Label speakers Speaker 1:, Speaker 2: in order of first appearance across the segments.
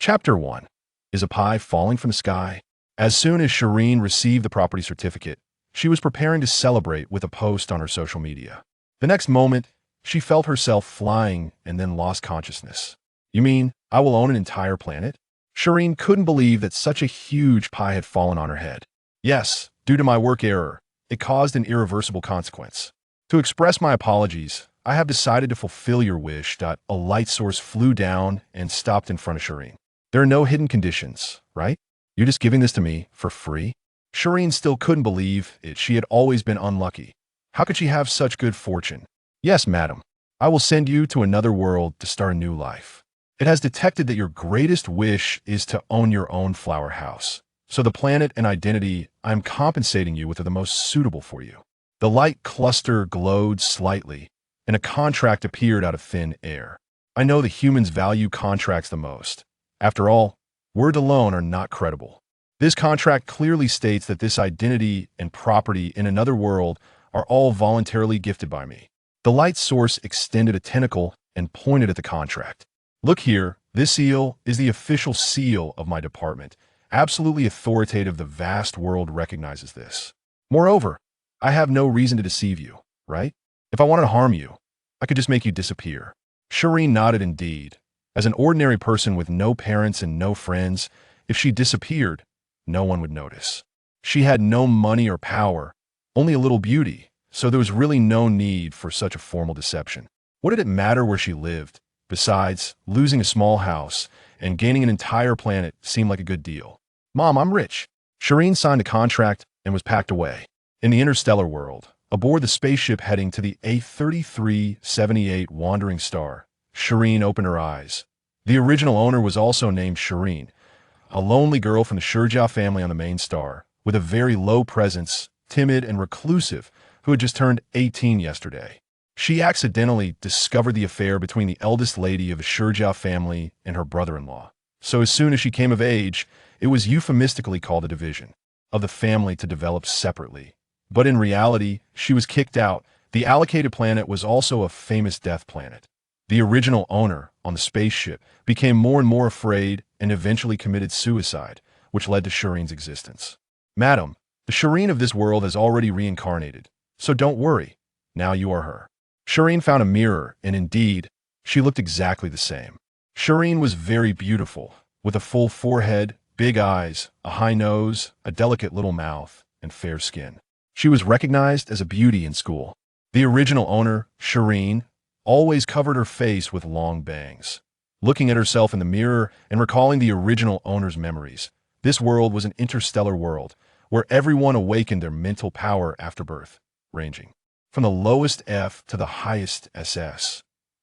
Speaker 1: Chapter 1. Is a pie falling from the sky? As soon as Shireen received the property certificate, she was preparing to celebrate with a post on her social media. The next moment, she felt herself flying and then lost consciousness. You mean, I will own an entire planet? Shireen couldn't believe that such a huge pie had fallen on her head. Yes, due to my work error, it caused an irreversible consequence. To express my apologies, I have decided to fulfill your wish. A light source flew down and stopped in front of Shireen. There are no hidden conditions, right? You're just giving this to me for free? Shireen still couldn't believe it. She had always been unlucky. How could she have such good fortune? Yes, madam. I will send you to another world to start a new life. It has detected that your greatest wish is to own your own flower house. So the planet and identity I'm compensating you with are the most suitable for you. The light cluster glowed slightly, and a contract appeared out of thin air. I know the humans value contracts the most. After all, words alone are not credible. This contract clearly states that this identity and property in another world are all voluntarily gifted by me. The light source extended a tentacle and pointed at the contract. Look here, this seal is the official seal of my department. Absolutely authoritative, the vast world recognizes this. Moreover, I have no reason to deceive you, right? If I wanted to harm you, I could just make you disappear. Shireen nodded indeed. As an ordinary person with no parents and no friends, if she disappeared, no one would notice. She had no money or power, only a little beauty, so there was really no need for such a formal deception. What did it matter where she lived? Besides, losing a small house and gaining an entire planet seemed like a good deal. Mom, I'm rich. Shireen signed a contract and was packed away. In the interstellar world, aboard the spaceship heading to the A3378 wandering star, Shireen opened her eyes. The original owner was also named Shireen, a lonely girl from the Shure family on the main star, with a very low presence, timid and reclusive, who had just turned 18 yesterday. She accidentally discovered the affair between the eldest lady of the Shure family and her brother-in-law. So as soon as she came of age, it was euphemistically called a division of the family to develop separately. But in reality, she was kicked out. The allocated planet was also a famous death planet. The original owner on the spaceship became more and more afraid and eventually committed suicide, which led to Shireen's existence. Madam, the Shireen of this world has already reincarnated, so don't worry. Now you are her. Shireen found a mirror, and indeed, she looked exactly the same. Shireen was very beautiful, with a full forehead, big eyes, a high nose, a delicate little mouth, and fair skin. She was recognized as a beauty in school. The original owner, Shireen, always covered her face with long bangs. Looking at herself in the mirror and recalling the original owner's memories, this world was an interstellar world where everyone awakened their mental power after birth, ranging from the lowest F to the highest SS.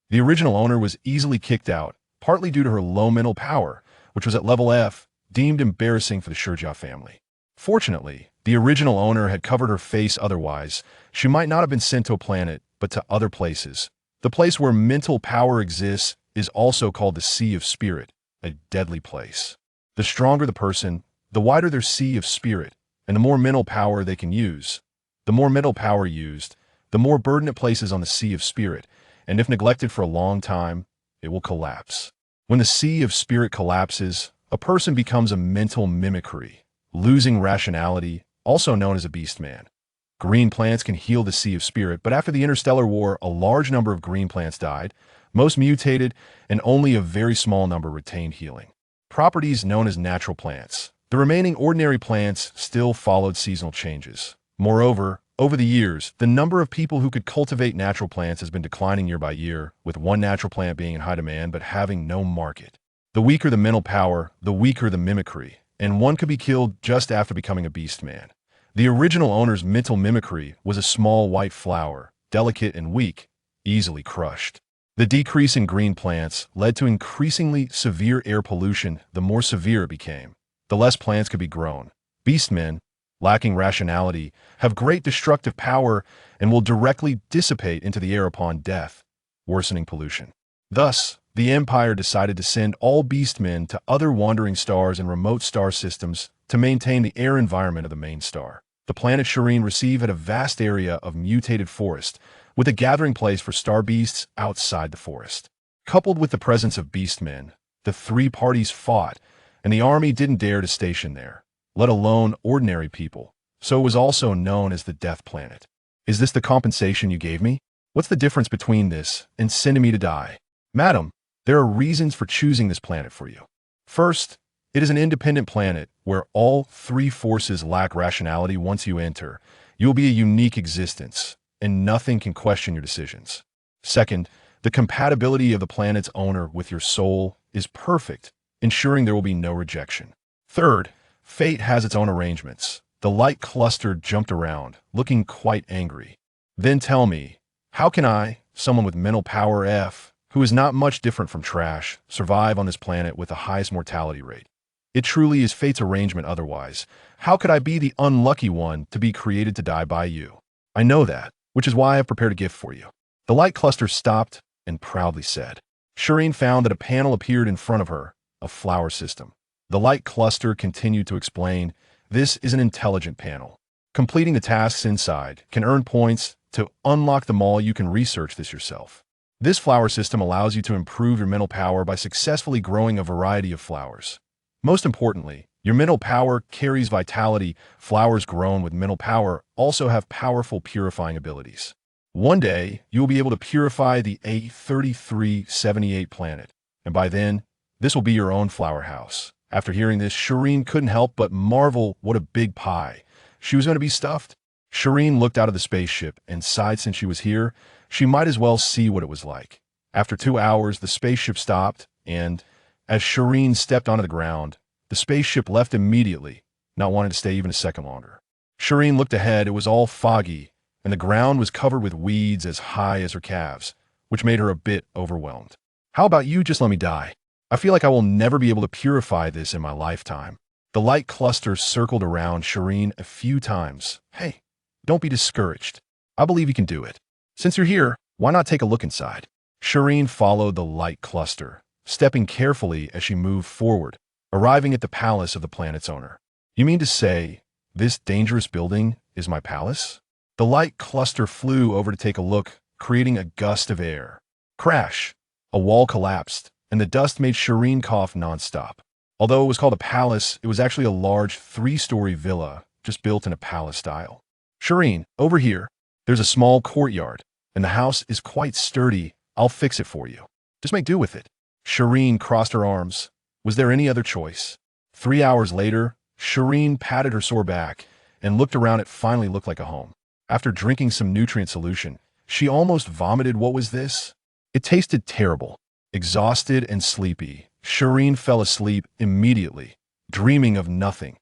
Speaker 1: The original owner was easily kicked out, partly due to her low mental power, which was at level F, deemed embarrassing for the Shure family. Fortunately, the original owner had covered her face, otherwise she might not have been sent to a planet, but to other places. The place where mental power exists is also called the Sea of Spirit, a deadly place. The stronger the person, the wider their Sea of Spirit, and the more mental power they can use. The more mental power used, the more burden it places on the Sea of Spirit, and if neglected for a long time, it will collapse. When the Sea of Spirit collapses, a person becomes a mental mimicry, losing rationality, also known as a beast man. Green plants can heal the Sea of Spirit, but after the interstellar war, a large number of green plants died, most mutated, and only a very small number retained healing. Properties known as natural plants. The remaining ordinary plants still followed seasonal changes. Moreover, over the years, the number of people who could cultivate natural plants has been declining year by year, with one natural plant being in high demand but having no market. The weaker the mental power, the weaker the mimicry, and one could be killed just after becoming a beast man. The original owner's mental mimicry was a small white flower, delicate and weak, easily crushed. The decrease in green plants led to increasingly severe air pollution. The more severe it became, the less plants could be grown. Beastmen, lacking rationality, have great destructive power and will directly dissipate into the air upon death, worsening pollution. Thus, the Empire decided to send all beastmen to other wandering stars and remote star systems to maintain the air environment of the main star. The planet Shireen received had a vast area of mutated forest, with a gathering place for star beasts outside the forest. Coupled with the presence of beastmen, The three parties fought, and the army didn't dare to station there, let alone ordinary people, so it was also known as the Death Planet. Is this the compensation you gave me? What's the difference between this and sending me to die? Madam, there are reasons for choosing this planet for you. First, it is an independent planet where all three forces lack rationality. Once you enter, you will be a unique existence, and nothing can question your decisions. Second, the compatibility of the planet's owner with your soul is perfect, ensuring there will be no rejection. Third, fate has its own arrangements. The light cluster jumped around, looking quite angry. Then tell me, how can I, someone with mental power F, who is not much different from trash, survive on this planet with the highest mortality rate? It truly is fate's arrangement otherwise. How could I be the unlucky one to be created to die by you? I know that, which is why I've prepared a gift for you. The light cluster stopped and proudly said. Shireen found that a panel appeared in front of her, a flower system. The light cluster continued to explain, this is an intelligent panel. Completing the tasks inside can earn points. To unlock them all, you can research this yourself. This flower system allows you to improve your mental power by successfully growing a variety of flowers. Most importantly, your mental power carries vitality. Flowers grown with mental power also have powerful purifying abilities. One day, you will be able to purify the A3378 planet, and by then, this will be your own flower house. After hearing this, Shireen couldn't help but marvel what a big pie she was going to be stuffed. Shireen looked out of the spaceship and sighed. Since she was here, she might as well see what it was like. After 2 hours, the spaceship stopped, and as Shireen stepped onto the ground, the spaceship left immediately, not wanting to stay even a second longer. Shireen looked ahead. It was all foggy, and the ground was covered with weeds as high as her calves, which made her a bit overwhelmed. How about you just let me die? I feel like I will never be able to purify this in my lifetime. The light cluster circled around Shireen a few times. Hey, don't be discouraged. I believe you can do it. Since you're here, why not take a look inside? Shireen followed the light cluster, stepping carefully as she moved forward, arriving at the palace of the planet's owner. You mean to say, this dangerous building is my palace? The light cluster flew over to take a look, creating a gust of air. Crash! A wall collapsed, and the dust made Shireen cough nonstop. Although it was called a palace, it was actually a large 3-story villa, just built in a palace style. Shireen, over here. There's a small courtyard, and the house is quite sturdy. I'll fix it for you. Just make do with it. Shireen crossed her arms. Was there any other choice? 3 hours later, Shireen patted her sore back and looked around. It finally looked like a home. After drinking some nutrient solution, she almost vomited. What was this? It tasted terrible. Exhausted and sleepy, Shireen fell asleep immediately, dreaming of nothing.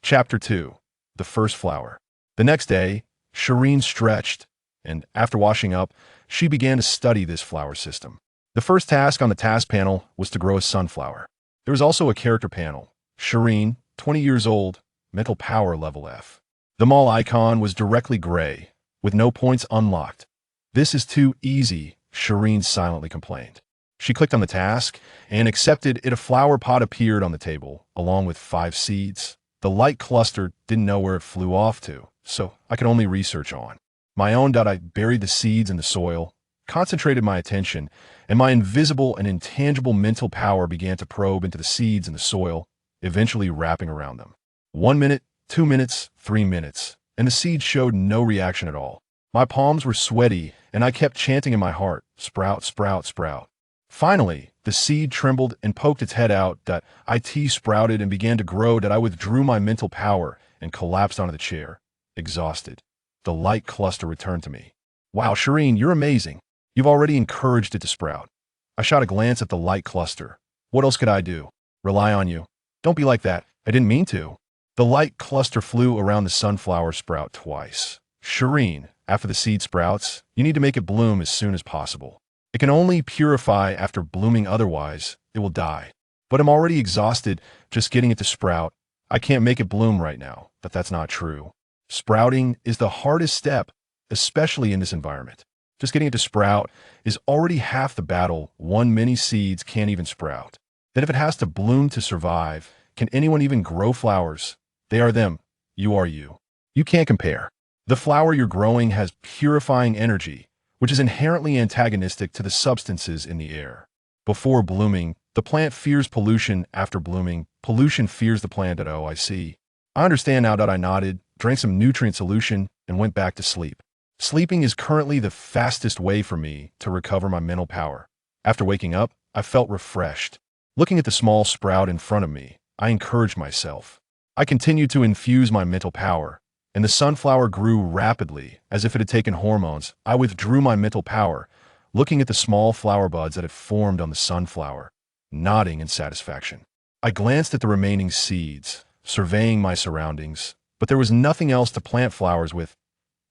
Speaker 1: Chapter 2. The First Flower. The next day, Shireen stretched, and after washing up, she began to study this flower system. The first task on the task panel was to grow a sunflower. There was also a character panel. Shireen, 20 years old, mental power level F. The mall icon was directly gray, with no points unlocked. This is too easy, Shireen silently complained. She clicked on the task and accepted it. A flower pot appeared on the table, along with 5 seeds. The light cluster didn't know where it flew off to, so I could only research on my own. I buried the seeds in the soil, concentrated my attention, and my invisible and intangible mental power began to probe into the seeds in the soil, eventually wrapping around them. 1 minute, 2 minutes, 3 minutes, and the seeds showed no reaction at all. My palms were sweaty, and I kept chanting in my heart, sprout, sprout, sprout. Finally, the seed trembled and poked its head out. It sprouted and began to grow. I withdrew my mental power and collapsed onto the chair, exhausted. The light cluster returned to me. Wow, Shireen, you're amazing. You've already encouraged it to sprout. I shot a glance at the light cluster. What else could I do? Rely on you. Don't be like that. I didn't mean to. The light cluster flew around the sunflower sprout twice. Shireen, after the seed sprouts, you need to make it bloom as soon as possible. It can only purify after blooming, otherwise it will die. But I'm already exhausted just getting it to sprout. I can't make it bloom right now, but that's not true. Sprouting is the hardest step, especially in this environment. Just getting it to sprout is already half the battle. 1 mini seeds can't even sprout. Then if it has to bloom to survive, can anyone even grow flowers? They are them. You are you. You can't compare. The flower you're growing has purifying energy, which is inherently antagonistic to the substances in the air. Before blooming, The plant fears pollution after blooming. Pollution fears the plant. Oh, I see. I understand now. I nodded, drank some nutrient solution, and went back to sleep. Sleeping is currently the fastest way for me to recover my mental power. After waking up, I felt refreshed. Looking at the small sprout in front of me, I encouraged myself. I continued to infuse my mental power, and the sunflower grew rapidly, as if it had taken hormones. I withdrew my mental power, looking at the small flower buds that had formed on the sunflower, nodding in satisfaction. I glanced at the remaining seeds, surveying my surroundings, but there was nothing else to plant flowers with.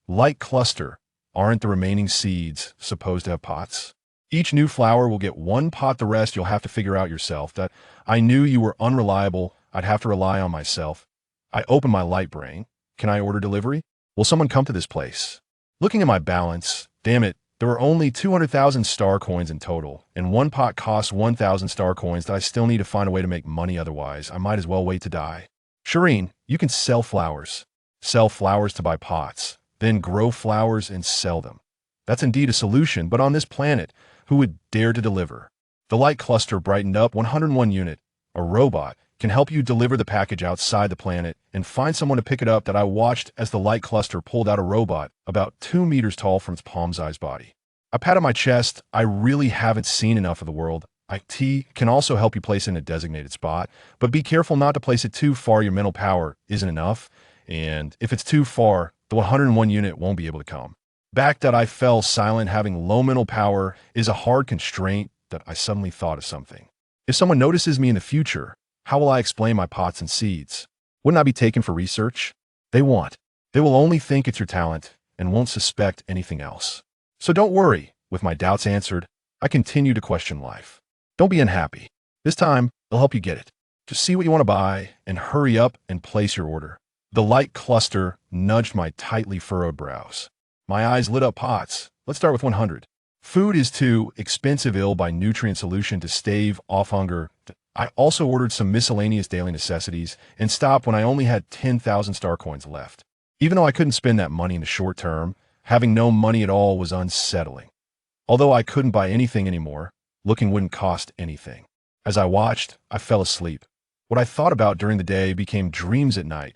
Speaker 1: Light cluster, aren't the remaining seeds supposed to have pots? Each new flower will get one pot, the rest you'll have to figure out yourself. That I knew you were unreliable, I'd have to rely on myself. I opened my light brain. Can I order delivery? Will someone come to this place? Looking at my balance, damn it, there were only 200,000 star coins in total, and one pot costs 1,000 star coins that I still need to find a way to make money, otherwise I might as well wait to die. Shi Yin, you can sell flowers. Sell flowers to buy pots, then grow flowers and sell them. That's indeed a solution, but on this planet, who would dare to deliver? The light cluster brightened up. 101 unit. A robot can help you deliver the package outside the planet and find someone to pick it up. That I watched as the light cluster pulled out a robot about 2 meters tall from its palm-sized body. I patted my chest. I really haven't seen enough of the world. IT can also help you place it in a designated spot, but be careful not to place it too far. Your mental power isn't enough, and if it's too far, the 101 unit won't be able to come. Back that I fell silent. Having low mental power is a hard constraint. That I suddenly thought of something. If someone notices me in the future, how will I explain my pots and seeds? Wouldn't I be taken for research? They won't. They will only think it's your talent and won't suspect anything else. So don't worry. With my doubts answered, I continue to question life. Don't be unhappy. This time, they'll help you get it. Just see what you want to buy and hurry up and place your order. The light cluster nudged my tightly furrowed brows. My eyes lit up. Pots. Let's start with 100. Food is too expensive. Buy nutrient solution to stave off hunger. I also ordered some miscellaneous daily necessities and stopped when I only had 10,000 star coins left. Even though I couldn't spend that money in the short term, having no money at all was unsettling. Although I couldn't buy anything anymore, looking wouldn't cost anything. As I watched, I fell asleep. What I thought about during the day became dreams at night.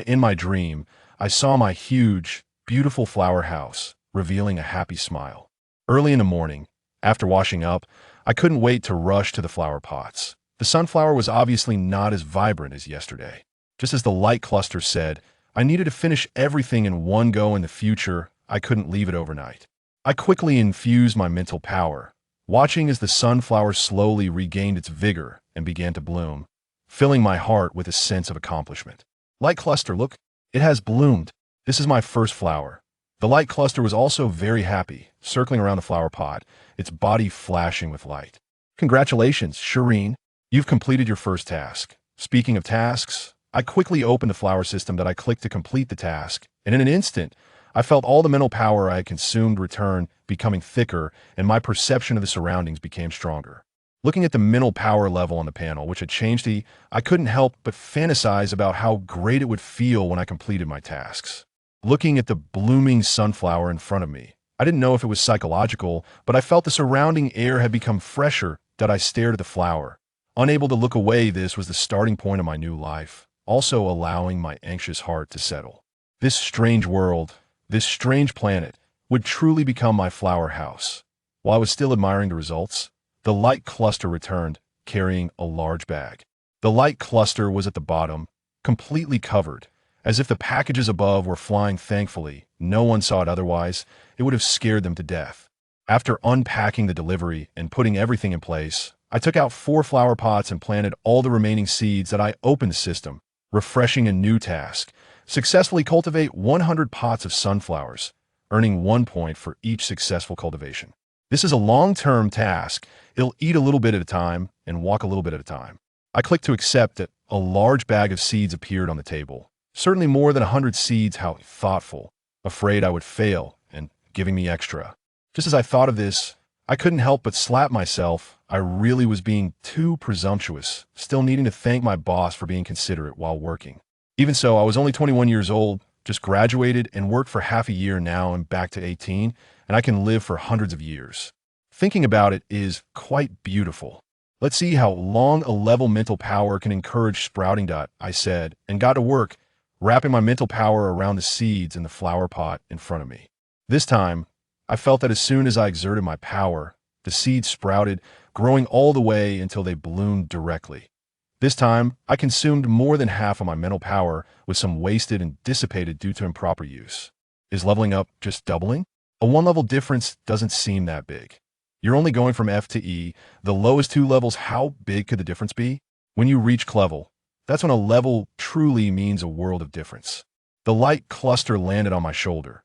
Speaker 1: In my dream, I saw my huge, beautiful flower house, revealing a happy smile. Early in the morning, after washing up, I couldn't wait to rush to the flower pots. The sunflower was obviously not as vibrant as yesterday. Just as the light cluster said, I needed to finish everything in one go. In the future, I couldn't leave it overnight. I quickly infused my mental power, watching as the sunflower slowly regained its vigor and began to bloom, filling my heart with a sense of accomplishment. Light cluster, look, it has bloomed. This is my first flower. The light cluster was also very happy, circling around the flower pot, its body flashing with light. Congratulations, Shi Yin. You've completed your first task. Speaking of tasks, I quickly opened the flower system. I clicked to complete the task, and in an instant, I felt all the mental power I had consumed return, becoming thicker, and my perception of the surroundings became stronger. Looking at the mental power level on the panel, which had changed, I couldn't help but fantasize about how great it would feel when I completed my tasks. Looking at the blooming sunflower in front of me, I didn't know if it was psychological, but I felt the surrounding air had become fresher. I stared at the flower. Unable to look away, this was the starting point of my new life, also allowing my anxious heart to settle. This strange world, this strange planet, would truly become my flower house. While I was still admiring the results, the light cluster returned, carrying a large bag. The light cluster was at the bottom, completely covered, as if the packages above were flying. Thankfully, no one saw it, otherwise it would have scared them to death. After unpacking the delivery and putting everything in place, I took out 4 flower pots and planted all the remaining seeds. I opened the system, refreshing a new task. Successfully cultivate 100 pots of sunflowers, earning 1 point for each successful cultivation. This is a long-term task. It'll eat a little bit at a time and walk a little bit at a time. I clicked to accept that. A large bag of seeds appeared on the table. Certainly more than 100 seeds. How thoughtful. Afraid I would fail and giving me extra. Just as I thought of this, I couldn't help but slap myself. I really was being too presumptuous, still needing to thank my boss for being considerate while working. Even so, I was only 21 years old, just graduated and worked for half a year. Now I'm back to 18, and I can live for hundreds of years. Thinking about it is quite beautiful. Let's see how long a level mental power can encourage sprouting. I said, and got to work, wrapping my mental power around the seeds in the flower pot in front of me. This time, I felt that as soon as I exerted my power, the seeds sprouted, growing all the way until they bloomed directly. This time, I consumed more than half of my mental power, with some wasted and dissipated due to improper use. Is leveling up just doubling? A one-level difference doesn't seem that big. You're only going from F to E, the lowest two levels. How big could the difference be? When you reach level, that's when a level truly means a world of difference. The light cluster landed on my shoulder,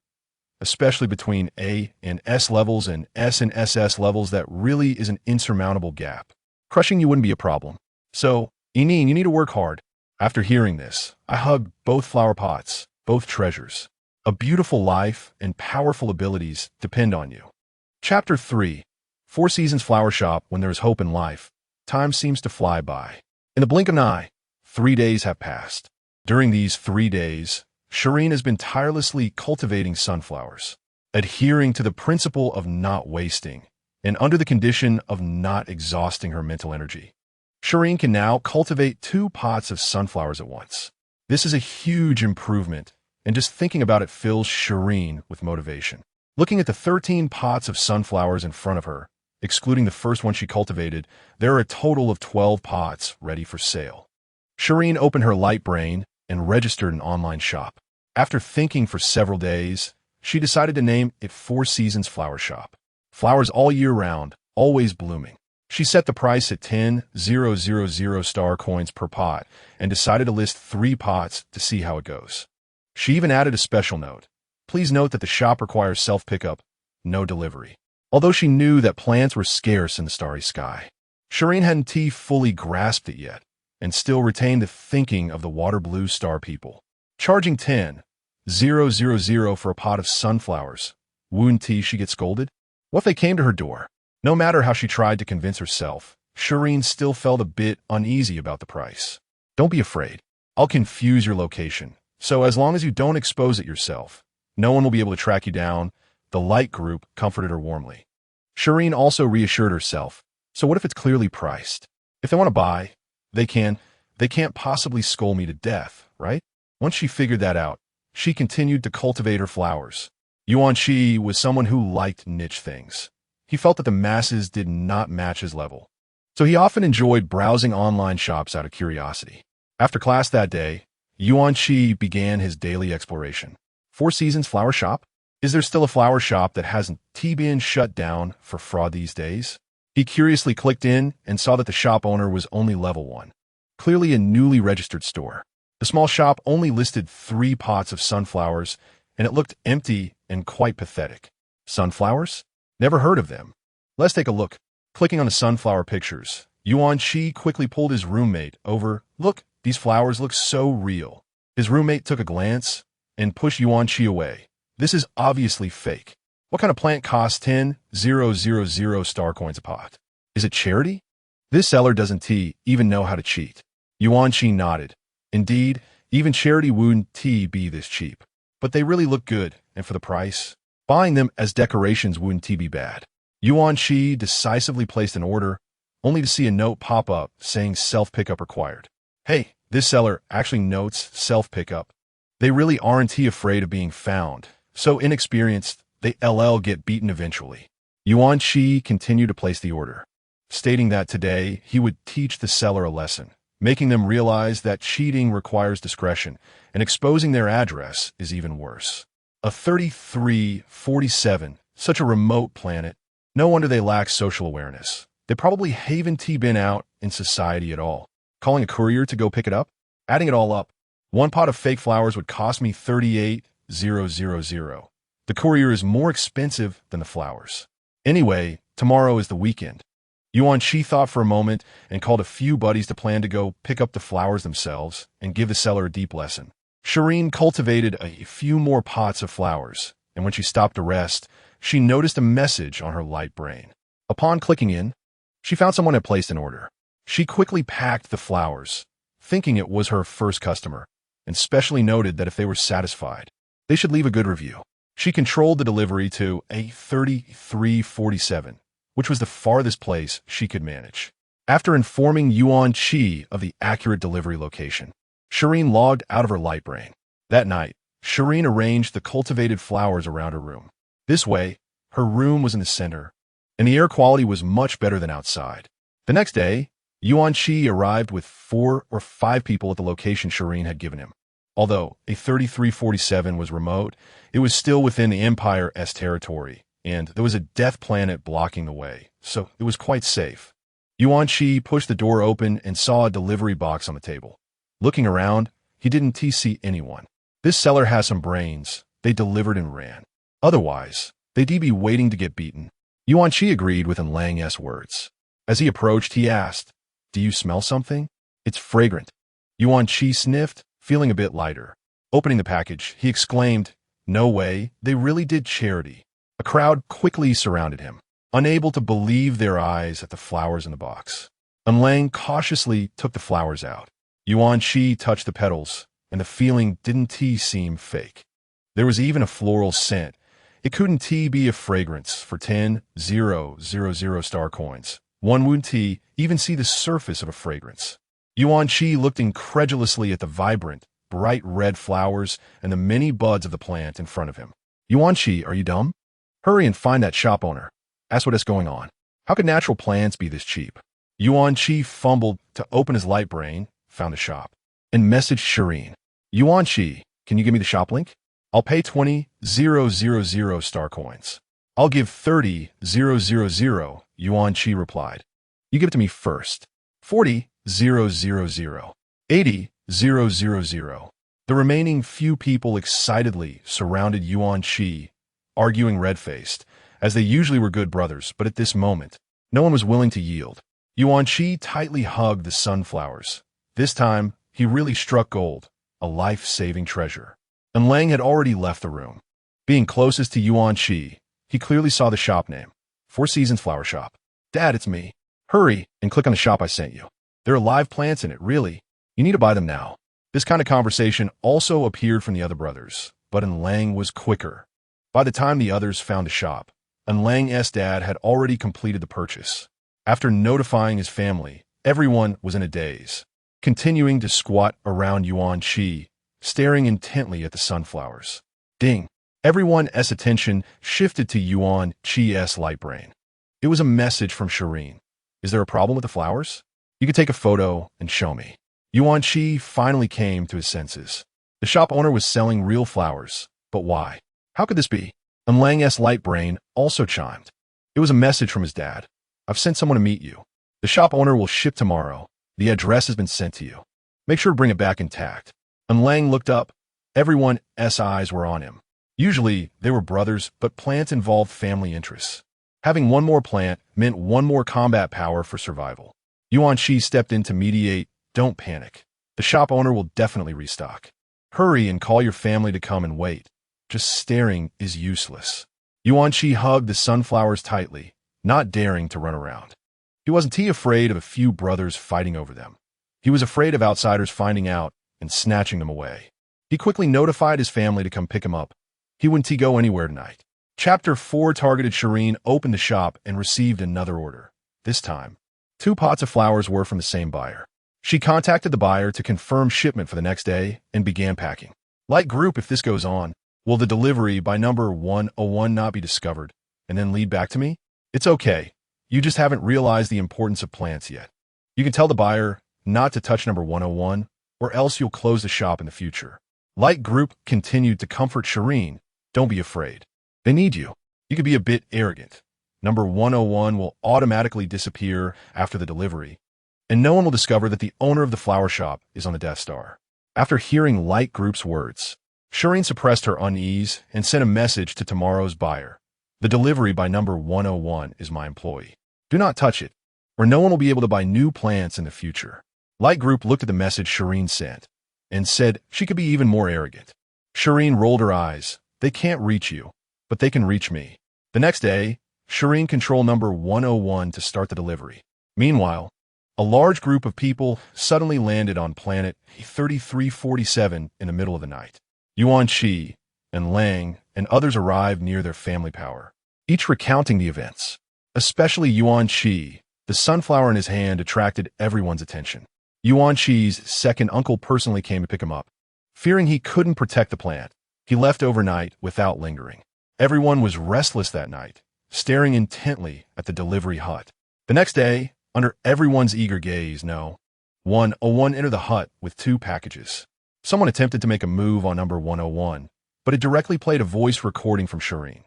Speaker 1: especially between A and S levels and S and SS levels. That really is an insurmountable gap. Crushing you wouldn't be a problem. So, Inin, you need to work hard. After hearing this, I hugged both flower pots, both treasures. A beautiful life and powerful abilities depend on you. Chapter 3. 4 Seasons Flower Shop. When there is hope in life, time seems to fly by. In the blink of an eye, 3 days have passed. During these 3 days, Shi Yin has been tirelessly cultivating sunflowers, adhering to the principle of not wasting, and under the condition of not exhausting her mental energy. Shi Yin can now cultivate 2 pots of sunflowers at once. This is a huge improvement, and just thinking about it fills Shi Yin with motivation. Looking at the 13 pots of sunflowers in front of her, excluding the first one she cultivated, there are a total of 12 pots ready for sale. Shi Yin opened her light brain and registered an online shop. After thinking for several days, she decided to name it 4 Seasons Flower Shop. Flowers all year round, always blooming. She set the price at 10,000 star coins per pot and decided to list 3 pots to see how it goes. She even added a special note. Please note that the shop requires self-pickup, no delivery. Although she knew that plants were scarce in the starry sky, Shi Yin hadn't fully grasped it yet, and still retained the thinking of the water blue star people. Charging 10,000 for a pot of sunflowers, wouldn't she get scolded? What if they came to her door? No matter how she tried to convince herself, Shi Yin still felt a bit uneasy about the price. Don't be afraid. I'll confuse your location, so as long as you don't expose it yourself, no one will be able to track you down. The light group comforted her warmly. Shi Yin also reassured herself. So what if it's clearly priced? If they want to buy, they can. They can't possibly scold me to death, right? Once she figured that out, she continued to cultivate her flowers. Yuan Shi was someone who liked niche things. He felt that the masses did not match his level, so he often enjoyed browsing online shops out of curiosity. After class that day, Yuan Shi began his daily exploration. 4 Seasons Flower Shop? Is there still a flower shop that hasn't been shut down for fraud these days? He curiously clicked in and saw that the shop owner was only level 1. Clearly a newly registered store. The small shop only listed 3 pots of sunflowers, and it looked empty and quite pathetic. Sunflowers? Never heard of them. Let's take a look. Clicking on the sunflower pictures, Yuan Shi quickly pulled his roommate over. Look, these flowers look so real. His roommate took a glance and pushed Yuan Shi away. This is obviously fake. What kind of plant costs 10,000 star coins a pot? Is it charity? This seller doesn't even know how to cheat. Yuan Shi nodded. Indeed, even charity wouldn't be this cheap. But they really look good, and for the price, buying them as decorations wouldn't be bad. Yuan Shi decisively placed an order, only to see a note pop up saying self-pickup required. Hey, this seller actually notes self-pickup. They really aren't afraid of being found. So inexperienced, they get beaten eventually. Yuan Shi continued to place the order, stating that today he would teach the seller a lesson, making them realize that cheating requires discretion, and exposing their address is even worse. A 3347, such a remote planet. No wonder they lack social awareness. They probably haven't been out in society at all. Calling a courier to go pick it up? Adding it all up, 1 pot of fake flowers would cost me 38,000. The courier is more expensive than the flowers. Anyway, tomorrow is the weekend. Yuan Shi thought for a moment and called a few buddies to plan to go pick up the flowers themselves and give the seller a deep lesson. Shi Yin cultivated a few more pots of flowers, and when she stopped to rest, she noticed a message on her light brain. Upon clicking in, she found someone had placed an order. She quickly packed the flowers, thinking it was her first customer, and specially noted that if they were satisfied, they should leave a good review. She controlled the delivery to a 3347, which was the farthest place she could manage. After informing Yuan Qi of the accurate delivery location, Shireen logged out of her light brain. That night, Shireen arranged the cultivated flowers around her room. This way, her room was in the center, and the air quality was much better than outside. The next day, Yuan Qi arrived with 4 or 5 people at the location Shireen had given him. Although a 3347 was remote, it was still within the Empire's territory, and there was a death planet blocking the way, so it was quite safe. Yuan Qi pushed the door open and saw a delivery box on the table. Looking around, he didn't see anyone. This seller has some brains. They delivered and ran. Otherwise, they'd be waiting to get beaten. Yuan Qi agreed with Lang's words. As he approached, he asked, "Do you smell something? It's fragrant." Yuan Qi sniffed, feeling a bit lighter. Opening the package, he exclaimed, "No way, they really did charity." A crowd quickly surrounded him, unable to believe their eyes at the flowers in the box. Lang cautiously took the flowers out. Yuan Qi touched the petals, and the feeling didn't seem fake. There was even a floral scent. It couldn't be a fragrance for 10,000 star coins. One wouldn't even see the surface of a fragrance. Yuan Qi looked incredulously at the vibrant, bright red flowers and the many buds of the plant in front of him. "Yuan Qi, are you dumb? Hurry and find that shop owner. Ask what is going on. How could natural plants be this cheap?" Yuan Qi fumbled to open his light brain, found the shop, and messaged Shireen. "Yuan Qi, can you give me the shop link? I'll pay 20,000 star coins." "I'll give 30,000, Yuan Qi replied. "You give it to me first." 40,000, 80,000. The remaining few people excitedly surrounded Yuan Qi, arguing red-faced, as they usually were good brothers, but at this moment, no one was willing to yield. Yuan Qi tightly hugged the sunflowers. This time, he really struck gold, a life-saving treasure. And Lang had already left the room. Being closest to Yuan Qi, he clearly saw the shop name, Four Seasons Flower Shop. "Dad, it's me. Hurry and click on the shop I sent you. There are live plants in it, really. You need to buy them now." This kind of conversation also appeared from the other brothers, but Lang was quicker. By the time the others found the shop, Lang's dad had already completed the purchase. After notifying his family, everyone was in a daze, continuing to squat around Yuan Qi, staring intently at the sunflowers. Ding! Everyone's attention shifted to Yuan Qi's light brain. It was a message from Shireen. "Is there a problem with the flowers? You could take a photo and show me." Yuan Qi finally came to his senses. The shop owner was selling real flowers, but why? How could this be? And Lang's light brain also chimed. It was a message from his dad. "I've sent someone to meet you. The shop owner will ship tomorrow. The address has been sent to you. Make sure to bring it back intact." And Lang looked up. Everyone's eyes were on him. Usually, they were brothers, but plants involved family interests. Having one more plant meant one more combat power for survival. Yuan Qi stepped in to mediate. "Don't panic. The shop owner will definitely restock. Hurry and call your family to come and wait. Just staring is useless." Yuan Qi hugged the sunflowers tightly, not daring to run around. He wasn't afraid of a few brothers fighting over them. He was afraid of outsiders finding out and snatching them away. He quickly notified his family to come pick him up. He wouldn't go anywhere tonight. Chapter 4 targeted Shireen opened the shop and received another order. This time, 2 pots of flowers were from the same buyer. She contacted the buyer to confirm shipment for the next day and began packing. "Light group, if this goes on, will the delivery by number 101 not be discovered and then lead back to me? It's okay. You just haven't realized the importance of plants yet. You can tell the buyer not to touch number 101, or else you'll close the shop in the future." Light group continued to comfort Shireen. "Don't be afraid. They need you. You could be a bit arrogant. Number 101 will automatically disappear after the delivery, and no one will discover that the owner of the flower shop is on the Death Star." After hearing Light Group's words, Shireen suppressed her unease and sent a message to tomorrow's buyer. "The delivery by number 101 is my employee. Do not touch it, or no one will be able to buy new plants in the future." Light Group looked at the message Shireen sent and said she could be even more arrogant. Shireen rolled her eyes. "They can't reach you, but they can reach me." The next day, Shireen controlled number 101 to start the delivery. Meanwhile, a large group of people suddenly landed on planet 3347 in the middle of the night. Yuan Qi and Lang and others arrived near their family power, each recounting the events. Especially Yuan Qi The sunflower in his hand attracted everyone's attention. Yuan Shi's second uncle personally came to pick him up. Fearing he couldn't protect the plant, he left overnight without lingering. Everyone was restless that night, staring intently at the delivery hut. The next day, under everyone's eager gaze, No. 101 entered the hut with 2 packages. Someone attempted to make a move on number 101, but it directly played a voice recording from Shi Yin.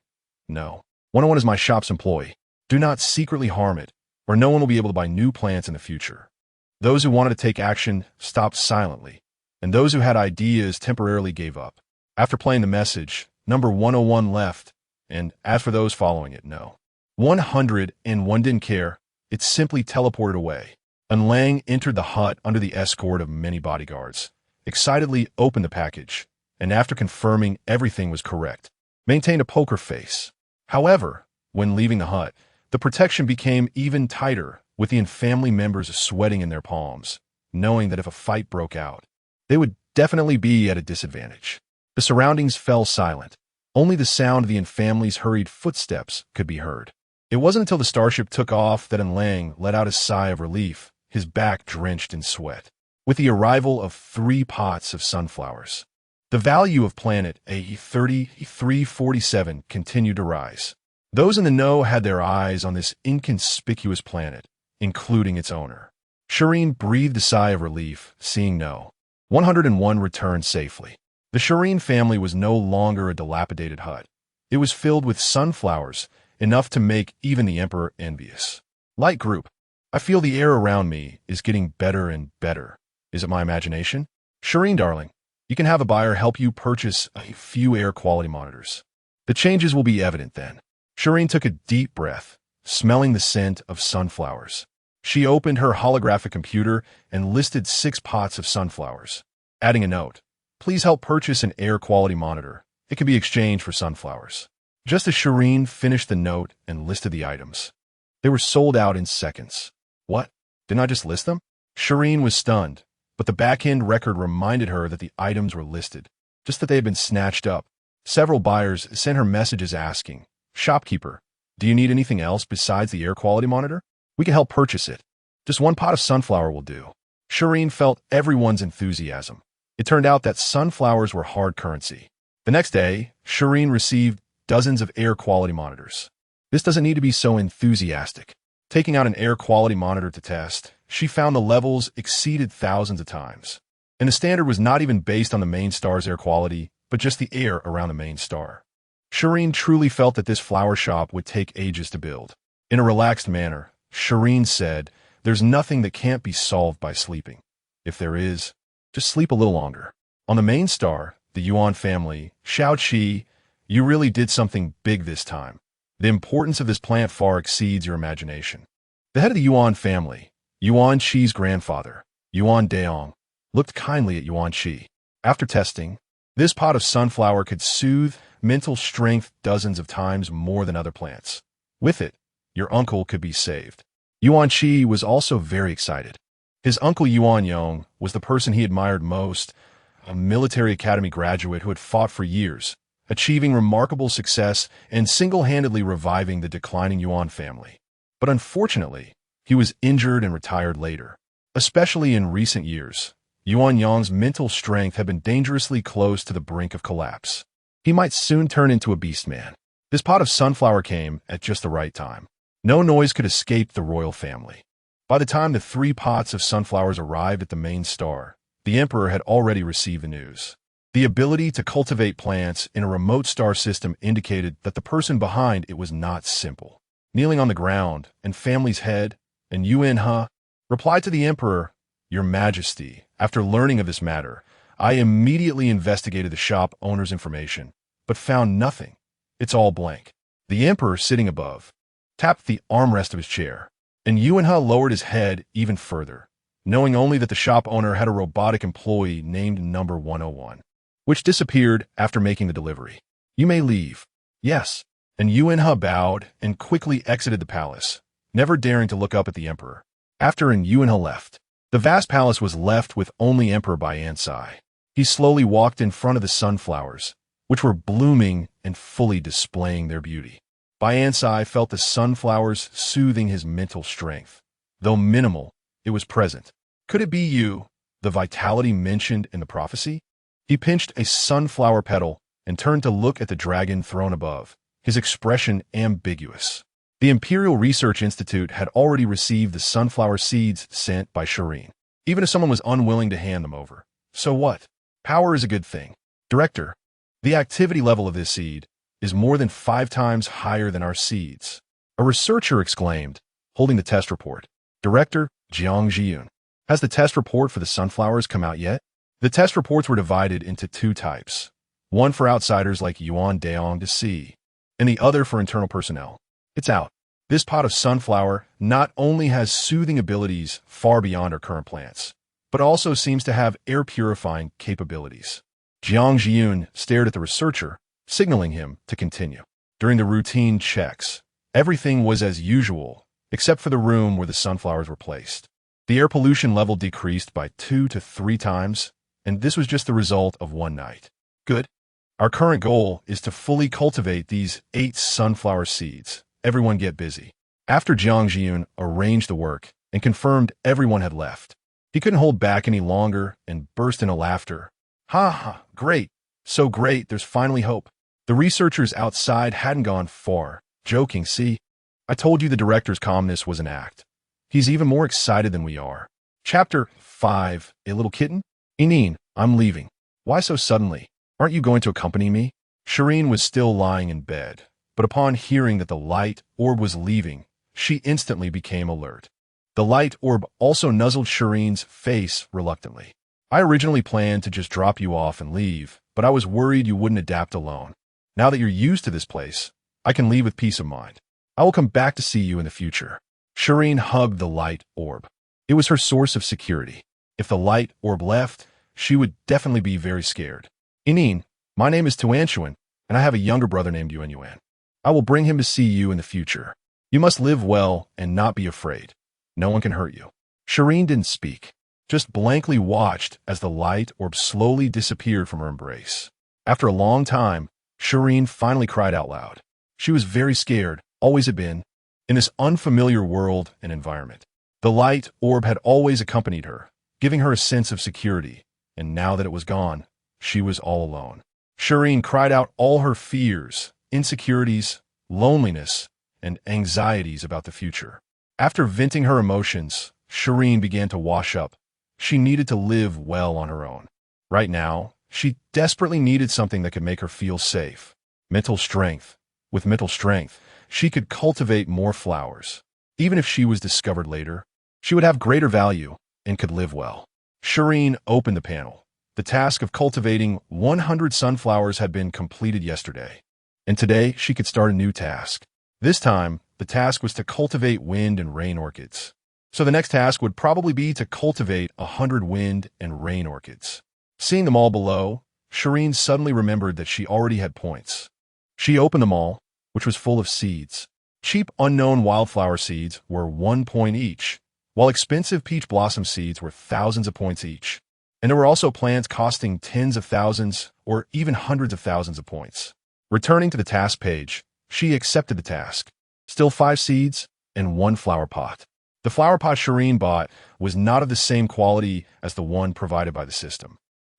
Speaker 1: No. 101 is my shop's employee. Do not secretly harm it, or no one will be able to buy new plants in the future. Those who wanted to take action stopped silently, and those who had ideas temporarily gave up. After playing the message, number 101 left, and as for those following it, No. 101 didn't care. It simply teleported away. And Lang entered the hut under the escort of many bodyguards, excitedly opened the package, and after confirming everything was correct, maintained a poker face. However, when leaving the hut, the protection became even tighter, with the family members sweating in their palms, knowing that if a fight broke out, they would definitely be at a disadvantage. The surroundings fell silent. Only the sound of the family's hurried footsteps could be heard. It wasn't until the starship took off that Lang let out a sigh of relief, his back drenched in sweat. With the arrival of 3 pots of sunflowers, the value of planet A3347 continued to rise. Those in the know had their eyes on this inconspicuous planet, including its owner. Shi Yin breathed a sigh of relief, seeing No. 101 return safely. The Shi Yin family was no longer a dilapidated hut. It was filled with sunflowers, enough to make even the Emperor envious. Light group. I feel the air around me is getting better and better. Is it my imagination? Shi Yin, darling, you can have a buyer help you purchase a few air quality monitors. The changes will be evident then. Shi Yin took a deep breath, smelling the scent of sunflowers. She opened her holographic computer and listed 6 pots of sunflowers, adding a note. Please help purchase an air quality monitor. It can be exchanged for sunflowers. Just as Shi Yin finished the note and listed the items, they were sold out in seconds. What? Didn't I just list them? Shi Yin was stunned, but the back-end record reminded her that the items were listed, just that they had been snatched up. Several buyers sent her messages asking, Shopkeeper, do you need anything else besides the air quality monitor? We can help purchase it. Just 1 pot of sunflower will do. Shi Yin felt everyone's enthusiasm. It turned out that sunflowers were hard currency. The next day, Shi Yin received dozens of air quality monitors. This doesn't need to be so enthusiastic. Taking out an air quality monitor to test, she found the levels exceeded thousands of times. And the standard was not even based on the main star's air quality, but just the air around the main star. Shi Yin truly felt that this flower shop would take ages to build. In a relaxed manner, Shi Yin said, there's nothing that can't be solved by sleeping. If there is, just sleep a little longer. On the main star, the Yuan family, shouted Shi, you really did something big this time. The importance of this plant far exceeds your imagination. The head of the Yuan family, Yuan Shi's grandfather, Yuan Daong, looked kindly at Yuan Shi. After testing, this pot of sunflower could soothe mental strength dozens of times more than other plants. With it, your uncle could be saved. Yuan Shi was also very excited. His uncle Yuan Yong was the person he admired most, a military academy graduate who had fought for years, achieving remarkable success and single-handedly reviving the declining Yuan family. But unfortunately, he was injured and retired later. Especially in recent years, Yuan Yong's mental strength had been dangerously close to the brink of collapse. He might soon turn into a beast man. This pot of sunflower came at just the right time. No noise could escape the royal family. By the time the 3 pots of sunflowers arrived at the main star, the emperor had already received the news. The ability to cultivate plants in a remote star system indicated that the person behind it was not simple. Kneeling on the ground, and family's head, and Yuan He replied to the emperor, Your Majesty, after learning of this matter, I immediately investigated the shop owner's information, but found nothing. It's all blank. The emperor, sitting above, tapped the armrest of his chair, and Yuan He lowered his head even further, knowing only that the shop owner had a robotic employee named number 101. Which disappeared after making the delivery. You may leave. Yes. And Yuan He bowed and quickly exited the palace, never daring to look up at the emperor. After Yuan He left, the vast palace was left with only Emperor Bayansai. He slowly walked in front of the sunflowers, which were blooming and fully displaying their beauty. Bayansai felt the sunflowers soothing his mental strength. Though minimal, it was present. Could it be you, the vitality mentioned in the prophecy? He pinched a sunflower petal and turned to look at the dragon throne above, his expression ambiguous. The Imperial Research Institute had already received the sunflower seeds sent by Shi Yin, even if someone was unwilling to hand them over. So what? Power is a good thing. Director, the activity level of this seed is more than 5 times higher than our seeds. A researcher exclaimed, holding the test report. Director, Jiang Jiyun, has the test report for the sunflowers come out yet? The test reports were divided into 2 types, one for outsiders like Yuan Daong to see, and the other for internal personnel. It's out. This pot of sunflower not only has soothing abilities far beyond our current plants, but also seems to have air-purifying capabilities. Jiang Jiyun stared at the researcher, signaling him to continue. During the routine checks, everything was as usual, except for the room where the sunflowers were placed. The air pollution level decreased by 2 to 3 times, and this was just the result of one night. Good. Our current goal is to fully cultivate these 8 sunflower seeds. Everyone get busy. After Jiang Jiyun arranged the work and confirmed everyone had left, he couldn't hold back any longer and burst into laughter. Ha ha, great. So great, there's finally hope. The researchers outside hadn't gone far, joking, see? I told you the director's calmness was an act. He's even more excited than we are. Chapter 5, A Little Kitten? Inin, I'm leaving. Why so suddenly? Aren't you going to accompany me? Shi Yin was still lying in bed, but upon hearing that the light orb was leaving, she instantly became alert. The light orb also nuzzled Shi Yin's face reluctantly. I originally planned to just drop you off and leave, but I was worried you wouldn't adapt alone. Now that you're used to this place, I can leave with peace of mind. I will come back to see you in the future. Shi Yin hugged the light orb. It was her source of security. If the light orb left, she would definitely be very scared. Inin, my name is Tuanshuan, and I have a younger brother named Yuanyuan. I will bring him to see you in the future. You must live well and not be afraid. No one can hurt you. Shi Yin didn't speak, just blankly watched as the light orb slowly disappeared from her embrace. After a long time, Shi Yin finally cried out loud. She was very scared, always had been, in this unfamiliar world and environment. The light orb had always accompanied her, giving her a sense of security, and now that it was gone, she was all alone. Shi Yin cried out all her fears, insecurities, loneliness, and anxieties about the future. After venting her emotions, Shi Yin began to wash up. She needed to live well on her own. Right now, she desperately needed something that could make her feel safe. Mental strength. With mental strength, she could cultivate more flowers. Even if she was discovered later, she would have greater value and could live well. Shi Yin opened the panel. The task of cultivating 100 sunflowers had been completed yesterday, and today she could start a new task. This time, the task was to cultivate wind and rain orchids. So the next task would probably be to cultivate 100 wind and rain orchids. Seeing them all below, Shi Yin suddenly remembered that she already had points. She opened them all, which was full of seeds. Cheap unknown wildflower seeds were 1 point each, while expensive peach blossom seeds were thousands of points each. And there were also plants costing tens of thousands or even hundreds of thousands of points. Returning to the task page, she accepted the task. Still 5 seeds and 1 flower pot. The flower pot Shi Yin bought was not of the same quality as the one provided by the system.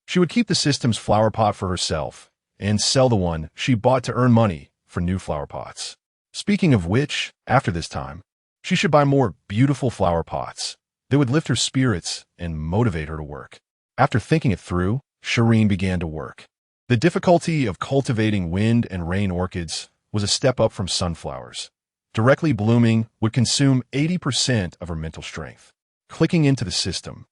Speaker 1: She would keep the system's flower pot for herself and sell the one she bought to earn money for new flower pots. Speaking of which, after this time, she should buy more beautiful flower pots. They would lift her spirits and motivate her to work. After thinking it through, Shi Yin began to work. The difficulty of cultivating wind and rain orchids was a step up from sunflowers. Directly blooming would consume 80% of her mental strength. Clicking into the system,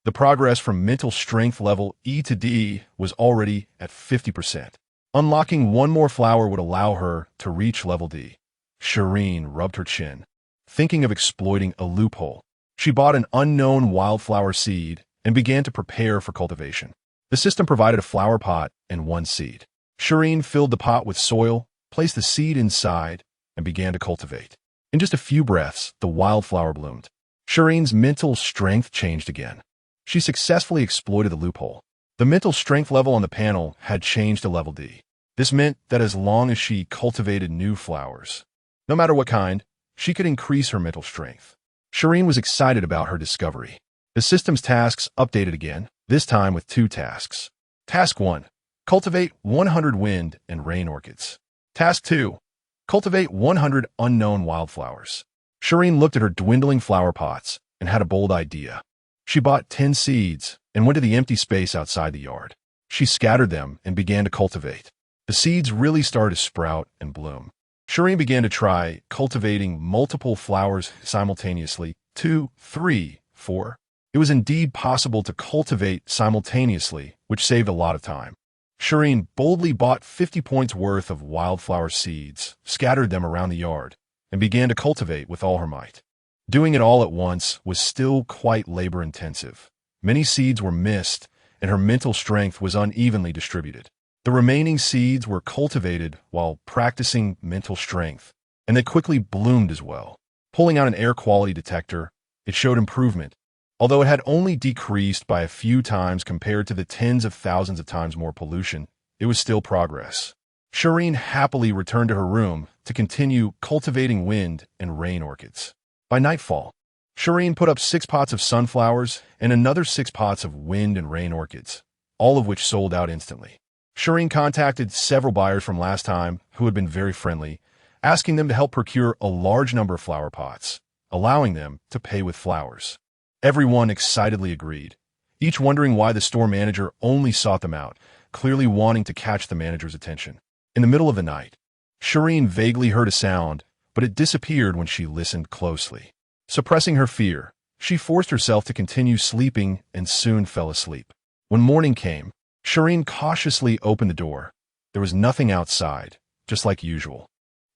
Speaker 1: the progress from mental strength level E to D was already at 50%. Unlocking 1 more flower would allow her to reach level D. Shi Yin rubbed her chin, thinking of exploiting a loophole. She bought an unknown wildflower seed and began to prepare for cultivation. The system provided a flower pot and 1 seed. Shi Yin filled the pot with soil, placed the seed inside, and began to cultivate. In just a few breaths, the wildflower bloomed. Shi Yin's mental strength changed again. She successfully exploited the loophole. The mental strength level on the panel had changed to level D. This meant that as long as she cultivated new flowers, no matter what kind, she could increase her mental strength. Shireen was excited about her discovery. The system's tasks updated again, this time with 2 tasks. Task 1. Cultivate 100 wind and rain orchids. Task 2. Cultivate 100 unknown wildflowers. Shireen looked at her dwindling flower pots and had a bold idea. She bought 10 seeds and went to the empty space outside the yard. She scattered them and began to cultivate. The seeds really started to sprout and bloom. Shireen began to try cultivating multiple flowers simultaneously, 2, 3, 4. It was indeed possible to cultivate simultaneously, which saved a lot of time. Shireen boldly bought 50 points worth of wildflower seeds, scattered them around the yard, and began to cultivate with all her might. Doing it all at once was still quite labor-intensive. Many seeds were missed, and her mental strength was unevenly distributed. The remaining seeds were cultivated while practicing mental strength, and they quickly bloomed as well. Pulling out an air quality detector, it showed improvement, although it had only decreased by a few times compared to the tens of thousands of times more pollution. It was still progress. Shireen happily returned to her room to continue cultivating wind and rain orchids. By nightfall, Shireen put up 6 pots of sunflowers and another 6 pots of wind and rain orchids, all of which sold out instantly. Shireen contacted several buyers from last time who had been very friendly, asking them to help procure a large number of flower pots, allowing them to pay with flowers. Everyone excitedly agreed, each wondering why the store manager only sought them out, clearly wanting to catch the manager's attention. In the middle of the night, Shireen vaguely heard a sound, but it disappeared when she listened closely. Suppressing her fear, she forced herself to continue sleeping and soon fell asleep. When morning came, Shireen cautiously opened the door. There was nothing outside, just like usual.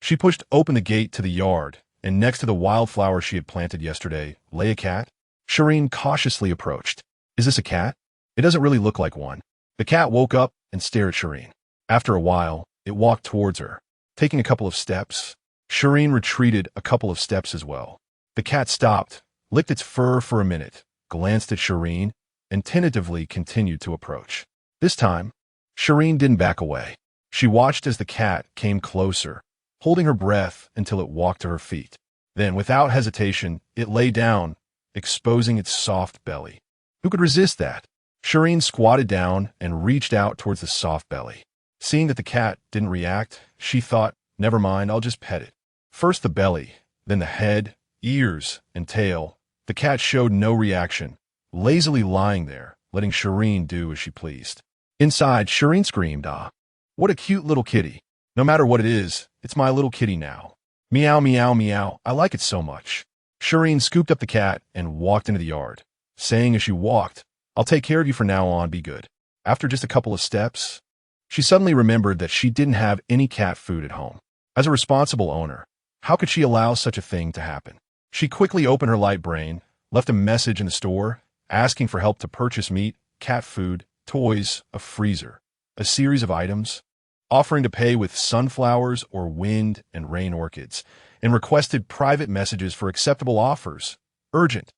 Speaker 1: She pushed open the gate to the yard, and next to the wildflower she had planted yesterday lay a cat. Shireen cautiously approached. Is this a cat? It doesn't really look like one. The cat woke up and stared at Shireen. After a while, it walked towards her. Taking a couple of steps, Shireen retreated a couple of steps as well. The cat stopped, licked its fur for a minute, glanced at Shireen, and tentatively continued to approach. This time, Shireen didn't back away. She watched as the cat came closer, holding her breath until it walked to her feet. Then, without hesitation, it lay down, exposing its soft belly. Who could resist that? Shireen squatted down and reached out towards the soft belly. Seeing that the cat didn't react, she thought, never mind, I'll just pet it. First the belly, then the head, ears, and tail. The cat showed no reaction, lazily lying there, letting Shireen do as she pleased. Inside, Shireen screamed, "Ah, what a cute little kitty. No matter what it is, it's my little kitty now. Meow, meow, meow, I like it so much." Shireen scooped up the cat and walked into the yard, saying as she walked, "I'll take care of you from now on, be good." After just a couple of steps, she suddenly remembered that she didn't have any cat food at home. As a responsible owner, how could she allow such a thing to happen? She quickly opened her light brain, left a message in the store, asking for help to purchase meat, cat food, toys, a freezer, a series of items, offering to pay with sunflowers or wind and rain orchids, and requested private messages for acceptable offers. Urgent.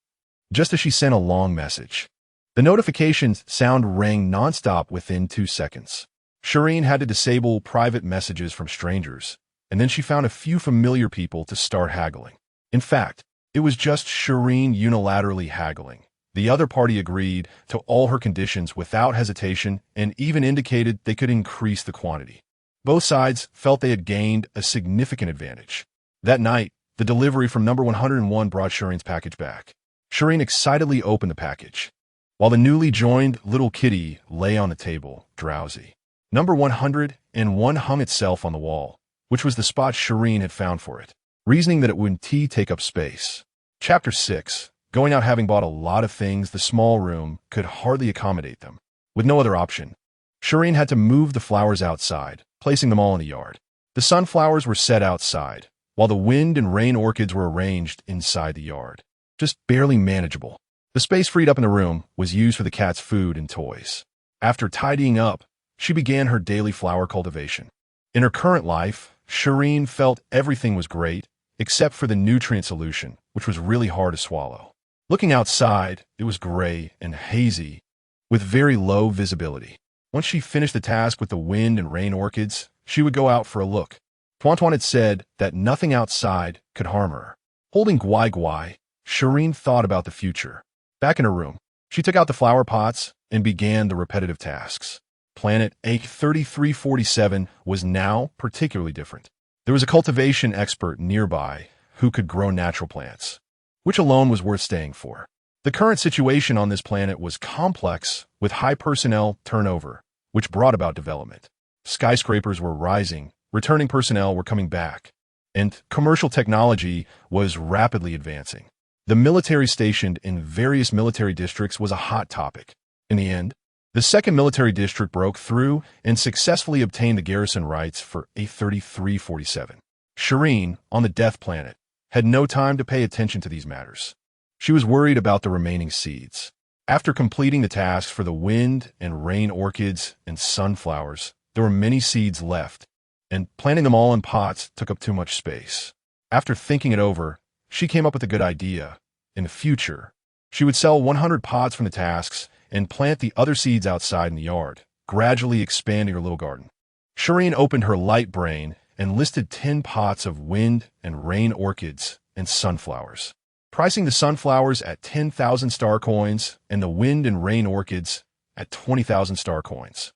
Speaker 1: Just as she sent a long message, the notification sound rang nonstop within 2 seconds. Shireen had to disable private messages from strangers, and then she found a few familiar people to start haggling. In fact, it was just Shireen unilaterally haggling. The other party agreed to all her conditions without hesitation and even indicated they could increase the quantity. Both sides felt they had gained a significant advantage. That night, the delivery from number 101 brought Shireen's package back. Shireen excitedly opened the package, while the newly joined little kitty lay on the table, drowsy. Number 101 hung itself on the wall, which was the spot Shireen had found for it, reasoning that it wouldn't take up space. Chapter 6. Going out. Having bought a lot of things, the small room could hardly accommodate them. With no other option, Shireen had to move the flowers outside, placing them all in the yard. The sunflowers were set outside, while the wind and rain orchids were arranged inside the yard. Just barely manageable. The space freed up in the room was used for the cat's food and toys. After tidying up, she began her daily flower cultivation. In her current life, Shireen felt everything was great, except for the nutrient solution, which was really hard to swallow. Looking outside, it was gray and hazy, with very low visibility. Once she finished the task with the wind and rain orchids, she would go out for a look. Tuan had said that nothing outside could harm her. Holding Guai Guai, Shireen thought about the future. Back in her room, she took out the flower pots and began the repetitive tasks. Planet A3347 was now particularly different. There was a cultivation expert nearby who could grow natural plants, which alone was worth staying for. The current situation on this planet was complex, with high personnel turnover, which brought about development. Skyscrapers were rising, returning personnel were coming back, and commercial technology was rapidly advancing. The military stationed in various military districts was a hot topic. In the end, the second military district broke through and successfully obtained the garrison rights for A3347. Shireen, on the Death Planet, had no time to pay attention to these matters. She was worried about the remaining seeds. After completing the tasks for the wind and rain orchids and sunflowers, there were many seeds left, and planting them all in pots took up too much space. After thinking it over, she came up with a good idea. In the future, she would sell 100 pots from the tasks and plant the other seeds outside in the yard, gradually expanding her little garden. Shireen opened her light brain and listed 10 pots of wind and rain orchids and sunflowers, pricing the sunflowers at 10,000 star coins and the wind and rain orchids at 20,000 star coins.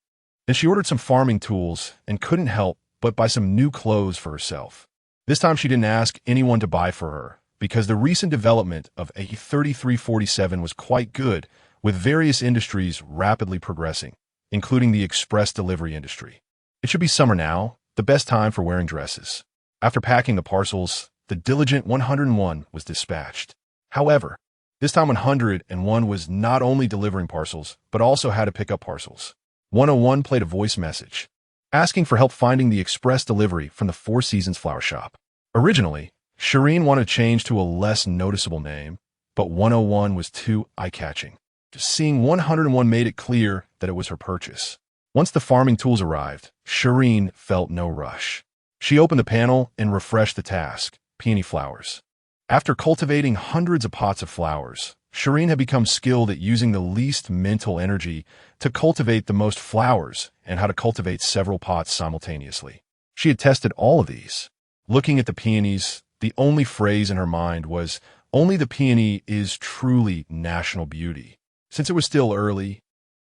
Speaker 1: Then she ordered some farming tools and couldn't help but buy some new clothes for herself. This time she didn't ask anyone to buy for her, because the recent development of A3347 was quite good, with various industries rapidly progressing, including the express delivery industry. It should be summer now, the best time for wearing dresses. After packing the parcels, the diligent 101 was dispatched. However, this time 101 was not only delivering parcels, but also had to pick up parcels. 101 played a voice message, asking for help finding the express delivery from the Four Seasons flower shop. Originally, Shireen wanted to change to a less noticeable name, but 101 was too eye-catching. Just seeing 101 made it clear that it was her purchase. Once the farming tools arrived, Shireen felt no rush. She opened the panel and refreshed the task, peony flowers. After cultivating hundreds of pots of flowers, Shireen had become skilled at using the least mental energy to cultivate the most flowers and how to cultivate several pots simultaneously. She had tested all of these. Looking at the peonies, the only phrase in her mind was, "Only the peony is truly national beauty." Since it was still early,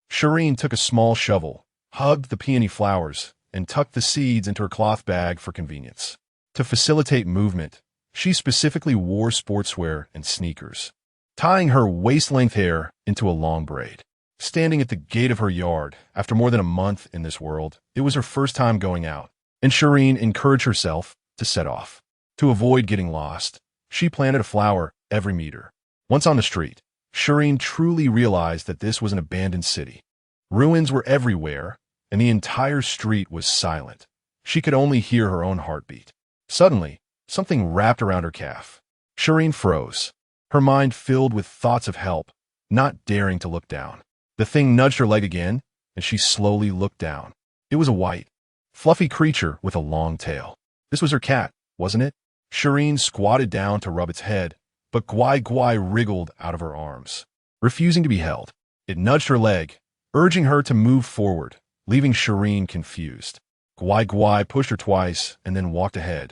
Speaker 1: Shireen took a small shovel, hugged the peony flowers, and tucked the seeds into her cloth bag for convenience. To facilitate movement, she specifically wore sportswear and sneakers, tying her waist-length hair into a long braid. Standing at the gate of her yard, after more than a month in this world, it was her first time going out, and Shireen encouraged herself to set off. To avoid getting lost, she planted a flower every meter. Once on the street, Shireen truly realized that this was an abandoned city. Ruins were everywhere, and the entire street was silent. She could only hear her own heartbeat. Suddenly, something wrapped around her calf. Shireen froze, her mind filled with thoughts of help, not daring to look down. The thing nudged her leg again, and she slowly looked down. It was a white, fluffy creature with a long tail. This was her cat, wasn't it? Shireen squatted down to rub its head, but Gwai Gwai wriggled out of her arms, refusing to be held. It nudged her leg, urging her to move forward, leaving Shireen confused. Gwai Gwai pushed her twice and then walked ahead,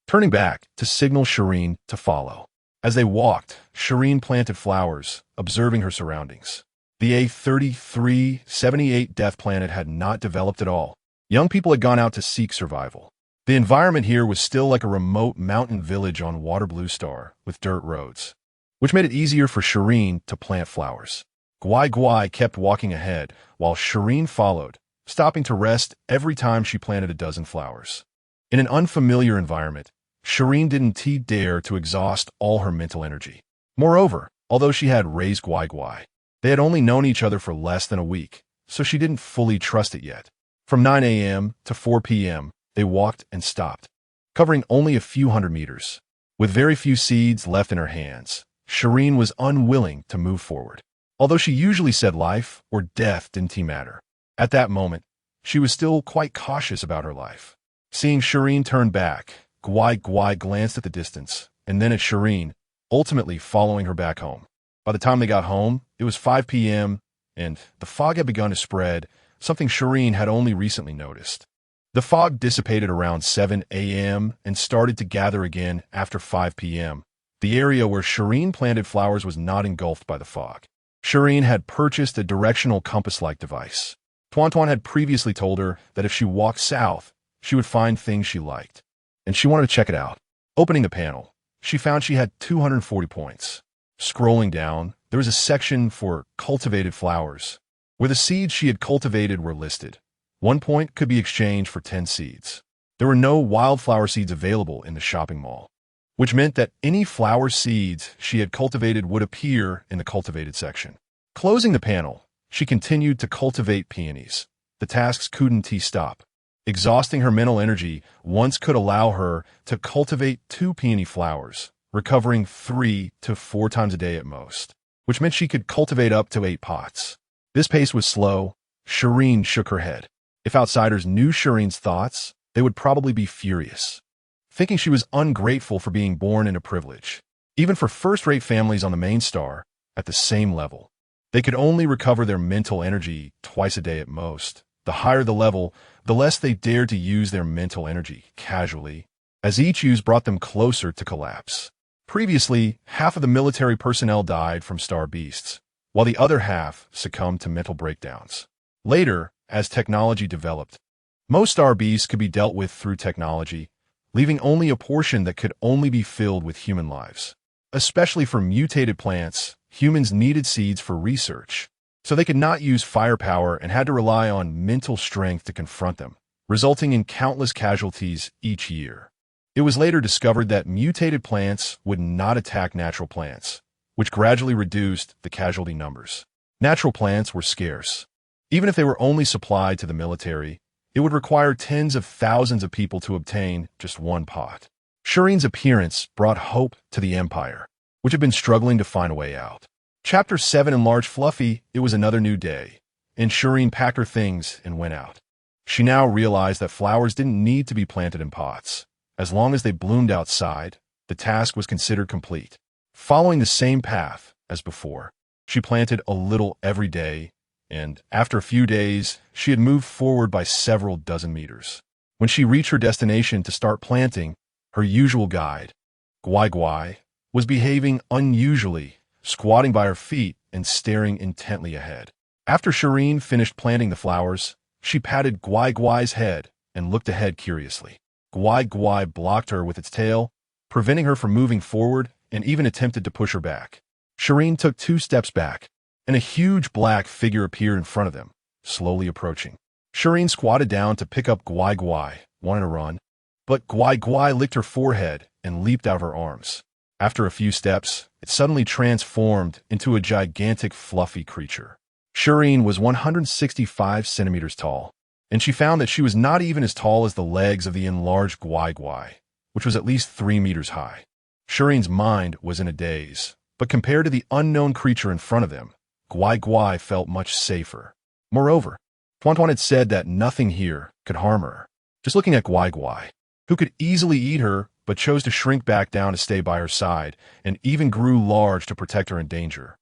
Speaker 1: turning back to signal Shireen to follow. As they walked, Shireen planted flowers, observing her surroundings. The A3378 Death Planet had not developed at all. Young people had gone out to seek survival. The environment here was still like a remote mountain village on Water Blue Star, with dirt roads, which made it easier for Shireen to plant flowers. Gwai Gwai kept walking ahead, while Shireen followed, stopping to rest every time she planted a dozen flowers. In an unfamiliar environment, Shireen didn't dare to exhaust all her mental energy. Moreover, although she had raised Gwai Gwai, they had only known each other for less than a week, so she didn't fully trust it yet. From 9 a.m. to 4 p.m., they walked and stopped, covering only a few hundred meters. With very few seeds left in her hands, Shireen was unwilling to move forward. Although she usually said life or death didn't matter, at that moment, she was still quite cautious about her life. Seeing Shireen turn back, Gwai Gwai glanced at the distance, and then at Shireen, ultimately following her back home. By the time they got home, it was 5 p.m., and the fog had begun to spread, something Shireen had only recently noticed. The fog dissipated around 7 a.m. and started to gather again after 5 p.m., The area where Shireen planted flowers was not engulfed by the fog. Shireen had purchased a directional compass-like device. Tuan had previously told her that if she walked south, she would find things she liked, and she wanted to check it out. Opening the panel, she found she had 240 points. Scrolling down, there was a section for cultivated flowers, where the seeds she had cultivated were listed. 1 point could be exchanged for 10 seeds. There were no wildflower seeds available in the shopping mall, which meant that any flower seeds she had cultivated would appear in the cultivated section. Closing the panel, she continued to cultivate peonies. The tasks couldn't stop. Exhausting her mental energy once could allow her to cultivate 2 peony flowers, recovering 3 to 4 times a day at most, which meant she could cultivate up to 8 pots. This pace was slow. Shireen shook her head. If outsiders knew Shireen's thoughts, they would probably be furious, thinking she was ungrateful for being born into privilege. Even for first-rate families on the main star, at the same level, they could only recover their mental energy twice a day at most. The higher the level, the less they dared to use their mental energy casually, as each use brought them closer to collapse. Previously, half of the military personnel died from star beasts, while the other half succumbed to mental breakdowns. Later, as technology developed, most star beasts could be dealt with through technology, leaving only a portion that could only be filled with human lives. Especially for mutated plants, humans needed seeds for research, so they could not use firepower and had to rely on mental strength to confront them, resulting in countless casualties each year. It was later discovered that mutated plants would not attack natural plants, which gradually reduced the casualty numbers. Natural plants were scarce. Even if they were only supplied to the military, it would require tens of thousands of people to obtain just 1 pot. Shireen's appearance brought hope to the Empire, which had been struggling to find a way out. Chapter 7 enlarged Fluffy. It was another new day, and Shireen packed her things and went out. She now realized that flowers didn't need to be planted in pots. As long as they bloomed outside, the task was considered complete. Following the same path as before, she planted a little every day, and after a few days, she had moved forward by several dozen meters. When she reached her destination to start planting, her usual guide, Gwai, was behaving unusually, squatting by her feet and staring intently ahead. After Shireen finished planting the flowers, she patted Gwai's head and looked ahead curiously. Gwai blocked her with its tail, preventing her from moving forward and even attempted to push her back. Shireen took 2 steps back, and a huge black figure appeared in front of them, slowly approaching. Shireen squatted down to pick up Gwai, wanting to run, but Gwai licked her forehead and leaped out of her arms. After a few steps, it suddenly transformed into a gigantic fluffy creature. Shireen was 165 centimeters tall, and she found that she was not even as tall as the legs of the enlarged Gwai, which was at least 3 meters high. Shireen's mind was in a daze, but compared to the unknown creature in front of them, Gwai felt much safer. Moreover, Tuan had said that nothing here could harm her. Just looking at Gwai, who could easily eat her but chose to shrink back down to stay by her side and even grew large to protect her in danger.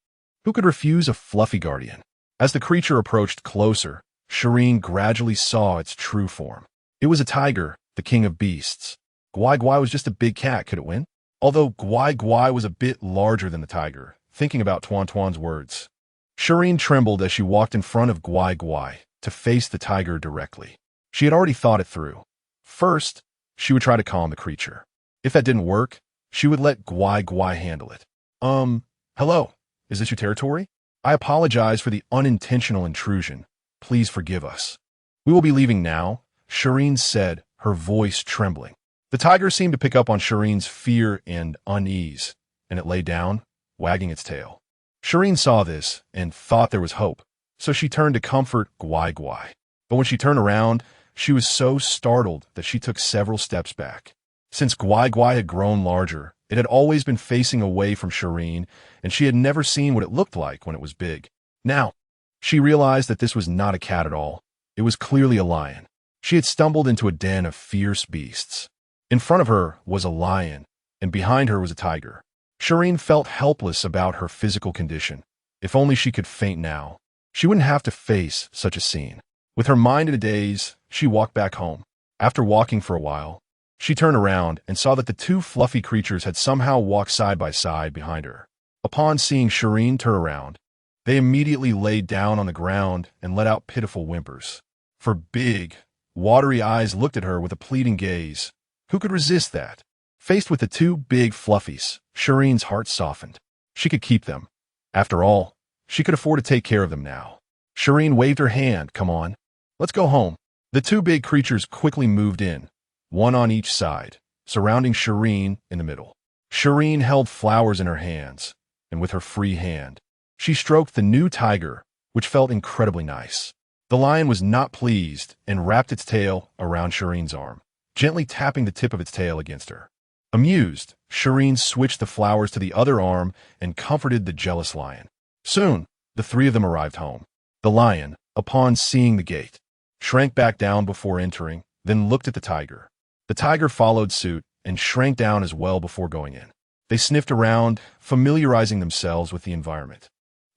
Speaker 1: Who could refuse a fluffy guardian? As the creature approached closer, Shireen gradually saw its true form. It was a tiger, the king of beasts. Gwai was just a big cat. Could it win? Although Gwai was a bit larger than the tiger, thinking about Tuan's words, Shireen trembled as she walked in front of Gwai to face the tiger directly. She had already thought it through. First, she would try to calm the creature. If that didn't work, she would let Gwai handle it. Hello, is this your territory? I apologize for the unintentional intrusion. Please forgive us. We will be leaving now, Shireen said, her voice trembling. The tiger seemed to pick up on Shireen's fear and unease, and it lay down, wagging its tail. Shireen saw this and thought there was hope, so she turned to comfort Gwai. But when she turned around, she was so startled that she took several steps back. Since Gwai had grown larger, it had always been facing away from Shireen, and she had never seen what it looked like when it was big. Now, she realized that this was not a cat at all. It was clearly a lion. She had stumbled into a den of fierce beasts. In front of her was a lion, and behind her was a tiger. Shireen felt helpless about her physical condition. If only she could faint now, she wouldn't have to face such a scene. With her mind in a daze, she walked back home. After walking for a while, She turned around and saw that the two fluffy creatures had somehow walked side by side behind her. Upon seeing Shi Yin turn around, they immediately laid down on the ground and let out pitiful whimpers. Her big, watery eyes looked at her with a pleading gaze. Who could resist that? Faced with the two big fluffies, Shi Yin's heart softened. She could keep them. After all, she could afford to take care of them now. Shi Yin waved her hand. Come on, let's go home. The two big creatures quickly moved in, one on each side, surrounding Shi Yin in the middle. Shi Yin held flowers in her hands, and with her free hand, she stroked the new tiger, which felt incredibly nice. The lion was not pleased and wrapped its tail around Shi Yin's arm, gently tapping the tip of its tail against her. Amused, Shi Yin switched the flowers to the other arm and comforted the jealous lion. Soon, the three of them arrived home. The lion, upon seeing the gate, shrank back down before entering, then looked at the tiger. The tiger followed suit and shrank down as well before going in. They sniffed around, familiarizing themselves with the environment.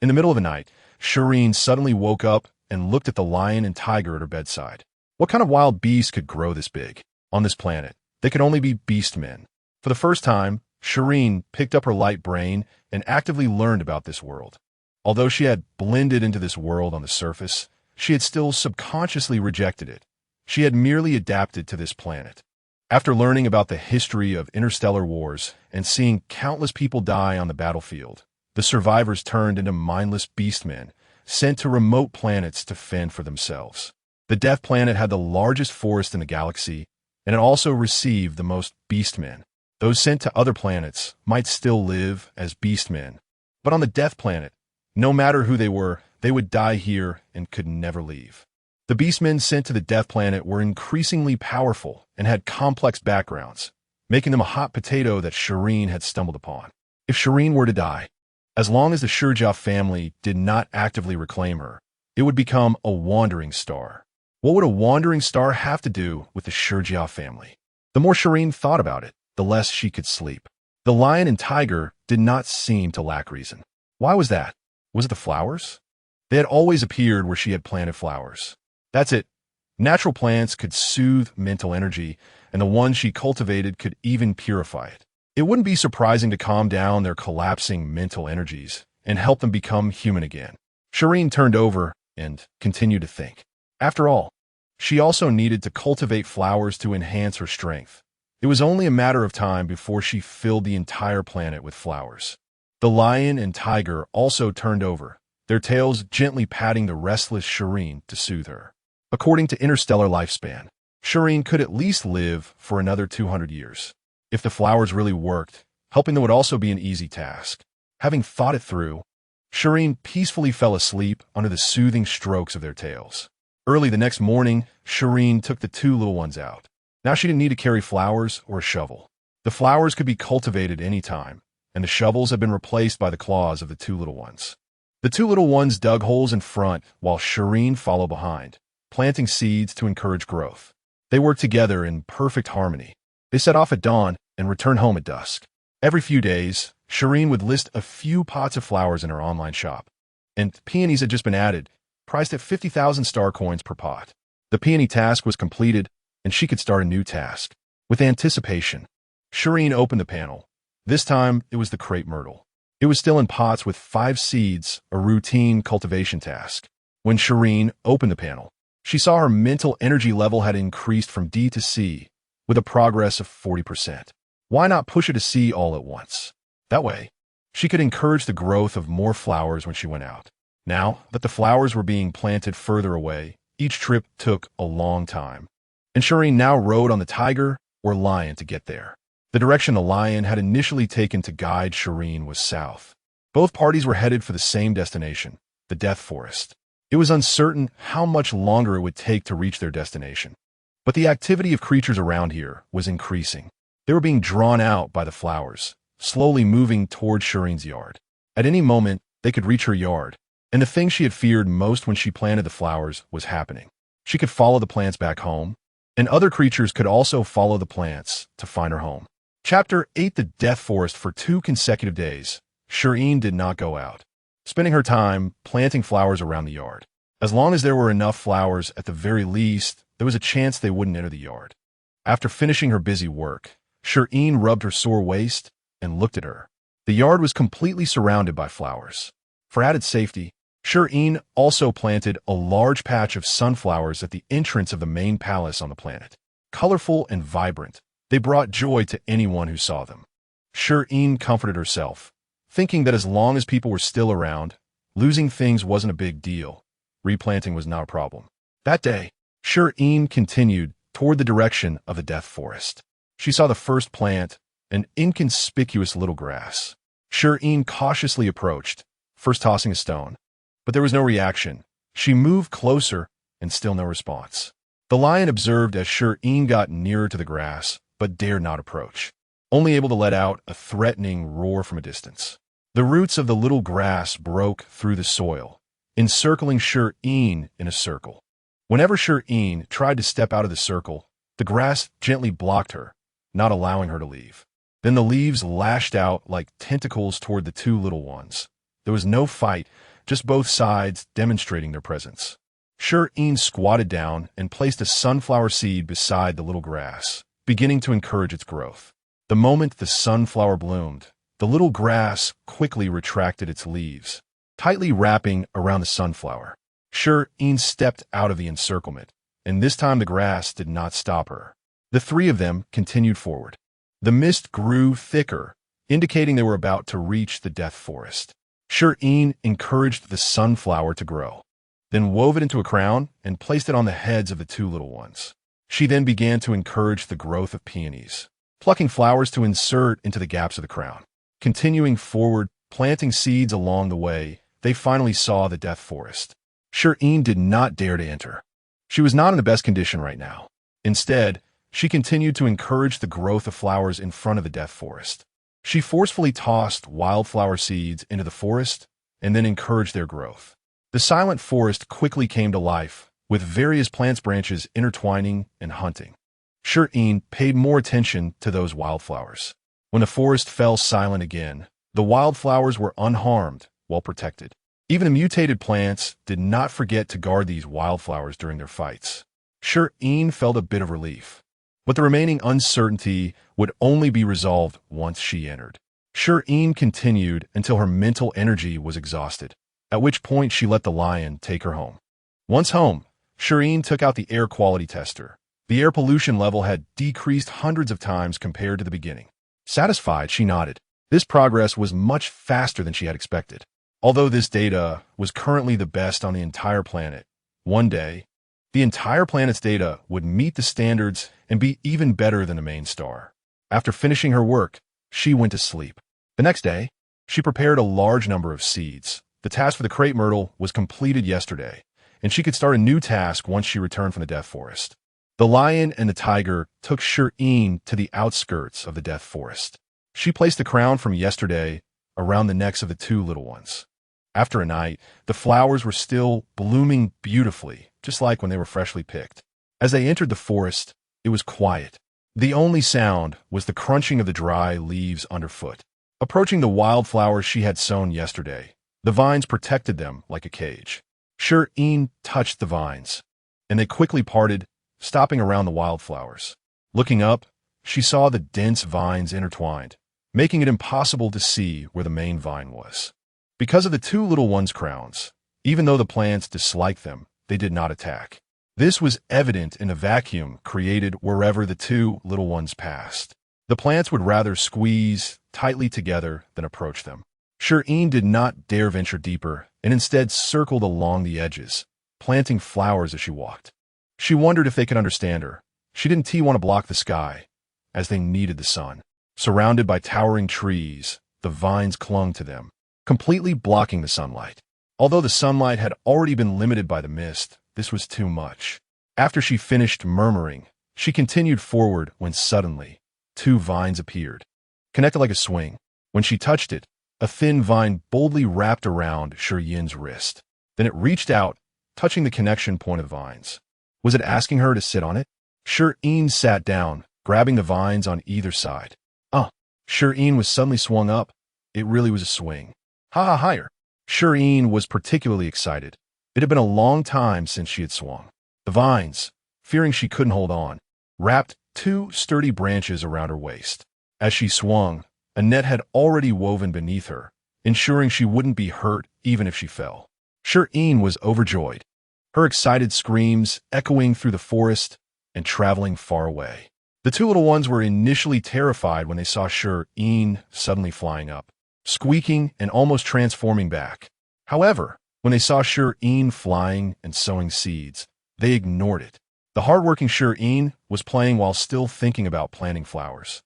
Speaker 1: In the middle of the night, Shi Yin suddenly woke up and looked at the lion and tiger at her bedside. What kind of wild beast could grow this big? On this planet, they could only be beast men. For the first time, Shi Yin picked up her light brain and actively learned about this world. Although she had blended into this world on the surface, she had still subconsciously rejected it. She had merely adapted to this planet. After learning about the history of interstellar wars and seeing countless people die on the battlefield, the survivors turned into mindless beastmen, sent to remote planets to fend for themselves. The Death Planet had the largest forest in the galaxy, and it also received the most beastmen. Those sent to other planets might still live as beastmen, but on the Death Planet, no matter who they were, they would die here and could never leave. The beastmen sent to the Death Planet were increasingly powerful and had complex backgrounds, making them a hot potato that Shi Yin had stumbled upon. If Shi Yin were to die, as long as the Shurjia family did not actively reclaim her, it would become a wandering star. What would a wandering star have to do with the Shurjia family? The more Shi Yin thought about it, the less she could sleep. The lion and tiger did not seem to lack reason. Why was that? Was it the flowers? They had always appeared where she had planted flowers. That's it. Natural plants could soothe mental energy, and the ones she cultivated could even purify it. It wouldn't be surprising to calm down their collapsing mental energies and help them become human again. Shi Yin turned over and continued to think. After all, she also needed to cultivate flowers to enhance her strength. It was only a matter of time before she filled the entire planet with flowers. The lion and tiger also turned over, their tails gently patting the restless Shi Yin to soothe her. According to interstellar lifespan, Shi Yin could at least live for another 200 years. If the flowers really worked, helping them would also be an easy task. Having thought it through, Shi Yin peacefully fell asleep under the soothing strokes of their tails. Early the next morning, Shi Yin took the two little ones out. Now she didn't need to carry flowers or a shovel. The flowers could be cultivated any time, and the shovels had been replaced by the claws of the two little ones. The two little ones dug holes in front while Shi Yin followed behind, planting seeds to encourage growth. They worked together in perfect harmony. They set off at dawn and returned home at dusk. Every few days, Shi Yin would list a few pots of flowers in her online shop, and peonies had just been added, priced at 50,000 star coins per pot. The peony task was completed, and she could start a new task. With anticipation, Shi Yin opened the panel. This time, it was the crepe myrtle. It was still in pots with 5 seeds, a routine cultivation task. When Shi Yin opened the panel, she saw her mental energy level had increased from D to C, with a progress of 40%. Why not push it to C all at once? That way, she could encourage the growth of more flowers when she went out. Now that the flowers were being planted further away, each trip took a long time. And Shi Yin now rode on the tiger or lion to get there. The direction the lion had initially taken to guide Shi Yin was south. Both parties were headed for the same destination, the Death Forest. It was uncertain how much longer it would take to reach their destination. But the activity of creatures around here was increasing. They were being drawn out by the flowers, slowly moving toward Shi Yin's yard. At any moment, they could reach her yard, and the thing she had feared most when she planted the flowers was happening. She could follow the plants back home, and other creatures could also follow the plants to find her home. Chapter 8: The Death Forest. For 2 consecutive days, Shi Yin did not go out, spending her time planting flowers around the yard. As long as there were enough flowers, at the very least, there was a chance they wouldn't enter the yard. After finishing her busy work, Shi Yin rubbed her sore waist and looked at her. The yard was completely surrounded by flowers. For added safety, Shi Yin also planted a large patch of sunflowers at the entrance of the main palace on the planet. Colorful and vibrant, they brought joy to anyone who saw them. Shi Yin comforted herself, thinking that as long as people were still around, losing things wasn't a big deal. Replanting was not a problem. That day, Shi Yin continued toward the direction of the death forest. She saw the first plant, an inconspicuous little grass. Shi Yin cautiously approached, first tossing a stone. But there was no reaction. She moved closer, and still no response. The lion observed as Shi Yin got nearer to the grass, but dared not approach, only able to let out a threatening roar from a distance. The roots of the little grass broke through the soil, encircling Shi Yin in a circle. Whenever Shi Yin tried to step out of the circle, the grass gently blocked her, not allowing her to leave. Then the leaves lashed out like tentacles toward the two little ones. There was no fight, just both sides demonstrating their presence. Shi Yin squatted down and placed a sunflower seed beside the little grass, beginning to encourage its growth. The moment the sunflower bloomed, the little grass quickly retracted its leaves, tightly wrapping around the sunflower. Shi Yin stepped out of the encirclement, and this time the grass did not stop her. The three of them continued forward. The mist grew thicker, indicating they were about to reach the death forest. Shi Yin encouraged the sunflower to grow, then wove it into a crown and placed it on the heads of the two little ones. She then began to encourage the growth of peonies, plucking flowers to insert into the gaps of the crown. Continuing forward, planting seeds along the way, they finally saw the death forest. Shi Yin did not dare to enter. She was not in the best condition right now. Instead, she continued to encourage the growth of flowers in front of the death forest. She forcefully tossed wildflower seeds into the forest and then encouraged their growth. The silent forest quickly came to life, with various plants' branches intertwining and hunting. Shi Yin paid more attention to those wildflowers. When the forest fell silent again, the wildflowers were unharmed, well protected. Even the mutated plants did not forget to guard these wildflowers during their fights. Shi Yin felt a bit of relief, but the remaining uncertainty would only be resolved once she entered. Shi Yin continued until her mental energy was exhausted, at which point she let the lion take her home. Once home, Shi Yin took out the air quality tester. The air pollution level had decreased hundreds of times compared to the beginning. Satisfied, she nodded. This progress was much faster than she had expected. Although this data was currently the best on the entire planet, one day, the entire planet's data would meet the standards and be even better than the main star. After finishing her work, she went to sleep. The next day, she prepared a large number of seeds. The task for the crepe myrtle was completed yesterday, and she could start a new task once she returned from the death forest. The lion and the tiger took Shi Yin to the outskirts of the death forest. She placed the crown from yesterday around the necks of the two little ones. After a night, the flowers were still blooming beautifully, just like when they were freshly picked. As they entered the forest, it was quiet. The only sound was the crunching of the dry leaves underfoot. Approaching the wildflowers she had sown yesterday, the vines protected them like a cage. Shi Yin touched the vines, and they quickly parted, stopping around the wildflowers. Looking up, she saw the dense vines intertwined, making it impossible to see where the main vine was. Because of the two little ones' crowns, even though the plants disliked them, they did not attack. This was evident in the vacuum created wherever the two little ones passed. The plants would rather squeeze tightly together than approach them. Shi Yin did not dare venture deeper and instead circled along the edges, planting flowers as she walked. She wondered if they could understand her. She didn't want to block the sky, as they needed the sun. Surrounded by towering trees, the vines clung to them, completely blocking the sunlight. Although the sunlight had already been limited by the mist, this was too much. After she finished murmuring, she continued forward when suddenly, two vines appeared, connected like a swing. When she touched it, a thin vine boldly wrapped around Shi Yin's wrist. Then it reached out, touching the connection point of the vines. Was it asking her to sit on it? Shi Yin sat down, grabbing the vines on either side. Shi Yin was suddenly swung up. It really was a swing. Higher. Shi Yin was particularly excited. It had been a long time since she had swung. The vines, fearing she couldn't hold on, wrapped two sturdy branches around her waist. As she swung, a net had already woven beneath her, ensuring she wouldn't be hurt even if she fell. Shi Yin was overjoyed, her excited screams echoing through the forest and traveling far away. The two little ones were initially terrified when they saw Shi Yin suddenly flying up, squeaking and almost transforming back. However, when they saw Shi Yin flying and sowing seeds, they ignored it. The hardworking Shi Yin was playing while still thinking about planting flowers.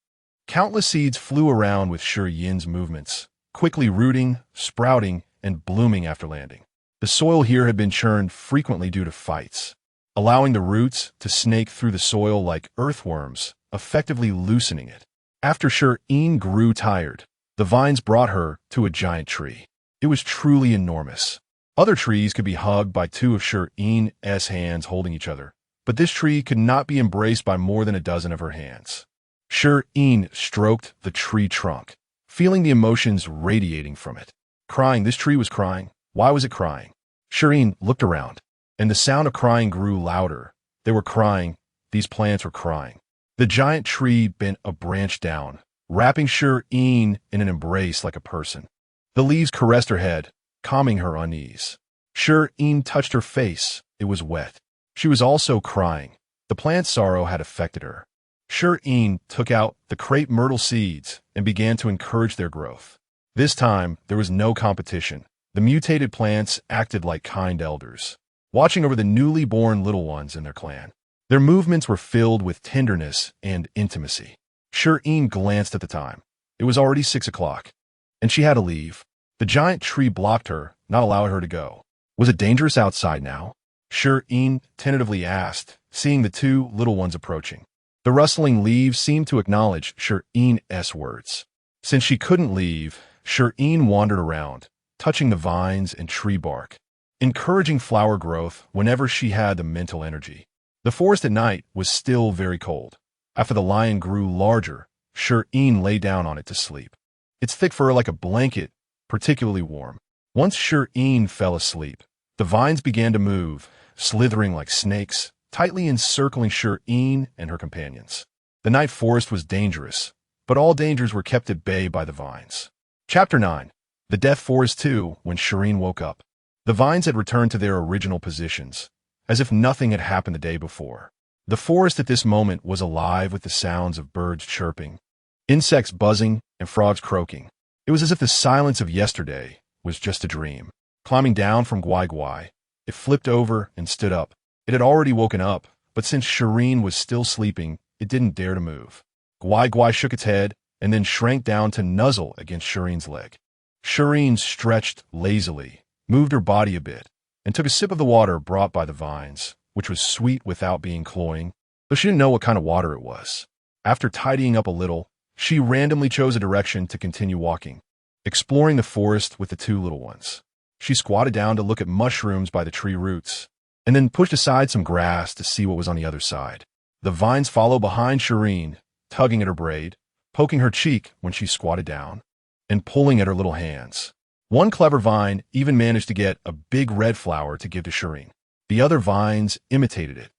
Speaker 1: Countless seeds flew around with Shi Yin's movements, quickly rooting, sprouting, and blooming after landing. The soil here had been churned frequently due to fights, allowing the roots to snake through the soil like earthworms, effectively loosening it. After Shi Yin grew tired, the vines brought her to a giant tree. It was truly enormous. Other trees could be hugged by two of Shi Yin's hands holding each other, but this tree could not be embraced by more than a dozen of her hands. Shi Yin stroked the tree trunk, feeling the emotions radiating from it. Crying, this tree was crying. Why was it crying? Shi Yin looked around, and the sound of crying grew louder. They were crying. These plants were crying. The giant tree bent a branch down, wrapping Shi Yin in an embrace like a person. The leaves caressed her head, calming her unease. Shi Yin touched her face. It was wet. She was also crying. The plant's sorrow had affected her. Shi Yin took out the crepe myrtle seeds and began to encourage their growth. This time, there was no competition. The mutated plants acted like kind elders, watching over the newly born little ones in their clan. Their movements were filled with tenderness and intimacy. Shi Yin glanced at the time. It was already 6 o'clock, and she had to leave. The giant tree blocked her, not allowing her to go. Was it dangerous outside now? Shi Yin tentatively asked, seeing the two little ones approaching. The rustling leaves seemed to acknowledge Shi Yin's words. Since she couldn't leave, Shi Yin wandered around, touching the vines and tree bark, encouraging flower growth whenever she had the mental energy. The forest at night was still very cold. After the lion grew larger, Shi Yin lay down on it to sleep. Its thick fur like a blanket, particularly warm. Once Shi Yin fell asleep, the vines began to move, slithering like snakes, tightly encircling Shi Yin and her companions. The night forest was dangerous, but all dangers were kept at bay by the vines. Chapter 9. The Death Forest 2. When Shi Yin woke up, the vines had returned to their original positions, as if nothing had happened the day before. The forest at this moment was alive with the sounds of birds chirping, insects buzzing, and frogs croaking. It was as if the silence of yesterday was just a dream. Climbing down from Guai, it flipped over and stood up. It had already woken up, but since Shi Yin was still sleeping, it didn't dare to move. Guai shook its head and then shrank down to nuzzle against Shi Yin's leg. Shi Yin stretched lazily, moved her body a bit, and took a sip of the water brought by the vines, which was sweet without being cloying, though she didn't know what kind of water it was. After tidying up a little, she randomly chose a direction to continue walking, exploring the forest with the two little ones. She squatted down to look at mushrooms by the tree roots, and then pushed aside some grass to see what was on the other side. The vines followed behind Shi Yin, tugging at her braid, poking her cheek when she squatted down, and pulling at her little hands. One clever vine even managed to get a big red flower to give to Shi Yin. The other vines imitated it,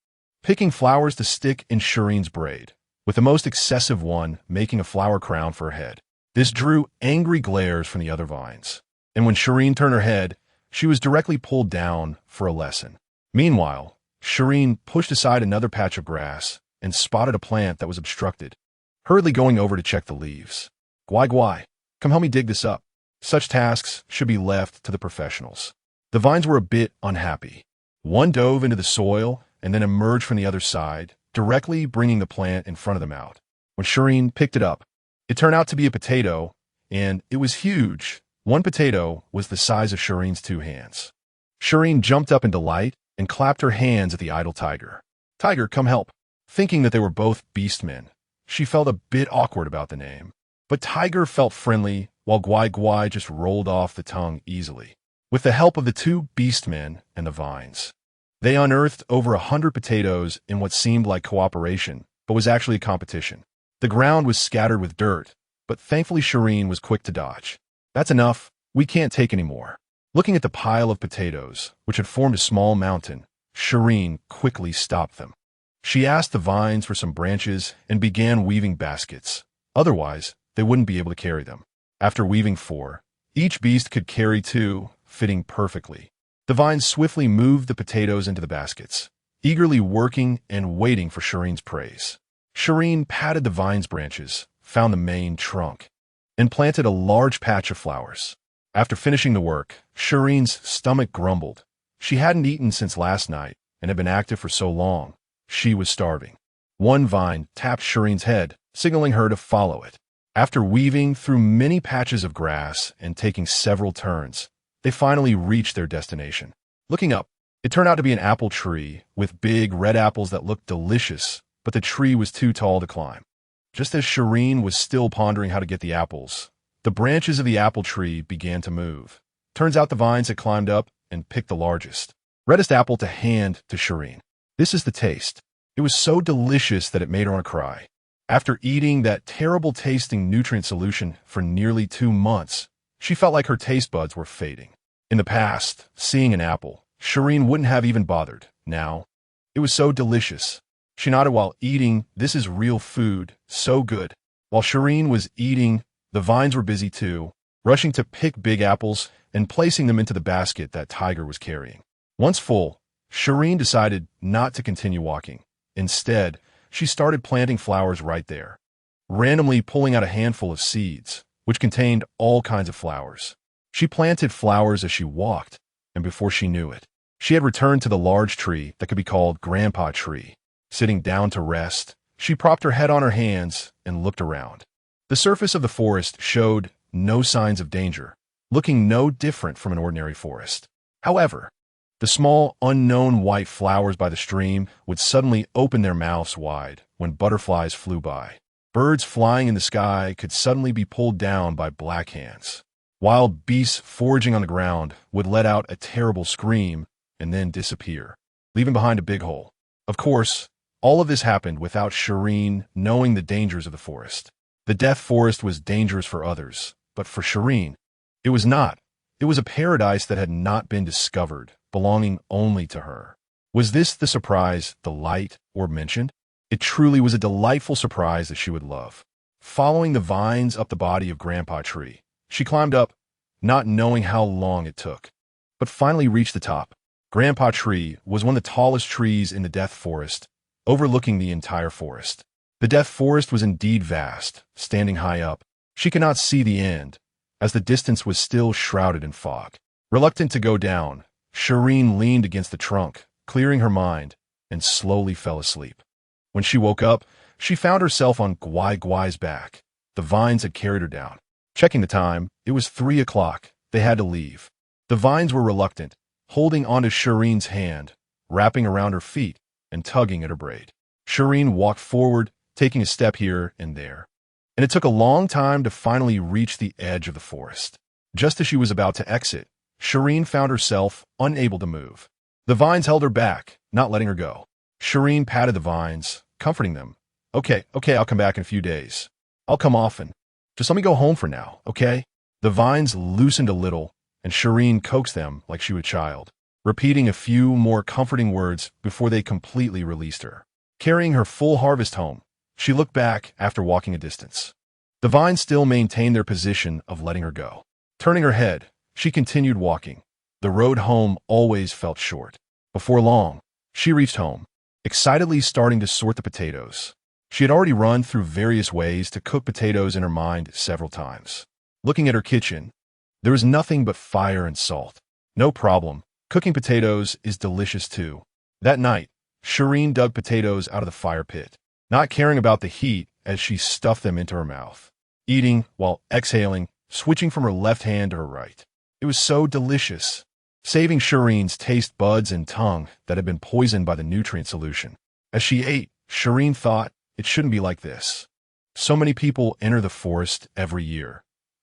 Speaker 1: picking flowers to stick in Shi Yin's braid, with the most excessive one making a flower crown for her head. This drew angry glares from the other vines, and when Shi Yin turned her head, she was directly pulled down for a lesson. Meanwhile, Shi Yin pushed aside another patch of grass and spotted a plant that was obstructed, hurriedly going over to check the leaves. Guai, come help me dig this up. Such tasks should be left to the professionals. The vines were a bit unhappy. One dove into the soil and then emerged from the other side, directly bringing the plant in front of them out. When Shi Yin picked it up, it turned out to be a potato, and it was huge. One potato was the size of Shi Yin's two hands. Shi Yin jumped up in delight and clapped her hands at the idle tiger. Tiger, come help. Thinking that they were both beastmen, she felt a bit awkward about the name. But Tiger felt friendly, while Guai just rolled off the tongue easily. With the help of the two beastmen and the vines, they unearthed over 100 potatoes in what seemed like cooperation, but was actually a competition. The ground was scattered with dirt, but thankfully Shi Yin was quick to dodge. That's enough. We can't take any more. Looking at the pile of potatoes, which had formed a small mountain, Shi Yin quickly stopped them. She asked the vines for some branches and began weaving baskets. Otherwise, they wouldn't be able to carry them. After weaving 4, each beast could carry 2, fitting perfectly. The vines swiftly moved the potatoes into the baskets, eagerly working and waiting for Shireen's praise. Shireen patted the vine's branches, found the main trunk, and planted a large patch of flowers. After finishing the work, Shireen's stomach grumbled. She hadn't eaten since last night and had been active for so long. She was starving. One vine tapped Shireen's head, signaling her to follow it. After weaving through many patches of grass and taking several turns, they finally reached their destination. Looking up, it turned out to be an apple tree with big red apples that looked delicious, but the tree was too tall to climb. Just as Shireen was still pondering how to get the apples, the branches of the apple tree began to move. Turns out the vines had climbed up and picked the largest, reddest apple to hand to Shireen. This is the taste. It was so delicious that it made her want to cry. After eating that terrible-tasting nutrient solution for nearly 2 months, she felt like her taste buds were fading. In the past, seeing an apple, Shireen wouldn't have even bothered. Now, it was so delicious. She nodded while eating. This is real food, so good. While Shireen was eating, the vines were busy too, rushing to pick big apples and placing them into the basket that Tiger was carrying. Once full, Shireen decided not to continue walking. Instead, she started planting flowers right there, randomly pulling out a handful of seeds, which contained all kinds of flowers. She planted flowers as she walked, and before she knew it, she had returned to the large tree that could be called Grandpa Tree. Sitting down to rest, she propped her head on her hands and looked around. The surface of the forest showed no signs of danger, looking no different from an ordinary forest. However, the small, unknown white flowers by the stream would suddenly open their mouths wide when butterflies flew by. Birds flying in the sky could suddenly be pulled down by black hands. Wild beasts foraging on the ground would let out a terrible scream and then disappear, leaving behind a big hole. Of course, all of this happened without Shireen knowing the dangers of the forest. The death forest was dangerous for others, but for Shireen, it was not. It was a paradise that had not been discovered, belonging only to her. Was this the surprise the light orb mentioned? It truly was a delightful surprise that she would love. Following the vines up the body of Grandpa Tree, she climbed up, not knowing how long it took, but finally reached the top. Grandpa Tree was one of the tallest trees in the Death Forest, overlooking the entire forest. The Death Forest was indeed vast, standing high up. She could not see the end, as the distance was still shrouded in fog. Reluctant to go down, Shireen leaned against the trunk, clearing her mind, and slowly fell asleep. When she woke up, she found herself on Gwai Gwai's back. The vines had carried her down. Checking the time, it was 3 o'clock. They had to leave. The vines were reluctant, holding onto Shireen's hand, wrapping around her feet, and tugging at her braid. Shireen walked forward, taking a step here and there. And it took a long time to finally reach the edge of the forest. Just as she was about to exit, Shireen found herself unable to move. The vines held her back, not letting her go. Shireen patted the vines, comforting them. Okay, I'll come back in a few days. I'll come often. Just let me go home for now, okay? The vines loosened a little, and Shireen coaxed them like she was a child, repeating a few more comforting words before they completely released her. Carrying her full harvest home, she looked back after walking a distance. The vines still maintained their position of letting her go. Turning her head, she continued walking. The road home always felt short. Before long, she reached home, excitedly starting to sort the potatoes. She had already run through various ways to cook potatoes in her mind several times. Looking at her kitchen, there was nothing but fire and salt. No problem, cooking potatoes is delicious too. That night, Shireen dug potatoes out of the fire pit, not caring about the heat as she stuffed them into her mouth, eating while exhaling, switching from her left hand to her right. It was so delicious, saving Shireen's taste buds and tongue that had been poisoned by the nutrient solution. As she ate, Shireen thought, it shouldn't be like this. So many people enter the forest every year.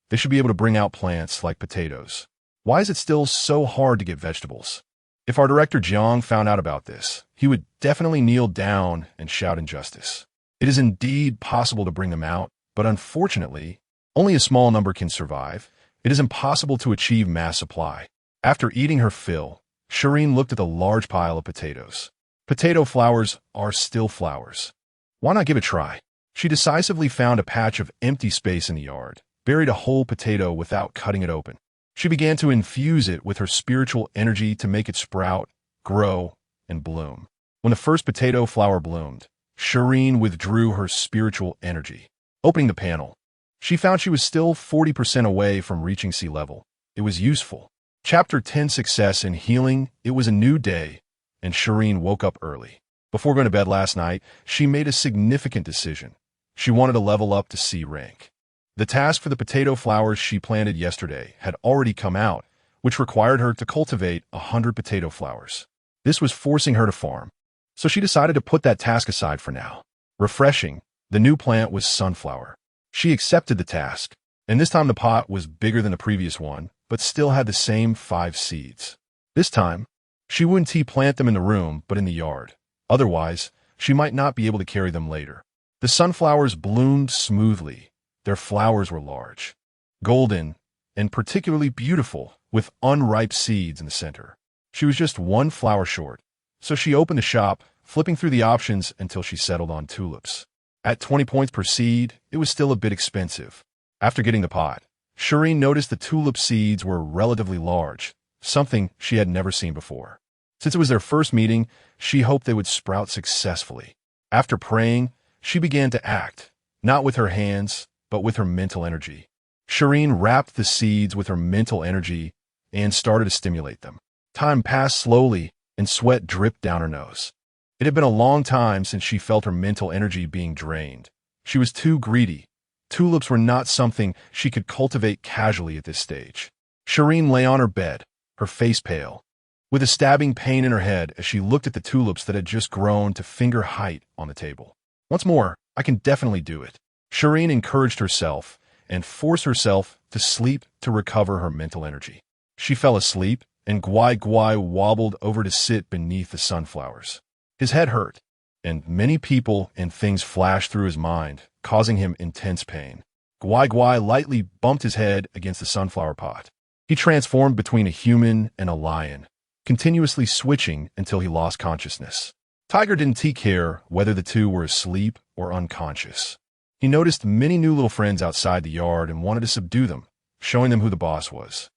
Speaker 1: They should be able to bring out plants like potatoes. Why is it still so hard to get vegetables? If our director Jiang found out about this, he would definitely kneel down and shout injustice. It is indeed possible to bring them out, but unfortunately, only a small number can survive. It is impossible to achieve mass supply. After eating her fill, Shireen looked at the large pile of potatoes. Potato flowers are still flowers. Why not give it a try? She decisively found a patch of empty space in the yard, buried a whole potato without cutting it open. She began to infuse it with her spiritual energy to make it sprout, grow, and bloom. When the first potato flower bloomed, Shireen withdrew her spiritual energy. Opening the panel, she found she was still 40% away from reaching sea level. It was useful. Chapter 10, Success and Healing. It was a new day, and Shireen woke up early. Before going to bed last night, she made a significant decision. She wanted to level up to C rank. The task for the potato flowers she planted yesterday had already come out, which required her to cultivate 100 potato flowers. This was forcing her to farm, so she decided to put that task aside for now. Refreshing, the new plant was sunflower. She accepted the task, and this time the pot was bigger than the previous one, but still had the same 5 seeds. This time, she wouldn't plant them in the room, but in the yard. Otherwise, she might not be able to carry them later. The sunflowers bloomed smoothly. Their flowers were large, golden, and particularly beautiful, with unripe seeds in the center. She was just one flower short, so she opened the shop, flipping through the options until she settled on tulips. At 20 points per seed, it was still a bit expensive. After getting the pot, Shireen noticed the tulip seeds were relatively large, something she had never seen before. Since it was their first meeting, she hoped they would sprout successfully. After praying, she began to act, not with her hands, but with her mental energy. Shireen wrapped the seeds with her mental energy and started to stimulate them. Time passed slowly, and sweat dripped down her nose. It had been a long time since she felt her mental energy being drained. She was too greedy. Tulips were not something she could cultivate casually at this stage. Shireen lay on her bed, her face pale, with a stabbing pain in her head as she looked at the tulips that had just grown to finger height on the table. Once more, I can definitely do it. Shireen encouraged herself and forced herself to sleep to recover her mental energy. She fell asleep, and Gwai Gwai wobbled over to sit beneath the sunflowers. His head hurt, and many people and things flashed through his mind, causing him intense pain. Gwai Gwai lightly bumped his head against the sunflower pot. He transformed between a human and a lion, continuously switching until he lost consciousness. Tiger didn't care whether the two were asleep or unconscious. He noticed many new little friends outside the yard and wanted to subdue them, showing them who the boss was.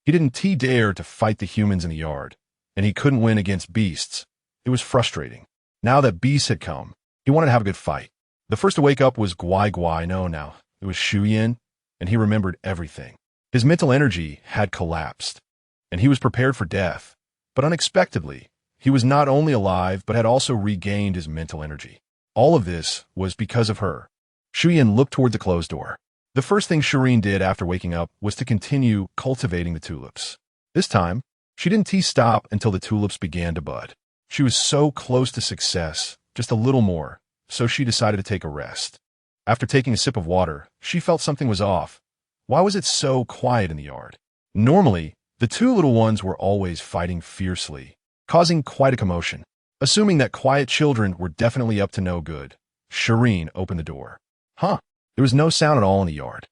Speaker 1: He didn't dare to fight the humans in the yard, and he couldn't win against beasts. It was frustrating. Now that beasts had come, he wanted to have a good fight. The first to wake up was Gwai Gwai. No, now it was Shi Yin, and he remembered everything. His mental energy had collapsed, and he was prepared for death. But unexpectedly, he was not only alive, but had also regained his mental energy. All of this was because of her. Shi Yin looked toward the closed door. The first thing Shireen did after waking up was to continue cultivating the tulips. This time, she didn't stop until the tulips began to bud. She was so close to success, just a little more, so she decided to take a rest. After taking a sip of water, she felt something was off. Why was it so quiet in the yard? Normally, the two little ones were always fighting fiercely, causing quite a commotion. Assuming that quiet children were definitely up to no good, Shireen opened the door. There was no sound at all in the yard.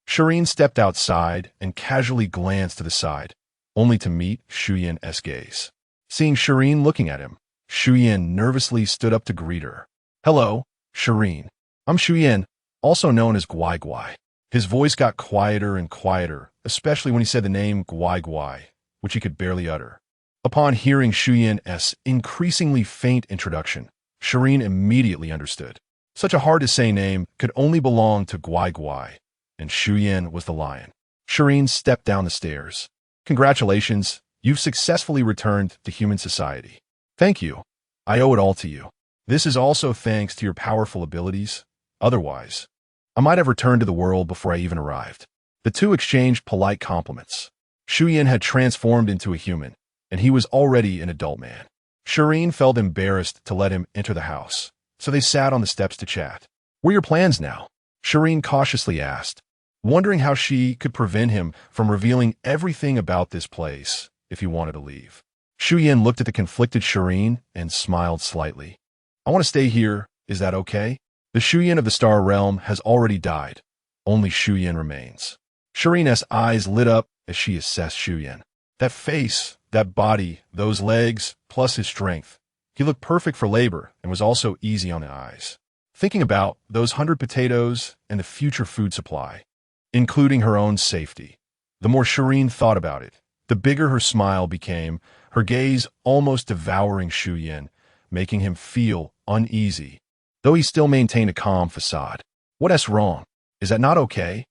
Speaker 1: Shireen stepped outside and casually glanced to the side, only to meet Shi Yin's gaze. Seeing Shireen looking at him, Shi Yin nervously stood up to greet her. "Hello, Shireen. I'm Shi Yin, also known as Gwai Gwai." His voice got quieter and quieter, especially when he said the name Gwai Gwai, which he could barely utter. Upon hearing Shi Yin's increasingly faint introduction, Shireen immediately understood. Such a hard-to-say name could only belong to Gwai Gwai, and Shi Yin was the lion. Shireen stepped down the stairs. "Congratulations, you've successfully returned to human society." "Thank you. I owe it all to you. This is also thanks to your powerful abilities. Otherwise, I might have returned to the world before I even arrived." The two exchanged polite compliments. Shi Yin had transformed into a human, and he was already an adult man. Shireen felt embarrassed to let him enter the house, so they sat on the steps to chat. "What are your plans now?" Shireen cautiously asked, wondering how she could prevent him from revealing everything about this place if he wanted to leave. Shi Yin looked at the conflicted Shireen and smiled slightly. "I want to stay here. Is that okay? The Shi Yin of the Star Realm has already died. Only Shi Yin remains." Shireen's eyes lit up as she assessed Shi Yin. That face, that body, those legs, plus his strength. He looked perfect for labor and was also easy on the eyes. Thinking about those 100 potatoes and the future food supply, including her own safety. The more Shireen thought about it, the bigger her smile became, her gaze almost devouring Shi Yin, making him feel uneasy, though he still maintained a calm facade. What's wrong? Is that not okay?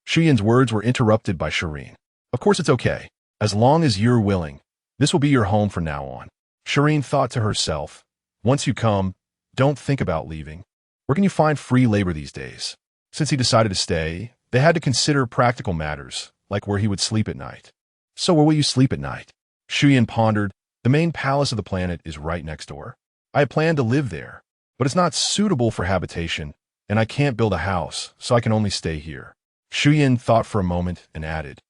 Speaker 1: Shi Yin's words were interrupted by Shireen. Of course it's okay. As long as you're willing. This will be your home from now on. Shireen thought to herself, once you come, don't think about leaving. Where can you find free labor these days? Since he decided to stay, they had to consider practical matters, like where he would sleep at night. So where will you sleep at night? Shi Yin pondered. The main palace of the planet is right next door. I had planned to live there, but it's not suitable for habitation, and I can't build a house, so I can only stay here. Shi Yin thought for a moment and added,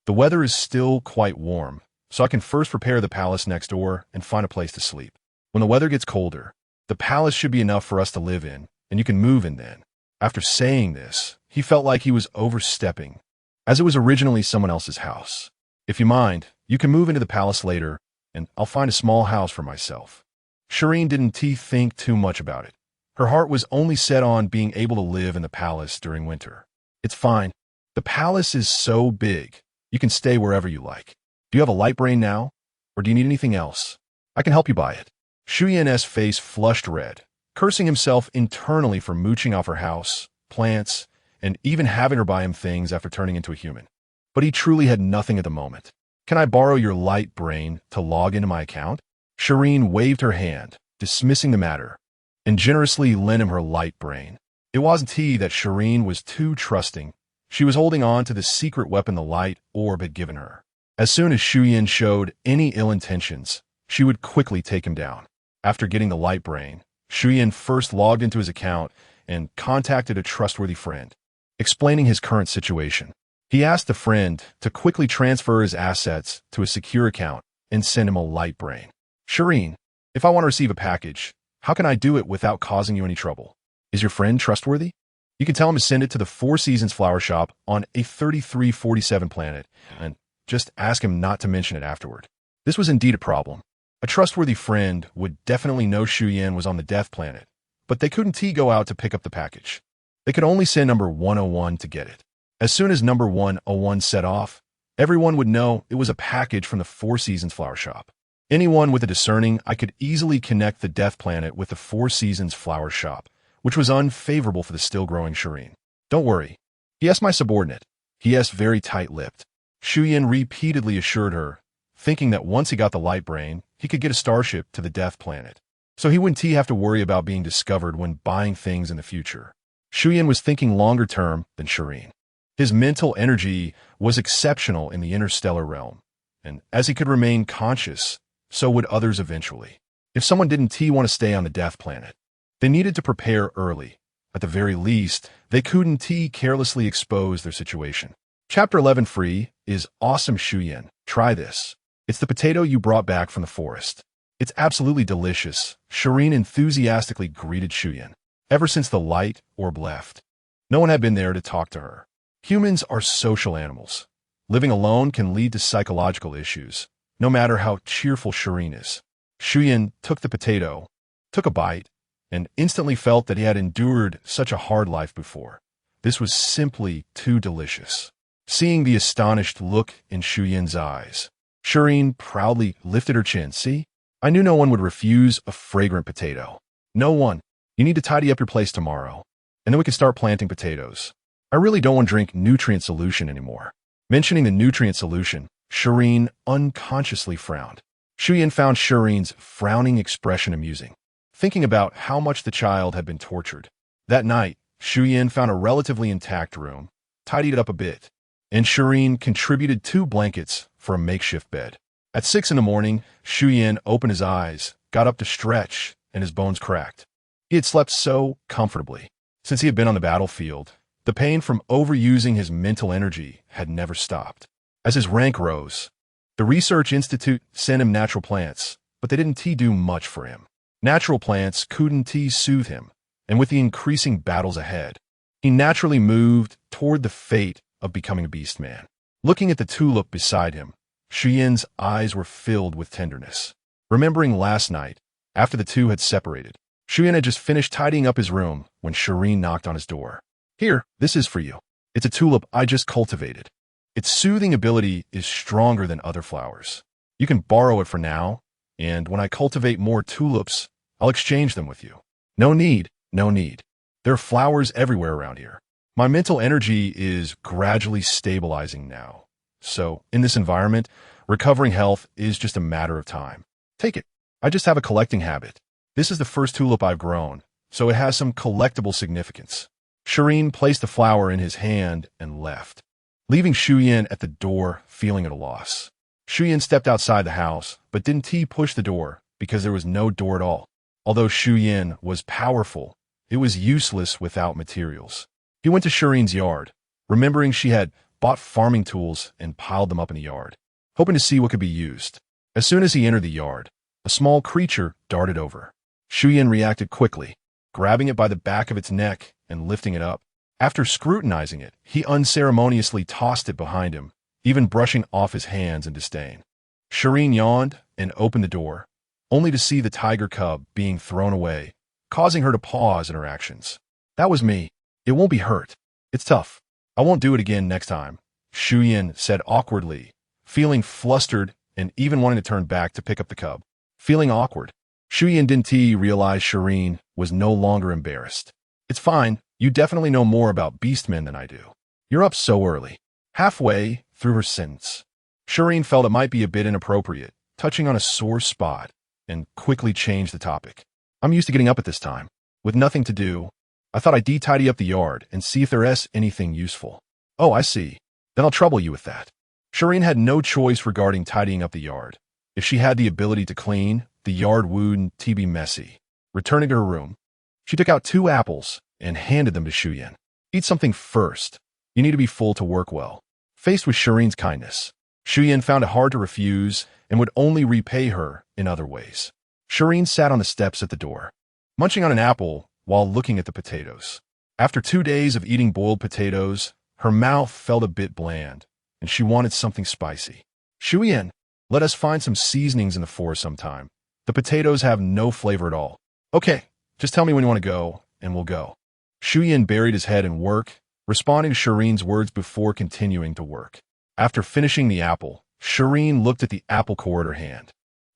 Speaker 1: the weather is still quite warm, so I can first prepare the palace next door and find a place to sleep. When the weather gets colder, the palace should be enough for us to live in, and you can move in then. After saying this, he felt like he was overstepping, as it was originally someone else's house. If you mind, you can move into the palace later, and I'll find a small house for myself. Shireen didn't think too much about it. Her heart was only set on being able to live in the palace during winter. It's fine. The palace is so big, you can stay wherever you like. Do you have a light brain now? Or do you need anything else? I can help you buy it. Shi Yin's face flushed red, cursing himself internally for mooching off her house, plants, and even having her buy him things after turning into a human. But he truly had nothing at the moment. Can I borrow your light brain to log into my account? Shireen waved her hand, dismissing the matter, and generously lent him her light brain. It wasn't that Shireen was too trusting. She was holding on to the secret weapon the light orb had given her. As soon as Shi Yin showed any ill intentions, she would quickly take him down. After getting the light brain, Shi Yin first logged into his account and contacted a trustworthy friend, explaining his current situation. He asked the friend to quickly transfer his assets to a secure account and send him a light brain. Shireen, if I want to receive a package, how can I do it without causing you any trouble? Is your friend trustworthy? You can tell him to send it to the Four Seasons flower shop on a 3347 planet, and just ask him not to mention it afterward. This was indeed a problem. A trustworthy friend would definitely know Shi Yin was on the death planet, but they couldn't go out to pick up the package. They could only send number 101 to get it. As soon as number 101 set off, everyone would know it was a package from the Four Seasons flower shop. Anyone with a discerning eye could easily connect the death planet with the Four Seasons flower shop, which was unfavorable for the still-growing Shireen. Don't worry. He is my subordinate. He is very tight-lipped. Shi Yin repeatedly assured her, thinking that once he got the light brain, he could get a starship to the death planet, so he wouldn't have to worry about being discovered when buying things in the future. Shi Yin was thinking longer term than Shireen. His mental energy was exceptional in the interstellar realm, and as he could remain conscious, so would others eventually. If someone didn't want to stay on the death planet, they needed to prepare early. At the very least, they couldn't carelessly expose their situation. Chapter 11 free is awesome Shi Yin. Try this. It's the potato you brought back from the forest. It's absolutely delicious. Shireen enthusiastically greeted Shi Yin. Ever since the light orb left, no one had been there to talk to her. Humans are social animals. Living alone can lead to psychological issues, no matter how cheerful Shireen is. Shi Yin took the potato, took a bite, and instantly felt that he had endured such a hard life before. This was simply too delicious. Seeing the astonished look in Shi Yin's eyes, Shireen proudly lifted her chin. See? I knew no one would refuse a fragrant potato. No one. You need to tidy up your place tomorrow, and then we can start planting potatoes. I really don't want to drink nutrient solution anymore. Mentioning the nutrient solution, Shireen unconsciously frowned. Shi Yin found Shireen's frowning expression amusing, thinking about how much the child had been tortured. That night, Shi Yin found a relatively intact room, tidied it up a bit, and Shireen contributed 2 blankets for a makeshift bed. At 6 in the morning, Shi Yin opened his eyes, got up to stretch, and his bones cracked. He had slept so comfortably. Since he had been on the battlefield, the pain from overusing his mental energy had never stopped. As his rank rose, the Research Institute sent him natural plants, but they didn't do much for him. Natural plants couldn't soothe him, and with the increasing battles ahead, he naturally moved toward the fate of becoming a beast man. Looking at the tulip beside him, Shi Yin's eyes were filled with tenderness. Remembering last night, After the two had separated, Shi Yin had just finished tidying up his room when Shireen knocked on his door. "Here, this is for you. It's a tulip I just cultivated. Its soothing ability is stronger than other flowers. You can borrow it for now, and when I cultivate more tulips, I'll exchange them with you." "No need, no need. There are flowers everywhere around here. My mental energy is gradually stabilizing now. So, in this environment, recovering health is just a matter of time. Take it. I just have a collecting habit. This is the first tulip I've grown, so it has some collectible significance." Shireen placed the flower in his hand and left, leaving Shi Yin at the door, feeling at a loss. Shi Yin stepped outside the house, but didn't push the door because there was no door at all. Although Shi Yin was powerful, it was useless without materials. He went to Shireen's yard, remembering she had bought farming tools and piled them up in the yard, hoping to see what could be used. As soon as he entered the yard, a small creature darted over. Shi Yin reacted quickly, grabbing it by the back of its neck and lifting it up. After scrutinizing it, he unceremoniously tossed it behind him, even brushing off his hands in disdain. Shireen yawned and opened the door, only to see the tiger cub being thrown away, causing her to pause in her actions. "That was me. It won't be hurt. It's tough. I won't do it again next time," Shi Yin said awkwardly, feeling flustered and even wanting to turn back to pick up the cub. Feeling awkward, Shi Yin didn't realize Shireen was no longer embarrassed. "It's fine. You definitely know more about beastmen than I do. You're up so early." Halfway through her sentence, Shireen felt it might be a bit inappropriate, touching on a sore spot, and quickly changed the topic. "I'm used to getting up at this time. With nothing to do, I thought I'd tidy up the yard and see if there's anything useful." "Oh, I see. Then I'll trouble you with that." Shireen had no choice regarding tidying up the yard. If she had the ability to clean, the yard wouldn't be messy. Returning to her room, she took out 2 apples and handed them to Shi Yin. "Eat something first. You need to be full to work well." Faced with Shireen's kindness, Shi Yin found it hard to refuse and would only repay her in other ways. Shireen sat on the steps at the door, munching on an apple while looking at the potatoes. After 2 days of eating boiled potatoes, her mouth felt a bit bland, and she wanted something spicy. "Shi Yin, let us find some seasonings in the forest sometime. The potatoes have no flavor at all." "Okay, just tell me when you want to go, and we'll go." Shi Yin buried his head in work, responding to Shireen's words before continuing to work. After finishing the apple, Shireen looked at the apple core in her hand,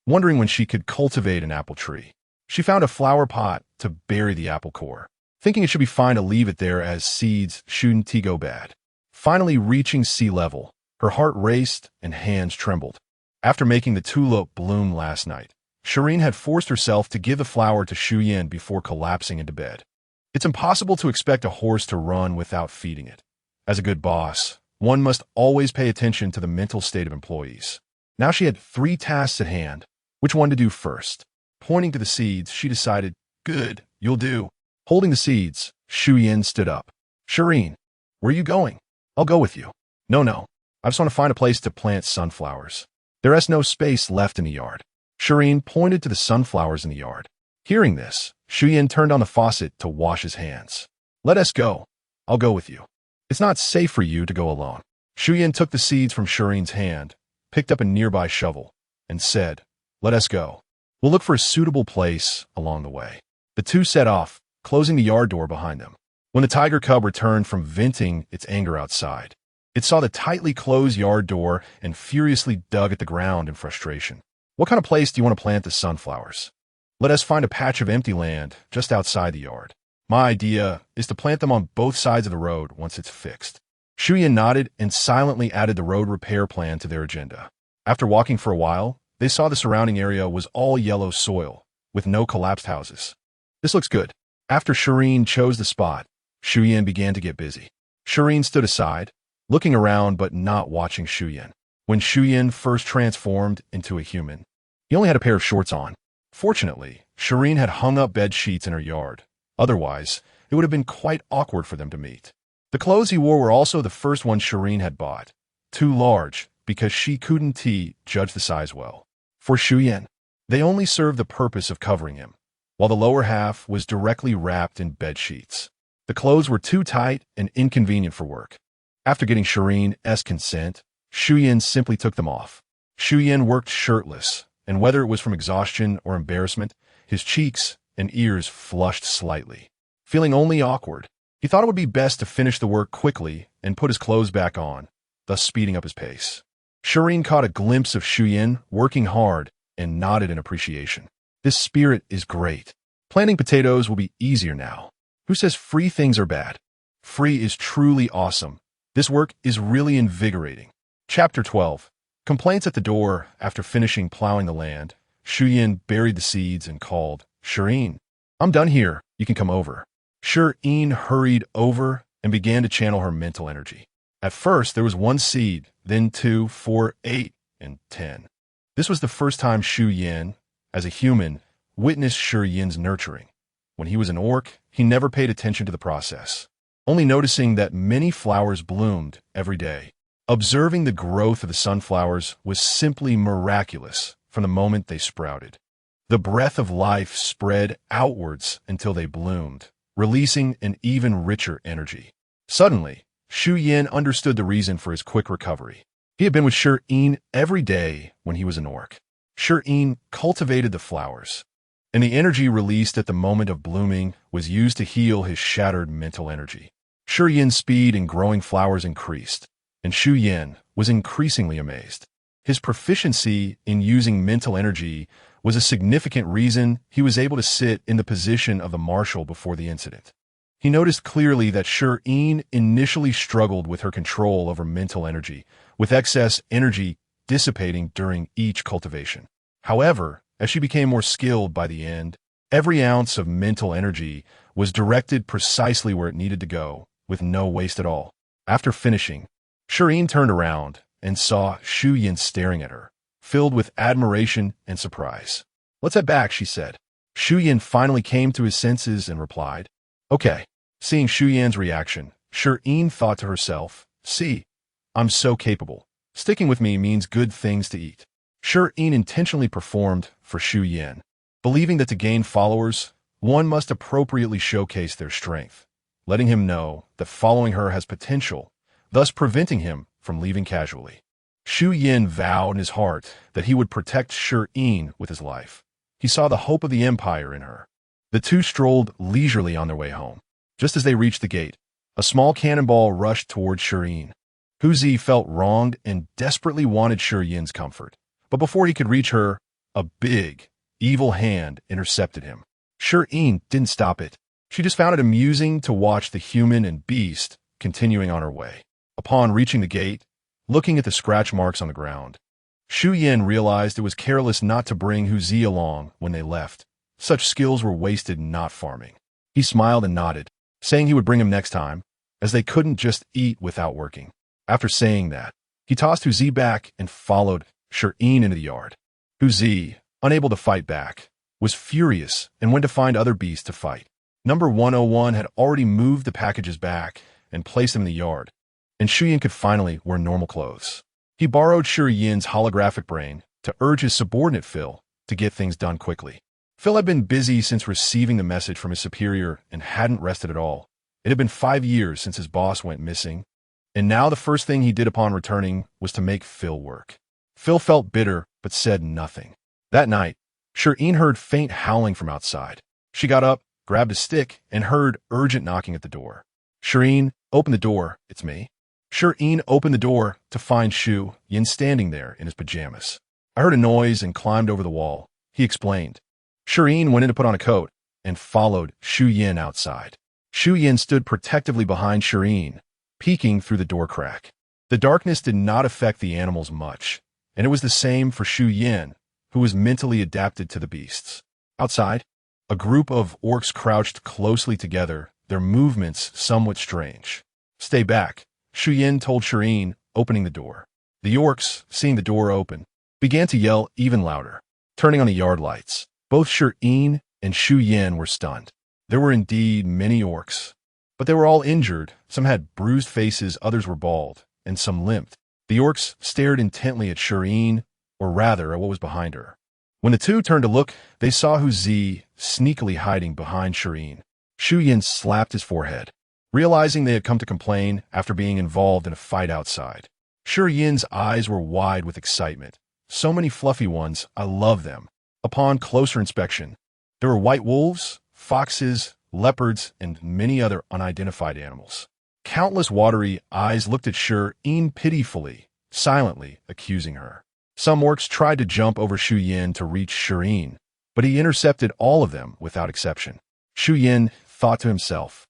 Speaker 1: wondering when she could cultivate an apple tree. She found a flower pot to bury the apple core, thinking it should be fine to leave it there as seeds shouldn't go bad. Finally reaching sea level, her heart raced and hands trembled. After making the tulip bloom last night, Shireen had forced herself to give the flower to Shi Yin before collapsing into bed. It's impossible to expect a horse to run without feeding it. As a good boss, one must always pay attention to the mental state of employees. Now she had 3 tasks at hand. Which one to do first? Pointing to the seeds, she decided, "Good, you'll do." Holding the seeds, Shi Yin stood up. "Shireen, where are you going?" "I'll go with you." No. I just want to find a place to plant sunflowers. There is no space left in the yard." Shireen pointed to the sunflowers in the yard. Hearing this, Shi Yin turned on the faucet to wash his hands. "Let us go. I'll go with you. It's not safe for you to go alone." Shi Yin took the seeds from Shireen's hand, picked up a nearby shovel, and said, "Let us go. We'll look for a suitable place along the way." The two set off, closing the yard door behind them. When the tiger cub returned from venting its anger outside, it saw the tightly closed yard door and furiously dug at the ground in frustration. "What kind of place do you want to plant the sunflowers?" "Let us find a patch of empty land just outside the yard. My idea is to plant them on both sides of the road once it's fixed." Shi Yin nodded and silently added the road repair plan to their agenda. After walking for a while, they saw the surrounding area was all yellow soil, with no collapsed houses. "This looks good." After Shireen chose the spot, Shi Yin began to get busy. Shireen stood aside, looking around but not watching Shi Yin. When Shi Yin first transformed into a human, he only had a pair of shorts on. Fortunately, Shireen had hung up bed sheets in her yard. Otherwise, it would have been quite awkward for them to meet. The clothes he wore were also the first ones Shireen had bought. Too large, because she couldn't judge the size well. For Shi Yin, they only served the purpose of covering him, while the lower half was directly wrapped in bed sheets. The clothes were too tight and inconvenient for work. After getting Shireen's consent, Shi Yin simply took them off. Shi Yin worked shirtless, and whether it was from exhaustion or embarrassment, his cheeks and ears flushed slightly. Feeling only awkward, he thought it would be best to finish the work quickly and put his clothes back on, thus speeding up his pace. Shi Yin caught a glimpse of Shi Yin working hard and nodded in appreciation. This spirit is great. Planting potatoes will be easier now. Who says free things are bad? Free is truly awesome. This work is really invigorating. Chapter 12. Complaints at the door. After finishing plowing the land, Shi Yin buried the seeds and called, "Shi Yin, I'm done here. You can come over." Shi Yin hurried over and began to channel her mental energy. At first, there was 1 seed, then 2, 4, 8, and 10. This was the first time Shi Yin, as a human, witnessed Shi Yin's nurturing. When he was an orc, he never paid attention to the process, only noticing that many flowers bloomed every day. Observing the growth of the sunflowers was simply miraculous from the moment they sprouted. The breath of life spread outwards until they bloomed, releasing an even richer energy. Suddenly, Shi Yin understood the reason for his quick recovery. He had been with Shi Yin every day when he was an orc. Shi Yin cultivated the flowers, and the energy released at the moment of blooming was used to heal his shattered mental energy. Shi Yin's speed in growing flowers increased, and Shi Yin was increasingly amazed. His proficiency in using mental energy was a significant reason he was able to sit in the position of the marshal before the incident. He noticed clearly that Shi Yin initially struggled with her control over mental energy, with excess energy dissipating during each cultivation. However, as she became more skilled by the end, every ounce of mental energy was directed precisely where it needed to go, with no waste at all. After finishing, Shi Yin turned around and saw Shi Yin staring at her, filled with admiration and surprise. "Let's head back," she said. Shi Yin finally came to his senses and replied, "Okay." Seeing Shi Yin's reaction, Shi Yin thought to herself, "See, I'm so capable. Sticking with me means good things to eat." Shi Yin intentionally performed for Shi Yin, believing that to gain followers, one must appropriately showcase their strength, letting him know that following her has potential, thus preventing him from leaving casually. Shi Yin vowed in his heart that he would protect Shi Yin with his life. He saw the hope of the empire in her. The two strolled leisurely on their way home. Just as they reached the gate, a small cannonball rushed toward Shi Yin. Huzi felt wronged and desperately wanted Shi Yin's comfort. But before he could reach her, a big, evil hand intercepted him. Shi Yin didn't stop it. She just found it amusing to watch the human and beast continuing on her way. Upon reaching the gate, looking at the scratch marks on the ground, Shi Yin realized it was careless not to bring Huzi along when they left. Such skills were wasted not farming. He smiled and nodded, saying he would bring him next time, as they couldn't just eat without working. After saying that, he tossed Huzi back and followed Shi Yin into the yard. Huzi, unable to fight back, was furious and went to find other beasts to fight. Number 101 had already moved the packages back and placed them in the yard, and Shi Yin could finally wear normal clothes. He borrowed Shi Yin's holographic brain to urge his subordinate Phil to get things done quickly. Phil had been busy since receiving the message from his superior and hadn't rested at all. It had been 5 years since his boss went missing, and now the first thing he did upon returning was to make Phil work. Phil felt bitter but said nothing. That night, Shi Yin heard faint howling from outside. She got up, grabbed a stick, and heard urgent knocking at the door. "Shi Yin, open the door, it's me." Shi Yin opened the door to find Shi Yin standing there in his pajamas. "I heard a noise and climbed over the wall," he explained. Shi Yin went in to put on a coat and followed Shi Yin outside. Shi Yin stood protectively behind Shi Yin, peeking through the door crack. The darkness did not affect the animals much, and it was the same for Shi Yin, who was mentally adapted to the beasts. Outside, a group of orcs crouched closely together, their movements somewhat strange. "Stay back," Shi Yin told Shi Yin, opening the door. The orcs, seeing the door open, began to yell even louder, turning on the yard lights. Both Shi Yin and Shi Yin were stunned. There were indeed many orcs, but they were all injured. Some had bruised faces, others were bald, and some limped. The orcs stared intently at Shi Yin, or rather at what was behind her. When the two turned to look, they saw Huzi sneakily hiding behind Shi Yin. Shi Yin slapped his forehead, realizing they had come to complain after being involved in a fight outside. Shi Yin's eyes were wide with excitement. "So many fluffy ones, I love them." Upon closer inspection, There were white wolves, foxes, leopards, and many other unidentified animals. Countless watery eyes looked at Shi Yin pitifully, silently accusing her. Some orcs tried to jump over Shi Yin to reach Shi Yin, but he intercepted all of them without exception. Shi Yin thought to himself,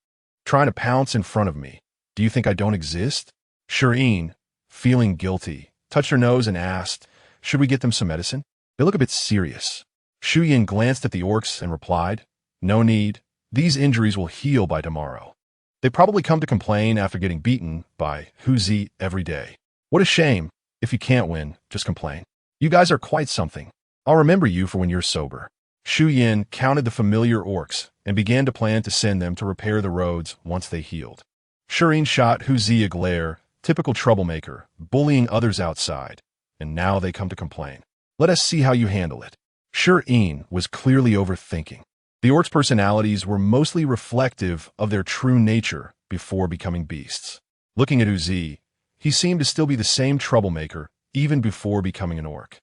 Speaker 1: trying to pounce in front of me. Do you think I don't exist? Shi Yin, feeling guilty, touched her nose and asked, should we get them some medicine? They look a bit serious. Shi Yin glanced at the orcs and replied, no need. These injuries will heal by tomorrow. They probably come to complain after getting beaten by Huzi every day. What a shame. If you can't win, just complain. You guys are quite something. I'll remember you for when you're sober. Shi Yin counted the familiar orcs and began to plan to send them to repair the roads once they healed. Shi Yin shot Huzi a glare, typical troublemaker, bullying others outside, and now they come to complain. Let us see how you handle it. Shi Yin was clearly overthinking. The orcs' personalities were mostly reflective of their true nature before becoming beasts. Looking at Huzi, he seemed to still be the same troublemaker even before becoming an orc.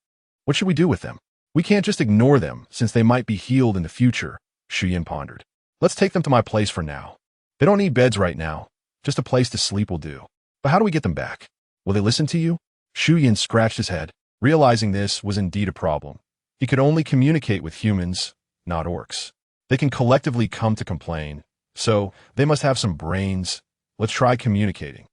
Speaker 1: What should we do with them? We can't just ignore them since they might be healed in the future, Shi Yin pondered. Let's take them to my place for now. They don't need beds right now. Just a place to sleep will do. But how do we get them back? Will they listen to you? Shi Yin scratched his head, realizing this was indeed a problem. He could only communicate with humans, not orcs. They can collectively come to complain, so they must have some brains. Let's try communicating.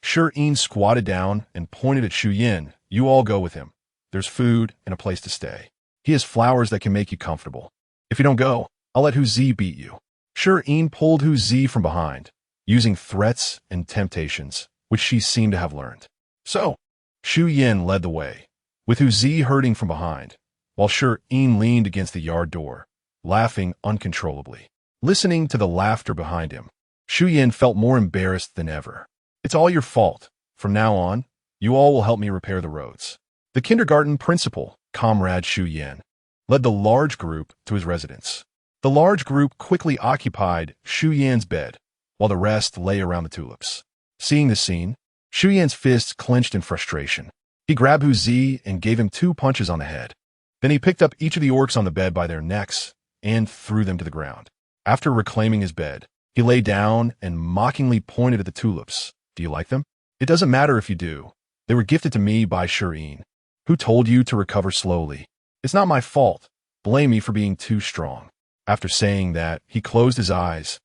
Speaker 1: Shi Yin squatted down and pointed at Shi Yin. You all go with him. There's food and a place to stay. He has flowers that can make you comfortable. If you don't go, I'll let Huzi beat you. Shi Yin pulled Huzi from behind, using threats and temptations, which she seemed to have learned. So, Shi Yin led the way, with Huzi herding from behind, while Shi Yin leaned against the yard door, laughing uncontrollably. Listening to the laughter behind him, Shi Yin felt more embarrassed than ever. It's all your fault. From now on, you all will help me repair the roads. The kindergarten principal, Comrade Shi Yin, led the large group to his residence. The large group quickly occupied Shi Yin's bed, while the rest lay around the tulips. Seeing the scene, Shi Yin's fists clenched in frustration. He grabbed Huzi and gave him 2 punches on the head. Then he picked up each of the orcs on the bed by their necks and threw them to the ground. After reclaiming his bed, he lay down and mockingly pointed at the tulips. Do you like them? It doesn't matter if you do. They were gifted to me by Shi Yin. Who told you to recover slowly? It's not my fault. Blame me for being too strong. After saying that, he closed his eyes,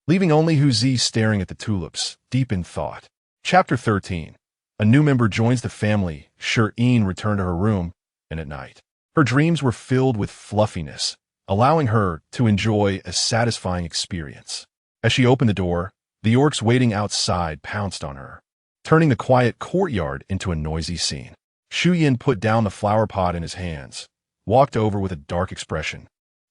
Speaker 1: leaving only Huzi staring at the tulips, deep in thought. Chapter 13. A new member joins the family. Shi Yin returned to her room, and at night, her dreams were filled with fluffiness, allowing her to enjoy a satisfying experience. As she opened the door, the orcs waiting outside pounced on her, turning the quiet courtyard into a noisy scene. Shi Yin put down the flower pot in his hands, walked over with a dark expression,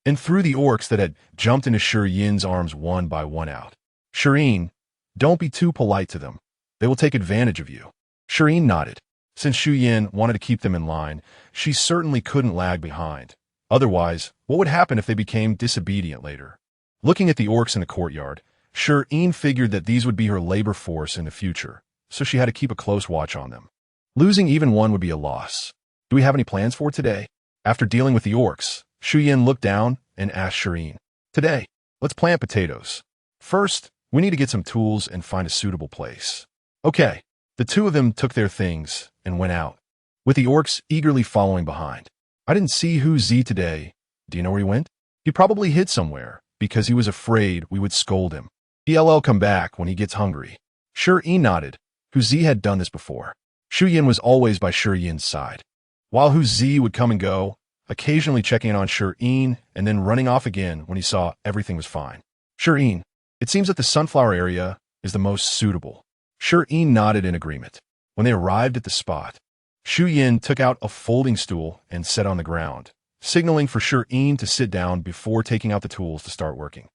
Speaker 1: and threw the orcs that had jumped into Shi Yin's arms one by one out. Shi Yin, don't be too polite to them. They will take advantage of you. Shi Yin nodded. Since Shi Yin wanted to keep them in line, she certainly couldn't lag behind. Otherwise, what would happen if they became disobedient later? Looking at the orcs in the courtyard, Shi Yin figured that these would be her labor force in the future, so she had to keep a close watch on them. Losing even one would be a loss. Do we have any plans for today? After dealing with the orcs, Shi Yin looked down and asked Shi Yin, today, let's plant potatoes. First, we need to get some tools and find a suitable place. Okay. The 2 of them took their things and went out, with the orcs eagerly following behind. I didn't see Huzi today. Do you know where he went? He probably hid somewhere, because he was afraid we would scold him. He'll come back when he gets hungry. Shi Yin nodded. Huzi had done this before. Shi Yin was always by Shi Yin's side. While Huzi would come and go, occasionally checking in on Shi Yin and then running off again when he saw everything was fine. Shi Yin, it seems that the sunflower area is the most suitable. Shi Yin nodded in agreement. When they arrived at the spot, Shi Yin took out a folding stool and sat on the ground, signaling for Shi Yin to sit down before taking out the tools to start working.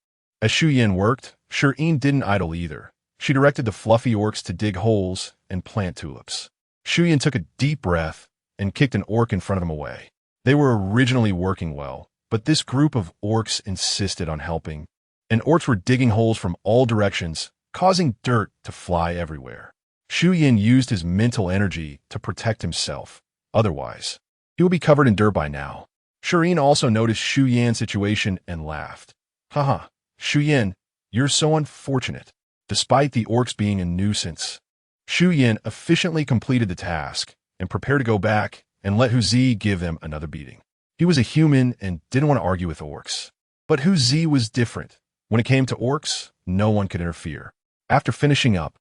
Speaker 1: As Shi Yin worked, Shi Yin didn't idle either. She directed the fluffy orcs to dig holes and plant tulips. Shi Yin took a deep breath and kicked an orc in front of him away. They were originally working well, but this group of orcs insisted on helping, and orcs were digging holes from all directions, causing dirt to fly everywhere. Shi Yin used his mental energy to protect himself. Otherwise, he would be covered in dirt by now. Shi Yin also noticed Shi Yin's situation and laughed. Haha, Shi Yin, you're so unfortunate. Despite the orcs being a nuisance, Shi Yin efficiently completed the task and prepared to go back and let Hu Zi give them another beating. He was a human and didn't want to argue with orcs. But Hu Zi was different. When it came to orcs, no one could interfere. After finishing up,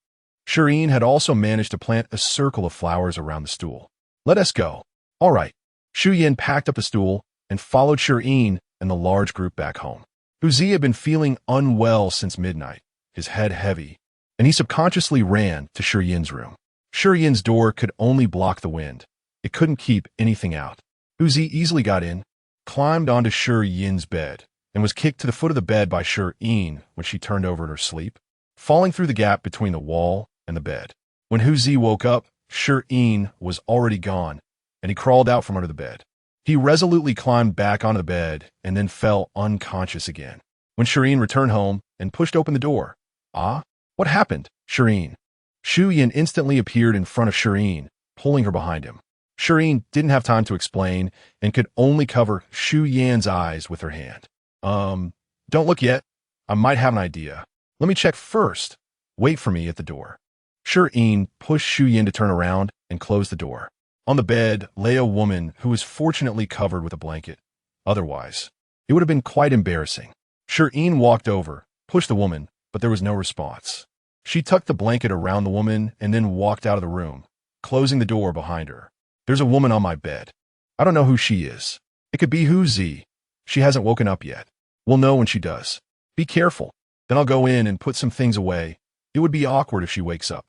Speaker 1: Shi Yin had also managed to plant a circle of flowers around the stool. Let us go. All right. Shi Yin packed up the stool and followed Shi Yin and the large group back home. Hu Zi had been feeling unwell since midnight, his head heavy, and he subconsciously ran to Shi Yin's room. Shi Yin's door could only block the wind. It couldn't keep anything out. Hu Zi easily got in, climbed onto Shi Yin's bed, and was kicked to the foot of the bed by Shi Yin when she turned over in her sleep, falling through the gap between the wall and the bed. When Hu Zi woke up, Shi Yin was already gone, and he crawled out from under the bed. He resolutely climbed back onto the bed and then fell unconscious again. When Shi Yin returned home and pushed open the door, "Ah, what happened, Shi Yin?" Shi Yin instantly appeared in front of Shi Yin, pulling her behind him. Shi Yin didn't have time to explain and could only cover Shi Yin's eyes with her hand. Don't look yet. I might have an idea. Let me check first. Wait for me at the door." Shi Yin pushed Shi Yin to turn around and close the door. On the bed lay a woman who was fortunately covered with a blanket. Otherwise, it would have been quite embarrassing. Shi Yin walked over, pushed the woman, but there was no response. She tucked the blanket around the woman and then walked out of the room, closing the door behind her. "There's a woman on my bed. I don't know who she is. It could be Hu Zi. She hasn't woken up yet. We'll know when she does. Be careful. Then I'll go in and put some things away. It would be awkward if she wakes up."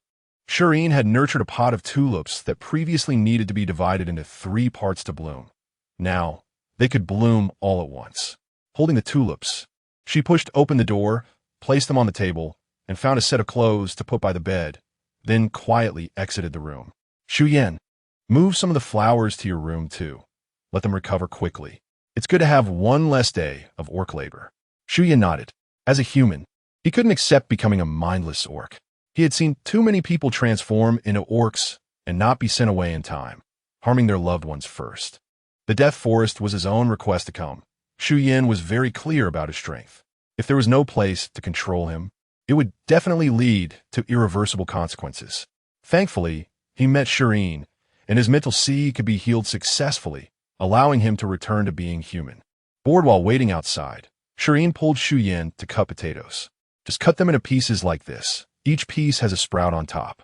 Speaker 1: Shi Yin had nurtured a pot of tulips that previously needed to be divided into 3 parts to bloom. Now, they could bloom all at once. Holding the tulips, she pushed open the door, placed them on the table, and found a set of clothes to put by the bed, then quietly exited the room. "Shi Yin, move some of the flowers to your room too. Let them recover quickly. It's good to have one less day of orc labor." Shi Yin nodded. As a human, he couldn't accept becoming a mindless orc. He had seen too many people transform into orcs and not be sent away in time, harming their loved ones first. The Death Forest was his own request to come. Shi Yin was very clear about his strength. If there was no place to control him, it would definitely lead to irreversible consequences. Thankfully, he met Shi Yin, and his mental seed could be healed successfully, allowing him to return to being human. Bored while waiting outside, Shi Yin pulled Shi Yin to cut potatoes. "Just cut them into pieces like this. Each piece has a sprout on top."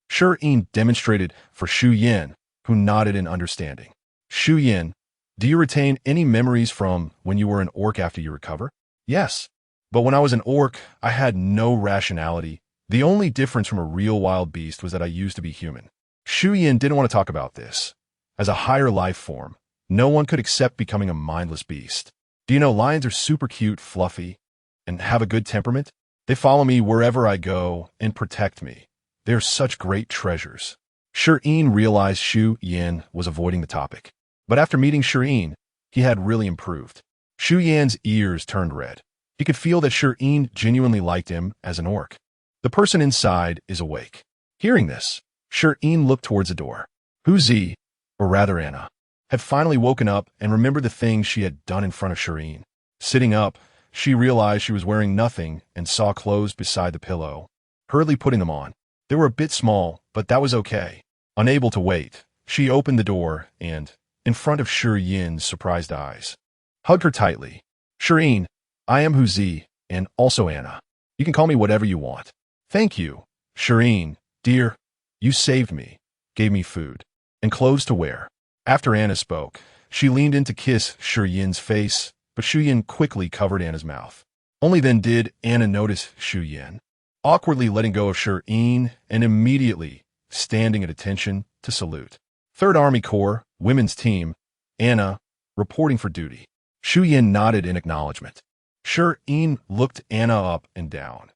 Speaker 1: Shi Yin demonstrated for Shi Yin, who nodded in understanding. "Shi Yin, do you retain any memories from when you were an orc after you recover?" "Yes, but when I was an orc, I had no rationality. The only difference from a real wild beast was that I used to be human." Shi Yin didn't want to talk about this. As a higher life form, no one could accept becoming a mindless beast. "Do you know lions are super cute, fluffy, and have a good temperament? They follow me wherever I go and protect me. They are such great treasures." Shi Yin realized Shi Yin was avoiding the topic. But after meeting Shi Yin, he had really improved. Shi Yin's ears turned red. He could feel that Shi Yin genuinely liked him as an orc. The person inside is awake. Hearing this, Shi Yin looked towards the door. Hu Zi, or rather Anna, had finally woken up and remembered the things she had done in front of Shi Yin. Sitting up, she realized she was wearing nothing and saw clothes beside the pillow, hurriedly putting them on. They were a bit small, but that was okay. Unable to wait, she opened the door and, in front of Shi Yin's surprised eyes, hugged her tightly. "Shi Yin, I am Hu Zi, and also Anna. You can call me whatever you want." "Thank you, Shi Yin, dear. You saved me, gave me food, and clothes to wear." After Anna spoke, she leaned in to kiss Shi Yin's face, but Shi Yin quickly covered Anna's mouth. Only then did Anna notice Shi Yin, awkwardly letting go of Shi Yin and immediately standing at attention to salute. 3rd Army Corps, Women's Team, Anna, reporting for duty. Shi Yin nodded in acknowledgement. Shi Yin looked Anna up and down.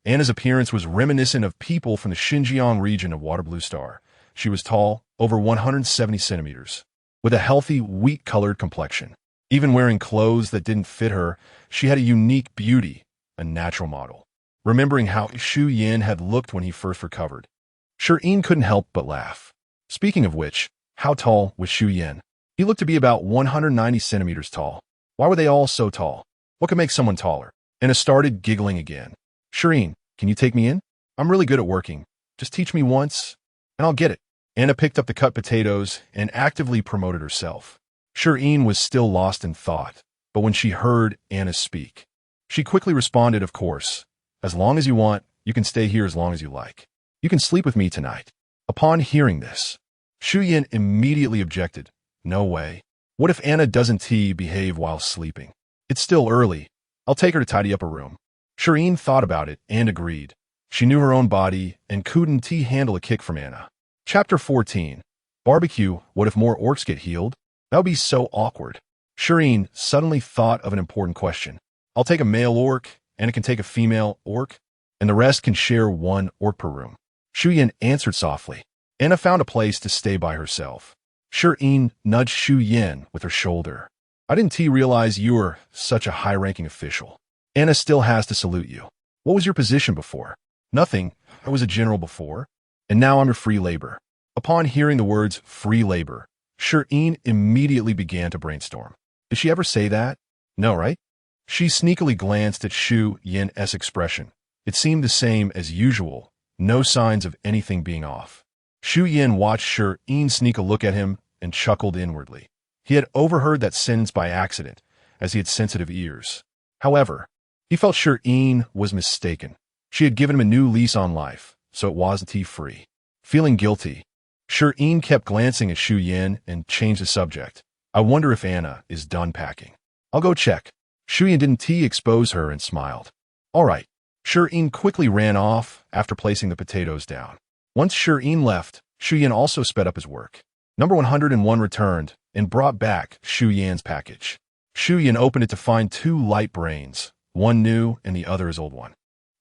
Speaker 1: Anna's appearance was reminiscent of people from the Xinjiang region of Water Blue Star. She was tall, over 170 centimeters, with a healthy, wheat-colored complexion. Even wearing clothes that didn't fit her, she had a unique beauty, a natural model. Remembering how Shi Yin had looked when he first recovered, Shi Yin couldn't help but laugh. Speaking of which, how tall was Shi Yin? He looked to be about 190 centimeters tall. Why were they all so tall? What could make someone taller? Anna started giggling again. Shireen, can you take me in? I'm really good at working. Just teach me once, and I'll get it. Anna picked up the cut potatoes and actively promoted herself. Shireen was still lost in thought, but when she heard Anna speak, she quickly responded, of course. As long as you want, you can stay here as long as you like. You can sleep with me tonight. Upon hearing this, Shi Yin immediately objected. No way. What if Anna doesn't behave while sleeping? It's still early. I'll take her to tidy up her room. Shireen thought about it and agreed. She knew her own body and couldn't handle a kick from Anna. Chapter 14. Barbecue. What if more orcs get healed? That would be so awkward. Shireen suddenly thought of an important question. I'll take a male orc, Anna can take a female orc, and the rest can share one orc per room. Shi Yin answered softly. Anna found a place to stay by herself. Shireen nudged Shi Yin with her shoulder. I didn't realize you were such a high-ranking official. Anna still has to salute you. What was your position before? Nothing. I was a general before, and now I'm a free labor. Upon hearing the words free labor, Shireen immediately began to brainstorm. Did she ever say that? No, right? She sneakily glanced at Shi Yin's expression. It seemed the same as usual, no signs of anything being off. Shi Yin watched Shireen sneak a look at him and chuckled inwardly. He had overheard that sentence by accident, as he had sensitive ears. However, he felt Shireen was mistaken. She had given him a new lease on life, so it wasn't free. Feeling guilty, Shireen kept glancing at Shi Yin and changed the subject. I wonder if Anna is done packing. I'll go check. Shi Yin didn't expose her and smiled. All right. Shireen quickly ran off after placing the potatoes down. Once Shireen left, Shi Yin also sped up his work. Number 101 returned and brought back Shi Yin's package. Shi Yin opened it to find 2 light brains, one new and the other his old one.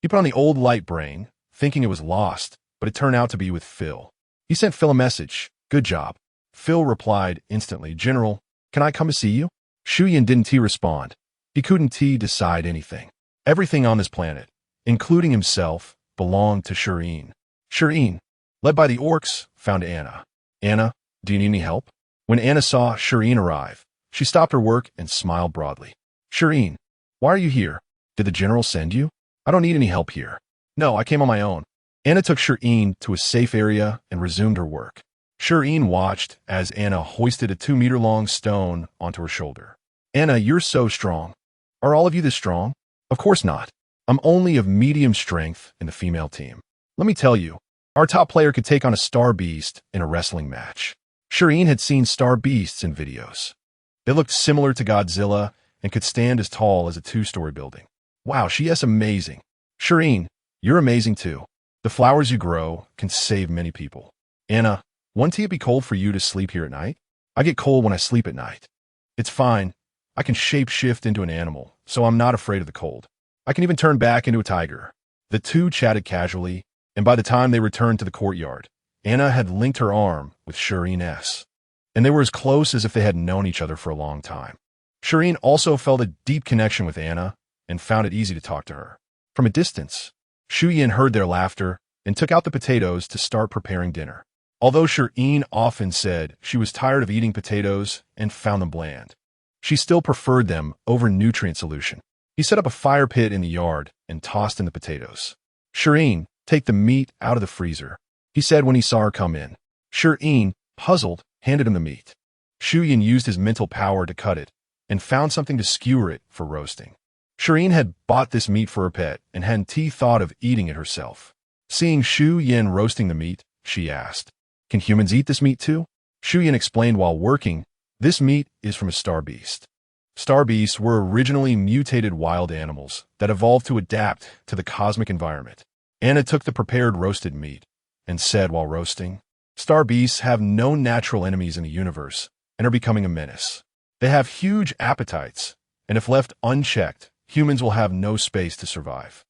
Speaker 1: He put on the old light brain, thinking it was lost, but it turned out to be with Phil. He sent Phil a message. Good job. Phil replied instantly, General, can I come to see you? Shi Yin didn't respond. He couldn't decide anything. Everything on this planet, including himself, belonged to Shireen. Shireen, led by the orcs, found Anna. Anna, do you need any help? When Anna saw Shireen arrive, she stopped her work and smiled broadly. Shireen, why are you here? Did the general send you? I don't need any help here. No, I came on my own. Anna took Shireen to a safe area and resumed her work. Shireen watched as Anna hoisted a 2-meter-long stone onto her shoulder. Anna, you're so strong. Are all of you this strong? Of course not. I'm only of medium strength in the female team. Let me tell you, our top player could take on a star beast in a wrestling match. Shireen had seen star beasts in videos. They looked similar to Godzilla and could stand as tall as a 2-story building. Wow, she's amazing. Shireen, you're amazing too. The flowers you grow can save many people. Anna, won't it be cold for you to sleep here at night? I get cold when I sleep at night. It's fine. I can shape-shift into an animal, so I'm not afraid of the cold. I can even turn back into a tiger. The two chatted casually, and by the time they returned to the courtyard, Anna had linked her arm with Shireen's, and they were as close as if they had known each other for a long time. Shireen also felt a deep connection with Anna and found it easy to talk to her. From a distance, Shi Yin heard their laughter and took out the potatoes to start preparing dinner. Although Shireen often said she was tired of eating potatoes and found them bland, she still preferred them over nutrient solution. He set up a fire pit in the yard and tossed in the potatoes. Shireen, take the meat out of the freezer, he said when he saw her come in. Shireen, puzzled, handed him the meat. Shi Yin used his mental power to cut it and found something to skewer it for roasting. Shireen had bought this meat for her pet and hadn't thought of eating it herself. Seeing Shi Yin roasting the meat, she asked, "Can humans eat this meat too?" Shi Yin explained while working, "This meat is from a star beast." Star beasts were originally mutated wild animals that evolved to adapt to the cosmic environment. Anna took the prepared roasted meat and said while roasting, "Star beasts have no natural enemies in the universe and are becoming a menace. They have huge appetites, and if left unchecked, humans will have no space to survive."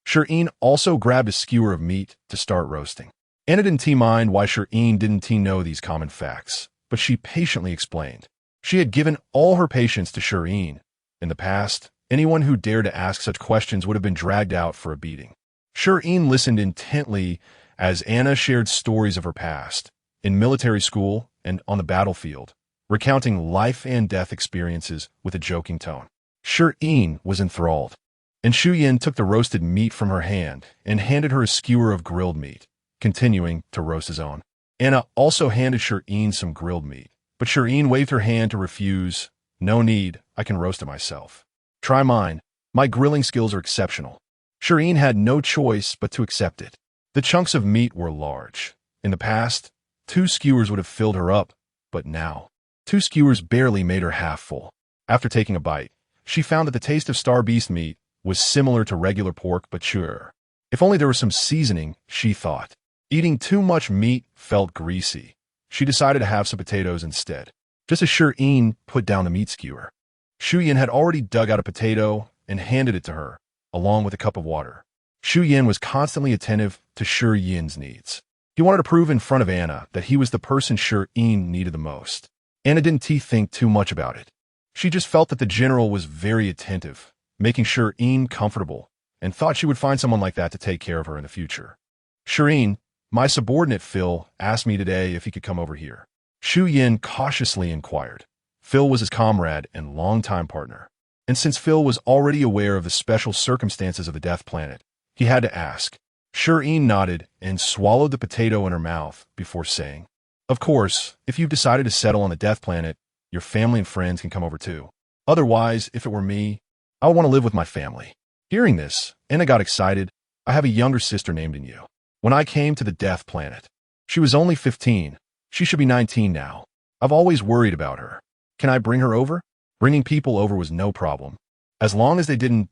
Speaker 1: Shireen also grabbed a skewer of meat to start roasting. Anna didn't mind why Shireen didn't know these common facts, but she patiently explained. She had given all her patience to Shireen. In the past, anyone who dared to ask such questions would have been dragged out for a beating. Shireen listened intently as Anna shared stories of her past, in military school and on the battlefield, recounting life and death experiences with a joking tone. Shi Yin was enthralled, and Shi Yin took the roasted meat from her hand and handed her a skewer of grilled meat, continuing to roast his own. Anna also handed Shi Yin some grilled meat, but Shi Yin waved her hand to refuse. "No need, I can roast it myself. Try mine. My grilling skills are exceptional." Shi Yin had no choice but to accept it. The chunks of meat were large. In the past, 2 skewers would have filled her up, but now, 2 skewers barely made her half full. After taking a bite, she found that the taste of star beast meat was similar to regular pork but chewer. If only there was some seasoning, she thought. Eating too much meat felt greasy. She decided to have some potatoes instead. Just as Shi Yin put down the meat skewer, Shi Yin had already dug out a potato and handed it to her, along with a cup of water. Shi Yin was constantly attentive to Shi Yin's needs. He wanted to prove in front of Anna that he was the person Shi Yin needed the most. Anna didn't think too much about it. She just felt that the general was very attentive, making Shi Yin comfortable, and thought she would find someone like that to take care of her in the future. "Shi Yin, my subordinate Phil asked me today if he could come over here." Shi Yin cautiously inquired. Phil was his comrade and longtime partner, and since Phil was already aware of the special circumstances of the Death Planet, he had to ask. Shi Yin nodded and swallowed the potato in her mouth before saying, "Of course, if you've decided to settle on the Death Planet, your family and friends can come over too. Otherwise, if it were me, I would want to live with my family." Hearing this, Anna got excited. "I have a younger sister named Yu. When I came to the Death Planet, she was only 15. She should be 19 now. I've always worried about her. Can I bring her over?" Bringing people over was no problem, as long as they didn't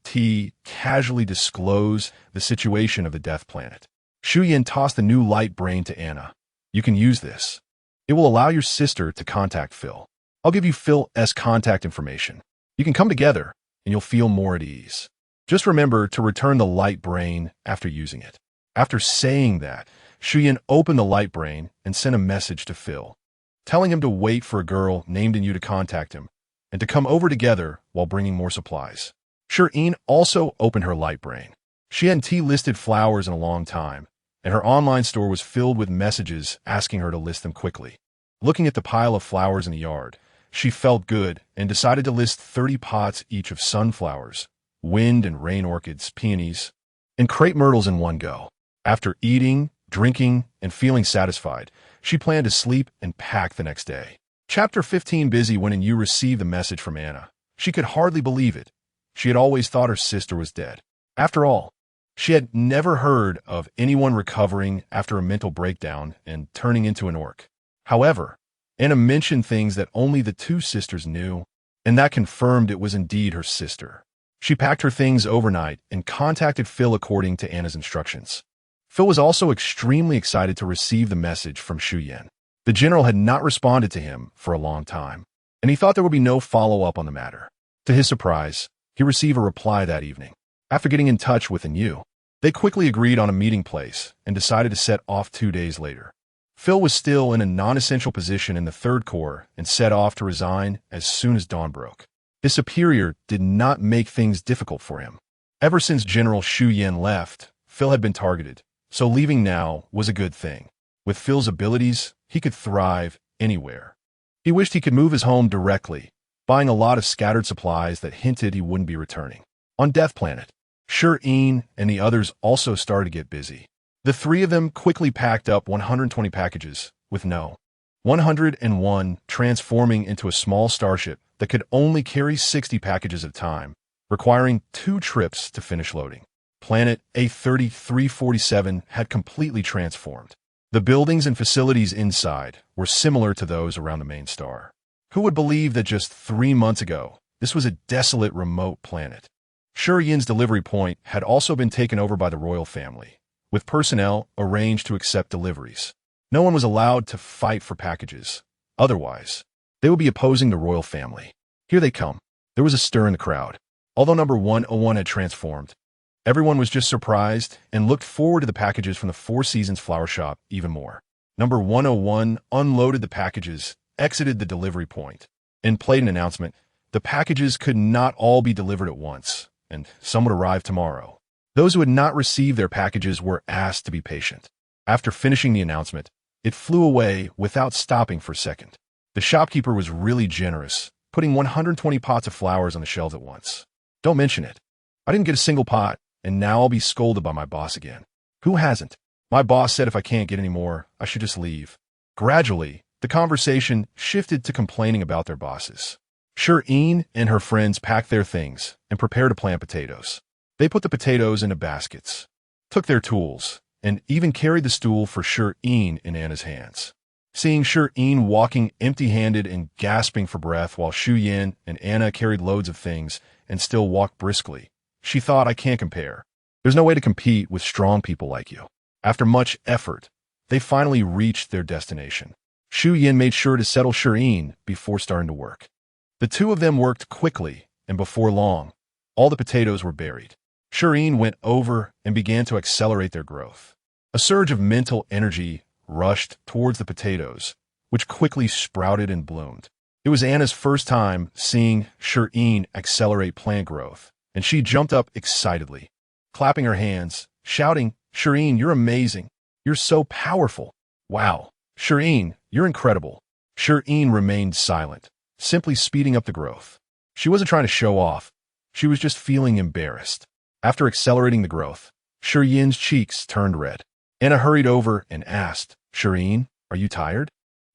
Speaker 1: casually disclose the situation of the Death Planet. Shi Yin tossed the new light brain to Anna. "You can use this. It will allow your sister to contact Phil. I'll give you Phil's contact information. You can come together, and you'll feel more at ease. Just remember to return the light brain after using it." After saying that, Shi Yin opened the light brain and sent a message to Phil, telling him to wait for a girl named Yu to contact him, and to come over together while bringing more supplies. Shi Yin also opened her light brain. She hadn't listed flowers in a long time, and her online store was filled with messages asking her to list them quickly. Looking at the pile of flowers in the yard, she felt good and decided to list 30 pots each of sunflowers, wind and rain orchids, peonies, and crepe myrtles in one go. After eating, drinking, and feeling satisfied, she planned to sleep and pack the next day. Chapter 15. Busy when Yu received the message from Anna. She could hardly believe it. She had always thought her sister was dead. After all, she had never heard of anyone recovering after a mental breakdown and turning into an orc. However, Anna mentioned things that only the 2 sisters knew, and that confirmed it was indeed her sister. She packed her things overnight and contacted Phil according to Anna's instructions. Phil was also extremely excited to receive the message from Shi Yin. The general had not responded to him for a long time, and he thought there would be no follow-up on the matter. To his surprise, he received a reply that evening. After getting in touch with Yu, they quickly agreed on a meeting place and decided to set off 2 days later. Phil was still in a non-essential position in the 3rd Corps and set off to resign as soon as dawn broke. His superior did not make things difficult for him. Ever since General Shi Yin left, Phil had been targeted, so leaving now was a good thing. With Phil's abilities, he could thrive anywhere. He wished he could move his home directly, buying a lot of scattered supplies that hinted he wouldn't be returning. On Death Planet, Shi Yin and the others also started to get busy. The 3 of them quickly packed up 120 packages, with no 101 transforming into a small starship that could only carry 60 packages at a time, requiring 2 trips to finish loading. Planet A3347 had completely transformed. The buildings and facilities inside were similar to those around the main star. Who would believe that just 3 months ago, this was a desolate, remote planet? Shi Yin's delivery point had also been taken over by the royal family, with personnel arranged to accept deliveries. No one was allowed to fight for packages. Otherwise, they would be opposing the royal family. Here they come. There was a stir in the crowd. Although number 101 had transformed, everyone was just surprised and looked forward to the packages from the Four Seasons flower shop even more. Number 101 unloaded the packages, exited the delivery point, and played an announcement. The packages could not all be delivered at once, and some would arrive tomorrow. Those who had not received their packages were asked to be patient. After finishing the announcement, it flew away without stopping for a second. The shopkeeper was really generous, putting 120 pots of flowers on the shelves at once. Don't mention it. I didn't get a single pot, and now I'll be scolded by my boss again. Who hasn't? My boss said if I can't get any more, I should just leave. Gradually, the conversation shifted to complaining about their bosses. Shi Yin and her friends packed their things and prepared to plant potatoes. They put the potatoes into baskets, took their tools, and even carried the stool for Shi Yin in Anna's hands. Seeing Shi Yin walking empty-handed and gasping for breath while Shi Yin and Anna carried loads of things and still walked briskly, she thought, I can't compare. There's no way to compete with strong people like you. After much effort, they finally reached their destination. Shi Yin made sure to settle Shi Yin before starting to work. The two of them worked quickly, and before long, all the potatoes were buried. Shi Yin went over and began to accelerate their growth. A surge of mental energy rushed towards the potatoes, which quickly sprouted and bloomed. It was Anna's first time seeing Shi Yin accelerate plant growth, and she jumped up excitedly, clapping her hands, shouting, Shi Yin, you're amazing. You're so powerful. Wow. Shi Yin, you're incredible. Shi Yin remained silent, simply speeding up the growth. She wasn't trying to show off. She was just feeling embarrassed. After accelerating the growth, Shi Yin's cheeks turned red. Anna hurried over and asked, Shi Yin, are you tired?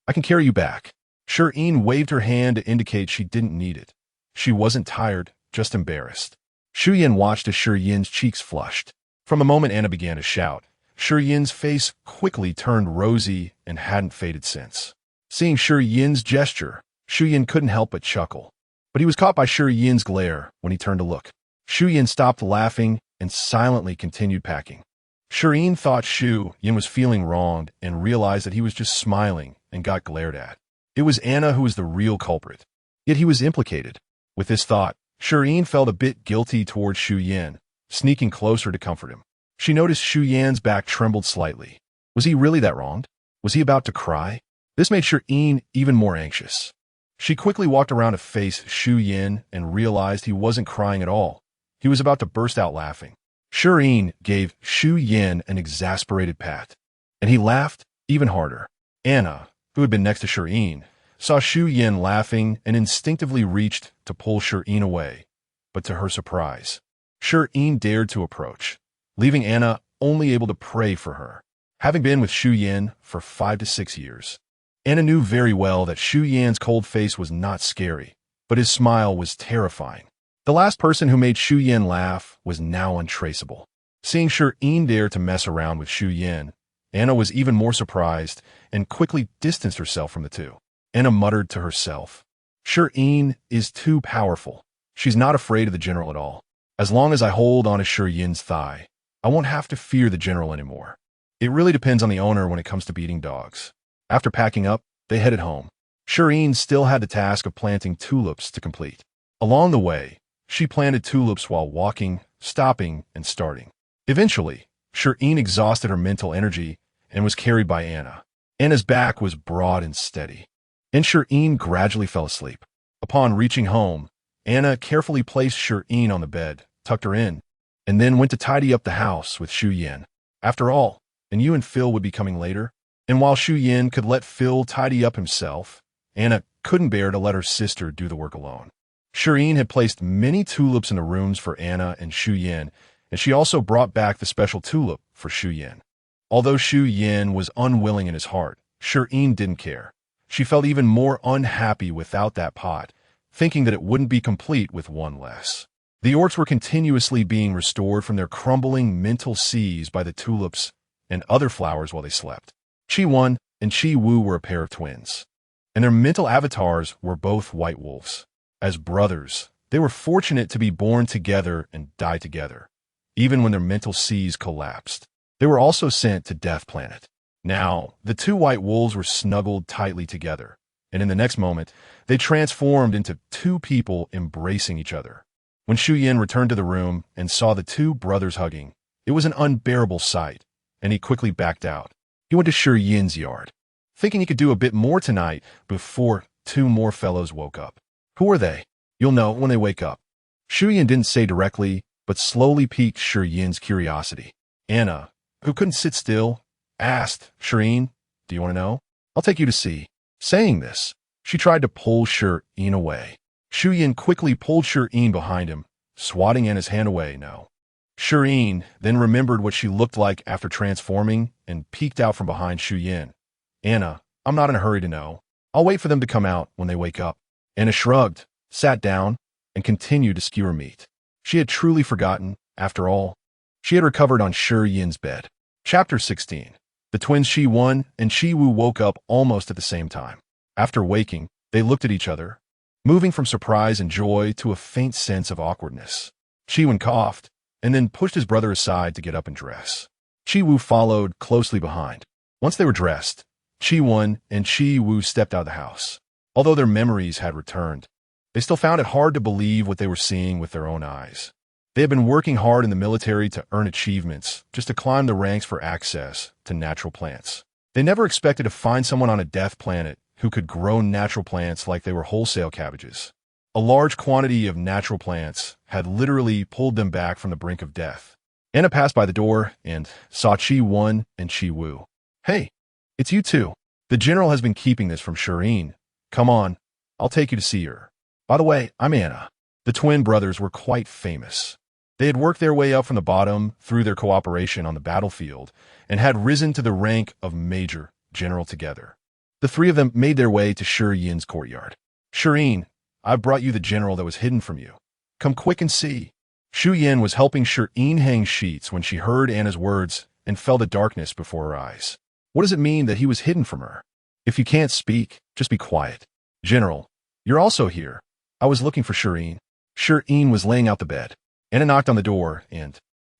Speaker 1: I can carry you back. Shi Yin waved her hand to indicate she didn't need it. She wasn't tired, just embarrassed. Shi Yin watched as Shi Yin's cheeks flushed. From the moment Anna began to shout, Shi Yin's face quickly turned rosy and hadn't faded since. Seeing Shi Yin's gesture, Shi Yin couldn't help but chuckle. But he was caught by Shi Yin's glare when he turned to look. Shi Yin stopped laughing and silently continued packing. Shi Yin thought Shi Yin was feeling wronged and realized that he was just smiling and got glared at. It was Anna who was the real culprit. Yet he was implicated. With this thought, Shi Yin felt a bit guilty towards Shi Yin, sneaking closer to comfort him. She noticed Shi Yin's back trembled slightly. Was he really that wronged? Was he about to cry? This made Shi Yin even more anxious. She quickly walked around to face Shi Yin and realized he wasn't crying at all. He was about to burst out laughing. Shi Yin gave Shi Yin an exasperated pat, and he laughed even harder. Anna, who had been next to Shi Yin, saw Shi Yin laughing and instinctively reached to pull Shi Yin away. But to her surprise, Shi Yin dared to approach, leaving Anna only able to pray for her. Having been with Shi Yin for 5 to 6 years, Anna knew very well that Shi Yin's cold face was not scary, but his smile was terrifying. The last person who made Shi Yin laugh was now untraceable. Seeing Shi Yin dare to mess around with Shi Yin, Anna was even more surprised and quickly distanced herself from the two. Anna muttered to herself, Shi Yin is too powerful. She's not afraid of the general at all. As long as I hold on to Shi Yin's thigh, I won't have to fear the general anymore. It really depends on the owner when it comes to beating dogs. After packing up, they headed home. Shi Yin still had the task of planting tulips to complete. Along the way, she planted tulips while walking, stopping, and starting. Eventually, Shi Yin exhausted her mental energy and was carried by Anna. Anna's back was broad and steady, and Shi Yin gradually fell asleep. Upon reaching home, Anna carefully placed Shi Yin on the bed, tucked her in, and then went to tidy up the house with Shi Yin. After all, and you and Phil would be coming later, and while Shi Yin could let Phil tidy up himself, Anna couldn't bear to let her sister do the work alone. Shi Yin had placed many tulips in the rooms for Anna and Shi Yin, and she also brought back the special tulip for Shi Yin. Although Shi Yin was unwilling in his heart, Shi Yin didn't care. She felt even more unhappy without that pot, thinking that it wouldn't be complete with one less. The orcs were continuously being restored from their crumbling mental seas by the tulips and other flowers while they slept. Chi Wan and Chi Wu were a pair of twins, and their mental avatars were both white wolves. As brothers, they were fortunate to be born together and die together, even when their mental seas collapsed. They were also sent to Death Planet. Now, the two white wolves were snuggled tightly together, and in the next moment, they transformed into two people embracing each other. When Shi Yin returned to the room and saw the two brothers hugging, it was an unbearable sight, and he quickly backed out. He went to Shi Yin's yard, thinking he could do a bit more tonight before two more fellows woke up. Who are they? You'll know when they wake up. Shi Yin didn't say directly, but slowly piqued Shi Yin's curiosity. Anna, who couldn't sit still, asked, Shi Yin, do you want to know? I'll take you to see. Saying this, She tried to pull Shi Yin away. Shi Yin quickly pulled Shi Yin behind him, swatting Anna's hand away. No. Shi Yin then remembered what she looked like after transforming and peeked out from behind Shi Yin. Anna, I'm not in a hurry to know. I'll wait for them to come out when they wake up. Anna shrugged, sat down, and continued to skewer meat. She had truly forgotten, after all. She had recovered on Shi Yin's bed. Chapter 16. The twins Shi Yin and Shi Wu woke up almost at the same time. After waking, they looked at each other, moving from surprise and joy to a faint sense of awkwardness. Shi Yin coughed, and then pushed his brother aside to get up and dress. Shi Wu followed closely behind. Once they were dressed, Shi Yin and Shi Wu stepped out of the house. Although their memories had returned, they still found it hard to believe what they were seeing with their own eyes. They had been working hard in the military to earn achievements, just to climb the ranks for access to natural plants. They never expected to find someone on a death planet who could grow natural plants like they were wholesale cabbages. A large quantity of natural plants had literally pulled them back from the brink of death. Anna passed by the door and saw Shi Yin and Shi Wu. Hey, it's you two. The general has been keeping this from Shi Yin. Come on, I'll take you to see her. By the way, I'm Anna. The twin brothers were quite famous. They had worked their way up from the bottom through their cooperation on the battlefield and had risen to the rank of Major General together. The three of them made their way to Shi Yin's courtyard. Shi Yin, I've brought you the general that was hidden from you. Come quick and see. Shi Yin was helping Shi Yin hang sheets when she heard Anna's words and felt the darkness before her eyes. What does it mean that he was hidden from her? If you can't speak, just be quiet. General, you're also here. I was looking for Shi Yin. Shi Yin was laying out the bed. Anna knocked on the door and,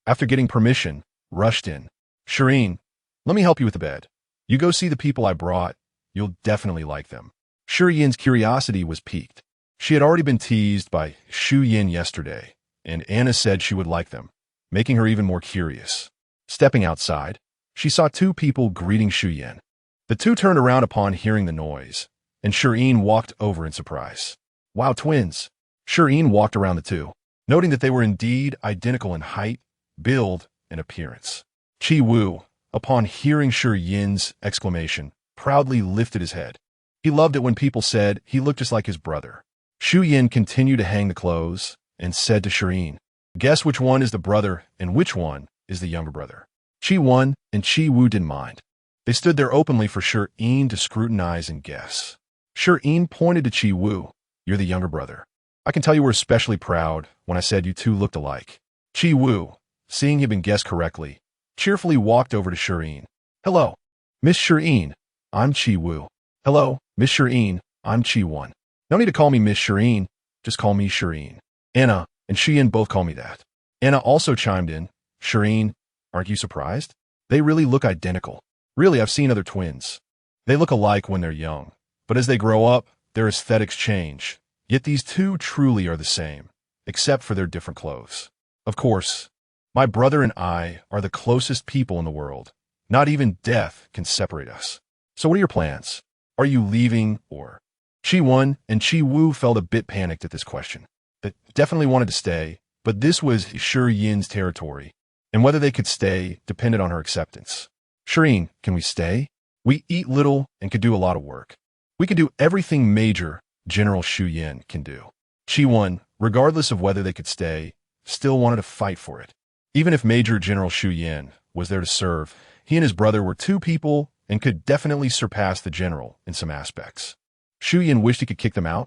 Speaker 1: after getting permission, rushed in. Shi Yin, let me help you with the bed. You go see the people I brought. You'll definitely like them. Shi Yin's curiosity was piqued. She had already been teased by Shi Yin yesterday, and Anna said she would like them, making her even more curious. Stepping outside, she saw two people greeting Shi Yin. The two turned around upon hearing the noise, and Shi Yin walked over in surprise. Wow, twins! Shi Yin walked around the two, noting that they were indeed identical in height, build, and appearance. Shi Wu, upon hearing Shi Yin's exclamation, proudly lifted his head. He loved it when people said he looked just like his brother. Shi Yin continued to hang the clothes and said to Shi Yin, guess which one is the brother and which one is the younger brother. Shi Yin and Shi Wu didn't mind. They stood there openly for Shi Yin to scrutinize and guess. Shi Yin pointed to Shi Wu. You're the younger brother. I can tell you were especially proud when I said you two looked alike. Shi Wu, seeing he had been guessed correctly, cheerfully walked over to Shi Yin. Hello, Miss Shi Yin. I'm Shi Wu. Hello, Miss Shi Yin. I'm Shi Yin. No need to call me Miss Shi Yin. Just call me Shi Yin. Anna and Shi Yin both call me that. Anna also chimed in. Shi Yin, aren't you surprised? They really look identical. Really, I've seen other twins. They look alike when they're young, but as they grow up, their aesthetics change. Yet these two truly are the same, except for their different clothes. Of course, my brother and I are the closest people in the world. Not even death can separate us. So what are your plans? Are you leaving or? Shi Yin and Shi Wu felt a bit panicked at this question. They definitely wanted to stay, but this was Shi Yin's territory, and whether they could stay depended on her acceptance. Shi Yin, can we stay? We eat little and could do a lot of work. We could do everything Major General Shi Yin can do. Shi Yin, regardless of whether they could stay, still wanted to fight for it. Even if Major General Shi Yin was there to serve, he and his brother were two people and could definitely surpass the general in some aspects. Shi Yin wished he could kick them out.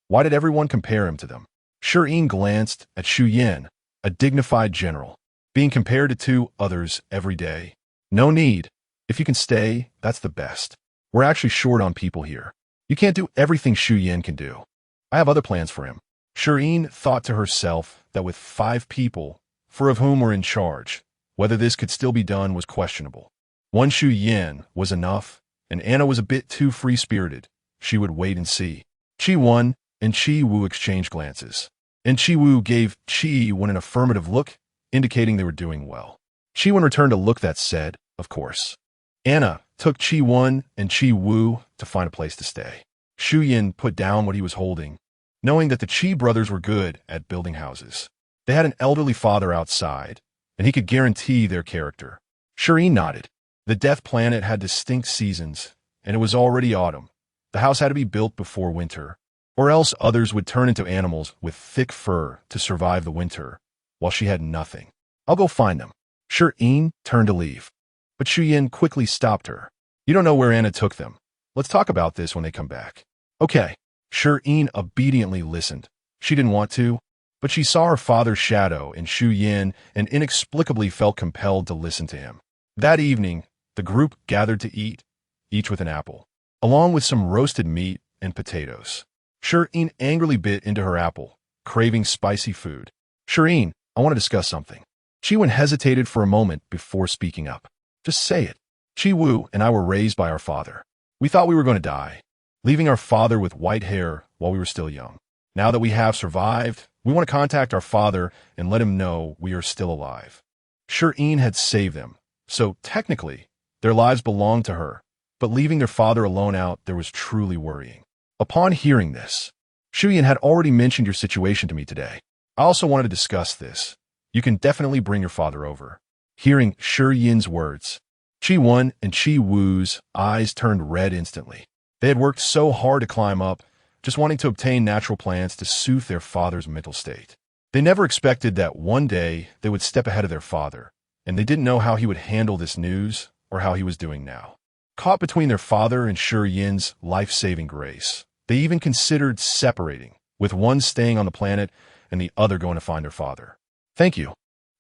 Speaker 1: Why did everyone compare him to them? Shi Yin glanced at Shi Yin, a dignified general, being compared to two others every day. No need. If you can stay, that's the best. We're actually short on people here. You can't do everything Shi Yin can do. I have other plans for him. Shi Yin thought to herself that with 5 people, 4 of whom were in charge, whether this could still be done was questionable. One Shi Yin was enough, and Anna was a bit too free-spirited. She would wait and see. Shi Yin and Shi Wu exchanged glances, and Shi Wu gave Shi Yin an affirmative look, indicating they were doing well. Shi Yin returned a look that said, of course. Anna took Shi Yin and Shi Wu to find a place to stay. Shi Yin put down what he was holding, knowing that the Chi brothers were good at building houses. They had an elderly father outside, and he could guarantee their character. Shi Yin nodded. The death planet had distinct seasons, and it was already autumn. The house had to be built before winter, or else others would turn into animals with thick fur to survive the winter, while she had nothing. I'll go find them. Shi Yin turned to leave, but Shi Yin quickly stopped her. You don't know where Anna took them. Let's talk about this when they come back. Okay. Shi Yin obediently listened. She didn't want to, but she saw her father's shadow in Shi Yin and inexplicably felt compelled to listen to him. That evening, the group gathered to eat, each with an apple, along with some roasted meat and potatoes. Shi Yin angrily bit into her apple, craving spicy food. Shi Yin, I want to discuss something. Shi Yin hesitated for a moment before speaking up. Just say it. Chi Wu and I were raised by our father. We thought we were going to die, leaving our father with white hair while we were still young. Now that we have survived, we want to contact our father and let him know we are still alive. Shi Yin had saved them, so technically, their lives belonged to her, but leaving their father alone out there was truly worrying. Upon hearing this, Shi Yin had already mentioned your situation to me today. I also wanted to discuss this. You can definitely bring your father over. Hearing Shi Yin's words, Chi Wen and Chi Wu's eyes turned red instantly. They had worked so hard to climb up, just wanting to obtain natural plants to soothe their father's mental state. They never expected that one day they would step ahead of their father, and they didn't know how he would handle this news or how he was doing now. Caught between their father and Shi Yin's life-saving grace, they even considered separating, with one staying on the planet and the other going to find their father. Thank you.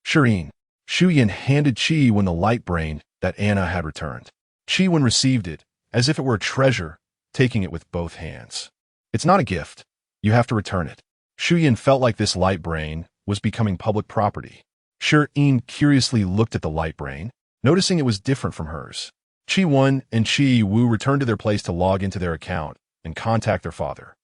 Speaker 1: Shi Yin. Shi Yin handed Chi Wen the light brain that Anna had returned. Chi Wen received it, as if it were a treasure, taking it with both hands. It's not a gift. You have to return it. Shi Yin felt like this light brain was becoming public property. Shi Yin curiously looked at the light brain, noticing it was different from hers. Chi Wen and Chi Wu returned to their place to log into their account and contact their father.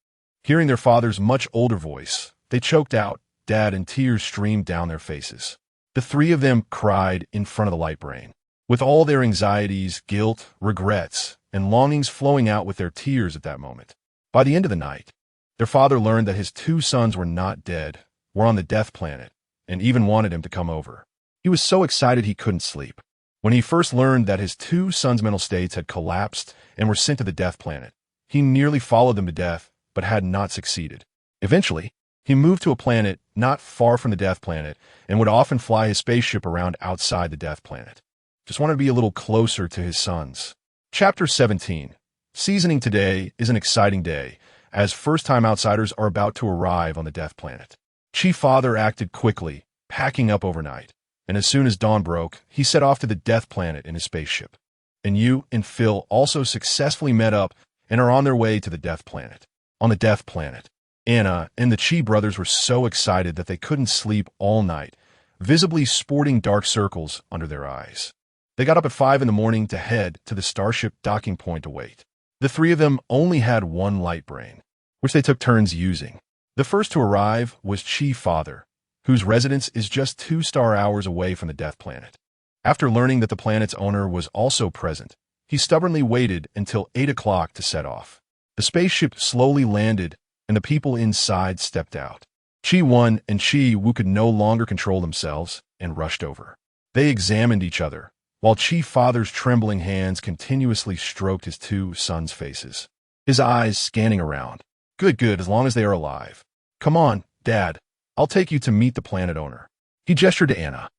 Speaker 1: Hearing their father's much older voice, they choked out, "Dad," and tears streamed down their faces. The three of them cried in front of the light brain, with all their anxieties, guilt, regrets, and longings flowing out with their tears at that moment. By the end of the night, their father learned that his two sons were not dead, were on the death planet, and even wanted him to come over. He was so excited he couldn't sleep. When he first learned that his two sons' mental states had collapsed and were sent to the death planet, he nearly followed them to death, but had not succeeded. Eventually, he moved to a planet not far from the death planet and would often fly his spaceship around outside the death planet. Just wanted to be a little closer to his sons. Chapter 17. Seasoning today is an exciting day, as first-time outsiders are about to arrive on the death planet. Chi Father acted quickly, packing up overnight, and as soon as dawn broke, he set off to the death planet in his spaceship. And Yu and Phil also successfully met up and are on their way to the death planet. On the death planet, Anna and the Chi brothers were so excited that they couldn't sleep all night, visibly sporting dark circles under their eyes. They got up at 5 in the morning to head to the Starship docking point to wait. The three of them only had one light brain, which they took turns using. The first to arrive was Chi Father, whose residence is just 2 star hours away from the death planet. After learning that the planet's owner was also present, he stubbornly waited until 8 o'clock to set off. The spaceship slowly landed, and the people inside stepped out. Chi Wen and Chi Wu could no longer control themselves and rushed over. They examined each other, while Chi Father's trembling hands continuously stroked his two sons' faces, his eyes scanning around. Good, as long as they are alive. Come on, Dad. I'll take you to meet the planet owner. He gestured to Anna,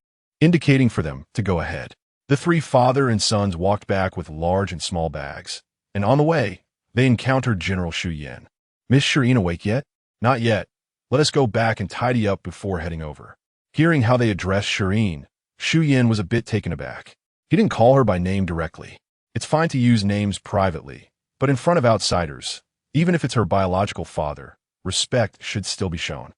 Speaker 1: indicating for them to go ahead. The three father and sons walked back with large and small bags, and on the way, they encountered General Shi Yin. Miss Shi Yin awake yet? Not yet. Let us go back and tidy up before heading over. Hearing how they addressed Shi Yin, Shi Yin was a bit taken aback. He didn't call her by name directly. It's fine to use names privately, but in front of outsiders, even if it's her biological father, respect should still be shown.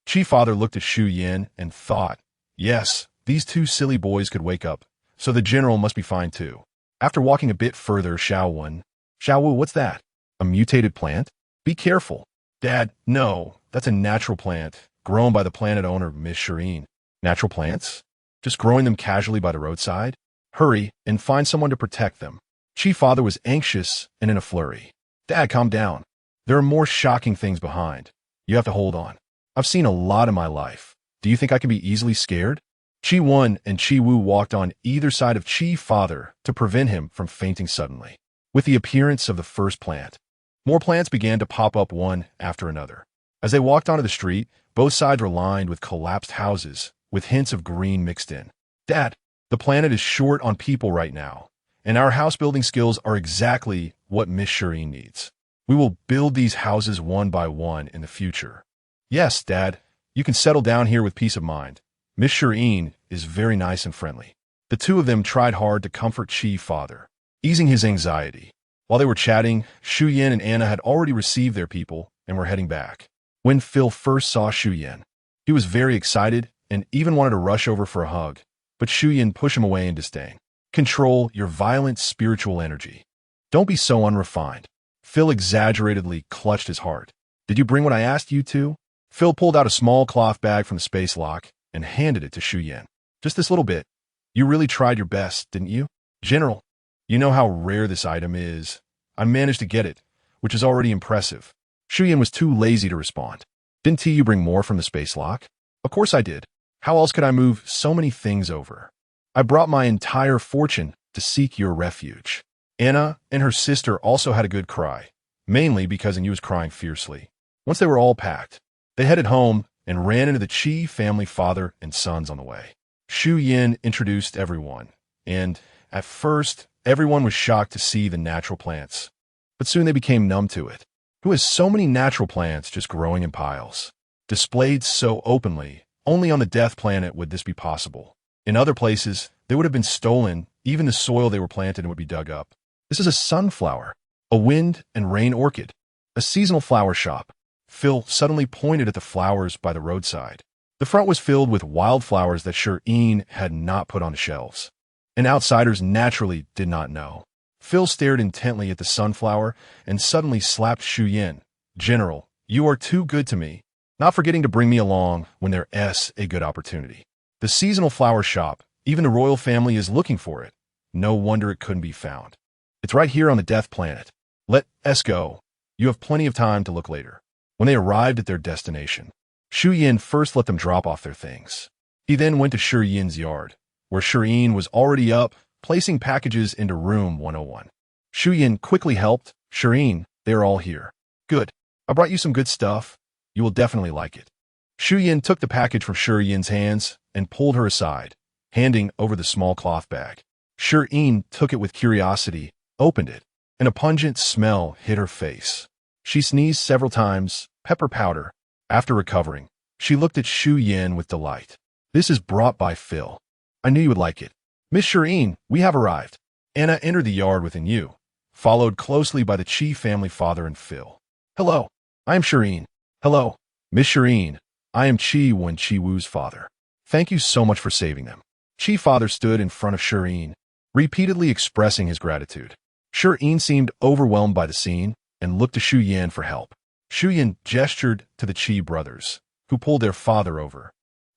Speaker 1: Chi Father looked at Shi Yin and thought, yes, these two silly boys could wake up, so the general must be fine too. After walking a bit further, Xiao Wu, what's that? A mutated plant? Be careful. Dad, no, that's a natural plant, grown by the planet owner, Miss Shi Yin. Natural plants? Just growing them casually by the roadside? Hurry and find someone to protect them. Chi Father was anxious and in a flurry. Dad, calm down. There are more shocking things behind. You have to hold on. I've seen a lot in my life. Do you think I can be easily scared? Chi Wen and Chi Wu walked on either side of Chi Father to prevent him from fainting suddenly. With the appearance of the first plant, More plants began to pop up one after another. As they walked onto the street, both sides were lined with collapsed houses, with hints of green mixed in. Dad, the planet is short on people right now, and our house-building skills are exactly what Miss Shi Yin needs. We will build these houses one by one in the future. Yes, Dad, you can settle down here with peace of mind. Miss Shi Yin is very nice and friendly. The two of them tried hard to comfort Chi's father, easing his anxiety. While they were chatting, Shi Yin and Anna had already received their people and were heading back. When Phil first saw Shi Yin, he was very excited and even wanted to rush over for a hug, but Shi Yin pushed him away in disdain. Control your violent spiritual energy. Don't be so unrefined. Phil exaggeratedly clutched his heart. Did you bring what I asked you to? Phil pulled out a small cloth bag from the space lock and handed it to Shi Yin. Just this little bit. You really tried your best, didn't you? General, you know how rare this item is. I managed to get it, which is already impressive. Shi Yin was too lazy to respond. Didn't you bring more from the space lock? Of course I did. How else could I move so many things over? I brought my entire fortune to seek your refuge. Anna and her sister also had a good cry, mainly because Yu was crying fiercely. Once they were all packed, they headed home and ran into the Chi family father and sons on the way. Shi Yin introduced everyone, and at first, everyone was shocked to see the natural plants. But soon they became numb to it. Who has so many natural plants just growing in piles? Displayed so openly, only on the Death Planet would this be possible. In other places, they would have been stolen, even the soil they were planted in would be dug up. This is a sunflower, a wind and rain orchid, a seasonal flower shop. Phil suddenly pointed at the flowers by the roadside. The front was filled with wildflowers that Shi Yin had not put on the shelves, and outsiders naturally did not know. Phil stared intently at the sunflower and suddenly slapped Shi Yin. General, you are too good to me, not forgetting to bring me along when there's a good opportunity. The seasonal flower shop, even the royal family is looking for it. No wonder it couldn't be found. It's right here on the Death Planet. Let's go. You have plenty of time to look later. When they arrived at their destination, Shi Yin first let them drop off their things. He then went to Shi Yin's yard, where Shi Yin was already up, placing packages into room 101. Shi Yin quickly helped. Shi Yin, they are all here. Good. I brought you some good stuff. You will definitely like it. Shi Yin took the package from Shi Yin's hands and pulled her aside, handing over the small cloth bag. Shi Yin took it with curiosity, opened it, and a pungent smell hit her face. She sneezed several times, pepper powder. After recovering, she looked at Shi Yin with delight. This is brought by Phil. I knew you would like it. Miss Shi Yin, we have arrived. Anna entered the yard with Yu, followed closely by the Chi family father and Phil. Hello, I am Shi Yin. Hello, Miss Shi Yin. I am Chi Wu's father. Thank you so much for saving them. Chi father stood in front of Shi Yin, repeatedly expressing his gratitude. Shi Yin seemed overwhelmed by the scene and looked to Shi Yin for help. Shi Yin gestured to the Chi brothers, who pulled their father over.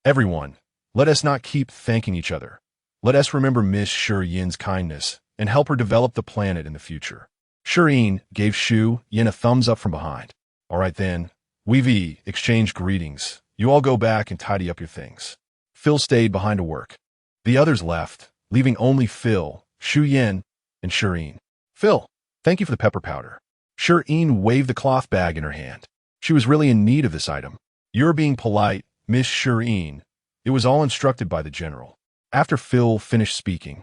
Speaker 1: Everyone, let us not keep thanking each other. Let us remember Miss Shi Yin's kindness and help her develop the planet in the future. Shi Yin gave Shi Yin a thumbs up from behind. All right then, we've exchanged greetings. You all go back and tidy up your things. Phil stayed behind to work. The others left, leaving only Phil, Shi Yin, and Shi Yin. Phil, thank you for the pepper powder. Shi Yin waved the cloth bag in her hand. She was really in need of this item. You're being polite, Miss Shi Yin. It was all instructed by the general. After Phil finished speaking,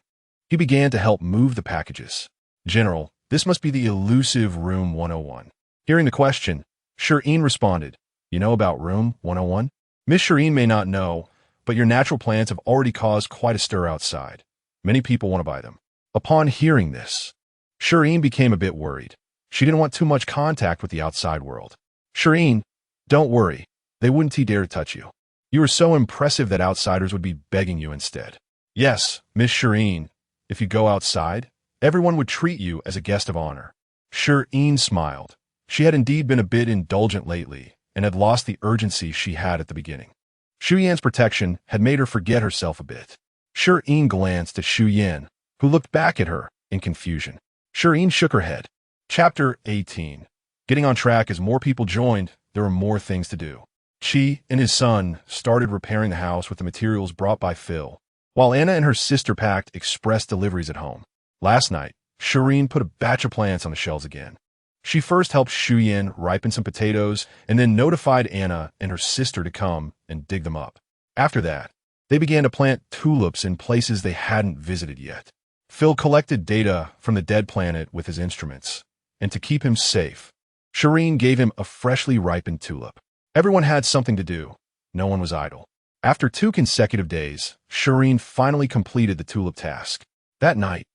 Speaker 1: he began to help move the packages. General, this must be the elusive room 101. Hearing the question, Shi Yin responded, You know about room 101? Miss Shi Yin may not know, but your natural plants have already caused quite a stir outside. Many people want to buy them. Upon hearing this, Shi Yin became a bit worried. She didn't want too much contact with the outside world. Shi Yin, don't worry. They wouldn't dare to touch you. You are so impressive that outsiders would be begging you instead. Yes, Miss Shi Yin, if you go outside, everyone would treat you as a guest of honor. Shi Yin smiled. She had indeed been a bit indulgent lately and had lost the urgency she had at the beginning. Shi Yin's protection had made her forget herself a bit. Shi Yin glanced at Shi Yin, who looked back at her in confusion. Shi Yin shook her head. Chapter 18. Getting on track as more people joined, there were more things to do. Chi and his son started repairing the house with the materials brought by Phil, while Anna and her sister packed express deliveries at home. Last night, Shi Yin put a batch of plants on the shelves again. She first helped Shi Yin ripen some potatoes and then notified Anna and her sister to come and dig them up. After that, they began to plant tulips in places they hadn't visited yet. Phil collected data from the dead planet with his instruments, and to keep him safe, Shireen gave him a freshly ripened tulip. Everyone had something to do. No one was idle. After 2 consecutive days, Shireen finally completed the tulip task. That night,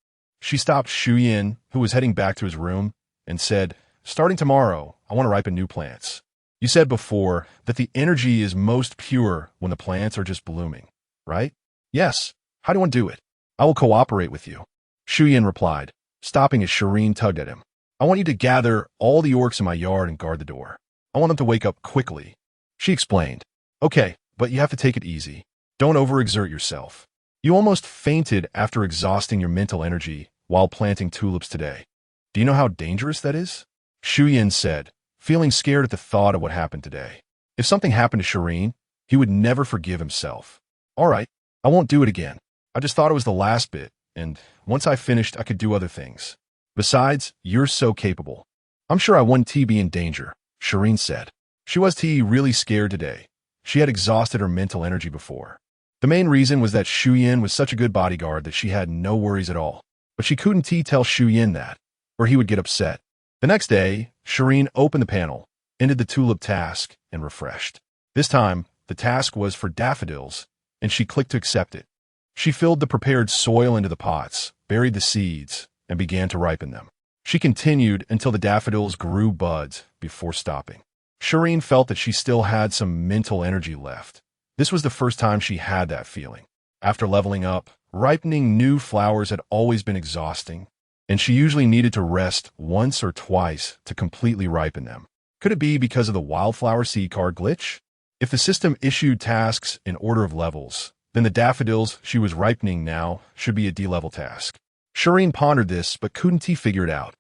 Speaker 1: she stopped Shi Yin, who was heading back to his room, and said, "Starting tomorrow, I want to ripen new plants. You said before that the energy is most pure when the plants are just blooming, right?" "Yes. How do you want to do it?" "I will cooperate with you," Shi Yin replied, stopping as Shireen tugged at him. "I want you to gather all the orcs in my yard and guard the door. I want them to wake up quickly." She explained, "Okay, but you have to take it easy. Don't overexert yourself. You almost fainted after exhausting your mental energy while planting tulips today. Do you know how dangerous that is?" Shi Yin said, feeling scared at the thought of what happened today. If something happened to Shireen, he would never forgive himself. "All right, I won't do it again. I just thought it was the last bit, and once I finished, I could do other things. Besides, you're so capable." "I'm sure I wouldn't be in danger," Shireen said. She was really scared today. She had exhausted her mental energy before. The main reason was that Shi Yin was such a good bodyguard that she had no worries at all. But she couldn't tell Shi Yin that, or he would get upset. The next day, Shireen opened the panel, ended the tulip task, and refreshed. This time, the task was for daffodils, and she clicked to accept it. She filled the prepared soil into the pots, buried the seeds, and began to ripen them. She continued until the daffodils grew buds before stopping. Shireen felt that she still had some mental energy left. This was the first time she had that feeling. After leveling up, ripening new flowers had always been exhausting, and she usually needed to rest once or twice to completely ripen them. Could it be because of the wildflower seed card glitch? If the system issued tasks in order of levels, then the daffodils she was ripening now should be a D-level task. Shireen pondered this but couldn't figure it out.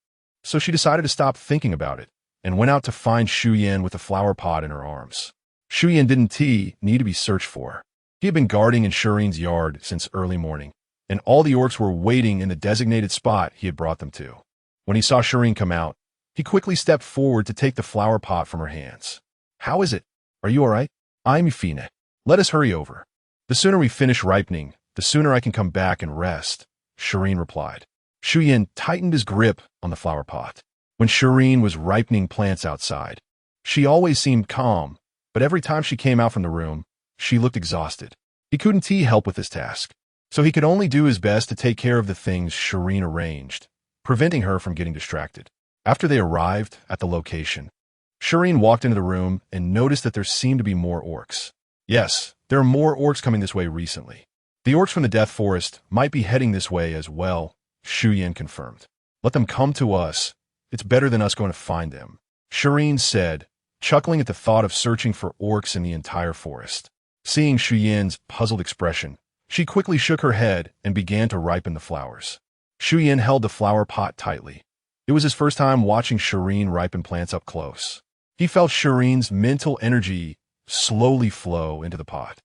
Speaker 1: So she decided to stop thinking about it and went out to find Shi Yin with a flower pot in her arms. Shi Yin didn't need to be searched for. He had been guarding in Shireen's yard since early morning, and all the orcs were waiting in the designated spot he had brought them to. When he saw Shireen come out, he quickly stepped forward to take the flower pot from her hands. "How is it? Are you all right?" "I'm fine. Let us hurry over. The sooner we finish ripening, the sooner I can come back and rest," Shireen replied. Shi Yin tightened his grip on the flower pot. When Shireen was ripening plants outside, she always seemed calm, but every time she came out from the room, she looked exhausted. He couldn't help with this task, so he could only do his best to take care of the things Shireen arranged, preventing her from getting distracted. After they arrived at the location, Shireen walked into the room and noticed that there seemed to be more orcs. Yes, there are more orcs coming this way recently. The orcs from the Death Forest might be heading this way as well, Shi Yin confirmed. "Let them come to us. It's better than us going to find them," Shireen said, chuckling at the thought of searching for orcs in the entire forest. Seeing Shi Yin's puzzled expression, she quickly shook her head and began to ripen the flowers. Shi Yin held the flower pot tightly. It was his first time watching Shireen ripen plants up close. He felt Shireen's mental energy slowly flow into the pot,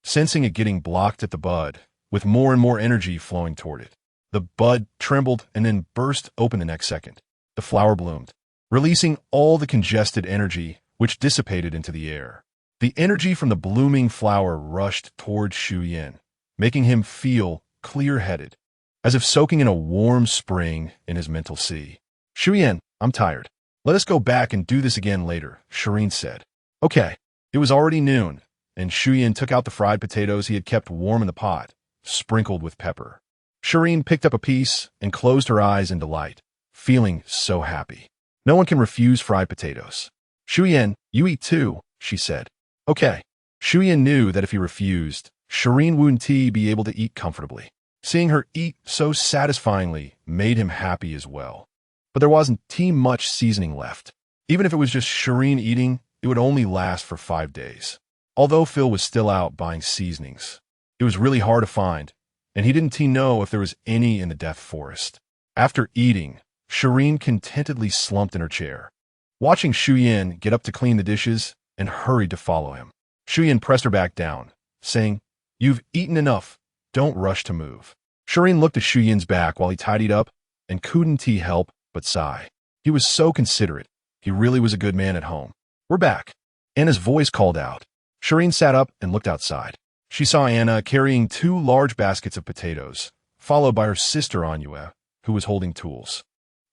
Speaker 1: sensing it getting blocked at the bud, with more and more energy flowing toward it. The bud trembled and then burst open the next second. The flower bloomed, releasing all the congested energy, which dissipated into the air. The energy from the blooming flower rushed toward Shi Yin, making him feel clear-headed, as if soaking in a warm spring in his mental sea. "Shi Yin, I'm tired. Let us go back and do this again later," Shireen said. "Okay." It was already noon, and Shi Yin took out the fried potatoes he had kept warm in the pot, sprinkled with pepper. Shireen picked up a piece and closed her eyes in delight, feeling so happy. No one can refuse fried potatoes. "Shi Yin, you eat too," she said. "Okay." Shi Yin knew that if he refused, Shireen wouldn't be able to eat comfortably. Seeing her eat so satisfyingly made him happy as well. But there wasn't much seasoning left. Even if it was just Shireen eating, it would only last for 5 days. Although Phil was still out buying seasonings, it was really hard to find, and he didn't know if there was any in the Death Forest. After eating, Shireen contentedly slumped in her chair, watching Shi Yin get up to clean the dishes and hurried to follow him. Shi Yin pressed her back down, saying, "You've eaten enough. Don't rush to move." Shireen looked at Shi Yin's back while he tidied up and couldn't help but sigh. He was so considerate. He really was a good man at home. We're back. Anna's voice called out. Shireen sat up and looked outside. She saw Anna carrying 2 large baskets of potatoes, followed by her sister Anua, who was holding tools.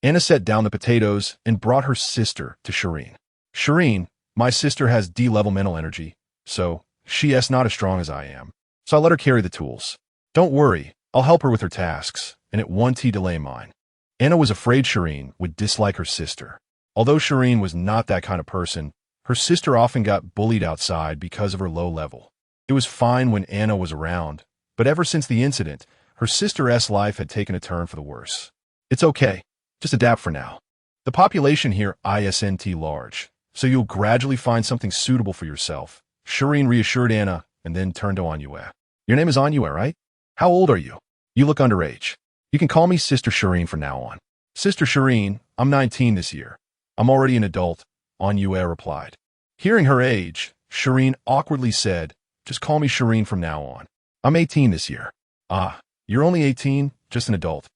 Speaker 1: Anna set down the potatoes and brought her sister to Shireen. Shireen, my sister has D-level mental energy, so she's not as strong as I am. So I let her carry the tools. Don't worry, I'll help her with her tasks, and it won't delay mine. Anna was afraid Shireen would dislike her sister. Although Shireen was not that kind of person, her sister often got bullied outside because of her low level. It was fine when Anna was around, but ever since the incident, her sister's life had taken a turn for the worse. It's okay. Just adapt for now. The population here isn't large, so you'll gradually find something suitable for yourself. Shireen reassured Anna and then turned to Anua. Your name is Anua, right? How old are you? You look underage. You can call me Sister Shireen from now on. Sister Shireen, I'm 19 this year. I'm already an adult, Anua replied. Hearing her age, Shireen awkwardly said, just call me Shireen from now on. I'm 18 this year. Ah, you're only 18, just an adult.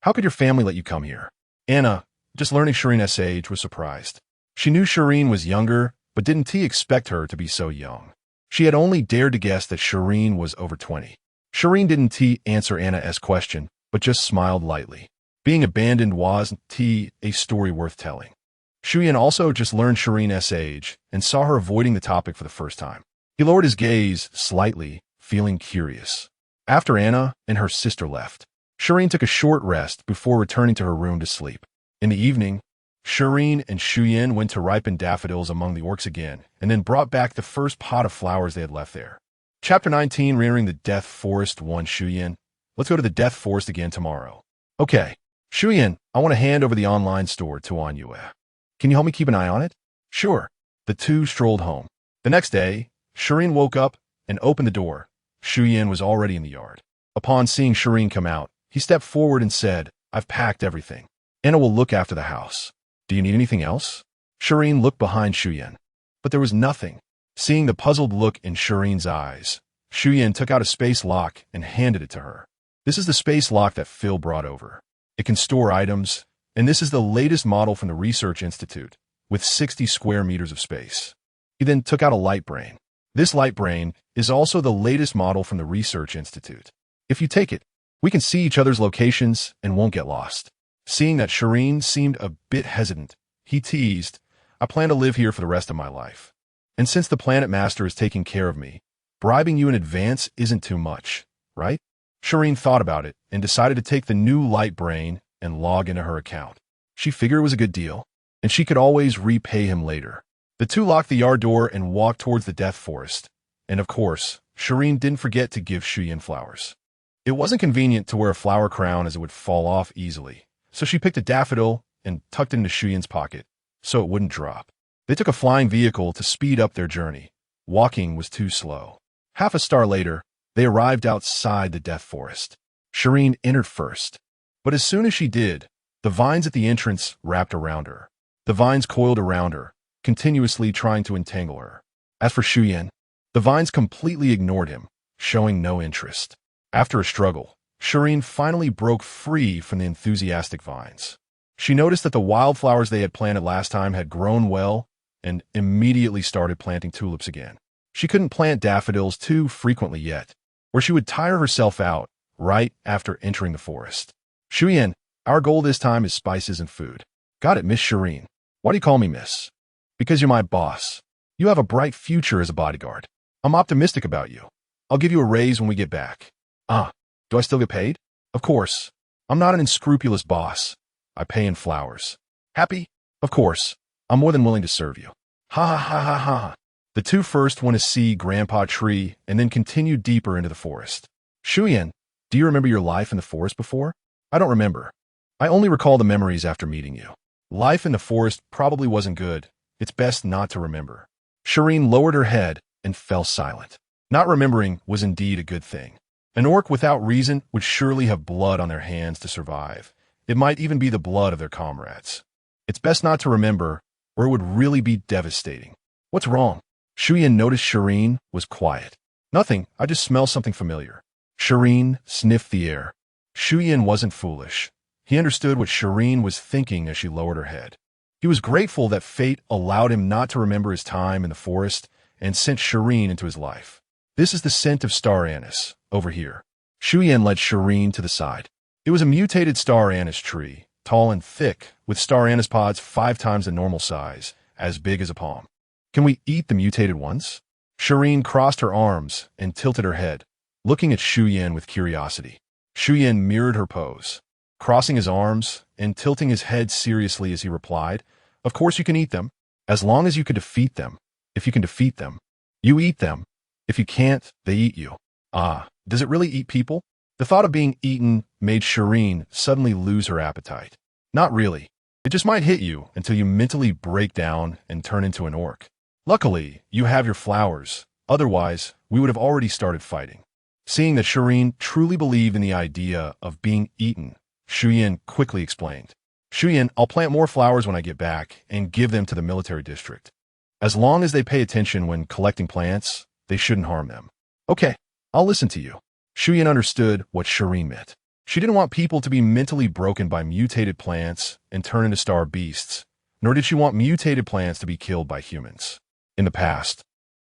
Speaker 1: How could your family let you come here? Anna, just learning Shireen's age, was surprised. She knew Shireen was younger, but didn't expect her to be so young. She had only dared to guess that Shireen was over 20. Shireen didn't answer Anna's question, but just smiled lightly. Being abandoned wasn't a story worth telling. Shi Yin also just learned Shireen's age and saw her avoiding the topic for the first time. He lowered his gaze slightly, feeling curious. After Anna and her sister left, Shireen took a short rest before returning to her room to sleep. In the evening, Shireen and Shi Yin went to ripen daffodils among the orcs again, and then brought back the first pot of flowers they had left there. Chapter 19, Rearing the Death Forest 1. Shi Yin, let's go to the Death Forest again tomorrow. Okay. Shi Yin, I want to hand over the online store to Anua. Can you help me keep an eye on it? Sure. The two strolled home. The next day, Shireen woke up and opened the door. Shi Yin was already in the yard. Upon seeing Shireen come out, he stepped forward and said, I've packed everything. Anna will look after the house. Do you need anything else? Shireen looked behind Shi Yin, but there was nothing. Seeing the puzzled look in Shireen's eyes, Shi Yin took out a space lock and handed it to her. This is the space lock that Phil brought over. It can store items, and this is the latest model from the Research Institute, with 60 square meters of space. He then took out a light brain. This light brain is also the latest model from the Research Institute. If you take it, we can see each other's locations and won't get lost. Seeing that Shireen seemed a bit hesitant, he teased, I plan to live here for the rest of my life. And since the Planet Master is taking care of me, bribing you in advance isn't too much, right? Shireen thought about it and decided to take the new light brain and log into her account. She figured it was a good deal, and she could always repay him later. The two locked the yard door and walked towards the Death Forest. And of course, Shireen didn't forget to give Shi Yin flowers. It wasn't convenient to wear a flower crown as it would fall off easily, so she picked a daffodil and tucked it into Shi Yin's pocket, so it wouldn't drop. They took a flying vehicle to speed up their journey. Walking was too slow. Half a star later, they arrived outside the Death Forest. Shireen entered first, but as soon as she did, the vines at the entrance wrapped around her. The vines coiled around her, continuously trying to entangle her. As for Shi Yin, the vines completely ignored him, showing no interest. After a struggle, Shireen finally broke free from the enthusiastic vines. She noticed that the wildflowers they had planted last time had grown well and immediately started planting tulips again. She couldn't plant daffodils too frequently yet, or she would tire herself out right after entering the forest. Shi Yin, our goal this time is spices and food. Got it, Miss Shireen. Why do you call me Miss? Because you're my boss. You have a bright future as a bodyguard. I'm optimistic about you. I'll give you a raise when we get back. Do I still get paid? Of course. I'm not an unscrupulous boss. I pay in flowers. Happy? Of course. I'm more than willing to serve you. Ha ha ha ha ha. The two first went to see Grandpa Tree and then continued deeper into the forest. Shi Yin, do you remember your life in the forest before? I don't remember. I only recall the memories after meeting you. Life in the forest probably wasn't good. It's best not to remember. Shireen lowered her head and fell silent. Not remembering was indeed a good thing. An orc without reason would surely have blood on their hands to survive. It might even be the blood of their comrades. It's best not to remember, or it would really be devastating. What's wrong? Shi Yin noticed Shireen was quiet. Nothing, I just smell something familiar. Shireen sniffed the air. Shi Yin wasn't foolish. He understood what Shireen was thinking as she lowered her head. He was grateful that fate allowed him not to remember his time in the forest and sent Shireen into his life. This is the scent of star anise, over here. Shi Yin led Shireen to the side. It was a mutated star anise tree, tall and thick, with star anise pods 5 times the normal size, as big as a palm. Can we eat the mutated ones? Shireen crossed her arms and tilted her head, looking at Shi Yin with curiosity. Shi Yin mirrored her pose, crossing his arms and tilting his head seriously as he replied, "Of course you can eat them, as long as you can defeat them. If you can defeat them, you eat them. If you can't, they eat you." Ah, does it really eat people? The thought of being eaten made Shireen suddenly lose her appetite. Not really. It just might hit you until you mentally break down and turn into an orc. Luckily, you have your flowers. Otherwise, we would have already started fighting. Seeing that Shireen truly believed in the idea of being eaten, Shi Yin quickly explained. "Shi Yin, I'll plant more flowers when I get back and give them to the military district. As long as they pay attention when collecting plants, they shouldn't harm them." "Okay, I'll listen to you." Shi Yin understood what Shireen meant. She didn't want people to be mentally broken by mutated plants and turn into star beasts, nor did she want mutated plants to be killed by humans. In the past,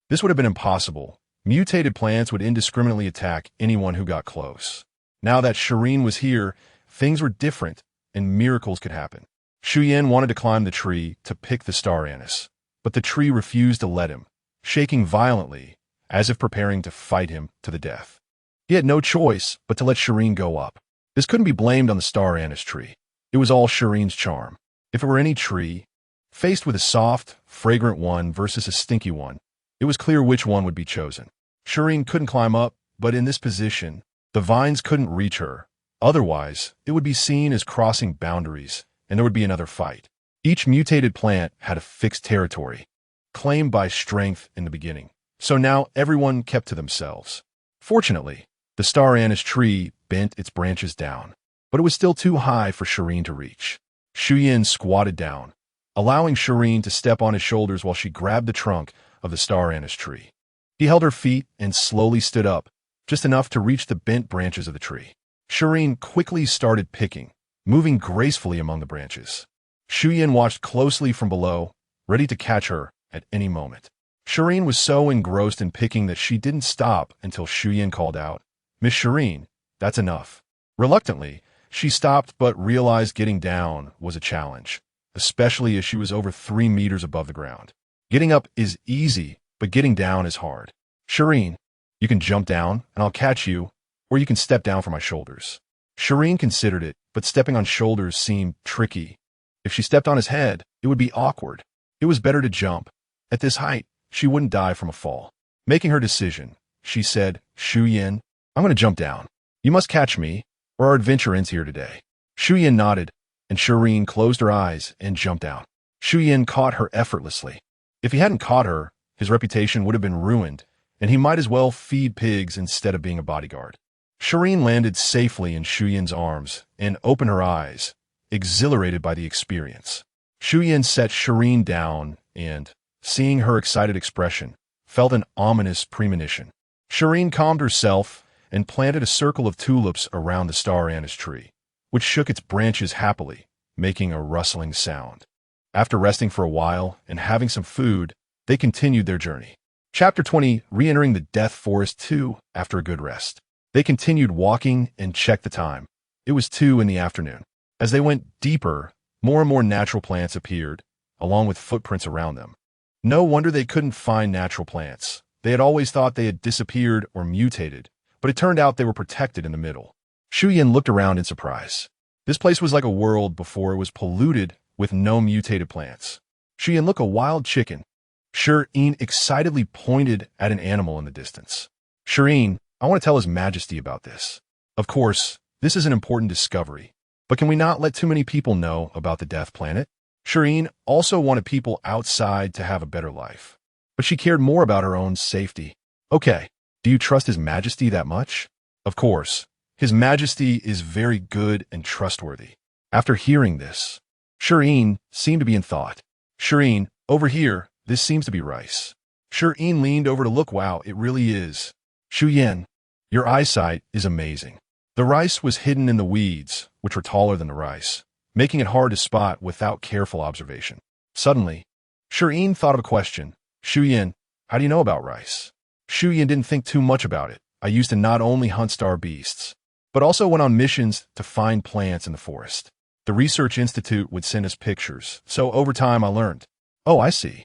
Speaker 1: this would have been impossible. Mutated plants would indiscriminately attack anyone who got close. Now that Shireen was here, things were different, and miracles could happen. Shi Yin wanted to climb the tree to pick the star anise, but the tree refused to let him, shaking violently, as if preparing to fight him to the death. He had no choice but to let Shireen go up. This couldn't be blamed on the star anise tree. It was all Shireen's charm. If it were any tree, faced with a soft, fragrant one versus a stinky one, it was clear which one would be chosen. Shireen couldn't climb up, but in this position, the vines couldn't reach her. Otherwise, it would be seen as crossing boundaries, and there would be another fight. Each mutated plant had a fixed territory, claimed by strength in the beginning. So now everyone kept to themselves. Fortunately, the star anise tree bent its branches down, but it was still too high for Shireen to reach. Shi Yin squatted down, allowing Shireen to step on his shoulders while she grabbed the trunk of the star anise tree. He held her feet and slowly stood up, just enough to reach the bent branches of the tree. Shireen quickly started picking, moving gracefully among the branches. Shi Yin watched closely from below, ready to catch her at any moment. Shireen was so engrossed in picking that she didn't stop until Shi Yin called out, "Miss Shireen, that's enough." Reluctantly, she stopped but realized getting down was a challenge, especially as she was over 3 meters above the ground. Getting up is easy, but getting down is hard. "Shireen, you can jump down and I'll catch you, or you can step down from my shoulders." Shireen considered it, but stepping on shoulders seemed tricky. If she stepped on his head, it would be awkward. It was better to jump. At this height, she wouldn't die from a fall. Making her decision, she said, "Shi Yin, I'm going to jump down. You must catch me, or our adventure ends here today." Shi Yin nodded, and Shireen closed her eyes and jumped down. Shi Yin caught her effortlessly. If he hadn't caught her, his reputation would have been ruined, and he might as well feed pigs instead of being a bodyguard. Shireen landed safely in Shi Yin's arms and opened her eyes, exhilarated by the experience. Shi Yin set Shireen down and, seeing her excited expression, felt an ominous premonition. Shireen calmed herself and planted a circle of tulips around the star anise tree, which shook its branches happily, making a rustling sound. After resting for a while and having some food, they continued their journey. Chapter 20, Re-entering the Death Forest 2 after a good rest. They continued walking and checked the time. It was 2 in the afternoon. As they went deeper, more and more natural plants appeared, along with footprints around them. No wonder they couldn't find natural plants. They had always thought they had disappeared or mutated, but it turned out they were protected in the middle. Shi Yin looked around in surprise. This place was like a world before it was polluted with no mutated plants. Shi Yin, look, a wild chicken. Shireen excitedly pointed at an animal in the distance. "Shireen, I want to tell His Majesty about this. Of course, this is an important discovery, but can we not let too many people know about the Death Planet?" Shireen also wanted people outside to have a better life, but she cared more about her own safety. "Okay, do you trust His Majesty that much?" "Of course. His Majesty is very good and trustworthy." After hearing this, Shireen seemed to be in thought. "Shireen, over here, this seems to be rice." Shireen leaned over to look. "Wow, it really is. Shi Yin, your eyesight is amazing." The rice was hidden in the weeds, which were taller than the rice, making it hard to spot without careful observation. Suddenly, Shi Yin thought of a question. Shi Yin, how do you know about rice? Shi Yin didn't think too much about it. I used to not only hunt star beasts, but also went on missions to find plants in the forest. The Research Institute would send us pictures, so over time I learned. Oh, I see.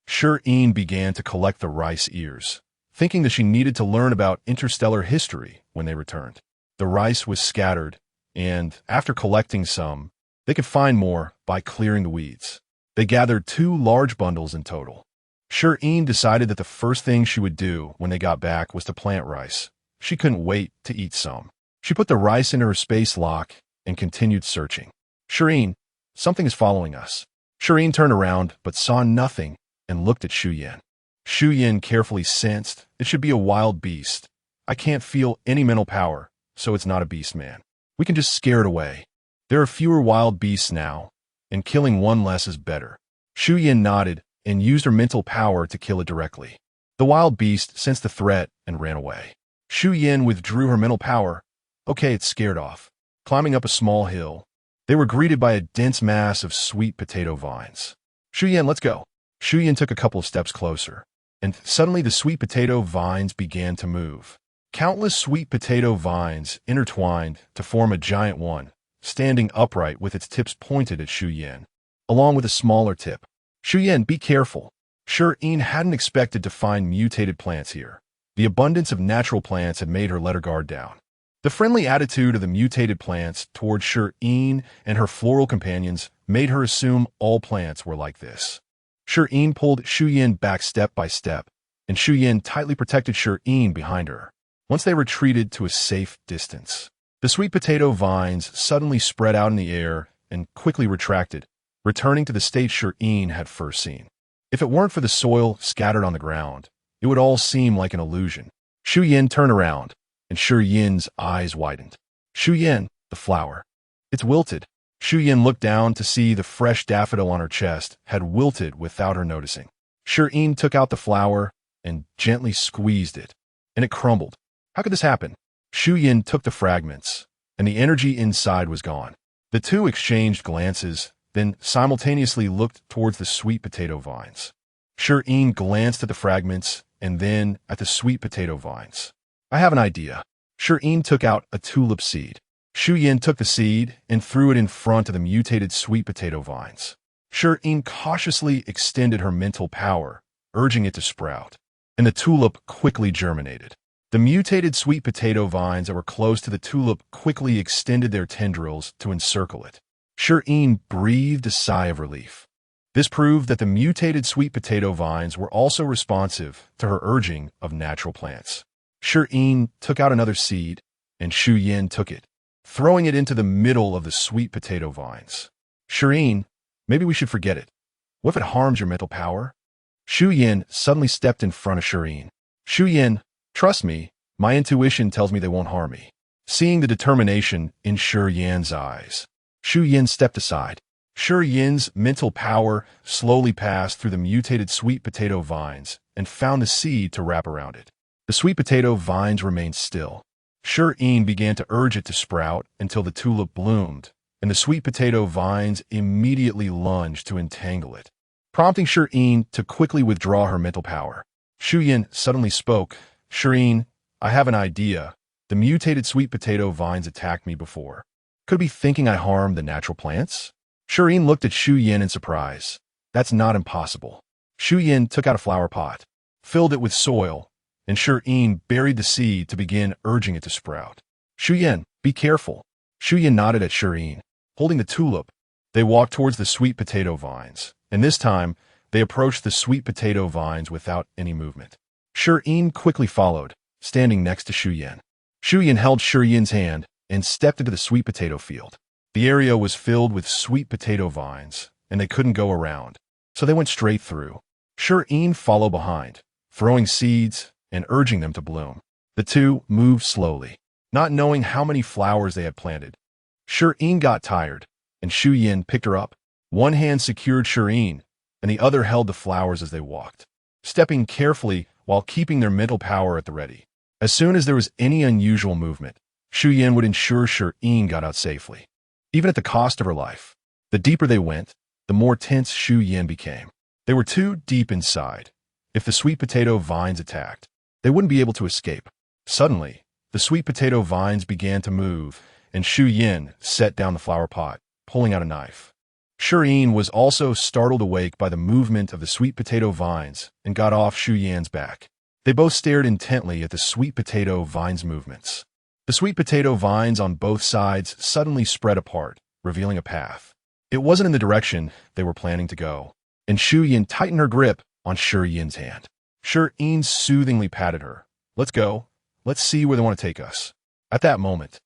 Speaker 1: Shi Yin began to collect the rice ears, thinking that she needed to learn about interstellar history when they returned. The rice was scattered, and after collecting some, they could find more by clearing the weeds. They gathered 2 large bundles in total. Shi Yin decided that the first thing she would do when they got back was to plant rice. She couldn't wait to eat some. She put the rice into her space lock and continued searching. Shi Yin, something is following us. Shi Yin turned around but saw nothing and looked at Shi Yin. Shi Yin carefully sensed it should be a wild beast. I can't feel any mental power, so it's not a beast, man. We can just scare it away. There are fewer wild beasts now, and killing one less is better. Shi Yin nodded and used her mental power to kill it directly. The wild beast sensed the threat and ran away. Shi Yin withdrew her mental power. Okay, it's scared off. Climbing up a small hill, they were greeted by a dense mass of sweet potato vines. Shi Yin, let's go. Shi Yin took a couple of steps closer, and suddenly the sweet potato vines began to move. Countless sweet potato vines intertwined to form a giant one, standing upright with its tips pointed at Shi Yin, along with a smaller tip. Shi Yin, be careful. Shi Yin hadn't expected to find mutated plants here. The abundance of natural plants had made her let her guard down. The friendly attitude of the mutated plants toward Shi Yin and her floral companions made her assume all plants were like this. Shi Yin pulled Shi Yin back step by step, and Shi Yin tightly protected Shi Yin behind her. Once they retreated to a safe distance, the sweet potato vines suddenly spread out in the air and quickly retracted, returning to the state Shi Yin had first seen. If it weren't for the soil scattered on the ground, it would all seem like an illusion. Shi Yin turned around, and Shi Yin's eyes widened. Shi Yin, the flower. It's wilted. Shi Yin looked down to see the fresh daffodil on her chest had wilted without her noticing. Shi Yin took out the flower and gently squeezed it, and it crumbled. How could this happen? Shi Yin took the fragments, and the energy inside was gone. The two exchanged glances, then simultaneously looked towards the sweet potato vines. Shi Yin glanced at the fragments and then at the sweet potato vines. I have an idea. Shi Yin took out a tulip seed. Shi Yin took the seed and threw it in front of the mutated sweet potato vines. Shi Yin cautiously extended her mental power, urging it to sprout, and the tulip quickly germinated. The mutated sweet potato vines that were close to the tulip quickly extended their tendrils to encircle it. Shi Yin breathed a sigh of relief. This proved that the mutated sweet potato vines were also responsive to her urging of natural plants. Shi Yin took out another seed, and Shi Yin took it, throwing it into the middle of the sweet potato vines. Shi Yin, maybe we should forget it. What if it harms your mental power? Shi Yin suddenly stepped in front of Shi Yin. Shi Yin, trust me, my intuition tells me they won't harm me. Seeing the determination in Shi Yin's eyes, Shi Yin stepped aside. Shi Yin's mental power slowly passed through the mutated sweet potato vines and found the seed to wrap around it. The sweet potato vines remained still. Shi Yin began to urge it to sprout until the tulip bloomed, and the sweet potato vines immediately lunged to entangle it, prompting Shi Yin to quickly withdraw her mental power. Shi Yin suddenly spoke. Shi Yin, I have an idea. The mutated sweet potato vines attacked me before. Could be thinking I harmed the natural plants? Shi Yin looked at Shi Yin in surprise. That's not impossible. Shi Yin took out a flower pot, filled it with soil, and Shi Yin buried the seed to begin urging it to sprout. Shi Yin, be careful. Shi Yin nodded at Shi Yin. Holding the tulip, they walked towards the sweet potato vines, and this time, they approached the sweet potato vines without any movement. Shi Yin quickly followed, standing next to Shi Yin. Shi Yin held Shi Yin's hand and stepped into the sweet potato field. The area was filled with sweet potato vines, and they couldn't go around, so they went straight through. Shi Yin followed behind, throwing seeds and urging them to bloom. The two moved slowly, not knowing how many flowers they had planted. Shi Yin got tired, and Shi Yin picked her up. One hand secured Shi Yin, and the other held the flowers as they walked, stepping carefully while keeping their mental power at the ready. As soon as there was any unusual movement, Shi Yin would ensure Shi Yin got out safely, even at the cost of her life. The deeper they went, the more tense Shi Yin became. They were too deep inside. If the sweet potato vines attacked, they wouldn't be able to escape. Suddenly, the sweet potato vines began to move, and Shi Yin set down the flower pot, pulling out a knife. Shi Yin was also startled awake by the movement of the sweet potato vines and got off Shi Yin's back. They both stared intently at the sweet potato vines' movements. The sweet potato vines on both sides suddenly spread apart, revealing a path. It wasn't in the direction they were planning to go, and Shi Yin tightened her grip on Shi Yin's hand. Shi Yin soothingly patted her. "Let's go. Let's see where they want to take us." At that moment,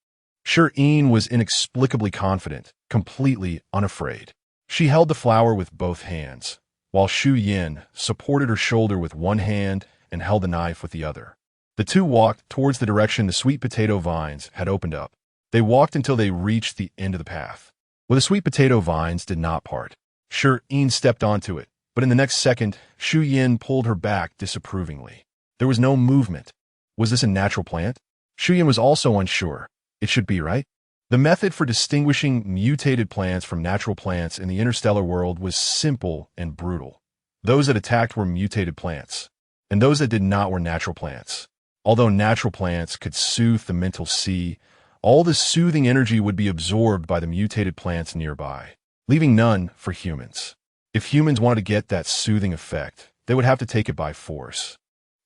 Speaker 1: Shi Yin was inexplicably confident, completely unafraid. She held the flower with both hands, while Shi Yin supported her shoulder with one hand and held the knife with the other. The two walked towards the direction the sweet potato vines had opened up. They walked until they reached the end of the path, where the sweet potato vines did not part. Shi Yin stepped onto it, but in the next second, Shi Yin pulled her back disapprovingly. There was no movement. Was this a natural plant? Shi Yin was also unsure. It should be, right? The method for distinguishing mutated plants from natural plants in the interstellar world was simple and brutal. Those that attacked were mutated plants, and those that did not were natural plants. Although natural plants could soothe the mental sea, all the soothing energy would be absorbed by the mutated plants nearby, leaving none for humans. If humans wanted to get that soothing effect, they would have to take it by force.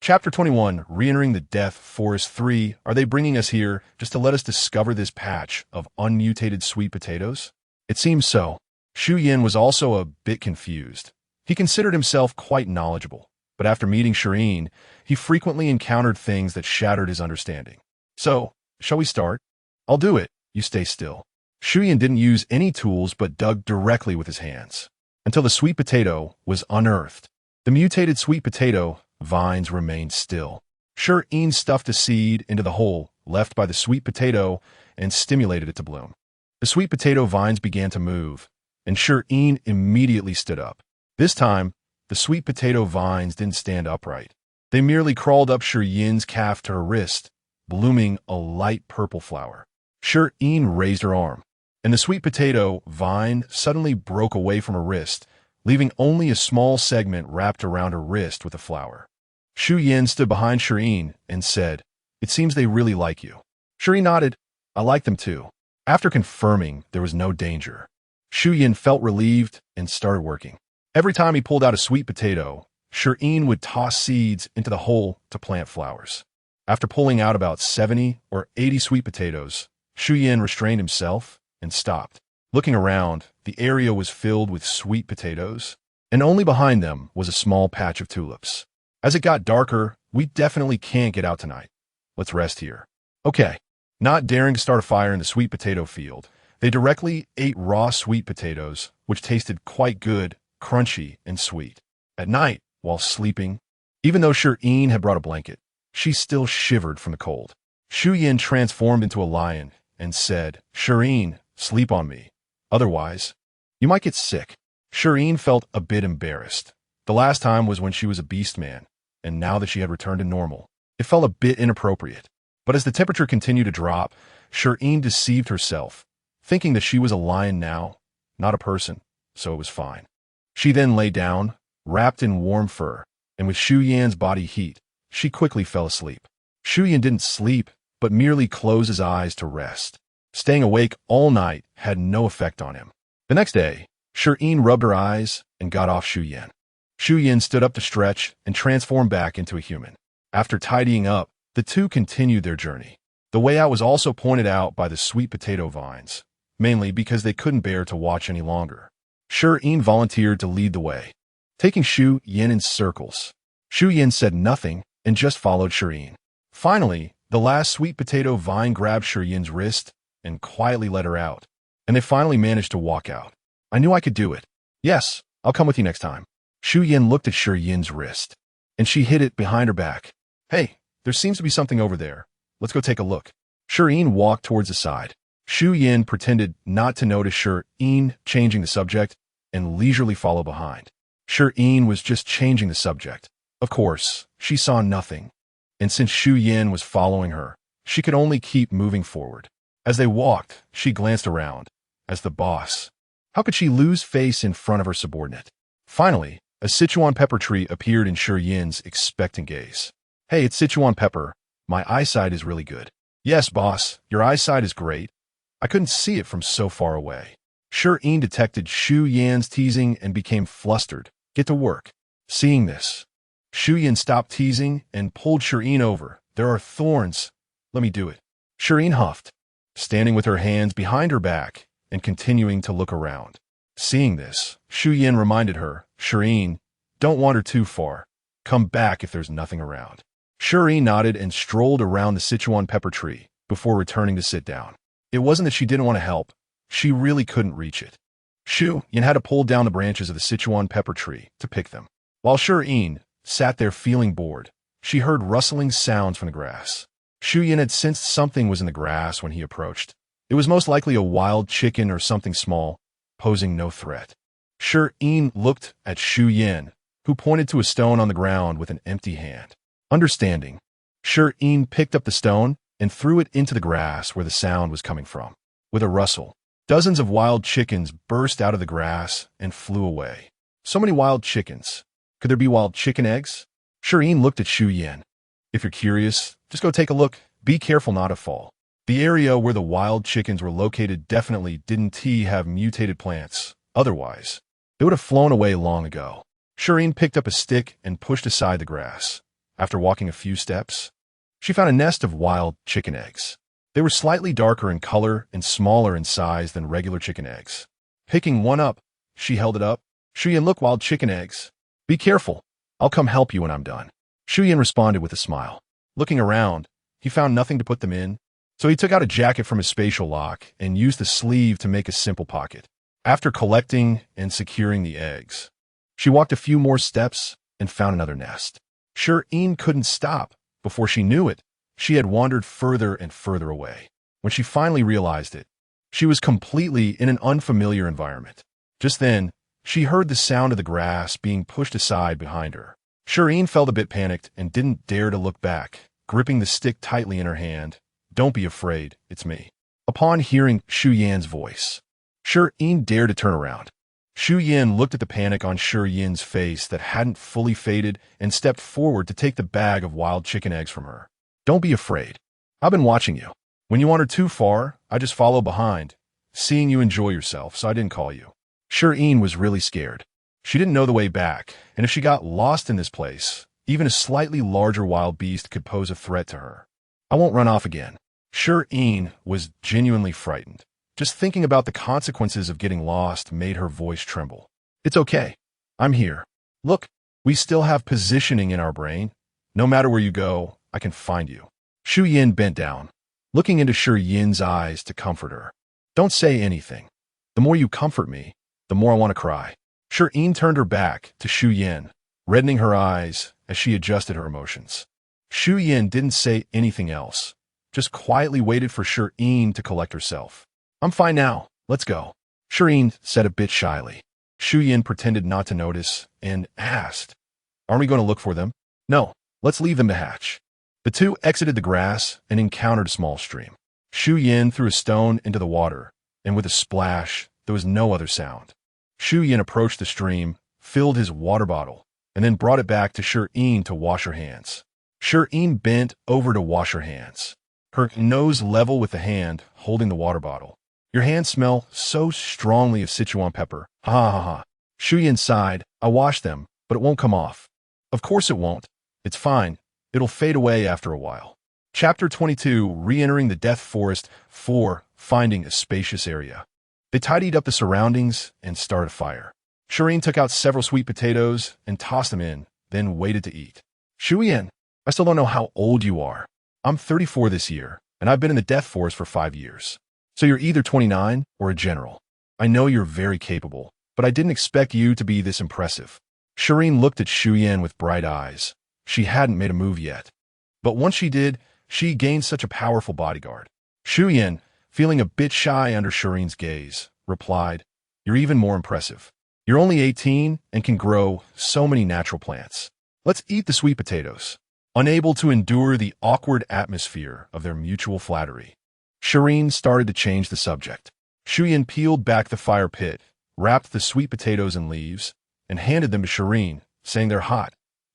Speaker 1: Chapter 21, Re-entering the Death Forest 3. Are they bringing us here just to let us discover this patch of unmutated sweet potatoes? It seems so. Shi Yin was also a bit confused. He considered himself quite knowledgeable, but after meeting Shi Yin, he frequently encountered things that shattered his understanding. "So, shall we start?" "I'll do it. You stay still." Shi Yin didn't use any tools but dug directly with his hands, until the sweet potato was unearthed. The mutated sweet potato vines remained still. Shi Yin stuffed a seed into the hole left by the sweet potato and stimulated it to bloom. The sweet potato vines began to move, and Shi Yin immediately stood up. This time, the sweet potato vines didn't stand upright. They merely crawled up Shi Yin's calf to her wrist, blooming a light purple flower. Shi Yin raised her arm, and the sweet potato vine suddenly broke away from her wrist, leaving only a small segment wrapped around her wrist with a flower. Shi Yin stood behind Shi Yin and said, "It seems they really like you." Shi Yin nodded. "I like them too." After confirming there was no danger, Shi Yin felt relieved and started working. Every time he pulled out a sweet potato, Shi Yin would toss seeds into the hole to plant flowers. After pulling out about 70 or 80 sweet potatoes, Shi Yin restrained himself and stopped. Looking around, the area was filled with sweet potatoes, and only behind them was a small patch of tulips. As it got darker, "We definitely can't get out tonight. Let's rest here." Okay. Not daring to start a fire in the sweet potato field, they directly ate raw sweet potatoes, which tasted quite good, crunchy, and sweet. At night, while sleeping, even though Shi Yin had brought a blanket, she still shivered from the cold. Shi Yin transformed into a lion and said, "Shi Yin, sleep on me. Otherwise, you might get sick." Shi Yin felt a bit embarrassed. The last time was when she was a beast man, and now that she had returned to normal, it felt a bit inappropriate. But as the temperature continued to drop, Shi Yin deceived herself, thinking that she was a lion now, not a person, so it was fine. She then lay down, wrapped in warm fur, and with Shi Yin's body heat, she quickly fell asleep. Shi Yin didn't sleep, but merely closed his eyes to rest. Staying awake all night had no effect on him. The next day, Shi Yin rubbed her eyes and got off Shi Yin. Shi Yin stood up to stretch and transformed back into a human. After tidying up, the two continued their journey. The way out was also pointed out by the sweet potato vines, mainly because they couldn't bear to watch any longer. Shi Yin volunteered to lead the way, taking Shi Yin in circles. Shi Yin said nothing and just followed Shi Yin. Finally, the last sweet potato vine grabbed Shi Yin's wrist and quietly let her out, and they finally managed to walk out. "I knew I could do it. Yes, I'll come with you next time." Shi Yin looked at Shi Yin's wrist, and she hid it behind her back. "Hey, there seems to be something over there. Let's go take a look." Shi Yin walked towards the side. Shi Yin pretended not to notice Shi Yin changing the subject and leisurely followed behind. Shi Yin was just changing the subject. Of course, she saw nothing, and since Shi Yin was following her, she could only keep moving forward. As they walked, she glanced around. As the boss, How could she lose face in front of her subordinate? Finally, a Sichuan pepper tree appeared in Shi Yin's expectant gaze. Hey, it's Sichuan pepper. My eyesight is really good. Yes, boss, your eyesight is great. I couldn't see it from so far away. Shi Yin detected Xu Yan's teasing and became flustered. Get to work. Seeing this, Xu Yin stopped teasing and pulled Shi Yin over. There are thorns. Let me do it. Shi Yin huffed, standing with her hands behind her back and continuing to look around. Seeing this, Xu Yin reminded her, Shi Yin, don't wander too far. Come back if there's nothing around. Shi Yin nodded and strolled around the Sichuan pepper tree before returning to sit down. It wasn't that she didn't want to help. She really couldn't reach it. Xu Yin had to pull down the branches of the Sichuan pepper tree to pick them. While Shi Yin sat there feeling bored, she heard rustling sounds from the grass. Xu Yin had sensed something was in the grass when he approached. It was most likely a wild chicken or something small, posing no threat. Shi Yin looked at Xu Yin, who pointed to a stone on the ground with an empty hand. Understanding, Shi Yin picked up the stone and threw it into the grass where the sound was coming from. With a rustle, dozens of wild chickens burst out of the grass and flew away. So many wild chickens. Could there be wild chicken eggs? Shi Yin looked at Xu Yin. If you're curious, just go take a look. Be careful not to fall. The area where the wild chickens were located definitely didn't have mutated plants. Otherwise, they would have flown away long ago. Shi Yin picked up a stick and pushed aside the grass. After walking a few steps, she found a nest of wild chicken eggs. They were slightly darker in color and smaller in size than regular chicken eggs. Picking one up, she held it up. Xu Yin, look, wild chicken eggs. Be careful. I'll come help you when I'm done. Xu Yin responded with a smile. Looking around, he found nothing to put them in, so he took out a jacket from his spatial lock and used the sleeve to make a simple pocket. After collecting and securing the eggs, she walked a few more steps and found another nest. Shi Yin couldn't stop. Before she knew it, she had wandered further and further away. When she finally realized it, she was completely in an unfamiliar environment. Just then, she heard the sound of the grass being pushed aside behind her. Shi Yin felt a bit panicked and didn't dare to look back, gripping the stick tightly in her hand. Don't be afraid, it's me. Upon hearing Xu Yan's voice, Shi Yin dared to turn around. Xu Yin looked at the panic on Shi Yin's face that hadn't fully faded and stepped forward to take the bag of wild chicken eggs from her. Don't be afraid. I've been watching you. When you wander too far, I just follow behind, seeing you enjoy yourself, so I didn't call you. Shi Yin was really scared. She didn't know the way back, and if she got lost in this place, even a slightly larger wild beast could pose a threat to her. I won't run off again. Shi Yin was genuinely frightened. Just thinking about the consequences of getting lost made her voice tremble. It's okay. I'm here. Look, we still have positioning in our brain. No matter where you go, I can find you. Xu Yin bent down, looking into Shi Yin's eyes to comfort her. Don't say anything. The more you comfort me, the more I want to cry. Shi Yin turned her back to Xu Yin, reddening her eyes as she adjusted her emotions. Xu Yin didn't say anything else, just quietly waited for Shi Yin to collect herself. I'm fine now. Let's go. Shi Yin said a bit shyly. Xu Yin pretended not to notice and asked, aren't we going to look for them? No, let's leave them to hatch. The two exited the grass and encountered a small stream. Xu Yin threw a stone into the water, and with a splash, there was no other sound. Xu Yin approached the stream, filled his water bottle, and then brought it back to Shi Yin to wash her hands. Shi Yin bent over to wash her hands, her nose level with the hand holding the water bottle. Your hands smell so strongly of Sichuan pepper. Ha ha ha ha. Xu Yin sighed. I washed them, but it won't come off. Of course it won't. It's fine. It'll fade away after a while. Chapter 22, Re-entering the Death Forest. 4. Finding a spacious area. They tidied up the surroundings and started a fire. Shi Yin took out several sweet potatoes and tossed them in, then waited to eat. Xu Yin, I still don't know how old you are. I'm 34 this year, and I've been in the Death Forest for 5 years. So you're either 29 or a general. I know you're very capable, but I didn't expect you to be this impressive. Shi Yin looked at Xu Yin with bright eyes. She hadn't made a move yet. But once she did, she gained such a powerful bodyguard. Xu Yin, feeling a bit shy under Shi Yin's gaze, replied, you're even more impressive. You're only 18 and can grow so many natural plants. Let's eat the sweet potatoes. Unable to endure the awkward atmosphere of their mutual flattery, Shi Yin started to change the subject. Xu Yin peeled back the fire pit wrapped the sweet potatoes in leaves, and handed them to Shireen, saying they're hot.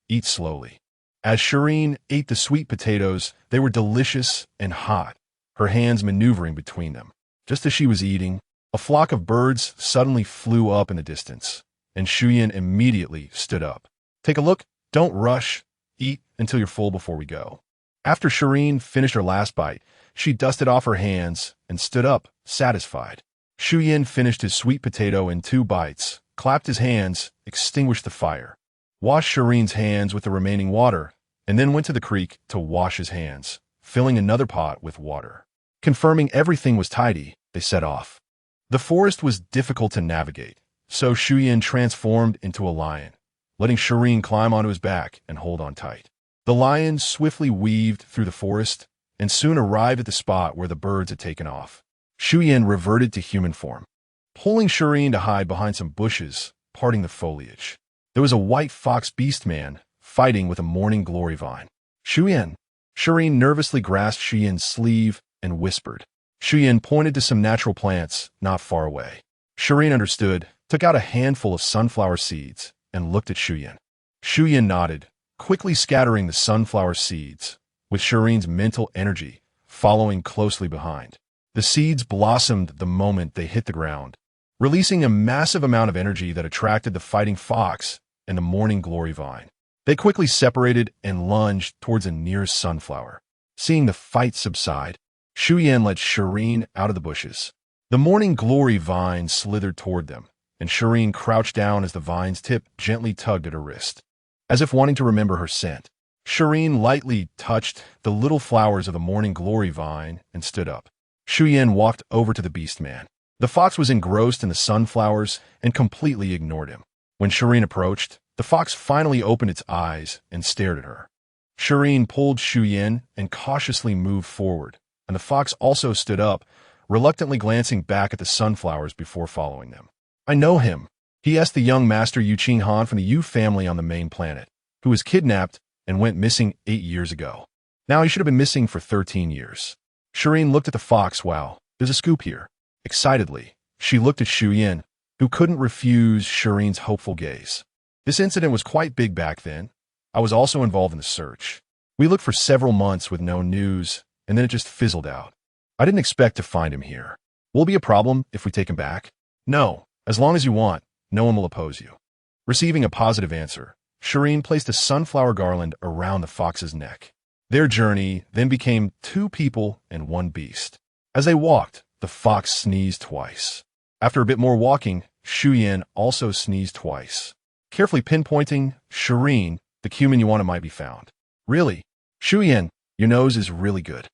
Speaker 1: Eat slowly. As Shireen ate the sweet potatoes, they were delicious and hot, her hands maneuvering between them. Just as she was eating, a flock of birds suddenly flew up in the distance, and Shi Yin immediately stood up. Take a look. Don't rush. Eat until you're full before we go. After Shireen finished her last bite, she dusted off her hands and stood up, satisfied. Shi Yin finished his sweet potato in 2 bites, clapped his hands, extinguished the fire, washed Shireen's hands with the remaining water, and then went to the creek to wash his hands, filling another pot with water. Confirming everything was tidy, they set off. The forest was difficult to navigate, so Shi Yin transformed into a lion, letting Shireen climb onto his back and hold on tight. The lion swiftly weaved through the forest and soon arrived at the spot where the birds had taken off. Shi Yin reverted to human form, pulling Shireen to hide behind some bushes, parting the foliage. There was a white fox beast man fighting with a morning glory vine. Shi Yin. Shireen nervously grasped Shi Yin's sleeve and whispered. Shi Yin pointed to some natural plants not far away. Shireen understood, took out a handful of sunflower seeds, and looked at Shi Yin. Shi Yin nodded, quickly scattering the sunflower seeds, with Shireen's mental energy following closely behind. The seeds blossomed the moment they hit the ground, releasing a massive amount of energy that attracted the fighting fox and the morning glory vine. They quickly separated and lunged towards the nearest sunflower. Seeing the fight subside, Shi Yin led Shireen out of the bushes. The morning glory vine slithered toward them, and Shireen crouched down as the vine's tip gently tugged at her wrist. As if wanting to remember her scent, Shireen lightly touched the little flowers of the morning glory vine and stood up. Shi Yin walked over to the beast man. The fox was engrossed in the sunflowers and completely ignored him. When Shireen approached, the fox finally opened its eyes and stared at her. Shireen pulled Shi Yin and cautiously moved forward, and the fox also stood up, reluctantly glancing back at the sunflowers before following them. I know him. He asked the young master Yu Qing Han from the Yu family on the main planet, who was kidnapped and went missing 8 years ago. Now he should have been missing for 13 years. Shireen looked at the fox. Wow, there's a scoop here. Excitedly, she looked at Shi Yin, who couldn't refuse Shireen's hopeful gaze. This incident was quite big back then. I was also involved in the search. We looked for several months with no news, and then it just fizzled out. I didn't expect to find him here. Will it be a problem if we take him back? No, as long as you want, no one will oppose you. Receiving a positive answer, Shireen placed a sunflower garland around the fox's neck. Their journey then became 2 people and 1 beast. As they walked, the fox sneezed twice. After a bit more walking, Shi Yin also sneezed twice. Carefully pinpointing Shireen, the cumin you wanted might be found. Really? Shi Yin, your nose is really good.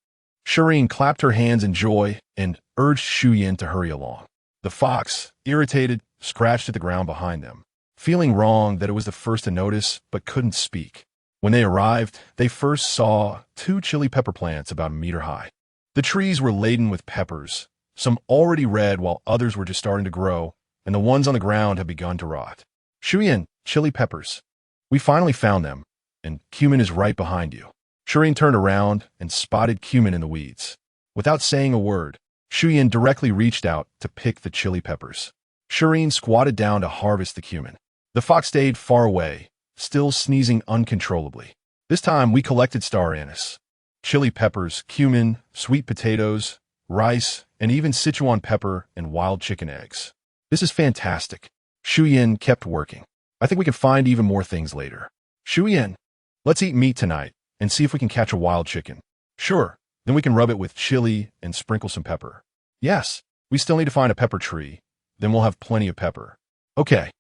Speaker 1: Shireen clapped her hands in joy and urged Shi Yin to hurry along. The fox, irritated, scratched at the ground behind them, feeling wrong that it was the first to notice but couldn't speak. When they arrived, they first saw 2 chili pepper plants about a meter high. The trees were laden with peppers, some already red while others were just starting to grow, and the ones on the ground had begun to rot. Shi Yin, chili peppers. We finally found them, and cumin is right behind you. Shireen turned around and spotted cumin in the weeds. Without saying a word, Shi Yin directly reached out to pick the chili peppers. Shireen squatted down to harvest the cumin. The fox stayed far away, still sneezing uncontrollably. This time we collected star anise, chili peppers, cumin, sweet potatoes, rice, and even Sichuan pepper and wild chicken eggs. This is fantastic. Shi Yin kept working. I think we can find even more things later. Shi Yin, let's eat meat tonight and see if we can catch a wild chicken. Sure, then we can rub it with chili and sprinkle some pepper. Yes, we still need to find a pepper tree, then we'll have plenty of pepper. Okay.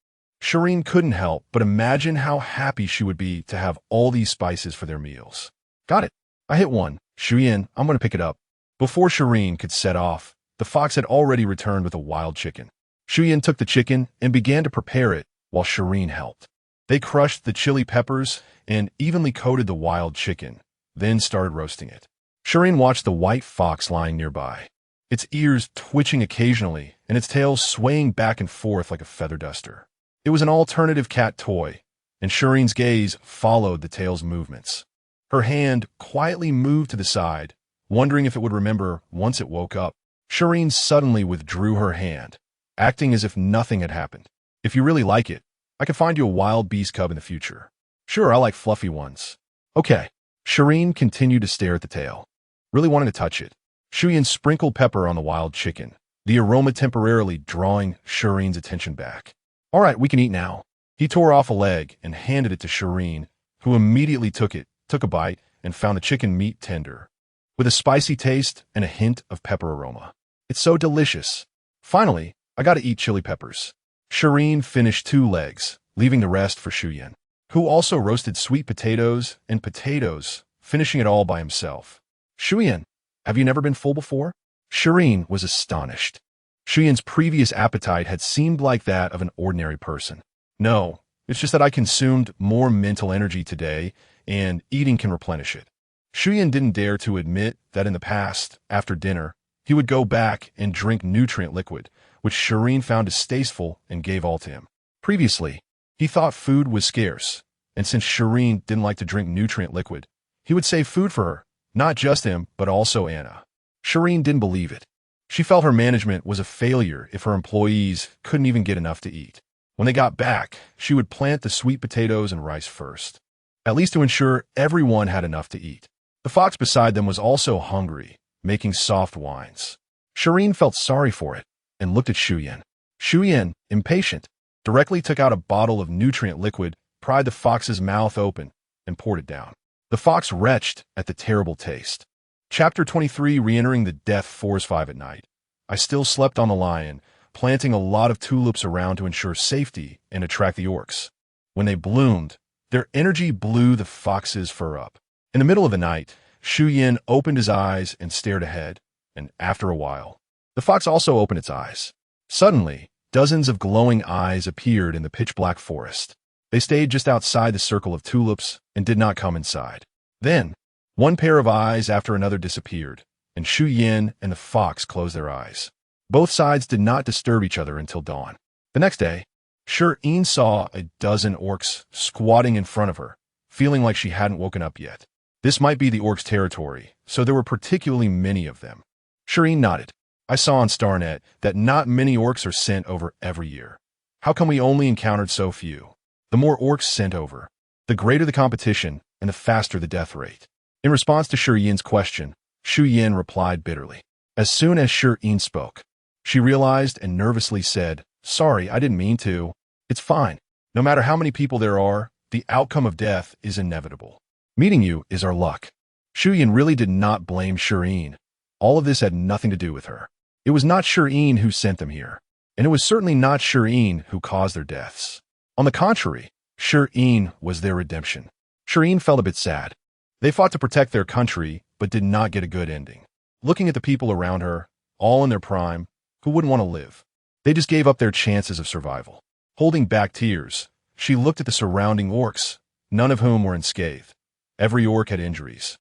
Speaker 1: Shireen couldn't help but imagine how happy she would be to have all these spices for their meals. Got it. I hit one. Shi Yin, I'm going to pick it up. Before Shireen could set off, the fox had already returned with a wild chicken. Shi Yin took the chicken and began to prepare it while Shireen helped. They crushed the chili peppers and evenly coated the wild chicken, then started roasting it. Shireen watched the white fox lying nearby, its ears twitching occasionally and its tail swaying back and forth like a feather duster. It was an alternative cat toy, and Shireen's gaze followed the tail's movements. Her hand quietly moved to the side, wondering if it would remember once it woke up. Shireen suddenly withdrew her hand, acting as if nothing had happened. If you really like it, I could find you a wild beast cub in the future. Sure, I like fluffy ones. Okay. Shi Yin continued to stare at the tail, really wanting to touch it. Shi Yin sprinkled pepper on the wild chicken, the aroma temporarily drawing Shi Yin's attention back. All right, we can eat now. He tore off a leg and handed it to Shi Yin, who immediately took a bite, and found the chicken meat tender, with a spicy taste and a hint of pepper aroma. It's so delicious. Finally, I gotta eat chili peppers. Shi Yin finished 2 legs, leaving the rest for Shi Yin, who also roasted sweet potatoes and potatoes, finishing it all by himself. Shi Yin, have you never been full before? Shi Yin was astonished. Shi Yin's previous appetite had seemed like that of an ordinary person. No, it's just that I consumed more mental energy today, and eating can replenish it. Shi Yin didn't dare to admit that in the past, after dinner, he would go back and drink nutrient liquid, which Shi Yin found distasteful and gave all to him. Previously, he thought food was scarce, and since Shi Yin didn't like to drink nutrient liquid, he would save food for her, not just him, but also Anna. Shi Yin didn't believe it. She felt her management was a failure if her employees couldn't even get enough to eat. When they got back, she would plant the sweet potatoes and rice first, at least to ensure everyone had enough to eat. The fox beside them was also hungry, making soft whines. Shi Yin felt sorry for it and looked at Shi Yin. Shi Yin, impatient, directly took out a bottle of nutrient liquid, pried the fox's mouth open, and poured it down. The fox retched at the terrible taste. Chapter 23, Re-entering the Death Forest 5 at night. I still slept on the lion, planting a lot of tulips around to ensure safety and attract the orcs. When they bloomed, their energy blew the fox's fur up. In the middle of the night, Shi Yin opened his eyes and stared ahead, and after a while, the fox also opened its eyes. Suddenly, dozens of glowing eyes appeared in the pitch-black forest. They stayed just outside the circle of tulips and did not come inside. Then, one pair of eyes after another disappeared, and Shi Yin and the fox closed their eyes. Both sides did not disturb each other until dawn. The next day, Shi Yin saw a dozen orcs squatting in front of her, feeling like she hadn't woken up yet. This might be the orcs' territory, so there were particularly many of them. Shi Yin nodded. I saw on StarNet that not many orcs are sent over every year. How come we only encountered so few? The more orcs sent over, the greater the competition and the faster the death rate. In response to Shi Yin's question, Shi Yin replied bitterly. As soon as Shi Yin spoke, she realized and nervously said, "Sorry, I didn't mean to. It's fine. No matter how many people there are, the outcome of death is inevitable. Meeting you is our luck." Shi Yin really did not blame Shi Yin. All of this had nothing to do with her. It was not Shi Yin who sent them here, and it was certainly not Shi Yin who caused their deaths. On the contrary, Shi Yin was their redemption. Shi Yin felt a bit sad. They fought to protect their country, but did not get a good ending. Looking at the people around her, all in their prime, who wouldn't want to live, they just gave up their chances of survival. Holding back tears, she looked at the surrounding orcs, none of whom were unscathed. Every orc had injuries,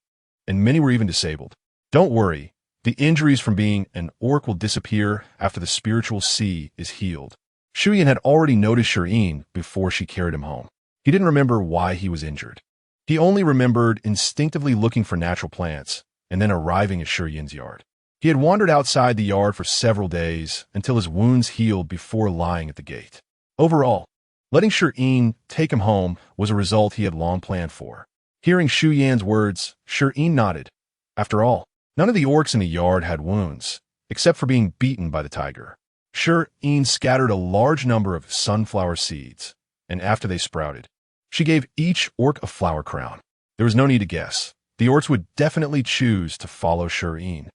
Speaker 1: and many were even disabled. Don't worry, the injuries from being an orc will disappear after the spiritual sea is healed. Shi Yin had already noticed Shi Yin before she carried him home. He didn't remember why he was injured. He only remembered instinctively looking for natural plants and then arriving at Shi Yin's yard. He had wandered outside the yard for several days until his wounds healed before lying at the gate. Overall, letting Shi Yin take him home was a result he had long planned for. Hearing Shi Yin's words, Shi Yin nodded. After all, none of the orcs in the yard had wounds, except for being beaten by the tiger. Shi Yin scattered a large number of sunflower seeds, and after they sprouted, she gave each orc a flower crown. There was no need to guess. The orcs would definitely choose to follow Shi Yin.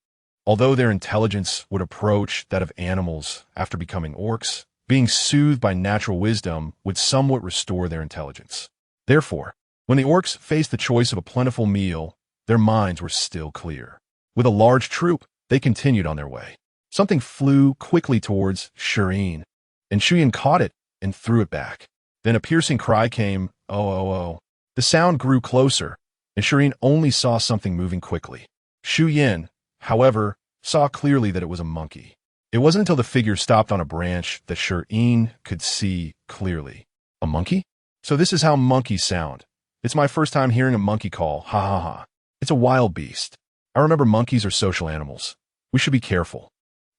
Speaker 1: Although their intelligence would approach that of animals after becoming orcs, being soothed by natural wisdom would somewhat restore their intelligence. Therefore, when the orcs faced the choice of a plentiful meal, their minds were still clear. With a large troop, they continued on their way. Something flew quickly towards Shi Yin, and Shi Yin caught it and threw it back. Then a piercing cry came, "Oh, oh, oh." The sound grew closer, and Shi Yin only saw something moving quickly. Shi Yin, however, saw clearly that it was a monkey. It wasn't until the figure stopped on a branch that Shi Yin could see clearly. A monkey? So this is how monkeys sound. It's my first time hearing a monkey call, ha ha ha. It's a wild beast. I remember monkeys are social animals. We should be careful.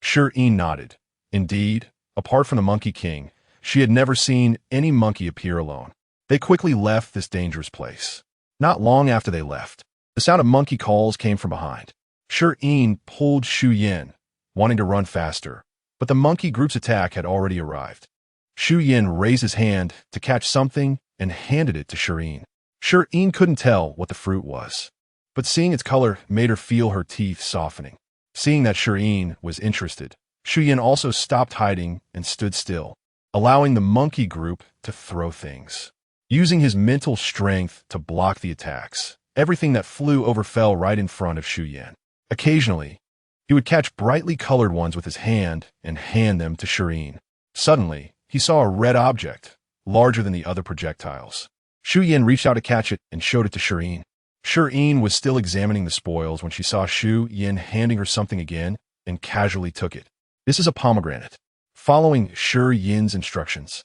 Speaker 1: Shi Yin nodded. Indeed, Apart from the Monkey King, she had never seen any monkey appear alone. They quickly left this dangerous place. Not long after they left, the sound of monkey calls came from behind. Shi Yin pulled Shi Yin, wanting to run faster, but the monkey group's attack had already arrived. Shi Yin raised his hand to catch something and handed it to Shi Yin. Shi Yin couldn't tell what the fruit was, but seeing its color made her feel her teeth softening. Seeing that Shi Yin was interested, Shi Yin also stopped hiding and stood still, allowing the monkey group to throw things. Using his mental strength to block the attacks, everything that flew over fell right in front of Shi Yin. Occasionally, he would catch brightly colored ones with his hand and hand them to Shi Yin. Suddenly, he saw a red object, larger than the other projectiles. Shi Yin reached out to catch it and showed it to Shi Yin. Shi Yin was still examining the spoils when she saw Shi Yin handing her something again and casually took it. This is a pomegranate. Following Shi Yin's instructions,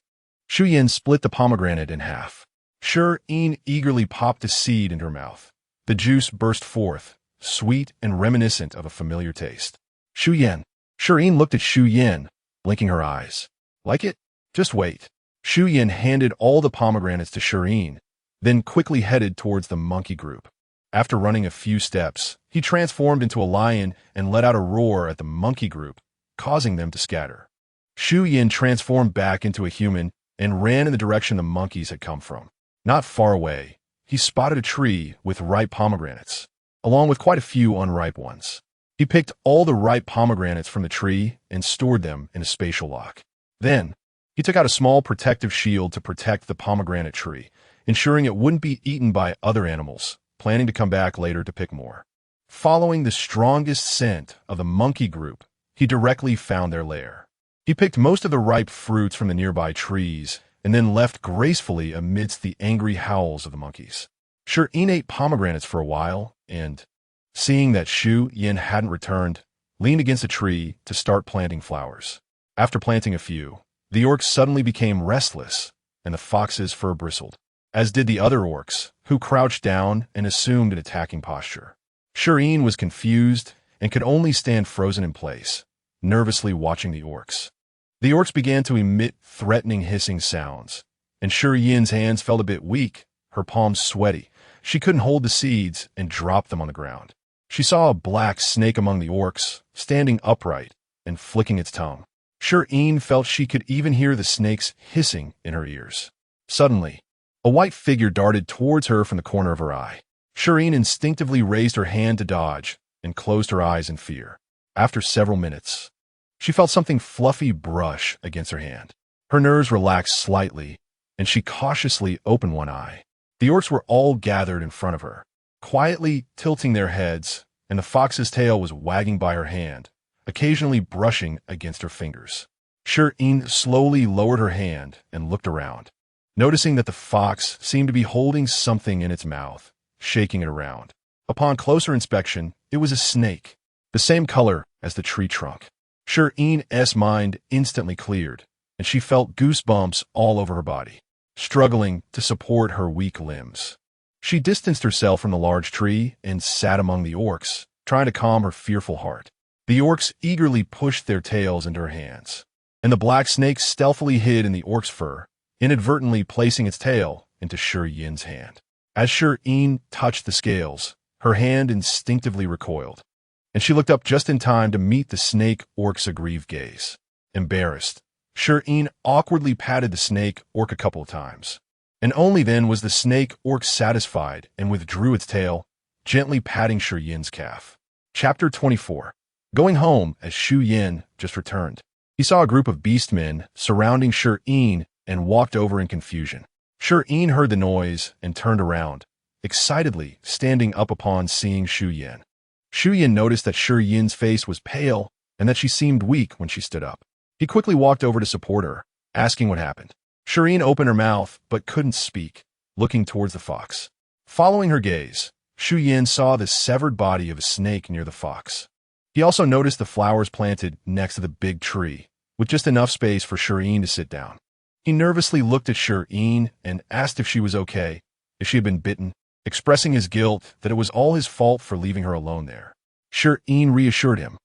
Speaker 1: Shi Yin split the pomegranate in half. Shi Yin eagerly popped a seed into her mouth. The juice burst forth, sweet and reminiscent of a familiar taste. Shi Yin looked at Shi Yin, blinking her eyes. Like it? Just wait. Shi Yin handed all the pomegranates to Shi Yin, then quickly headed towards the monkey group. After running a few steps, he transformed into a lion and let out a roar at the monkey group, causing them to scatter. Shi Yin transformed back into a human and ran in the direction the monkeys had come from. Not far away, he spotted a tree with ripe pomegranates, along with quite a few unripe ones. He picked all the ripe pomegranates from the tree and stored them in a spatial lock. Then, he took out a small protective shield to protect the pomegranate tree, ensuring it wouldn't be eaten by other animals, planning to come back later to pick more. Following the strongest scent of the monkey group, he directly found their lair. He picked most of the ripe fruits from the nearby trees and then left gracefully amidst the angry howls of the monkeys. Shi Yin ate pomegranates for a while and, seeing that Shi Yin hadn't returned, leaned against a tree to start planting flowers. After planting a few, the orcs suddenly became restless and the fox's fur bristled, as did the other orcs, who crouched down and assumed an attacking posture. Shi Yin was confused and could only stand frozen in place, nervously watching the orcs. The orcs began to emit threatening hissing sounds, and Shi Yin's hands felt a bit weak, her palms sweaty. She couldn't hold the seeds and dropped them on the ground. She saw a black snake among the orcs, standing upright and flicking its tongue. Shi Yin felt she could even hear the snake's hissing in her ears. Suddenly, a white figure darted towards her from the corner of her eye. Shi Yin instinctively raised her hand to dodge and closed her eyes in fear. After several minutes, she felt something fluffy brush against her hand. Her nerves relaxed slightly, and she cautiously opened one eye. The orcs were all gathered in front of her, quietly tilting their heads, and the fox's tail was wagging by her hand, occasionally brushing against her fingers. Shi Yin slowly lowered her hand and looked around, noticing that the fox seemed to be holding something in its mouth, shaking it around. Upon closer inspection, it was a snake, the same color as the tree trunk. Shi Yin's mind instantly cleared, and she felt goosebumps all over her body, struggling to support her weak limbs. She distanced herself from the large tree and sat among the orcs, trying to calm her fearful heart. The orcs eagerly pushed their tails into her hands, and the black snake stealthily hid in the orc's fur, inadvertently placing its tail into Shi Yin's hand. As Shi Yin touched the scales, her hand instinctively recoiled, and she looked up just in time to meet the snake orc's aggrieved gaze. Embarrassed, Shi Yin awkwardly patted the snake orc a couple of times, and only then was the snake orc satisfied and withdrew its tail, gently patting Shi Yin's calf. Chapter 24. Going home as Shi Yin just returned, he saw a group of beastmen surrounding Shi Yin and walked over in confusion. Shi Yin heard the noise and turned around, excitedly standing up upon seeing Shi Yin. Shi Yin noticed that Shi Yin's face was pale and that she seemed weak when she stood up. He quickly walked over to support her, asking what happened. Shi Yin opened her mouth but couldn't speak, looking towards the fox. Following her gaze, Shi Yin saw the severed body of a snake near the fox. He also noticed the flowers planted next to the big tree, with just enough space for Shi Yin to sit down. He nervously looked at Shi Yin and asked if she was okay, if she had been bitten, expressing his guilt that it was all his fault for leaving her alone there. Shi Yin reassured him,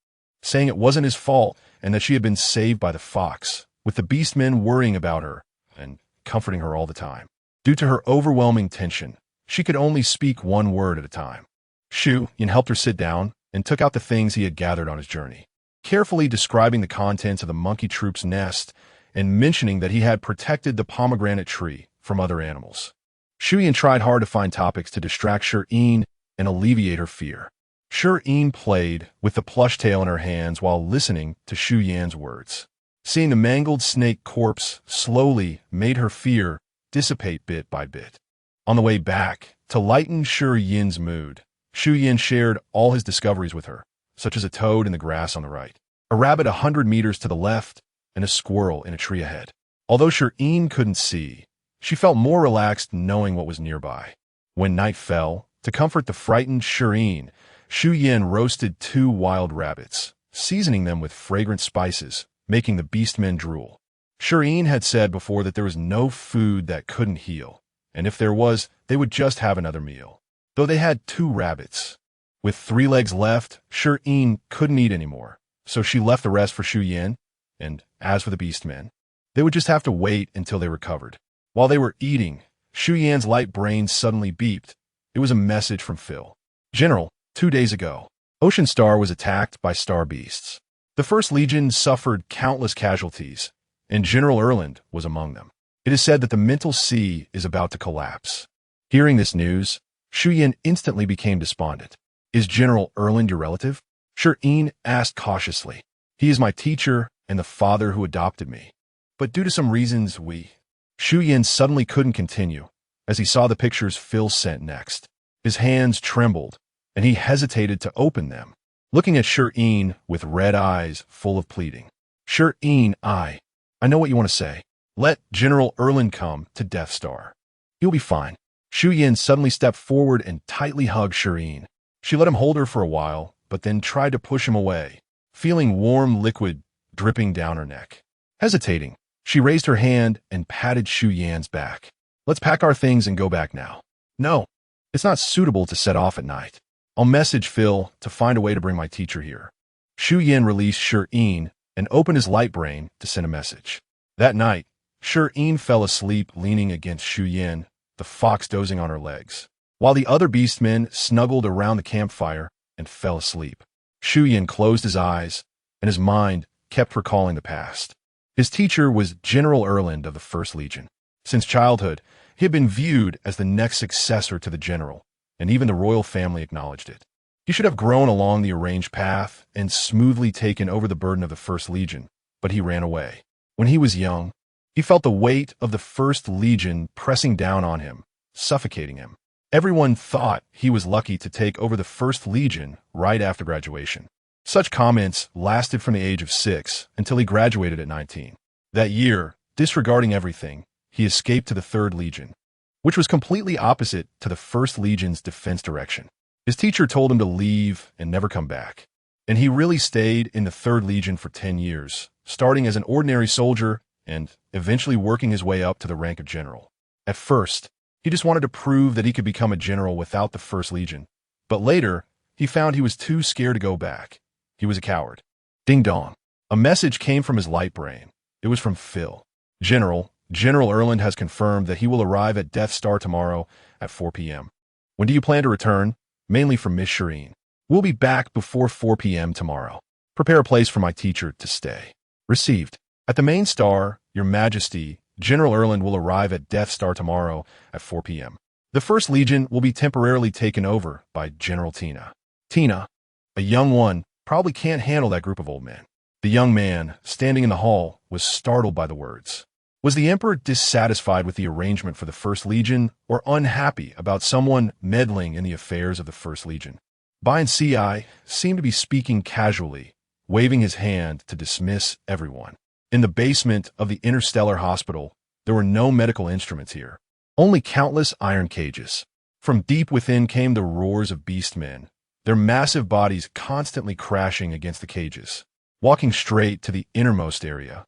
Speaker 1: saying it wasn't his fault and that she had been saved by the fox, with the beastmen worrying about her and comforting her all the time. Due to her overwhelming tension, she could only speak one word at a time. Shi Yin helped her sit down and took out the things he had gathered on his journey, carefully describing the contents of the monkey troop's nest and mentioning that he had protected the pomegranate tree from other animals. Shi Yin tried hard to find topics to distract Shi Yin and alleviate her fear. Shi Yin played with the plush tail in her hands while listening to Xu Yan's words. Seeing the mangled snake corpse slowly made her fear dissipate bit by bit. On the way back, to lighten Shi Yin's mood, Xu Yin shared all his discoveries with her, such as a toad in the grass on the right, a rabbit 100 meters to the left, and a squirrel in a tree ahead. Although Shi Yin couldn't see, she felt more relaxed knowing what was nearby. When night fell, to comfort the frightened Shi Yin, Xu Yin roasted 2 wild rabbits, seasoning them with fragrant spices, making the beastmen drool. Shi Yin had said before that there was no food that couldn't heal, and if there was, they would just have another meal. Though they had 2 rabbits. With 3 legs left, Shi Yin couldn't eat anymore, so she left the rest for Xu Yin, and as for the beastmen, they would just have to wait until they recovered. While they were eating, Xu Yan's light brain suddenly beeped. It was a message from Phil. General, 2 days ago, Ocean Star was attacked by star beasts. The First Legion suffered countless casualties, and General Erland was among them. It is said that the mental sea is about to collapse. Hearing this news, Xu Yin instantly became despondent. Is General Erland your relative? Shi Yin asked cautiously. He is my teacher and the father who adopted me. But due to some reasons Xu Yin suddenly couldn't continue as he saw the pictures Phil sent next. His hands trembled, and he hesitated to open them, looking at Shi Yin with red eyes full of pleading. Shi Yin, I know what you want to say. Let General Erland come to Death Star. He'll be fine. Xu Yin suddenly stepped forward and tightly hugged Shi Yin. She let him hold her for a while, but then tried to push him away, feeling warm liquid dripping down her neck. Hesitating, she raised her hand and patted Xu Yan's back. Let's pack our things and go back now. No, it's not suitable to set off at night. I'll message Phil to find a way to bring my teacher here. Xu Yin released Shi Yin and opened his light brain to send a message. That night, Shi Yin fell asleep leaning against Xu Yin, the fox dozing on her legs, while the other beastmen snuggled around the campfire and fell asleep. Xu Yin closed his eyes, and his mind kept recalling the past. His teacher was General Erland of the First Legion. Since childhood, he had been viewed as the next successor to the general, and even the royal family acknowledged it. He should have grown along the arranged path and smoothly taken over the burden of the First Legion, but he ran away. When he was young, he felt the weight of the First Legion pressing down on him, suffocating him. Everyone thought he was lucky to take over the First Legion right after graduation. Such comments lasted from the age of 6 until he graduated at 19. That year, disregarding everything, he escaped to the Third Legion, which was completely opposite to the First Legion's defense direction. His teacher told him to leave and never come back, and he really stayed in the Third Legion for 10 years, starting as an ordinary soldier and eventually working his way up to the rank of general. At first, he just wanted to prove that he could become a general without the First Legion, but later, he found he was too scared to go back. He was a coward. Ding dong. A message came from his light brain. It was from Phil. General Erland has confirmed that he will arrive at Death Star tomorrow at 4 p.m. When do you plan to return? Mainly from Miss Shireen. We'll be back before 4 p.m. tomorrow. Prepare a place for my teacher to stay. Received. At the main star, Your Majesty, General Erland will arrive at Death Star tomorrow at 4 p.m. The First Legion will be temporarily taken over by General Tina. Tina, a young one, probably can't handle that group of old men. The young man, standing in the hall, was startled by the words. Was the Emperor dissatisfied with the arrangement for the First Legion or unhappy about someone meddling in the affairs of the First Legion? Bai and Ci seemed to be speaking casually, waving his hand to dismiss everyone. In the basement of the Interstellar Hospital, there were no medical instruments here, only countless iron cages. From deep within came the roars of beastmen, their massive bodies constantly crashing against the cages. Walking straight to the innermost area,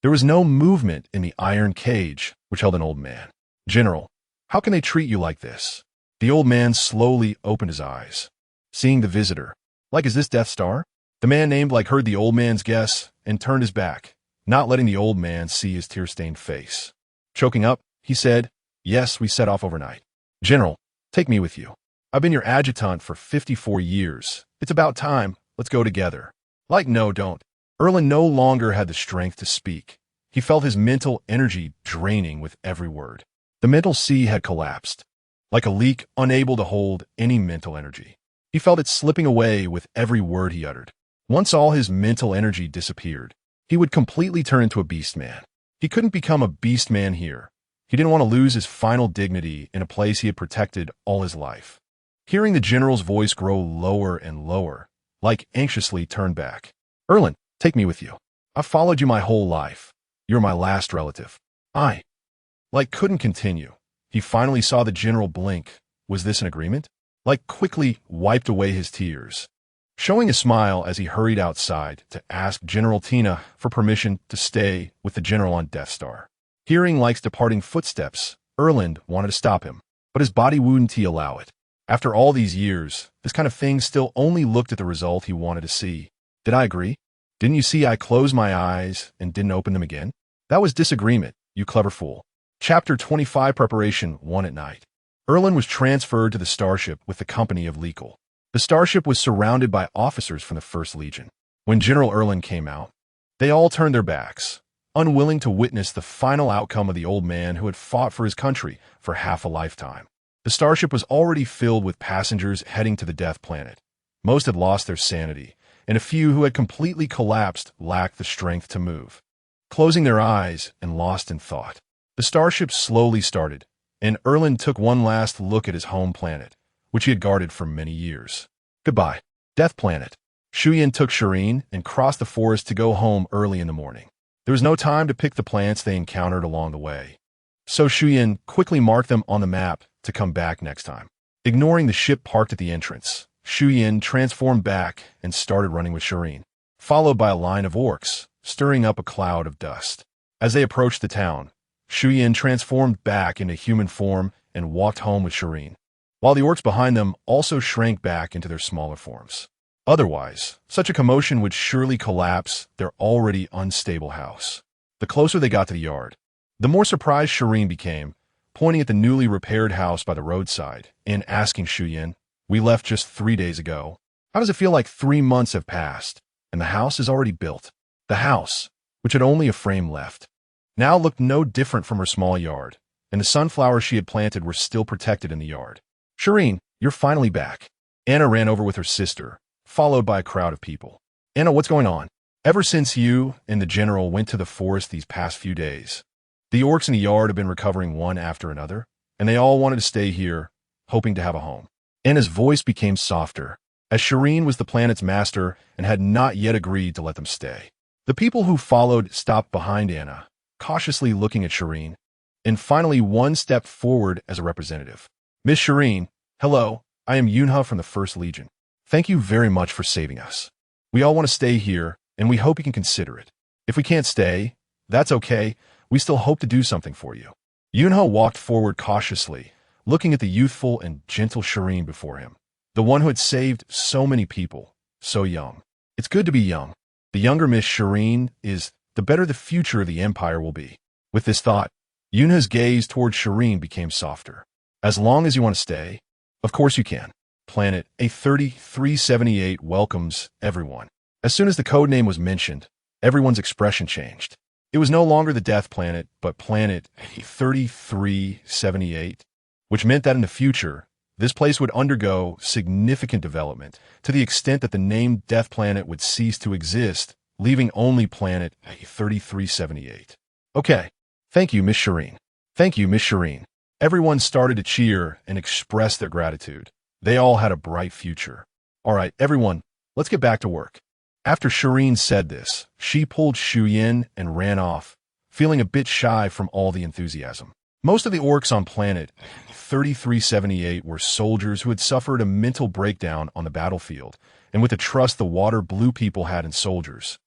Speaker 1: there was no movement in the iron cage, which held an old man. General, how can they treat you like this? The old man slowly opened his eyes, seeing the visitor. Like, is this Death Star? The man named like heard the old man's guess and turned his back, not letting the old man see his tear-stained face. Choking up, he said, "Yes, we set off overnight. General, take me with you. I've been your adjutant for 54 years. It's about time. Let's go together." Like, no, don't. Erland no longer had the strength to speak. He felt his mental energy draining with every word. The mental sea had collapsed. Like a leak, unable to hold any mental energy. He felt it slipping away with every word he uttered. Once all his mental energy disappeared, he would completely turn into a beast man. He couldn't become a beast man here. He didn't want to lose his final dignity in a place he had protected all his life. Hearing the general's voice grow lower and lower, like anxiously turned back. "Erland, take me with you. I've followed you my whole life. You're my last relative." Like couldn't continue. He finally saw the general blink. Was this an agreement? Like quickly wiped away his tears, showing a smile as he hurried outside to ask General Tina for permission to stay with the general on Death Star. Hearing Like's departing footsteps, Erland wanted to stop him, but his body wouldn't allow it. After all these years, this kind of thing still only looked at the result he wanted to see. "Did I agree? Didn't you see I closed my eyes and didn't open them again? That was disagreement, you clever fool." Chapter 25 Preparation 1 at night. Erland was transferred to the starship with the company of Leekle. The starship was surrounded by officers from the First Legion. When General Erland came out, they all turned their backs, unwilling to witness the final outcome of the old man who had fought for his country for half a lifetime. The starship was already filled with passengers heading to the Death Planet. Most had lost their sanity, and a few who had completely collapsed lacked the strength to move. Closing their eyes and lost in thought, the starship slowly started, and Erland took one last look at his home planet, which he had guarded for many years. Goodbye, Death Planet. Shi Yin took Shireen and crossed the forest to go home early in the morning. There was no time to pick the plants they encountered along the way, so Shi Yin quickly marked them on the map to come back next time. Ignoring the ship parked at the entrance, Shi Yin transformed back and started running with Shireen, followed by a line of orcs, stirring up a cloud of dust. As they approached the town, Shi Yin transformed back into human form and walked home with Shireen, while the orcs behind them also shrank back into their smaller forms. Otherwise, such a commotion would surely collapse their already unstable house. The closer they got to the yard, the more surprised Shireen became, pointing at the newly repaired house by the roadside and asking Shi Yin, "We left just 3 days ago. How does it feel like 3 months have passed, and the house is already built?" The house, which had only a frame left, now looked no different from her small yard, and the sunflowers she had planted were still protected in the yard. "Shireen, you're finally back." Anna ran over with her sister, followed by a crowd of people. "Anna, what's going on? Ever since you and the general went to the forest these past few days, the orcs in the yard have been recovering one after another, and they all wanted to stay here, hoping to have a home." Anna's voice became softer, as Shireen was the planet's master and had not yet agreed to let them stay. The people who followed stopped behind Anna, cautiously looking at Shireen, and finally one stepped forward as a representative. "Miss Shireen, hello, I am Yunha from the First Legion. Thank you very much for saving us. We all want to stay here, and we hope you can consider it. If we can't stay, that's okay. We still hope to do something for you." Yunha walked forward cautiously, looking at the youthful and gentle Shireen before him, the one who had saved so many people, so young. It's good to be young. The younger Miss Shireen is, the better the future of the Empire will be. With this thought, Yunha's gaze toward Shireen became softer. "As long as you want to stay, of course you can. Planet A3378 welcomes everyone." As soon as the codename was mentioned, everyone's expression changed. It was no longer the Death Planet, but Planet A3378, which meant that in the future, this place would undergo significant development to the extent that the name Death Planet would cease to exist, leaving only Planet A3378. "Okay. Thank you, Miss Shireen. Thank you, Miss Shireen." Everyone started to cheer and express their gratitude. They all had a bright future. "All right, everyone, let's get back to work." After Shireen said this, she pulled Shi Yin and ran off, feeling a bit shy from all the enthusiasm. Most of the orcs on planet 3378 were soldiers who had suffered a mental breakdown on the battlefield, and with the trust the water blue people had in soldiers,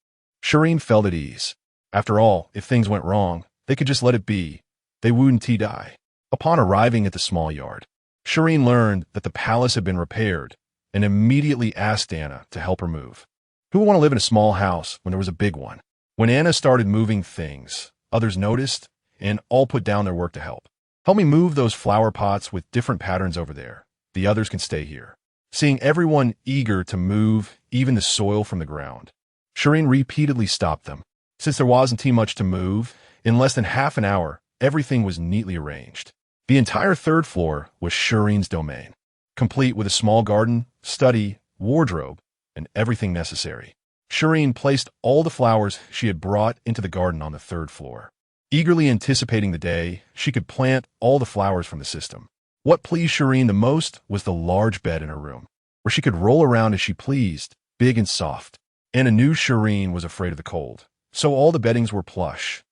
Speaker 1: Shireen felt at ease. After all, if things went wrong, they could just let it be. They wouldn't die. Upon arriving at the small yard, Shireen learned that the palace had been repaired and immediately asked Anna to help her move. Who would want to live in a small house when there was a big one? When Anna started moving things, others noticed and all put down their work to help. Help me move those flower pots with different patterns over there. The others can stay here. Seeing everyone eager to move even the soil from the ground, Shireen repeatedly stopped them. Since there wasn't too much to move, in less than half an hour, everything was neatly arranged. The entire third floor was Shireen's domain, complete with a small garden, study, wardrobe, and everything necessary. Shireen placed all the flowers she had brought into the garden on the third floor. Eagerly anticipating the day she could plant all the flowers from the system. What pleased Shireen the most was the large bed in her room, where she could roll around as she pleased, big and soft. Anna knew Shireen was afraid of the cold, so all the beddings were plush,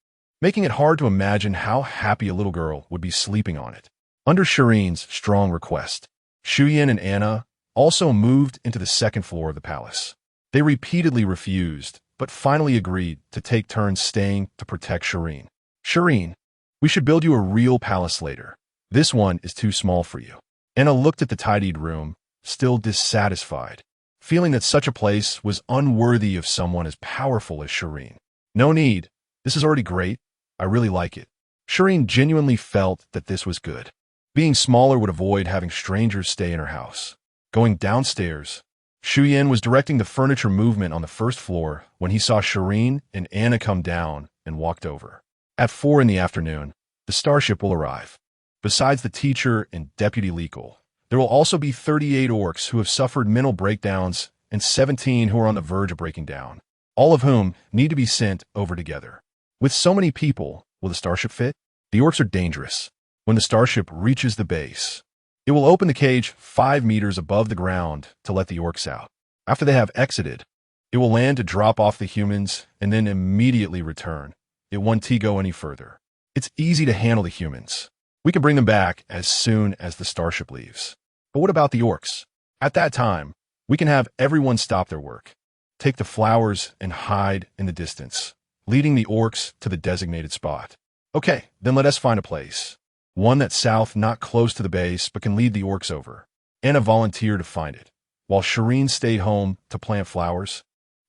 Speaker 1: making it hard to imagine how happy a little girl would be sleeping on it. Under Shireen's strong request, Shi Yin and Anna also moved into the second floor of the palace. They repeatedly refused, but finally agreed to take turns staying to protect Shireen. Shireen, we should build you a real palace later. This one is too small for you. Anna looked at the tidied room, still dissatisfied, feeling that such a place was unworthy of someone as powerful as Shireen. No need. This is already great. I really like it. Shireen genuinely felt that this was good. Being smaller would avoid having strangers stay in her house. Going downstairs, Shi Yin was directing the furniture movement on the first floor when he saw Shireen and Anna come down and walked over. At 4 in the afternoon, the starship will arrive. Besides the teacher and deputy legal, there will also be 38 orcs who have suffered mental breakdowns and 17 who are on the verge of breaking down, all of whom need to be sent over together. With so many people, will the starship fit? The orcs are dangerous. When the starship reaches the base, it will open the cage 5 meters above the ground to let the orcs out. After they have exited, it will land to drop off the humans and then immediately return. It won't go any further. It's easy to handle the humans. We can bring them back as soon as the starship leaves. But what about the orcs? At that time, we can have everyone stop their work, take the flowers and hide in the distance, leading the orcs to the designated spot. Okay, then let us find a place. One that's south, not close to the base, but can lead the orcs over. Anna volunteered to find it, while Shireen stayed home to plant flowers,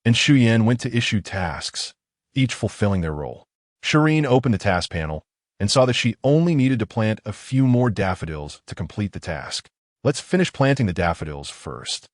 Speaker 1: and Shi Yin went to issue tasks, each fulfilling their role. Shireen opened the task panel and saw that she only needed to plant a few more daffodils to complete the task. Let's finish planting the daffodils first,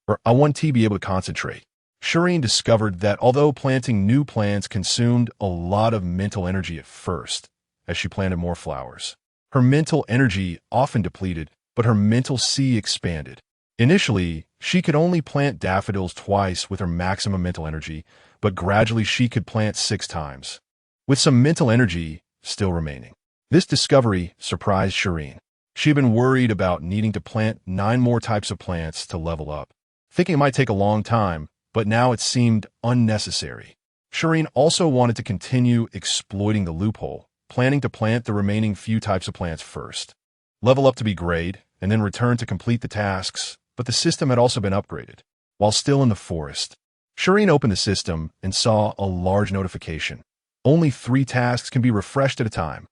Speaker 1: or I want to be able to concentrate. Shireen discovered that although planting new plants consumed a lot of mental energy at first, as she planted more flowers, her mental energy often depleted, but her mental sea expanded. Initially, she could only plant daffodils twice with her maximum mental energy, but gradually she could plant 6 times, with some mental energy still remaining. This discovery surprised Shireen. She had been worried about needing to plant 9 more types of plants to level up, thinking it might take a long time, but now it seemed unnecessary. Shireen also wanted to continue exploiting the loophole, planning to plant the remaining few types of plants first, level up to be grade, and then return to complete the tasks, but the system had also been upgraded. While still in the forest, Shireen opened the system and saw a large notification. Only 3 tasks can be refreshed at a time.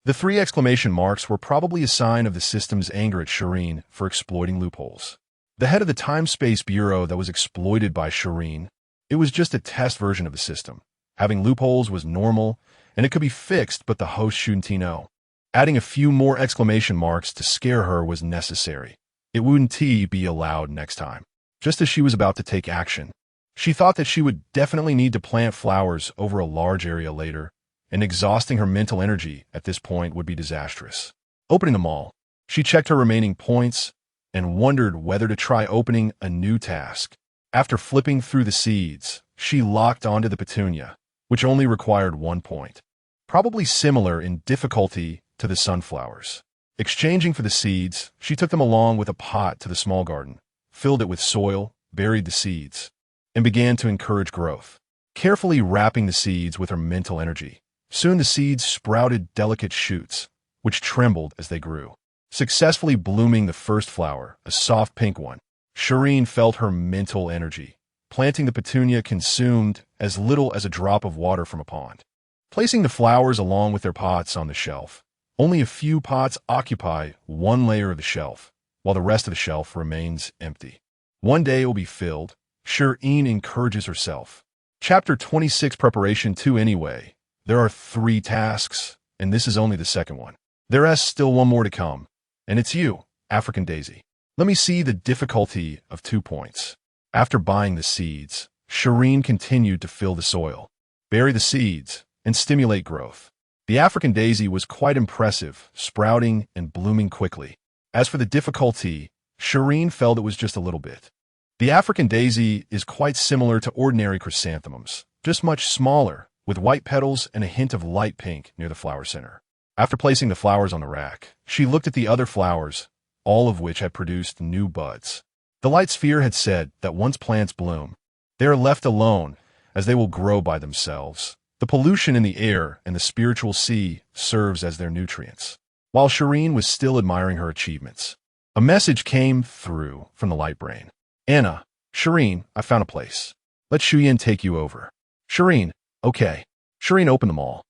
Speaker 1: The 3 exclamation marks were probably a sign of the system's anger at Shireen for exploiting loopholes. The head of the Time-Space Bureau that was exploited by Shireen, it was just a test version of the system. Having loopholes was normal, and it could be fixed, but the host shouldn't know. Adding a few more exclamation marks to scare her was necessary. It wouldn't be allowed next time. Just as she was about to take action, she thought that she would definitely need to plant flowers over a large area later, and exhausting her mental energy at this point would be disastrous. Opening them all, she checked her remaining points and wondered whether to try opening a new task. After flipping through the seeds, she locked onto the petunia, which only required 1 point. Probably similar in difficulty to the sunflowers. Exchanging for the seeds, she took them along with a pot to the small garden, filled it with soil, buried the seeds, and began to encourage growth, carefully wrapping the seeds with her mental energy. Soon the seeds sprouted delicate shoots, which trembled as they grew, successfully blooming the first flower, a soft pink one. Shireen felt her mental energy. Planting the petunia consumed as little as a drop of water from a pond. Placing the flowers along with their pots on the shelf, only a few pots occupy one layer of the shelf, while the rest of the shelf remains empty. One day it will be filled, Shi Yin encourages herself. Chapter 26 Preparation 2 Anyway, there are 3 tasks, and this is only the second one. There's still one more to come, and it's you, African Daisy. Let me see the difficulty of 2 points. After buying the seeds, Shireen continued to fill the soil, bury the seeds, and stimulate growth. The African daisy was quite impressive, sprouting and blooming quickly. As for the difficulty, Shireen felt it was just a little bit. The African daisy is quite similar to ordinary chrysanthemums, just much smaller, with white petals and a hint of light pink near the flower center. After placing the flowers on the rack, she looked at the other flowers, all of which had produced new buds. The light sphere had said that once plants bloom, they are left alone, as they will grow by themselves. The pollution in the air and the spiritual sea serves as their nutrients. While Shireen was still admiring her achievements, a message came through from the light brain. Anna, Shireen, I found a place. Let Shi Yin take you over. Shireen, okay. Shireen opened them all.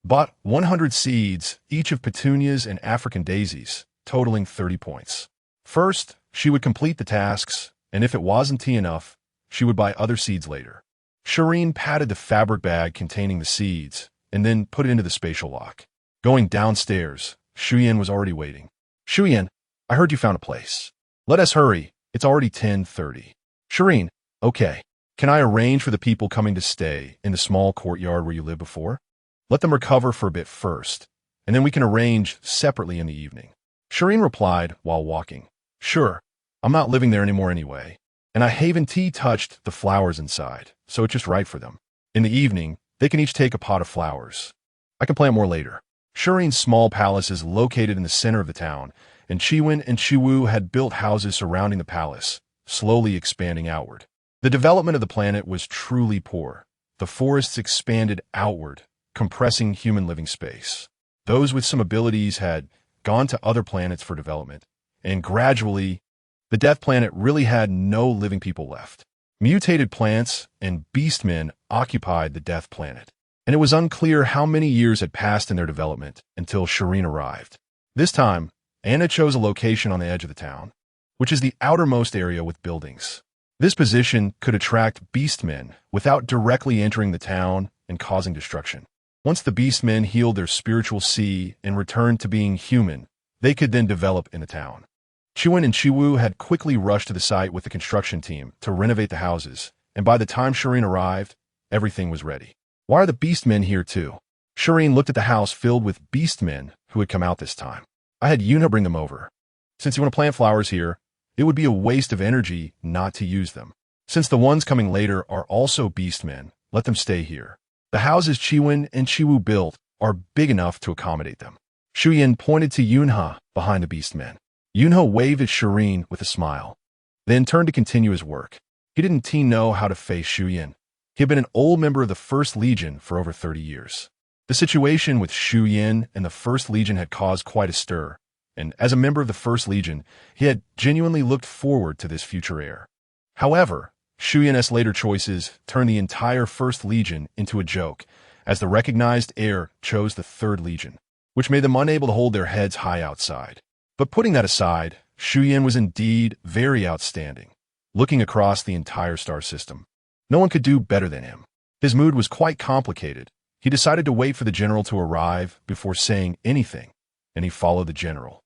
Speaker 1: Bought 100 seeds, each of petunias and African daisies, totaling 30 points. First, she would complete the tasks, and if it wasn't enough, she would buy other seeds later. Shireen patted the fabric bag containing the seeds, and then put it into the spatial lock. Going downstairs, Shi Yin was already waiting. Shi Yin, I heard you found a place. Let us hurry. It's already 10:30. Shireen, okay. Can I arrange for the people coming to stay in the small courtyard where you lived before? Let them recover for a bit first, and then we can arrange separately in the evening. Shireen replied while walking. Sure, I'm not living there anymore anyway, and I haven't touched the flowers inside, so it's just right for them. In the evening, they can each take a pot of flowers. I can plant more later. Shireen's small palace is located in the center of the town, and Chiwen and Chiwu had built houses surrounding the palace, slowly expanding outward. The development of the planet was truly poor. The forests expanded outward, compressing human living space. Those with some abilities had gone to other planets for development, and gradually, the Death Planet really had no living people left. Mutated plants and beastmen occupied the Death Planet, and it was unclear how many years had passed in their development until Shireen arrived. This time, Anna chose a location on the edge of the town, which is the outermost area with buildings. This position could attract beastmen without directly entering the town and causing destruction. Once the beastmen healed their spiritual sea and returned to being human, they could then develop in the town. Chiwen and Chiwu had quickly rushed to the site with the construction team to renovate the houses, and by the time Shireen arrived, everything was ready. Why are the beastmen here too? Shireen looked at the house filled with beastmen who had come out this time. I had Yuna bring them over. Since you want to plant flowers here, it would be a waste of energy not to use them. Since the ones coming later are also beastmen, let them stay here. The houses Chiwen and Chiwu built are big enough to accommodate them. Shu Yin pointed to Yunha behind the beastmen. Yunha waved at Shireen with a smile, then turned to continue his work. He didn't know how to face Shu Yin. He had been an old member of the First Legion for over 30 years. The situation with Shu Yin and the First Legion had caused quite a stir, and as a member of the First Legion, he had genuinely looked forward to this future heir. However, Shu Yin's later choices turned the entire First Legion into a joke, as the recognized heir chose the Third Legion, which made them unable to hold their heads high outside. But putting that aside, Shu Yin was indeed very outstanding, looking across the entire star system. No one could do better than him. His mood was quite complicated. He decided to wait for the general to arrive before saying anything, and he followed the general.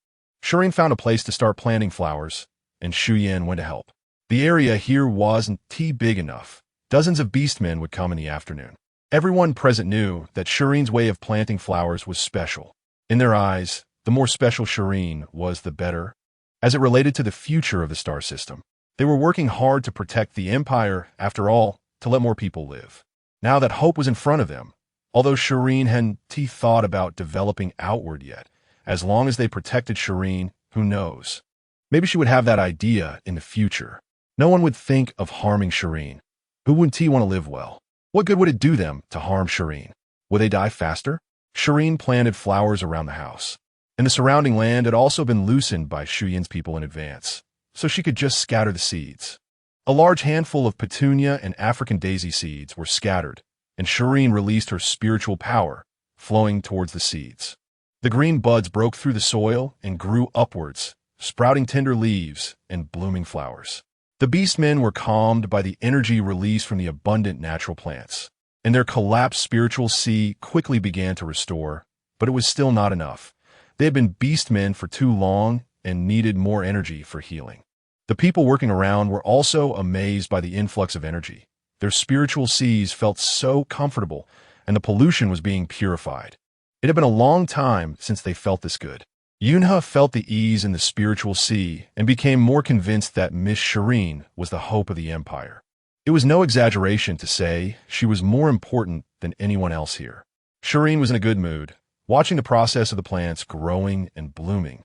Speaker 1: Shireen found a place to start planting flowers, and Shu Yin went to help. The area here wasn't big enough. Dozens of beastmen would come in the afternoon. Everyone present knew that Shireen's way of planting flowers was special. In their eyes, the more special Shireen was, the better. As it related to the future of the star system, they were working hard to protect the Empire, after all, to let more people live. Now that hope was in front of them, although Shireen hadn't thought about developing outward yet, as long as they protected Shireen, who knows? Maybe she would have that idea in the future. No one would think of harming Shireen. Who wouldn't want to live well? What good would it do them to harm Shireen? Would they die faster? Shireen planted flowers around the house, and the surrounding land had also been loosened by Shu Yin's people in advance, so she could just scatter the seeds. A large handful of petunia and African daisy seeds were scattered, and Shireen released her spiritual power, flowing towards the seeds. The green buds broke through the soil and grew upwards, sprouting tender leaves and blooming flowers. The beastmen were calmed by the energy released from the abundant natural plants, and their collapsed spiritual sea quickly began to restore, but it was still not enough. They had been beastmen for too long and needed more energy for healing. The people working around were also amazed by the influx of energy. Their spiritual seas felt so comfortable, and the pollution was being purified. It had been a long time since they felt this good. Yunhe felt the ease in the spiritual sea and became more convinced that Miss Shi Yin was the hope of the empire. It was no exaggeration to say she was more important than anyone else here. Shi Yin was in a good mood, watching the process of the plants growing and blooming.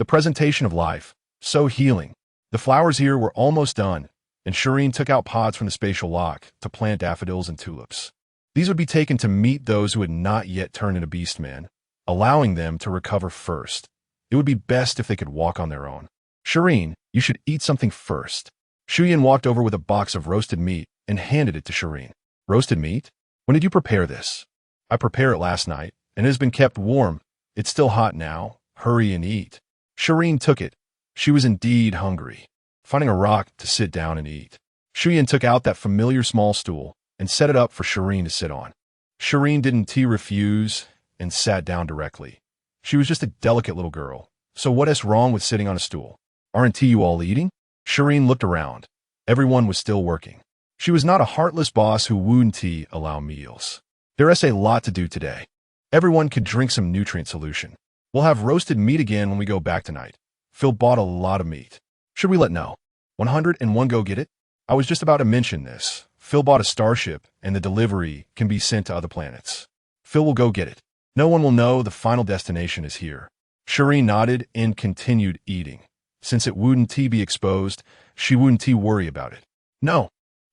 Speaker 1: The presentation of life, so healing. The flowers here were almost done, and Shi Yin took out pots from the spatial lock to plant daffodils and tulips. These would be taken to meet those who had not yet turned into beastmen, allowing them to recover first. It would be best if they could walk on their own. Shi Yin, you should eat something first. Shi Yin walked over with a box of roasted meat and handed it to Shi Yin. Roasted meat? When did you prepare this? I prepared it last night, and it has been kept warm. It's still hot now. Hurry and eat. Shi Yin took it. She was indeed hungry. Finding a rock to sit down and eat. Shi Yin took out that familiar small stool and set it up for Shi Yin to sit on. Shi Yin didn't refuse and sat down directly. She was just a delicate little girl, so what is wrong with sitting on a stool? Aren't you all eating? Shi Yin looked around. Everyone was still working. She was not a heartless boss who wouldn't allow meals. There is a lot to do today. Everyone could drink some nutrient solution. We'll have roasted meat again when we go back tonight. Phil bought a lot of meat. Should we let know? 101 go get it? I was just about to mention this. Phil bought a starship, and the delivery can be sent to other planets. Phil will go get it. No one will know the final destination is here. Shi Yin nodded and continued eating. Since it wouldn't be exposed, she wouldn't worry about it. No.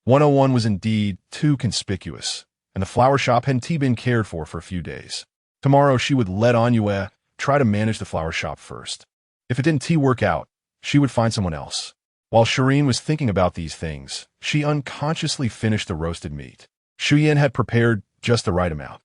Speaker 1: 101 was indeed too conspicuous, and the flower shop hadn't been cared for a few days. Tomorrow she would let Onyue try to manage the flower shop first. If it didn't work out, she would find someone else. While Shi Yin was thinking about these things, she unconsciously finished the roasted meat. Shi Yin had prepared just the right amount.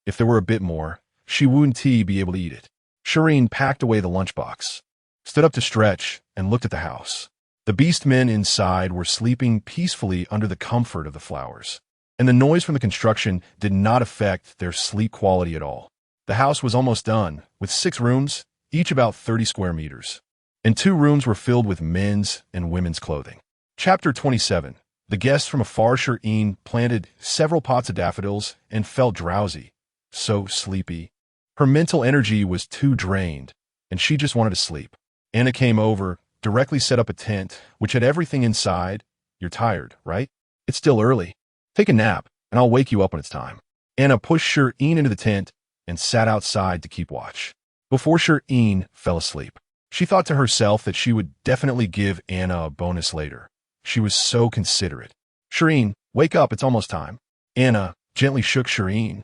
Speaker 1: If there were a bit more, she wouldn't be able to eat it. Shi Yin packed away the lunchbox, stood up to stretch, and looked at the house. The beastmen inside were sleeping peacefully under the comfort of the flowers, and the noise from the construction did not affect their sleep quality at all. The house was almost done, with 6 rooms, each about 30 square meters, and 2 rooms were filled with men's and women's clothing. Chapter 27. The guests from afar. Shi Yin planted several pots of daffodils and felt drowsy, so sleepy. Her mental energy was too drained, and she just wanted to sleep. Anna came over, directly set up a tent, which had everything inside. You're tired, right? It's still early. Take a nap, and I'll wake you up when it's time. Anna pushed Shi Yin into the tent and sat outside to keep watch. Before Shi Yin fell asleep, she thought to herself that she would definitely give Anna a bonus later. She was so considerate. Shi Yin, wake up, it's almost time. Anna gently shook Shi Yin,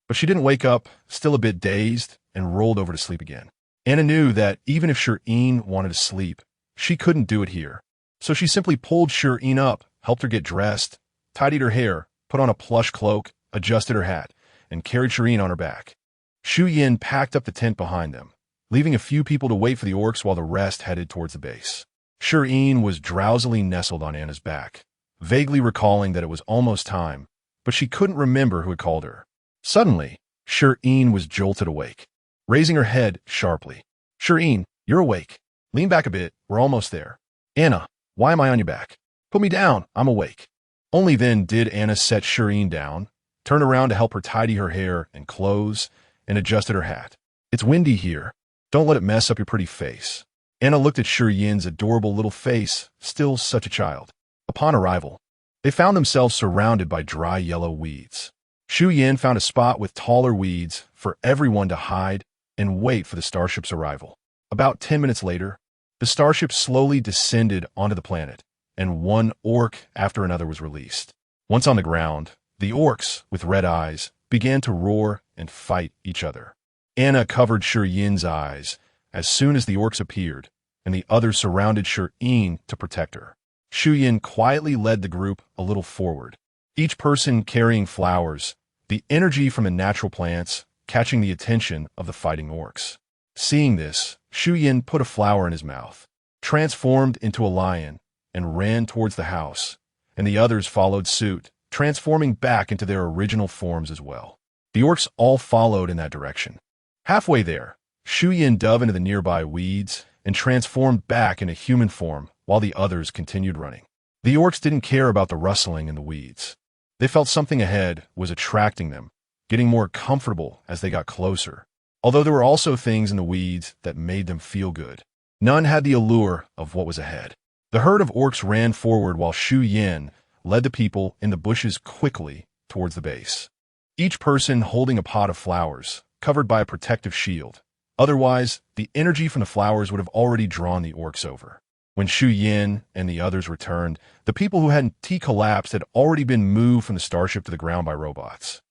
Speaker 1: but she didn't wake up, still a bit dazed, and rolled over to sleep again. Anna knew that even if Shi Yin wanted to sleep, she couldn't do it here. So she simply pulled Shi Yin up, helped her get dressed, tidied her hair, put on a plush cloak, adjusted her hat, and carried Shi Yin on her back. Shi Yin packed up the tent behind them, leaving a few people to wait for the orcs while the rest headed towards the base. Shi Yin was drowsily nestled on Anna's back, vaguely recalling that it was almost time, but she couldn't remember who had called her. Suddenly, Shi Yin was jolted awake, raising her head sharply. Shi Yin, you're awake. Lean back a bit, we're almost there. Anna, why am I on your back? Put me down, I'm awake. Only then did Anna set Shi Yin down, turned around to help her tidy her hair and clothes, and adjusted her hat. It's windy here. Don't let it mess up your pretty face. Anna looked at Shi Yin's adorable little face, still such a child. Upon arrival, they found themselves surrounded by dry yellow weeds. Shi Yin found a spot with taller weeds for everyone to hide and wait for the starship's arrival. About 10 minutes later, the starship slowly descended onto the planet, and one orc after another was released. Once on the ground, the orcs, with red eyes, began to roar and fight each other. Anna covered Shi Yin's eyes as soon as the orcs appeared, and the others surrounded Shi Yin to protect her. Shi Yin quietly led the group a little forward, each person carrying flowers, the energy from the natural plants catching the attention of the fighting orcs. Seeing this, Shi Yin put a flower in his mouth, transformed into a lion, and ran towards the house, and the others followed suit, transforming back into their original forms as well. The orcs all followed in that direction. Halfway there, Shi Yin dove into the nearby weeds and transformed back into human form while the others continued running. The orcs didn't care about the rustling in the weeds. They felt something ahead was attracting them, getting more comfortable as they got closer. Although there were also things in the weeds that made them feel good. None had the allure of what was ahead. The herd of orcs ran forward while Shi Yin led the people in the bushes quickly towards the base. Each person holding a pot of flowers, covered by a protective shield. Otherwise, the energy from the flowers would have already drawn the orcs over. When Shi Yin and the others returned, the people who hadn't collapsed had already been moved from the starship to the ground by robots.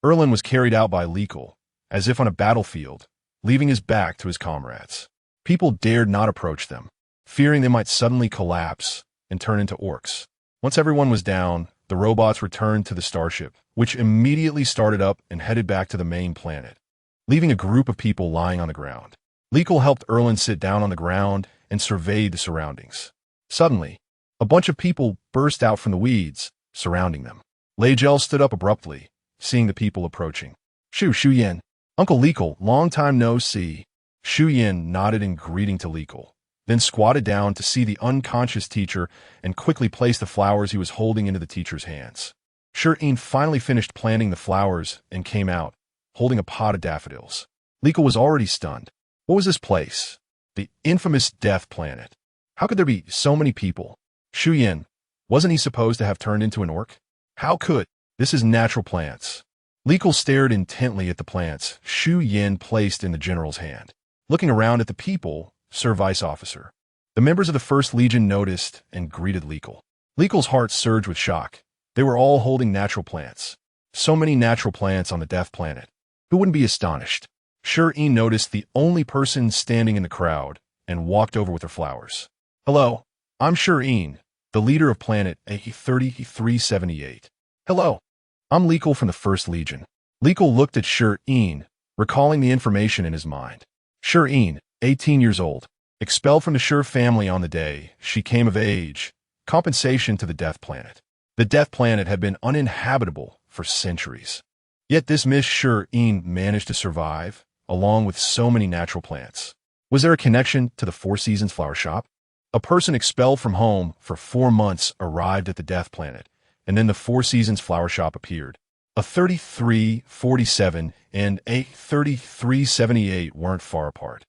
Speaker 1: Erlen was carried out by Leekle, as if on a battlefield, leaving his back to his comrades. People dared not approach them, fearing they might suddenly collapse and turn into orcs. Once everyone was down, the robots returned to the starship, which immediately started up and headed back to the main planet, leaving a group of people lying on the ground. Leekle helped Erlen sit down on the ground and surveyed the surroundings. Suddenly, a bunch of people burst out from the weeds, surrounding them. Leigel stood up abruptly, seeing the people approaching. Shi Yin, Uncle Leekle, long time no see. Shi Yin nodded in greeting to Leekle, then squatted down to see the unconscious teacher and quickly placed the flowers he was holding into the teacher's hands. Shi Yin finally finished planting the flowers and came out, holding a pot of daffodils. Leekle was already stunned. What was this place? The infamous Death Planet. How could there be so many people? Shi Yin, wasn't he supposed to have turned into an orc? How could? This is natural plants. Leekle stared intently at the plants Shi Yin placed in the general's hand. Looking around at the people, Sir Vice Officer. The members of the First Legion noticed and greeted Leekle. Leekle's heart surged with shock. They were all holding natural plants. So many natural plants on the Death Planet. Who wouldn't be astonished? Shi Yin noticed the only person standing in the crowd and walked over with her flowers. Hello, I'm Shi Yin, the leader of planet A3378. Hello, I'm Leekle from the First Legion. Leekle looked at Shi Yin, recalling the information in his mind. Shi Yin, 18 years old, expelled from the Shure family on the day she came of age, compensation to the Death Planet. The Death Planet had been uninhabitable for centuries. Yet this Miss Shi Yin managed to survive, along with so many natural plants. Was there a connection to the Four Seasons flower shop? A person expelled from home for 4 months arrived at the Death Planet, and then the Four Seasons flower shop appeared. A 3347 and a 3378 weren't far apart.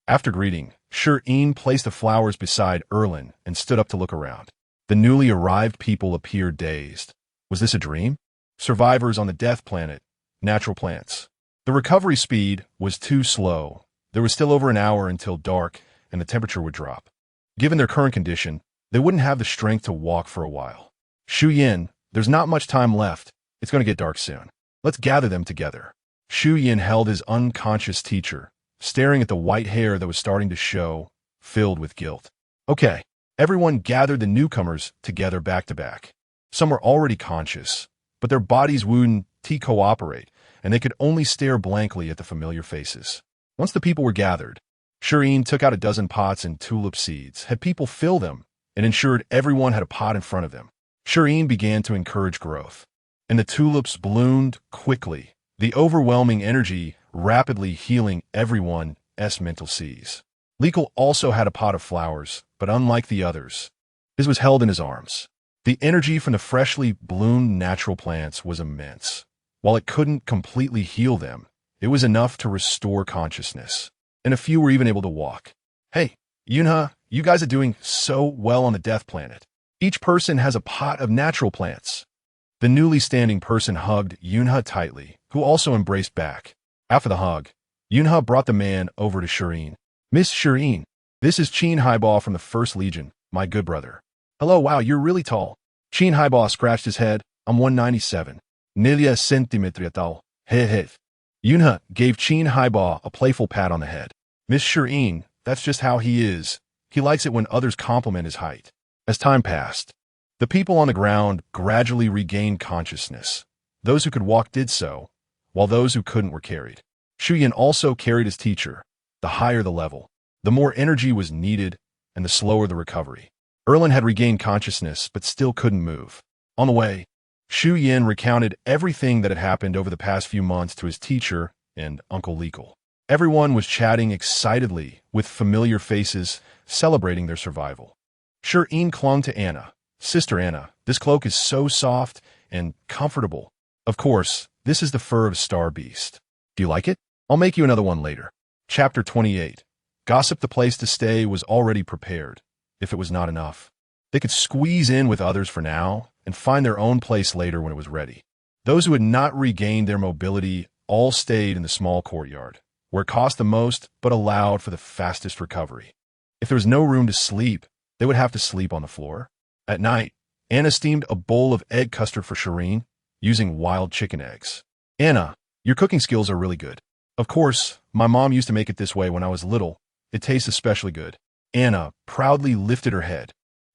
Speaker 1: After greeting, Shi Yin placed the flowers beside Erlen and stood up to look around. The newly arrived people appeared dazed. Was this a dream? Survivors on the Death Planet, natural plants. The recovery speed was too slow. There was still over an hour until dark and the temperature would drop. Given their current condition, they wouldn't have the strength to walk for a while. Shi Yin, there's not much time left. It's going to get dark soon. Let's gather them together. Shi Yin held his unconscious teacher, staring at the white hair that was starting to show, filled with guilt. Okay, everyone gathered the newcomers together back to back. Some were already conscious, but their bodies wouldn't cooperate, and they could only stare blankly at the familiar faces. Once the people were gathered, Shi Yin took out a dozen pots and tulip seeds, had people fill them, and ensured everyone had a pot in front of them. Shi Yin began to encourage growth, and the tulips bloomed quickly, the overwhelming energy rapidly healing everyone's mental seas. Leekle also had a pot of flowers, but unlike the others, his was held in his arms. The energy from the freshly bloomed natural plants was immense. While it couldn't completely heal them, it was enough to restore consciousness, and a few were even able to walk. Hey, Yunha, you guys are doing so well on the Death Planet. Each person has a pot of natural plants. The newly standing person hugged Yunha tightly, who also embraced back. After the hug, Yunha brought the man over to Shi Yin. Miss Shi Yin, this is Qin Highball from the First Legion, my good brother. Hello, wow, you're really tall. Qin Highball scratched his head. I'm 197. Nilia centimetri tall. Heh. Yunha gave Qin Highball a playful pat on the head. Miss Shi Yin, that's just how he is. He likes it when others compliment his height. As time passed, the people on the ground gradually regained consciousness. Those who could walk did so, while those who couldn't were carried. Shi Yin also carried his teacher. The higher the level, the more energy was needed and the slower the recovery. Erlin had regained consciousness but still couldn't move. On the way, Shi Yin recounted everything that had happened over the past few months to his teacher and Uncle Legal. Everyone was chatting excitedly, with familiar faces celebrating their survival. Shi Yin clung to Anna. Sister Anna, this cloak is so soft and comfortable. Of course, this is the fur of a star beast. Do you like it? I'll make you another one later. Chapter 28. Gossip. The place to stay was already prepared, if it was not enough. They could squeeze in with others for now and find their own place later when it was ready. Those who had not regained their mobility all stayed in the small courtyard, where it cost the most but allowed for the fastest recovery. If there was no room to sleep, they would have to sleep on the floor. At night, Anna steamed a bowl of egg custard for Shireen, using wild chicken eggs. Anna, your cooking skills are really good. Of course, my mom used to make it this way when I was little. It tastes especially good. Anna proudly lifted her head.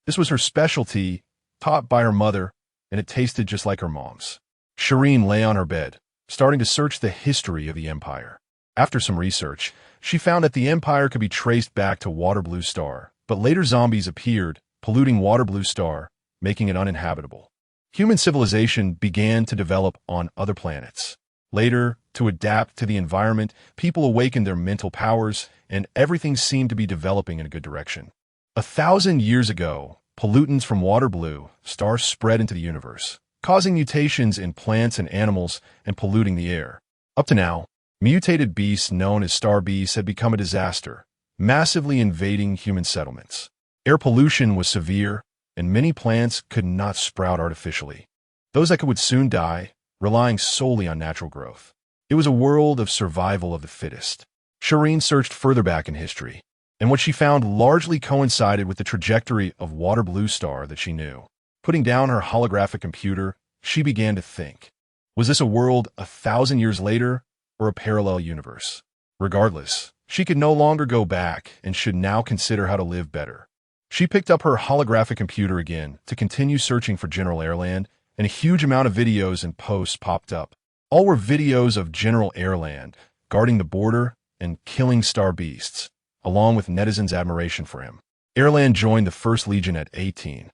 Speaker 1: This was her specialty, taught by her mother, and it tasted just like her mom's. Shireen lay on her bed, starting to search the history of the Empire. After some research, she found that the Empire could be traced back to Waterblue Star, but later zombies appeared, polluting Waterblue Star, making it uninhabitable. Human civilization began to develop on other planets. Later, to adapt to the environment, people awakened their mental powers, and everything seemed to be developing in a good direction. 1,000 years ago, pollutants from Waterblue Star spread into the universe, causing mutations in plants and animals and polluting the air. Up to now, mutated beasts known as star beasts had become a disaster, massively invading human settlements. Air pollution was severe, and many plants could not sprout artificially. Those that could would soon die, relying solely on natural growth. It was a world of survival of the fittest. Shireen searched further back in history, and what she found largely coincided with the trajectory of Waterblue Star that she knew. Putting down her holographic computer, she began to think. Was this a world 1,000 years later, or a parallel universe? Regardless, she could no longer go back and should now consider how to live better. She picked up her holographic computer again to continue searching for General Airland, and a huge amount of videos and posts popped up. All were videos of General Airland guarding the border and killing star beasts, along with netizens' admiration for him. Airland joined the 1st Legion at 18,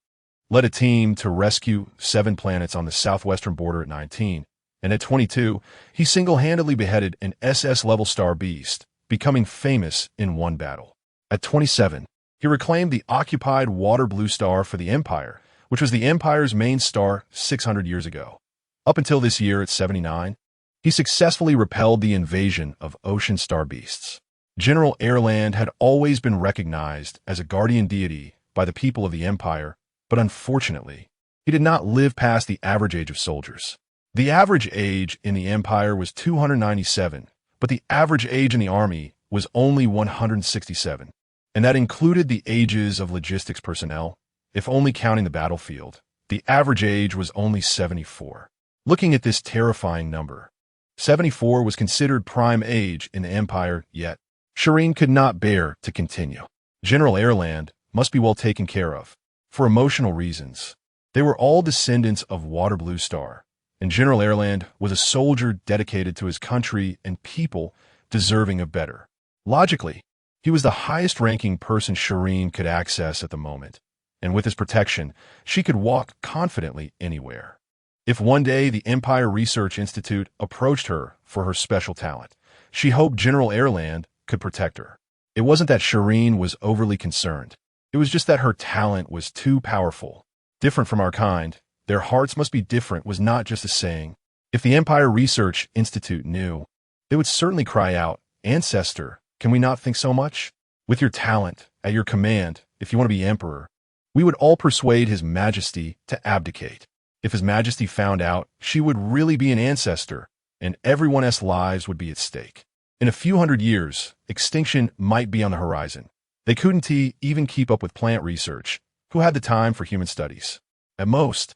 Speaker 1: led a team to rescue 7 planets on the southwestern border at 19, and at 22, he single-handedly beheaded an SS-level star beast, becoming famous in one battle. At 27, he reclaimed the occupied Waterblue Star for the Empire, which was the Empire's main star 600 years ago. Up until this year at 79, he successfully repelled the invasion of ocean star beasts. General Airland had always been recognized as a guardian deity by the people of the Empire, but unfortunately, he did not live past the average age of soldiers. The average age in the Empire was 297, but the average age in the Army was only 167, and that included the ages of logistics personnel. If only counting the battlefield, the average age was only 74. Looking at this terrifying number, 74 was considered prime age in the Empire, yet Shireen could not bear to continue. General Airland must be well taken care of, for emotional reasons. They were all descendants of Waterblue Star, and General Airland was a soldier dedicated to his country and people deserving of better. Logically, he was the highest-ranking person Shireen could access at the moment, and with his protection, she could walk confidently anywhere. If one day the Empire Research Institute approached her for her special talent, she hoped General Airland could protect her. It wasn't that Shireen was overly concerned. It was just that her talent was too powerful. Different from our kind, their hearts must be different was not just a saying. If the Empire Research Institute knew, they would certainly cry out, "Ancestor, can we not think so much? With your talent, at your command, if you want to be emperor, we would all persuade His Majesty to abdicate." If His Majesty found out, she would really be an ancestor, and everyone else's lives would be at stake. In a few hundred years, extinction might be on the horizon. They couldn't even keep up with plant research. Who had the time for human studies? At most,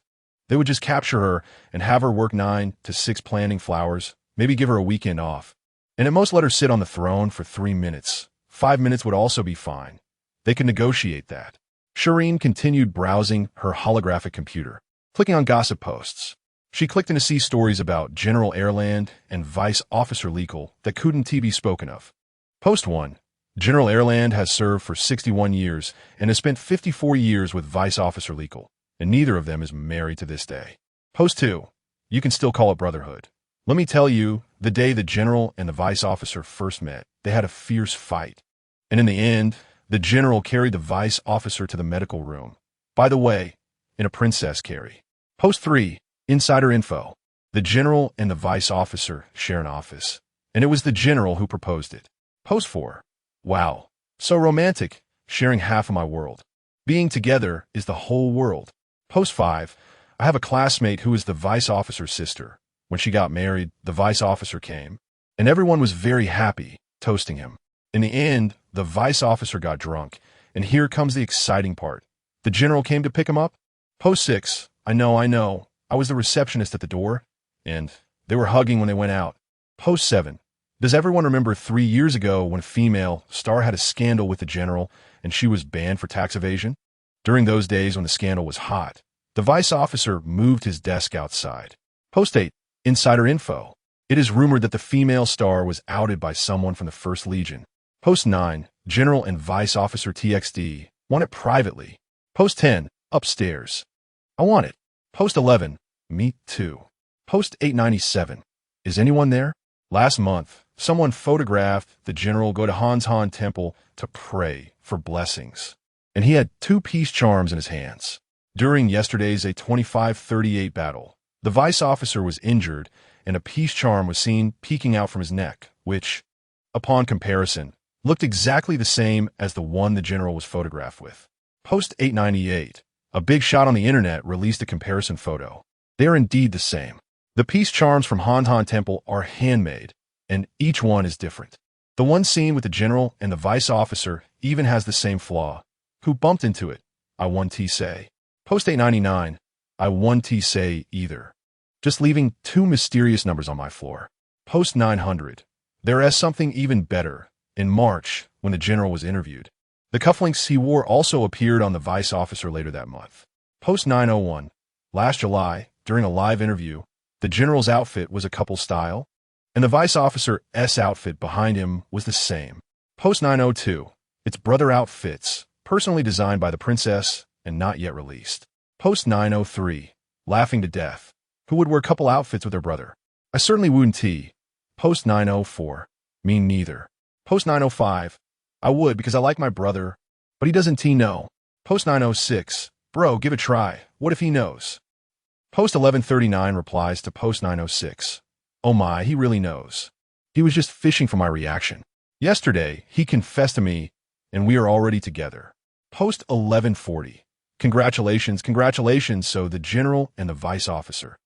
Speaker 1: they would just capture her and have her work 9 to 6 planting flowers, maybe give her a weekend off. And at most let her sit on the throne for 3 minutes. 5 minutes would also be fine. They could negotiate that. Shireen continued browsing her holographic computer, clicking on gossip posts. She clicked in to see stories about General Airland and Vice Officer Legal that couldn't be spoken of. Post 1. General Erland has served for 61 years and has spent 54 years with Vice Officer Legal, and neither of them is married to this day. Post 2. You can still call it brotherhood. Let me tell you, the day the general and the vice officer first met, they had a fierce fight. And in the end, the general carried the vice officer to the medical room. By the way, in a princess carry. Post 3. Insider info. The general and the vice officer share an office, and it was the general who proposed it. Post 4. Wow. So romantic, sharing half of my world. Being together is the whole world. Post 5. I have a classmate who is the vice officer's sister. When she got married, the vice officer came, and everyone was very happy, toasting him. In the end, the vice officer got drunk, and here comes the exciting part. The general came to pick him up. Post 6. I know. I was the receptionist at the door, and they were hugging when they went out. Post 7. Does everyone remember 3 years ago when a female star had a scandal with the general and she was banned for tax evasion? During those days when the scandal was hot, the vice officer moved his desk outside. Post 8. Insider info. It is rumored that the female star was outed by someone from the 1st Legion. Post 9. General and Vice Officer TXD want it privately. Post 10. Upstairs. I want it. Post 11. Me too. Post 897. Is anyone there? Last month, someone photographed the general go to Han Temple to pray for blessings, and he had 2 peace charms in his hands. During yesterday's A2538 battle, the vice officer was injured, and a peace charm was seen peeking out from his neck, which, upon comparison, looked exactly the same as the one the general was photographed with. Post 898. A big shot on the internet released a comparison photo. They are indeed the same. The peace charms from Han Temple are handmade, and each one is different. The one seen with the general and the vice officer even has the same flaw. Who bumped into it? I won't say. Post 899. I won't say either. Just leaving 2 mysterious numbers on my floor. Post 900. There is something even better. In March, when the general was interviewed, the cufflinks he wore also appeared on the vice officer later that month. Post 901. Last July, during a live interview, the general's outfit was a couple style, and the vice officer's outfit behind him was the same. Post 902. It's brother outfits, personally designed by the princess and not yet released. Post 903. Laughing to death. Who would wear couple outfits with their brother? I certainly wouldn't. Post 904. Me neither. Post 905. I would because I like my brother, but he doesn't know. Post 906. Bro, give it a try. What if he knows? Post 1139 replies to Post 906. Oh my, he really knows. He was just fishing for my reaction. Yesterday, he confessed to me, and we are already together. Post 1140. Congratulations, so the general and the vice officer.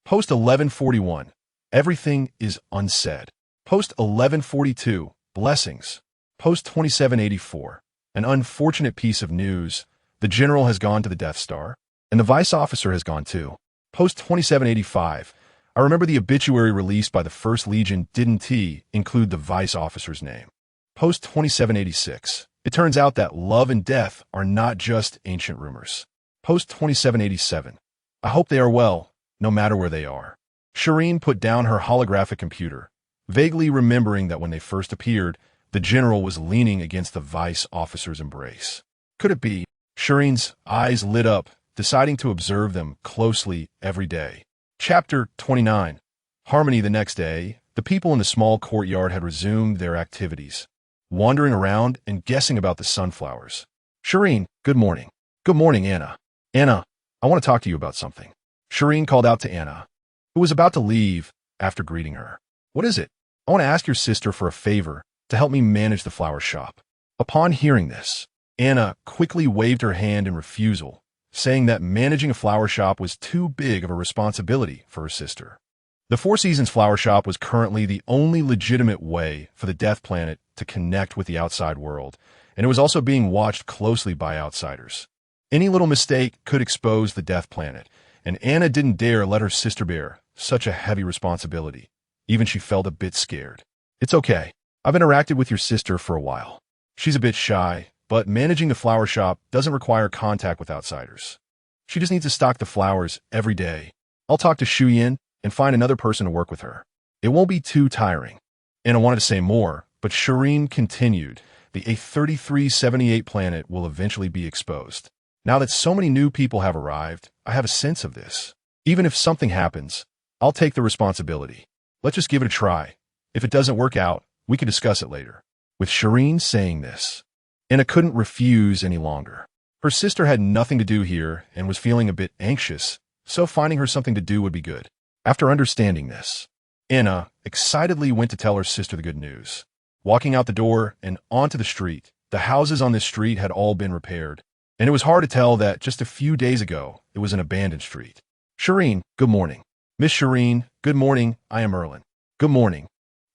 Speaker 1: Post 1141. Everything is unsaid. Post 1142. Blessings. Post 2784. An unfortunate piece of news. The general has gone to the Death Star, and the vice officer has gone too. Post 2785. I remember the obituary released by the 1st Legion didn't include the vice officer's name. Post 2786. It turns out that love and death are not just ancient rumors. Post 2787. I hope they are well, no matter where they are. Shireen put down her holographic computer, vaguely remembering that when they first appeared, the general was leaning against the vice officer's embrace. Could it be? Shireen's eyes lit up, deciding to observe them closely every day. Chapter 29. Harmony. The next day, the people in the small courtyard had resumed their activities, wandering around and guessing about the sunflowers. Shireen, good morning. Good morning, Anna. Anna, I want to talk to you about something. Shireen called out to Anna, who was about to leave after greeting her. What is it? I want to ask your sister for a favor to help me manage the flower shop. Upon hearing this, Anna quickly waved her hand in refusal, saying that managing a flower shop was too big of a responsibility for her sister. The Four Seasons flower shop was currently the only legitimate way for the Death Planet to connect with the outside world, and it was also being watched closely by outsiders. Any little mistake could expose the Death Planet, and Anna didn't dare let her sister bear such a heavy responsibility. Even she felt a bit scared. It's okay. I've interacted with your sister for a while. She's a bit shy, but managing the flower shop doesn't require contact with outsiders. She just needs to stock the flowers every day. I'll talk to Shi Yin and find another person to work with her. It won't be too tiring. Anna wanted to say more, but Shireen continued. The The A3378 planet will eventually be exposed. Now that so many new people have arrived, I have a sense of this. Even if something happens, I'll take the responsibility. Let's just give it a try. If it doesn't work out, we can discuss it later. With Shireen saying this, Anna couldn't refuse any longer. Her sister had nothing to do here and was feeling a bit anxious, so finding her something to do would be good. After understanding this, Anna excitedly went to tell her sister the good news. Walking out the door and onto the street, the houses on this street had all been repaired, and it was hard to tell that just a few days ago it was an abandoned street. Shireen, good morning. Miss Shireen, good morning, I am Erlin. Good morning.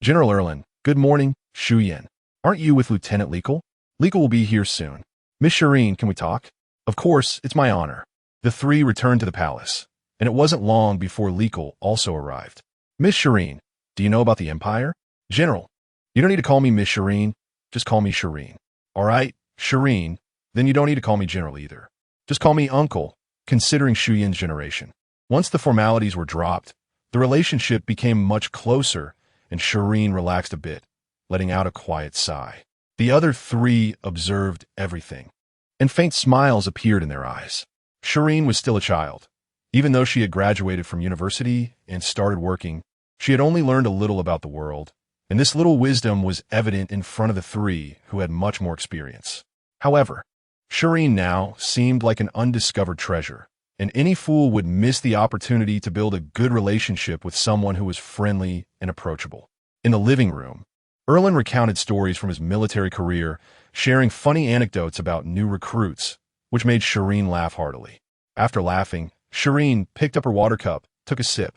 Speaker 1: General Erlin, good morning, Shi Yin. Aren't you with Lieutenant Leekle? Leekle will be here soon. Miss Shireen, can we talk? Of course, it's my honor. The three returned to the palace, and it wasn't long before Leekle also arrived. Miss Shireen, do you know about the Empire? General, you don't need to call me Miss Shireen, just call me Shireen. All right, Shireen, then you don't need to call me General either. Just call me Uncle, considering Shi Yin's generation. Once the formalities were dropped, the relationship became much closer, and Shireen relaxed a bit, letting out a quiet sigh. The other three observed everything, and faint smiles appeared in their eyes. Shireen was still a child. Even though she had graduated from university and started working, she had only learned a little about the world, and this little wisdom was evident in front of the three who had much more experience. However, Shireen now seemed like an undiscovered treasure, and any fool would miss the opportunity to build a good relationship with someone who was friendly and approachable. In the living room, Erlin recounted stories from his military career, sharing funny anecdotes about new recruits, which made Shireen laugh heartily. After laughing, Shireen picked up her water cup, took a sip,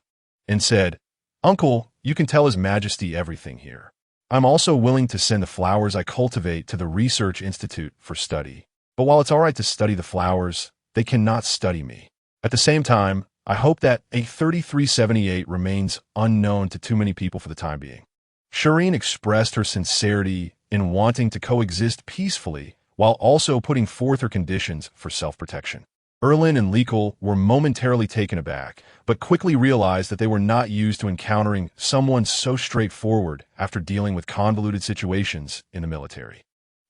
Speaker 1: and said, Uncle, you can tell His Majesty everything here. I'm also willing to send the flowers I cultivate to the Research Institute for study. But while it's all right to study the flowers, they cannot study me. At the same time, I hope that A3378 remains unknown to too many people for the time being. Shireen expressed her sincerity in wanting to coexist peacefully while also putting forth her conditions for self-protection. Erlin and Leekle were momentarily taken aback, but quickly realized that they were not used to encountering someone so straightforward after dealing with convoluted situations in the military.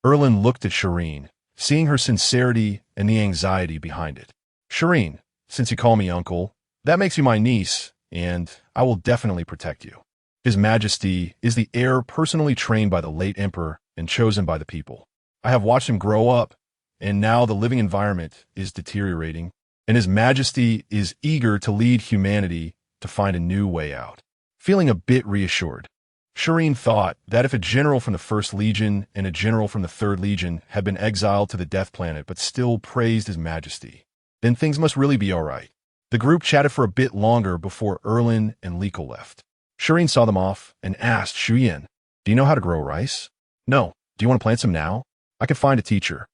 Speaker 1: Erlin looked at Shireen, seeing her sincerity and the anxiety behind it. Shireen, since you call me uncle, that makes you my niece, and I will definitely protect you. His Majesty is the heir personally trained by the late emperor and chosen by the people. I have watched him grow up, and now the living environment is deteriorating, and His Majesty is eager to lead humanity to find a new way out. Feeling a bit reassured, Shireen thought that if a general from the 1st Legion and a general from the 3rd Legion had been exiled to the Death Planet but still praised His Majesty, then things must really be all right. The group chatted for a bit longer before Erlin and Leekle left. Shireen saw them off and asked Shi Yin, do you know how to grow rice? No. Do you want to plant some now? I could find a teacher.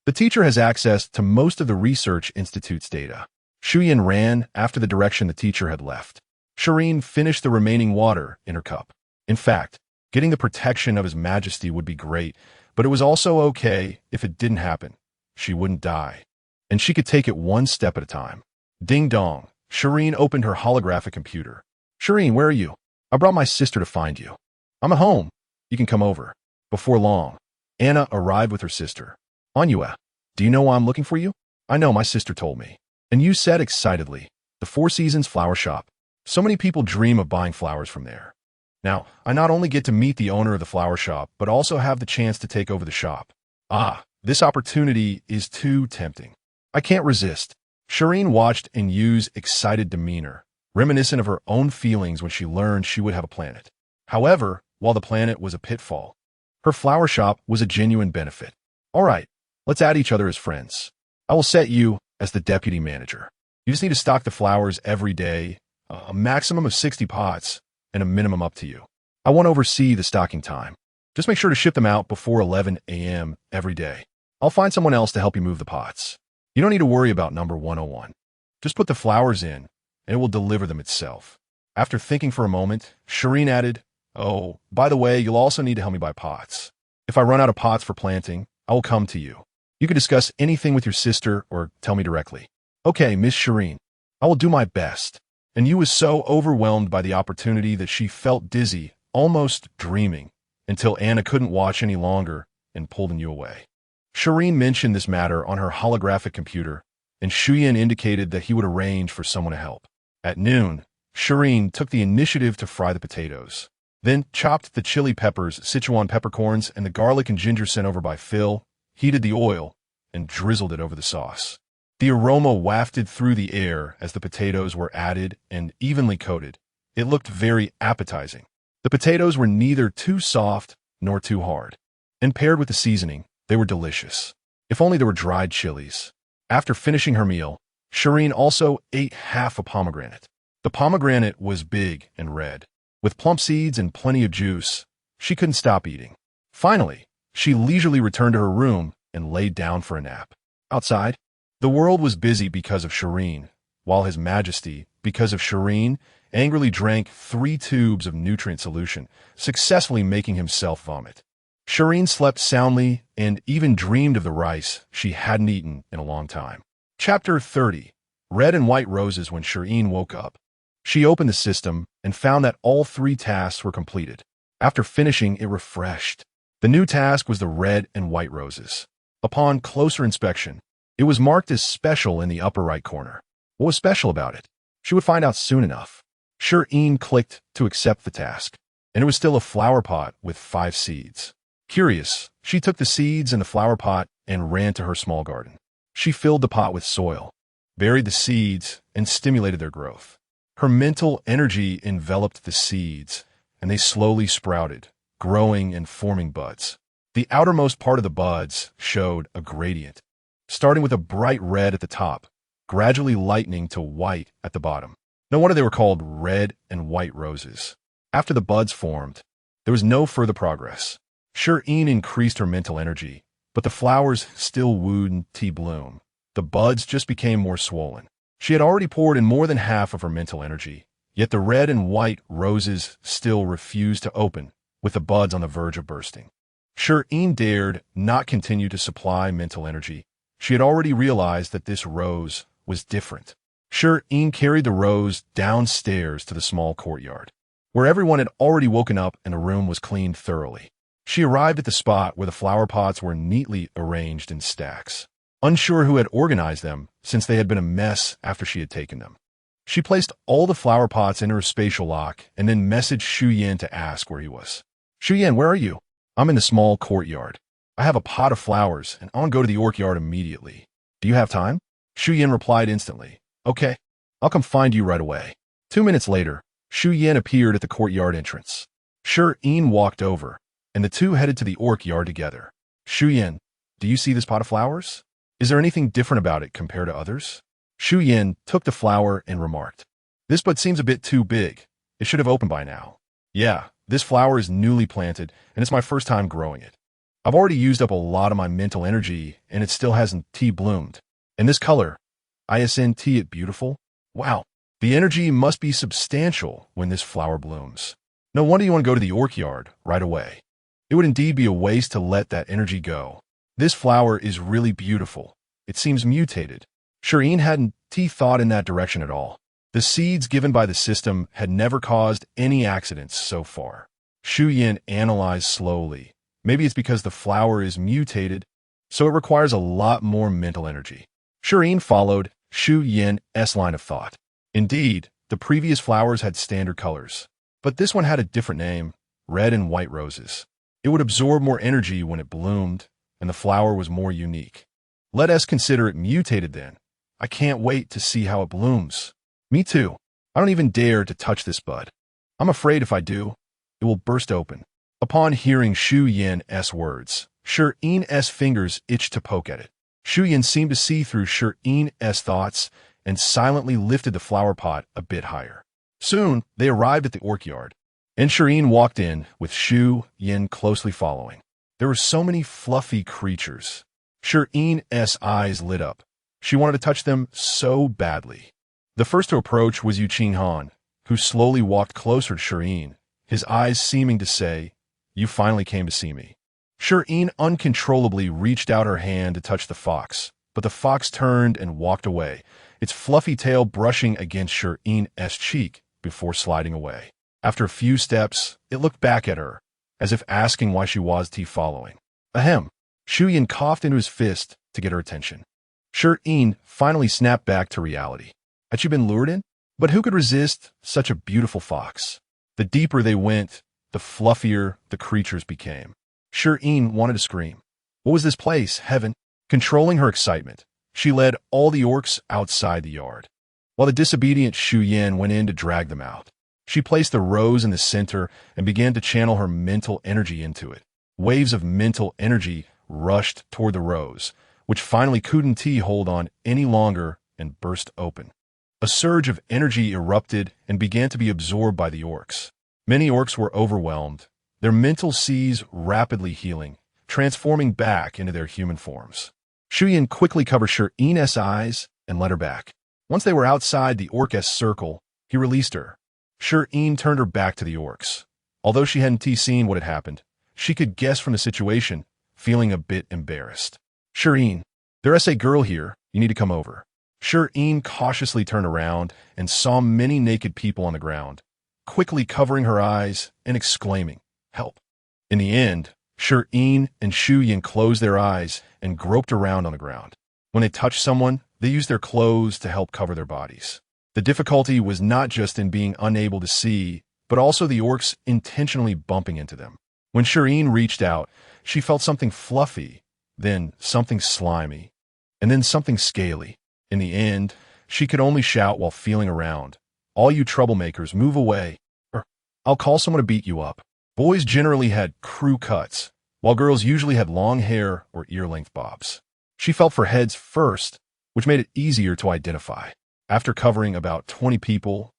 Speaker 1: The teacher has access to most of the Research Institute's data. Shi Yin ran after the direction the teacher had left. Shireen finished the remaining water in her cup. In fact, getting the protection of His Majesty would be great, but it was also okay if it didn't happen. She wouldn't die, and she could take it one step at a time. Ding dong. Shireen opened her holographic computer. Shireen, where are you? I brought my sister to find you. I'm at home. You can come over. Before long, Anna arrived with her sister. Anua, do you know why I'm looking for you? I know, my sister told me. And you said excitedly, the Four Seasons flower shop. So many people dream of buying flowers from there. Now, I not only get to meet the owner of the flower shop, but also have the chance to take over the shop. Ah, this opportunity is too tempting. I can't resist. Shireen watched Yu's excited demeanor, reminiscent of her own feelings when she learned she would have a planet. However, while the planet was a pitfall, her flower shop was a genuine benefit. All right, let's add each other as friends. I will set you as the deputy manager. You just need to stock the flowers every day, a maximum of 60 pots, and a minimum up to you. I won't oversee the stocking time. Just make sure to ship them out before 11 a.m. every day. I'll find someone else to help you move the pots. You don't need to worry about number 101. Just put the flowers in, and it will deliver them itself. After thinking for a moment, Shireen added, oh, by the way, you'll also need to help me buy pots. If I run out of pots for planting, I will come to you. You can discuss anything with your sister or tell me directly. Okay, Miss Shireen, I will do my best. And Yu was so overwhelmed by the opportunity that she felt dizzy, almost dreaming, until Anna couldn't watch any longer and pulled you away. Shi Yin mentioned this matter on her holographic computer, and Shi Yin indicated that he would arrange for someone to help. At noon, Shi Yin took the initiative to fry the potatoes, then chopped the chili peppers, Sichuan peppercorns, and the garlic and ginger sent over by Phil, heated the oil, and drizzled it over the sauce. The aroma wafted through the air as the potatoes were added and evenly coated. It looked very appetizing. The potatoes were neither too soft nor too hard, and paired with the seasoning, they were delicious. If only there were dried chilies. After finishing her meal, Shi Yin also ate half a pomegranate. The pomegranate was big and red. With plump seeds and plenty of juice, she couldn't stop eating. Finally, she leisurely returned to her room and laid down for a nap. Outside, the world was busy because of Shi Yin, while His Majesty, because of Shi Yin, angrily drank 3 tubes of nutrient solution, successfully making himself vomit. Shi Yin slept soundly and even dreamed of the rice she hadn't eaten in a long time. Chapter 30. Red and White Roses. When Shi Yin woke up, she opened the system and found that all 3 tasks were completed. After finishing, it refreshed. The new task was the red and white roses. Upon closer inspection, it was marked as special in the upper right corner. What was special about it? She would find out soon enough. Shi Yin clicked to accept the task, and it was still a flower pot with 5 seeds. Curious, she took the seeds and the flower pot and ran to her small garden. She filled the pot with soil, buried the seeds, and stimulated their growth. Her mental energy enveloped the seeds, and they slowly sprouted, growing and forming buds. The outermost part of the buds showed a gradient, starting with a bright red at the top, gradually lightening to white at the bottom. No wonder they were called red and white roses. After the buds formed, there was no further progress. Shi Yin increased her mental energy, but the flowers still wouldn't bloom. The buds just became more swollen. She had already poured in more than half of her mental energy, yet the red and white roses still refused to open, with the buds on the verge of bursting. Shi Yin dared not continue to supply mental energy. She had already realized that this rose was different. Shi Yin carried the rose downstairs to the small courtyard, where everyone had already woken up and the room was cleaned thoroughly. She arrived at the spot where the flower pots were neatly arranged in stacks, unsure who had organized them since they had been a mess after she had taken them. She placed all the flower pots in her spatial lock and then messaged Shi Yin to ask where he was. Shi Yin, where are you? I'm in the small courtyard. I have a pot of flowers and I want to go to the orchard immediately. Do you have time? Shi Yin replied instantly. Okay, I'll come find you right away. 2 minutes later, Shi Yin appeared at the courtyard entrance. Shi Yin walked over, and the two headed to the orchard together. Shi Yin, do you see this pot of flowers? Is there anything different about it compared to others? Shi Yin took the flower and remarked, this bud seems a bit too big. It should have opened by now. Yeah, this flower is newly planted, and it's my first time growing it. I've already used up a lot of my mental energy, and it still hasn't bloomed. And this color, isn't it beautiful? Wow, the energy must be substantial when this flower blooms. No wonder you want to go to the orchard right away. It would indeed be a waste to let that energy go. This flower is really beautiful. It seems mutated. Shi Yin hadn't thought in that direction at all. The seeds given by the system had never caused any accidents so far. Shi Yin analyzed slowly. Maybe it's because the flower is mutated, so it requires a lot more mental energy. Shi Yin followed Shi Yin's line of thought. Indeed, the previous flowers had standard colors, but this one had a different name, red and white roses. It would absorb more energy when it bloomed, and the flower was more unique. Let us consider it mutated then. I can't wait to see how it blooms. Me too. I don't even dare to touch this bud. I'm afraid if I do, it will burst open. Upon hearing Shi Yin's words, Shi Yin's fingers itched to poke at it. Shi Yin seemed to see through Shi Yin's thoughts and silently lifted the flower pot a bit higher. Soon, they arrived at the orchard, and Shi Yin walked in with Shi Yin closely following. There were so many fluffy creatures. Shi Yin's eyes lit up. She wanted to touch them so badly. The first to approach was Yu Qinghan, who slowly walked closer to Shi Yin, his eyes seeming to say, "You finally came to see me." Shi Yin uncontrollably reached out her hand to touch the fox, but the fox turned and walked away, its fluffy tail brushing against Shi Yin's cheek before sliding away. After a few steps, it looked back at her, as if asking why she was following. Ahem. Shi Yin coughed into his fist to get her attention. Shi Yin finally snapped back to reality. Had she been lured in? But who could resist such a beautiful fox? The deeper they went, the fluffier the creatures became. Shi Yin wanted to scream. What was this place, heaven? Controlling her excitement, she led all the orcs outside the yard, while the disobedient Shi Yin went in to drag them out. She placed the rose in the center and began to channel her mental energy into it. Waves of mental energy rushed toward the rose, which finally couldn't hold on any longer and burst open. A surge of energy erupted and began to be absorbed by the orcs. Many orcs were overwhelmed, their mental seas rapidly healing, transforming back into their human forms. Shi Yin quickly covered Shi Yin's eyes and led her back. Once they were outside the orc-s circle, he released her. Shi Yin turned her back to the orcs. Although she hadn't seen what had happened, she could guess from the situation, feeling a bit embarrassed. Shi Yin, there's a girl here, you need to come over. Shi Yin cautiously turned around and saw many naked people on the ground, quickly covering her eyes and exclaiming, help. In the end, Shi Yin and Shi Yin closed their eyes and groped around on the ground. When they touched someone, they used their clothes to help cover their bodies. The difficulty was not just in being unable to see, but also the orcs intentionally bumping into them. When Shi Yin reached out, she felt something fluffy, then something slimy, and then something scaly. In the end, she could only shout while feeling around, all you troublemakers, move away, or I'll call someone to beat you up. Boys generally had crew cuts, while girls usually had long hair or ear-length bobs. She felt for heads first, which made it easier to identify. After covering about 20 people,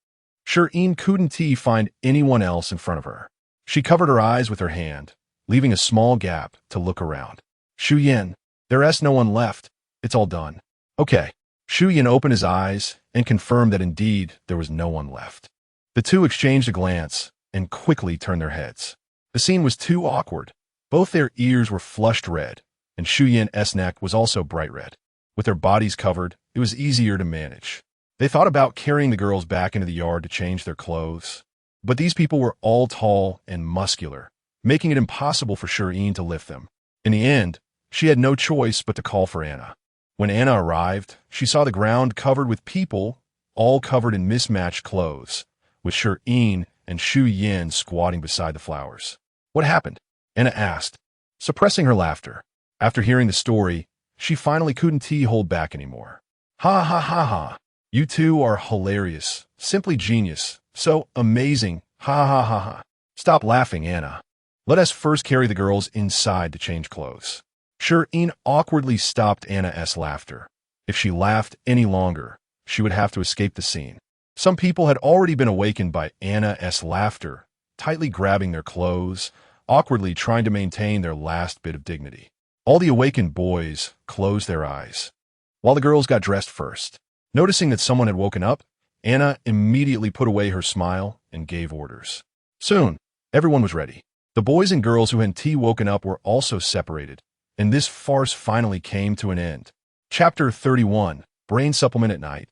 Speaker 1: Shi Yin couldn't find anyone else in front of her. She covered her eyes with her hand, leaving a small gap to look around. Shi Yin, there's no one left. It's all done. Okay. Shi Yin opened his eyes and confirmed that indeed there was no one left. The two exchanged a glance and quickly turned their heads. The scene was too awkward. Both their ears were flushed red, and Shi Yin's neck was also bright red. With their bodies covered, it was easier to manage. They thought about carrying the girls back into the yard to change their clothes. But these people were all tall and muscular, making it impossible for Shi Yin to lift them. In the end, she had no choice but to call for Anna. When Anna arrived, she saw the ground covered with people, all covered in mismatched clothes, with Shi Yin and Shi Yin squatting beside the flowers. What happened? Anna asked, suppressing her laughter. After hearing the story, she finally couldn't hold back anymore. Ha ha ha ha. You two are hilarious, simply genius, so amazing, ha ha ha ha. Stop laughing, Anna. Let us first carry the girls inside to change clothes. Shi Yin awkwardly stopped Anna's laughter. If she laughed any longer, she would have to escape the scene. Some people had already been awakened by Anna's laughter, tightly grabbing their clothes, awkwardly trying to maintain their last bit of dignity. All the awakened boys closed their eyes, while the girls got dressed first. Noticing that someone had woken up, Anna immediately put away her smile and gave orders. Soon, everyone was ready. The boys and girls who hadn't woken up were also separated, and this farce finally came to an end. Chapter 31, Brain Supplement at Night.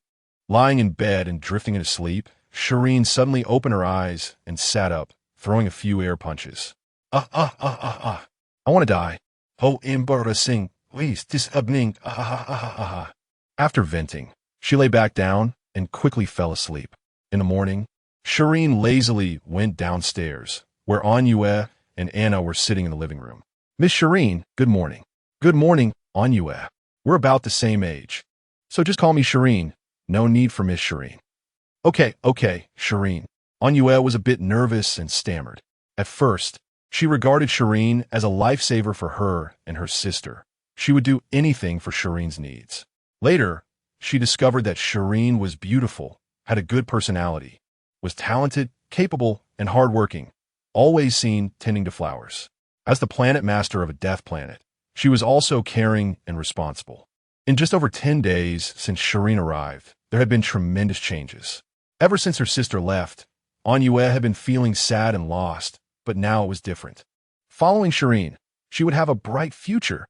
Speaker 1: Lying in bed and drifting into sleep, Shi Yin suddenly opened her eyes and sat up, throwing a few air punches. I want to die. Oh, embarrassing. Please, this happening. After venting, she lay back down and quickly fell asleep. In the morning, Shi Yin lazily went downstairs, where Onyue and Anna were sitting in the living room. Miss Shi Yin, good morning. Good morning, Onyue. We're about the same age, so just call me Shi Yin. No need for Miss Shi Yin. Okay, Shi Yin. Onyue was a bit nervous and stammered. At first, she regarded Shi Yin as a lifesaver for her and her sister. She would do anything for Shi Yin's needs. Later, she discovered that Shi Yin was beautiful, had a good personality, was talented, capable, and hardworking, always seen tending to flowers. As the planet master of a death planet, she was also caring and responsible. In just over 10 days since Shi Yin arrived, there had been tremendous changes. Ever since her sister left, Onyue had been feeling sad and lost, but now it was different. Following Shi Yin, she would have a bright future.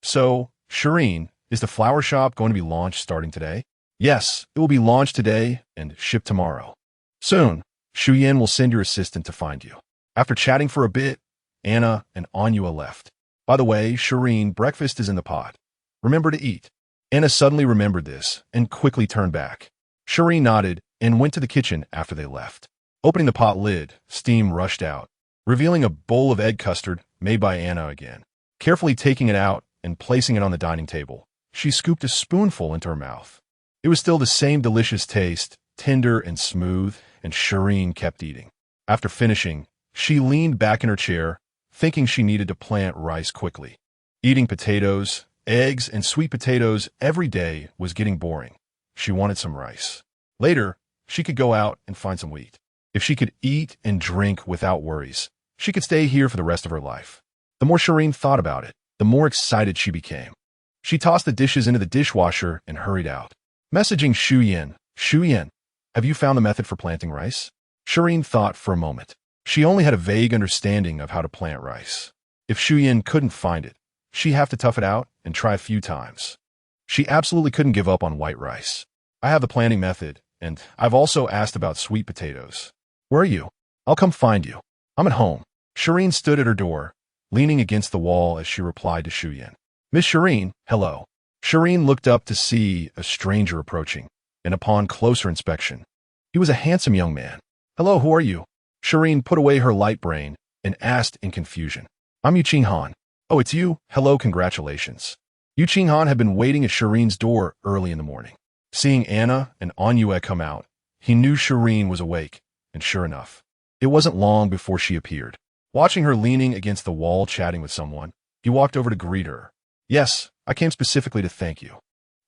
Speaker 1: So, Shi Yin, is the flower shop going to be launched starting today? Yes, it will be launched today and shipped tomorrow. Soon, Shi Yin will send your assistant to find you. After chatting for a bit, Anna and Onyue left. By the way, Shireen, breakfast is in the pot. Remember to eat. Anna suddenly remembered this and quickly turned back. Shireen nodded and went to the kitchen after they left. Opening the pot lid, steam rushed out, revealing a bowl of egg custard made by Anna again. Carefully taking it out and placing it on the dining table, she scooped a spoonful into her mouth. It was still the same delicious taste, tender and smooth, and Shireen kept eating. After finishing, she leaned back in her chair, thinking she needed to plant rice quickly. Eating potatoes, eggs, and sweet potatoes every day was getting boring. She wanted some rice. Later, she could go out and find some wheat. If she could eat and drink without worries, she could stay here for the rest of her life. The more Shireen thought about it, the more excited she became. She tossed the dishes into the dishwasher and hurried out. Messaging Shi Yin. Shi Yin, have you found the method for planting rice? Shireen thought for a moment. She only had a vague understanding of how to plant rice. If Shi Yin couldn't find it, she'd have to tough it out and try a few times. She absolutely couldn't give up on white rice. I have the planting method, and I've also asked about sweet potatoes. Where are you? I'll come find you. I'm at home. Shireen stood at her door, leaning against the wall as she replied to Shi Yin. Miss Shireen, hello. Shireen looked up to see a stranger approaching, and upon closer inspection, he was a handsome young man. Hello, who are you? Shireen put away her light brain and asked in confusion. I'm Yu Qinghan. Oh, it's you? Hello, congratulations. Yu Qinghan had been waiting at Shireen's door early in the morning. Seeing Anna and Anyue come out, he knew Shireen was awake, and sure enough, it wasn't long before she appeared. Watching her leaning against the wall chatting with someone, he walked over to greet her. Yes, I came specifically to thank you.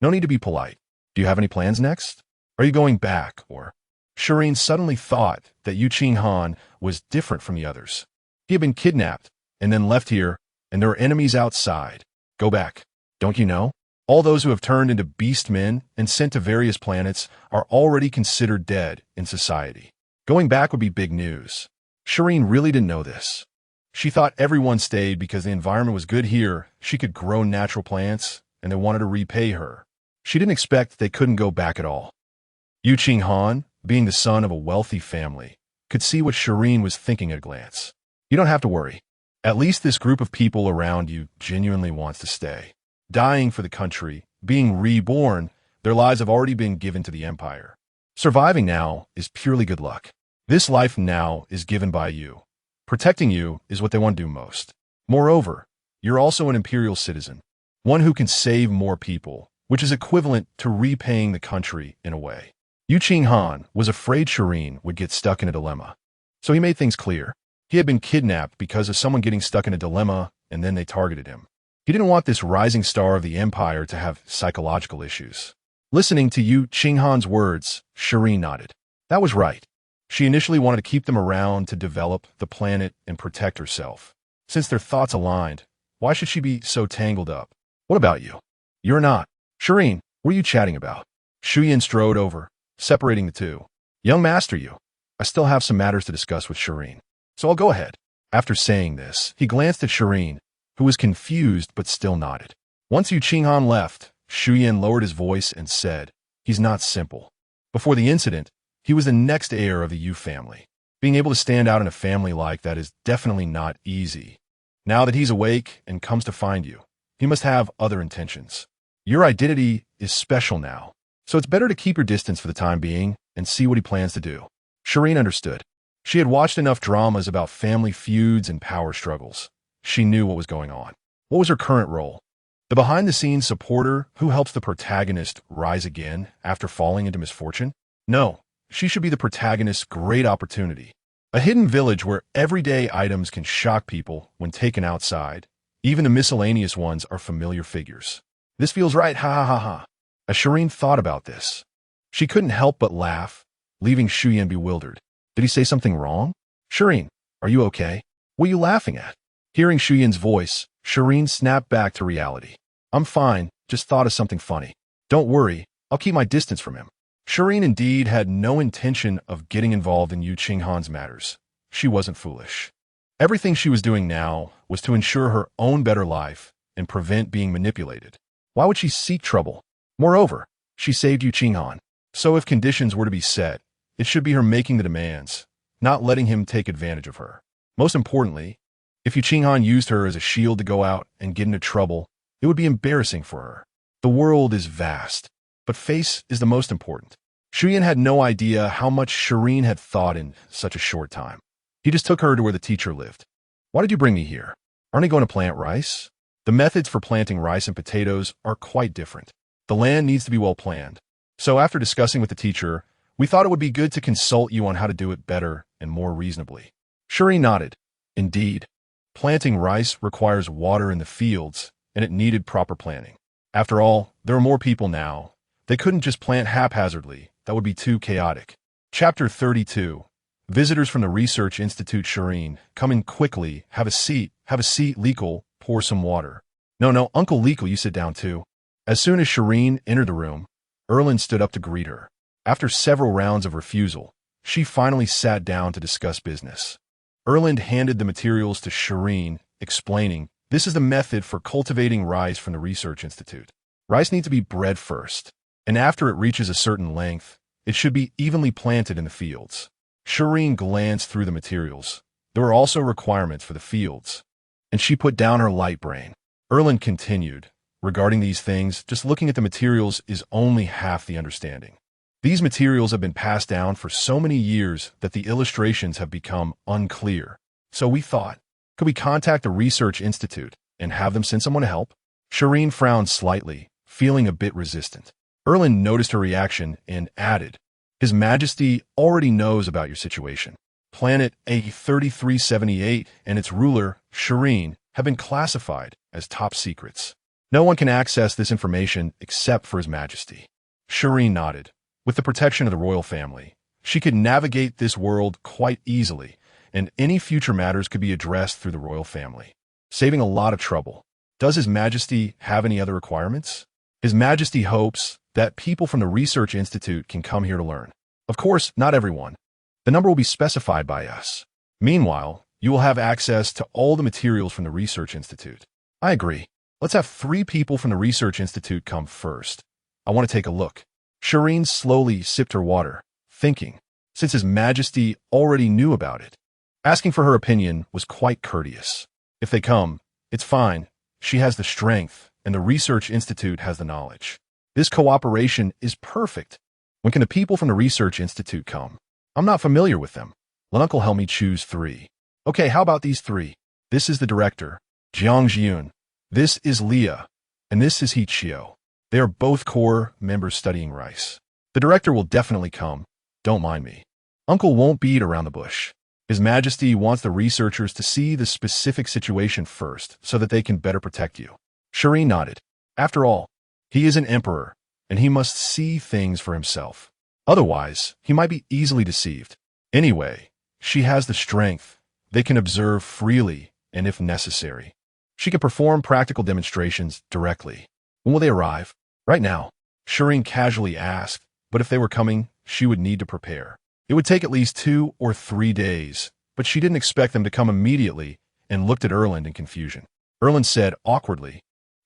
Speaker 1: No need to be polite. Do you have any plans next? Are you going back, or? Shireen suddenly thought that Yu Qinghan was different from the others. He had been kidnapped and then left here, and there are enemies outside. Go back. Don't you know? All those who have turned into beast men and sent to various planets are already considered dead in society. Going back would be big news. Shireen really didn't know this. She thought everyone stayed because the environment was good here, she could grow natural plants, and they wanted to repay her. She didn't expect they couldn't go back at all. Yu Qinghan, being the son of a wealthy family, could see what Shireen was thinking at a glance. You don't have to worry. At least this group of people around you genuinely wants to stay. Dying for the country, being reborn, their lives have already been given to the Empire. Surviving now is purely good luck. This life now is given by you. Protecting you is what they want to do most. Moreover, you're also an imperial citizen, one who can save more people, which is equivalent to repaying the country in a way. Yu Qinghan was afraid Shireen would get stuck in a dilemma, so he made things clear. He had been kidnapped because of someone getting stuck in a dilemma, and then they targeted him. He didn't want this rising star of the Empire to have psychological issues. Listening to Yu Qinghan's words, Shireen nodded. That was right. She initially wanted to keep them around to develop the planet and protect herself. Since their thoughts aligned, why should she be so tangled up? What about you? You're not. Shireen, what are you chatting about? Shi Yin strode over, separating the two. Young master you. I still have some matters to discuss with Shireen, so I'll go ahead. After saying this, he glanced at Shireen, who was confused but still nodded. Once Yu Qinghan left, Shi Yin lowered his voice and said, he's not simple. Before the incident, he was the next heir of the Yu family. Being able to stand out in a family like that is definitely not easy. Now that he's awake and comes to find you, he must have other intentions. Your identity is special now, so it's better to keep your distance for the time being and see what he plans to do. Shireen understood. She had watched enough dramas about family feuds and power struggles. She knew what was going on. What was her current role? The behind-the-scenes supporter who helps the protagonist rise again after falling into misfortune? No, she should be the protagonist's great opportunity. A hidden village where everyday items can shock people when taken outside. Even the miscellaneous ones are familiar figures. This feels right, ha ha ha ha. As Shireen thought about this, she couldn't help but laugh, leaving Shi Yin bewildered. Did he say something wrong? Shireen, are you okay? What are you laughing at? Hearing Shi Yin's voice, Shireen snapped back to reality. I'm fine, just thought of something funny. Don't worry, I'll keep my distance from him. Shireen indeed had no intention of getting involved in Yu Qinghan's matters. She wasn't foolish. Everything she was doing now was to ensure her own better life and prevent being manipulated. Why would she seek trouble? Moreover, she saved Yu Qinghan. So if conditions were to be set, it should be her making the demands, not letting him take advantage of her. Most importantly, If Yu Qinghan used her as a shield to go out and get into trouble, it would be embarrassing for her. The world is vast, but face is the most important. Shi Yin had no idea how much Shireen had thought in such a short time. He just took her to where the teacher lived. Why did you bring me here? Aren't you going to plant rice? The methods for planting rice and potatoes are quite different. The land needs to be well planned. So after discussing with the teacher, we thought it would be good to consult you on how to do it better and more reasonably. Shireen nodded. Indeed, planting rice requires water in the fields, and it needed proper planning. After all, there are more people now. They couldn't just plant haphazardly. That would be too chaotic. Chapter 32. Visitors from the Research Institute. Shireen, come in quickly. Have a seat. Have a seat, Leekle. Pour some water. No, Uncle Leekle, you sit down too. As soon as Shireen entered the room, Erland stood up to greet her. After several rounds of refusal, she finally sat down to discuss business. Erland handed the materials to Shireen, explaining, this is the method for cultivating rice from the Research Institute. Rice needs to be bred first, and after it reaches a certain length, it should be evenly planted in the fields. Shireen glanced through the materials. There were also requirements for the fields, and she put down her light brain. Erland continued, regarding these things, just looking at the materials is only half the understanding. These materials have been passed down for so many years that the illustrations have become unclear. So we thought, could we contact the Research Institute and have them send someone to help? Shireen frowned slightly, feeling a bit resistant. Erland noticed her reaction and added, His Majesty already knows about your situation. Planet A3378 and its ruler, Shireen, have been classified as top secrets. No one can access this information except for His Majesty. Shireen nodded. With the protection of the royal family, she could navigate this world quite easily, and any future matters could be addressed through the royal family, saving a lot of trouble. Does His Majesty have any other requirements? His Majesty hopes that people from the Research Institute can come here to learn. Of course, not everyone. The number will be specified by us. Meanwhile, you will have access to all the materials from the Research Institute. I agree. Let's have 3 people from the Research Institute come first. I want to take a look. Shireen slowly sipped her water, thinking, since His Majesty already knew about it. Asking for her opinion was quite courteous. If they come, it's fine. She has the strength, and the Research Institute has the knowledge. This cooperation is perfect. When can the people from the Research Institute come? I'm not familiar with them. Let Uncle help me choose 3. Okay, how about these 3? This is the director, Jiang Jiun. This is Leah, and this is He Chio. They are both core members studying rice. The director will definitely come. Don't mind me. Uncle won't beat around the bush. His Majesty wants the researchers to see the specific situation first so that they can better protect you. Shireen nodded. After all, he is an emperor, and he must see things for himself. Otherwise, he might be easily deceived. Anyway, she has the strength. They can observe freely, and if necessary, she can perform practical demonstrations directly. When will they arrive? Right now, Shireen casually asked, but if they were coming, she would need to prepare. It would take at least 2 or 3 days, but she didn't expect them to come immediately and looked at Erland in confusion. Erland said awkwardly,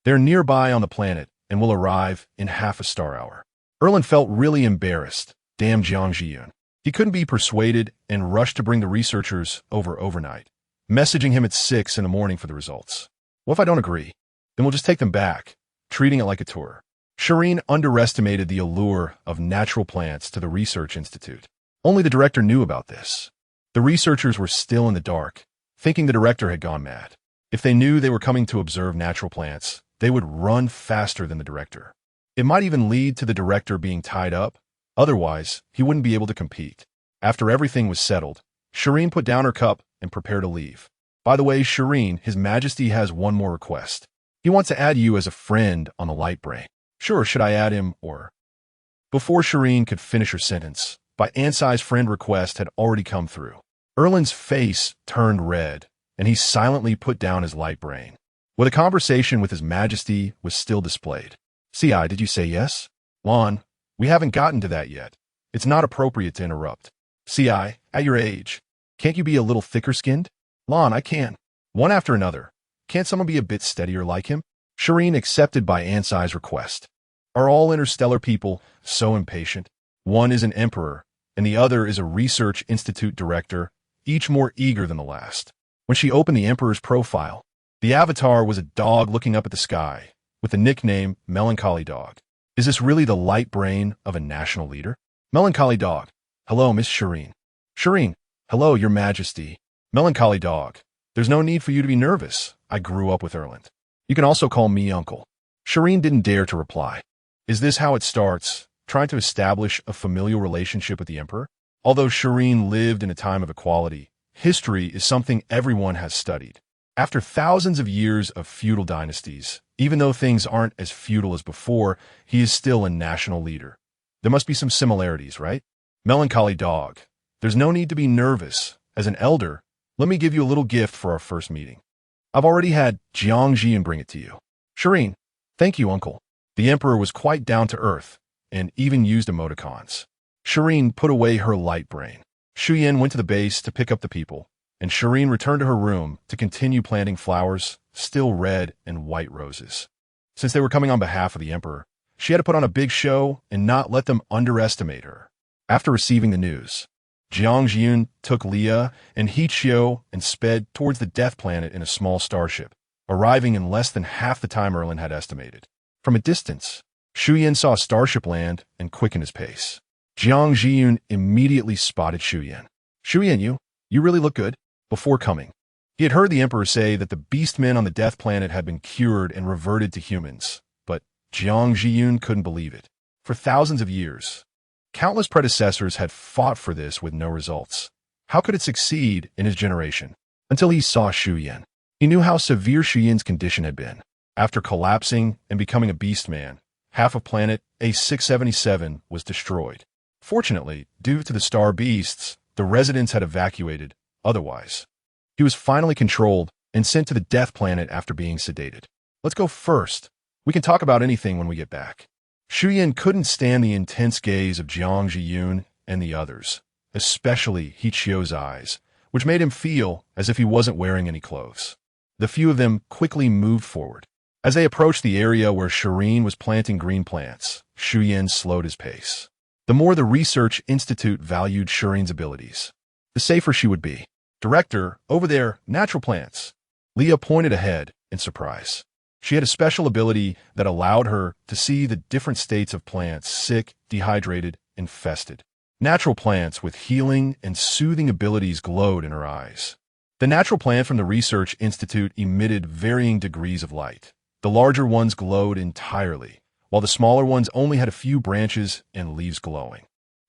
Speaker 1: They're nearby on the planet and will arrive in half a star hour. Erland felt really embarrassed. Damn Jiang Jiun. He couldn't be persuaded and rushed to bring the researchers over overnight, messaging him at 6 in the morning for the results. What if I don't agree? Then we'll just take them back, treating it like a tour. Shireen underestimated the allure of natural plants to the Research Institute. Only the director knew about this. The researchers were still in the dark, thinking the director had gone mad. If they knew they were coming to observe natural plants, they would run faster than the director. It might even lead to the director being tied up. Otherwise, he wouldn't be able to compete. After everything was settled, Shireen put down her cup and prepared to leave. By the way, Shireen, His Majesty has one more request. He wants to add you as a friend on the light brain. Sure, should I add him, or? Before Shireen could finish her sentence, by Ansai's friend request had already come through. Erland's face turned red, and he silently put down his light brain. Where the conversation with His Majesty was still displayed. Ci, did you say yes? Lon, we haven't gotten to that yet. It's not appropriate to interrupt. Ci, at your age, can't you be a little thicker-skinned? Lon, I can. One after another. Can't someone be a bit steadier like him? Shireen accepted by Ansai's request. Are all interstellar people so impatient? One is an emperor, and the other is a Research Institute director, each more eager than the last. When she opened the emperor's profile, the avatar was a dog looking up at the sky, with the nickname Melancholy Dog. Is this really the light brain of a national leader? Melancholy Dog. Hello, Miss Shireen. Shireen. Hello, Your Majesty. Melancholy Dog. There's no need for you to be nervous. I grew up with Erland. You can also call me Uncle. Shireen didn't dare to reply. Is this how it starts? Trying to establish a familial relationship with the emperor? Although Shireen lived in a time of equality, history is something everyone has studied. After thousands of years of feudal dynasties, even though things aren't as feudal as before, he is still a national leader. There must be some similarities, right? Melancholy Dog. There's no need to be nervous. As an elder, let me give you a little gift for our first meeting. I've already had Shi Yin bring it to you. Shireen. Thank you, Uncle. The emperor was quite down to earth, and even used emoticons. Shireen put away her light brain. Shi Yin went to the base to pick up the people, and Shireen returned to her room to continue planting flowers, still red and white roses. Since they were coming on behalf of the emperor, she had to put on a big show and not let them underestimate her. After receiving the news, Jiang Jiyun took Leah and Hichio and sped towards the Death Planet in a small starship, arriving in less than half the time Erland had estimated. From a distance, Shi Yin saw a starship land and quickened his pace. Jiang Jiyun immediately spotted Shi Yin. Shi Yin, you really look good. Before coming, he had heard the emperor say that the beastmen on the Death Planet had been cured and reverted to humans, but Jiang Jiyun couldn't believe it. For thousands of years, countless predecessors had fought for this with no results. How could it succeed in his generation? Until he saw Shi Yin. He knew how severe Shi Yin's condition had been. After collapsing and becoming a beastman, half of planet A677 was destroyed. Fortunately, due to the star beasts, the residents had evacuated. Otherwise, he was finally controlled and sent to the Death Planet after being sedated. Let's go first. We can talk about anything when we get back. Shi Yin couldn't stand the intense gaze of Jiang Jiyun and the others, especially Hichio's eyes, which made him feel as if he wasn't wearing any clothes. The few of them quickly moved forward. As they approached the area where Shireen was planting green plants, Shi Yin slowed his pace. The more the research institute valued Shireen's abilities, the safer she would be. Director, over there, natural plants. Leah pointed ahead in surprise. She had a special ability that allowed her to see the different states of plants: sick, dehydrated, infested. Natural plants with healing and soothing abilities glowed in her eyes. The natural plant from the Research Institute emitted varying degrees of light. The larger ones glowed entirely, while the smaller ones only had a few branches and leaves glowing.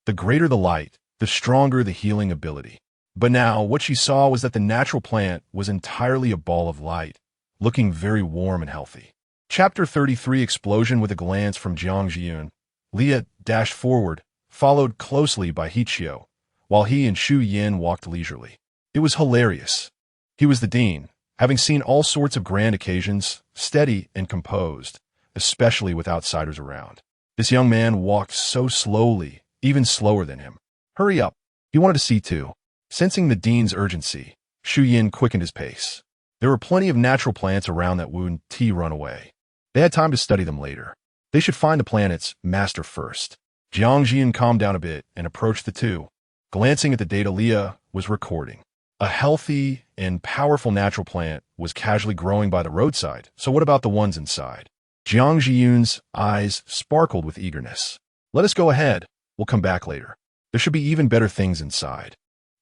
Speaker 1: The greater the light, the stronger the healing ability. But now, what she saw was that the natural plant was entirely a ball of light, looking very warm and healthy. Chapter 33 Explosion with a glance from Jiang Jiyun. Leah dashed forward, followed closely by Hichio, while he and Shi Yin walked leisurely. It was hilarious. He was the dean, having seen all sorts of grand occasions, steady and composed, especially with outsiders around. This young man walked so slowly, even slower than him. Hurry up. He wanted to see too. Sensing the dean's urgency, Shi Yin quickened his pace. There were plenty of natural plants around that wouldn't run away. They had time to study them later. They should find the planet's master first. Jiang Jiyun calmed down a bit and approached the two. Glancing at the data Leah was recording. A healthy and powerful natural plant was casually growing by the roadside, so what about the ones inside? Jiang Jiyun's eyes sparkled with eagerness. Let us go ahead. We'll come back later. There should be even better things inside.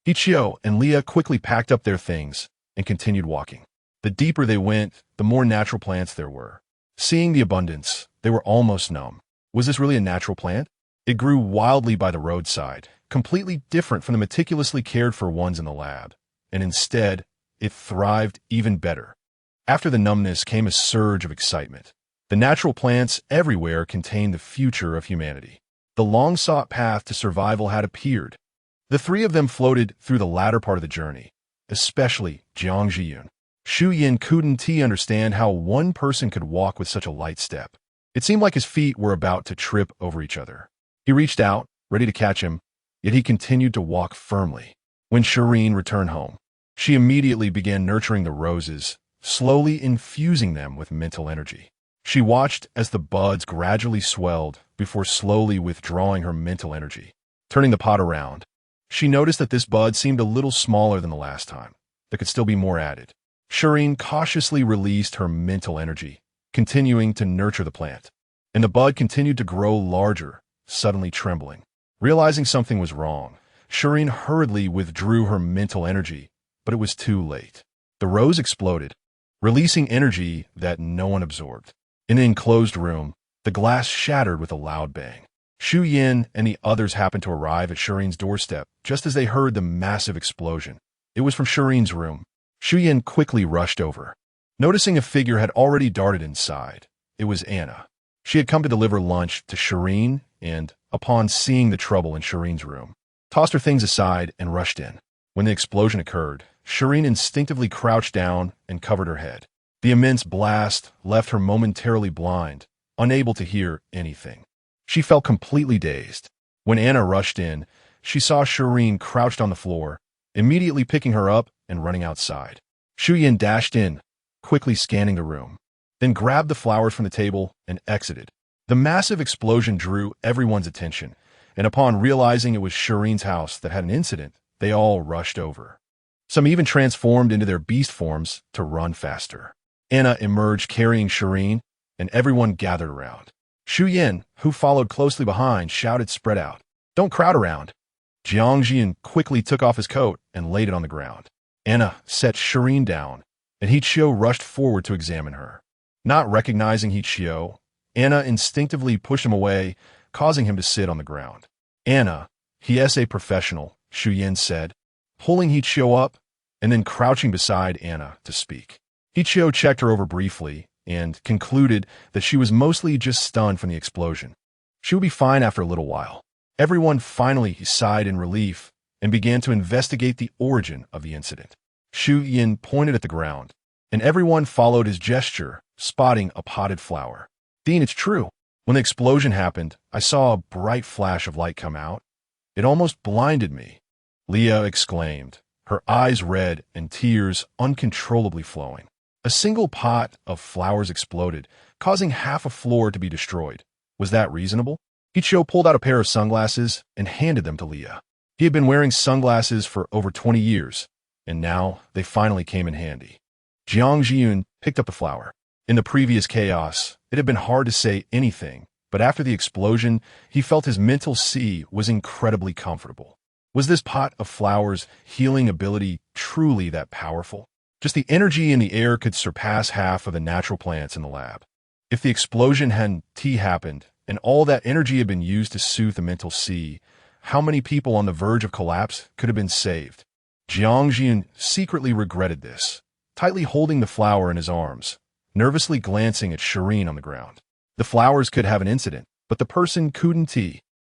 Speaker 1: Hichio and Leah quickly packed up their things and continued walking. The deeper they went, the more natural plants there were. Seeing the abundance, they were almost numb. Was this really a natural plant? It grew wildly by the roadside, completely different from the meticulously cared for ones in the lab. And instead, it thrived even better. After the numbness came a surge of excitement. The natural plants everywhere contained the future of humanity. The long-sought path to survival had appeared. The three of them floated through the latter part of the journey, especially Jiang Jiyun. Shi Yin couldn't understand how one person could walk with such a light step. It seemed like his feet were about to trip over each other. He reached out, ready to catch him, yet he continued to walk firmly. When Shireen returned home, she immediately began nurturing the roses, slowly infusing them with mental energy. She watched as the buds gradually swelled before slowly withdrawing her mental energy. Turning the pot around, she noticed that this bud seemed a little smaller than the last time. The there could still be more added. Shireen cautiously released her mental energy, continuing to nurture the plant. And the bud continued to grow larger, suddenly trembling. Realizing something was wrong, Shireen hurriedly withdrew her mental energy, but it was too late. The rose exploded, releasing energy that no one absorbed. In an enclosed room, the glass shattered with a loud bang. Shi Yin and the others happened to arrive at Shireen's doorstep just as they heard the massive explosion. It was from Shireen's room. Shi Yin quickly rushed over. Noticing a figure had already darted inside, it was Anna. She had come to deliver lunch to Shireen and, upon seeing the trouble in Shireen's room, tossed her things aside and rushed in. When the explosion occurred, Shireen instinctively crouched down and covered her head. The immense blast left her momentarily blind, unable to hear anything. She felt completely dazed. When Anna rushed in, she saw Shireen crouched on the floor, immediately picking her up and running outside. Shi Yin dashed in, quickly scanning the room, then grabbed the flowers from the table and exited. The massive explosion drew everyone's attention, and upon realizing it was Shireen's house that had an incident, they all rushed over. Some even transformed into their beast forms to run faster. Anna emerged carrying Shireen, and everyone gathered around. Shi Yin, who followed closely behind, shouted, "Spread out. Don't crowd around." Jiang quickly took off his coat and laid it on the ground. Anna set Shireen down, and He Qiu rushed forward to examine her. Not recognizing He Qiu, Anna instinctively pushed him away, causing him to sit on the ground. "Anna, he is a professional," Shi Yin said, pulling He Qiu up and then crouching beside Anna to speak. He Qiu checked her over briefly and concluded that she was mostly just stunned from the explosion. She would be fine after a little while. Everyone finally sighed in relief and began to investigate the origin of the incident. Shi Yin pointed at the ground, and everyone followed his gesture, spotting a potted flower. "Dean, it's true. When the explosion happened, I saw a bright flash of light come out. It almost blinded me," Leah exclaimed, her eyes red and tears uncontrollably flowing. A single pot of flowers exploded, causing half a floor to be destroyed. Was that reasonable? He Qiu pulled out a pair of sunglasses and handed them to Leah. He had been wearing sunglasses for over 20 years, and now they finally came in handy. Jiang picked up the flower. In the previous chaos, it had been hard to say anything, but after the explosion, he felt his mental sea was incredibly comfortable. Was this pot of flowers' healing ability truly that powerful? Just the energy in the air could surpass half of the natural plants in the lab. If the explosion hadn't happened, and all that energy had been used to soothe the mental sea, how many people on the verge of collapse could have been saved? Jiang secretly regretted this, tightly holding the flower in his arms, nervously glancing at Shireen on the ground. The flowers could have an incident, but the person couldn't.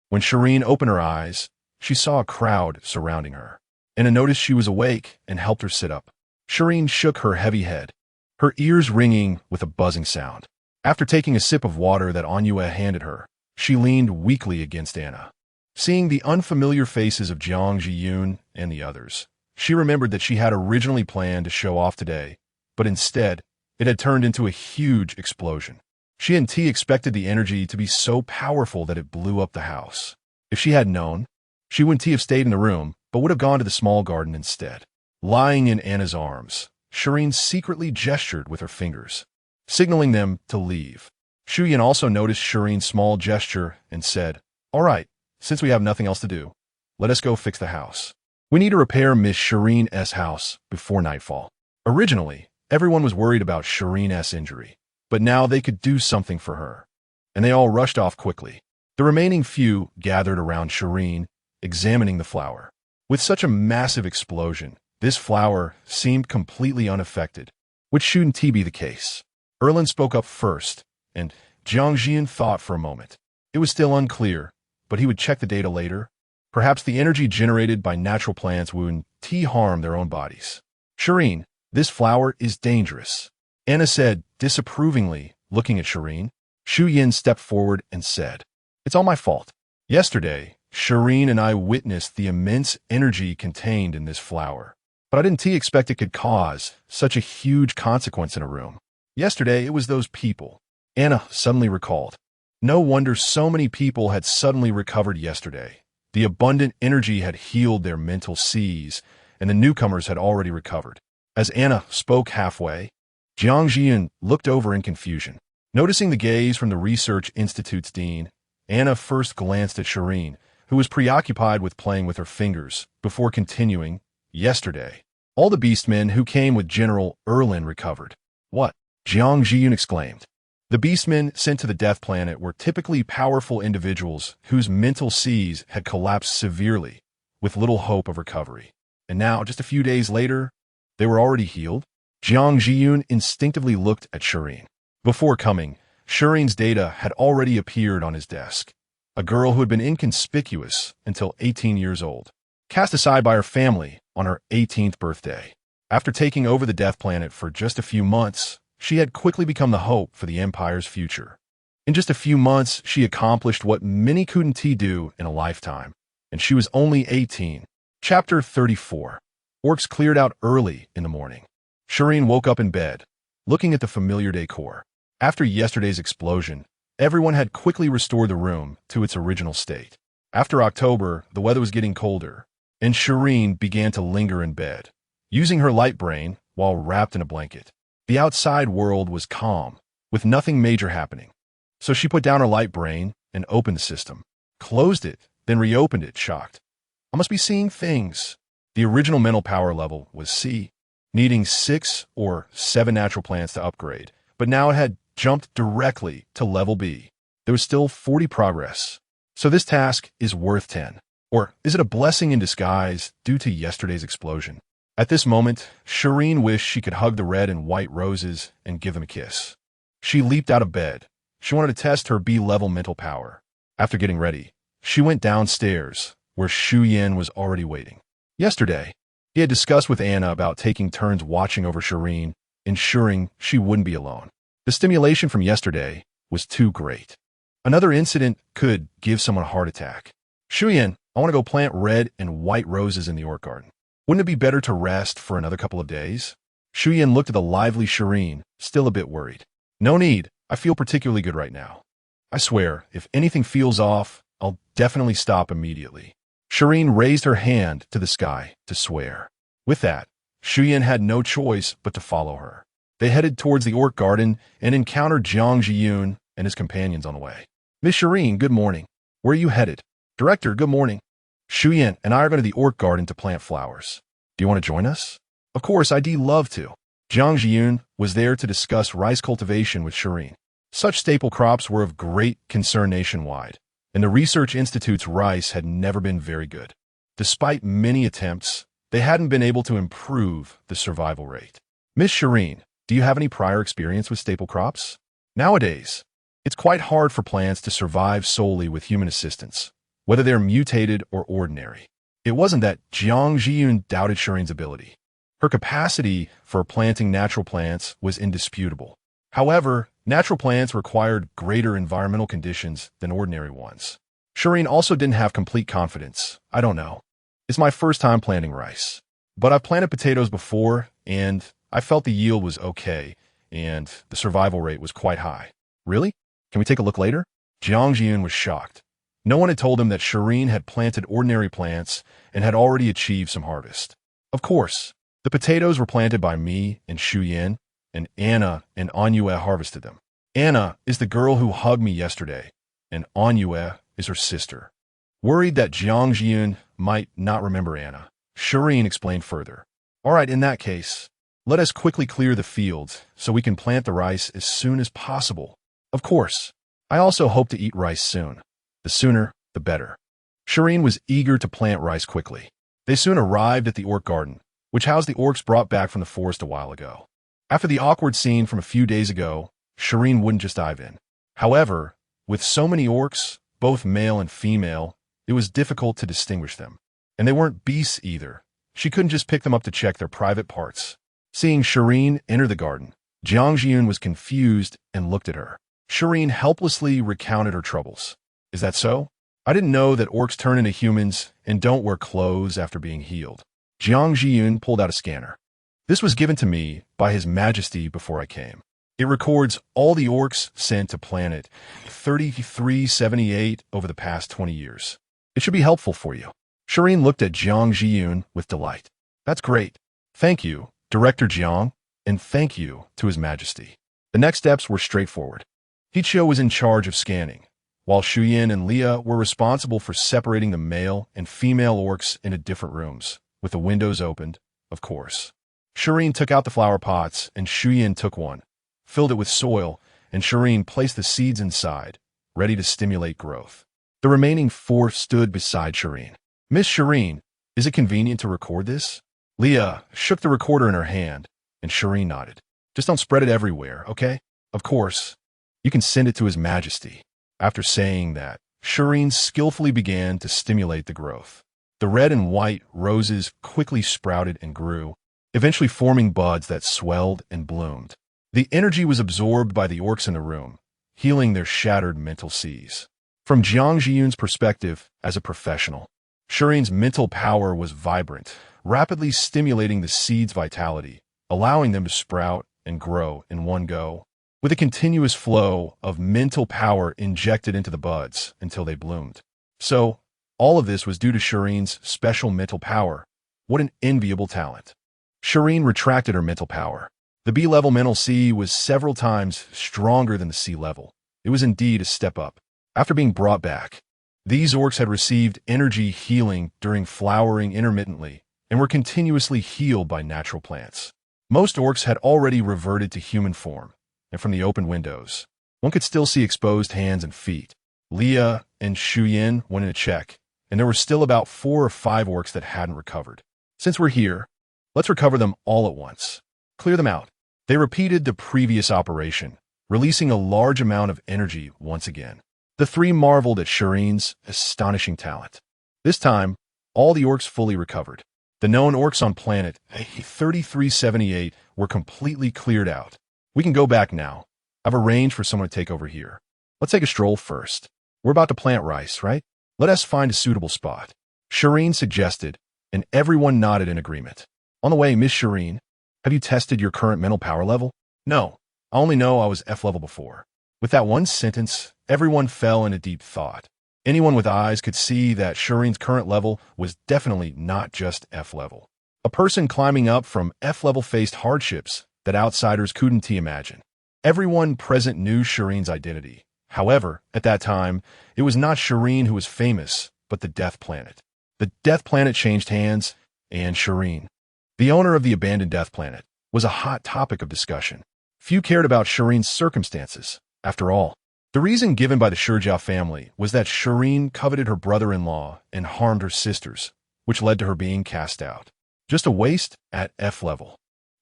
Speaker 1: When Shireen opened her eyes, she saw a crowd surrounding her. Anna noticed she was awake and helped her sit up. Shireen shook her heavy head, her ears ringing with a buzzing sound. After taking a sip of water that Anua handed her, she leaned weakly against Anna. Seeing the unfamiliar faces of Jiang and the others, she remembered that she had originally planned to show off today, but instead, it had turned into a huge explosion. She and T expected the energy to be so powerful that it blew up the house. If she had known, she wouldn't have stayed in the room, but would have gone to the small garden instead. Lying in Anna's arms, Shireen secretly gestured with her fingers, signaling them to leave. Shi Yin also noticed Shireen's small gesture and said, "All right, since we have nothing else to do, let us go fix the house. We need to repair Miss Shireen's house before nightfall." Originally, everyone was worried about Shireen's injury, but now they could do something for her, and they all rushed off quickly. The remaining few gathered around Shireen, examining the flower. With such a massive explosion, this flower seemed completely unaffected, which shouldn't be the case. Erlin spoke up first, and Jiang thought for a moment. It was still unclear, but he would check the data later. Perhaps the energy generated by natural plants wouldn't harm their own bodies. "Shireen, this flower is dangerous," Anna said disapprovingly, looking at Shireen. Shi Yin stepped forward and said, "It's all my fault. Yesterday, Shireen and I witnessed the immense energy contained in this flower, but I didn't expect it could cause such a huge consequence in a room. Yesterday, it was those people." Anna suddenly recalled. No wonder so many people had suddenly recovered yesterday. The abundant energy had healed their mental seas, and the newcomers had already recovered. As Anna spoke halfway, Jiang Jian looked over in confusion. Noticing the gaze from the Research Institute's dean, Anna first glanced at Shireen, who was preoccupied with playing with her fingers, before continuing, yesterday. All the beastmen who came with General Erlin recovered. What? Jiang Jian exclaimed. The beastmen sent to the Death Planet were typically powerful individuals whose mental seas had collapsed severely, with little hope of recovery. And now, just a few days later, they were already healed? Jiang Jian instinctively looked at Shireen. Before coming, Shireen's data had already appeared on his desk. A girl who had been inconspicuous until 18 years old, cast aside by her family on her 18th birthday. After taking over the Death Planet for just a few months, she had quickly become the hope for the Empire's future. In just a few months, she accomplished what many couldn't do in a lifetime, and she was only 18. Chapter 34. Orcs cleared out early in the morning. Shireen woke up in bed, looking at the familiar decor. After yesterday's explosion, everyone had quickly restored the room to its original state. After October, the weather was getting colder, and Shireen began to linger in bed, using her light brain while wrapped in a blanket. The outside world was calm, with nothing major happening. So she put down her light brain and opened the system, closed it, then reopened it, shocked. I must be seeing things. The original mental power level was C, needing 6 or 7 natural plants to upgrade, but now it had jumped directly to level B. There was still 40 progress. So this task is worth 10. Or is it a blessing in disguise due to yesterday's explosion? At this moment, Shireen wished she could hug the red and white roses and give them a kiss. She leaped out of bed. She wanted to test her B-level mental power. After getting ready, she went downstairs, where Shi Yin was already waiting. Yesterday, he had discussed with Anna about taking turns watching over Shireen, ensuring she wouldn't be alone. The stimulation from yesterday was too great. Another incident could give someone a heart attack. Shi Yin, I want to go plant red and white roses in the orc garden. Wouldn't it be better to rest for another couple of days? Shi Yin looked at the lively Shireen, still a bit worried. No need. I feel particularly good right now. I swear, if anything feels off, I'll definitely stop immediately. Shireen raised her hand to the sky to swear. With that, Shi Yin had no choice but to follow her. They headed towards the orc garden and encountered Jiang Jian and his companions on the way. Miss Shireen, good morning. Where are you headed? Director, good morning. Shi Yin and I are going to the orc garden to plant flowers. Do you want to join us? Of course, I'd love to. Jiang Jian was there to discuss rice cultivation with Shireen. Such staple crops were of great concern nationwide, and the Research Institute's rice had never been very good. Despite many attempts, they hadn't been able to improve the survival rate. Miss Shireen, do you have any prior experience with staple crops? Nowadays, it's quite hard for plants to survive solely with human assistance, whether they're mutated or ordinary. It wasn't that Jiang Jian doubted Shireen's ability. Her capacity for planting natural plants was indisputable. However, natural plants required greater environmental conditions than ordinary ones. Shireen also didn't have complete confidence. I don't know. It's my first time planting rice. But I've planted potatoes before, and I felt the yield was okay, and the survival rate was quite high. Really? Can we take a look later? Jiang Jian was shocked. No one had told him that Shireen had planted ordinary plants and had already achieved some harvest. Of course, the potatoes were planted by me and Shi Yin, and Anna and Anyue harvested them. Anna is the girl who hugged me yesterday, and Anyue is her sister. Worried that Jiang Jian might not remember Anna, Shireen explained further. All right, in that case, let us quickly clear the fields so we can plant the rice as soon as possible. Of course, I also hope to eat rice soon. The sooner, the better. Shireen was eager to plant rice quickly. They soon arrived at the orc garden, which housed the orcs brought back from the forest a while ago. After the awkward scene from a few days ago, Shireen wouldn't just dive in. However, with so many orcs, both male and female, it was difficult to distinguish them. And they weren't beasts either. She couldn't just pick them up to check their private parts. Seeing Shireen enter the garden, Jiang Jian was confused and looked at her. Shireen helplessly recounted her troubles. Is that so? I didn't know that orcs turn into humans and don't wear clothes after being healed. Jiang Jian pulled out a scanner. This was given to me by His Majesty before I came. It records all the orcs sent to planet 3378 over the past 20 years. It should be helpful for you. Shireen looked at Jiang Jian with delight. That's great. Thank you, Director Jiang, and thank you to His Majesty. The next steps were straightforward. Hichio was in charge of scanning, while Shi Yin and Leah were responsible for separating the male and female orcs into different rooms, with the windows opened, of course. Shireen took out the flower pots, and Shi Yin took one, filled it with soil, and Shireen placed the seeds inside, ready to stimulate growth. The remaining 4 stood beside Shireen. Miss Shireen, is it convenient to record this? Leah shook the recorder in her hand, and Shireen nodded. Just don't spread it everywhere, okay? Of course. You can send it to His Majesty. After saying that, Shireen skillfully began to stimulate the growth. The red and white roses quickly sprouted and grew, eventually forming buds that swelled and bloomed. The energy was absorbed by the orcs in the room, healing their shattered mental seas. From Jiang Jiyun's perspective as a professional, Shireen's mental power was vibrant, rapidly stimulating the seeds' vitality, allowing them to sprout and grow in one go, with a continuous flow of mental power injected into the buds until they bloomed. So, all of this was due to Shireen's special mental power. What an enviable talent. Shireen retracted her mental power. The B-level mental C was several times stronger than the C level. It was indeed a step up. After being brought back, these orcs had received energy healing during flowering intermittently and were continuously healed by natural plants. Most orcs had already reverted to human form, and from the open windows, one could still see exposed hands and feet. Leah and Shi Yin went in to check, and there were still about 4 or 5 orcs that hadn't recovered. Since we're here, let's recover them all at once. Clear them out. They repeated the previous operation, releasing a large amount of energy once again. The 3 marveled at Shireen's astonishing talent. This time, all the orcs fully recovered. The known orcs on planet 3378 were completely cleared out. We can go back now. I've arranged for someone to take over here. Let's take a stroll first. We're about to plant rice, right? Let us find a suitable spot. Shireen suggested, and everyone nodded in agreement. On the way, Miss Shireen, have you tested your current mental power level? No, I only know I was F level before. With that one sentence, everyone fell into deep thought. Anyone with eyes could see that Shireen's current level was definitely not just F level. A person climbing up from F level faced hardships that outsiders couldn't imagine. Everyone present knew Shireen's identity. However, at that time, it was not Shireen who was famous, but the Death Planet. The Death Planet changed hands, and Shireen, the owner of the abandoned Death Planet, was a hot topic of discussion. Few cared about Shireen's circumstances. After all, the reason given by the Shijiao family was that Shireen coveted her brother-in-law and harmed her sisters, which led to her being cast out. Just a waste at F level.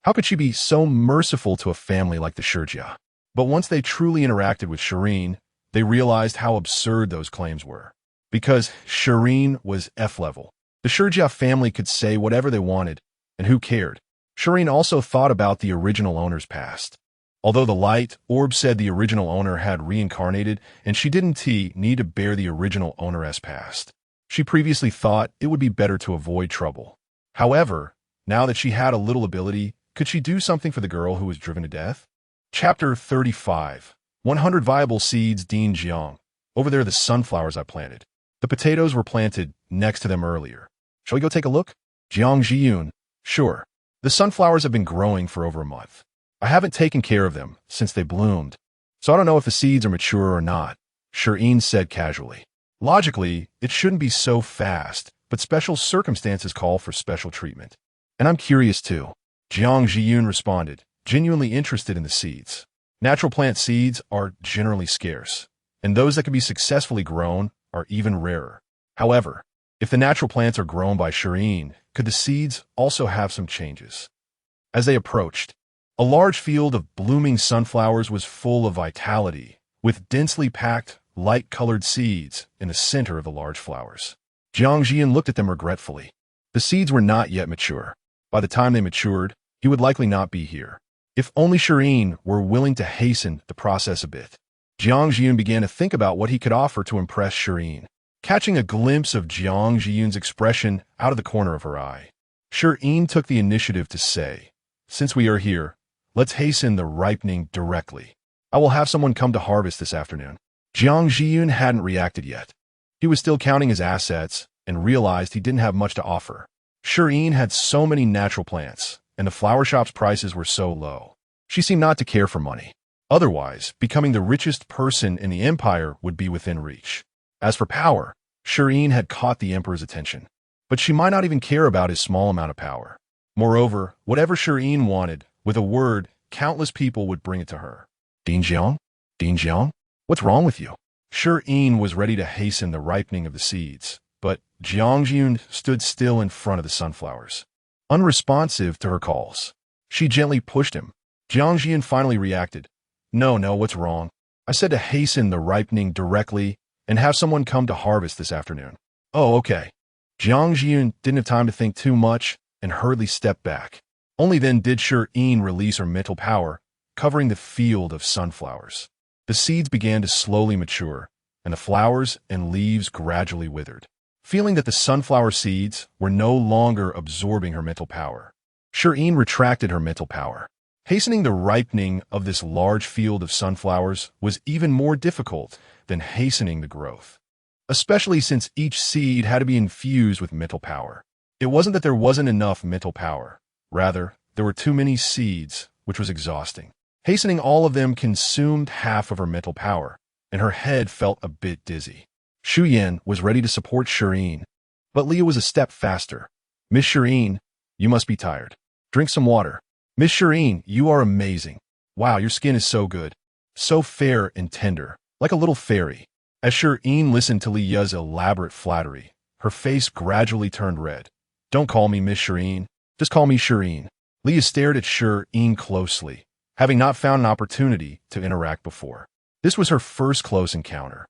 Speaker 1: How could she be so merciful to a family like the Shijiao? But once they truly interacted with Shireen, they realized how absurd those claims were. Because Shireen was F level, the Shijiao family could say whatever they wanted, and who cared? Shireen also thought about the original owner's past. Although the light orb said the original owner had reincarnated and she didn't need to bear the original owner's past, she previously thought it would be better to avoid trouble. However, now that she had a little ability, could she do something for the girl who was driven to death? Chapter 35. 100 Viable Seeds. Dean Jiang. Over there are the sunflowers I planted. The potatoes were planted next to them earlier. Shall we go take a look? Jiang Jiyun. Sure. The sunflowers have been growing for over a month. I haven't taken care of them since they bloomed, so I don't know if the seeds are mature or not, Shi Yin said casually. Logically, it shouldn't be so fast, but special circumstances call for special treatment. And I'm curious too. Jiang Jiyun responded, genuinely interested in the seeds. Natural plant seeds are generally scarce, and those that can be successfully grown are even rarer. However, if the natural plants are grown by Shi Yin, could the seeds also have some changes? As they approached, a large field of blooming sunflowers was full of vitality, with densely packed, light-colored seeds in the center of the large flowers. Jiang Jian looked at them regretfully. The seeds were not yet mature. By the time they matured, he would likely not be here. If only Shireen were willing to hasten the process a bit. Jiang Jian began to think about what he could offer to impress Shireen. Catching a glimpse of Jiang Jian's expression out of the corner of her eye, Shireen took the initiative to say, since we are here, let's hasten the ripening directly. I will have someone come to harvest this afternoon. Jiang Jian hadn't reacted yet. He was still counting his assets and realized he didn't have much to offer. Shireen had so many natural plants, and the flower shop's prices were so low. She seemed not to care for money. Otherwise, becoming the richest person in the empire would be within reach. As for power, Shi Yin had caught the emperor's attention, but she might not even care about his small amount of power. Moreover, whatever Shi Yin wanted, with a word, countless people would bring it to her. Dinjiang? Dinjiang? What's wrong with you? Shi Yin was ready to hasten the ripening of the seeds, but Jiangjun stood still in front of the sunflowers. Unresponsive to her calls, she gently pushed him. Jiangjun finally reacted. No, what's wrong? I said to hasten the ripening directly and have someone come to harvest this afternoon. Oh, okay. Jiangjun didn't have time to think too much and hurriedly stepped back. Only then did Shi Yin release her mental power, covering the field of sunflowers. The seeds began to slowly mature, and the flowers and leaves gradually withered. Feeling that the sunflower seeds were no longer absorbing her mental power, Shi Yin retracted her mental power. Hastening the ripening of this large field of sunflowers was even more difficult than hastening the growth, especially since each seed had to be infused with mental power. It wasn't that there wasn't enough mental power. Rather, there were too many seeds, which was exhausting. Hastening all of them consumed half of her mental power, and her head felt a bit dizzy. Shi Yin was ready to support Shi Yin, but Leah was a step faster. Miss Shi Yin, you must be tired. Drink some water. Miss Shi Yin, you are amazing. Wow, your skin is so good. So fair and tender, like a little fairy. As Shi Yin listened to Leah's elaborate flattery, her face gradually turned red. Don't call me Miss Shi Yin. Just call me Shi Yin. Leah stared at Shi Yin closely, having not found an opportunity to interact before. This was her first close encounter.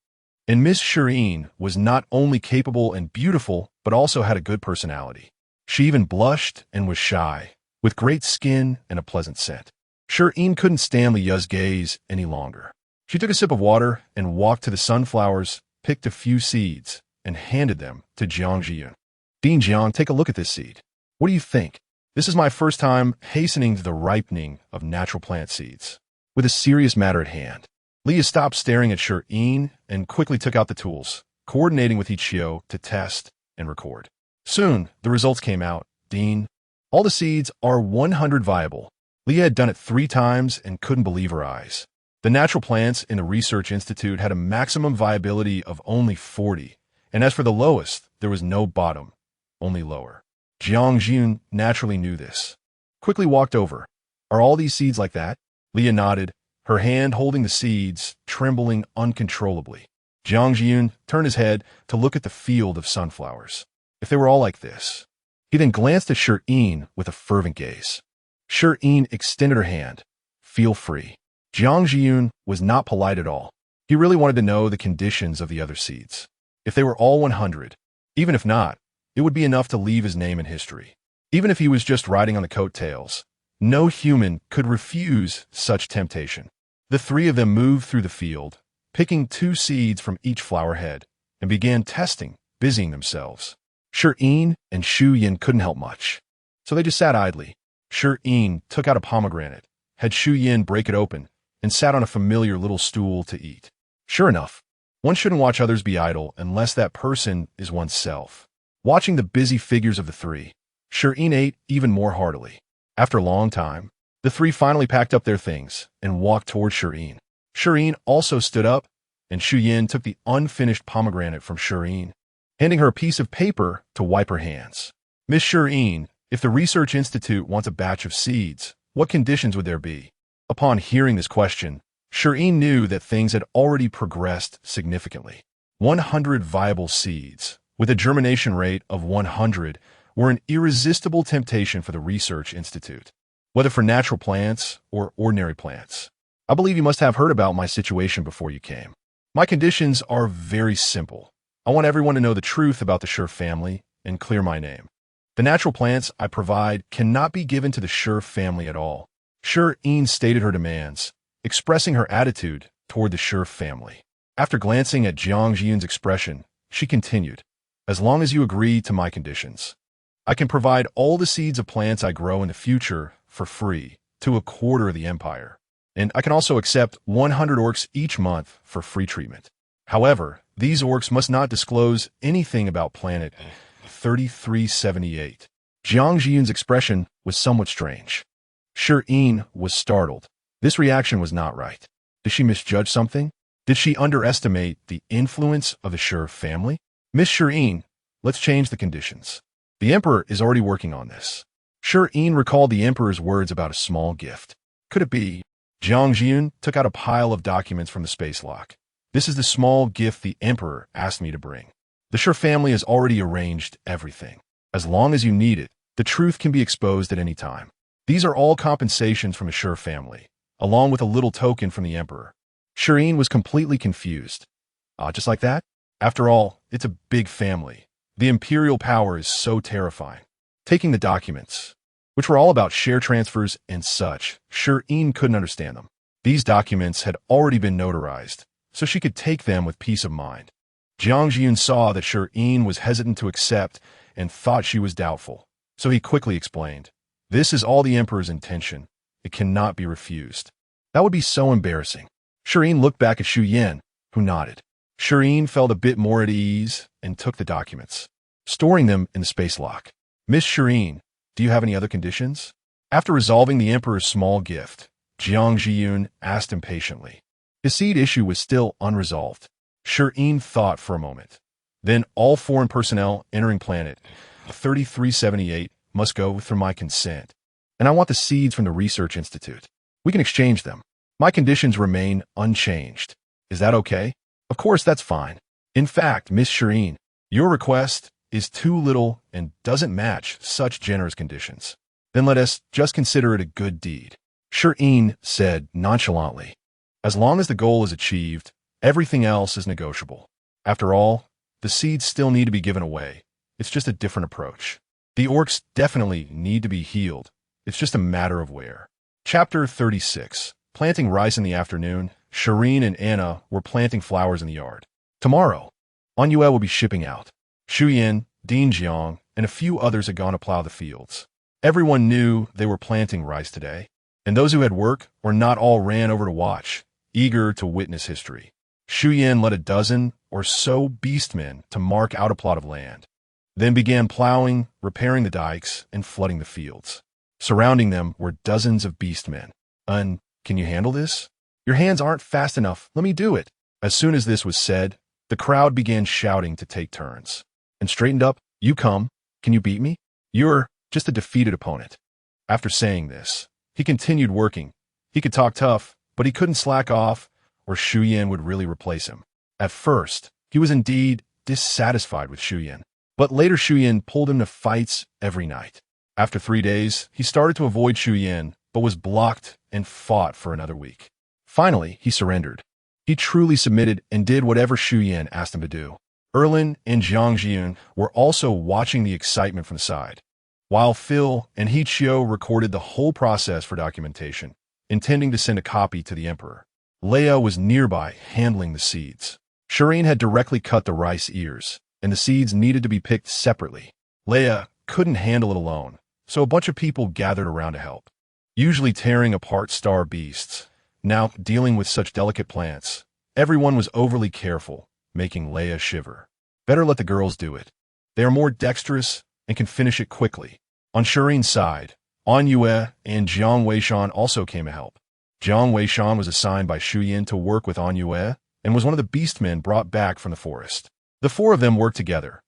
Speaker 1: And Miss Shi Yin was not only capable and beautiful, but also had a good personality. She even blushed and was shy, with great skin and a pleasant scent. Shi Yin couldn't stand Leah's gaze any longer. She took a sip of water and walked to the sunflowers, picked a few seeds, and handed them to Jiangjun. Dinjiang, take a look at this seed. What do you think? This is my first time hastening the ripening of natural plant seeds. With a serious matter at hand, Leah stopped staring at Shi Yin and quickly took out the tools, coordinating with Ichio to test and record. Soon, the results came out. Dean, all the seeds are 100 viable. Leah had done it 3 times and couldn't believe her eyes. The natural plants in the Research Institute had a maximum viability of only 40, and as for the lowest, there was no bottom, only lower. Jiangjun naturally knew this. Quickly walked over. Are all these seeds like that? Leah nodded, her hand holding the seeds, trembling uncontrollably. Jiangjun turned his head to look at the field of sunflowers. If they were all like this. He then glanced at Shi Yin with a fervent gaze. Shi Yin extended her hand. Feel free. Jiangjun was not polite at all. He really wanted to know the conditions of the other seeds. If they were all 100, even if not, it would be enough to leave his name in history. Even if he was just riding on the coattails, no human could refuse such temptation. The 3 of them moved through the field, picking 2 seeds from each flower head, and began testing, busying themselves. Shi Yin and Shi Yin couldn't help much, so they just sat idly. Shi Yin took out a pomegranate, had Shi Yin break it open, and sat on a familiar little stool to eat. Sure enough, one shouldn't watch others be idle unless that person is oneself. Watching the busy figures of the 3, Shi Yin ate even more heartily. After a long time, the 3 finally packed up their things and walked toward Shi Yin. Shi Yin also stood up, and Shi Yin took the unfinished pomegranate from Shi Yin, handing her a piece of paper to wipe her hands. Miss Shi Yin, if the Research Institute wants a batch of seeds, what conditions would there be? Upon hearing this question, Shi Yin knew that things had already progressed significantly. 100 viable seeds, with a germination rate of 100, were an irresistible temptation for the Research Institute, whether for natural plants or ordinary plants. I believe you must have heard about my situation before you came. My conditions are very simple. I want everyone to know the truth about the Shure family and clear my name. The natural plants I provide cannot be given to the Shure family at all. Shi Yin stated her demands, expressing her attitude toward the Shure family. After glancing at Jiangjun's expression, she continued, as long as you agree to my conditions, I can provide all the seeds of plants I grow in the future for free to a quarter of the empire. And I can also accept 100 orcs each month for free treatment. However, these orcs must not disclose anything about planet 3378. Jiang Jiyun's expression was somewhat strange. Shi Yin was startled. This reaction was not right. Did she misjudge something? Did she underestimate the influence of the Shure family? Miss Shi Yin, let's change the conditions. The Emperor is already working on this. Shi Yin recalled the Emperor's words about a small gift. Could it be? Jiang Jiyun took out a pile of documents from the space lock. This is the small gift the Emperor asked me to bring. The Shure family has already arranged everything. As long as you need it, the truth can be exposed at any time. These are all compensations from the Shure family, along with a little token from the Emperor. Shi Yin was completely confused. Just like that? After all, it's a big family. The imperial power is so terrifying. Taking the documents, which were all about share transfers and such, Shi Yin couldn't understand them. These documents had already been notarized, so she could take them with peace of mind. Jiang Jiyun saw that Shi Yin was hesitant to accept and thought she was doubtful, so he quickly explained, "This is all the Emperor's intention. It cannot be refused." That would be so embarrassing. Shi Yin looked back at Xu Yan, who nodded. Shi Yin felt a bit more at ease and took the documents, storing them in the space lock. "Miss Shi Yin, do you have any other conditions?" After resolving the Emperor's small gift, Jiang Jiyun asked impatiently. His seed issue was still unresolved. Shi Yin thought for a moment. "Then all foreign personnel entering planet 3378 must go through my consent. And I want the seeds from the Research Institute. We can exchange them. My conditions remain unchanged. Is that okay?" "Of course, that's fine. In fact, Miss Shi Yin, your request is too little and doesn't match such generous conditions. Then let us just consider it a good deed," Shi Yin said nonchalantly. "As long as the goal is achieved, everything else is negotiable. After all, the seeds still need to be given away. It's just a different approach. The orcs definitely need to be healed. It's just a matter of where." Chapter 36. Planting rice in the afternoon, Shireen and Anna were planting flowers in the yard. Tomorrow, Anyue will be shipping out. Xu Yin, Dean Jiang, and a few others had gone to plow the fields. Everyone knew they were planting rice today, and those who had work or not all ran over to watch, eager to witness history. Xu Yin led a dozen or so beastmen to mark out a plot of land, then began plowing, repairing the dikes, and flooding the fields. Surrounding them were dozens of beastmen. Can you handle this? Your hands aren't fast enough. Let me do it." As soon as this was said, the crowd began shouting to take turns. And straightened up, "You come. Can you beat me? You're just a defeated opponent." After saying this, he continued working. He could talk tough, but he couldn't slack off, or Xu Yan would really replace him. At first, he was indeed dissatisfied with Xu Yan, but later Xu Yan pulled him to fights every night. After 3 days, he started to avoid Xu Yan, but was blocked and fought for another week. Finally, he surrendered. He truly submitted and did whatever Xu Yan asked him to do. Erlin and Jiang Jiyun were also watching the excitement from the side, while Phil and He Chiu recorded the whole process for documentation, intending to send a copy to the Emperor. Leia was nearby handling the seeds. Shireen had directly cut the rice ears, and the seeds needed to be picked separately. Leia couldn't handle it alone, so a bunch of people gathered around to help. Usually tearing apart star beasts, now dealing with such delicate plants, everyone was overly careful, making Leia shiver. Better let the girls do it. They are more dexterous and can finish it quickly. On Shireen's side, Anyue and Jiang Weishan also came to help. Jiang Weishan was assigned by Xu Yin to work with Anyue and was one of the beastmen brought back from the forest. The four of them worked together.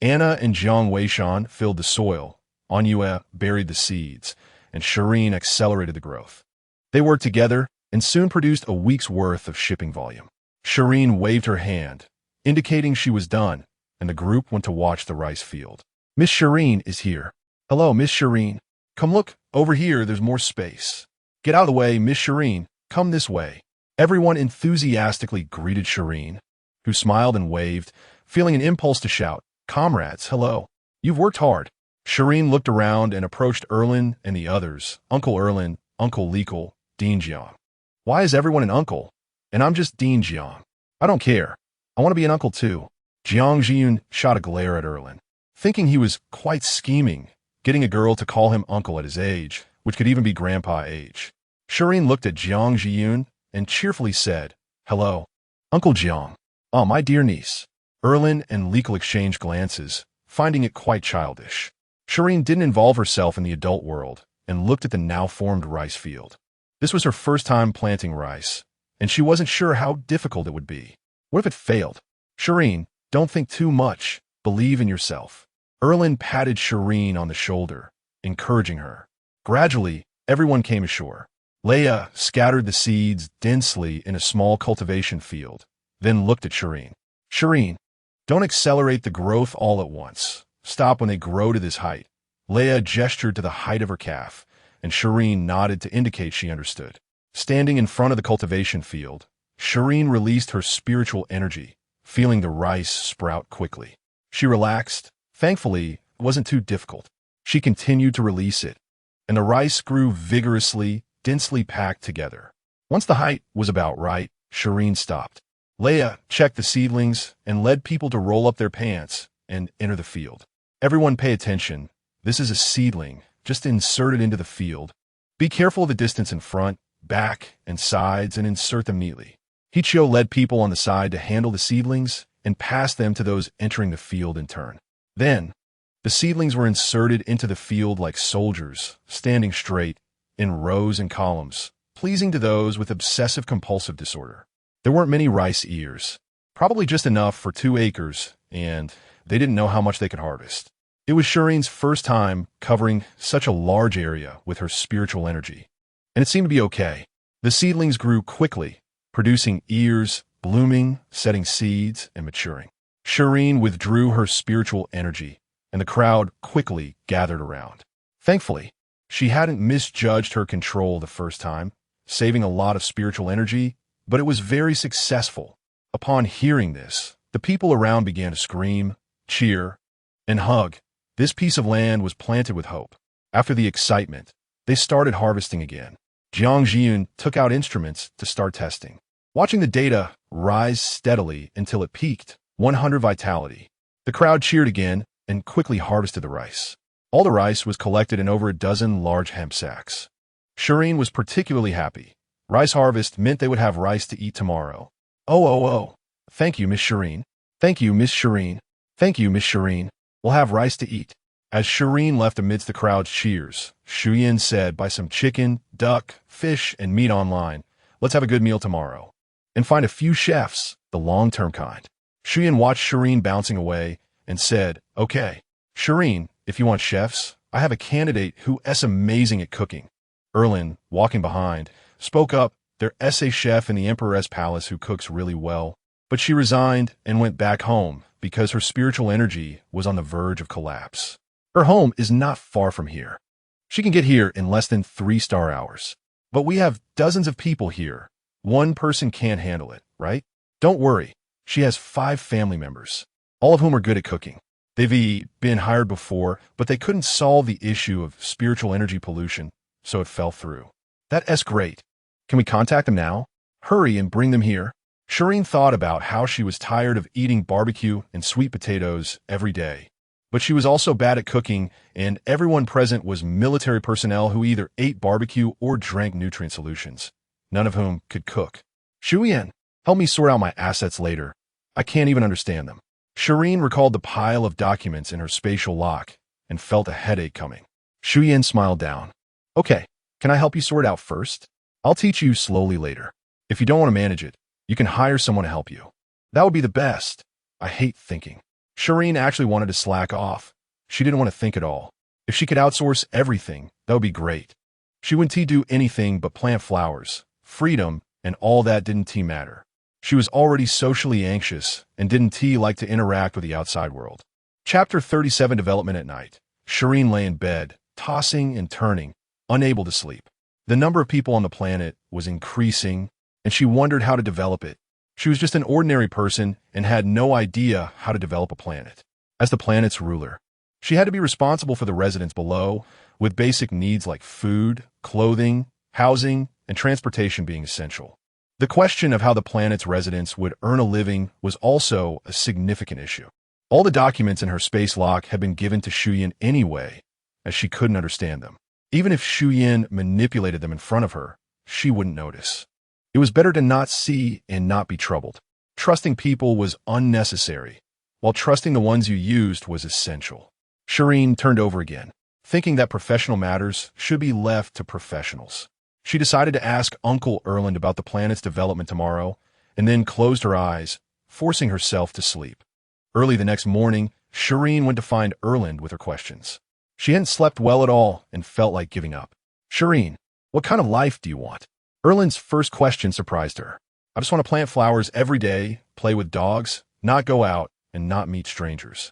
Speaker 1: Anna and Jiang Weishan filled the soil, Anyue buried the seeds, and Shireen accelerated the growth. They worked together and soon produced a week's worth of shipping volume. Shireen waved her hand, indicating she was done, and the group went to watch the rice field. "Miss Shireen is here." "Hello, Miss Shireen. Come look, over here there's more space." "Get out of the way, Miss Shireen. Come this way." Everyone enthusiastically greeted Shireen, who smiled and waved, feeling an impulse to shout, "Comrades, hello. You've worked hard." Shireen looked around and approached Erlin and the others, Uncle Erlin, Uncle Leekle, Dean Jiang. "Why is everyone an uncle? And I'm just Dean Jiang. I don't care. I want to be an uncle too." Jiang Jiyun shot a glare at Erlin, thinking he was quite scheming, getting a girl to call him uncle at his age, which could even be grandpa age. Shireen looked at Jiang Jiyun and cheerfully said, "Hello, Uncle Jiang. Oh, my dear niece." Erlin and Leekle exchanged glances, finding it quite childish. Shireen didn't involve herself in the adult world and looked at the now-formed rice field. This was her first time planting rice, and she wasn't sure how difficult it would be. What if it failed? Shireen, don't think too much. Believe in yourself. Erlin patted Shireen on the shoulder, encouraging her. Gradually, everyone came ashore. Leia scattered the seeds densely in a small cultivation field, then looked at Shireen. Shireen, don't accelerate the growth all at once. Stop when they grow to this height. Leia gestured to the height of her calf, and Shireen nodded to indicate she understood. Standing in front of the cultivation field, Shireen released her spiritual energy, feeling the rice sprout quickly. She relaxed. Thankfully, it wasn't too difficult. She continued to release it, and the rice grew vigorously, densely packed together. Once the height was about right, Shireen stopped. Leia checked the seedlings and led people to roll up their pants and enter the field. Everyone pay attention. This is a seedling, just insert it into the field. Be careful of the distance in front, back, and sides, and insert them neatly. Hichio led people on the side to handle the seedlings and pass them to those entering the field in turn. Then, the seedlings were inserted into the field like soldiers, standing straight, in rows and columns, pleasing to those with obsessive-compulsive disorder. There weren't many rice ears, probably just enough for 2 acres, and they didn't know how much they could harvest. It was Shireen's first time covering such a large area with her spiritual energy, and it seemed to be okay. The seedlings grew quickly, producing ears, blooming, setting seeds, and maturing. Shireen withdrew her spiritual energy, and the crowd quickly gathered around. Thankfully, she hadn't misjudged her control the first time, saving a lot of spiritual energy, but it was very successful. Upon hearing this, the people around began to scream, cheer, and hug. This piece of land was planted with hope. After the excitement, they started harvesting again. Jiang Jiyun took out instruments to start testing, watching the data rise steadily until it peaked 100 vitality. The crowd cheered again and quickly harvested the rice. All the rice was collected in over a dozen large hemp sacks. Shireen was particularly happy. Rice harvest meant they would have rice to eat tomorrow. Oh. Thank you, Miss Shireen. Thank you, Miss Shireen. Thank you, Miss Shireen. We'll have rice to eat. As Shireen left amidst the crowd's cheers, Shi Yin said, buy some chicken, duck, fish, and meat online. Let's have a good meal tomorrow. And find a few chefs, the long-term kind. Shi Yin watched Shireen bouncing away and said, okay, Shireen, if you want chefs, I have a candidate who is amazing at cooking. Erlin, walking behind, spoke up, there's a chef in the Emperor's palace who cooks really well. But she resigned and went back home because her spiritual energy was on the verge of collapse. Her home is not far from here. She can get here in less than 3 star hours. But we have dozens of people here. One person can't handle it, right? Don't worry. She has 5 family members, all of whom are good at cooking. They've been hired before, but they couldn't solve the issue of spiritual energy pollution, so it fell through. That's great. Can we contact them now? Hurry and bring them here. Shireen thought about how she was tired of eating barbecue and sweet potatoes every day. But she was also bad at cooking, and everyone present was military personnel who either ate barbecue or drank nutrient solutions, none of whom could cook. Shi Yin, help me sort out my assets later. I can't even understand them. Shireen recalled the pile of documents in her spatial lock and felt a headache coming. Shi Yin smiled down. Okay, can I help you sort it out first? I'll teach you slowly later. If you don't want to manage it, you can hire someone to help you. That would be the best. I hate thinking. Shireen actually wanted to slack off. She didn't want to think at all. If she could outsource everything, that would be great. She wouldn't do anything but plant flowers. Freedom and all that didn't matter. She was already socially anxious and didn't like to interact with the outside world. Chapter 37 Development at Night. Shireen lay in bed, tossing and turning, unable to sleep. The number of people on the planet was increasing, and she wondered how to develop it. She was just an ordinary person and had no idea how to develop a planet. As the planet's ruler, she had to be responsible for the residents below, with basic needs like food, clothing, housing, and transportation being essential. The question of how the planet's residents would earn a living was also a significant issue. All the documents in her space lock had been given to Shi Yin anyway, as she couldn't understand them. Even if Shi Yin manipulated them in front of her, she wouldn't notice. It was better to not see and not be troubled. Trusting people was unnecessary, while trusting the ones you used was essential. Shireen turned over again, thinking that professional matters should be left to professionals. She decided to ask Uncle Erland about the planet's development tomorrow, and then closed her eyes, forcing herself to sleep. Early the next morning, Shireen went to find Erland with her questions. She hadn't slept well at all and felt like giving up. Shireen, what kind of life do you want? Erland's first question surprised her. I just want to plant flowers every day, play with dogs, not go out, and not meet strangers.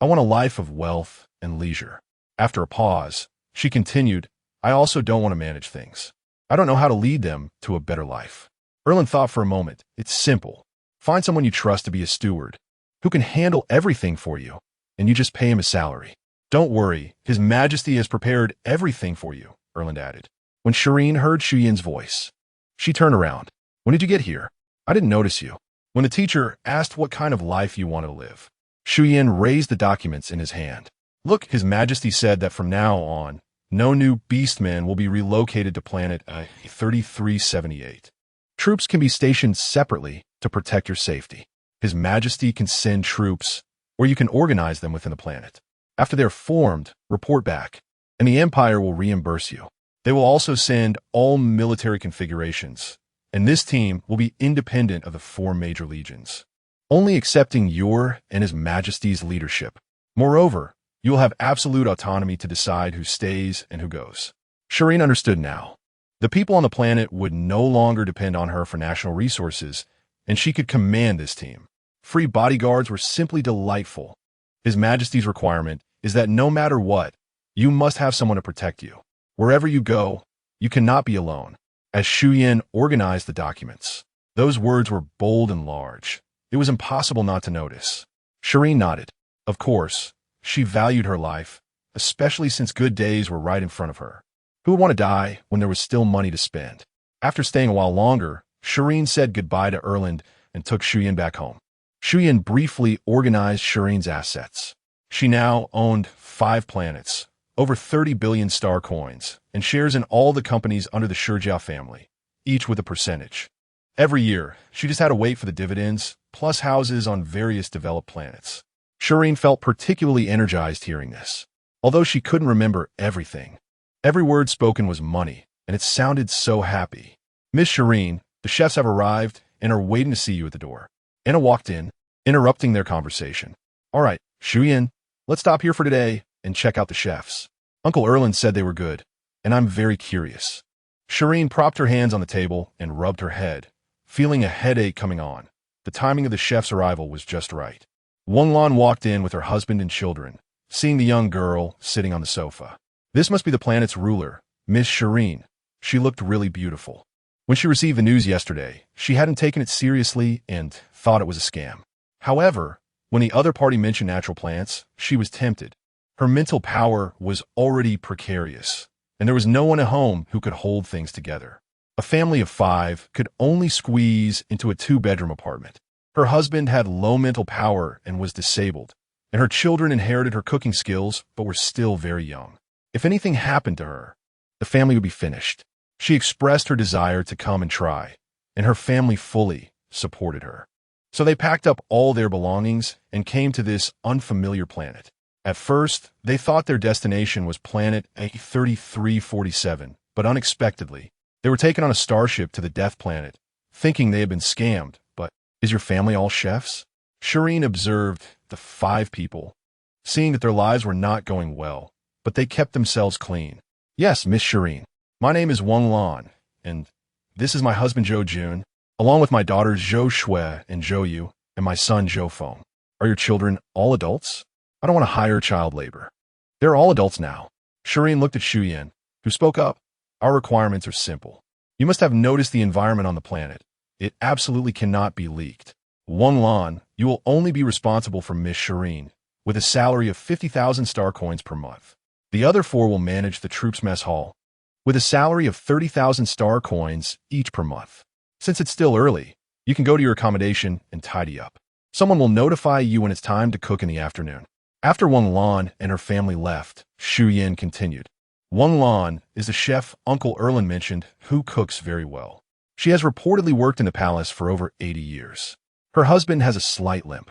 Speaker 1: I want a life of wealth and leisure. After a pause, she continued, I also don't want to manage things. I don't know how to lead them to a better life. Erland thought for a moment. It's simple. Find someone you trust to be a steward, who can handle everything for you, and you just pay him a salary. Don't worry, His Majesty has prepared everything for you, Erland added. When Shireen heard Shi Yin's voice, she turned around. When did you get here? I didn't notice you. When the teacher asked what kind of life you wanted to live, Shi Yin raised the documents in his hand. Look, His Majesty said that from now on, no new beastmen will be relocated to planet 3378. Troops can be stationed separately to protect your safety. His Majesty can send troops, or you can organize them within the planet. After they're formed, report back, and the Empire will reimburse you. They will also send all military configurations, and this team will be independent of the 4 major legions, only accepting your and His Majesty's leadership. Moreover, you will have absolute autonomy to decide who stays and who goes. Shireen understood now. The people on the planet would no longer depend on her for national resources, and she could command this team. Free bodyguards were simply delightful. His Majesty's requirement is that no matter what, you must have someone to protect you. Wherever you go, you cannot be alone. As Shi Yin organized the documents, those words were bold and large. It was impossible not to notice. Shireen nodded. Of course, she valued her life, especially since good days were right in front of her. Who would want to die when there was still money to spend? After staying a while longer, Shireen said goodbye to Erland and took Shi Yin back home. Shi Yin briefly organized Shireen's assets. She now owned 5 planets, over 30 billion star coins, and shares in all the companies under the Shurjia family, each with a percentage. Every year, she just had to wait for the dividends, plus houses on various developed planets. Shireen felt particularly energized hearing this. Although she couldn't remember everything, every word spoken was money, and it sounded so happy. Miss Shireen, the chefs have arrived and are waiting to see you at the door. Anna walked in, interrupting their conversation. All right, Shi Yin, let's stop here for today and check out the chefs. Uncle Erland said they were good, and I'm very curious. Shireen propped her hands on the table and rubbed her head, feeling a headache coming on. The timing of the chef's arrival was just right. Wang Lan walked in with her husband and children, seeing the young girl sitting on the sofa. This must be the planet's ruler, Miss Shireen. She looked really beautiful. When she received the news yesterday, she hadn't taken it seriously and thought it was a scam. However, when the other party mentioned natural plants, she was tempted. Her mental power was already precarious, and there was no one at home who could hold things together. A family of 5 could only squeeze into a 2-bedroom apartment. Her husband had low mental power and was disabled, and her children inherited her cooking skills but were still very young. If anything happened to her, the family would be finished. She expressed her desire to come and try, and her family fully supported her. So they packed up all their belongings and came to this unfamiliar planet. At first, they thought their destination was planet 3347, but unexpectedly, they were taken on a starship to the Death Planet, thinking they had been scammed. But is your family all chefs? Shireen observed the 5 people, seeing that their lives were not going well, but they kept themselves clean. Yes, Miss Shireen. My name is Wang Lan, and this is my husband Zhou Jun, along with my daughters Zhou Shui and Zhou Yu, and my son Zhou Feng. Are your children all adults? I don't want to hire child labor. They're all adults now. Shireen looked at Shi Yin, who spoke up. Our requirements are simple. You must have noticed the environment on the planet. It absolutely cannot be leaked. Wang Lan, you will only be responsible for Miss Shireen, with a salary of 50,000 star coins per month. The other 4 will manage the troops' mess hall, with a salary of 30,000 star coins each per month. Since it's still early, you can go to your accommodation and tidy up. Someone will notify you when it's time to cook in the afternoon. After Wang Lan and her family left, Shi Yin continued. Wang Lan is the chef Uncle Erland mentioned who cooks very well. She has reportedly worked in the palace for over 80 years. Her husband has a slight limp,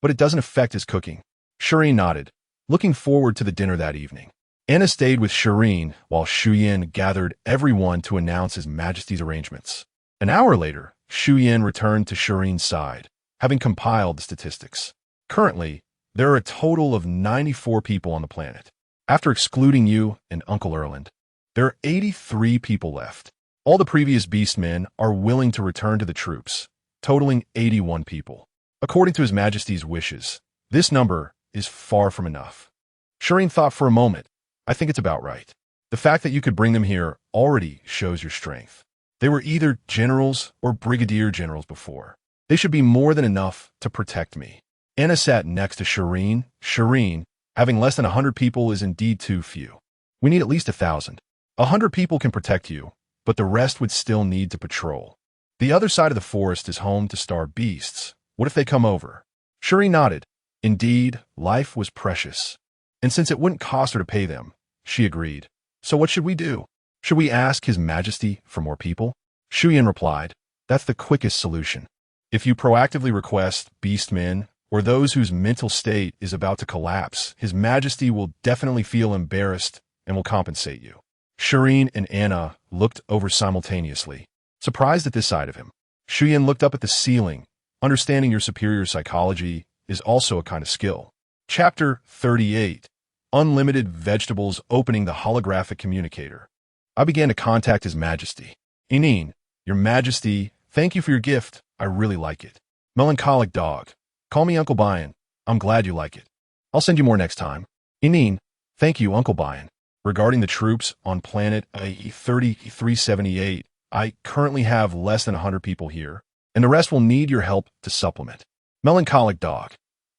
Speaker 1: but it doesn't affect his cooking. Shireen nodded. looking forward to the dinner that evening. Anna stayed with Shi Yin while Shi Yin gathered everyone to announce His Majesty's arrangements. An hour later, Shi Yin returned to Shi Yin's side, having compiled the statistics. Currently, there are a total of 94 people on the planet. After excluding you and Uncle Erland, there are 83 people left. All the previous beastmen are willing to return to the troops, totaling 81 people. According to His Majesty's wishes, this number is far from enough. Shi Yin thought for a moment. I think it's about right. The fact that you could bring them here already shows your strength. They were either generals or brigadier generals before. They should be more than enough to protect me. Anna sat next to Shi Yin. Shi Yin, having less than 100 people is indeed too few. We need at least 1,000. 100 people can protect you, but the rest would still need to patrol. The other side of the forest is home to starved beasts. What if they come over? Shi Yin nodded. Indeed, life was precious. And since it wouldn't cost her to pay them, she agreed. So what should we do? Should we ask His Majesty for more people? Shi Yin replied, that's the quickest solution. If you proactively request beastmen or those whose mental state is about to collapse, His Majesty will definitely feel embarrassed and will compensate you. Shi Yin and Anna looked over simultaneously, surprised at this side of him. Shi Yin looked up at the ceiling. Understanding your superior psychology is also a kind of skill. Chapter 38. Unlimited Vegetables Opening the Holographic Communicator. I began to contact His Majesty. Inin, Your Majesty, thank you for your gift. I really like it. Melancholic dog. Call me Uncle Bayan. I'm glad you like it. I'll send you more next time. Inin, thank you, Uncle Bayan. Regarding the troops on planet 3378, I currently have less than 100 people here, and the rest will need your help to supplement. Melancholic dog.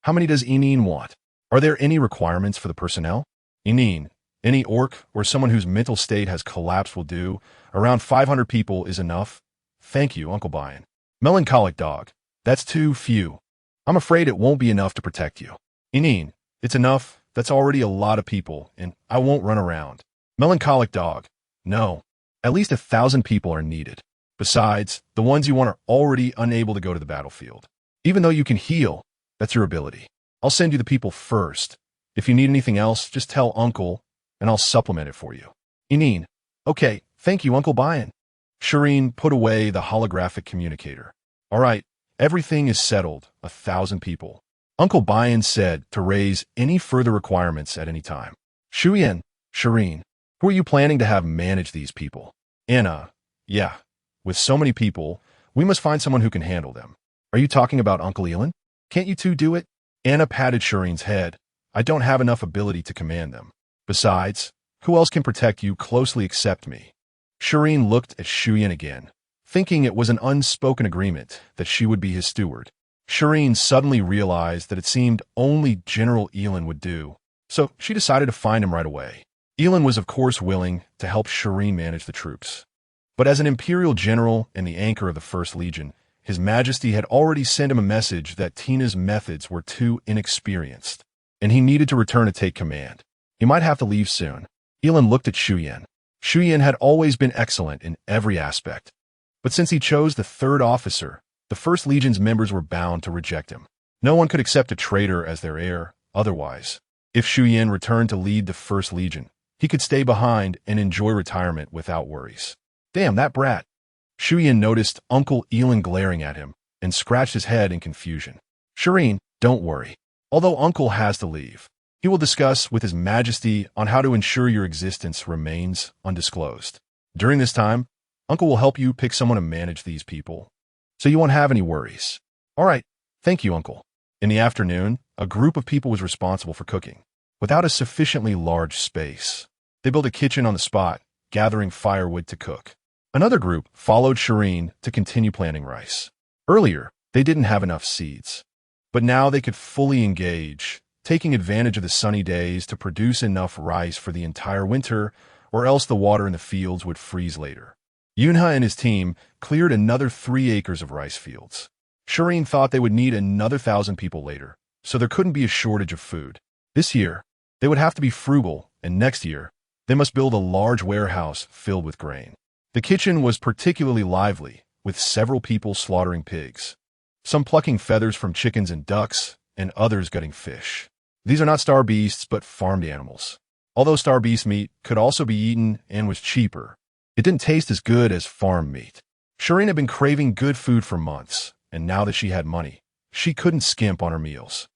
Speaker 1: How many does Inin want? Are there any requirements for the personnel? Inin, any orc or someone whose mental state has collapsed will do. Around 500 people is enough. Thank you, Uncle Bayan. Melancholic dog. That's too few. I'm afraid it won't be enough to protect you. Inin, it's enough. That's already a lot of people, and I won't run around. Melancholic dog. No. At least 1,000 people are needed. Besides, the ones you want are already unable to go to the battlefield. Even though you can heal, that's your ability. I'll send you the people first. If you need anything else, just tell Uncle, and I'll supplement it for you. Inin. Okay, thank you, Uncle Bayan. Shi Yin put away the holographic communicator. All right, everything is settled. 1,000 people. Uncle Bayan said to raise any further requirements at any time. Shi Yin, who are you planning to have manage these people? Anna. Yeah, with so many people, we must find someone who can handle them. Are you talking about Uncle Elin? Can't you two do it? Anna patted Shi Yin's head. I don't have enough ability to command them. Besides, who else can protect you closely except me? Shi Yin looked at Shi Yin again, thinking it was an unspoken agreement that she would be his steward. Shi Yin suddenly realized that it seemed only General Elin would do, so she decided to find him right away. Elin was of course willing to help Shi Yin manage the troops. But as an imperial general and the anchor of the First Legion, His Majesty had already sent him a message that Tina's methods were too inexperienced, and he needed to return to take command. He might have to leave soon. Elin looked at Shi Yin. Shi Yin had always been excellent in every aspect, but since he chose the third officer, the First Legion's members were bound to reject him. No one could accept a traitor as their heir, otherwise. If Shi Yin returned to lead the First Legion, he could stay behind and enjoy retirement without worries. Damn, that brat. Shi Yin noticed Uncle Elin glaring at him and scratched his head in confusion. Shi Yin, don't worry. Although Uncle has to leave, he will discuss with His Majesty on how to ensure your existence remains undisclosed. During this time, Uncle will help you pick someone to manage these people, so you won't have any worries. All right, thank you, Uncle. In the afternoon, a group of people was responsible for cooking. Without a sufficiently large space, they built a kitchen on the spot, gathering firewood to cook. Another group followed Shi Yin to continue planting rice. Earlier, they didn't have enough seeds, but now they could fully engage, taking advantage of the sunny days to produce enough rice for the entire winter, or else the water in the fields would freeze later. Yunha and his team cleared another 3 acres of rice fields. Shi Yin thought they would need another 1,000 people later, so there couldn't be a shortage of food. This year, they would have to be frugal, and next year, they must build a large warehouse filled with grain. The kitchen was particularly lively, with several people slaughtering pigs, some plucking feathers from chickens and ducks, and others gutting fish. These are not star beasts, but farmed animals. Although star beast meat could also be eaten and was cheaper, it didn't taste as good as farm meat. Shireen had been craving good food for months, and now that she had money, she couldn't skimp on her meals.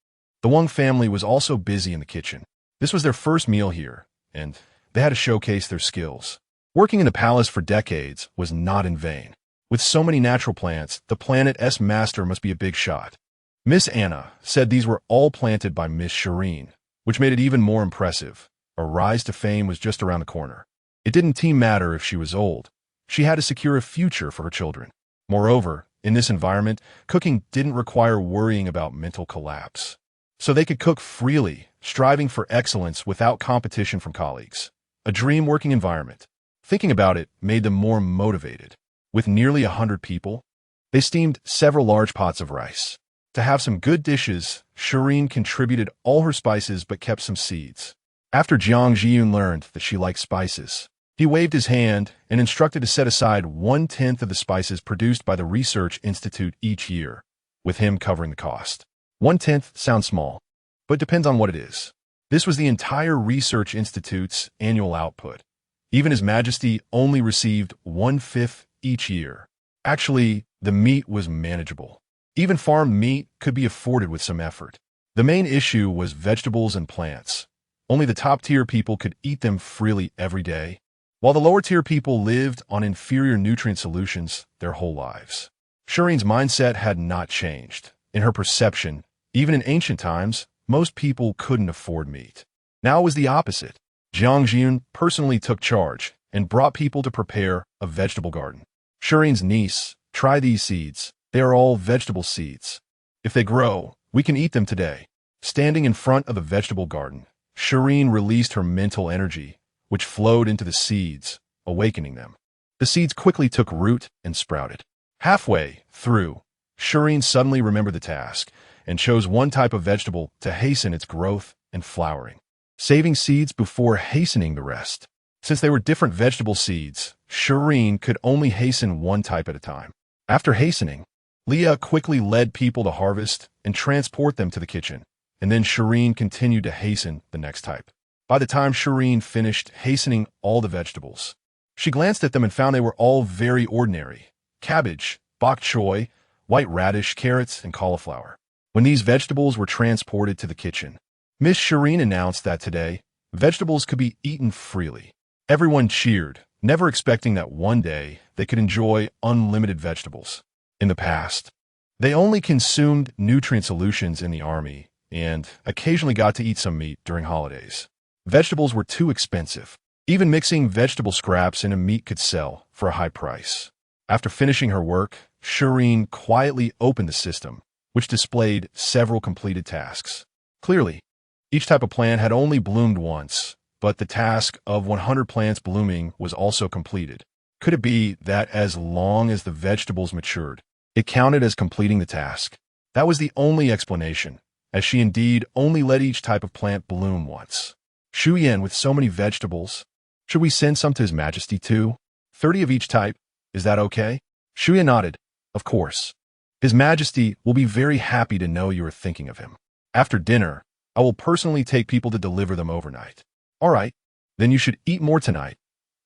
Speaker 1: The Wang family was also busy in the kitchen. This was their first meal here, and they had to showcase their skills. Working in the palace for decades was not in vain. With so many natural plants, the planet's master must be a big shot. Miss Anna said these were all planted by Miss Shireen, which made it even more impressive. A rise to fame was just around the corner. It didn't matter if she was old. She had to secure a future for her children. Moreover, in this environment, cooking didn't require worrying about mental collapse. So they could cook freely, striving for excellence without competition from colleagues. A dream working environment. Thinking about it made them more motivated. With nearly 100 people, they steamed several large pots of rice. To have some good dishes, Shireen contributed all her spices but kept some seeds. After Jiang Jiyun learned that she liked spices, he waved his hand and instructed to set aside 1/10 of the spices produced by the Research Institute each year, with him covering the cost. 1/10 sounds small, but depends on what it is. This was the entire Research Institute's annual output. Even His Majesty only received 1/5 each year. Actually, the meat was manageable. Even farmed meat could be afforded with some effort. The main issue was vegetables and plants. Only the top-tier people could eat them freely every day, while the lower-tier people lived on inferior nutrient solutions their whole lives. Shireen's mindset had not changed. In her perception, even in ancient times, most people couldn't afford meat. Now it was the opposite. Jiang Jiyun personally took charge and brought people to prepare a vegetable garden. Shireen's niece, try these seeds. They are all vegetable seeds. If they grow, we can eat them today. Standing in front of the vegetable garden, Shireen released her mental energy, which flowed into the seeds, awakening them. The seeds quickly took root and sprouted. Halfway through, Shireen suddenly remembered the task and chose one type of vegetable to hasten its growth and flowering, saving seeds before hastening the rest. Since they were different vegetable seeds, Shireen could only hasten one type at a time. After hastening, Leah quickly led people to harvest and transport them to the kitchen, and then Shireen continued to hasten the next type. By the time Shireen finished hastening all the vegetables, she glanced at them and found they were all very ordinary: cabbage, bok choy, white radish, carrots, and cauliflower. When these vegetables were transported to the kitchen, Miss Shireen announced that today, vegetables could be eaten freely. Everyone cheered, never expecting that one day they could enjoy unlimited vegetables. In the past, they only consumed nutrient solutions in the army and occasionally got to eat some meat during holidays. Vegetables were too expensive. Even mixing vegetable scraps into meat could sell for a high price. After finishing her work, Shireen quietly opened the system, which displayed several completed tasks. Clearly, each type of plant had only bloomed once, but the task of 100 plants blooming was also completed. Could it be that as long as the vegetables matured, it counted as completing the task? That was the only explanation, as she indeed only let each type of plant bloom once. Shi Yin, with so many vegetables, should we send some to His Majesty too? 30 of each type, is that okay? Shi Yin nodded. Of course. His Majesty will be very happy to know you are thinking of him. After dinner, I will personally take people to deliver them overnight. All right, then you should eat more tonight.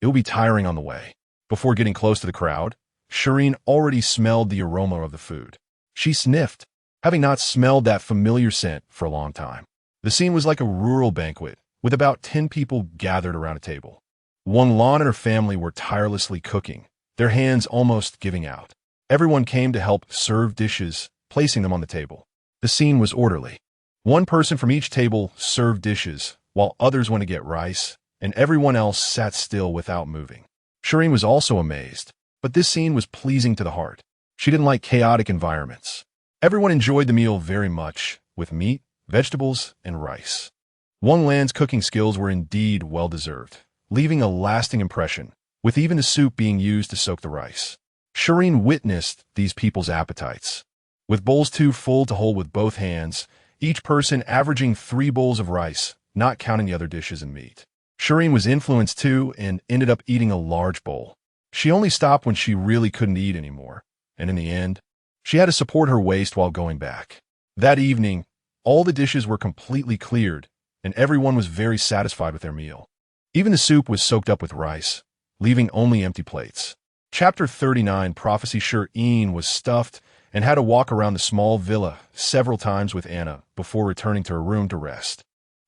Speaker 1: It will be tiring on the way. Before getting close to the crowd, Shireen already smelled the aroma of the food. She sniffed, having not smelled that familiar scent for a long time. The scene was like a rural banquet, with about 10 people gathered around a table. Wang Lan and her family were tirelessly cooking, their hands almost giving out. Everyone came to help serve dishes, placing them on the table. The scene was orderly. One person from each table served dishes, while others went to get rice, and everyone else sat still without moving. Shireen was also amazed, but this scene was pleasing to the heart. She didn't like chaotic environments. Everyone enjoyed the meal very much, with meat, vegetables, and rice. Wang Lan's cooking skills were indeed well-deserved, leaving a lasting impression, with even the soup being used to soak the rice. Shireen witnessed these people's appetites. With bowls too full to hold with both hands, each person averaging 3 bowls of rice, not counting the other dishes and meat. Shireen was influenced too and ended up eating a large bowl. She only stopped when she really couldn't eat anymore, and in the end, she had to support her waist while going back. That evening, All the dishes were completely cleared, and everyone was very satisfied with their meal. Even the soup was soaked up with rice, leaving only empty plates. Chapter 39, Prophecy. Shi Yin was stuffed and had to walk around the small villa several times with Anna before returning to her room to rest.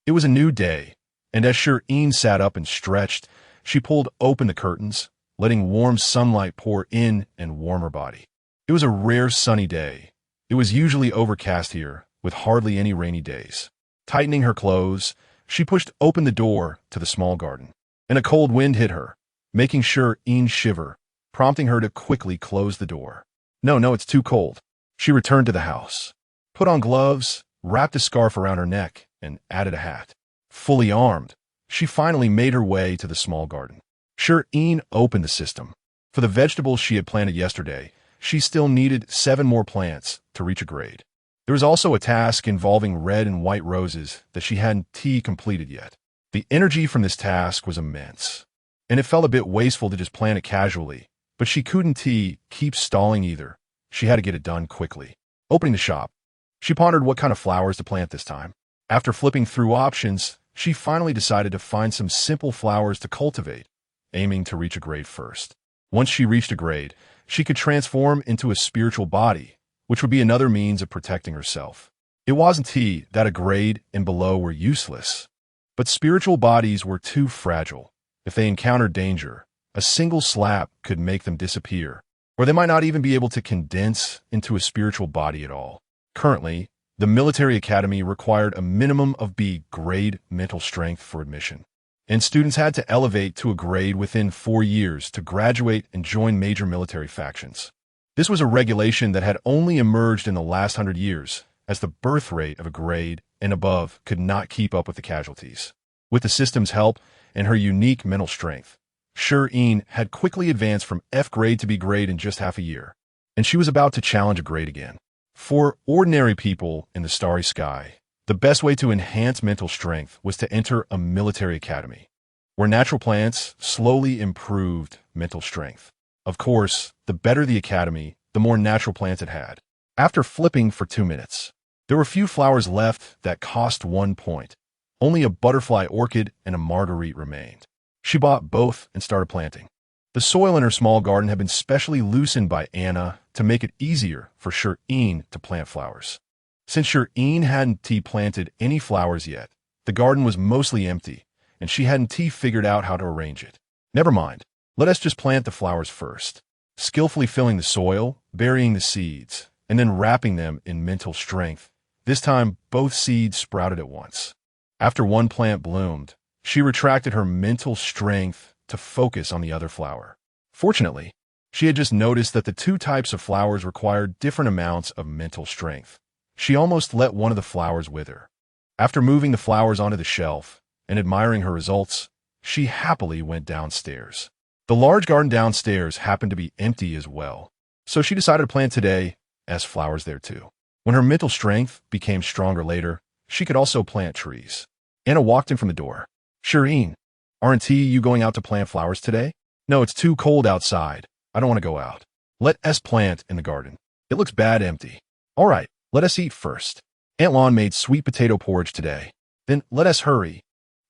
Speaker 1: It was a new day, and as Shi Yin sat up and stretched, she pulled open the curtains, letting warm sunlight pour in and warm her body. It was a rare sunny day. It was usually overcast here, with hardly any rainy days. Tightening her clothes, she pushed open the door to the small garden, and a cold wind hit her, making Shi Yin shiver, prompting her to quickly close the door. No, it's too cold. She returned to the house, put on gloves, wrapped a scarf around her neck, and added a hat. Fully armed, she finally made her way to the small garden. Shi Yin opened the system. For the vegetables she had planted yesterday, she still needed 7 more plants to reach a grade. There was also a task involving red and white roses that she hadn't completed yet. The energy from this task was immense, and it felt a bit wasteful to just plant it casually, but she couldn't keep stalling either. She had to get it done quickly. Opening the shop, she pondered what kind of flowers to plant this time. After flipping through options, she finally decided to find some simple flowers to cultivate, aiming to reach a grade first. Once she reached a grade, she could transform into a spiritual body, which would be another means of protecting herself. It wasn't that a grade and below were useless, but spiritual bodies were too fragile. If they encountered danger, a single slap could make them disappear, or they might not even be able to condense into a spiritual body at all. Currently, the military academy required a minimum of B grade mental strength for admission, and students had to elevate to a grade within 4 years to graduate and join major military factions. This was a regulation that had only emerged in the last 100 years, as the birth rate of a grade and above could not keep up with the casualties. With the system's help and her unique mental strength, Shi Yin had quickly advanced from F grade to B grade in just half a year, and she was about to challenge a grade again. For ordinary people in the starry sky, the best way to enhance mental strength was to enter a military academy, where natural plants slowly improved mental strength. Of course, the better the academy, the more natural plants it had. After flipping for 2 minutes, there were few flowers left that cost 1 point. Only a butterfly orchid and a marguerite remained. She bought both and started planting. The soil in her small garden had been specially loosened by Anna to make it easier for Shi Yin to plant flowers. Since Shi Yin hadn't planted any flowers yet, the garden was mostly empty, and she hadn't figured out how to arrange it. Never mind, let us just plant the flowers first. Skillfully filling the soil, burying the seeds, and then wrapping them in mental strength. This time, both seeds sprouted at once. After one plant bloomed, she retracted her mental strength to focus on the other flower. Fortunately, she had just noticed that the 2 types of flowers required different amounts of mental strength. She almost let one of the flowers wither. After moving the flowers onto the shelf and admiring her results, she happily went downstairs. The large garden downstairs happened to be empty as well, so she decided to plant today's flowers there too. When her mental strength became stronger later, she could also plant trees. Anna walked in from the door. Shi Yin, aren't you going out to plant flowers today? No, it's too cold outside. I don't want to go out. Let us plant in the garden. It looks bad empty. All right, let us eat first. Aunt Lon made sweet potato porridge today. Then let us hurry.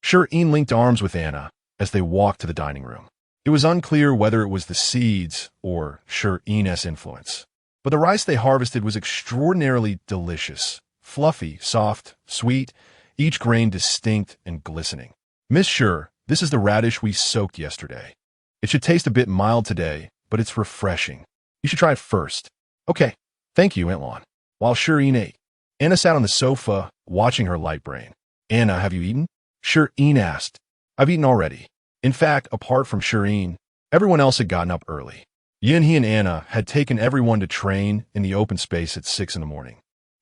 Speaker 1: Shi Yin linked arms with Anna as they walked to the dining room. It was unclear whether it was the seeds or Shi Yin's influence, but the rice they harvested was extraordinarily delicious, fluffy, soft, sweet, each grain distinct and glistening. Miss Shure, this is the radish we soaked yesterday. It should taste a bit mild today, but it's refreshing. You should try it first. Okay, thank you, Aunt Lon. While Shi Yin ate, Anna sat on the sofa, watching her light brain. Anna, have you eaten? Shi Yin asked. I've eaten already. In fact, apart from Shi Yin, everyone else had gotten up early. He and Anna had taken everyone to train in the open space at 6 in the morning,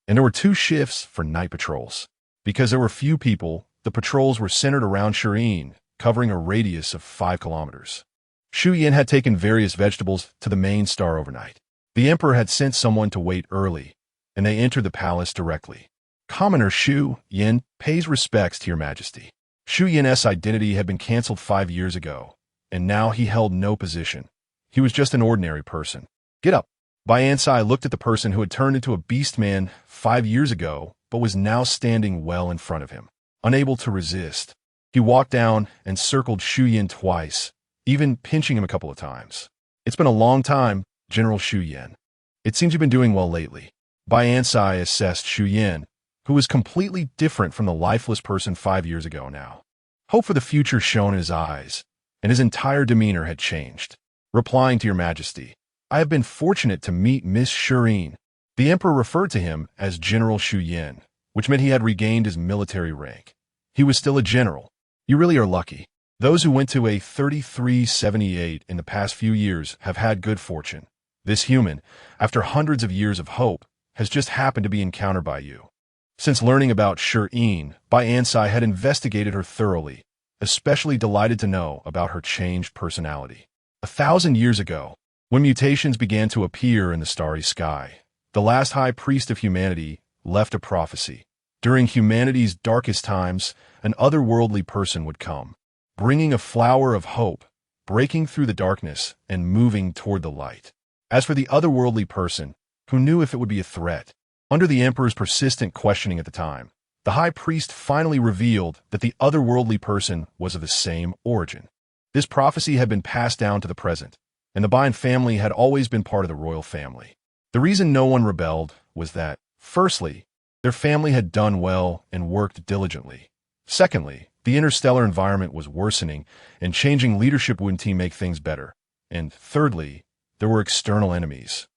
Speaker 1: and there were 2 shifts for night patrols. Because there were few people, the patrols were centered around Shi Yin, covering a radius of 5 kilometers. Shi Yin had taken various vegetables to the main star overnight. The emperor had sent someone to wait early, and they entered the palace directly. Commoner Shi Yin pays respects to your majesty. Shi Yin's identity had been canceled 5 years ago, and now he held no position. He was just an ordinary person. Get up. By Ansai looked at the person who had turned into a beast man 5 years ago but was now standing well in front of him. Unable to resist, he walked down and circled Shi Yin twice, even pinching him a couple of times. "It's been a long time, General Shi Yin. It seems you've been doing well lately." Bai Ansai assessed Shi Yin, who was completely different from the lifeless person 5 years ago now. Hope for the future shone in his eyes, and his entire demeanor had changed. Replying to Your Majesty, "I have been fortunate to meet Miss Shi Yin." The emperor referred to him as General Shi Yin, which meant he had regained his military rank. He was still a general. "You really are lucky. Those who went to a 3378 in the past few years have had good fortune. This human, after hundreds of years of hope, has just happened to be encountered by you." Since learning about Shi Yin, Bai Ansai had investigated her thoroughly, especially delighted to know about her changed personality. 1,000 years ago, when mutations began to appear in the starry sky, the last high priest of humanity left a prophecy. During humanity's darkest times, an otherworldly person would come, bringing a flower of hope, breaking through the darkness and moving toward the light. As for the otherworldly person, who knew if it would be a threat? Under the emperor's persistent questioning at the time, the high priest finally revealed that the otherworldly person was of the same origin. This prophecy had been passed down to the present, and the Bai family had always been part of the royal family. The reason no one rebelled was that, firstly, their family had done well and worked diligently. Secondly, the interstellar environment was worsening, and changing leadership wouldn't make things better. And thirdly, there were external enemies,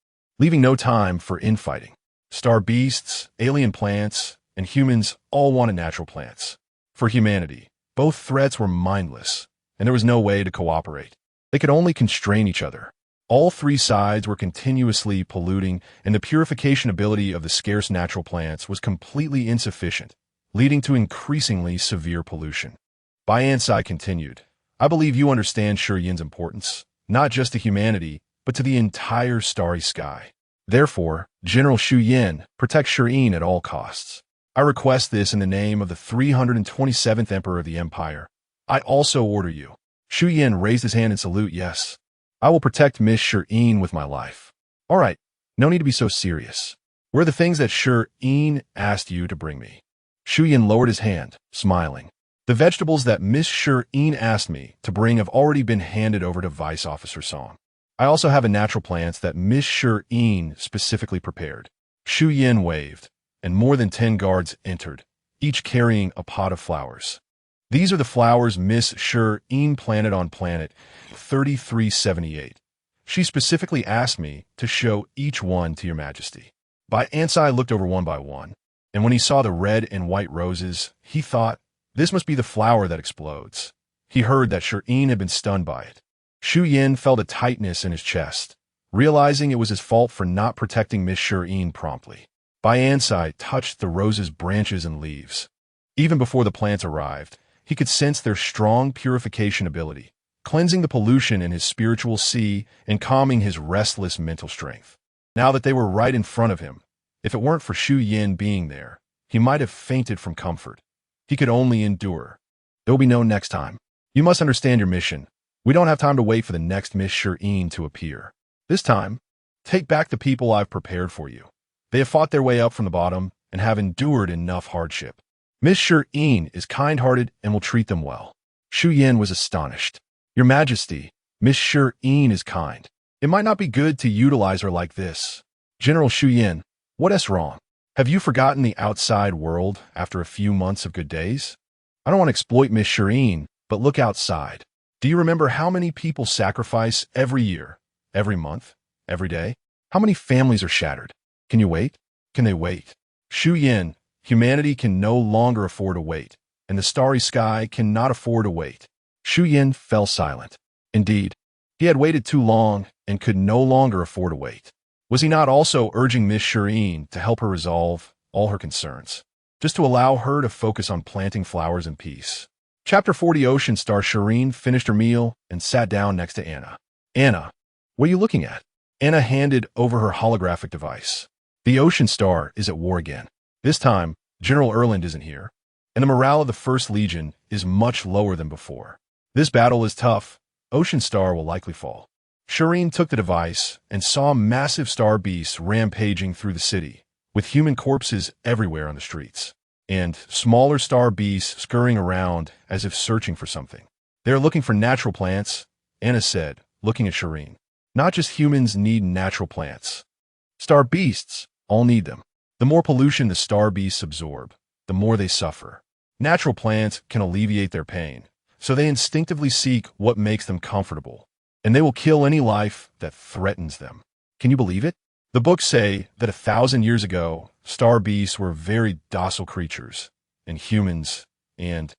Speaker 1: leaving no time for infighting. Star beasts, alien plants, and humans all wanted natural plants. For humanity, both threats were mindless, and there was no way to cooperate. They could only constrain each other. All three sides were continuously polluting, and the purification ability of the scarce natural plants was completely insufficient, leading to increasingly severe pollution. Bai Ansai continued, "I believe you understand Shi Yin's importance, not just to humanity, but to the entire starry sky. Therefore, General Shi Yin, protect Shi Yin at all costs. I request this in the name of the 327th Emperor of the Empire. I also order you." Shi Yin raised his hand in salute. "Yes, I will protect Miss Shi Yin with my life." "All right, no need to be so serious. Where are the things that Shi Yin asked you to bring me?" Shi Yin lowered his hand, smiling. "The vegetables that Miss Shi Yin asked me to bring have already been handed over to Vice Officer Song. I also have a natural plants that Miss Shi Yin specifically prepared." Shi Yin waved, and more than 10 guards entered, each carrying a pot of flowers. "These are the flowers Miss Shi Yin planted on planet 3378. She specifically asked me to show each one to Your Majesty." Bai Ansai looked over one by one, and when he saw the red and white roses, he thought, this must be the flower that explodes. He heard that Shi Yin had been stunned by it. Shi Yin felt a tightness in his chest, realizing it was his fault for not protecting Miss Shi Yin promptly. Bai Ansai touched the rose's branches and leaves. Even before the plants arrived, he could sense their strong purification ability, cleansing the pollution in his spiritual sea and calming his restless mental strength. Now that they were right in front of him, if it weren't for Shi Yin being there, he might have fainted from comfort. He could only endure. "There will be no next time. You must understand your mission. We don't have time to wait for the next Miss Shi Yin to appear. This time, take back the people I've prepared for you. They have fought their way up from the bottom and have endured enough hardship. Miss Shi Yin is kind-hearted and will treat them well." Shi Yin was astonished. "Your Majesty, Miss Shi Yin is kind. It might not be good to utilize her like this." "General Shi Yin, what's wrong? Have you forgotten the outside world after a few months of good days? I don't want to exploit Miss Shi Yin, but look outside. Do you remember how many people sacrifice every year, every month, every day? How many families are shattered? Can you wait? Can they wait?" Shi Yin, humanity can no longer afford to wait, and the starry sky cannot afford to wait. Shi Yin fell silent. Indeed, he had waited too long and could no longer afford to wait. Was he not also urging Miss Shi Yin to help her resolve all her concerns, just to allow her to focus on planting flowers in peace? Chapter 40. Ocean Star. Shi Yin finished her meal and sat down next to Anna. "Anna, what are you looking at?" Anna handed over her holographic device. "The Ocean Star is at war again. This time, General Erland isn't here, and the morale of the First Legion is much lower than before. This battle is tough. Ocean Star will likely fall." Shi Yin took the device and saw massive star beasts rampaging through the city, with human corpses everywhere on the streets, and smaller star beasts scurrying around as if searching for something. They're looking for natural plants, Anna said, looking at Shireen. Not just humans need natural plants. Star beasts all need them. The more pollution the star beasts absorb, the more they suffer. Natural plants can alleviate their pain, so they instinctively seek what makes them comfortable, and they will kill any life that threatens them. Can you believe it? The books say that 1,000 years ago, star beasts were very docile creatures, and humans and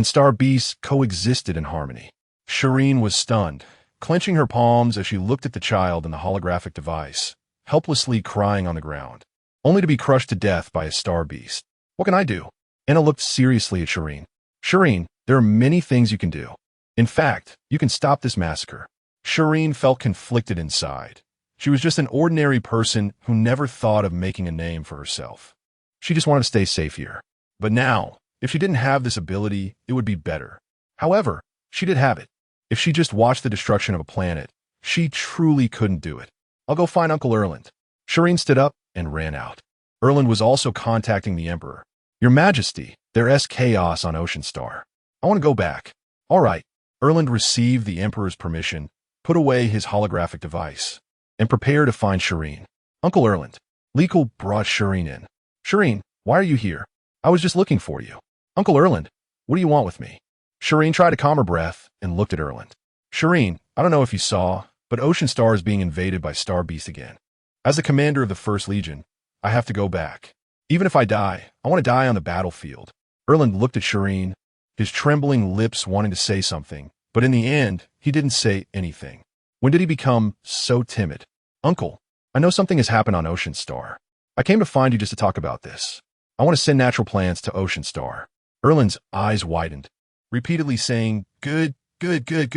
Speaker 1: star beasts coexisted in harmony. Shireen was stunned, clenching her palms as she looked at the child in the holographic device, helplessly crying on the ground, only to be crushed to death by a star beast. What can I do? Anna looked seriously at Shireen. Shireen, there are many things you can do. In fact, you can stop this massacre. Shireen felt conflicted inside. She was just an ordinary person who never thought of making a name for herself. She just wanted to stay safe here. But now, if she didn't have this ability, it would be better. However, she did have it. If she just watched the destruction of a planet, she truly couldn't do it. I'll go find Uncle Erland. Shireen stood up and ran out. Erland was also contacting the Emperor. Your Majesty, there's chaos on Ocean Star. I want to go back. All right. Erland received the Emperor's permission, put away his holographic device, and prepared to find Shireen. Uncle Erland. Leekle brought Shireen in. Shireen, why are you here? I was just looking for you. Uncle Erland, what do you want with me? Shireen tried to calm her breath and looked at Erland. Shireen, I don't know if you saw, but Ocean Star is being invaded by star beasts again. As the commander of the First Legion, I have to go back. Even if I die, I want to die on the battlefield. Erland looked at Shireen, his trembling lips wanting to say something, but in the end, he didn't say anything. When did he become so timid? Uncle, I know something has happened on Ocean Star. I came to find you just to talk about this. I want to send natural plants to Ocean Star. Erland's eyes widened, repeatedly saying, good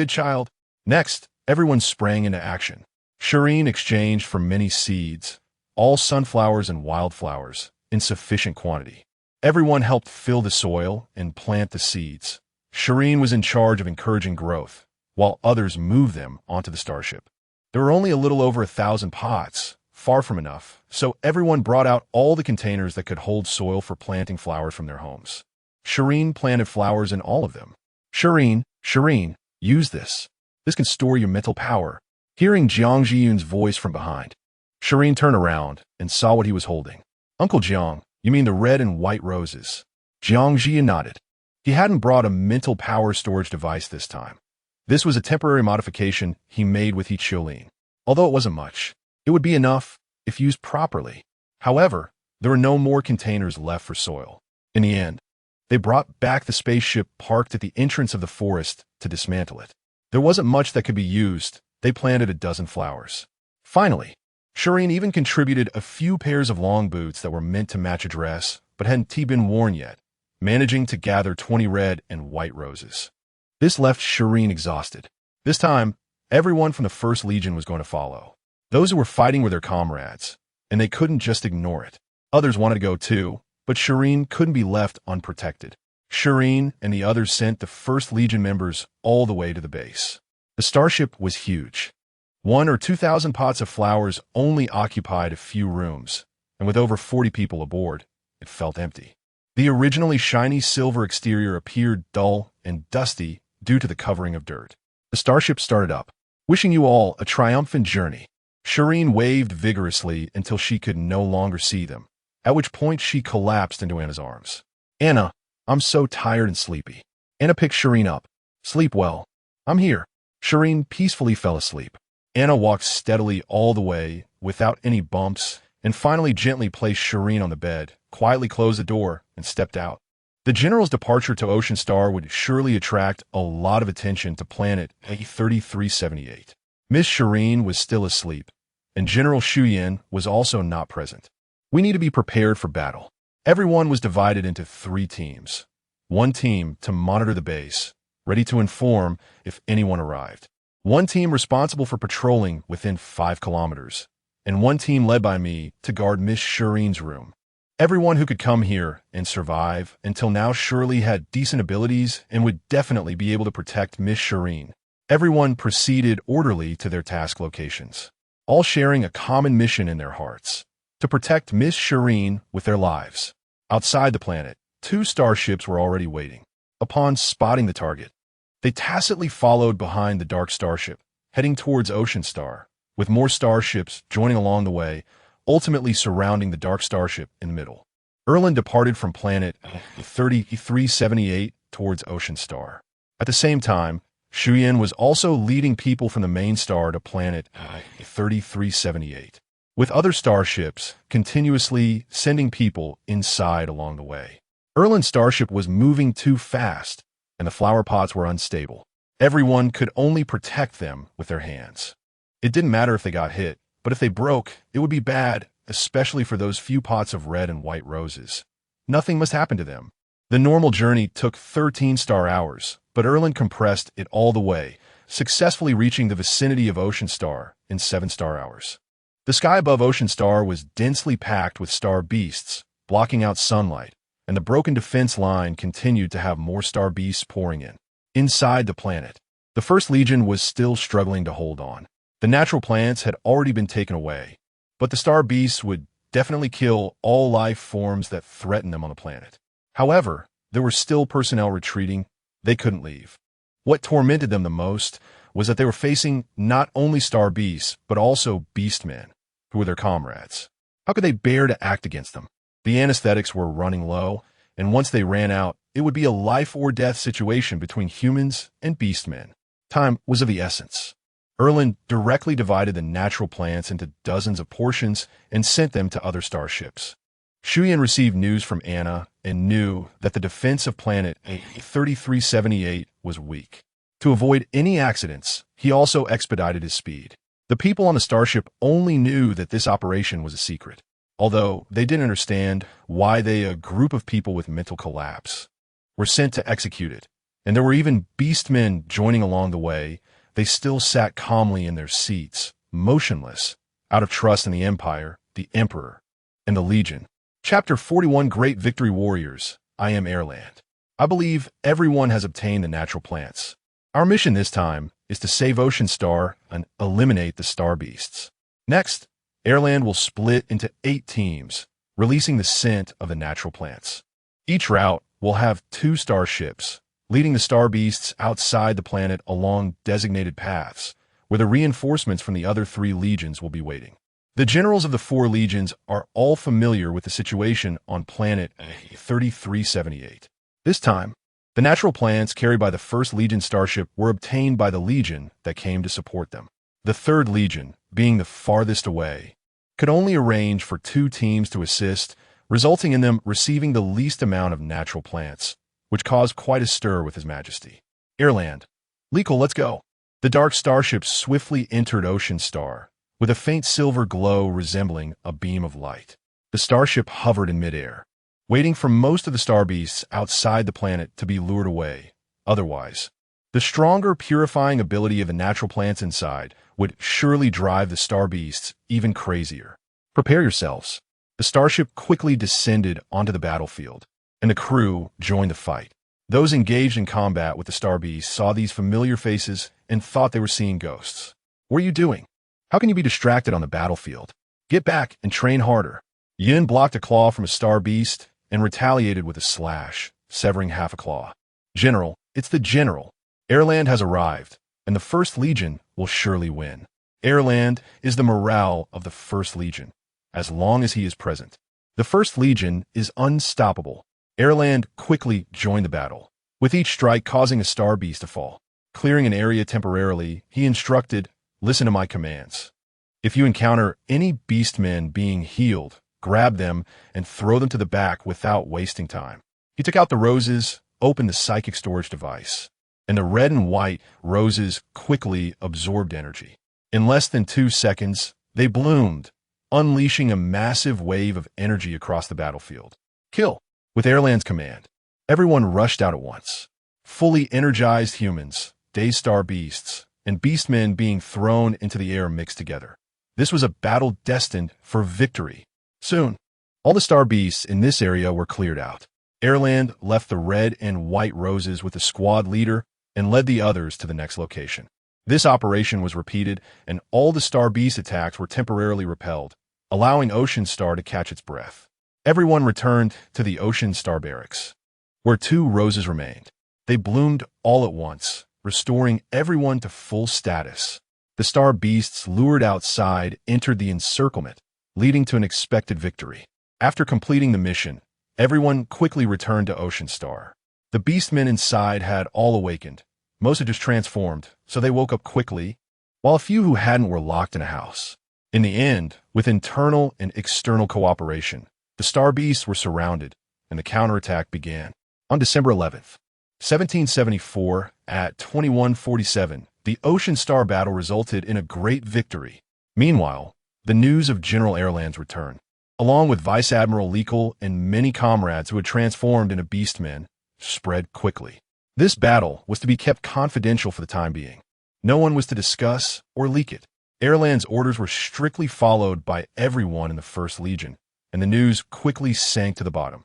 Speaker 1: child. Next, everyone sprang into action. Shireen exchanged for many seeds, all sunflowers and wildflowers, in sufficient quantity. Everyone helped fill the soil and plant the seeds. Shireen was in charge of encouraging growth, while others moved them onto the starship. There were only a little over 1,000 pots, far from enough, so everyone brought out all the containers that could hold soil for planting flowers from their homes. Shireen planted flowers in all of them. Shireen, use this. This can store your mental power. Hearing Jiang Jiyun's voice from behind, Shireen turned around and saw what he was holding. Uncle Jiang, you mean the red and white roses? Jiang Jiyun nodded. He hadn't brought a mental power storage device this time. This was a temporary modification he made with each Xiulin. Although it wasn't much, it would be enough if used properly. However, there were no more containers left for soil. In the end, they brought back the spaceship parked at the entrance of the forest to dismantle it. There wasn't much that could be used. They planted a dozen flowers. Finally, Shireen even contributed a few pairs of long boots that were meant to match a dress but hadn't been worn yet, managing to gather 20 red and white roses. This left Shireen exhausted. This time, everyone from the First Legion was going to follow. Those who were fighting were their comrades, and they couldn't just ignore it. Others wanted to go too, but Shireen couldn't be left unprotected. Shireen and the others sent the First Legion members all the way to the base. The starship was huge. 1,000 or 2,000 pots of flowers only occupied a few rooms, and with over 40 people aboard, it felt empty. The originally shiny silver exterior appeared dull and dusty due to the covering of dirt. The starship started up. Wishing you all a triumphant journey. Shireen waved vigorously until she could no longer see them, at which point she collapsed into Anna's arms. Anna, I'm so tired and sleepy. Anna picked Shireen up. Sleep well. I'm here. Shireen peacefully fell asleep. Anna walked steadily all the way, without any bumps, and finally gently placed Shireen on the bed, quietly closed the door, and stepped out. The General's departure to Ocean Star would surely attract a lot of attention to planet A3378. Miss Shireen was still asleep, and General Shi Yin was also not present. We need to be prepared for battle. Everyone was divided into 3 teams. One team to monitor the base, ready to inform if anyone arrived. One team responsible for patrolling within 5 kilometers, and one team led by me to guard Miss Shireen's room. Everyone who could come here and survive until now surely had decent abilities and would definitely be able to protect Miss Shireen. Everyone proceeded orderly to their task locations, all sharing a common mission in their hearts. to protect Miss Shi Yin with their lives. Outside the planet, 2 starships were already waiting. Upon spotting the target, they tacitly followed behind the dark starship, heading towards Ocean Star, with more starships joining along the way, ultimately surrounding the dark starship in the middle. Erland departed from planet 3378 towards Ocean Star. At the same time, Shi Yin was also leading people from the main star to planet 3378, with other starships continuously sending people inside along the way. Erland's starship was moving too fast, and the flower pots were unstable. Everyone could only protect them with their hands. It didn't matter if they got hit, but if they broke, it would be bad, especially for those few pots of red and white roses. Nothing must happen to them. The normal journey took 13 star hours, but Erland compressed it all the way, successfully reaching the vicinity of Ocean Star in 7 star hours. The sky above Ocean Star was densely packed with star beasts, blocking out sunlight, and the broken defense line continued to have more star beasts pouring in. Inside the planet, the First Legion was still struggling to hold on. The natural plants had already been taken away, but the star beasts would definitely kill all life forms that threatened them on the planet. However, there were still personnel retreating. They couldn't leave. What tormented them the most was that they were facing not only star beasts, but also beastmen, who were their comrades. How could they bear to act against them? The anesthetics were running low, and once they ran out, it would be a life-or-death situation between humans and beastmen. Time was of the essence. Erland directly divided the natural plants into dozens of portions and sent them to other starships. Shi Yin received news from Anna and knew that the defense of planet 3378 was weak. To avoid any accidents, he also expedited his speed. The people on the starship only knew that this operation was a secret, although they didn't understand why a group of people with mental collapse were sent to execute it, and there were even beastmen joining along the way. They still sat calmly in their seats, motionless, out of trust in the Empire, the Emperor, and the Legion. Chapter 41, Great Victory Warriors. I am Erland. I believe everyone has obtained the natural plants. Our mission this time is to save Ocean Star and eliminate the star beasts. Next, Erland will split into 8 teams, releasing the scent of the natural plants. Each route will have 2 starships, leading the star beasts outside the planet along designated paths, where the reinforcements from the other 3 legions will be waiting. The generals of the 4 legions are all familiar with the situation on planet 3378. This time, the natural plants carried by the 1st Legion starship were obtained by the legion that came to support them. The 3rd Legion, being the farthest away, could only arrange for 2 teams to assist, resulting in them receiving the least amount of natural plants, which caused quite a stir with His Majesty. Erland. Legal, let's go. The dark starship swiftly entered Ocean Star, with a faint silver glow resembling a beam of light. The starship hovered in midair, waiting for most of the star beasts outside the planet to be lured away. Otherwise, the stronger purifying ability of the natural plants inside would surely drive the star beasts even crazier. Prepare yourselves. The starship quickly descended onto the battlefield, and the crew joined the fight. Those engaged in combat with the star beasts saw these familiar faces and thought they were seeing ghosts. What are you doing? How can you be distracted on the battlefield? Get back and train harder. Yin blocked a claw from a star beast and retaliated with a slash, severing half a claw. General, it's the general. Erland has arrived, and the 1st Legion will surely win. Erland is the morale of the 1st Legion, as long as he is present. The 1st Legion is unstoppable. Erland quickly joined the battle, with each strike causing a star beast to fall. Clearing an area temporarily, he instructed, "Listen to my commands. If you encounter any beastmen being healed, grab them and throw them to the back without wasting time." He took out the roses, opened the psychic storage device, and the red and white roses quickly absorbed energy. In less than 2 seconds, they bloomed, unleashing a massive wave of energy across the battlefield. Kill! With Erland's command, everyone rushed out at once. Fully energized humans, dazed star beasts, and beastmen being thrown into the air mixed together. This was a battle destined for victory. Soon, all the star beasts in this area were cleared out. Erland left the red and white roses with the squad leader and led the others to the next location. This operation was repeated, and all the star beast attacks were temporarily repelled, allowing Ocean Star to catch its breath. Everyone returned to the Ocean Star barracks, where 2 roses remained. They bloomed all at once, restoring everyone to full status. The star beasts lured outside entered the encirclement, leading to an expected victory. After completing the mission, everyone quickly returned to Ocean Star. The beastmen inside had all awakened. Most had just transformed, so they woke up quickly, while a few who hadn't were locked in a house. In the end, with internal and external cooperation, the star beasts were surrounded, and the counterattack began. On December 11th, 1774, at 21:47, the Ocean Star battle resulted in a great victory. Meanwhile, the news of General Erland's return, along with Vice Admiral Leekle and many comrades who had transformed into beastmen, spread quickly. This battle was to be kept confidential for the time being. No one was to discuss or leak it. Erland's orders were strictly followed by everyone in the First Legion, and the news quickly sank to the bottom.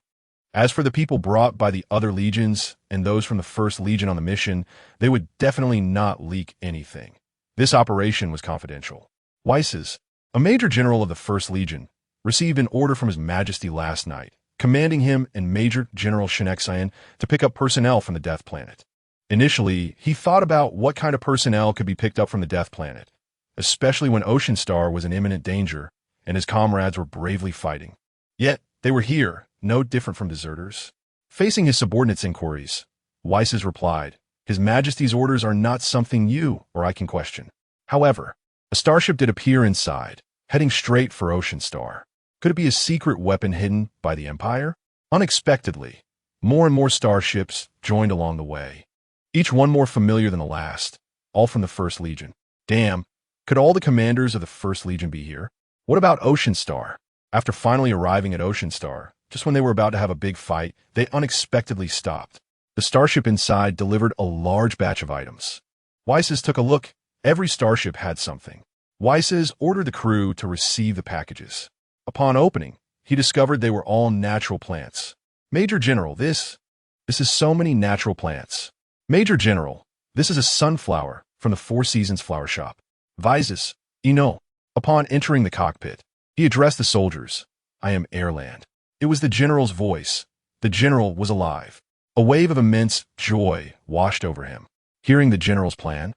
Speaker 1: As for the people brought by the other legions and those from the First Legion on the mission, they would definitely not leak anything. This operation was confidential. Weisses, a major general of the First Legion, received an order from His Majesty last night, commanding him and Major General Shinexian to pick up personnel from the Death Planet. Initially, he thought about what kind of personnel could be picked up from the Death Planet, especially when Ocean Star was in imminent danger and his comrades were bravely fighting. Yet, they were here, no different from deserters. Facing his subordinates' inquiries, Weisses replied, "His Majesty's orders are not something you or I can question." However, a starship did appear inside, heading straight for Ocean Star. Could it be a secret weapon hidden by the Empire? Unexpectedly, more and more starships joined along the way, each one more familiar than the last, all from the First Legion. Damn, could all the commanders of the First Legion be here? What about Ocean Star? After finally arriving at Ocean Star, just when they were about to have a big fight, they unexpectedly stopped. The starship inside delivered a large batch of items. Weisses took a look. Every starship had something. Weisses ordered the crew to receive the packages. Upon opening, he discovered they were all natural plants. "Major General, this is so many natural plants." "Major General, this is a sunflower from the Four Seasons flower shop." "Weisses, Upon entering the cockpit, he addressed the soldiers. "I am Erland." It was the general's voice. The general was alive. A wave of immense joy washed over him. Hearing the general's plan,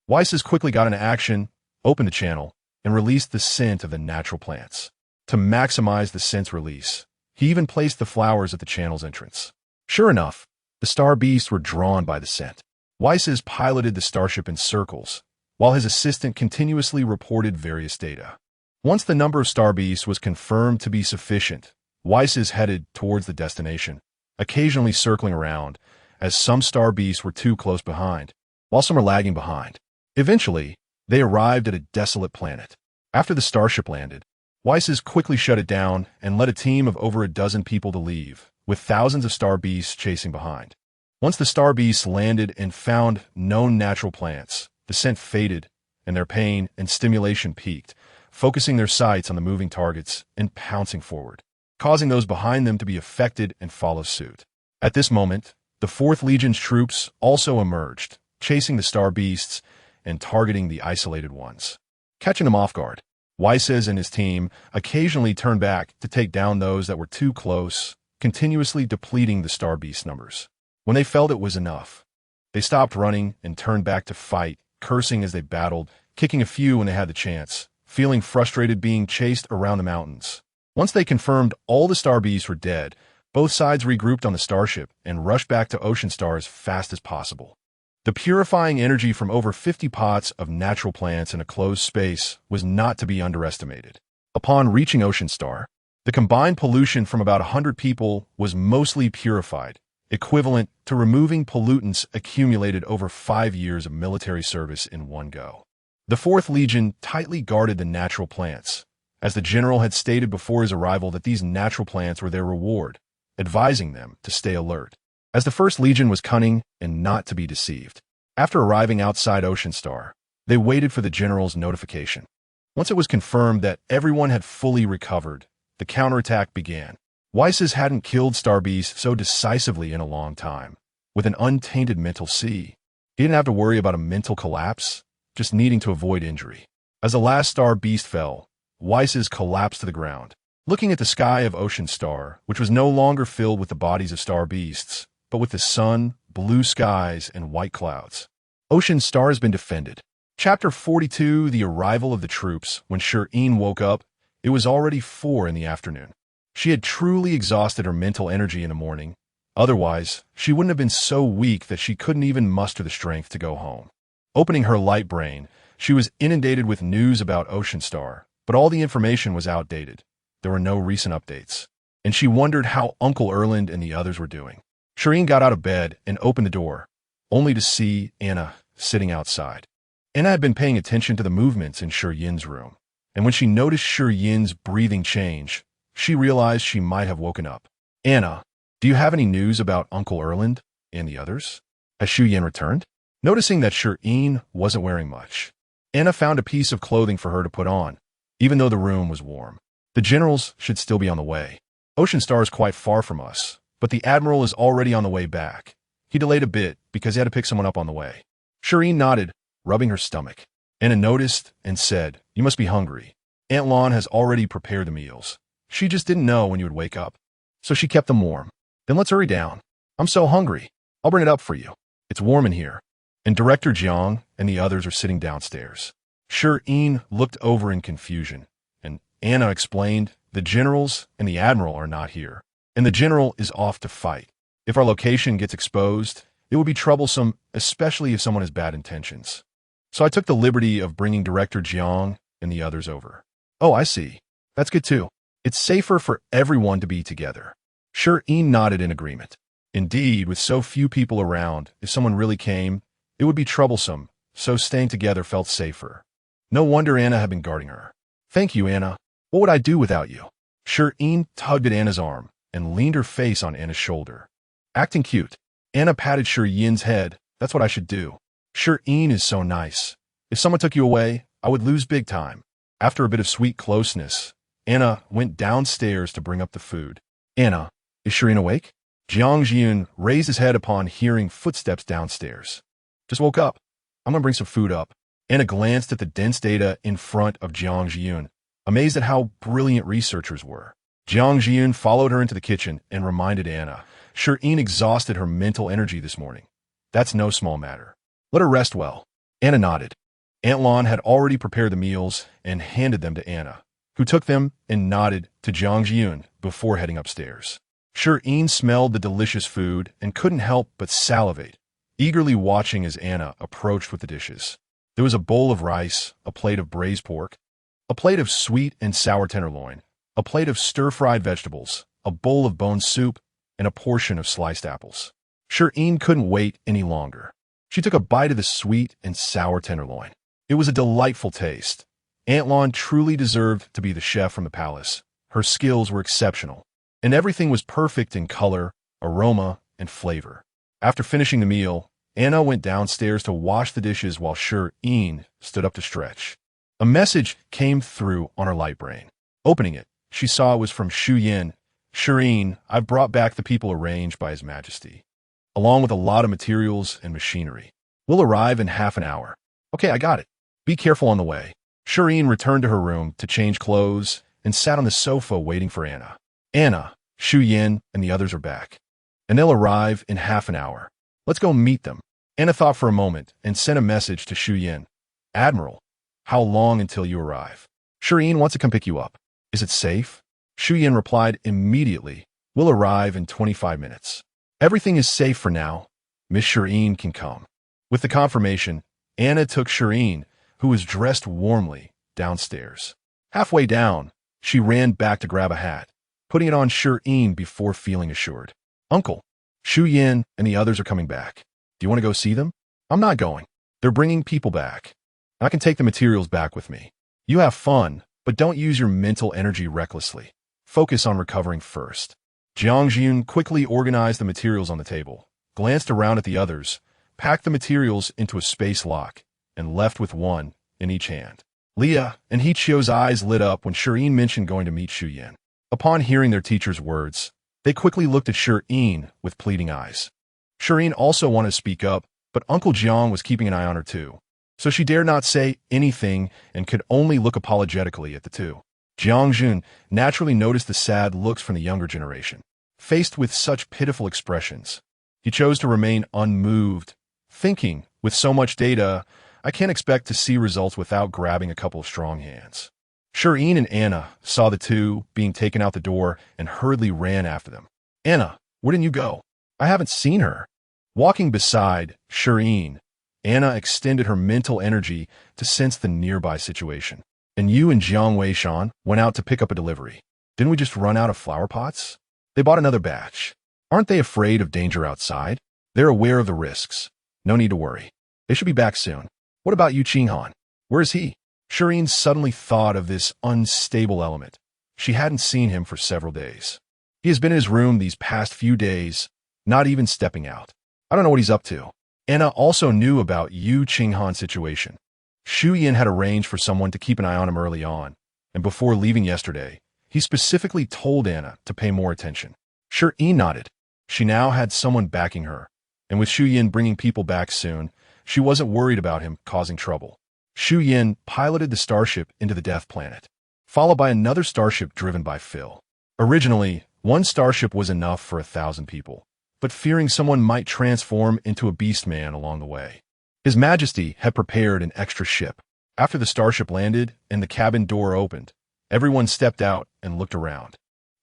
Speaker 1: Weisses quickly got into action, opened the channel, and released the scent of the natural plants. To maximize the scent's release, he even placed the flowers at the channel's entrance. Sure enough, the star beasts were drawn by the scent. Weisses piloted the starship in circles, while his assistant continuously reported various data. Once the number of star beasts was confirmed to be sufficient, Weisses headed towards the destination, occasionally circling around, as some star beasts were too close behind, while some were lagging behind. Eventually, they arrived at a desolate planet. After the starship landed, Weisses quickly shut it down and led a team of over a dozen people to leave, with thousands of star beasts chasing behind. Once the star beasts landed and found known natural plants, the scent faded, and their pain and stimulation peaked, focusing their sights on the moving targets and pouncing forward, causing those behind them to be affected and follow suit. At this moment, the Fourth Legion's troops also emerged, chasing the star beasts and targeting the isolated ones. Catching them off guard, Weisses and his team occasionally turned back to take down those that were too close, continuously depleting the star beast numbers. When they felt it was enough, they stopped running and turned back to fight, cursing as they battled, kicking a few when they had the chance, feeling frustrated being chased around the mountains. Once they confirmed all the star beasts were dead, both sides regrouped on the starship and rushed back to Ocean Star as fast as possible. The purifying energy from over 50 pots of natural plants in a closed space was not to be underestimated. Upon reaching Ocean Star, the combined pollution from about 100 people was mostly purified, equivalent to removing pollutants accumulated over 5 years of military service in one go. The Fourth Legion tightly guarded the natural plants, as the general had stated before his arrival that these natural plants were their reward, advising them to stay alert, as the First Legion was cunning and not to be deceived. After arriving outside Ocean Star, they waited for the general's notification. Once it was confirmed that everyone had fully recovered, the counterattack began. Weisses hadn't killed star beasts so decisively in a long time. With an untainted mental sea, he didn't have to worry about a mental collapse, just needing to avoid injury. As the last star beast fell, Weiss's collapsed to the ground. Looking at the sky of Ocean Star, which was no longer filled with the bodies of star beasts, but with the sun, blue skies, and white clouds. Ocean Star has been defended. Chapter 42, The Arrival of the Troops. When Shi Yin woke up, it was already 4 in the afternoon. She had truly exhausted her mental energy in the morning. Otherwise, she wouldn't have been so weak that she couldn't even muster the strength to go home. Opening her light brain, she was inundated with news about Ocean Star, but all the information was outdated. There were no recent updates, and she wondered how Uncle Erland and the others were doing. Shi Yin got out of bed and opened the door, only to see Anna sitting outside. Anna had been paying attention to the movements in Shi Yin's room, and when she noticed Shi Yin's breathing change, she realized she might have woken up. Anna, do you have any news about Uncle Erland and the others? Has Shi Yin returned? Noticing that Shi Yin wasn't wearing much, Anna found a piece of clothing for her to put on, even though the room was warm. The generals should still be on the way. Ocean Star is quite far from us, but the admiral is already on the way back. He delayed a bit because he had to pick someone up on the way. Shi Yin nodded, rubbing her stomach. Anna noticed and said, "You must be hungry. Aunt Lon has already prepared the meals. She just didn't know when you would wake up, so she kept them warm. Then let's hurry down. I'm so hungry. I'll bring it up for you. It's warm in here." And Director Jiang and the others are sitting downstairs. Shi Yin looked over in confusion, and Anna explained, "The generals and the admiral are not here, and the general is off to fight. If our location gets exposed, it will be troublesome, especially if someone has bad intentions. So I took the liberty of bringing Director Jiang and the others over." "Oh, I see. That's good too. It's safer for everyone to be together." Shi Yin nodded in agreement. Indeed, with so few people around, if someone really came, it would be troublesome, so staying together felt safer. No wonder Anna had been guarding her. "Thank you, Anna. What would I do without you?" Shi Yin tugged at Anna's arm and leaned her face on Anna's shoulder. Acting cute, Anna patted Shi Yin's head. "That's what I should do. Shi Yin is so nice. If someone took you away, I would lose big time." After a bit of sweet closeness, Anna went downstairs to bring up the food. "Anna, is Shi Yin awake?" Jiang Jian raised his head upon hearing footsteps downstairs. "Just woke up. I'm going to bring some food up." Anna glanced at the dense data in front of Jiang Jian, amazed at how brilliant researchers were. Jiang Jian followed her into the kitchen and reminded Anna, Shi Yin exhausted her mental energy this morning. That's no small matter. Let her rest well. Anna nodded. Aunt Lon had already prepared the meals and handed them to Anna, who took them and nodded to Jiang Jian before heading upstairs. Shi Yin smelled the delicious food and couldn't help but salivate, eagerly watching as Anna approached with the dishes. There was a bowl of rice, a plate of braised pork, a plate of sweet and sour tenderloin, a plate of stir-fried vegetables, a bowl of bone soup, and a portion of sliced apples. Shi Yin couldn't wait any longer. She took a bite of the sweet and sour tenderloin. It was a delightful taste. Aunt Lon truly deserved to be the chef from the palace. Her skills were exceptional, and everything was perfect in color, aroma, and flavor. After finishing the meal, Anna went downstairs to wash the dishes while Shi Yin stood up to stretch. A message came through on her light brain. Opening it, she saw it was from Shi Yin. "Shi Yin, I've brought back the people arranged by His Majesty, along with a lot of materials and machinery. We'll arrive in half an hour." "Okay, I got it. Be careful on the way." Shi Yin returned to her room to change clothes and sat on the sofa waiting for Anna. "Anna, Shi Yin, and the others are back, and they'll arrive in half an hour. Let's go meet them." Anna thought for a moment and sent a message to Shi Yin. "Admiral, how long until you arrive? Shi Yin wants to come pick you up. Is it safe?" Shi Yin replied immediately, "We'll arrive in 25 minutes. Everything is safe for now. Miss Shi Yin can come." With the confirmation, Anna took Shi Yin, who was dressed warmly, downstairs. Halfway down, she ran back to grab a hat, putting it on Shi Yin before feeling assured. "Uncle, Shi Yin and the others are coming back. Do you want to go see them?" "I'm not going. They're bringing people back. I can take the materials back with me. You have fun, but don't use your mental energy recklessly. Focus on recovering first." Jiang Jian quickly organized the materials on the table, glanced around at the others, packed the materials into a space lock, and left with one in each hand. Leah and Hichio's eyes lit up when Shi Yin mentioned going to meet Shi Yin. Upon hearing their teacher's words, they quickly looked at Shi Yin with pleading eyes. Shi Yin also wanted to speak up, but Uncle Jiang was keeping an eye on her too, so she dared not say anything and could only look apologetically at the two. Jiangjun naturally noticed the sad looks from the younger generation. Faced with such pitiful expressions, he chose to remain unmoved, thinking, with so much data, I can't expect to see results without grabbing a couple of strong hands. Shi Yin and Anna saw the two being taken out the door and hurriedly ran after them. Anna, where didn't you go? I haven't seen her. Walking beside Shi Yin, Anna extended her mental energy to sense the nearby situation. And you and Jiang Weishan went out to pick up a delivery. Didn't we just run out of flower pots? They bought another batch. Aren't they afraid of danger outside? They're aware of the risks. No need to worry. They should be back soon. What about Yu Qinghan? Where is he? Shi Yin suddenly thought of this unstable element. She hadn't seen him for several days. He has been in his room these past few days, not even stepping out. I don't know what he's up to. Anna also knew about Yu Qinghan's situation. Shi Yin had arranged for someone to keep an eye on him early on, and before leaving yesterday, he specifically told Anna to pay more attention. Shi Yin nodded. She now had someone backing her, and with Shi Yin bringing people back soon, she wasn't worried about him causing trouble. Shi Yin piloted the starship into the Death Planet, followed by another starship driven by Phil. Originally, one starship was enough for 1,000 people, but fearing someone might transform into a beast man along the way, His Majesty had prepared an extra ship. After the starship landed and the cabin door opened, everyone stepped out and looked around.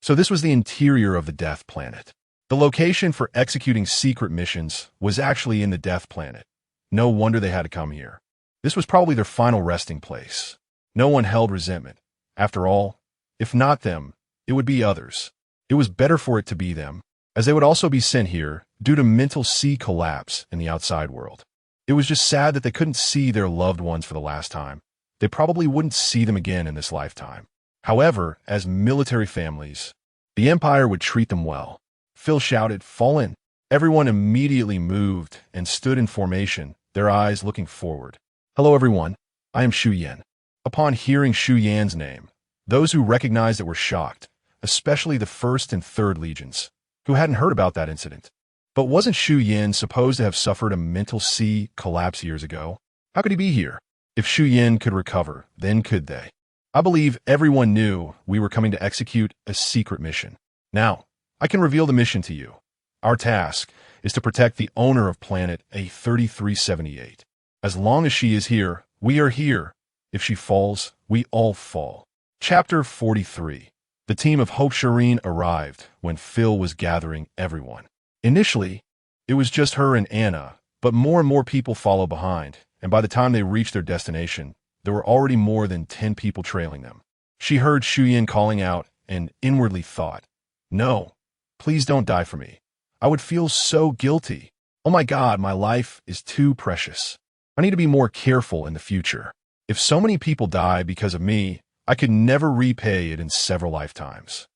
Speaker 1: So this was the interior of the Death Planet. The location for executing secret missions was actually in the Death Planet. No wonder they had to come here. This was probably their final resting place. No one held resentment. After all, if not them, it would be others. It was better for it to be them, as they would also be sent here due to mental sea collapse in the outside world. It was just sad that they couldn't see their loved ones for the last time. They probably wouldn't see them again in this lifetime. However, as military families, the Empire would treat them well. Phil shouted, "Pollen!" Everyone immediately moved and stood in formation, their eyes looking forward. "Hello everyone, I am Shi Yin." Upon hearing Shi Yin's name, those who recognized it were shocked, especially the 1st and 3rd Legions, who hadn't heard about that incident. But wasn't Shi Yin supposed to have suffered a mental sea collapse years ago? How could he be here? If Shi Yin could recover, then could they? I believe everyone knew we were coming to execute a secret mission. Now, I can reveal the mission to you. Our task is to protect the owner of planet A3378. As long as she is here, we are here. If she falls, we all fall. Chapter 43. The team of Hope Shireen arrived when Phil was gathering everyone. Initially, it was just her and Anna, but more and more people followed behind, and by the time they reached their destination, there were already more than 10 people trailing them. She heard Shi Yin calling out and inwardly thought, "No, please don't die for me. I would feel so guilty. Oh my God, my life is too precious. I need to be more careful in the future. If so many people die because of me, I could never repay it in several lifetimes.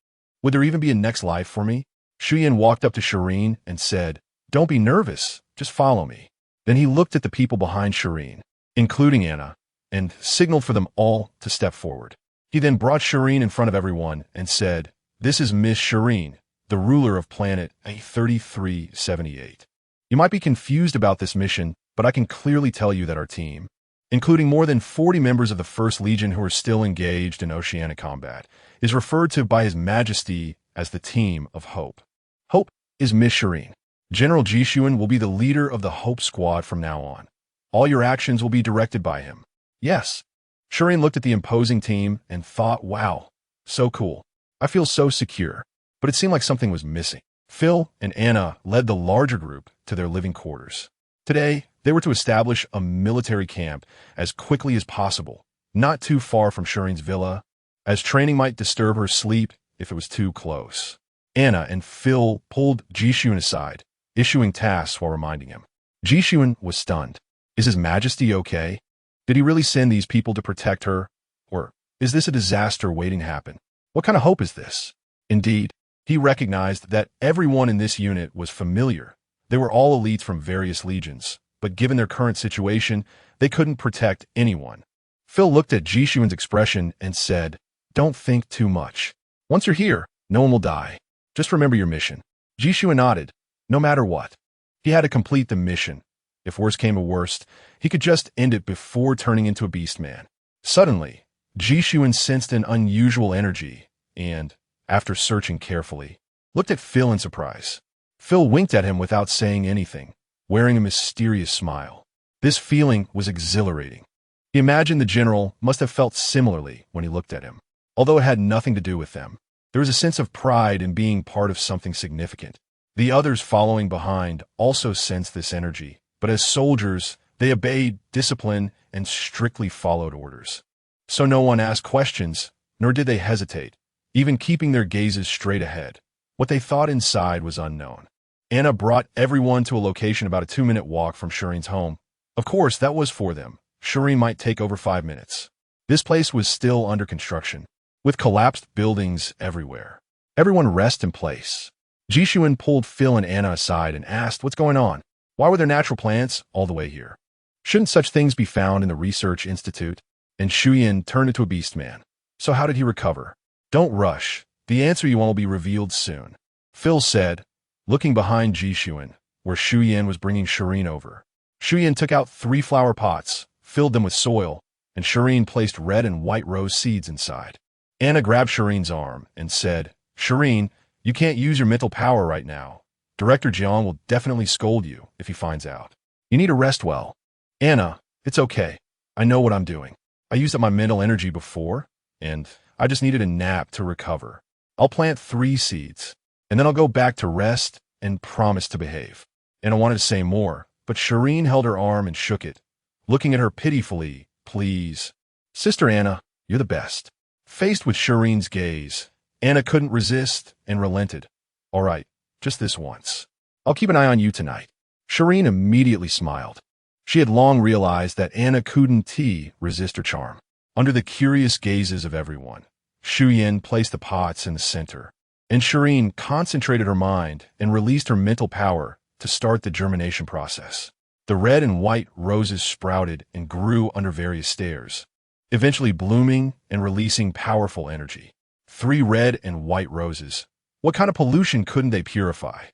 Speaker 1: Would there even be a next life for me?" Shi Yin walked up to Shireen and said, "Don't be nervous, just follow me." Then he looked at the people behind Shireen, including Anna, and signaled for them all to step forward. He then brought Shireen in front of everyone and said, "This is Miss Shireen, the ruler of planet A3378. You might be confused about this mission, but I can clearly tell you that our team, including more than 40 members of the 1st Legion who are still engaged in oceanic combat, is referred to by His Majesty as the Team of Hope. Hope is Miss Shireen. General Jishuan will be the leader of the Hope Squad from now on. All your actions will be directed by him." Yes. Shireen looked at the imposing team and thought, wow, so cool. I feel so secure. But it seemed like something was missing. Phil and Anna led the larger group to their living quarters. Today, they were to establish a military camp as quickly as possible, not too far from Shireen's villa, as training might disturb her sleep if it was too close. Anna and Phil pulled Jishuan aside, issuing tasks while reminding him. Jishuan was stunned. Is His Majesty okay? Did he really send these people to protect her? Or is this a disaster waiting to happen? What kind of hope is this? Indeed, he recognized that everyone in this unit was familiar. They were all elites from various legions, but given their current situation, they couldn't protect anyone. Phil looked at Jishuan's expression and said, "Don't think too much. Once you're here, no one will die. Just remember your mission." Jishuan nodded. No matter what, he had to complete the mission. If worst came to worst, he could just end it before turning into a beast man. Suddenly, Shi Yin sensed an unusual energy and, after searching carefully, looked at Phil in surprise. Phil winked at him without saying anything, wearing a mysterious smile. This feeling was exhilarating. He imagined the general must have felt similarly when he looked at him. Although it had nothing to do with them, there was a sense of pride in being part of something significant. The others following behind also sensed this energy, but as soldiers, they obeyed discipline and strictly followed orders. So no one asked questions, nor did they hesitate, even keeping their gazes straight ahead. What they thought inside was unknown. Anna brought everyone to a location about a 2-minute walk from Shireen's home. Of course, that was for them. Shireen might take over 5 minutes. This place was still under construction, with collapsed buildings everywhere. Everyone rest in place. Shi Yin pulled Phil and Anna aside and asked, "What's going on? Why were there natural plants all the way here? Shouldn't such things be found in the research institute?" And Shi Yin turned into a beast man. "So how did he recover?" "Don't rush. The answer you want will be revealed soon," Phil said, looking behind Shi Yin, where Shi Yin was bringing Shireen over. Shi Yin took out 3 flower pots, filled them with soil, and Shireen placed red and white rose seeds inside. Anna grabbed Shireen's arm and said, "Shireen, you can't use your mental power right now. Director Jiang will definitely scold you if he finds out. You need to rest well." "Anna, it's okay. I know what I'm doing. I used up my mental energy before, and I just needed a nap to recover. I'll plant 3 seeds, and then I'll go back to rest and promise to behave." Anna wanted to say more, but Shireen held her arm and shook it, looking at her pitifully. "Please. Sister Anna, you're the best." Faced with Shireen's gaze, Anna couldn't resist and relented. "All right, just this once. I'll keep an eye on you tonight." Shireen immediately smiled. She had long realized that Anna couldn't resist her charm. Under the curious gazes of everyone, Shi Yin placed the pots in the center, and Shireen concentrated her mind and released her mental power to start the germination process. The red and white roses sprouted and grew under various stairs, eventually blooming and releasing powerful energy. 3 red and white roses. What kind of pollution couldn't they purify?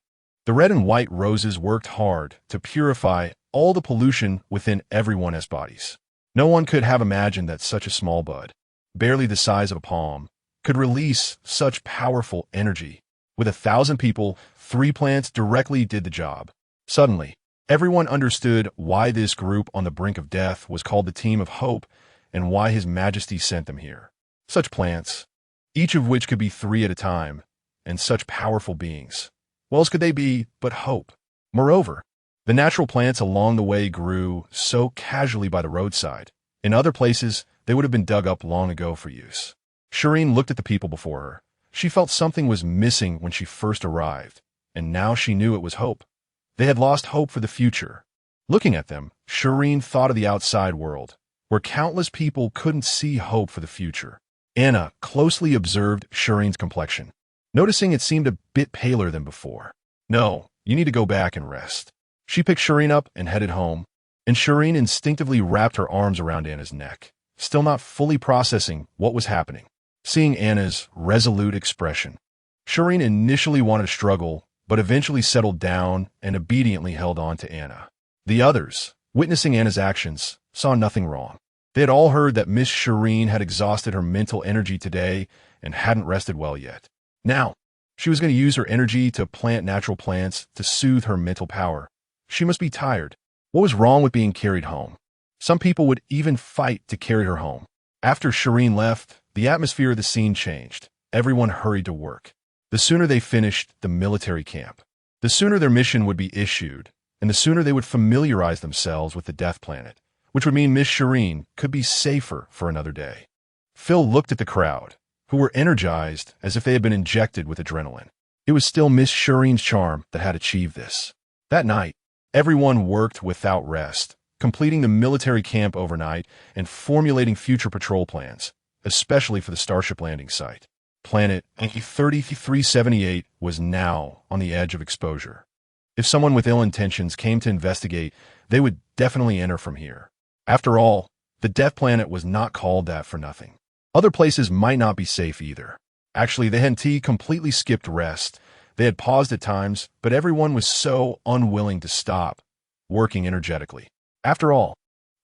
Speaker 1: The red and white roses worked hard to purify all the pollution within everyone's bodies. No one could have imagined that such a small bud, barely the size of a palm, could release such powerful energy. With 1,000 people, 3 plants directly did the job. Suddenly, everyone understood why this group on the brink of death was called the Team of Hope and why His Majesty sent them here. Such plants, each of which could be 3 at a time, and such powerful beings. What else could they be but hope? Moreover, the natural plants along the way grew so casually by the roadside. In other places, they would have been dug up long ago for use. Shireen looked at the people before her. She felt something was missing when she first arrived, and now she knew it was hope. They had lost hope for the future. Looking at them, Shireen thought of the outside world, where countless people couldn't see hope for the future. Anna closely observed Shireen's complexion, noticing it seemed a bit paler than before. "No, you need to go back and rest." She picked Shireen up and headed home, and Shireen instinctively wrapped her arms around Anna's neck, still not fully processing what was happening. Seeing Anna's resolute expression, Shireen initially wanted to struggle, but eventually settled down and obediently held on to Anna. The others, witnessing Anna's actions, saw nothing wrong. They had all heard that Miss Shireen had exhausted her mental energy today and hadn't rested well yet. Now, she was going to use her energy to plant natural plants to soothe her mental power. She must be tired. What was wrong with being carried home? Some people would even fight to carry her home. After Shireen left, the atmosphere of the scene changed. Everyone hurried to work. The sooner they finished the military camp, the sooner their mission would be issued, and the sooner they would familiarize themselves with the Death Planet, which would mean Miss Shireen could be safer for another day. Phil looked at the crowd, who were energized as if they had been injected with adrenaline. It was still Miss Shireen's charm that had achieved this. That night, everyone worked without rest, completing the military camp overnight and formulating future patrol plans, especially for the Starship landing site. Planet 3378 was now on the edge of exposure. If someone with ill intentions came to investigate, they would definitely enter from here. After all, the Death Planet was not called that for nothing. Other places might not be safe either. Actually, they hadn't completely skipped rest. They had paused at times, but everyone was so unwilling to stop, working energetically. After all,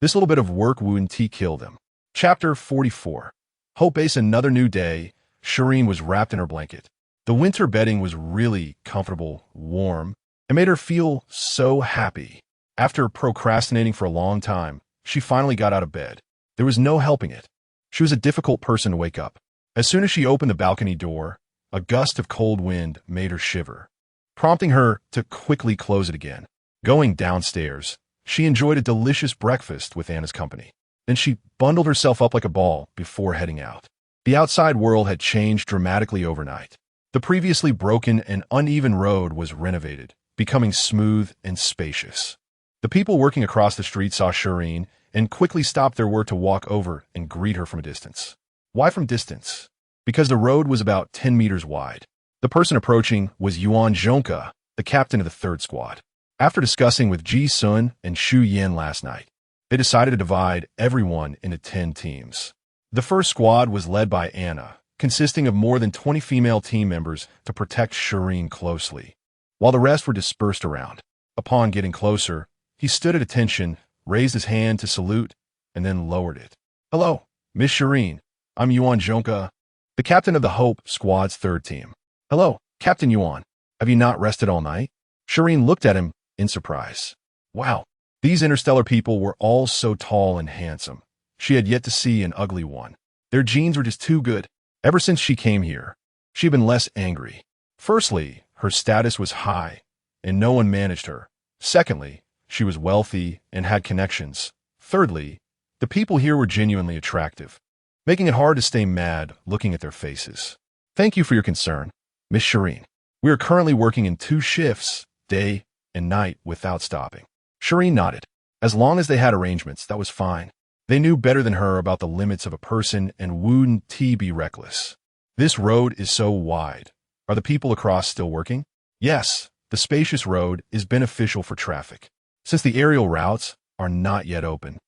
Speaker 1: this little bit of work wouldn't kill them. Chapter 44. Hope Base another new day. Shireen was wrapped in her blanket. The winter bedding was really comfortable, warm, and made her feel so happy. After procrastinating for a long time, she finally got out of bed. There was no helping it. She was a difficult person to wake up. As soon as she opened the balcony door, a gust of cold wind made her shiver, prompting her to quickly close it again. Going downstairs, she enjoyed a delicious breakfast with Anna's company. Then she bundled herself up like a ball before heading out. The outside world had changed dramatically overnight. The previously broken and uneven road was renovated, becoming smooth and spacious. The people working across the street saw Shireen and quickly stopped their work to walk over and greet her from a distance. Why from distance? Because the road was about 10 meters wide. The person approaching was Yuan Zhongke, the captain of the third squad. After discussing with Ji Sun and Shi Yin last night, they decided to divide everyone into 10 teams. The first squad was led by Anna, consisting of more than 20 female team members to protect Shireen closely, while the rest were dispersed around. Upon getting closer, he stood at attention, raised his hand to salute, and then lowered it. "Hello, Miss Shireen. I'm Yuan Zhongke, the captain of the Hope Squad's third team." "Hello, Captain Yuan. Have you not rested all night?" Shireen looked at him in surprise. Wow, these interstellar people were all so tall and handsome. She had yet to see an ugly one. Their genes were just too good. Ever since she came here, she had been less angry. Firstly, her status was high, and no one managed her. Secondly, she was wealthy and had connections. Thirdly, the people here were genuinely attractive, making it hard to stay mad looking at their faces. "Thank you for your concern, Miss Shireen. We are currently working in 2 shifts, day and night, without stopping." Shireen nodded. As long as they had arrangements, that was fine. They knew better than her about the limits of a person and wouldn't be reckless. "This road is so wide. Are the people across still working?" "Yes, the spacious road is beneficial for traffic, since the aerial routes are not yet open.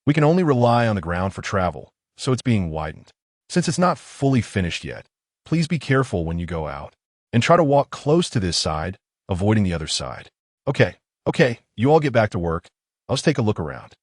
Speaker 1: We can only rely on the ground for travel, so it's being widened. Since it's not fully finished yet, please be careful when you go out, and try to walk close to this side, avoiding the other side." Okay, you all get back to work. I'll just take a look around."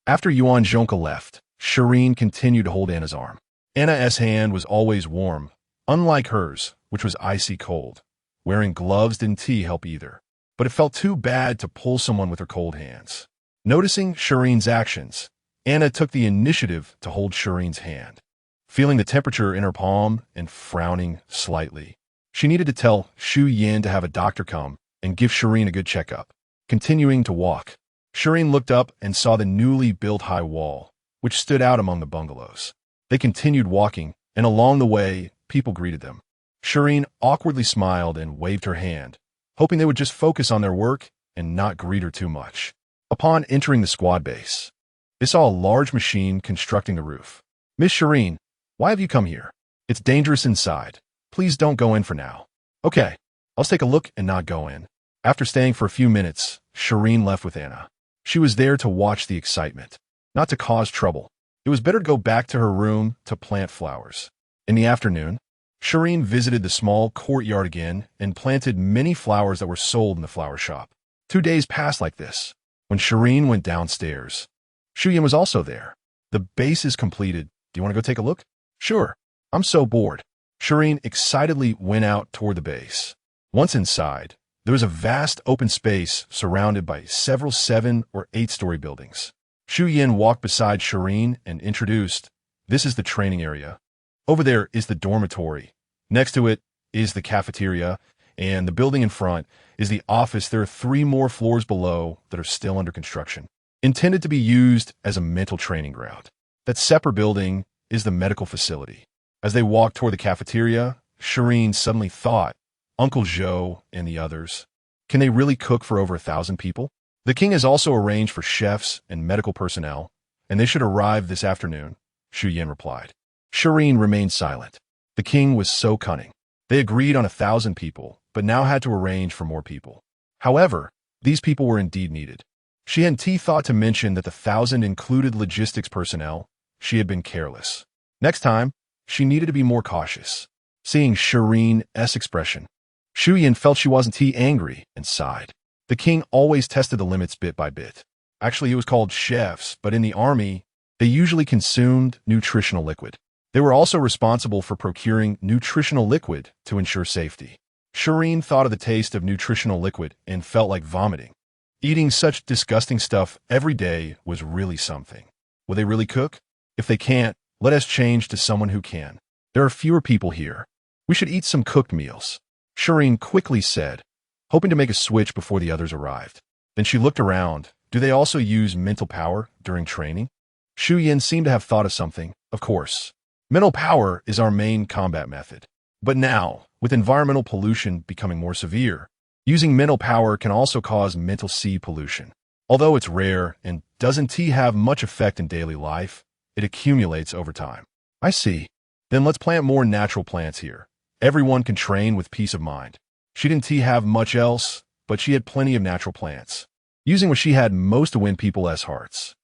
Speaker 1: After Yuan Zhongke left, Shireen continued to hold Anna's arm. Anna's hand was always warm, unlike hers, which was icy cold. Wearing gloves didn't help either, but it felt too bad to pull someone with her cold hands. Noticing Shireen's actions, Anna took the initiative to hold Shireen's hand, feeling the temperature in her palm and frowning slightly. She needed to tell Shi Yin to have a doctor come and give Shireen a good checkup. Continuing to walk, Shireen looked up and saw the newly built high wall, which stood out among the bungalows. They continued walking, and along the way, people greeted them. Shireen awkwardly smiled and waved her hand, hoping they would just focus on their work and not greet her too much. Upon entering the squad base, they saw a large machine constructing the roof. "Miss Shireen, why have you come here? It's dangerous inside. Please don't go in for now." "Okay, I'll just take a look and not go in." After staying for a few minutes, Shireen left with Anna. She was there to watch the excitement, not to cause trouble. It was better to go back to her room to plant flowers. In the afternoon, Shireen visited the small courtyard again and planted many flowers that were sold in the flower shop. 2 days passed like this. When Shireen went downstairs, Shi Yin was also there. "The base is completed. Do you want to go take a look?" "Sure. I'm so bored." Shireen excitedly went out toward the base. Once inside, there was a vast open space surrounded by several 7- or 8-story buildings. Shi Yin walked beside Shireen and introduced, "This is the training area. Over there is the dormitory. Next to it is the cafeteria, and the building in front is the office. There are 3 more floors below that are still under construction, intended to be used as a mental training ground. That separate building is the medical facility." As they walked toward the cafeteria, Shireen suddenly thought, Uncle Zhou and the others, can they really cook for over 1,000 people? The king has also arranged for chefs and medical personnel, and they should arrive this afternoon, Shi Yin replied. Shireen remained silent. The king was so cunning. They agreed on 1,000 people, but now had to arrange for more people. However, these people were indeed needed. She hadn't thought to mention that the 1,000 included logistics personnel. She had been careless. Next time, she needed to be more cautious. Seeing Shireen's expression, Shi Yin felt she wasn't angry and sighed. The king always tested the limits bit by bit. Actually, it was called chefs, but in the army, they usually consumed nutritional liquid. They were also responsible for procuring nutritional liquid to ensure safety. Shireen thought of the taste of nutritional liquid and felt like vomiting. Eating such disgusting stuff every day was really something. Will they really cook? If they can't, let us change to someone who can. There are fewer people here. We should eat some cooked meals, Shireen quickly said, hoping to make a switch before the others arrived. Then she looked around. Do they also use mental power during training? Shi Yin seemed to have thought of something. Of course. Mental power is our main combat method. But now, with environmental pollution becoming more severe, using mental power can also cause mental seed pollution. Although it's rare and doesn't have much effect in daily life, it accumulates over time. I see. Then let's plant more natural plants here. Everyone can train with peace of mind. She didn't have much else, but she had plenty of natural plants, using what she had most to win people's hearts.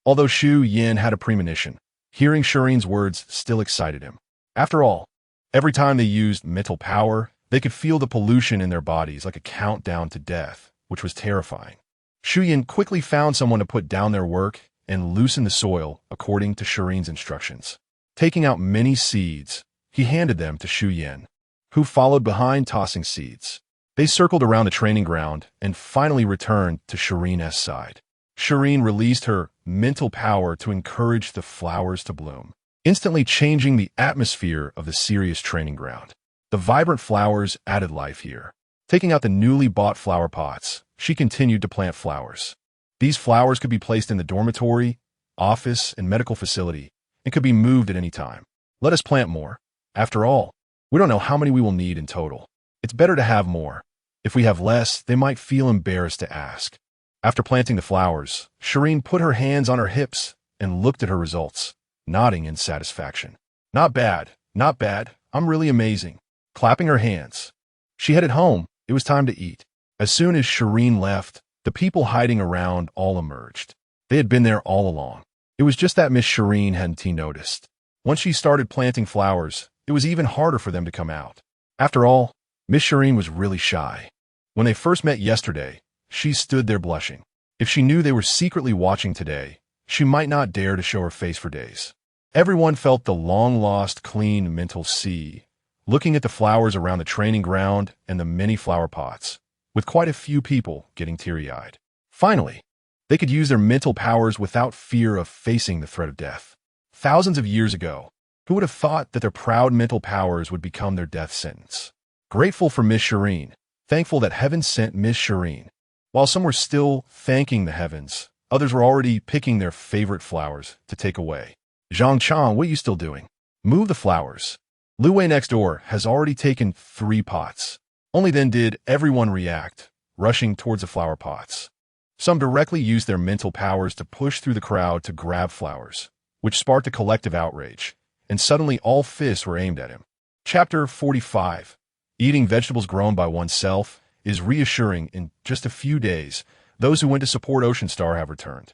Speaker 1: Although Shi Yin had a premonition, hearing Shireen's words still excited him. After all, every time they used mental power, they could feel the pollution in their bodies like a countdown to death, which was terrifying. Shi Yin quickly found someone to put down their work and loosen the soil according to Shireen's instructions. Taking out many seeds, he handed them to Shi Yin, who followed behind tossing seeds. They circled around the training ground and finally returned to Shireen's side. Shireen released her mental power to encourage the flowers to bloom, instantly changing the atmosphere of the serious training ground. The vibrant flowers added life here. Taking out the newly bought flower pots, she continued to plant flowers. These flowers could be placed in the dormitory, office, and medical facility, and could be moved at any time. Let us plant more. After all, we don't know how many we will need in total. It's better to have more. If we have less, they might feel embarrassed to ask. After planting the flowers, Shireen put her hands on her hips and looked at her results, nodding in satisfaction. Not bad, not bad. I'm really amazing. Clapping her hands. She headed home. It was time to eat. As soon as Shireen left, the people hiding around all emerged. They had been there all along. It was just that Miss Shireen hadn't noticed. Once she started planting flowers, it was even harder for them to come out. After all, Miss Shireen was really shy. When they first met yesterday, she stood there blushing. If she knew they were secretly watching today, she might not dare to show her face for days. Everyone felt the long-lost clean mental sea, looking at the flowers around the training ground and the many flower pots, with quite a few people getting teary-eyed. Finally, they could use their mental powers without fear of facing the threat of death. Thousands of years ago, who would have thought that their proud mental powers would become their death sentence? Grateful for Miss Shireen, thankful that heaven sent Miss Shireen. While some were still thanking the heavens, others were already picking their favorite flowers to take away. Zhang Chang, what are you still doing? Move the flowers. Lu Wei next door has already taken 3 pots. Only then did everyone react, rushing towards the flower pots. Some directly used their mental powers to push through the crowd to grab flowers, which sparked a collective outrage, and suddenly all fists were aimed at him. Chapter 45. Eating vegetables grown by oneself is reassuring. In just a few days, those who went to support Ocean Star have returned.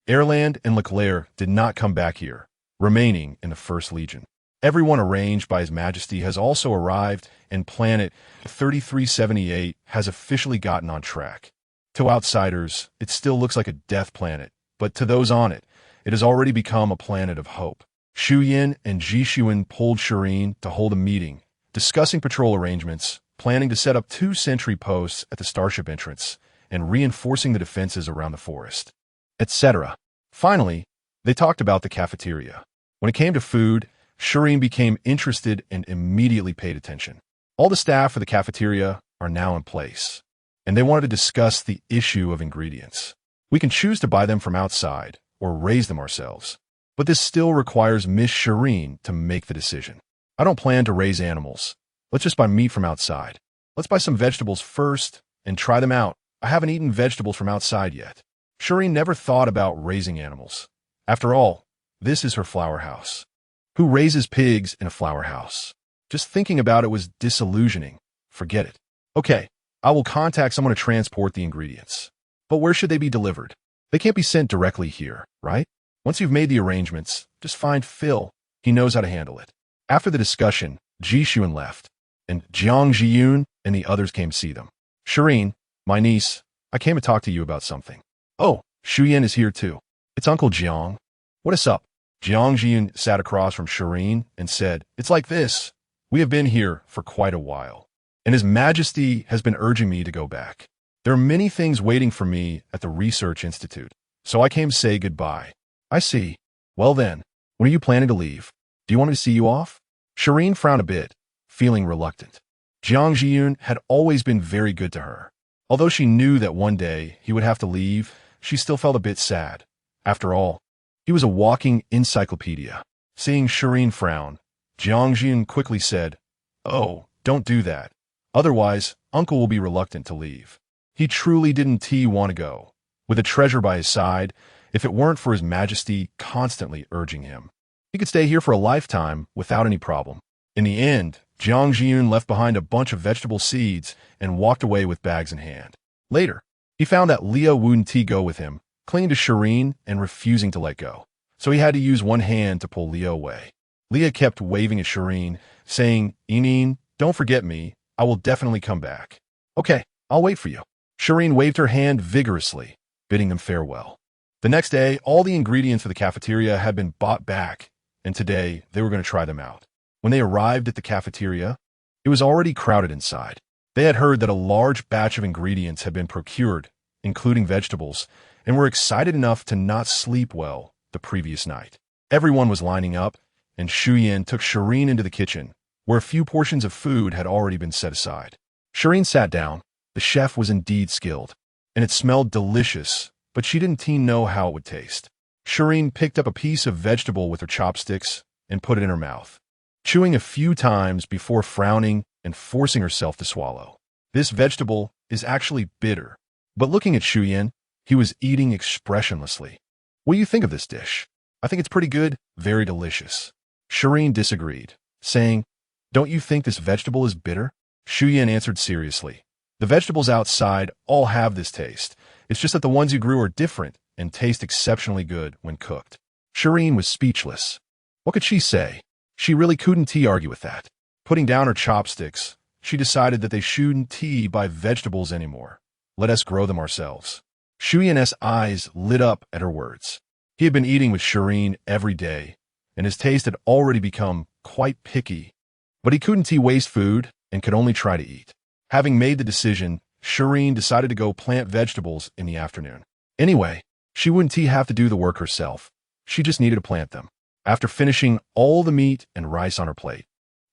Speaker 1: Erland and Leclerc did not come back here, remaining in the First Legion. Everyone arranged by His Majesty has also arrived, and Planet 3378 has officially gotten on track. To outsiders, it still looks like a death planet, but to those on it, it has already become a planet of hope. Shi Yin and Ji Xuan pulled Shireen to hold a meeting, discussing patrol arrangements, planning to set up 2 sentry posts at the starship entrance, and reinforcing the defenses around the forest, etc. Finally, they talked about the cafeteria. When it came to food, Shireen became interested and immediately paid attention. All the staff for the cafeteria are now in place, and they wanted to discuss the issue of ingredients. We can choose to buy them from outside or raise them ourselves, but this still requires Miss Shireen to make the decision. I don't plan to raise animals. Let's just buy meat from outside. Let's buy some vegetables first and try them out. I haven't eaten vegetables from outside yet. Shireen never thought about raising animals. After all, this is her flower house. Who raises pigs in a flower house? Just thinking about it was disillusioning. Forget it. Okay, I will contact someone to transport the ingredients. But where should they be delivered? They can't be sent directly here, right? Once you've made the arrangements, just find Phil. He knows how to handle it. After the discussion, Ji Xuan left, and Jiang Jiyun and the others came to see them. Shireen, my niece, I came to talk to you about something. Oh, Shi Yin is here too. It's Uncle Jiang. What is up? Jiang Jiyun sat across from Shi Yin and said, "It's like this. We have been here for quite a while, and His Majesty has been urging me to go back. There are many things waiting for me at the Research Institute, so I came to say goodbye." "I see. Well then, when are you planning to leave? Do you want me to see you off?" Shi Yin frowned a bit, feeling reluctant. Jiang Jiyun had always been very good to her. Although she knew that one day he would have to leave, she still felt a bit sad. After all, he was a walking encyclopedia. Seeing Shi Yin frown, Jiang Jiyun quickly said, "Oh, don't do that. Otherwise, Uncle will be reluctant to leave." He truly didn't want to go. With a treasure by his side, if it weren't for His Majesty constantly urging him, he could stay here for a lifetime without any problem. In the end, Jiang Jiyun left behind a bunch of vegetable seeds and walked away with bags in hand. Later, he found that Leah wouldn't go with him, clinging to Shi Yin and refusing to let go. So he had to use one hand to pull Leah away. Leah kept waving at Shi Yin, saying, "Yin, don't forget me. I will definitely come back." "Okay, I'll wait for you." Shi Yin waved her hand vigorously, bidding them farewell. The next day, all the ingredients for the cafeteria had been bought back, and today they were going to try them out. When they arrived at the cafeteria, it was already crowded inside. They had heard that a large batch of ingredients had been procured, including vegetables, and were excited enough to not sleep well the previous night. Everyone was lining up, and Shi Yin took Shi Yin into the kitchen, where a few portions of food had already been set aside. Shi Yin sat down. The chef was indeed skilled, and it smelled delicious, but she didn't know how it would taste. Shi Yin picked up a piece of vegetable with her chopsticks and put it in her mouth, chewing a few times before frowning and forcing herself to swallow. This vegetable is actually bitter. But looking at Shi Yin, he was eating expressionlessly. "What do you think of this dish?" "I think it's pretty good, very delicious." Shi Yin disagreed, saying, "Don't you think this vegetable is bitter?" Shi Yin answered seriously, "The vegetables outside all have this taste. It's just that the ones you grew are different and taste exceptionally good when cooked." Shi Yin was speechless. What could she say? She really couldn't argue with that. Putting down her chopsticks, she decided that they shouldn't buy vegetables anymore. Let us grow them ourselves. Shi Yin's eyes lit up at her words. He had been eating with Shi Yin every day, and his taste had already become quite picky. But he couldn't waste food and could only try to eat. Having made the decision, Shi Yin decided to go plant vegetables in the afternoon. Anyway, she wouldn't have to do the work herself. She just needed to plant them. After finishing all the meat and rice on her plate,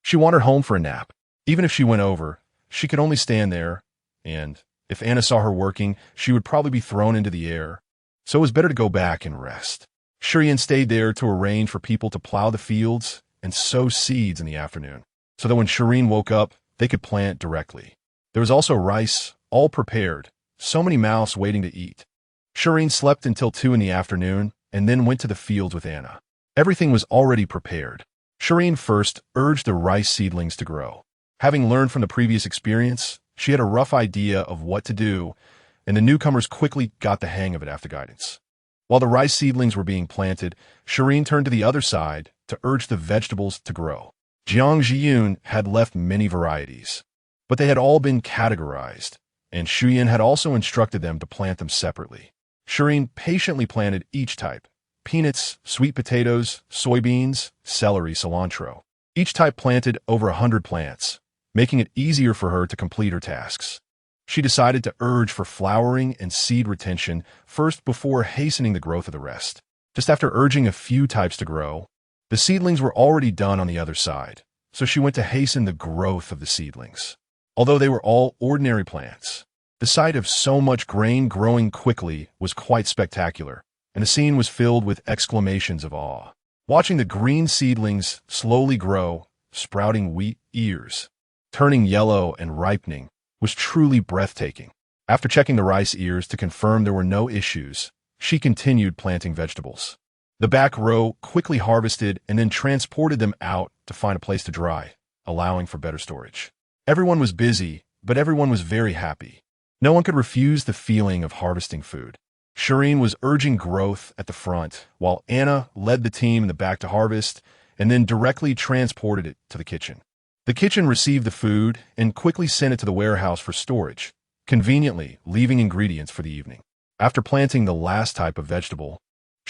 Speaker 1: she wandered home for a nap. Even if she went over, she could only stand there, and if Anna saw her working, she would probably be thrown into the air. So it was better to go back and rest. Shi Yin stayed there to arrange for people to plow the fields and sow seeds in the afternoon, so that when Shi Yin woke up, they could plant directly. There was also rice, all prepared, so many mouths waiting to eat. Shi Yin slept until 2 in the afternoon and then went to the fields with Anna. Everything was already prepared. Shi Yin first urged the rice seedlings to grow. Having learned from the previous experience, she had a rough idea of what to do, and the newcomers quickly got the hang of it after guidance. While the rice seedlings were being planted, Shi Yin turned to the other side to urge the vegetables to grow. Jiang Jiyun had left many varieties, but they had all been categorized, and Shi Yin had also instructed them to plant them separately. Shi Yin patiently planted each type: peanuts, sweet potatoes, soybeans, celery, cilantro. Each type planted over 100 plants, making it easier for her to complete her tasks. She decided to urge for flowering and seed retention first before hastening the growth of the rest. Just after urging a few types to grow, the seedlings were already done on the other side, so she went to hasten the growth of the seedlings. Although they were all ordinary plants, the sight of so much grain growing quickly was quite spectacular, and the scene was filled with exclamations of awe. Watching the green seedlings slowly grow, sprouting wheat ears, turning yellow and ripening, was truly breathtaking. After checking the rice ears to confirm there were no issues, she continued planting vegetables. The back row quickly harvested and then transported them out to find a place to dry, allowing for better storage. Everyone was busy, but everyone was very happy. No one could refuse the feeling of harvesting food. Shi Yin was urging growth at the front, while Anna led the team in the back to harvest and then directly transported it to the kitchen. The kitchen received the food and quickly sent it to the warehouse for storage, conveniently leaving ingredients for the evening. After planting the last type of vegetable,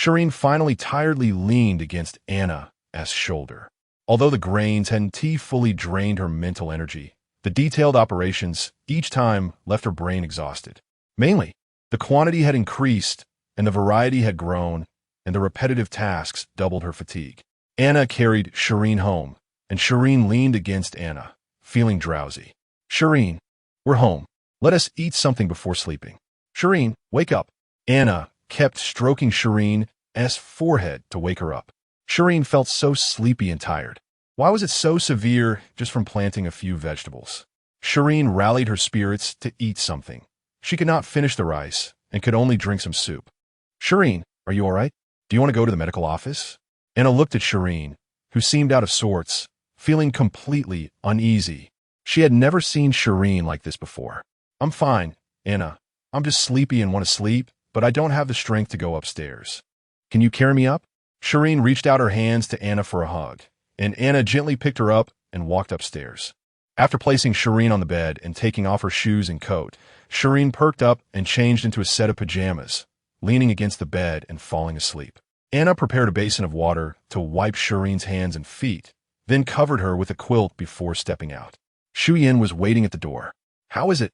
Speaker 1: Shireen finally tiredly leaned against Anna's shoulder. Although the grains hadn't fully drained her mental energy, the detailed operations each time left her brain exhausted. Mainly, the quantity had increased, and the variety had grown, and the repetitive tasks doubled her fatigue. Anna carried Shireen home, and Shireen leaned against Anna, feeling drowsy. Shireen, we're home. Let us eat something before sleeping. Shireen, wake up. Anna kept stroking Shireen's forehead to wake her up. Shireen felt so sleepy and tired. Why was it so severe just from planting a few vegetables? Shireen rallied her spirits to eat something. She could not finish the rice and could only drink some soup. Shireen, are you all right? Do you want to go to the medical office? Anna looked at Shireen, who seemed out of sorts, feeling completely uneasy. She had never seen Shireen like this before. I'm fine, Anna. I'm just sleepy and want to sleep, but I don't have the strength to go upstairs. Can you carry me up? Shireen reached out her hands to Anna for a hug, and Anna gently picked her up and walked upstairs. After placing Shireen on the bed and taking off her shoes and coat, Shireen perked up and changed into a set of pajamas, leaning against the bed and falling asleep. Anna prepared a basin of water to wipe Shireen's hands and feet, then covered her with a quilt before stepping out. Shi Yin was waiting at the door. How is it?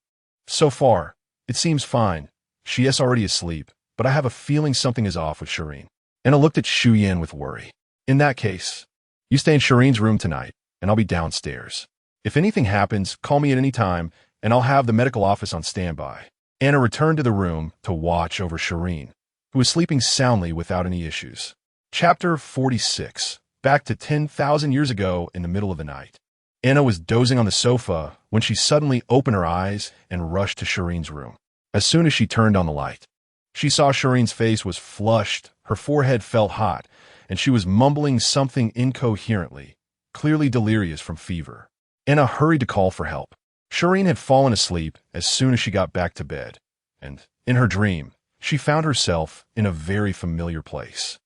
Speaker 1: So far, it seems fine. She is already asleep, but I have a feeling something is off with Shireen. Anna looked at Shi Yin with worry. In that case, you stay in Shireen's room tonight, and I'll be downstairs. If anything happens, call me at any time, and I'll have the medical office on standby. Anna returned to the room to watch over Shireen, who was sleeping soundly without any issues. Chapter 46. Back to 10,000 years ago in the middle of the night. Anna was dozing on the sofa when she suddenly opened her eyes and rushed to Shireen's room. As soon as she turned on the light, she saw Shireen's face was flushed, her forehead felt hot, and she was mumbling something incoherently, clearly delirious from fever. Anna hurried to call for help. Shireen had fallen asleep as soon as she got back to bed, and, in her dream, she found herself in a very familiar place.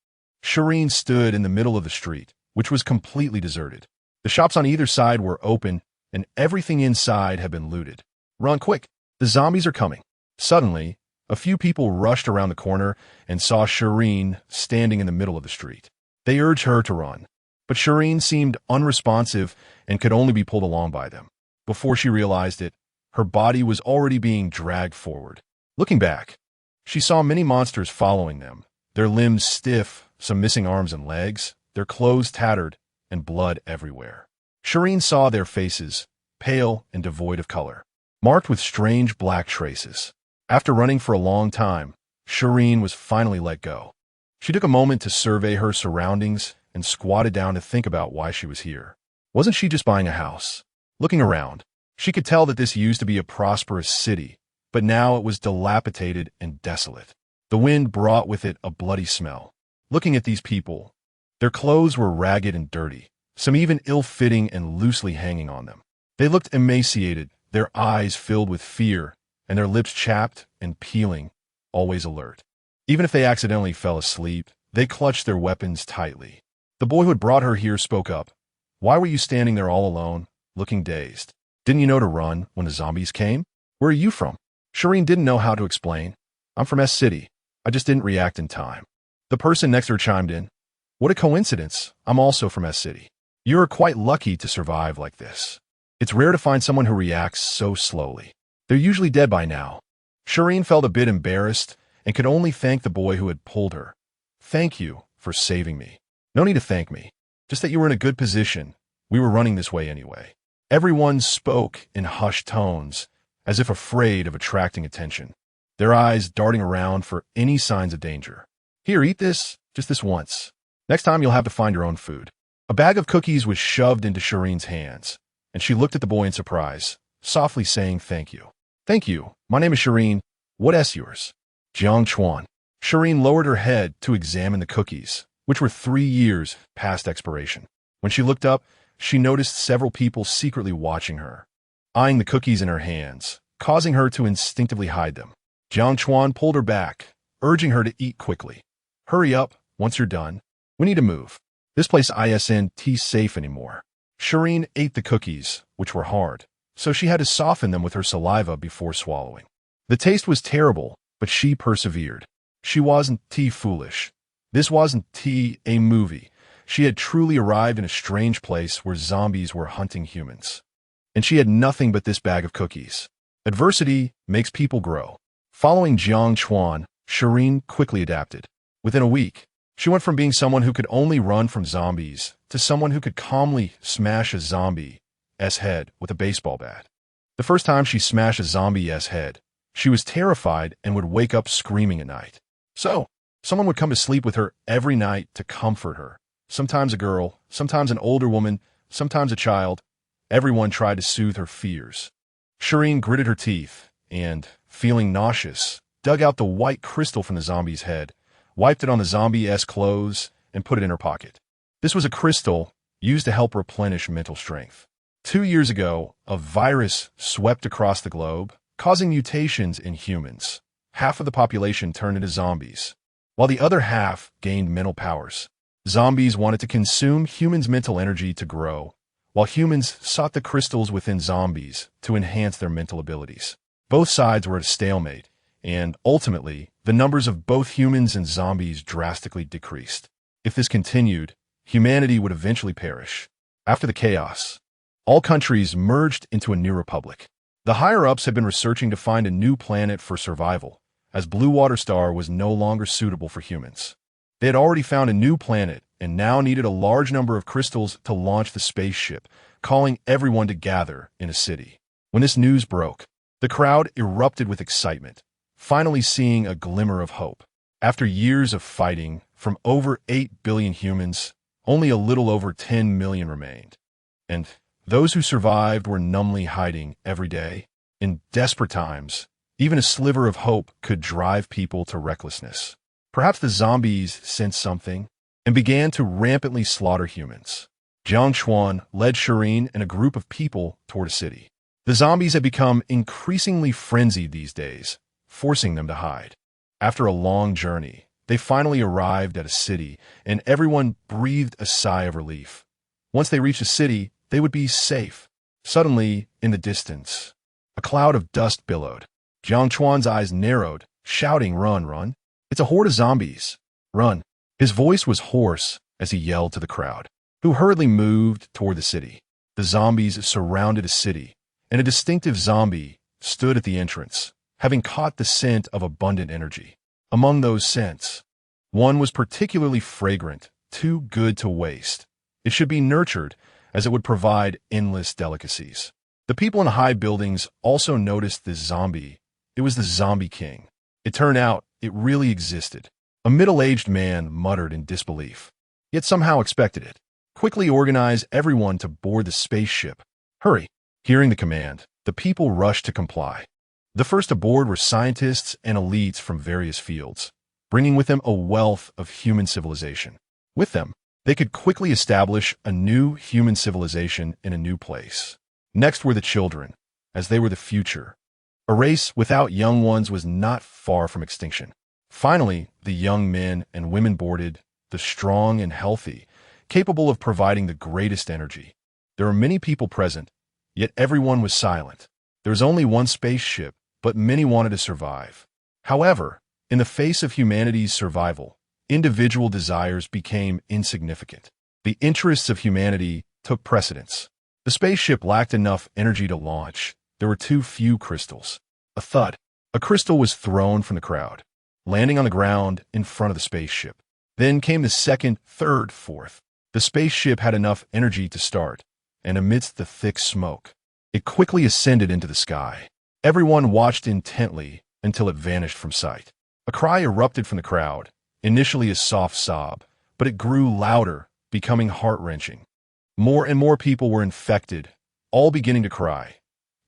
Speaker 1: Shireen stood in the middle of the street, which was completely deserted. The shops on either side were open, and everything inside had been looted. Run quick! The zombies are coming! Suddenly, a few people rushed around the corner and saw Shireen standing in the middle of the street. They urged her to run, but Shireen seemed unresponsive and could only be pulled along by them. Before she realized it, her body was already being dragged forward. Looking back, she saw many monsters following them, their limbs stiff, some missing arms and legs, their clothes tattered, and blood everywhere. Shireen saw their faces, pale and devoid of color, marked with strange black traces. After running for a long time, Shireen was finally let go. She took a moment to survey her surroundings and squatted down to think about why she was here. Wasn't she just buying a house? Looking around, she could tell that this used to be a prosperous city, but now it was dilapidated and desolate. The wind brought with it a bloody smell. Looking at these people, their clothes were ragged and dirty, some even ill-fitting and loosely hanging on them. They looked emaciated, their eyes filled with fear, and their lips chapped and peeling, always alert. Even if they accidentally fell asleep, they clutched their weapons tightly. The boy who had brought her here spoke up. Why were you standing there all alone, looking dazed? Didn't you know to run when the zombies came? Where are you from? Shireen didn't know how to explain. I'm from S City. I just didn't react in time. The person next to her chimed in. What a coincidence. I'm also from S City. You're quite lucky to survive like this. It's rare to find someone who reacts so slowly. They're usually dead by now. Shireen felt a bit embarrassed and could only thank the boy who had pulled her. Thank you for saving me. No need to thank me. Just that you were in a good position. We were running this way anyway. Everyone spoke in hushed tones, as if afraid of attracting attention, their eyes darting around for any signs of danger. Here, eat this, just this once. Next time you'll have to find your own food. A bag of cookies was shoved into Shireen's hands, and she looked at the boy in surprise, softly saying thank you. Thank you. My name is Shireen. What's yours? Jiang Chuan. Shireen lowered her head to examine the cookies, which were 3 years past expiration. When she looked up, she noticed several people secretly watching her, eyeing the cookies in her hands, causing her to instinctively hide them. Jiang Chuan pulled her back, urging her to eat quickly. Hurry up, once you're done. We need to move. This place isn't safe anymore. Shireen ate the cookies, which were hard, so she had to soften them with her saliva before swallowing. The taste was terrible, but she persevered. She wasn't foolish. This wasn't a movie. She had truly arrived in a strange place where zombies were hunting humans. And she had nothing but this bag of cookies. Adversity makes people grow. Following Jiang Chuan, Shireen quickly adapted. Within a week, she went from being someone who could only run from zombies to someone who could calmly smash a zombie's head with a baseball bat. The first time she smashed a zombie's head, she was terrified and would wake up screaming at night. So, someone would come to sleep with her every night to comfort her. Sometimes a girl, sometimes an older woman, sometimes a child. Everyone tried to soothe her fears. Shireen gritted her teeth and, feeling nauseous, dug out the white crystal from the zombie's head, wiped it on the zombie's clothes, and put it in her pocket. This was a crystal used to help replenish mental strength. 2 years ago, a virus swept across the globe, causing mutations in humans. Half of the population turned into zombies, while the other half gained mental powers. Zombies wanted to consume humans' mental energy to grow, while humans sought the crystals within zombies to enhance their mental abilities. Both sides were at a stalemate, and ultimately, the numbers of both humans and zombies drastically decreased. If this continued, humanity would eventually perish. After the chaos, all countries merged into a new republic. The higher-ups had been researching to find a new planet for survival, as Blue Water Star was no longer suitable for humans. They had already found a new planet and now needed a large number of crystals to launch the spaceship, calling everyone to gather in a city. When this news broke, the crowd erupted with excitement, finally seeing a glimmer of hope. After years of fighting from over 8 billion humans, only a little over 10 million remained. And those who survived were numbly hiding every day. In desperate times, even a sliver of hope could drive people to recklessness. Perhaps the zombies sensed something and began to rampantly slaughter humans. Jiang Chuan led Shireen and a group of people toward a city. The zombies had become increasingly frenzied these days, forcing them to hide. After a long journey, they finally arrived at a city, and everyone breathed a sigh of relief. Once they reached the city, they would be safe. Suddenly, in the distance, a cloud of dust billowed. Jiang Chuan's eyes narrowed, shouting, "Run, run! It's a horde of zombies! Run!" His voice was hoarse as he yelled to the crowd, who hurriedly moved toward the city. The zombies surrounded a city, and a distinctive zombie stood at the entrance, having caught the scent of abundant energy. Among those scents, one was particularly fragrant, too good to waste. It should be nurtured, as it would provide endless delicacies. The people in high buildings also noticed this zombie. It was the Zombie King. It turned out it really existed. A middle-aged man muttered in disbelief, yet somehow expected it. Quickly organize everyone to board the spaceship. Hurry! Hearing the command, the people rushed to comply. The first aboard were scientists and elites from various fields, bringing with them a wealth of human civilization. With them, they could quickly establish a new human civilization in a new place. Next were the children, as they were the future. A race without young ones was not far from extinction. Finally, the young men and women boarded, the strong and healthy, capable of providing the greatest energy. There were many people present, yet everyone was silent. There was only one spaceship, but many wanted to survive. However, in the face of humanity's survival, individual desires became insignificant. The interests of humanity took precedence. The spaceship lacked enough energy to launch. There were too few crystals. A thud. A crystal was thrown from the crowd, landing on the ground in front of the spaceship. Then came the second, third, fourth. The spaceship had enough energy to start, and amidst the thick smoke, it quickly ascended into the sky. Everyone watched intently until it vanished from sight. A cry erupted from the crowd, initially a soft sob, but it grew louder, becoming heart-wrenching. More and more people were infected, all beginning to cry,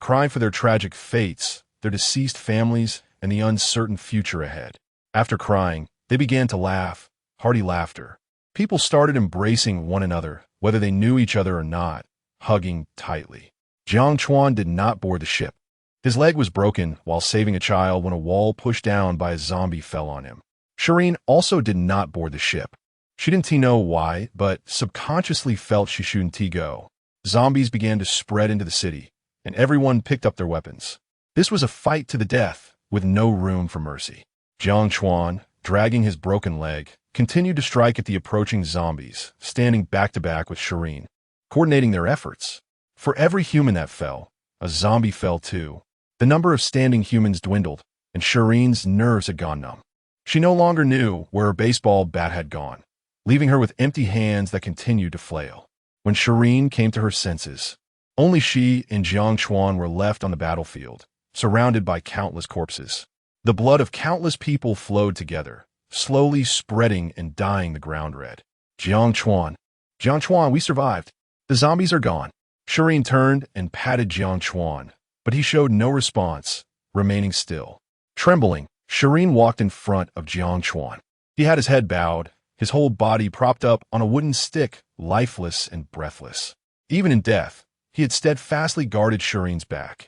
Speaker 1: crying for their tragic fates, their deceased families, and the uncertain future ahead. After crying, they began to laugh, hearty laughter. People started embracing one another, whether they knew each other or not, hugging tightly. Jiang Chuan did not board the ship. His leg was broken while saving a child when a wall pushed down by a zombie fell on him. Shireen also did not board the ship. She didn't know why, but subconsciously felt she shouldn't go. Zombies began to spread into the city, and everyone picked up their weapons. This was a fight to the death, with no room for mercy. Jiang Chuan, dragging his broken leg, continued to strike at the approaching zombies, standing back-to-back with Shi Yin, coordinating their efforts. For every human that fell, a zombie fell too. The number of standing humans dwindled, and Shi Yin's nerves had gone numb. She no longer knew where her baseball bat had gone, leaving her with empty hands that continued to flail. When Shi Yin came to her senses, only she and Jiang Chuan were left on the battlefield, surrounded by countless corpses. The blood of countless people flowed together, slowly spreading and dyeing the ground red. Jiang Chuan, we survived. The zombies are gone. Shi Yin turned and patted Jiang Chuan, but he showed no response, remaining still. Trembling, Shi Yin walked in front of Jiang Chuan. He had his head bowed, his whole body propped up on a wooden stick, lifeless and breathless. Even in death, he had steadfastly guarded Shi Yin's back.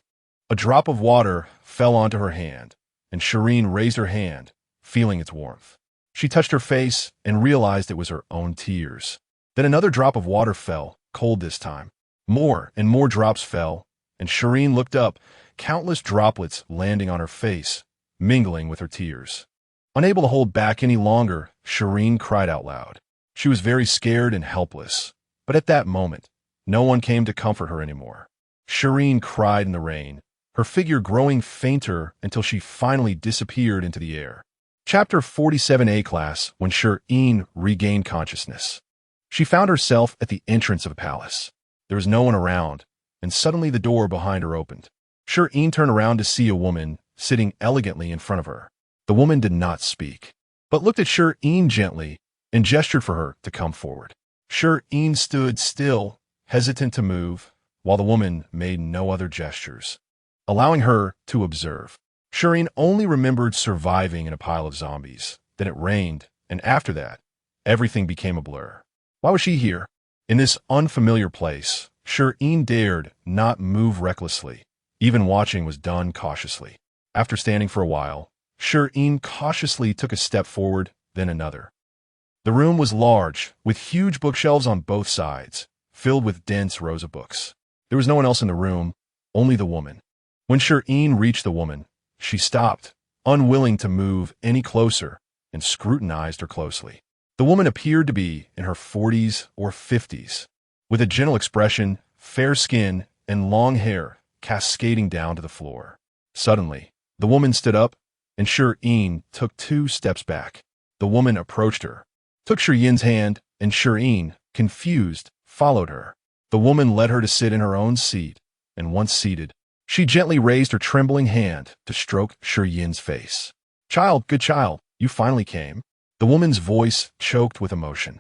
Speaker 1: A drop of water fell onto her hand, and Shi Yin raised her hand, feeling its warmth. She touched her face and realized it was her own tears. Then another drop of water fell, cold this time. More and more drops fell, and Shi Yin looked up, countless droplets landing on her face, mingling with her tears. Unable to hold back any longer, Shi Yin cried out loud. She was very scared and helpless, but at that moment, no one came to comfort her anymore. Shi Yin cried in the rain, her figure growing fainter until she finally disappeared into the air. Chapter 47A Class, when Shi Yin regained consciousness. She found herself at the entrance of a palace. There was no one around, and suddenly the door behind her opened. Shi Yin turned around to see a woman sitting elegantly in front of her. The woman did not speak, but looked at Shi Yin gently and gestured for her to come forward. Shi Yin stood still, hesitant to move, while the woman made no other gestures, allowing her to observe. Shi Yin only remembered surviving in a pile of zombies. Then it rained, and after that, everything became a blur. Why was she here? In this unfamiliar place, Shi Yin dared not move recklessly. Even watching was done cautiously. After standing for a while, Shi Yin cautiously took a step forward, then another. The room was large, with huge bookshelves on both sides, filled with dense rows of books. There was no one else in the room, only the woman. When Shi Yin reached the woman, she stopped, unwilling to move any closer, and scrutinized her closely. The woman appeared to be in her 40s or 50s, with a gentle expression, fair skin, and long hair cascading down to the floor. Suddenly, the woman stood up, and Shi Yin took 2 steps back. The woman approached her, took Shi Yin's hand, and Shi Yin, confused, followed her. The woman led her to sit in her own seat, and once seated, she gently raised her trembling hand to stroke Shi Yin's face. "Child, good child, you finally came." The woman's voice choked with emotion,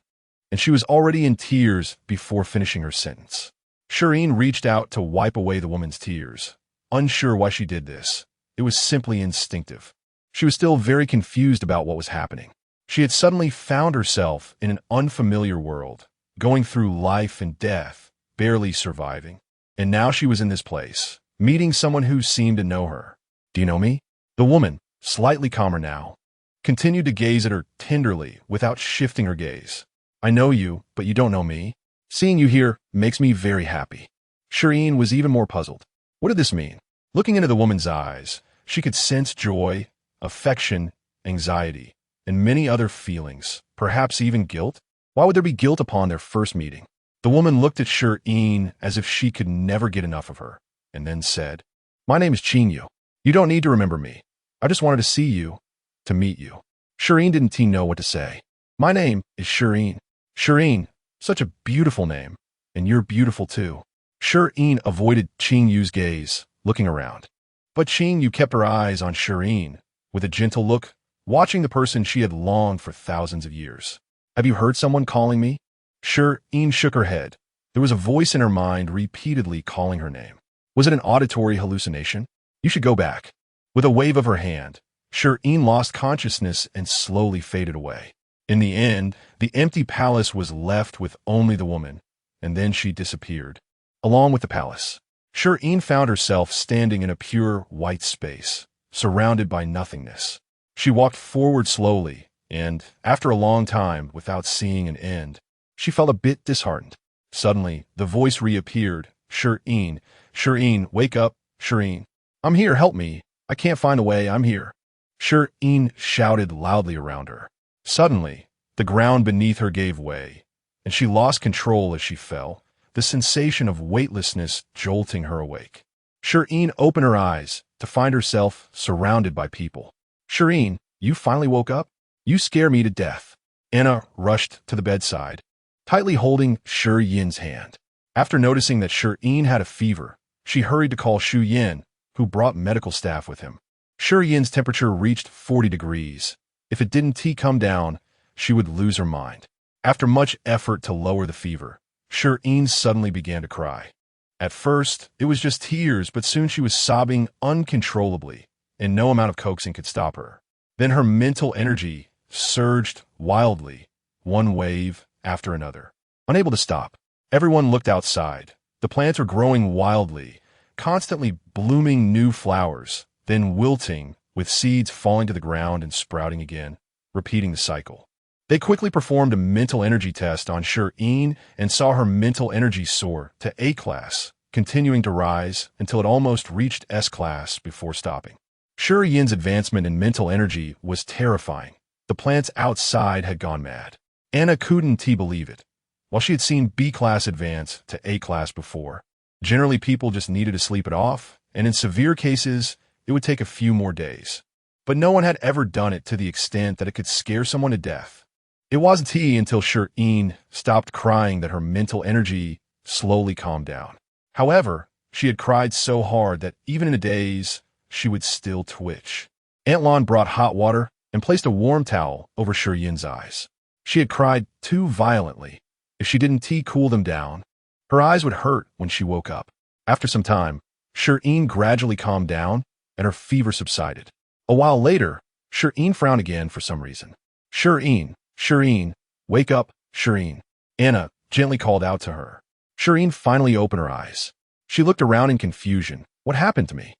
Speaker 1: and she was already in tears before finishing her sentence. Shi Yin reached out to wipe away the woman's tears, unsure why she did this. It was simply instinctive. She was still very confused about what was happening. She had suddenly found herself in an unfamiliar world, going through life and death, barely surviving. And now she was in this place, meeting someone who seemed to know her. "Do you know me?" The woman, slightly calmer now, continued to gaze at her tenderly without shifting her gaze. "I know you, but you don't know me. Seeing you here makes me very happy." Shi Yin was even more puzzled. What did this mean? Looking into the woman's eyes, she could sense joy, affection, anxiety, and many other feelings, perhaps even guilt. Why would there be guilt upon their first meeting? The woman looked at Shi Yin as if she could never get enough of her, and then said, "My name is Qingyu. You don't need to remember me. I just wanted to see you, to meet you." Shi Yin didn't know what to say. "My name is Shi Yin." "Shi Yin, such a beautiful name, and you're beautiful too." Shi Yin avoided Qingyu's gaze, looking around. But Qingyu kept her eyes on Shi Yin, with a gentle look, watching the person she had longed for thousands of years. "Have you heard someone calling me?" Shi Yin shook her head. There was a voice in her mind repeatedly calling her name. Was it an auditory hallucination? "You should go back." With a wave of her hand, Shi Yin lost consciousness and slowly faded away. In the end, the empty palace was left with only the woman, and then she disappeared. Along with the palace, Shi Yin found herself standing in a pure white space, surrounded by nothingness. She walked forward slowly, and, after a long time without seeing an end, she felt a bit disheartened. Suddenly, the voice reappeared. Shi Yin, wake up, Shi Yin. "I'm here, help me. I can't find a way, I'm here." Shi Yin shouted loudly around her. Suddenly, The ground beneath her gave way, and she lost control as she fell, the sensation of weightlessness jolting her awake. Shi Yin opened her eyes to find herself surrounded by people. Shi Yin, you finally woke up? You scare me to death. Anna rushed to the bedside, tightly holding Shi Yin's hand. After noticing that Shi Yin had a fever, she hurried to call Shi Yin, who brought medical staff with him. Shi Yin's temperature reached 40 degrees. If it didn't come down, she would lose her mind. After much effort to lower the fever, Shi Yin suddenly began to cry. At first, it was just tears, but soon she was sobbing uncontrollably, and no amount of coaxing could stop her. Then her mental energy surged wildly, one wave after another. Unable to stop, everyone looked outside. The plants were growing wildly, constantly blooming new flowers, then wilting, with seeds falling to the ground and sprouting again, repeating the cycle. They quickly performed a mental energy test on Shi Yin and saw her mental energy soar to A class, continuing to rise until it almost reached S class before stopping. Shi Yin's advancement in mental energy was terrifying. The plants outside had gone mad. Anna couldn't believe it. While she had seen B class advance to A class before, generally people just needed to sleep it off, and in severe cases, it would take a few more days. But no one had ever done it to the extent that it could scare someone to death. It wasn't until Shi Yin stopped crying that her mental energy slowly calmed down. However, she had cried so hard that even in a daze, she would still twitch. Aunt Lon brought hot water and placed a warm towel over Shi Yin's eyes. She had cried too violently. If she didn't cool them down, her eyes would hurt when she woke up. After some time, Shi Yin gradually calmed down and her fever subsided. A while later, Shi Yin frowned again for some reason. Shi Yin, wake up, Shi Yin. Anna gently called out to her. Shi Yin finally opened her eyes. She looked around in confusion. What happened to me?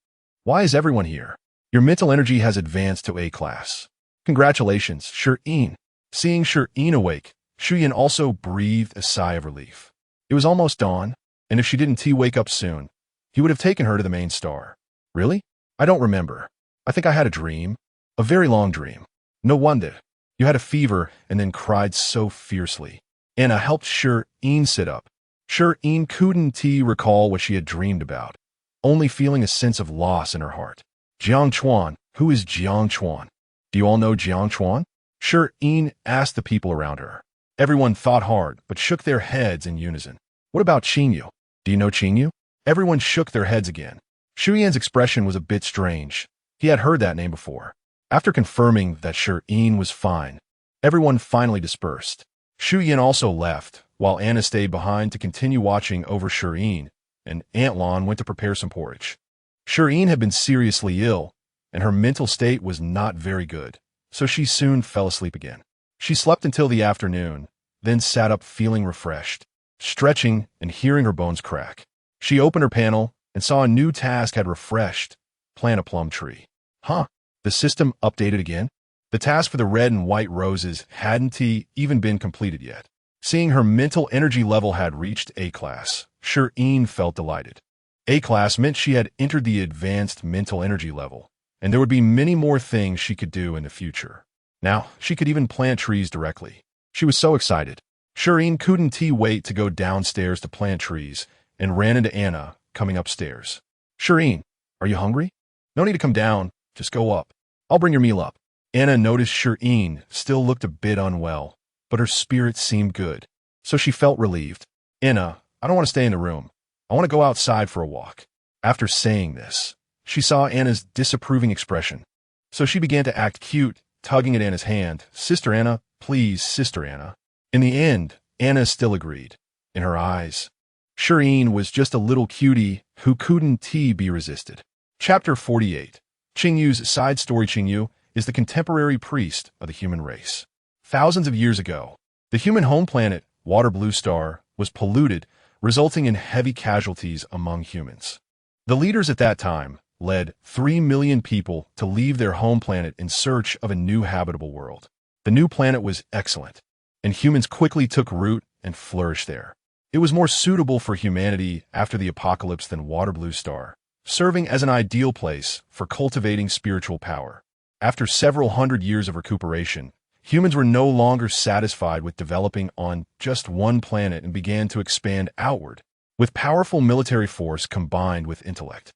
Speaker 1: Why is everyone here? Your mental energy has advanced to A class. Congratulations, Shi Yin. Seeing Shi Yin awake, Shi Yin also breathed a sigh of relief. It was almost dawn, and if she didn't wake up soon, he would have taken her to the main star. Really? I don't remember. I think I had a dream. A very long dream. No wonder. You had a fever and then cried so fiercely. Anna helped Shi Yin sit up. Shi Yin couldn't recall what she had dreamed about, only feeling a sense of loss in her heart. Jiang Chuan, who is Jiang Chuan? Do you all know Jiang Chuan? Shi Yin asked the people around her. Everyone thought hard, but shook their heads in unison. What about Qingyu? Do you know Qingyu? Everyone shook their heads again. Shi Yin's expression was a bit strange. He had heard that name before. After confirming that Shi Yin was fine, everyone finally dispersed. Shi Yin also left, while Anna stayed behind to continue watching over Shi Yin, and Aunt Lon went to prepare some porridge. Shi Yin had been seriously ill, and her mental state was not very good, so she soon fell asleep again. She slept until the afternoon, then sat up feeling refreshed, stretching and hearing her bones crack. She opened her panel and saw a new task had refreshed: plant a plum tree. Huh? The system updated again? The task for the red and white roses hadn't even been completed yet. Seeing her mental energy level had reached A class, Shi Yin felt delighted. A class meant she had entered the advanced mental energy level, and there would be many more things she could do in the future. Now, she could even plant trees directly. She was so excited. Shi Yin couldn't wait to go downstairs to plant trees and ran into Anna coming upstairs. Shi Yin, are you hungry? No need to come down. Just go up. I'll bring your meal up. Anna noticed Shi Yin still looked a bit unwell, but her spirit seemed good, so she felt relieved. Anna, I don't want to stay in the room. I want to go outside for a walk. After saying this, she saw Anna's disapproving expression, so she began to act cute, tugging at Anna's hand. Sister Anna, please, Sister Anna. In the end, Anna still agreed. In her eyes, Shi Yin was just a little cutie who couldn't be resisted. Chapter 48. Qingyu's side story. Qingyu is the contemporary priest of the human race. Thousands of years ago, the human home planet, Water Blue Star, was polluted, resulting in heavy casualties among humans. The leaders at that time led 3 million people to leave their home planet in search of a new habitable world. The new planet was excellent, and humans quickly took root and flourished there. It was more suitable for humanity after the apocalypse than Water Blue Star, serving as an ideal place for cultivating spiritual power. After several hundred years of recuperation, Humans were no longer satisfied with developing on just one planet and began to expand outward, with powerful military force combined with intellect.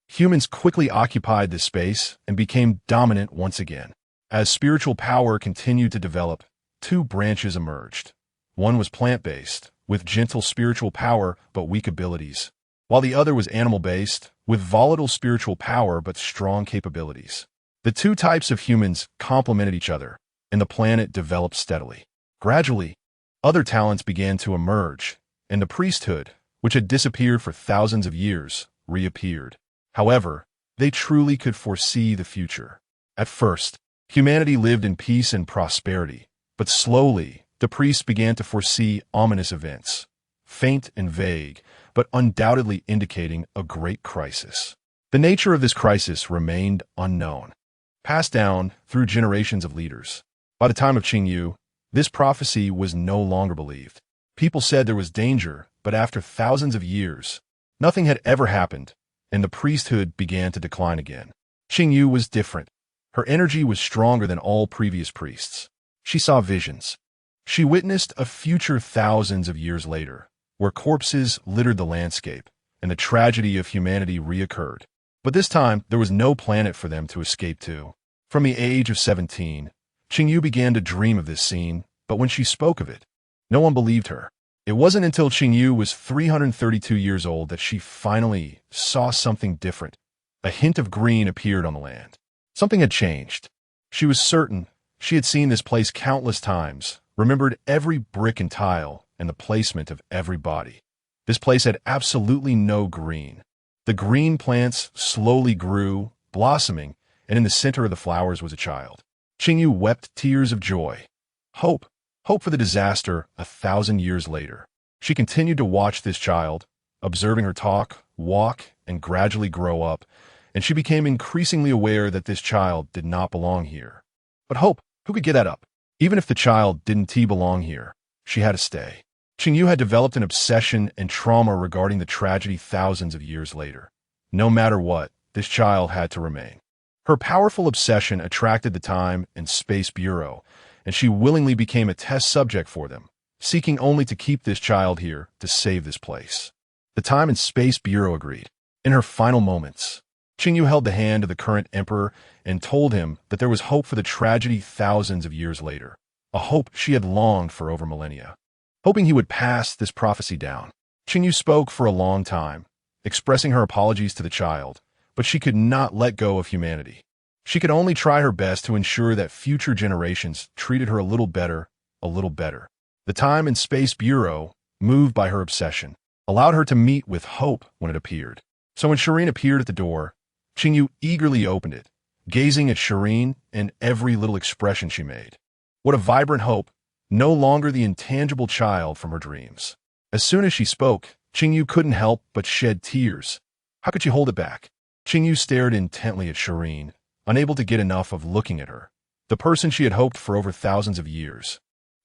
Speaker 1: Humans quickly occupied this space and became dominant once again. As spiritual power continued to develop, two branches emerged. One was plant-based, with gentle spiritual power but weak abilities, while the other was animal-based, with volatile spiritual power but strong capabilities. The two types of humans complemented each other, and the planet developed steadily. Gradually, other talents began to emerge, and the priesthood, which had disappeared for thousands of years, reappeared. However, they truly could foresee the future. At first, humanity lived in peace and prosperity, but slowly, the priests began to foresee ominous events, faint and vague, but undoubtedly indicating a great crisis. The nature of this crisis remained unknown, passed down through generations of leaders. By the time of Qing Yu, this prophecy was no longer believed. People said there was danger, but after thousands of years, nothing had ever happened, and the priesthood began to decline again. Qing Yu was different. Her energy was stronger than all previous priests. She saw visions. She witnessed a future thousands of years later, where corpses littered the landscape, and the tragedy of humanity reoccurred. But this time, there was no planet for them to escape to. From the age of 17, Qing Yu began to dream of this scene, but when she spoke of it, no one believed her. It wasn't until Qing Yu was 332 years old that she finally saw something different. A hint of green appeared on the land. Something had changed. She was certain she had seen this place countless times, remembered every brick and tile, and the placement of every body. This place had absolutely no green. The green plants slowly grew, blossoming, and in the center of the flowers was a child. Qing Yu wept tears of joy. Hope for the disaster 1,000 years later. She continued to watch this child, observing her talk, walk, and gradually grow up, and she became increasingly aware that this child did not belong here. But hope, who could get that up? Even if the child didn't belong here, she had to stay. Qing Yu had developed an obsession and trauma regarding the tragedy thousands of years later. No matter what, this child had to remain. Her powerful obsession attracted the Time and Space Bureau, and she willingly became a test subject for them, seeking only to keep this child here to save this place. The Time and Space Bureau agreed. In her final moments, Qing Yu held the hand of the current emperor and told him that there was hope for the tragedy thousands of years later, a hope she had longed for over millennia. Hoping he would pass this prophecy down, Qing Yu spoke for a long time, expressing her apologies to the child, but she could not let go of humanity. She could only try her best to ensure that future generations treated her a little better, a little better. The Time and Space Bureau, moved by her obsession, allowed her to meet with hope when it appeared. So when Shireen appeared at the door, Qing Yu eagerly opened it, gazing at Shireen and every little expression she made. What a vibrant hope, no longer the intangible child from her dreams. As soon as she spoke, Qing Yu couldn't help but shed tears. How could she hold it back? Qing Yu stared intently at Shireen, unable to get enough of looking at her, the person she had hoped for over thousands of years,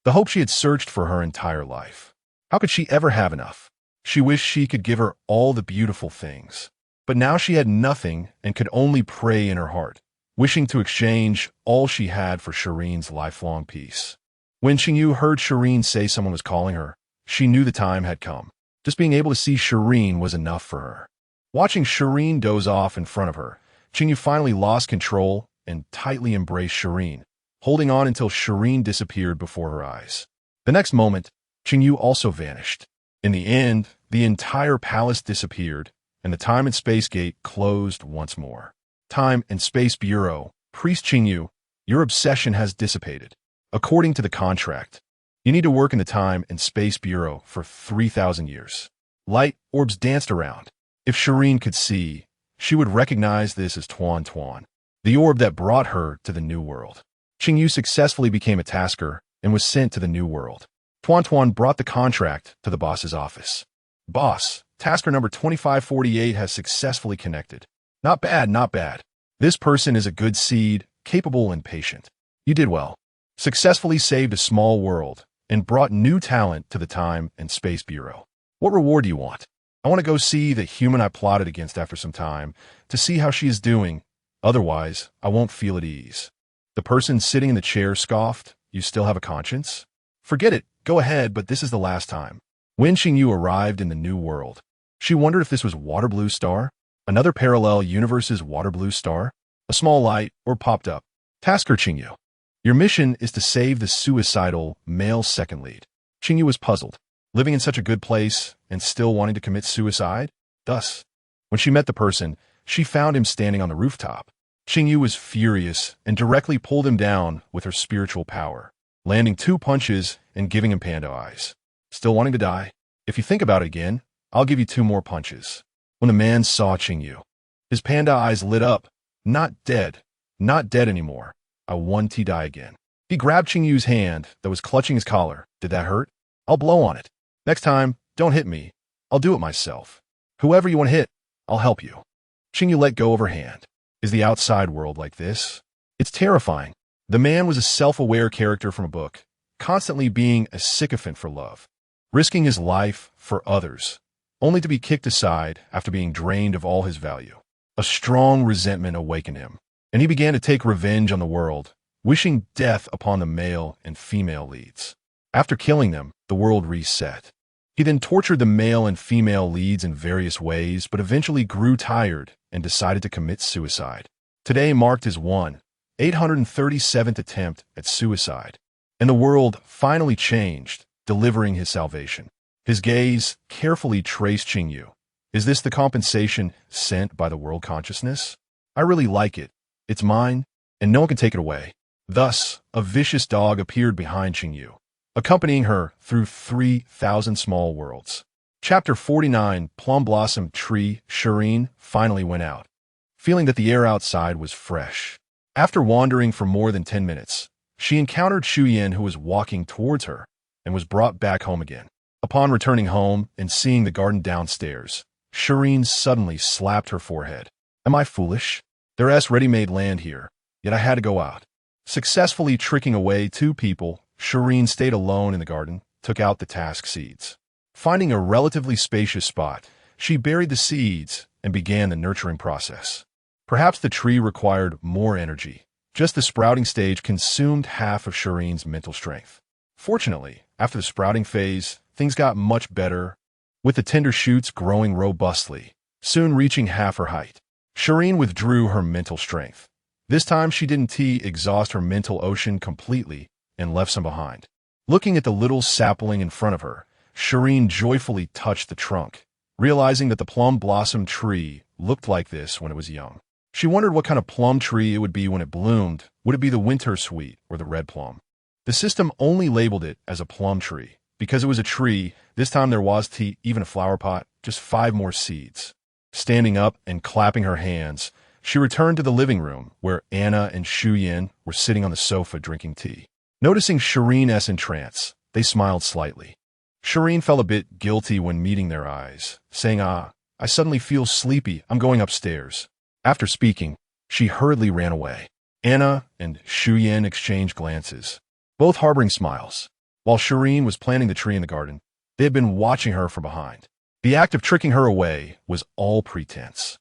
Speaker 1: the hope she had searched for her entire life. How could she ever have enough? She wished she could give her all the beautiful things, but now she had nothing and could only pray in her heart, wishing to exchange all she had for Shireen's lifelong peace. When Qing Yu heard Shireen say someone was calling her, she knew the time had come. Just being able to see Shireen was enough for her. Watching Shireen doze off in front of her, Qing Yu finally lost control and tightly embraced Shireen, holding on until Shireen disappeared before her eyes. The next moment, Qing Yu also vanished. In the end, the entire palace disappeared, and the Time and Space Gate closed once more. Time and Space Bureau, Priest Qing Yu, your obsession has dissipated. According to the contract, you need to work in the Time and Space Bureau for 3,000 years. Light orbs danced around. If Shireen could see, she would recognize this as Tuan Tuan, the orb that brought her to the New World. Qing Yu successfully became a tasker and was sent to the New World. Tuan Tuan brought the contract to the boss's office. Boss, tasker number 2548 has successfully connected. Not bad, not bad. This person is a good seed, capable and patient. You did well. Successfully saved a small world and brought new talent to the Time and Space Bureau. What reward do you want? I want to go see the human I plotted against after some time to see how she is doing. Otherwise, I won't feel at ease. The person sitting in the chair scoffed, You still have a conscience? Forget it. Go ahead, but this is the last time. When Xingyu arrived in the new world, she wondered if this was Water Blue Star, another parallel universe's Water Blue Star. A small light or popped up. Tasker Xingyu. Your mission is to save the suicidal male second lead. Xingyu was puzzled, living in such a good place and still wanting to commit suicide. Thus, when she met the person, she found him standing on the rooftop. Xingyu was furious and directly pulled him down with her spiritual power, landing 2 punches and giving him panda eyes. Still wanting to die? If you think about it again, I'll give you 2 more punches. When the man saw Xingyu, his panda eyes lit up. Not dead. Not dead anymore. I want to die again. He grabbed Xingyu's hand that was clutching his collar. Did that hurt? I'll blow on it. Next time, don't hit me. I'll do it myself. Whoever you want to hit, I'll help you. Xingyu let go of her hand. Is the outside world like this? It's terrifying. The man was a self-aware character from a book, constantly being a sycophant for love, risking his life for others, only to be kicked aside after being drained of all his value. A strong resentment awakened him, and he began to take revenge on the world, wishing death upon the male and female leads. After killing them, the world reset. He then tortured the male and female leads in various ways, but eventually grew tired and decided to commit suicide. Today marked his 837th attempt at suicide, and the world finally changed, delivering his salvation. His gaze carefully traced Xingyu. Is this the compensation sent by the world consciousness? I really like it. It's mine, and no one can take it away. Thus, a vicious dog appeared behind Xingyu, accompanying her through 3,000 small worlds. Chapter 49, Plum Blossom Tree. Shireen finally went out, feeling that the air outside was fresh. After wandering for more than 10 minutes, she encountered Shi Yin, who was walking towards her, and was brought back home again. Upon returning home and seeing the garden downstairs, Shireen suddenly slapped her forehead. Am I foolish? There's ready-made land here, yet I had to go out. Successfully tricking away 2 people, Shireen stayed alone in the garden, took out the task seeds. Finding a relatively spacious spot, she buried the seeds and began the nurturing process. Perhaps the tree required more energy. Just the sprouting stage consumed half of Shireen's mental strength. Fortunately, after the sprouting phase, things got much better, with the tender shoots growing robustly, soon reaching half her height. Shireen withdrew her mental strength. This time she didn't exhaust her mental ocean completely and left some behind. Looking at the little sapling in front of her, Shireen joyfully touched the trunk, realizing that the plum blossom tree looked like this when it was young. She wondered what kind of plum tree it would be when it bloomed. Would it be the winter sweet or the red plum? The system only labeled it as a plum tree. Because it was a tree, this time there was even a flower pot, just 5 more seeds. Standing up and clapping her hands, she returned to the living room where Anna and Shi Yin were sitting on the sofa drinking tea. Noticing Shireen's entrance, they smiled slightly. Shireen felt a bit guilty when meeting their eyes, saying, I suddenly feel sleepy. I'm going upstairs. After speaking, she hurriedly ran away. Anna and Shi Yin exchanged glances, both harboring smiles. While Shireen was planting the tree in the garden, they had been watching her from behind. The act of tricking her away was all pretense.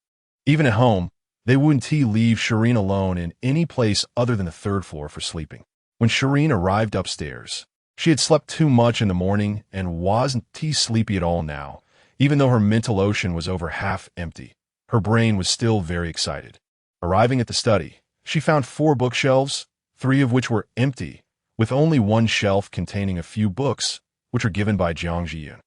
Speaker 1: Even at home, they wouldn't leave Shireen alone in any place other than the 3rd floor for sleeping. When Shireen arrived upstairs, she had slept too much in the morning and wasn't sleepy at all now. Even though her mental ocean was over half empty, her brain was still very excited. Arriving at the study, she found 4 bookshelves, 3 of which were empty, with only 1 shelf containing a few books, which were given by Jiang Zhiyun.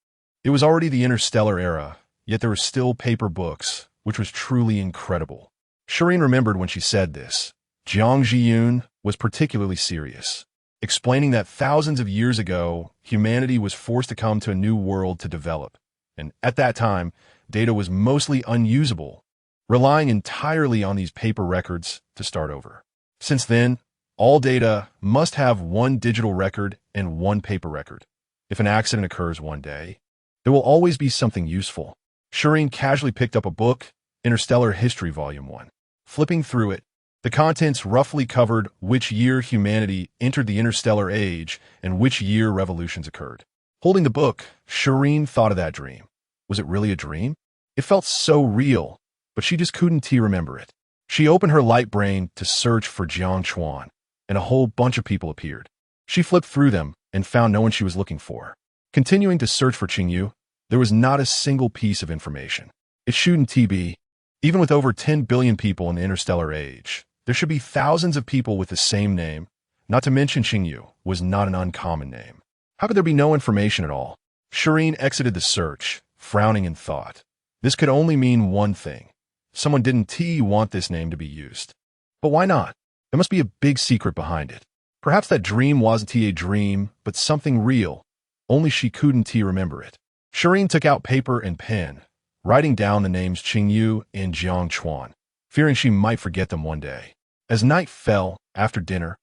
Speaker 1: It was already the interstellar era, yet there were still paper books, which was truly incredible. Shireen remembered when she said this. Jiang Zhiyun was particularly serious, explaining that thousands of years ago, humanity was forced to come to a new world to develop, and at that time, data was mostly unusable, relying entirely on these paper records to start over. Since then, all data must have 1 digital record and 1 paper record. If an accident occurs one day, there will always be something useful. Shireen casually picked up a book, Interstellar History Volume 1. Flipping through it, the contents roughly covered which year humanity entered the interstellar age and which year revolutions occurred. Holding the book, Shireen thought of that dream. Was it really a dream? It felt so real, but she just couldn't remember it. She opened her light brain to search for Jiang Chuan, and a whole bunch of people appeared. She flipped through them and found no one she was looking for. Continuing to search for Qingyu, there was not a single piece of information. It shouldn't be. Even with over 10 billion people in the interstellar age, there should be thousands of people with the same name, not to mention Qingyu was not an uncommon name. How could there be no information at all? Shireen exited the search, frowning in thought. This could only mean one thing. Someone didn't want this name to be used. But why not? There must be a big secret behind it. Perhaps that dream wasn't a dream, but something real. Only she couldn't remember it. Shireen took out paper and pen, writing down the names Qingyu and Jiang Chuan, fearing she might forget them one day. As night fell, after dinner,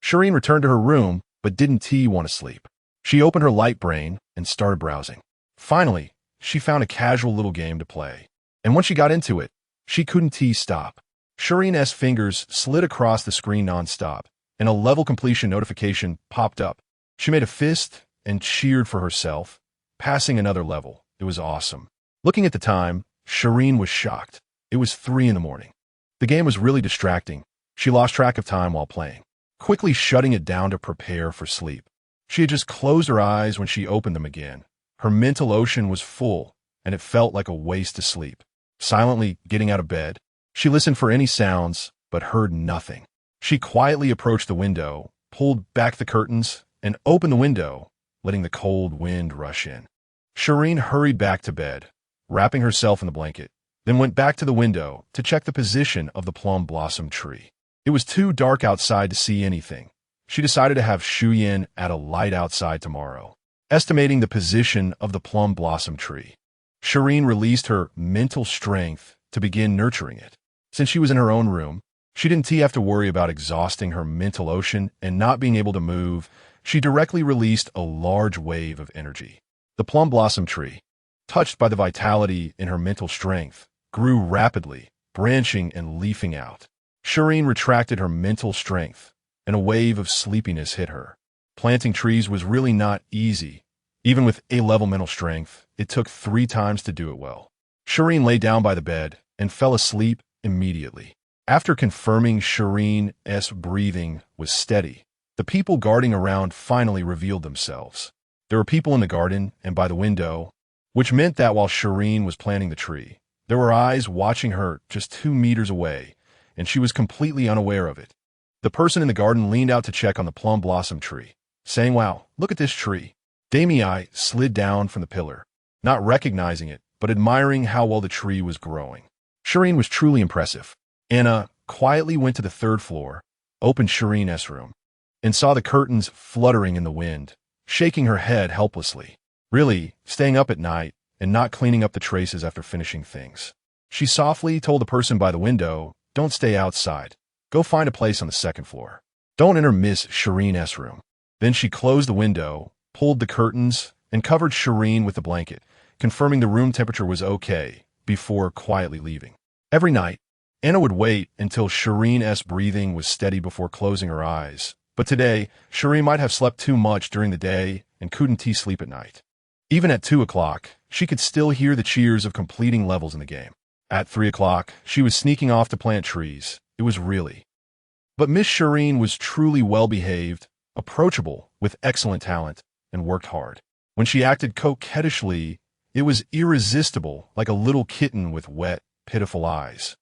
Speaker 1: Shireen returned to her room, but didn't want to sleep. She opened her light brain and started browsing. Finally, she found a casual little game to play. And once she got into it, she couldn't stop. Shireen's fingers slid across the screen non-stop, and a level completion notification popped up. She made a fist and cheered for herself, passing another level. It was awesome. Looking at the time, Shireen was shocked. It was 3 in the morning. The game was really distracting. She lost track of time while playing, quickly shutting it down to prepare for sleep. She had just closed her eyes when she opened them again. Her mental ocean was full, and it felt like a waste to sleep. Silently getting out of bed, she listened for any sounds, but heard nothing. She quietly approached the window, pulled back the curtains, and opened the window, letting the cold wind rush in. Shireen hurried back to bed, wrapping herself in the blanket, then went back to the window to check the position of the plum blossom tree. It was too dark outside to see anything. She decided to have Shi Yin add a light outside tomorrow. Estimating the position of the plum blossom tree, Shireen released her mental strength to begin nurturing it. Since she was in her own room, she didn't have to worry about exhausting her mental ocean and not being able to move. She directly released a large wave of energy. The plum blossom tree, touched by the vitality in her mental strength, grew rapidly, branching and leafing out. Shireen retracted her mental strength, and a wave of sleepiness hit her. Planting trees was really not easy. Even with A-level mental strength, it took 3 times to do it well. Shireen lay down by the bed and fell asleep immediately. After confirming Shireen's breathing was steady, the people guarding around finally revealed themselves. There were people in the garden and by the window, which meant that while Shireen was planting the tree, there were eyes watching her just 2 meters away, and she was completely unaware of it. The person in the garden leaned out to check on the plum blossom tree, saying, "Wow, look at this tree." Damii slid down from the pillar, not recognizing it, but admiring how well the tree was growing. Shireen was truly impressive. Anna quietly went to the 3rd floor, opened Shireen's room, and saw the curtains fluttering in the wind, shaking her head helplessly. Really, staying up at night and not cleaning up the traces after finishing things. She softly told the person by the window, "Don't stay outside. Go find a place on the 2nd floor. Don't enter Miss Shireen's room." Then she closed the window, pulled the curtains, and covered Shireen with the blanket, confirming the room temperature was okay, before quietly leaving. Every night, Anna would wait until Shireen's breathing was steady before closing her eyes. But today, Shireen might have slept too much during the day and couldn't sleep at night. Even at 2 o'clock, she could still hear the cheers of completing levels in the game. At 3 o'clock, she was sneaking off to plant trees. It was really. But Miss Shireen was truly well-behaved, approachable, with excellent talent, and worked hard. When she acted coquettishly, it was irresistible, like a little kitten with wet, pitiful eyes.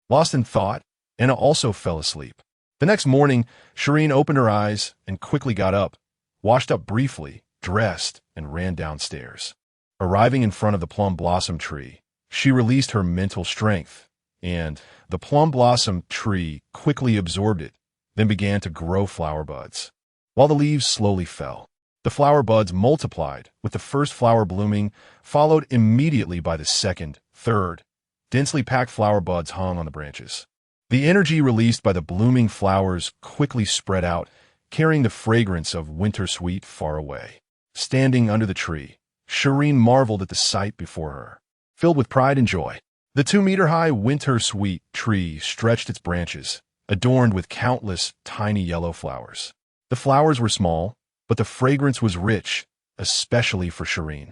Speaker 1: Lost in thought, Anna also fell asleep. The next morning, Shireen opened her eyes and quickly got up, washed up briefly, dressed, and ran downstairs. Arriving in front of the plum blossom tree, she released her mental strength, and the plum blossom tree quickly absorbed it, then began to grow flower buds. While the leaves slowly fell, the flower buds multiplied, with the first flower blooming, followed immediately by the 2nd, 3rd. Densely packed flower buds hung on the branches. The energy released by the blooming flowers quickly spread out, carrying the fragrance of winter sweet far away. Standing under the tree, Shireen marveled at the sight before her. Filled with pride and joy, the 2-meter-high winter sweet tree stretched its branches, adorned with countless tiny yellow flowers. The flowers were small, but the fragrance was rich, especially for Shireen,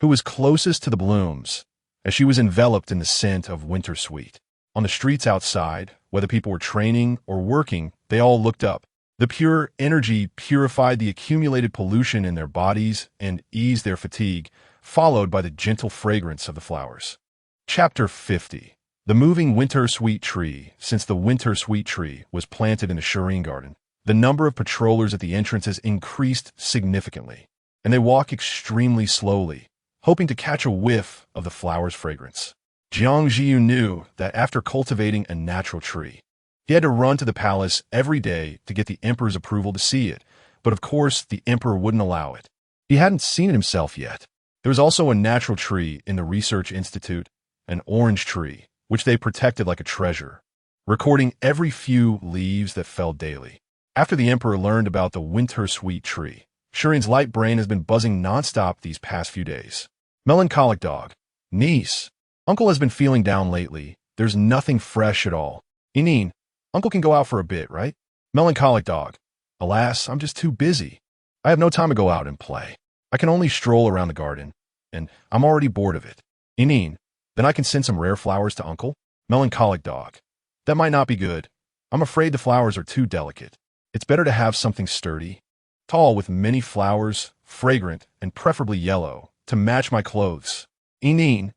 Speaker 1: who was closest to the blooms, as she was enveloped in the scent of winter sweet. On the streets outside, whether people were training or working, they all looked up, The pure energy purified the accumulated pollution in their bodies and eased their fatigue, followed by the gentle fragrance of the flowers. Chapter 50. The moving winter sweet tree. Since the winter sweet tree was planted in the Shi Yin garden, the number of patrollers at the entrances increased significantly, and they walk extremely slowly, hoping to catch a whiff of the flower's fragrance. Jiang Jiyu knew that after cultivating a natural tree, he had to run to the palace every day to get the emperor's approval to see it, but of course the emperor wouldn't allow it. He hadn't seen it himself yet. There was also a natural tree in the research institute, an orange tree, which they protected like a treasure, recording every few leaves that fell daily. After the emperor learned about the winter sweet tree, Shi Yin's light brain has been buzzing nonstop these past few days. Melancholic dog. Niece. Uncle has been feeling down lately. There's nothing fresh at all. Inin, Uncle can go out for a bit, right? Melancholic dog. Alas, I'm just too busy. I have no time to go out and play. I can only stroll around the garden, and I'm already bored of it. Inin, then I can send some rare flowers to Uncle? Melancholic dog. That might not be good. I'm afraid the flowers are too delicate. It's better to have something sturdy, tall with many flowers, fragrant, and preferably yellow, to match my clothes. Inin.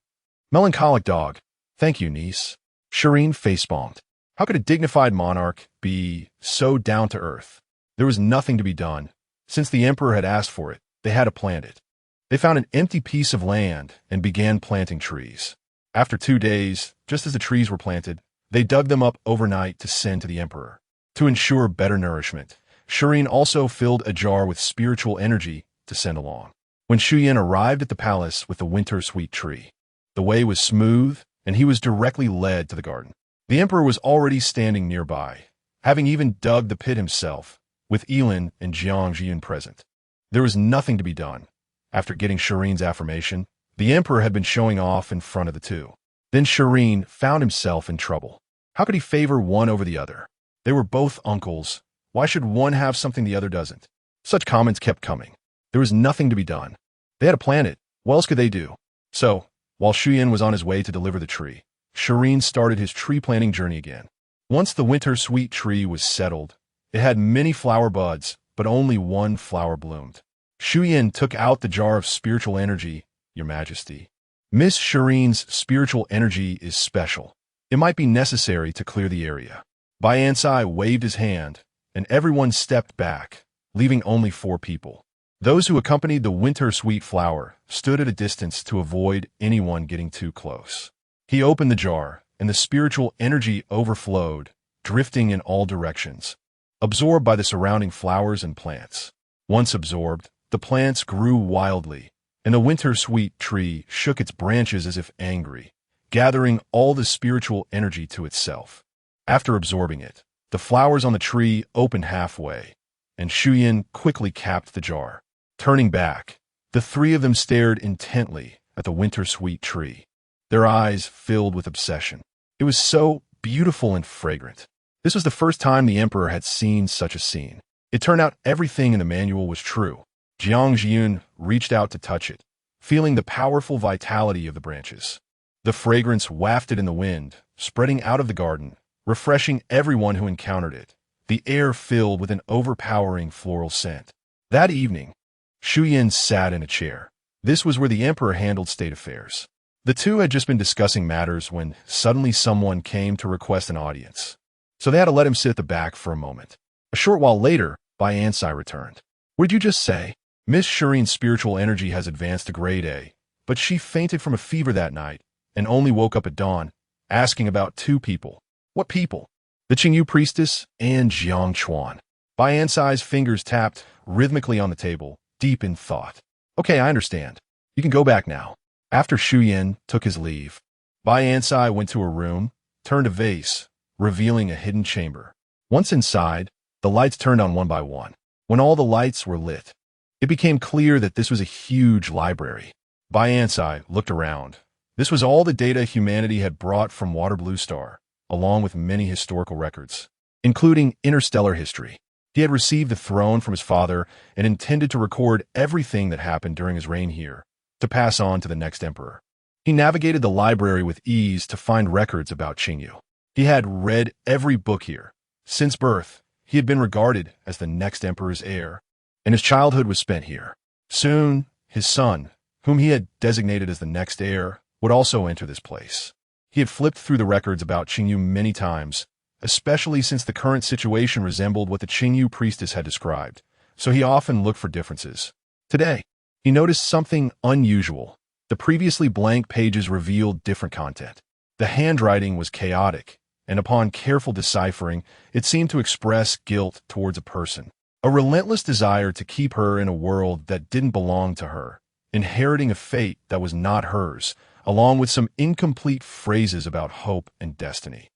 Speaker 1: Melancholic dog. Thank you, niece. Shi Yin facepalmed. How could a dignified monarch be so down to earth? There was nothing to be done. Since the emperor had asked for it, they had to plant it. They found an empty piece of land and began planting trees. After 2 days, just as the trees were planted, they dug them up overnight to send to the emperor. To ensure better nourishment, Shi Yin also filled a jar with spiritual energy to send along. When Shi Yin arrived at the palace with the winter sweet tree, the way was smooth, and he was directly led to the garden. The emperor was already standing nearby, having even dug the pit himself, with Elin and Jiang Jian present. There was nothing to be done. After getting Shi Yin's affirmation, the emperor had been showing off in front of the two. Then Shi Yin found himself in trouble. How could he favor one over the other? They were both uncles. Why should one have something the other doesn't? Such comments kept coming. There was nothing to be done. They had to plant it. What else could they do? So, while Shi Yin was on his way to deliver the tree, Shi Yin started his tree planting journey again. Once the winter sweet tree was settled, it had many flower buds, but only one flower bloomed. Shi Yin took out the jar of spiritual energy. Your Majesty, Miss Shi Yin's spiritual energy is special. It might be necessary to clear the area. Bai Ansai waved his hand, and everyone stepped back, leaving only 4 people. Those who accompanied the winter sweet flower stood at a distance to avoid anyone getting too close. He opened the jar, and the spiritual energy overflowed, drifting in all directions, absorbed by the surrounding flowers and plants. Once absorbed, the plants grew wildly, and the winter sweet tree shook its branches as if angry, gathering all the spiritual energy to itself. After absorbing it, the flowers on the tree opened halfway, and Shi Yin quickly capped the jar. Turning back, the 3 of them stared intently at the winter sweet tree, their eyes filled with obsession. It was so beautiful and fragrant. This was the first time the emperor had seen such a scene. It turned out everything in the manual was true. Jiang Jiun reached out to touch it, feeling the powerful vitality of the branches. The fragrance wafted in the wind, spreading out of the garden, refreshing everyone who encountered it, the air filled with an overpowering floral scent. That evening, Shi Yin sat in a chair. This was where the emperor handled state affairs. The two had just been discussing matters when suddenly someone came to request an audience. So they had to let him sit at the back for a moment. A short while later, Bai Ansai returned. What did you just say? Miss Shi Yin's spiritual energy has advanced to grade A, but she fainted from a fever that night and only woke up at dawn, asking about 2 people. What people? The Qingyu priestess and Jiang Chuan. Bai Ansai's fingers tapped rhythmically on the table, deep in thought. Okay, I understand. You can go back now. After Shi Yin took his leave, Bai Ansai went to a room, turned a vase, revealing a hidden chamber. Once inside, the lights turned on one by one. When all the lights were lit, it became clear that this was a huge library. Bai Ansai looked around. This was all the data humanity had brought from Water Blue Star, along with many historical records, including interstellar history. He had received the throne from his father and intended to record everything that happened during his reign here, to pass on to the next emperor. He navigated the library with ease to find records about Qingyu. He had read every book here. Since birth, he had been regarded as the next emperor's heir, and his childhood was spent here. Soon, his son, whom he had designated as the next heir, would also enter this place. He had flipped through the records about Qingyu many times, especially since the current situation resembled what the Qingyu priestess had described, so he often looked for differences. Today, he noticed something unusual. The previously blank pages revealed different content. The handwriting was chaotic, and upon careful deciphering, it seemed to express guilt towards a person. A relentless desire to keep her in a world that didn't belong to her, inheriting a fate that was not hers, along with some incomplete phrases about hope and destiny.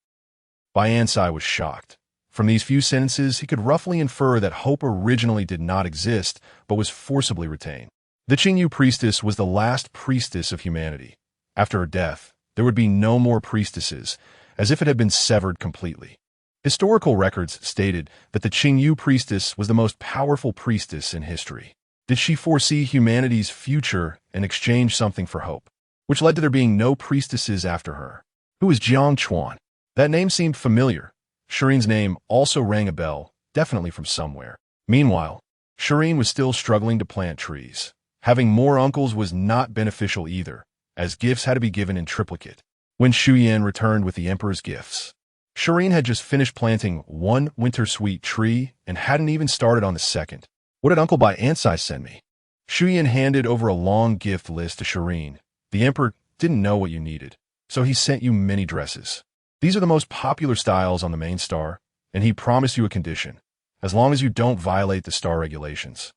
Speaker 1: Bayansai was shocked. From these few sentences, he could roughly infer that hope originally did not exist, but was forcibly retained. The Qingyu priestess was the last priestess of humanity. After her death, there would be no more priestesses, as if it had been severed completely. Historical records stated that the Qingyu priestess was the most powerful priestess in history. Did she foresee humanity's future and exchange something for hope, which led to there being no priestesses after her? Who was Jiang Chuan? That name seemed familiar. Shireen's name also rang a bell, definitely from somewhere. Meanwhile, Shireen was still struggling to plant trees. Having more uncles was not beneficial either, as gifts had to be given in triplicate. When Shi Yin returned with the emperor's gifts, Shireen had just finished planting one winter sweet tree and hadn't even started on the second. What did Uncle Bayansai send me? Shi Yin handed over a long gift list to Shireen. The emperor didn't know what you needed, so he sent you many dresses. These are the most popular styles on the main star, and he promised you a condition. As long as you don't violate the star regulations,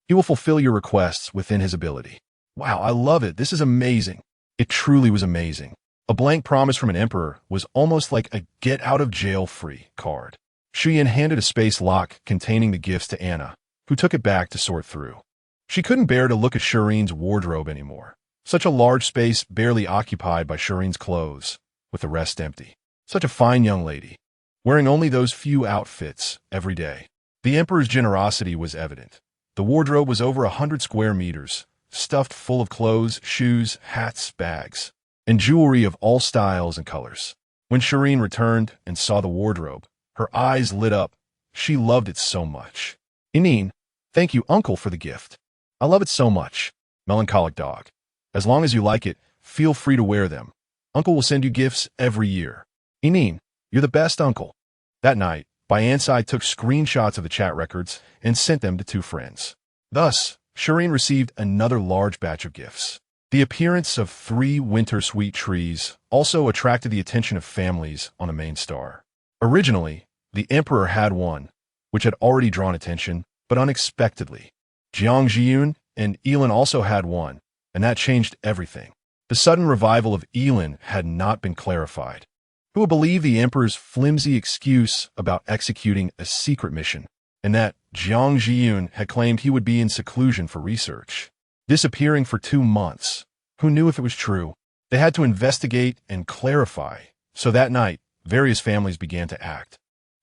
Speaker 1: he will fulfill your requests within his ability. Wow, I love it. This is amazing. It truly was amazing. A blank promise from an emperor was almost like a get-out-of-jail-free card. Shi Yin handed a space lock containing the gifts to Anna, who took it back to sort through. She couldn't bear to look at Shireen's wardrobe anymore. Such a large space barely occupied by Shireen's clothes, with the rest empty. Such a fine young lady, wearing only those few outfits every day. The emperor's generosity was evident. The wardrobe was over 100 square meters, stuffed full of clothes, shoes, hats, bags, and jewelry of all styles and colors. When Shireen returned and saw the wardrobe, her eyes lit up. She loved it so much. Inin, thank you, Uncle, for the gift. I love it so much. Melancholic dog. As long as you like it, feel free to wear them. Uncle will send you gifts every year. Inin, you're the best uncle. That night, Bayansai took screenshots of the chat records and sent them to two friends. Thus, Shireen received another large batch of gifts. The appearance of 3 winter sweet trees also attracted the attention of families on the main star. Originally, the emperor had one, which had already drawn attention, but unexpectedly. Jiang Jiyun and Elin also had one, and that changed everything. The sudden revival of Elin had not been clarified. Who would believe the emperor's flimsy excuse about executing a secret mission, and that Jiang Jiyun had claimed he would be in seclusion for research, disappearing for 2 months? Who knew if it was true? They had to investigate and clarify, so that night, various families began to act,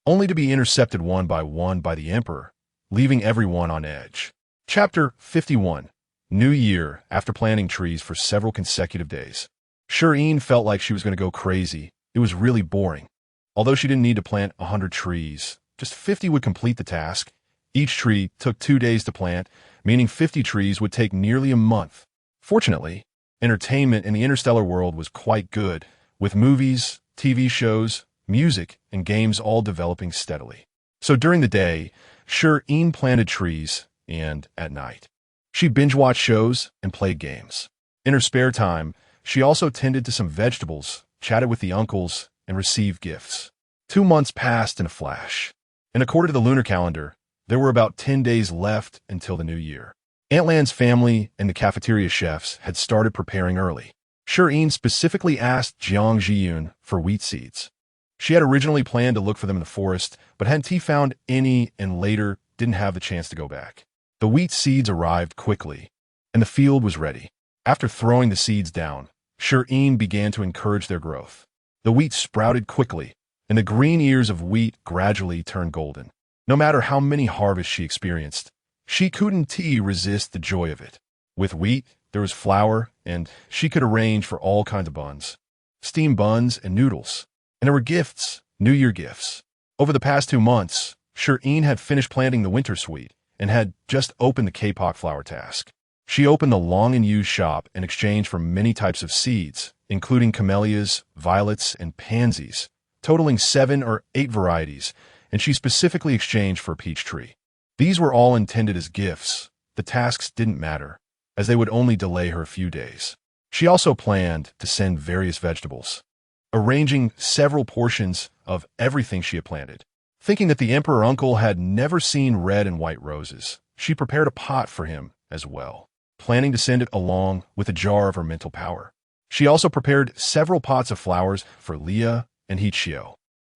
Speaker 1: only to be intercepted one by the emperor, leaving everyone on edge. Chapter 51. New Year. After planting trees for several consecutive days, Shireen felt like she was going to go crazy. It was really boring. Although she didn't need to plant 100 trees, just 50 would complete the task. Each tree took 2 days to plant, meaning 50 trees would take nearly a month. Fortunately, entertainment in the interstellar world was quite good, with movies, TV shows, music, and games all developing steadily. So during the day, Shireen planted trees, and at night, she binge-watched shows and played games. In her spare time, she also tended to some vegetables, chatted with the uncles, and received gifts. 2 months passed in a flash, and according to the lunar calendar, there were about 10 days left until the new year. Antlan's family and the cafeteria chefs had started preparing early. Shireen specifically asked Jiang Jiyun for wheat seeds. She had originally planned to look for them in the forest, but hadn't found any and later didn't have the chance to go back. The wheat seeds arrived quickly, and the field was ready. After throwing the seeds down, Shireen began to encourage their growth. The wheat sprouted quickly, and the green ears of wheat gradually turned golden. No matter how many harvests she experienced, she couldn't resist the joy of it. With wheat, there was flour, and she could arrange for all kinds of buns, steamed buns and noodles. And there were gifts, New Year gifts. Over the past 2 months, Shi Yin had finished planting the winter sweet and had just opened the kapok flower task. She opened the long-in-use shop in exchange for many types of seeds, including camellias, violets, and pansies, totaling 7 or 8 varieties, and she specifically exchanged for a peach tree. These were all intended as gifts. The tasks didn't matter, as they would only delay her a few days. She also planned to send various vegetables, arranging several portions of everything she had planted. Thinking that the emperor uncle had never seen red and white roses, she prepared a pot for him as well, planning to send it along with a jar of her mental power. She also prepared several pots of flowers for Leah and Hichio,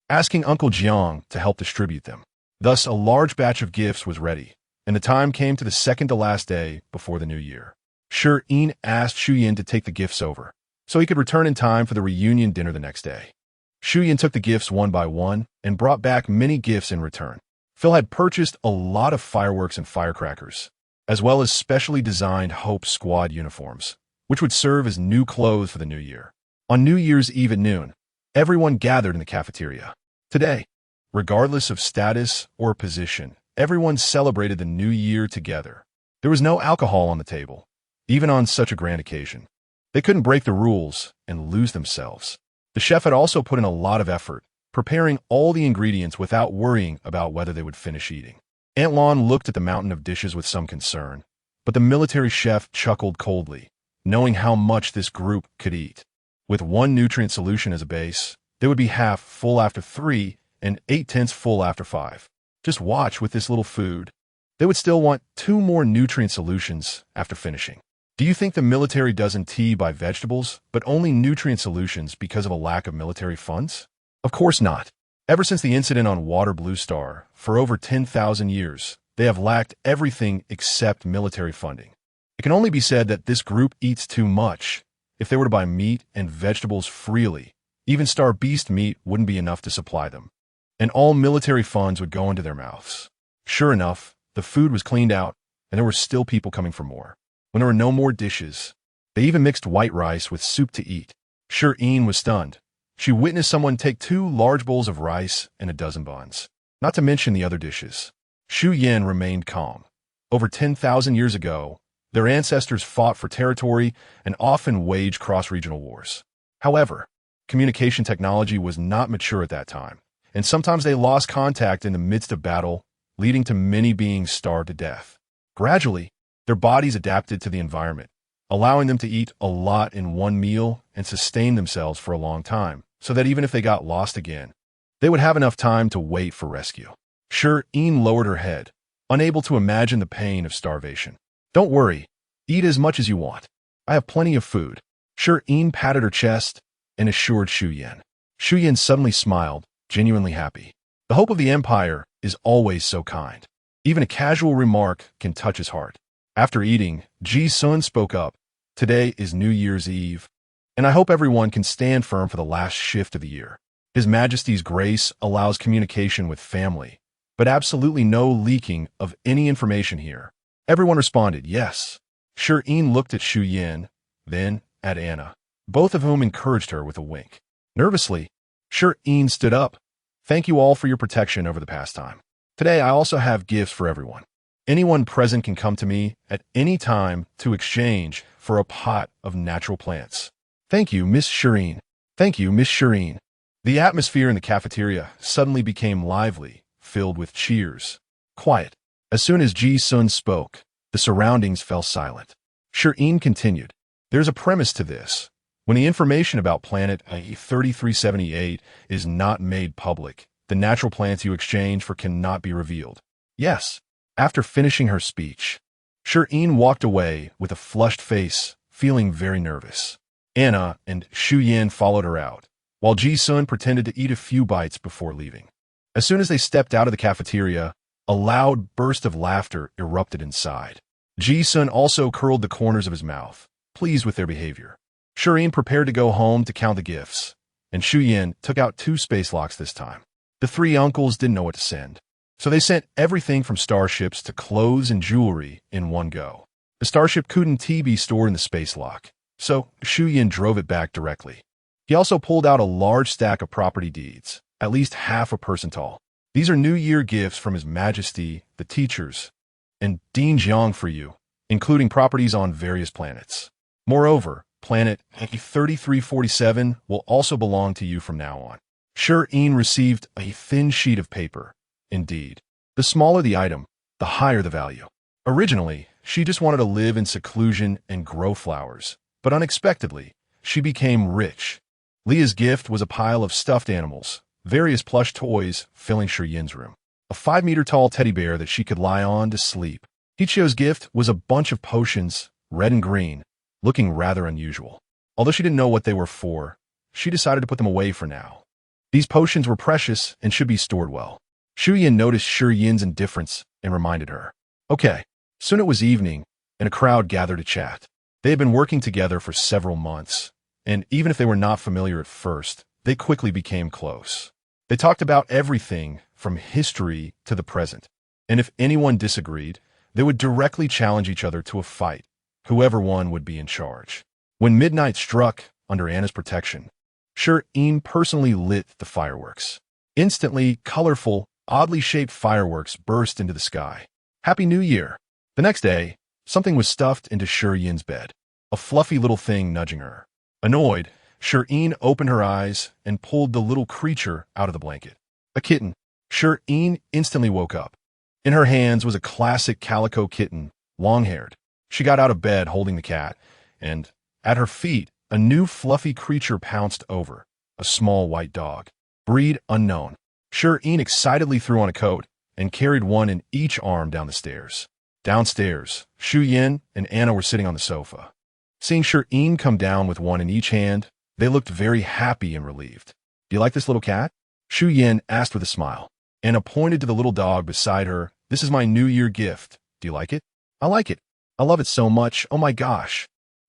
Speaker 1: asking Uncle Jiang to help distribute them. Thus, a large batch of gifts was ready, and the time came to the second to last day before the new year. Shi Yin asked Shi Yin to take the gifts over, so he could return in time for the reunion dinner the next day. Shi Yin took the gifts one by one and brought back many gifts in return. Phil had purchased a lot of fireworks and firecrackers, as well as specially designed Hope Squad uniforms, which would serve as new clothes for the new year. On New Year's Eve at noon, everyone gathered in the cafeteria. Today, regardless of status or position, everyone celebrated the new year together. There was no alcohol on the table, even on such a grand occasion. They couldn't break the rules and lose themselves. The chef had also put in a lot of effort, preparing all the ingredients without worrying about whether they would finish eating. Aunt Lon looked at the mountain of dishes with some concern, but the military chef chuckled coldly, knowing how much this group could eat. With 1 nutrient solution as a base, they would be half full after 3 and 8/10 full after 5. Just watch with this little food. They would still want 2 more nutrient solutions after finishing. Do you think the military doesn't tea by vegetables, but only nutrient solutions because of a lack of military funds? Of course not. Ever since the incident on Water Blue Star, for over 10,000 years, they have lacked everything except military funding. It can only be said that this group eats too much. If they were to buy meat and vegetables freely, even Star Beast meat wouldn't be enough to supply them, and all military funds would go into their mouths. Sure enough, the food was cleaned out, and there were still people coming for more. When there were no more dishes, they even mixed white rice with soup to eat. Shi Yin was stunned. She witnessed someone take 2 large bowls of rice and a dozen buns, not to mention the other dishes. Shi Yin remained calm. Over 10,000 years ago, their ancestors fought for territory and often waged cross-regional wars. However, communication technology was not mature at that time, and sometimes they lost contact in the midst of battle, leading to many being starved to death. Gradually, their bodies adapted to the environment, allowing them to eat a lot in one meal and sustain themselves for a long time, so that even if they got lost again, they would have enough time to wait for rescue. Shi Yin lowered her head, unable to imagine the pain of starvation. Don't worry, eat as much as you want. I have plenty of food. Shi Yin patted her chest and assured Shi Yin. Shi Yin suddenly smiled, genuinely happy. The hope of the empire is always so kind. Even a casual remark can touch his heart. After eating, Ji Sun spoke up. Today is New Year's Eve, and I hope everyone can stand firm for the last shift of the year. His Majesty's grace allows communication with family, but absolutely no leaking of any information here. Everyone responded, yes. Shi Yin looked at Shi Yin, then at Anna, both of whom encouraged her with a wink. Nervously, Shi Yin stood up. Thank you all for your protection over the past time. Today, I also have gifts for everyone. Anyone present can come to me at any time to exchange for a pot of natural plants. Thank you, Miss Shi Yin. Thank you, Miss Shi Yin. The atmosphere in the cafeteria suddenly became lively, filled with cheers. Quiet. As soon as Ji Sun spoke, the surroundings fell silent. Shi Yin continued. There's a premise to this. When the information about planet 3378 is not made public, the natural plants you exchange for cannot be revealed. Yes. After finishing her speech, Shi Yin walked away with a flushed face, feeling very nervous. Anna and Shi Yin followed her out, while Ji Sun pretended to eat a few bites before leaving. As soon as they stepped out of the cafeteria, a loud burst of laughter erupted inside. Ji Sun also curled the corners of his mouth, pleased with their behavior. Shi Yin prepared to go home to count the gifts, and Shi Yin took out 2 space locks this time. The 3 uncles didn't know what to send, so they sent everything from starships to clothes and jewelry in one go. The starship couldn't be stored in the space lock, so Shi Yin drove it back directly. He also pulled out a large stack of property deeds, at least half a person tall. These are New Year gifts from His Majesty, the teachers, and Dean Jiang for you, including properties on various planets. Moreover, planet 3347 will also belong to you from now on. Shi Yin received a thin sheet of paper. Indeed, the smaller the item, the higher the value. Originally, she just wanted to live in seclusion and grow flowers, but unexpectedly, she became rich. Leah's gift was a pile of stuffed animals, various plush toys filling Shi Yin's room, a 5-meter-tall teddy bear that she could lie on to sleep. Hichio's gift was a bunch of potions, red and green, looking rather unusual. Although she didn't know what they were for, she decided to put them away for now. These potions were precious and should be stored well. Shi Yin noticed Shi Yin's indifference and reminded her. Okay. Soon it was evening, and a crowd gathered to chat. They had been working together for several months, and even if they were not familiar at first, they quickly became close. They talked about everything from history to the present, and if anyone disagreed, they would directly challenge each other to a fight. Whoever won would be in charge. When midnight struck, under Anna's protection, Shi Yin personally lit the fireworks. Instantly, colorful, oddly shaped fireworks burst into the sky. Happy New Year! The next day, something was stuffed into Shi Yin's bed, a fluffy little thing nudging her. Annoyed, Shi Yin opened her eyes and pulled the little creature out of the blanket. A kitten. Shi Yin instantly woke up. In her hands was a classic calico kitten, long-haired. She got out of bed holding the cat, and at her feet, a new fluffy creature pounced over, a small white dog. Breed unknown. Shi Yin excitedly threw on a coat and carried one in each arm down the stairs. Downstairs, Shi Yin and Anna were sitting on the sofa. Seeing Shi Yin come down with one in each hand, they looked very happy and relieved. Do you like this little cat? Shi Yin asked with a smile. Anna pointed to the little dog beside her. This is my New Year gift. Do you like it? I like it. I love it so much. Oh my gosh.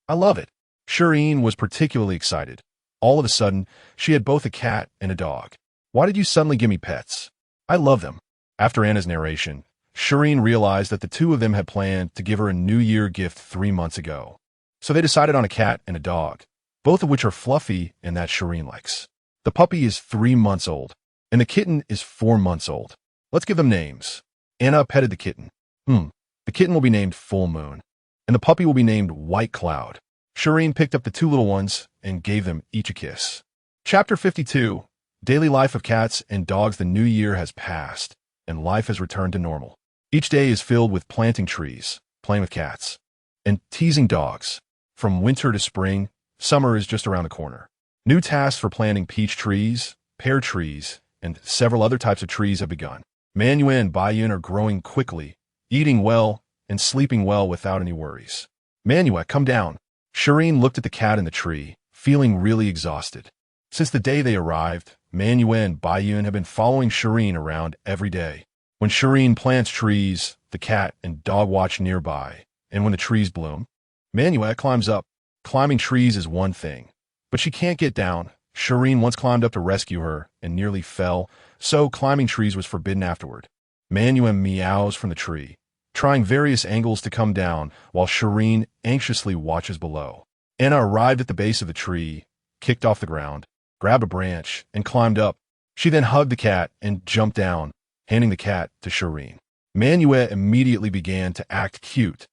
Speaker 1: I love it. Shi Yin was particularly excited. All of a sudden, she had both a cat and a dog. Why did you suddenly give me pets? I love them. After Anna's narration, Shi Yin realized that the two of them had planned to give her a New Year gift 3 months ago. So they decided on a cat and a dog, both of which are fluffy and that Shi Yin likes. The puppy is 3 months old, and the kitten is 4 months old. Let's give them names. Anna petted the kitten. The kitten will be named Full Moon, and the puppy will be named White Cloud. Shi Yin picked up the 2 little ones and gave them each a kiss. Chapter 52. Daily life of cats and dogs. The new year has passed, and life has returned to normal. Each day is filled with planting trees, playing with cats, and teasing dogs. From winter to spring, summer is just around the corner. New tasks for planting peach trees, pear trees, and several other types of trees have begun. Manua and Bayun are growing quickly, eating well, and sleeping well without any worries. Manua, come down. Shi Yin looked at the cat in the tree, feeling really exhausted. Since the day they arrived, Manua and Bayun have been following Shi Yin around every day. When Shi Yin plants trees, the cat and dog watch nearby, and when the trees bloom, Manua climbs up. Climbing trees is one thing, but she can't get down. Shi Yin once climbed up to rescue her and nearly fell, so climbing trees was forbidden afterward. Manua meows from the tree, trying various angles to come down, while Shi Yin anxiously watches below. Anna arrived at the base of the tree, kicked off the ground, grabbed a branch, and climbed up. She then hugged the cat and jumped down, handing the cat to Shi Yin. Manua immediately began to act cute,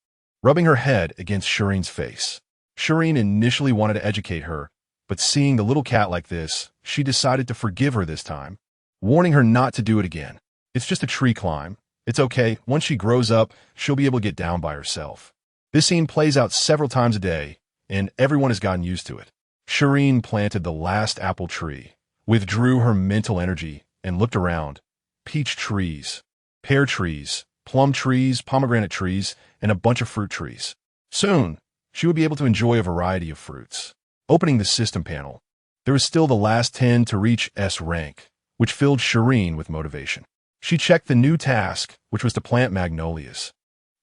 Speaker 1: rubbing her head against Shi Yin's face. Shi Yin initially wanted to educate her, but seeing the little cat like this, she decided to forgive her this time, warning her not to do it again. It's just a tree climb. It's okay. Once she grows up, she'll be able to get down by herself. This scene plays out several times a day, and everyone has gotten used to it. Shi Yin planted the last apple tree, withdrew her mental energy, and looked around. Peach trees, pear trees, plum trees, pomegranate trees, and a bunch of fruit trees. Soon, she would be able to enjoy a variety of fruits. Opening the system panel, there was still the last 10 to reach S rank, which filled Shi Yin with motivation. She checked the new task, which was to plant magnolias.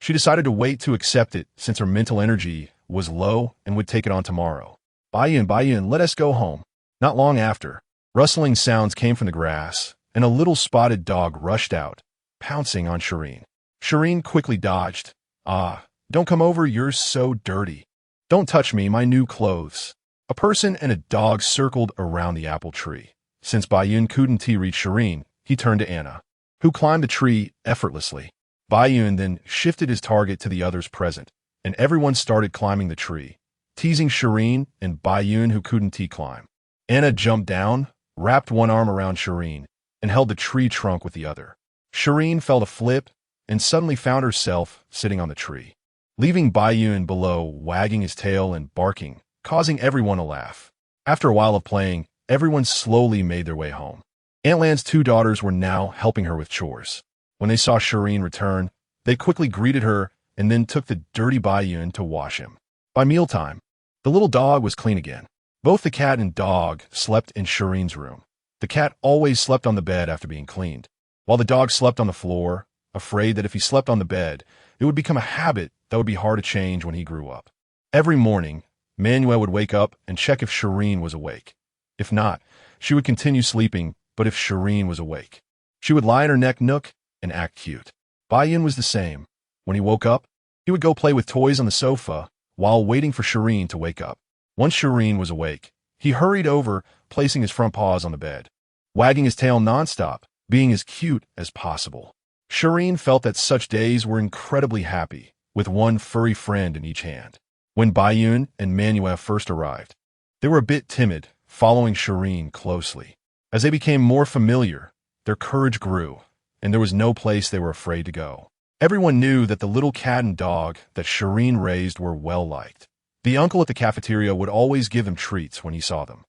Speaker 1: She decided to wait to accept it since her mental energy was low and would take it on tomorrow. Bayun, let us go home. Not long after, rustling sounds came from the grass, and a little spotted dog rushed out, pouncing on Shi Yin. Shi Yin quickly dodged. Don't come over, you're so dirty. Don't touch me, my new clothes. A person and a dog circled around the apple tree. Since Bayun couldn't reach Shi Yin, he turned to Anna. who climbed the tree effortlessly. Baiyun then shifted his target to the others present, and everyone started climbing the tree, teasing Shireen and Baiyun who couldn't climb. Anna jumped down, wrapped one arm around Shireen, and held the tree trunk with the other. Shireen felt a flip and suddenly found herself sitting on the tree, leaving Baiyun below wagging his tail and barking, causing everyone to laugh. After a while of playing, everyone slowly made their way home. Aunt Lan's two daughters were now helping her with chores. When they saw Shireen return, they quickly greeted her and then took the dirty Baiyun to wash him. By mealtime, the little dog was clean again. Both the cat and dog slept in Shireen's room. The cat always slept on the bed after being cleaned, while the dog slept on the floor, afraid that if he slept on the bed, it would become a habit that would be hard to change when he grew up. Every morning, Manuel would wake up and check if Shireen was awake. If not, she would continue sleeping, but if Shireen was awake, she would lie in her neck nook and act cute. Baiyun was the same. When he woke up, he would go play with toys on the sofa while waiting for Shireen to wake up. Once Shireen was awake, he hurried over, placing his front paws on the bed, wagging his tail nonstop, being as cute as possible. Shireen felt that such days were incredibly happy, with one furry friend in each hand. When Baiyun and Manuel first arrived, they were a bit timid, following Shireen closely. As they became more familiar, their courage grew, and there was no place they were afraid to go. Everyone knew that the little cat and dog that Shireen raised were well-liked. The uncle at the cafeteria would always give them treats when he saw them.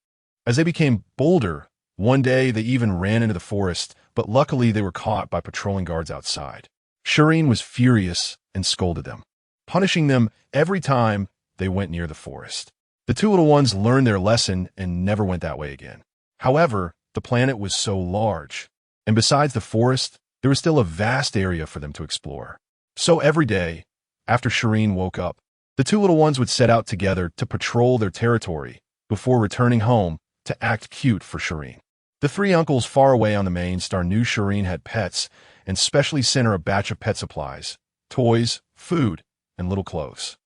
Speaker 1: As they became bolder, one day they even ran into the forest, but luckily they were caught by patrolling guards outside. Shireen was furious and scolded them, punishing them every time they went near the forest. The two little ones learned their lesson and never went that way again. However, the planet was so large, and besides the forest, there was still a vast area for them to explore. So every day, after Shireen woke up, the two little ones would set out together to patrol their territory before returning home to act cute for Shireen. The three uncles far away on the main star knew Shireen had pets and specially sent her a batch of pet supplies, toys, food, and little clothes.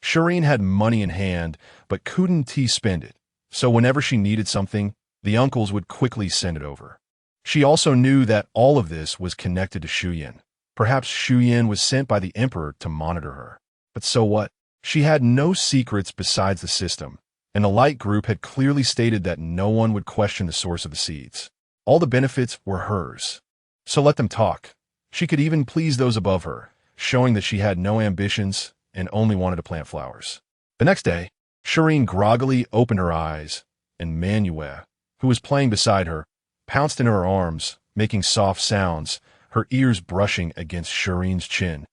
Speaker 1: Shireen had money in hand, but couldn't spend it, so whenever she needed something, the uncles would quickly send it over. She also knew that all of this was connected to Shi Yin. Perhaps Shi Yin was sent by the emperor to monitor her. But so what? She had no secrets besides the system, and the light group had clearly stated that no one would question the source of the seeds. All the benefits were hers. So let them talk. She could even please those above her, showing that she had no ambitions and only wanted to plant flowers. The next day, Shireen groggily opened her eyes, and Manuel, who was playing beside her, pounced into her arms, making soft sounds, her ears brushing against Shireen's chin,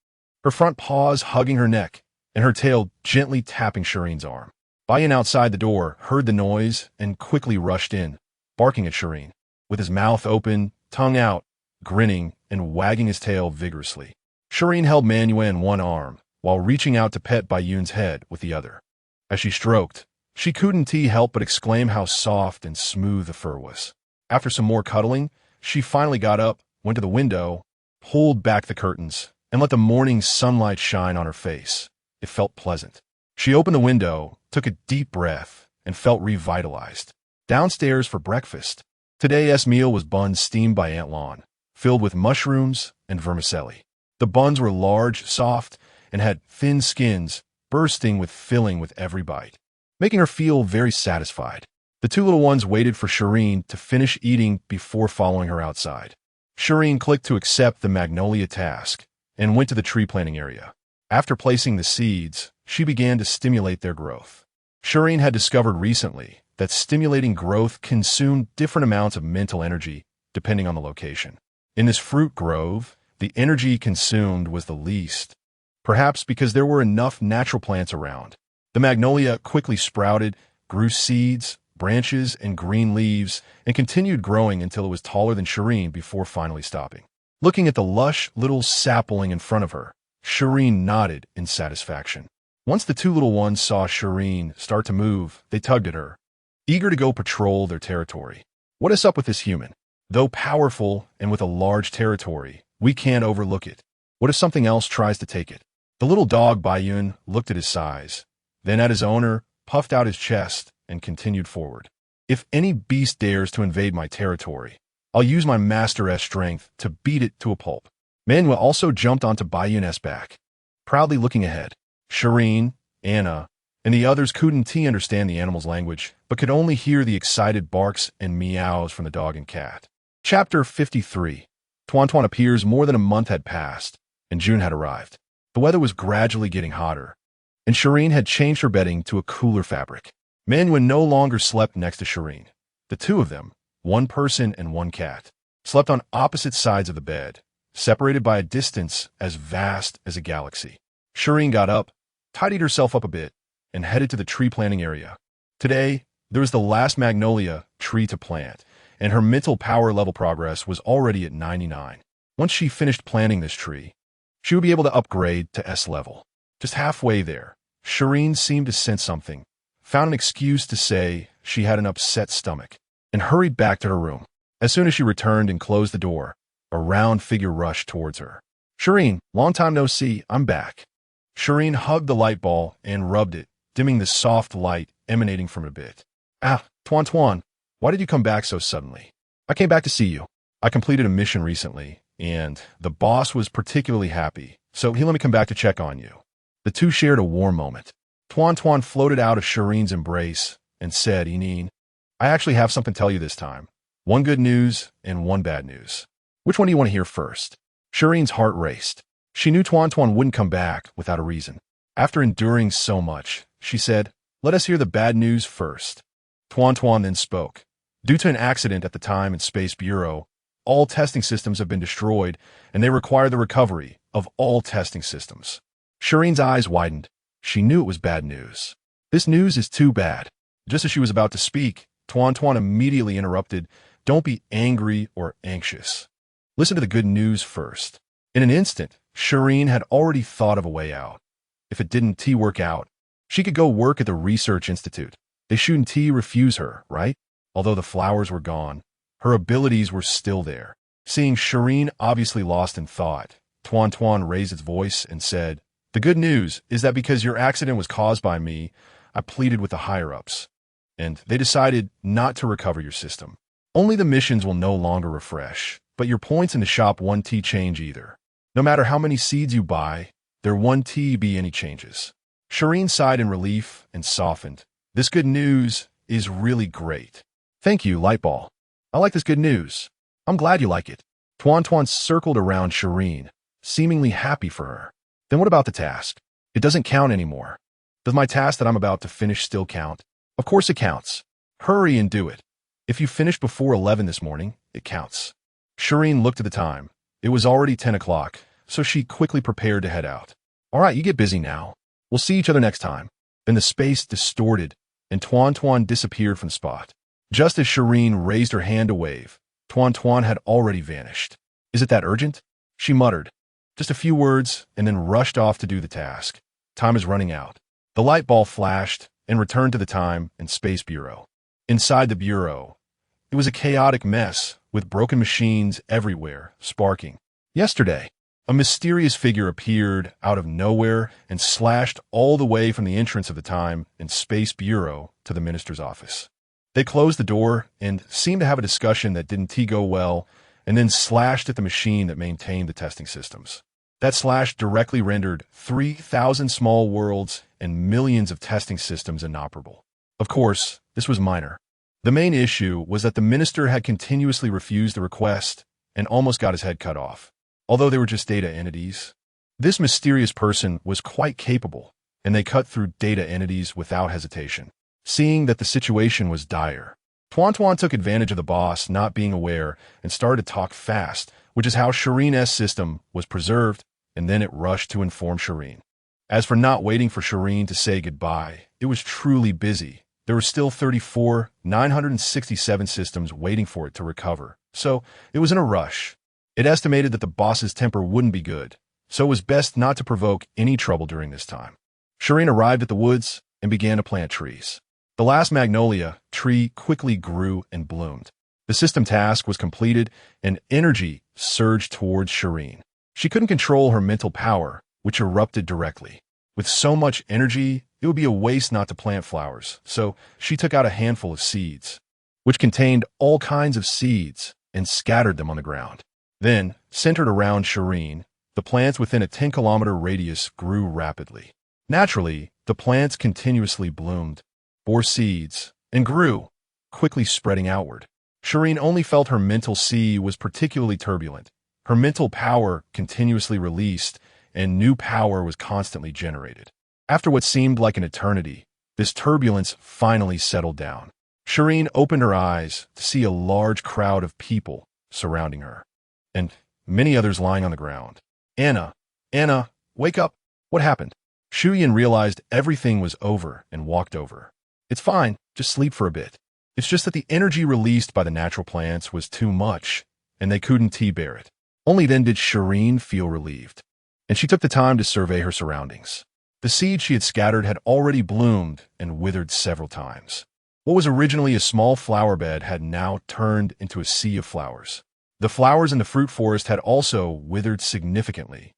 Speaker 1: her front paws hugging her neck, and her tail gently tapping Shireen's arm. Baiyun outside the door heard the noise and quickly rushed in, barking at Shireen, with his mouth open, tongue out, grinning, and wagging his tail vigorously. Shireen held Manuel in one arm, while reaching out to pet Baiyun's head with the other. As she stroked, she couldn't help but exclaim how soft and smooth the fur was. After some more cuddling, she finally got up, went to the window, pulled back the curtains, and let the morning sunlight shine on her face. It felt pleasant. She opened the window, took a deep breath, and felt revitalized. Downstairs for breakfast. Today's meal was buns steamed by Aunt Lan, filled with mushrooms and vermicelli. The buns were large, soft, and had thin skins, bursting with filling with every bite, making her feel very satisfied. The two little ones waited for Shireen to finish eating before following her outside. Shireen clicked to accept the magnolia task and went to the tree planting area. After placing the seeds, she began to stimulate their growth. Shireen had discovered recently that stimulating growth consumed different amounts of mental energy depending on the location. In this fruit grove, the energy consumed was the least, perhaps because there were enough natural plants around. The magnolia quickly sprouted, grew seeds, branches, and green leaves, and continued growing until it was taller than Shireen before finally stopping. Looking at the lush little sapling in front of her, Shireen nodded in satisfaction. Once the two little ones saw Shireen start to move, they tugged at her, eager to go patrol their territory. What is up with this human? Though powerful and with a large territory, we can't overlook it. What if something else tries to take it? The little dog Baiyun looked at his size, then at his owner, puffed out his chest, and continued forward. If any beast dares to invade my territory, I'll use my Master-S strength to beat it to a pulp. Manuel also jumped onto Bayun's back, proudly looking ahead. Shireen, Anna, and the others couldn't understand the animal's language, but could only hear the excited barks and meows from the dog and cat. Chapter 53. Tuan appears. More than a month had passed, and June had arrived. The weather was gradually getting hotter, and Shireen had changed her bedding to a cooler fabric. Manuel no longer slept next to Shireen. The two of them, one person and one cat, slept on opposite sides of the bed, separated by a distance as vast as a galaxy. Shireen got up, tidied herself up a bit, and headed to the tree planting area. Today, there was the last magnolia tree to plant, and her mental power level progress was already at 99. Once she finished planting this tree, she would be able to upgrade to S level. Just halfway there, Shireen seemed to sense something, found an excuse to say she had an upset stomach, and hurried back to her room. As soon as she returned and closed the door, a round figure rushed towards her. Shireen, long time no see, I'm back. Shireen hugged the light ball and rubbed it, dimming the soft light emanating from it a bit. Ah, Tuan, why did you come back so suddenly? I came back to see you. I completed a mission recently, and the boss was particularly happy, so he let me come back to check on you. The two shared a warm moment. Tuan floated out of Shireen's embrace and said, Inin, I actually have something to tell you this time. One good news and one bad news. Which one do you want to hear first? Shireen's heart raced. She knew Tuan wouldn't come back without a reason. After enduring so much, she said, let us hear the bad news first. Tuan then spoke. Due to an accident at the Time and Space Bureau, all testing systems have been destroyed, and they require the recovery of all testing systems. Shireen's eyes widened. She knew it was bad news. This news is too bad. Just as she was about to speak, Tuan immediately interrupted. Don't be angry or anxious. Listen to the good news first. In an instant, Shireen had already thought of a way out. If it didn't work out, she could go work at the Research Institute. They shouldn't refuse her, right? Although the flowers were gone, her abilities were still there. Seeing Shireen obviously lost in thought, Tuan raised its voice and said, the good news is that because your accident was caused by me, I pleaded with the higher-ups, and they decided not to recover your system. Only the missions will no longer refresh, but your points in the shop won't change either. No matter how many seeds you buy, there won't be any changes. Shireen sighed in relief and softened. This good news is really great. Thank you, Lightball. I like this good news. I'm glad you like it. Tuan circled around Shireen, seemingly happy for her. Then what about the task? It doesn't count anymore. Does my task that I'm about to finish still count? Of course it counts. Hurry and do it. If you finished before 11 this morning, it counts. Shireen looked at the time. It was already 10 o'clock, so she quickly prepared to head out. All right, you get busy now. We'll see each other next time. Then the space distorted, and Tuan disappeared from the spot. Just as Shireen raised her hand to wave, Tuan had already vanished. Is it that urgent? She muttered. Just a few words, and then rushed off to do the task. Time is running out. The light ball flashed and returned to the Time and Space Bureau. Inside the bureau, it was a chaotic mess with broken machines everywhere, sparking. Yesterday, a mysterious figure appeared out of nowhere and slashed all the way from the entrance of the Time and Space Bureau to the minister's office. They closed the door and seemed to have a discussion that didn't go well, and then slashed at the machine that maintained the testing systems. That slash directly rendered 3,000 small worlds and millions of testing systems inoperable. Of course, this was minor. The main issue was that the minister had continuously refused the request and almost got his head cut off. Although they were just data entities, this mysterious person was quite capable, and they cut through data entities without hesitation. Seeing that the situation was dire, Tuan took advantage of the boss not being aware and started to talk fast, which is how Shireen's system was preserved, and then it rushed to inform Shireen. As for not waiting for Shireen to say goodbye, it was truly busy. There were still 967 systems waiting for it to recover, so it was in a rush. It estimated that the boss's temper wouldn't be good, so it was best not to provoke any trouble during this time. Shireen arrived at the woods and began to plant trees. The last magnolia tree quickly grew and bloomed. The system task was completed, and energy surged towards Shireen. She couldn't control her mental power, which erupted directly. With so much energy, it would be a waste not to plant flowers, so she took out a handful of seeds, which contained all kinds of seeds, and scattered them on the ground. Then, centered around Shireen, the plants within a 10-kilometer radius grew rapidly. Naturally, the plants continuously bloomed, bore seeds, and grew, quickly spreading outward. Shireen only felt her mental sea was particularly turbulent. Her mental power continuously released, and new power was constantly generated. After what seemed like an eternity, this turbulence finally settled down. Shireen opened her eyes to see a large crowd of people surrounding her, and many others lying on the ground. Anna, wake up. What happened? Shi Yin realized everything was over and walked over. It's fine, just sleep for a bit. It's just that the energy released by the natural plants was too much, and they couldn't bear it. Only then did Shireen feel relieved, and she took the time to survey her surroundings. The seed she had scattered had already bloomed and withered several times. What was originally a small flower bed had now turned into a sea of flowers. The flowers in the fruit forest had also withered significantly,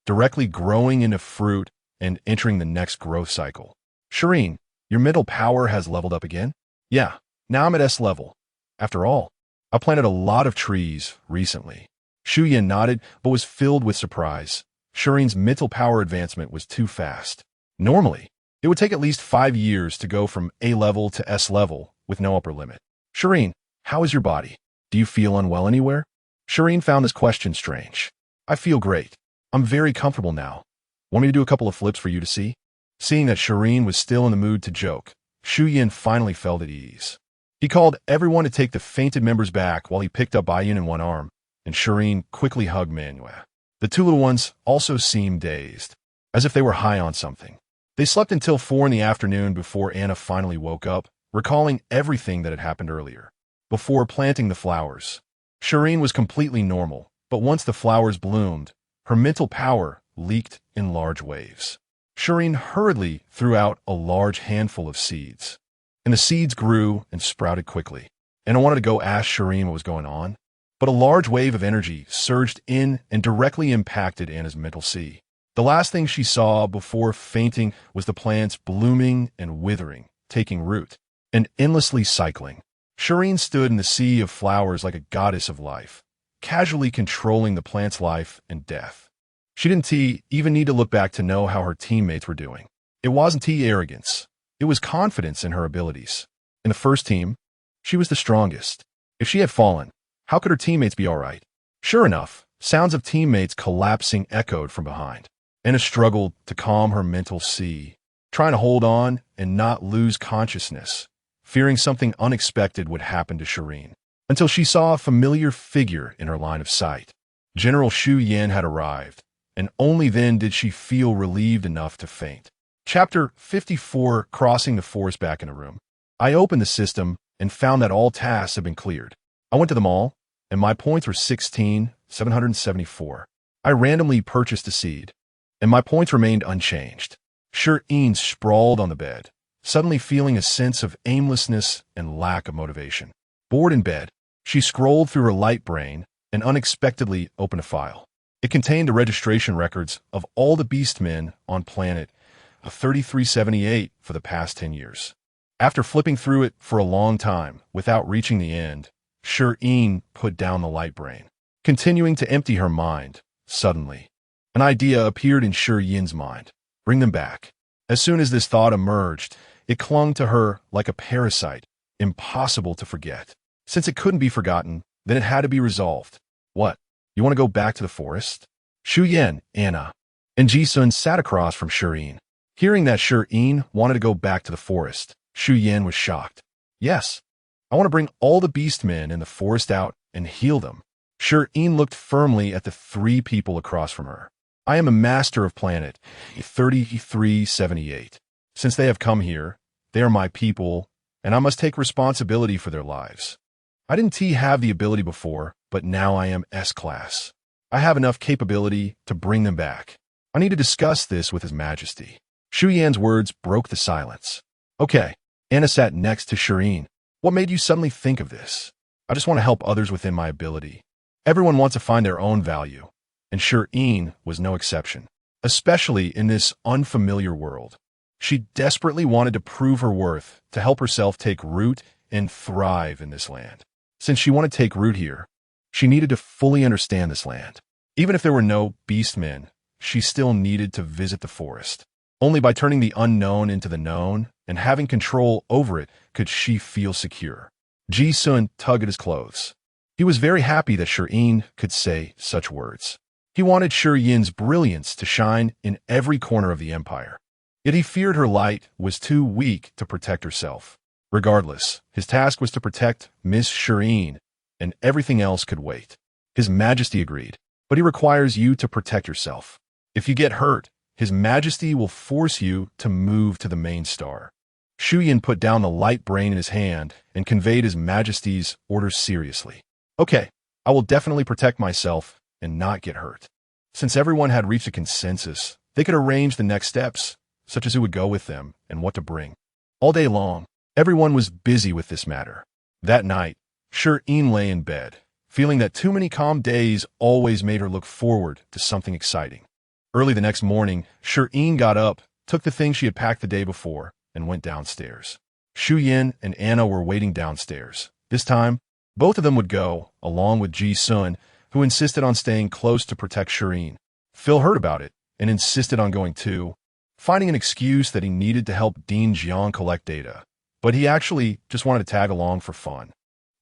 Speaker 1: directly growing into fruit and entering the next growth cycle. Shireen, your mental power has leveled up again? Yeah, now I'm at S level. After all, I planted a lot of trees recently. Shi Yin nodded, but was filled with surprise. Shireen's mental power advancement was too fast. Normally, it would take at least 5 years to go from A level to S level with no upper limit. Shireen, how is your body? Do you feel unwell anywhere? Shireen found this question strange. I feel great. I'm very comfortable now. Want me to do a couple of flips for you to see? Seeing that Shireen was still in the mood to joke, Shi Yin finally felt at ease. He called everyone to take the fainted members back while he picked up Ian in one arm, and Shireen quickly hugged Manuel. The two little ones also seemed dazed, as if they were high on something. They slept until 4 in the afternoon before Anna finally woke up, recalling everything that had happened earlier. Before planting the flowers, Shireen was completely normal, but once the flowers bloomed, her mental power leaked in large waves. Shireen hurriedly threw out a large handful of seeds, and the seeds grew and sprouted quickly. Anna wanted to go ask Shireen what was going on, but a large wave of energy surged in and directly impacted Anna's mental sea. The last thing she saw before fainting was the plants blooming and withering, taking root, and endlessly cycling. Shireen stood in the sea of flowers like a goddess of life, casually controlling the plant's life and death. She didn't even need to look back to know how her teammates were doing. It wasn't arrogance. It was confidence in her abilities. In the first team, she was the strongest. If she had fallen, how could her teammates be all right? Sure enough, sounds of teammates collapsing echoed from behind. Anna struggled to calm her mental sea, trying to hold on and not lose consciousness, fearing something unexpected would happen to Shireen, until she saw a familiar figure in her line of sight. General Shi Yin had arrived, and only then did she feel relieved enough to faint. Chapter 54, Crossing the Forest back in a room. I opened the system and found that all tasks had been cleared. I went to the mall, and my points were 16,774. I randomly purchased a seed, and my points remained unchanged. Shireen sprawled on the bed, suddenly feeling a sense of aimlessness and lack of motivation. Bored in bed, she scrolled through her light brain and unexpectedly opened a file. It contained the registration records of all the beastmen on planet 3378 for the past 10 years. After flipping through it for a long time without reaching the end, Shireen put down the light brain. Continuing to empty her mind, suddenly, an idea appeared in Shi Yin's mind. Bring them back. As soon as this thought emerged, it clung to her like a parasite, impossible to forget. Since it couldn't be forgotten, then it had to be resolved. What? You want to go back to the forest? Shi Yin, Anna, and Ji-sun sat across from Shireen. Hearing that Shireen wanted to go back to the forest, Shi Yin was shocked. Yes, I want to bring all the beastmen in the forest out and heal them. Shireen looked firmly at the 3 people across from her. I am a master of planet 3378. Since they have come here, they are my people, and I must take responsibility for their lives. I didn't have the ability before, but now I am S-class. I have enough capability to bring them back. I need to discuss this with His Majesty. Shi Yin's words broke the silence. Okay, Anna sat next to Shireen. What made you suddenly think of this? I just want to help others within my ability. Everyone wants to find their own value, and Shireen was no exception, especially in this unfamiliar world. She desperately wanted to prove her worth, to help herself take root and thrive in this land. Since she wanted to take root here, She needed to fully understand this land. Even if there were no beastmen, she still needed to visit the forest. Only by turning the unknown into the known and having control over it could she feel secure. Ji-sun tugged at his clothes. He was very happy that Shi Yin could say such words. He wanted Shi Yin's brilliance to shine in every corner of the empire. Yet he feared her light was too weak to protect herself. Regardless, his task was to protect Miss Shi Yin, and everything else could wait. His Majesty agreed, but he requires you to protect yourself. If you get hurt, His Majesty will force you to move to the main star. Shi Yin put down the light brain in his hand and conveyed His Majesty's orders seriously. Okay, I will definitely protect myself and not get hurt. Since everyone had reached a consensus, they could arrange the next steps, such as who would go with them and what to bring. All day long, everyone was busy with this matter. That night, Shi Yin lay in bed, feeling that too many calm days always made her look forward to something exciting. Early the next morning, Shi Yin got up, took the things she had packed the day before, and went downstairs. Xu Yin and Anna were waiting downstairs. This time, both of them would go, along with Ji-sun, who insisted on staying close to protect Shi Yin. Phil heard about it and insisted on going too, finding an excuse that he needed to help Dean Jiang collect data, but he actually just wanted to tag along for fun.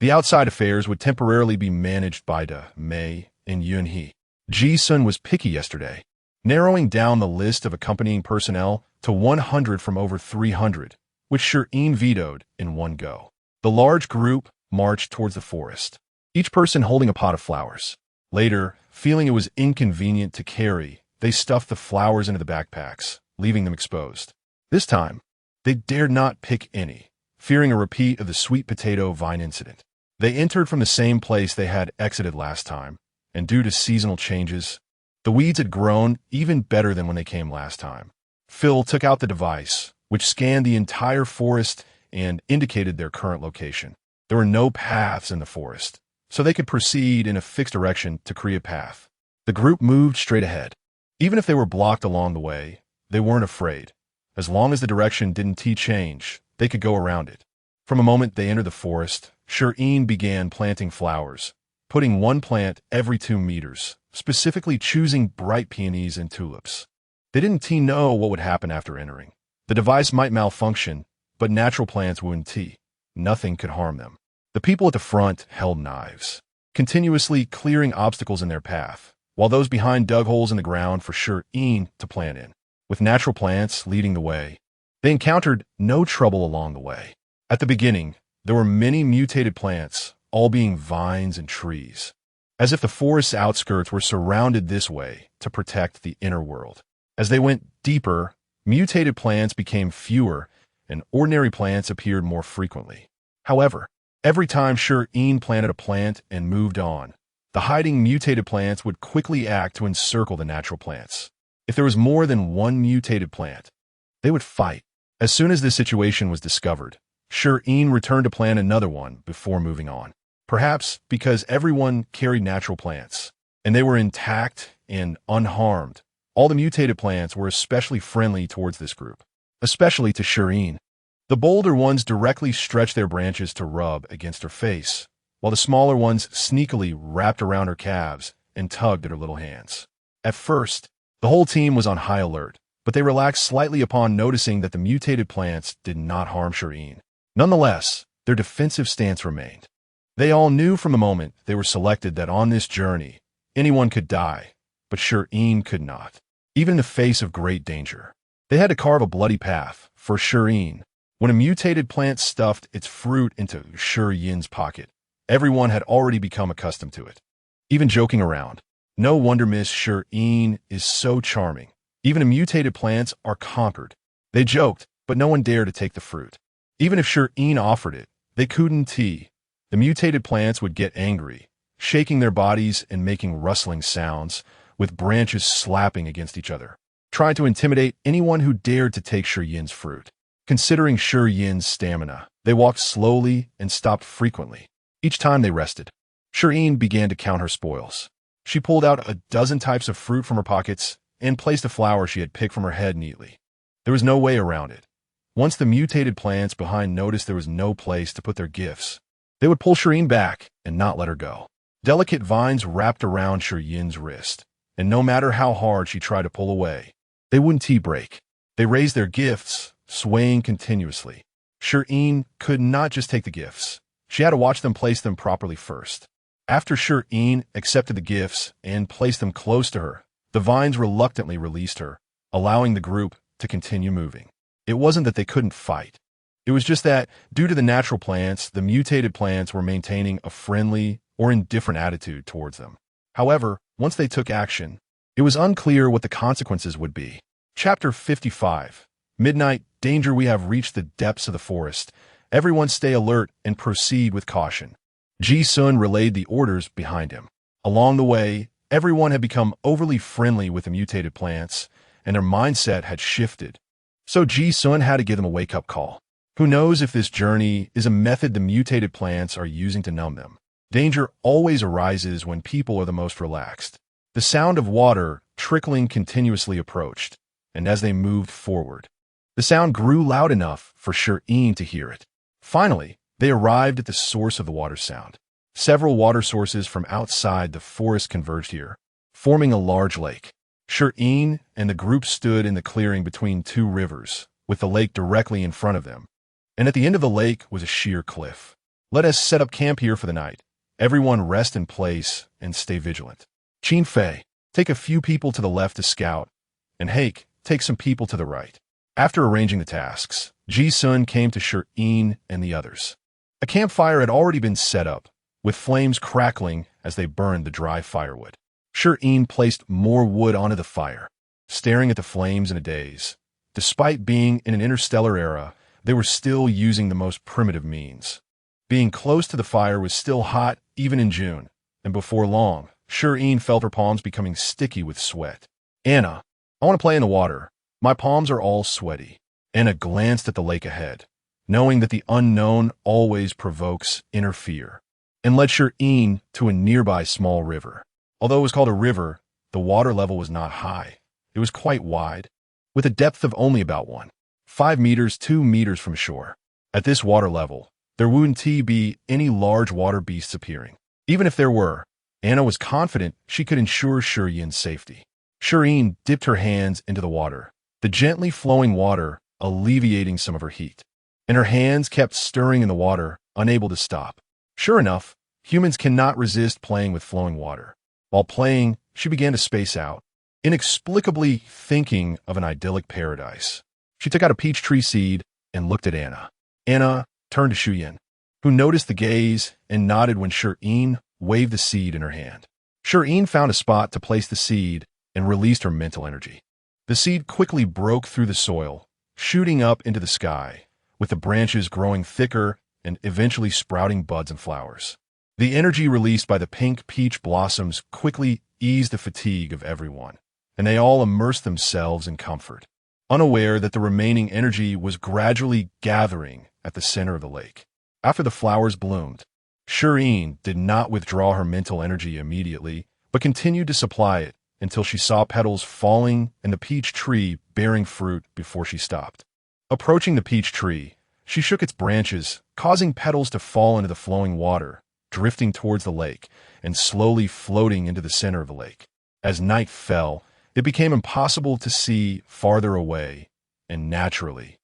Speaker 1: The outside affairs would temporarily be managed by De Mei and Yunhee. Ji-sun was picky yesterday, narrowing down the list of accompanying personnel to 100 from over 300, which Shi Yin vetoed in one go. The large group marched towards the forest, each person holding a pot of flowers. Later, feeling it was inconvenient to carry, they stuffed the flowers into the backpacks, leaving them exposed. This time, they dared not pick any, fearing a repeat of the sweet potato vine incident. They entered from the same place they had exited last time, and due to seasonal changes, the weeds had grown even better than when they came last time. Phil took out the device, which scanned the entire forest and indicated their current location. There were no paths in the forest, so they could proceed in a fixed direction to create a path. The group moved straight ahead. Even if they were blocked along the way, they weren't afraid. As long as the direction didn't change, they could go around it. From the moment they entered the forest, Shi Yin began planting flowers, putting one plant every 2 meters, specifically choosing bright peonies and tulips. They didn't know what would happen after entering. The device might malfunction, but natural plants wouldn't. Nothing could harm them. The people at the front held knives, continuously clearing obstacles in their path, while those behind dug holes in the ground for Shi Yin to plant in. With natural plants leading the way, they encountered no trouble along the way. At the beginning, there were many mutated plants, all being vines and trees, as if the forest's outskirts were surrounded this way to protect the inner world. As they went deeper, mutated plants became fewer, and ordinary plants appeared more frequently. However, every time Shi Yin planted a plant and moved on, the hiding mutated plants would quickly act to encircle the natural plants. If there was more than one mutated plant, they would fight. As soon as this situation was discovered, Shi Yin returned to plant another one before moving on. Perhaps because everyone carried natural plants, and they were intact and unharmed, all the mutated plants were especially friendly towards this group, especially to Shi Yin. The bolder ones directly stretched their branches to rub against her face, while the smaller ones sneakily wrapped around her calves and tugged at her little hands. At first, the whole team was on high alert, but they relaxed slightly upon noticing that the mutated plants did not harm Shi Yin. Nonetheless, their defensive stance remained. They all knew from the moment they were selected that on this journey, anyone could die, but Shi Yin could not, even in the face of great danger. They had to carve a bloody path for Shi Yin. When a mutated plant stuffed its fruit into Shi Yin's pocket, everyone had already become accustomed to it, even joking around. No wonder Miss Shi Yin is so charming. Even the mutated plants are conquered. They joked, but no one dared to take the fruit. Even if Shi Yin offered it, they couldn't. The mutated plants would get angry, shaking their bodies and making rustling sounds, with branches slapping against each other, trying to intimidate anyone who dared to take Shi Yin's fruit. Considering Shi Yin's stamina, they walked slowly and stopped frequently. Each time they rested, Shi Yin began to count her spoils. She pulled out a dozen types of fruit from her pockets and placed a flower she had picked from her head neatly. There was no way around it. Once the mutated plants behind noticed there was no place to put their gifts, they would pull Shi Yin back and not let her go. Delicate vines wrapped around Shi Yin's wrist, and no matter how hard she tried to pull away, they wouldn't break. They raised their gifts, swaying continuously. Shi Yin could not just take the gifts. She had to watch them place them properly first. After Shi Yin accepted the gifts and placed them close to her, the vines reluctantly released her, allowing the group to continue moving. It wasn't that they couldn't fight. It was just that, due to the natural plants, the mutated plants were maintaining a friendly or indifferent attitude towards them. However, once they took action, it was unclear what the consequences would be. Chapter 55. Midnight Danger. We have reached the depths of the forest. Everyone stay alert and proceed with caution. Ji Sun relayed the orders behind him. Along the way, everyone had become overly friendly with the mutated plants, and their mindset had shifted. So Ji Sun had to give them a wake-up call. Who knows if this journey is a method the mutated plants are using to numb them. Danger always arises when people are the most relaxed. The sound of water trickling continuously approached, and as they moved forward, the sound grew loud enough for Shi Yin to hear it. Finally, they arrived at the source of the water sound. Several water sources from outside the forest converged here, forming a large lake. Shi Yin and the group stood in the clearing between two rivers, with the lake directly in front of them. And at the end of the lake was a sheer cliff. Let us set up camp here for the night. Everyone rest in place and stay vigilant. Qin Fei, take a few people to the left to scout, and Hake, take some people to the right. After arranging the tasks, Ji Sun came to Shi Yin and the others. A campfire had already been set up, with flames crackling as they burned the dry firewood. Shi Yin placed more wood onto the fire, staring at the flames in a daze. Despite being in an interstellar era, they were still using the most primitive means. Being close to the fire was still hot even in June, and before long, Shi Yin felt her palms becoming sticky with sweat. Anna, I want to play in the water. My palms are all sweaty. Anna glanced at the lake ahead, knowing that the unknown always provokes inner fear, and led Shi Yin to a nearby small river. Although it was called a river, the water level was not high. It was quite wide, with a depth of only about 5 meters, 2 meters from shore. At this water level, there wouldn't be any large water beasts appearing. Even if there were, Anna was confident she could ensure Shi Yin's safety. Shi Yin dipped her hands into the water, the gently flowing water alleviating some of her heat, and her hands kept stirring in the water, unable to stop. Sure enough, humans cannot resist playing with flowing water. While playing, she began to space out, inexplicably thinking of an idyllic paradise. She took out a peach tree seed and looked at Anna. Anna turned to Shi Yin, who noticed the gaze and nodded when Shi Yin waved the seed in her hand. Shi Yin found a spot to place the seed and released her mental energy. The seed quickly broke through the soil, shooting up into the sky, with the branches growing thicker and eventually sprouting buds and flowers. The energy released by the pink peach blossoms quickly eased the fatigue of everyone, and they all immersed themselves in comfort, unaware that the remaining energy was gradually gathering at the center of the lake. After the flowers bloomed, Shi Yin did not withdraw her mental energy immediately, but continued to supply it until she saw petals falling and the peach tree bearing fruit before she stopped. Approaching the peach tree, she shook its branches, causing petals to fall into the flowing water, drifting towards the lake and slowly floating into the center of the lake. As night fell, it became impossible to see farther away, and naturally,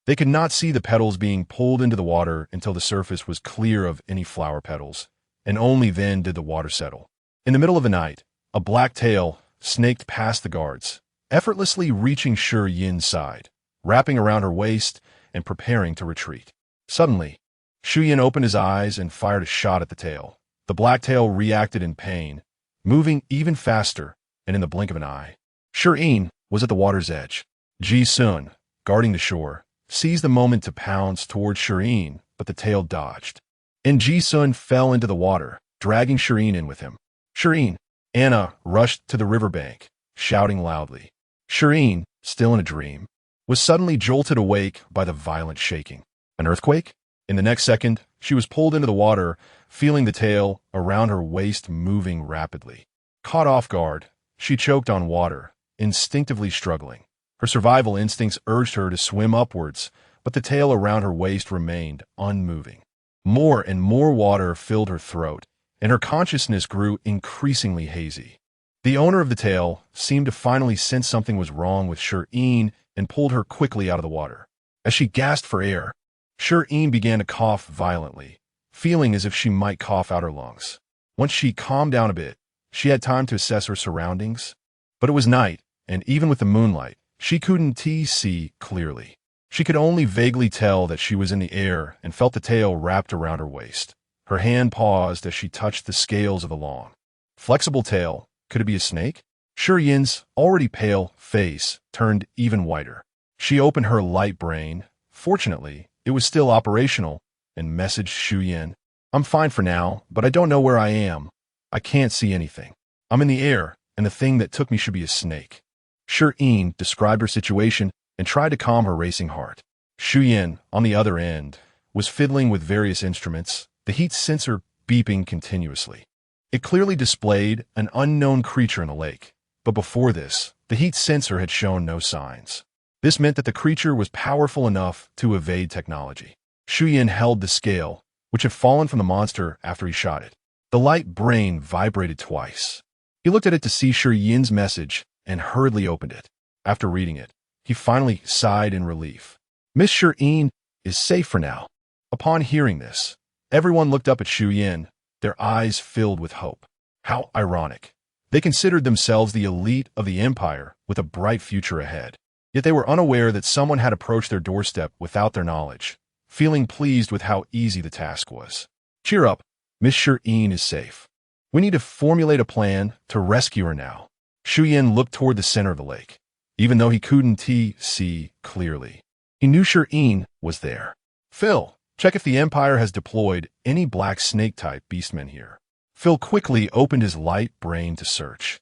Speaker 1: they could not see the petals being pulled into the water until the surface was clear of any flower petals, and only then did the water settle. In the middle of the night, a black tail snaked past the guards, effortlessly reaching Shi Yin's side, wrapping around her waist and preparing to retreat. Suddenly, Shi Yin opened his eyes and fired a shot at the tail. The black tail reacted in pain, moving even faster, and in the blink of an eye, Shi Yin was at the water's edge. Ji Sun, guarding the shore, seized the moment to pounce towards Shi Yin, but the tail dodged, and Ji Sun fell into the water, dragging Shi Yin in with him. Shi Yin, Anna rushed to the riverbank, shouting loudly. Shi Yin, still in a dream, was suddenly jolted awake by the violent shaking. An earthquake? In the next second, she was pulled into the water, feeling the tail around her waist moving rapidly. Caught off guard, she choked on water, instinctively struggling. Her survival instincts urged her to swim upwards, but the tail around her waist remained unmoving. More and more water filled her throat, and her consciousness grew increasingly hazy. The owner of the tail seemed to finally sense something was wrong with Shi Yin and pulled her quickly out of the water. As she gasped for air, Shi Yin began to cough violently, feeling as if she might cough out her lungs. Once she calmed down a bit, she had time to assess her surroundings. But it was night, and even with the moonlight, she couldn't see clearly. She could only vaguely tell that she was in the air and felt the tail wrapped around her waist. Her hand paused as she touched the scales of the long, flexible tail. Could it be a snake? Shi Yin's already pale face turned even whiter. She opened her light brain. Fortunately, it was still operational, and messaged Shi Yin. I'm fine for now, but I don't know where I am. I can't see anything. I'm in the air, and the thing that took me should be a snake. Shi Yin described her situation and tried to calm her racing heart. Shi Yin, on the other end, was fiddling with various instruments, the heat sensor beeping continuously. It clearly displayed an unknown creature in the lake, but before this, the heat sensor had shown no signs. This meant that the creature was powerful enough to evade technology. Shi Yin held the scale, which had fallen from the monster after he shot it. The light brain vibrated twice. He looked at it to see Shi Yin's message and hurriedly opened it. After reading it, he finally sighed in relief. Miss Shi Yin is safe for now. Upon hearing this, everyone looked up at Shi Yin, their eyes filled with hope. How ironic. They considered themselves the elite of the empire with a bright future ahead. Yet they were unaware that someone had approached their doorstep without their knowledge, feeling pleased with how easy the task was. Cheer up, Miss Shi Yin is safe. We need to formulate a plan to rescue her now. Shi Yin looked toward the center of the lake. Even though he couldn't see clearly, he knew Shi Yin was there. Phil, check if the Empire has deployed any black snake-type beastmen here. Phil quickly opened his light brain to search.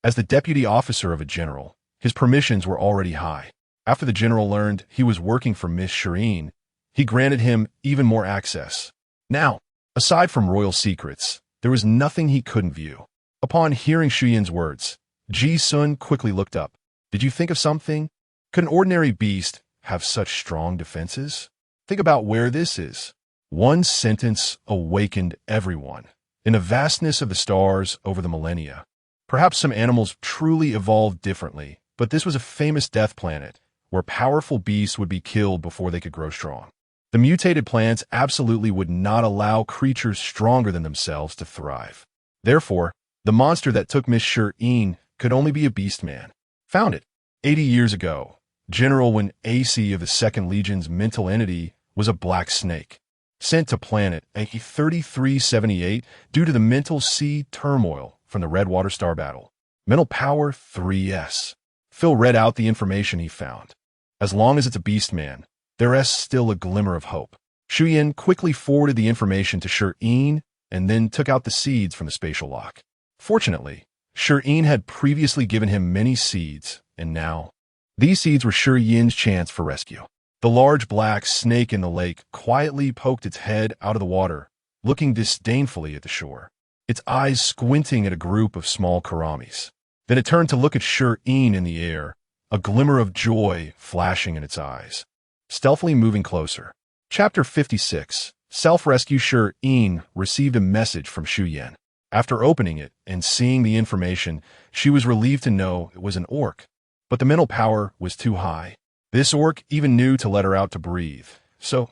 Speaker 1: As the deputy officer of a general, his permissions were already high. After the general learned he was working for Miss Shi Yin, he granted him even more access. Now, aside from royal secrets, there was nothing he couldn't view. Upon hearing Shi Yin's words, Ji Sun quickly looked up. Did you think of something? Could an ordinary beast have such strong defenses? Think about where this is. One sentence awakened everyone. In the vastness of the stars over the millennia, perhaps some animals truly evolved differently, but this was a famous death planet where powerful beasts would be killed before they could grow strong. The mutated plants absolutely would not allow creatures stronger than themselves to thrive. Therefore, the monster that took Miss Shi Yin could only be a beast man. Found it. 80 years ago, General Wen AC of the 2nd Legion's mental entity was a black snake, sent to planet A3378 due to the mental sea turmoil from the Redwater Star battle. Mental power 3S. Phil read out the information he found. As long as it's a beast man, there is still a glimmer of hope. Shi Yin quickly forwarded the information to Shi Yin and then took out the seeds from the spatial lock. Fortunately, Shi Yin had previously given him many seeds, and now, these seeds were Shi Yin's chance for rescue. The large black snake in the lake quietly poked its head out of the water, looking disdainfully at the shore, its eyes squinting at a group of small karamis. Then it turned to look at Shi Yin in the air, a glimmer of joy flashing in its eyes. Stealthily moving closer. Chapter 56. Self-rescue. Shi Yin received a message from Shi Yin. After opening it and seeing the information, she was relieved to know it was an orc. But the mental power was too high. This orc even knew to let her out to breathe, so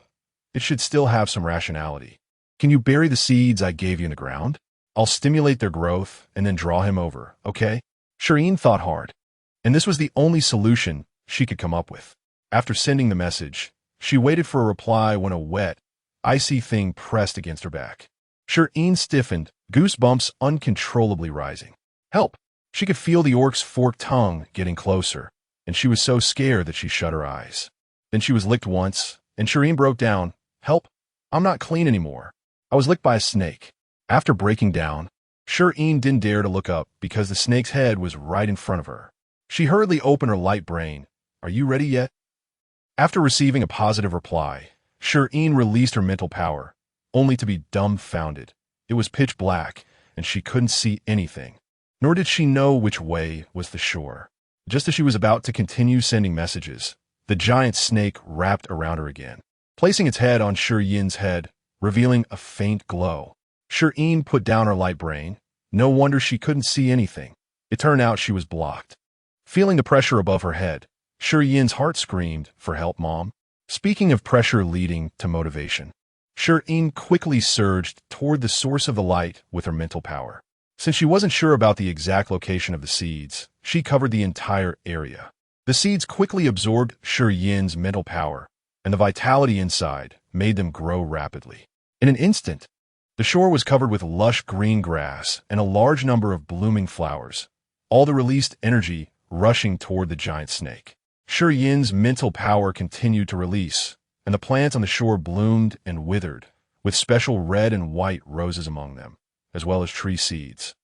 Speaker 1: it should still have some rationality. Can you bury the seeds I gave you in the ground? I'll stimulate their growth and then draw him over, okay? Shi Yin thought hard, and this was the only solution she could come up with. After sending the message, she waited for a reply when a wet, icy thing pressed against her back. Shi Yin stiffened, goosebumps uncontrollably rising. Help! She could feel the orc's forked tongue getting closer, and she was so scared that she shut her eyes. Then she was licked once, and Shi Yin broke down. Help! I'm not clean anymore. I was licked by a snake. After breaking down, Shi Yin didn't dare to look up because the snake's head was right in front of her. She hurriedly opened her light brain. Are you ready yet? After receiving a positive reply, Shi Yin released her mental power, only to be dumbfounded. It was pitch black, and she couldn't see anything. Nor did she know which way was the shore. Just as she was about to continue sending messages, the giant snake wrapped around her again, placing its head on Shi Yin's head, revealing a faint glow. Shi Yin put down her light brain. No wonder she couldn't see anything. It turned out she was blocked. Feeling the pressure above her head, Shi Yin's heart screamed, "For help, Mom." Speaking of pressure leading to motivation, Shi Yin quickly surged toward the source of the light with her mental power. Since she wasn't sure about the exact location of the seeds, she covered the entire area. The seeds quickly absorbed Shi Yin's mental power, and the vitality inside made them grow rapidly. In an instant, the shore was covered with lush green grass and a large number of blooming flowers, all the released energy rushing toward the giant snake. Shi Yin's mental power continued to release, and the plants on the shore bloomed and withered, with special red and white roses among them, as well as tree seeds.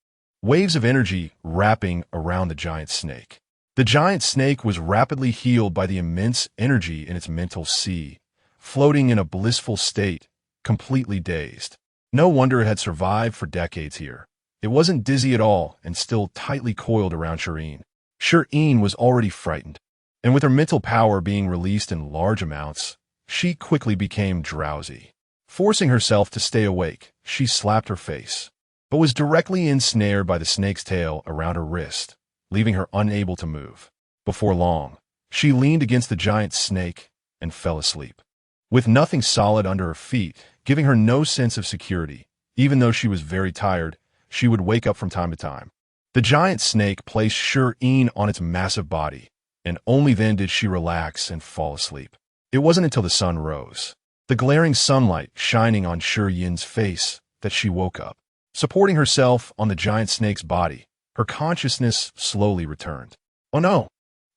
Speaker 1: Waves of energy wrapping around the giant snake. The giant snake was rapidly healed by the immense energy in its mental sea, floating in a blissful state, completely dazed. No wonder it had survived for decades here. It wasn't dizzy at all and still tightly coiled around Shi Yin. Shi Yin was already frightened, and with her mental power being released in large amounts, she quickly became drowsy. Forcing herself to stay awake, she slapped her face, but was directly ensnared by the snake's tail around her wrist, leaving her unable to move. Before long, she leaned against the giant snake and fell asleep, with nothing solid under her feet, giving her no sense of security. Even though she was very tired, she would wake up from time to time. The giant snake placed Shi Yin on its massive body, and only then did she relax and fall asleep. It wasn't until the sun rose, the glaring sunlight shining on Shi Yin's face, that she woke up. Supporting herself on the giant snake's body, her consciousness slowly returned. Oh no,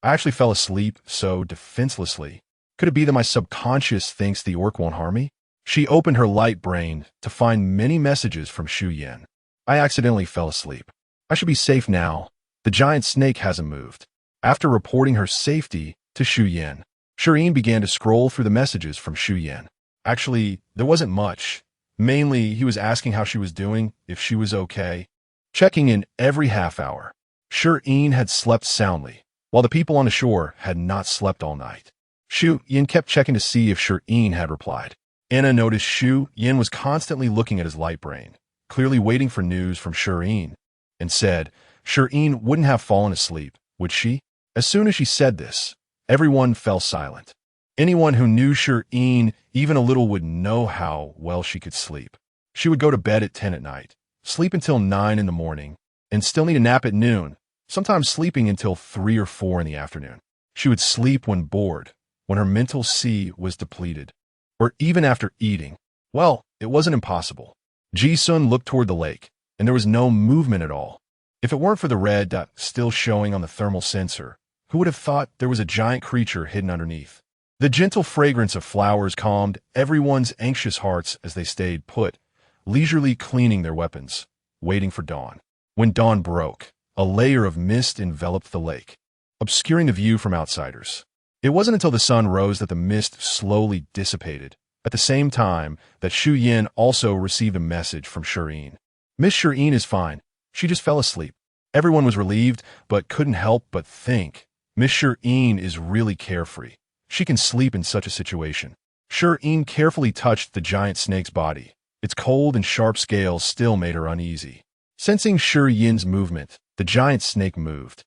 Speaker 1: I actually fell asleep so defenselessly. Could it be that my subconscious thinks the orc won't harm me? She opened her light brain to find many messages from Shi Yin. I accidentally fell asleep. I should be safe now. The giant snake hasn't moved. After reporting her safety to Shi Yin, Shi Yin began to scroll through the messages from Shi Yin. Actually, there wasn't much. Mainly, he was asking how she was doing, if she was okay, checking in every half hour. Shi Yin had slept soundly, while the people on the shore had not slept all night. Shi Yin kept checking to see if Shi Yin had replied. Anna noticed Shi Yin was constantly looking at his light brain, clearly waiting for news from Shi Yin, and said Shi Yin wouldn't have fallen asleep, would she? As soon as she said this, everyone fell silent. Anyone who knew Shi Yin even a little would know how well she could sleep. She would go to bed at 10 at night, sleep until 9 in the morning, and still need a nap at noon, sometimes sleeping until 3 or 4 in the afternoon. She would sleep when bored, when her mental sea was depleted, or even after eating. Well, it wasn't impossible. Ji-sun looked toward the lake, and there was no movement at all. If it weren't for the red dot still showing on the thermal sensor, who would have thought there was a giant creature hidden underneath? The gentle fragrance of flowers calmed everyone's anxious hearts as they stayed put, leisurely cleaning their weapons, waiting for dawn. When dawn broke, a layer of mist enveloped the lake, obscuring the view from outsiders. It wasn't until the sun rose that the mist slowly dissipated, at the same time that Shi Yin also received a message from Shi Yin. Miss Shi Yin is fine. She just fell asleep. Everyone was relieved, but couldn't help but think, Miss Shi Yin is really carefree. She can sleep in such a situation. Shi Yin carefully touched the giant snake's body. Its cold and sharp scales still made her uneasy. Sensing Shi Yin's movement, the giant snake moved,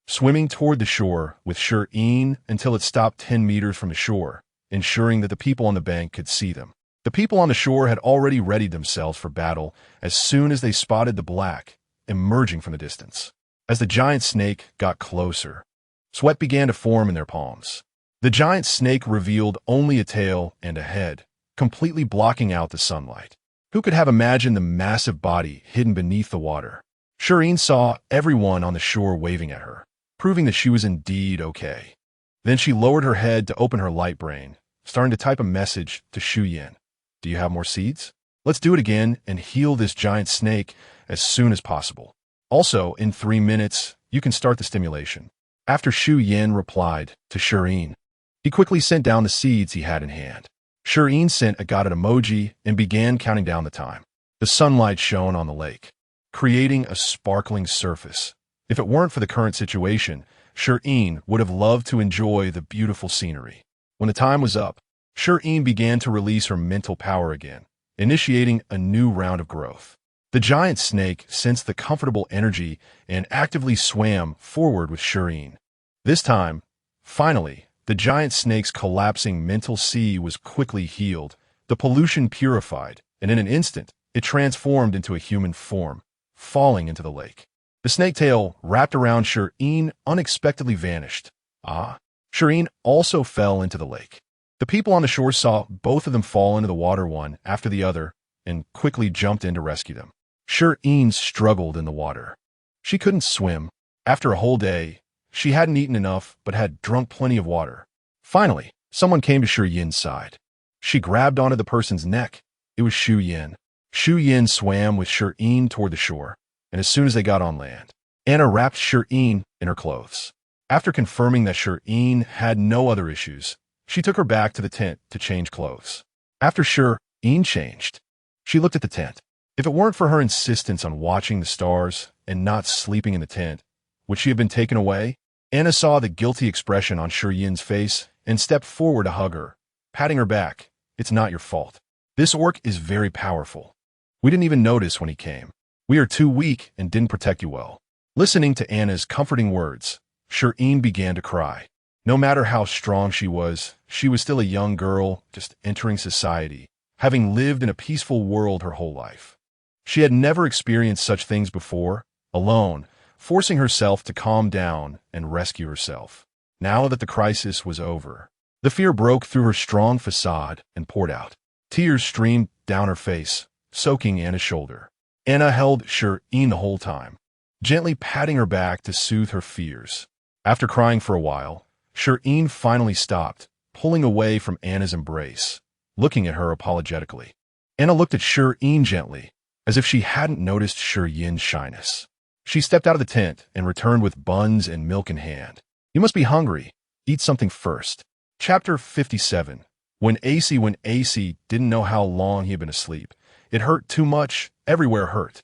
Speaker 1: swimming toward the shore with Shi Yin until it stopped 10 meters from the shore, ensuring that the people on the bank could see them. The people on the shore had already readied themselves for battle as soon as they spotted the black emerging from the distance. As the giant snake got closer, sweat began to form in their palms. The giant snake revealed only a tail and a head, completely blocking out the sunlight. Who could have imagined the massive body hidden beneath the water? Shi Yin saw everyone on the shore waving at her, proving that she was indeed okay. Then she lowered her head to open her light brain, starting to type a message to Shi Yin. Do you have more seeds? Let's do it again and heal this giant snake as soon as possible. Also, in 3 minutes, you can start the stimulation. After Shi Yin replied to Shi Yin, he quickly sent down the seeds he had in hand. Shi Yin sent a guided emoji and began counting down the time. The sunlight shone on the lake, creating a sparkling surface. If it weren't for the current situation, Shi Yin would have loved to enjoy the beautiful scenery. When the time was up, Shi Yin began to release her mental power again, initiating a new round of growth. The giant snake sensed the comfortable energy and actively swam forward with Shi Yin. This time, finally, the giant snake's collapsing mental sea was quickly healed, the pollution purified, and in an instant, it transformed into a human form, falling into the lake. The snake tail wrapped around Shi Yin unexpectedly vanished. Shi Yin also fell into the lake. The people on the shore saw both of them fall into the water one after the other and quickly jumped in to rescue them. Shi Yin struggled in the water. She couldn't swim. After a whole day, she hadn't eaten enough but had drunk plenty of water. Finally, someone came to Shi Yin's side. She grabbed onto the person's neck. It was Shi Yin. Shi Yin swam with Shi Yin toward the shore, and as soon as they got on land, Anna wrapped Shi Yin in her clothes. After confirming that Shi Yin had no other issues, she took her back to the tent to change clothes. After Shi Yin changed, she looked at the tent. If it weren't for her insistence on watching the stars and not sleeping in the tent, would she have been taken away? Anna saw the guilty expression on Shi Yin's face and stepped forward to hug her, patting her back. It's not your fault. This orc is very powerful. We didn't even notice when he came. We are too weak and didn't protect you well. Listening to Anna's comforting words, Shi Yin began to cry. No matter how strong she was still a young girl just entering society, having lived in a peaceful world her whole life. She had never experienced such things before, alone, forcing herself to calm down and rescue herself. Now that the crisis was over, the fear broke through her strong facade and poured out. Tears streamed down her face, soaking Anna's shoulder. Anna held Shi Yin the whole time, gently patting her back to soothe her fears. After crying for a while, Shi Yin finally stopped, pulling away from Anna's embrace, looking at her apologetically. Anna looked at Shi Yin gently, as if she hadn't noticed Shi Yin's shyness. She stepped out of the tent and returned with buns and milk in hand. You must be hungry. Eat something first. Chapter 57. When AC didn't know how long he had been asleep. It hurt too much, everywhere hurt.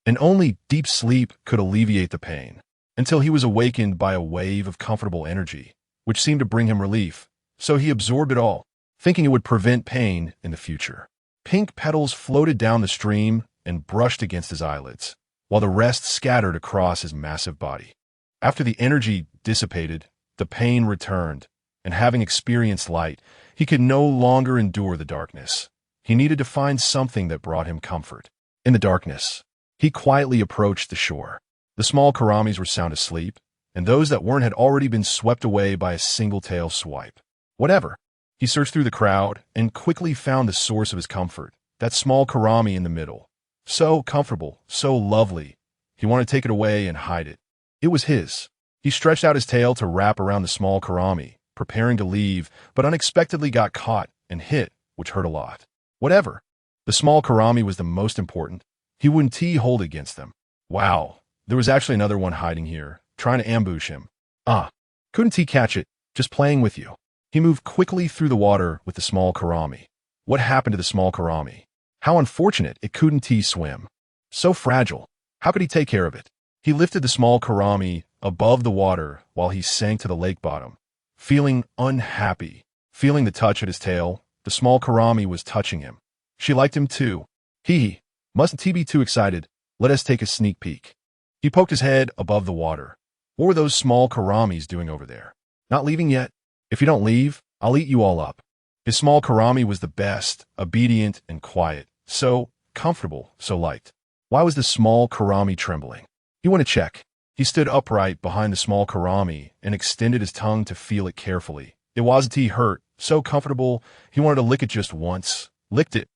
Speaker 1: And only deep sleep could alleviate the pain, until he was awakened by a wave of comfortable energy, which seemed to bring him relief. So he absorbed it all, thinking it would prevent pain in the future. Pink petals floated down the stream and brushed against his eyelids, while the rest scattered across his massive body. After the energy dissipated, the pain returned, and having experienced light, he could no longer endure the darkness. He needed to find something that brought him comfort. In the darkness, he quietly approached the shore. The small karamis were sound asleep, and those that weren't had already been swept away by a single tail swipe. Whatever. He searched through the crowd and quickly found the source of his comfort, that small karami in the middle. So comfortable, so lovely. He wanted to take it away and hide it. It was his. He stretched out his tail to wrap around the small karami, preparing to leave, but unexpectedly got caught and hit, which hurt a lot. Whatever. The small karami was the most important. He wouldn't hold against them. Wow. There was actually another one hiding here, trying to ambush him. Couldn't he catch it, just playing with you? He moved quickly through the water with the small karami. What happened to the small karami? How unfortunate it couldn't swim. So fragile. How could he take care of it? He lifted the small karami above the water while he sank to the lake bottom, feeling unhappy. Feeling the touch at his tail, the small karami was touching him. She liked him too. Mustn't he be too excited? Let us take a sneak peek. He poked his head above the water. What were those small karamis doing over there? Not leaving yet? If you don't leave, I'll eat you all up. His small karami was the best, obedient and quiet, so comfortable, so light. Why was the small karami trembling? He wanted to check. He stood upright behind the small karami and extended his tongue to feel it carefully. It wasn't hurt, so comfortable, he wanted to lick it just once. Licked it.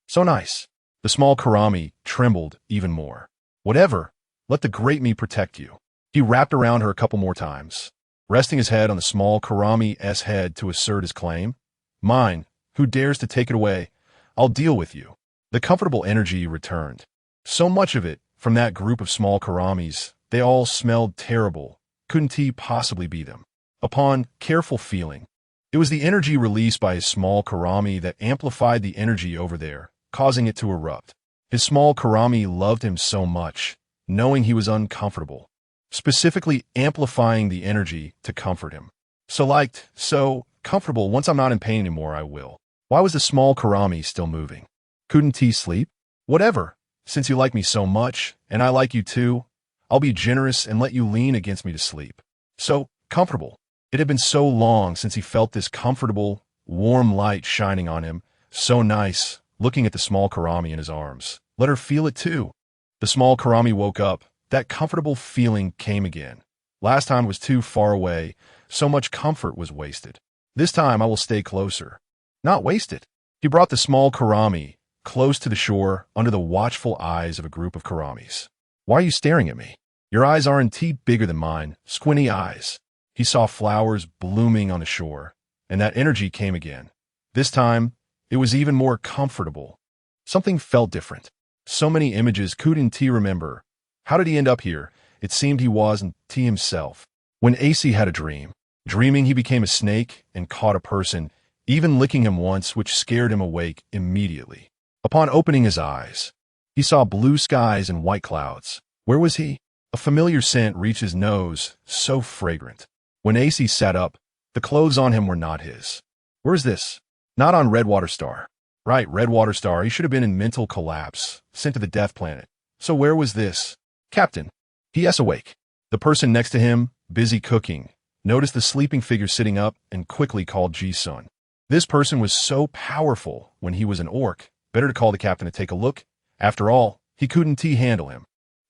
Speaker 1: So nice. The small karami trembled even more. Whatever. Let the great me protect you. He wrapped around her a couple more times, resting his head on the small karami's head to assert his claim. Mine. Who dares to take it away? I'll deal with you. The comfortable energy returned. So much of it, from that group of small karamis, they all smelled terrible. Couldn't he possibly be them? Upon careful feeling, it was the energy released by his small karami that amplified the energy over there, causing it to erupt. His small karami loved him so much, knowing he was uncomfortable, specifically amplifying the energy to comfort him. So liked, so comfortable, once I'm not in pain anymore, I will. Why was the small karami still moving? Couldn't he sleep? Whatever. Since you like me so much, and I like you too, I'll be generous and let you lean against me to sleep. So comfortable. It had been so long since he felt this comfortable, warm light shining on him. So nice, looking at the small Karami in his arms. Let her feel it too. The small Karami woke up. That comfortable feeling came again. Last time was too far away. So much comfort was wasted. This time I will stay closer. Not waste it. He brought the small Karami close to the shore under the watchful eyes of a group of Karamis. Why are you staring at me? Your eyes aren't bigger than mine, squinty eyes. He saw flowers blooming on the shore, and that energy came again. This time, it was even more comfortable. Something felt different. So many images couldn't he remember. How did he end up here? It seemed he wasn't he himself. When AC had a dream, dreaming he became a snake and caught a person, even licking him once, which scared him awake immediately. Upon opening his eyes, he saw blue skies and white clouds. Where was he? A familiar scent reached his nose, so fragrant. When AC sat up, the clothes on him were not his. Where's this? Not on Redwater Star. Right, Redwater Star. He should have been in mental collapse, sent to the death planet. So where was this? Captain. P.S. awake. The person next to him, busy cooking, noticed the sleeping figure sitting up and quickly called Ji-sun. This person was so powerful when he was an orc. Better to call the captain to take a look. After all, he couldn't handle him.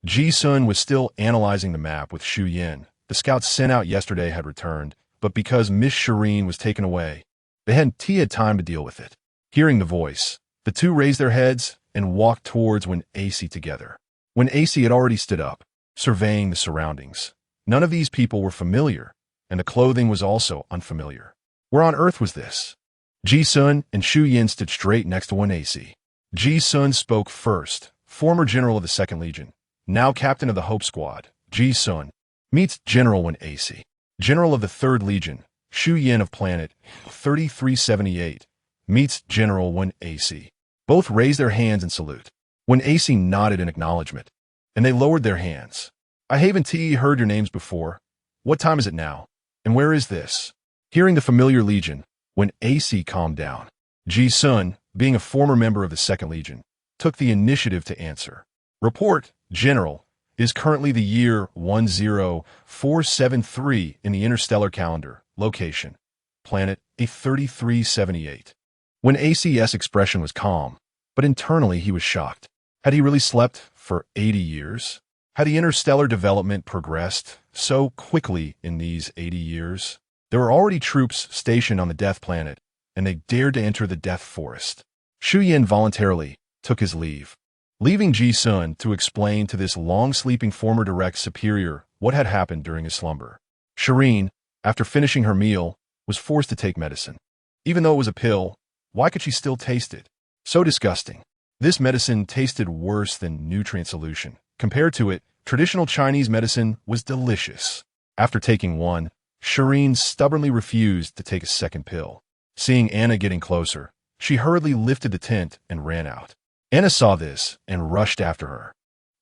Speaker 1: Ji-sun was still analyzing the map with Shi Yin. The scouts sent out yesterday had returned, but because Miss Shireen was taken away, they hadn't had time to deal with it. Hearing the voice, the two raised their heads and walked towards When AC together. When AC had already stood up, surveying the surroundings. None of these people were familiar, and the clothing was also unfamiliar. Where on earth was this? Ji-sun and Shi Yin stood straight next to When AC. Ji-sun spoke first, former general of the 2nd Legion, now captain of the Hope Squad. Ji-sun meets General When AC, general of the 3rd Legion. Shi Yin of planet 3378 meets General When AC. Both raised their hands in salute. When AC nodded in acknowledgement, and they lowered their hands. I haven't heard your names before. What time is it now? And where is this? Hearing the familiar Legion, When AC calmed down. Ji-sun, being a former member of the 2nd Legion, took the initiative to answer. Report, General, is currently the year 10473 in the interstellar calendar. Location, planet A3378. When AC's expression was calm, but internally he was shocked. Had he really slept for 80 years? Had the interstellar development progressed so quickly in these 80 years? There were already troops stationed on the Death Planet, and they dared to enter the Death Forest. Shi Yin voluntarily took his leave, leaving Ji-sun to explain to this long-sleeping former direct superior what had happened during his slumber. Shireen, after finishing her meal, was forced to take medicine. Even though it was a pill, why could she still taste it? So disgusting. This medicine tasted worse than nutrient solution. Compared to it, traditional Chinese medicine was delicious. After taking one, Shireen stubbornly refused to take a second pill. Seeing Anna getting closer, she hurriedly lifted the tent and ran out. Anna saw this and rushed after her,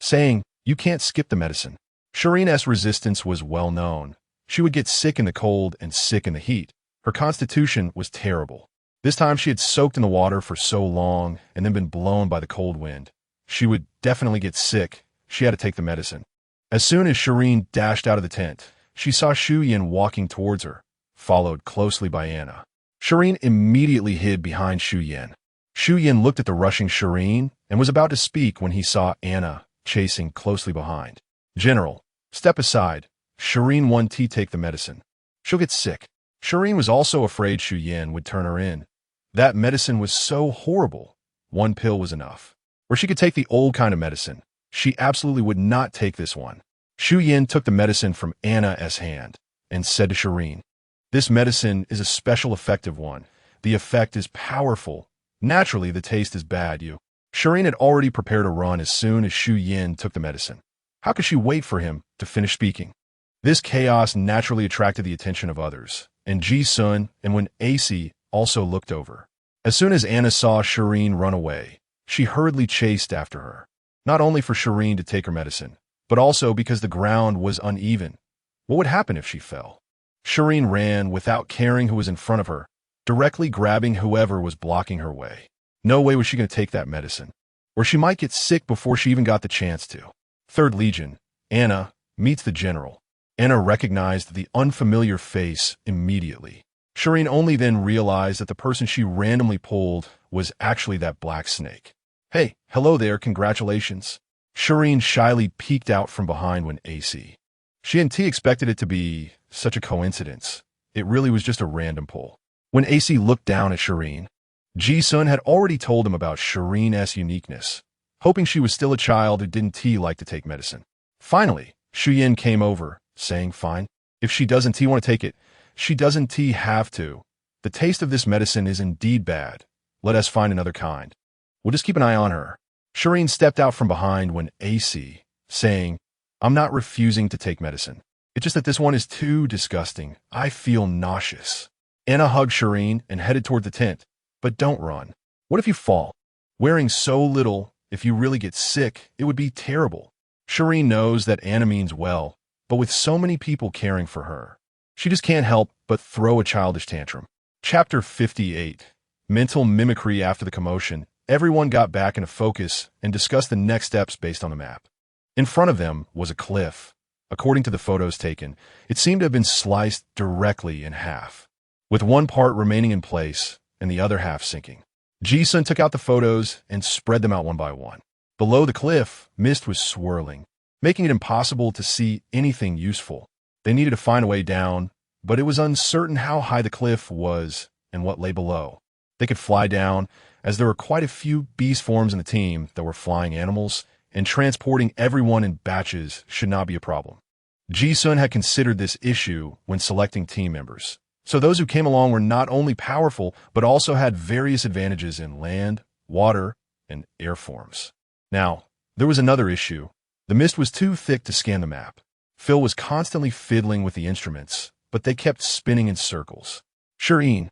Speaker 1: saying, "You can't skip the medicine." Shireen's resistance was well known. She would get sick in the cold and sick in the heat. Her constitution was terrible. This time she had soaked in the water for so long and then been blown by the cold wind. She would definitely get sick. She had to take the medicine. As soon as Shireen dashed out of the tent, she saw Shi Yin walking towards her, followed closely by Anna. Shireen immediately hid behind Shi Yin. Shi Yin looked at the rushing Shireen and was about to speak when he saw Anna chasing closely behind. "General, step aside. Shireen won't take the medicine. She'll get sick." Shireen was also afraid Shi Yin would turn her in. That medicine was so horrible. One pill was enough. Or she could take the old kind of medicine. She absolutely would not take this one. Shi Yin took the medicine from Anna's hand and said to Shireen, "This medicine is a special effective one. The effect is powerful. Naturally, the taste is bad, you." Shireen had already prepared a run as soon as Shi Yin took the medicine. How could she wait for him to finish speaking? This chaos naturally attracted the attention of others, and Ji-sun and When AC also looked over. As soon as Anna saw Shireen run away, she hurriedly chased after her. Not only for Shireen to take her medicine, but also because the ground was uneven. What would happen if she fell? Shireen ran without caring who was in front of her, directly grabbing whoever was blocking her way. No way was she going to take that medicine. Or she might get sick before she even got the chance to. Third Legion, Anna, meets the general. Anna recognized the unfamiliar face immediately. Shireen only then realized that the person she randomly pulled was actually that black snake. Hey, hello there, congratulations. Shireen shyly peeked out from behind when AC. She and T expected it to be such a coincidence. It really was just a random pull. When AC looked down at Shireen, Ji-sun had already told him about Shireen's uniqueness, hoping she was still a child who didn't T like to take medicine. Finally, Shi Yin came over, saying, fine. If she doesn't T want to take it, she doesn't T have to. The taste of this medicine is indeed bad. Let us find another kind. We'll just keep an eye on her. Shireen stepped out from behind when AC, saying, I'm not refusing to take medicine. It's just that this one is too disgusting. I feel nauseous. Anna hugged Shireen and headed toward the tent. But don't run. What if you fall? Wearing so little, if you really get sick, it would be terrible. Shireen knows that Anna means well, but with so many people caring for her, she just can't help but throw a childish tantrum. Chapter 58. Mental mimicry. After the commotion, everyone got back into focus and discussed the next steps based on the map. In front of them was a cliff. According to the photos taken, it seemed to have been sliced directly in half, with one part remaining in place and the other half sinking. Ji-sun took out the photos and spread them out one by one. Below the cliff, mist was swirling, making it impossible to see anything useful. They needed to find a way down, but it was uncertain how high the cliff was and what lay below. They could fly down, as there were quite a few beast forms in the team that were flying animals, and transporting everyone in batches should not be a problem. Ji-sun had considered this issue when selecting team members. So those who came along were not only powerful, but also had various advantages in land, water, and air forms. Now, there was another issue. The mist was too thick to scan the map. Phil was constantly fiddling with the instruments, but they kept spinning in circles. Shireen,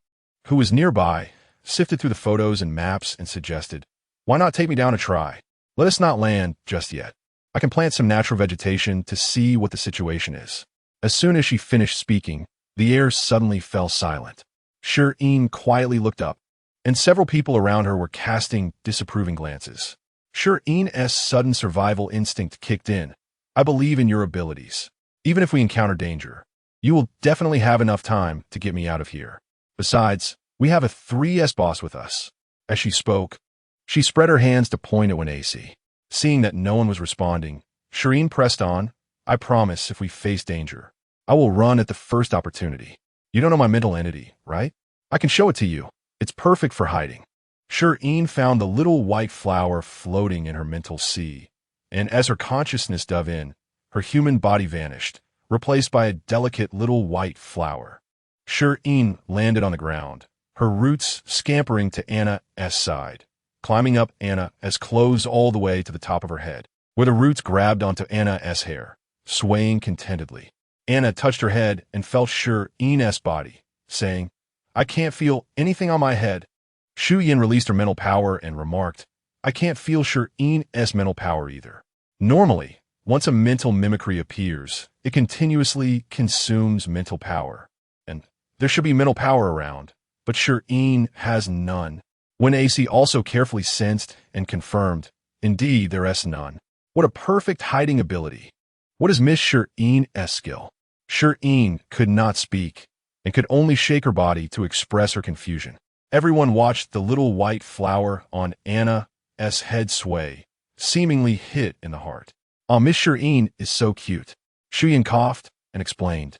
Speaker 1: who was nearby, sifted through the photos and maps and suggested, why not take me down a try? Let us not land just yet. I can plant some natural vegetation to see what the situation is. As soon as she finished speaking, the air suddenly fell silent. Shireen quietly looked up, and several people around her were casting disapproving glances. Shireen's sudden survival instinct kicked in. I believe in your abilities. Even if we encounter danger, you will definitely have enough time to get me out of here. Besides, we have a 3S boss with us. As she spoke, she spread her hands to point at when AC. Seeing that no one was responding, Shireen pressed on. I promise if we face danger, I will run at the first opportunity. You don't know my mental entity, right? I can show it to you. It's perfect for hiding. Shireen found the little white flower floating in her mental sea, and as her consciousness dove in, her human body vanished, replaced by a delicate little white flower. Shireen landed on the ground, her roots scampering to Anna's side, climbing up Anna's clothes all the way to the top of her head, where the roots grabbed onto Anna's hair, swaying contentedly. Anna touched her head and felt Shireen's body, saying, I can't feel anything on my head. Shi Yin released her mental power and remarked, I can't feel Shireen's mental power either. Normally, once a mental mimicry appears, it continuously consumes mental power, and there should be mental power around, but Shireen has none. When AC also carefully sensed and confirmed, indeed there is none. What a perfect hiding ability. What is Miss Shireen's skill? Shireen could not speak, and could only shake her body to express her confusion. Everyone watched the little white flower on Anna's head sway, seemingly hit in the heart. Miss Shireen is so cute. Shi Yin coughed and explained.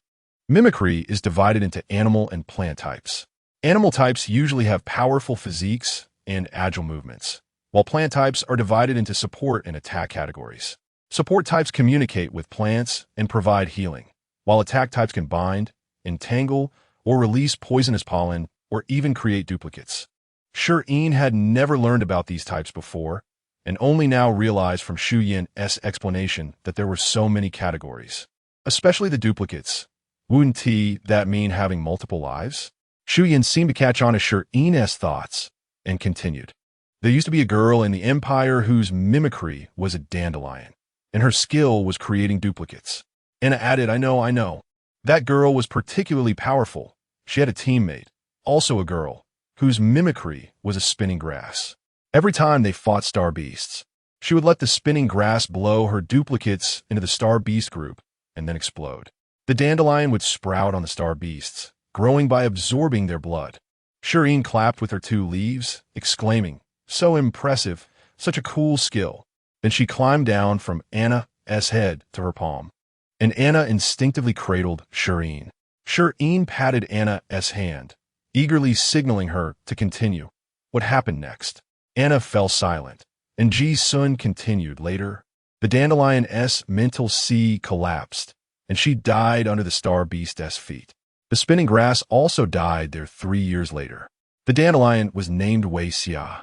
Speaker 1: Mimicry is divided into animal and plant types. Animal types usually have powerful physiques and agile movements, while plant types are divided into support and attack categories. Support types communicate with plants and provide healing, while attack types can bind, entangle, or release poisonous pollen, or even create duplicates. Shireen had never learned about these types before, and only now realized from Shi Yin's explanation that there were so many categories, especially the duplicates. Wouldn't that mean having multiple lives? Shi Yin seemed to catch on to Shireen's thoughts, and continued. There used to be a girl in the Empire whose mimicry was a dandelion, and her skill was creating duplicates. Anna added, I know. That girl was particularly powerful. She had a teammate, also a girl, whose mimicry was a spinning grass. Every time they fought star beasts, she would let the spinning grass blow her duplicates into the star beast group and then explode. The dandelion would sprout on the star beasts, growing by absorbing their blood. Shi Yin clapped with her 2 leaves, exclaiming, "So impressive, such a cool skill." Then she climbed down from Anna's head to her palm, and Anna instinctively cradled Shi Yin. Shi Yin patted Anna's hand, eagerly signaling her to continue. What happened next? Anna fell silent, and Ji-sun continued later. The dandelion's mental sea collapsed, and she died under the star beast's feet. The spinning grass also died there 3 years later. The dandelion was named Wei Xia,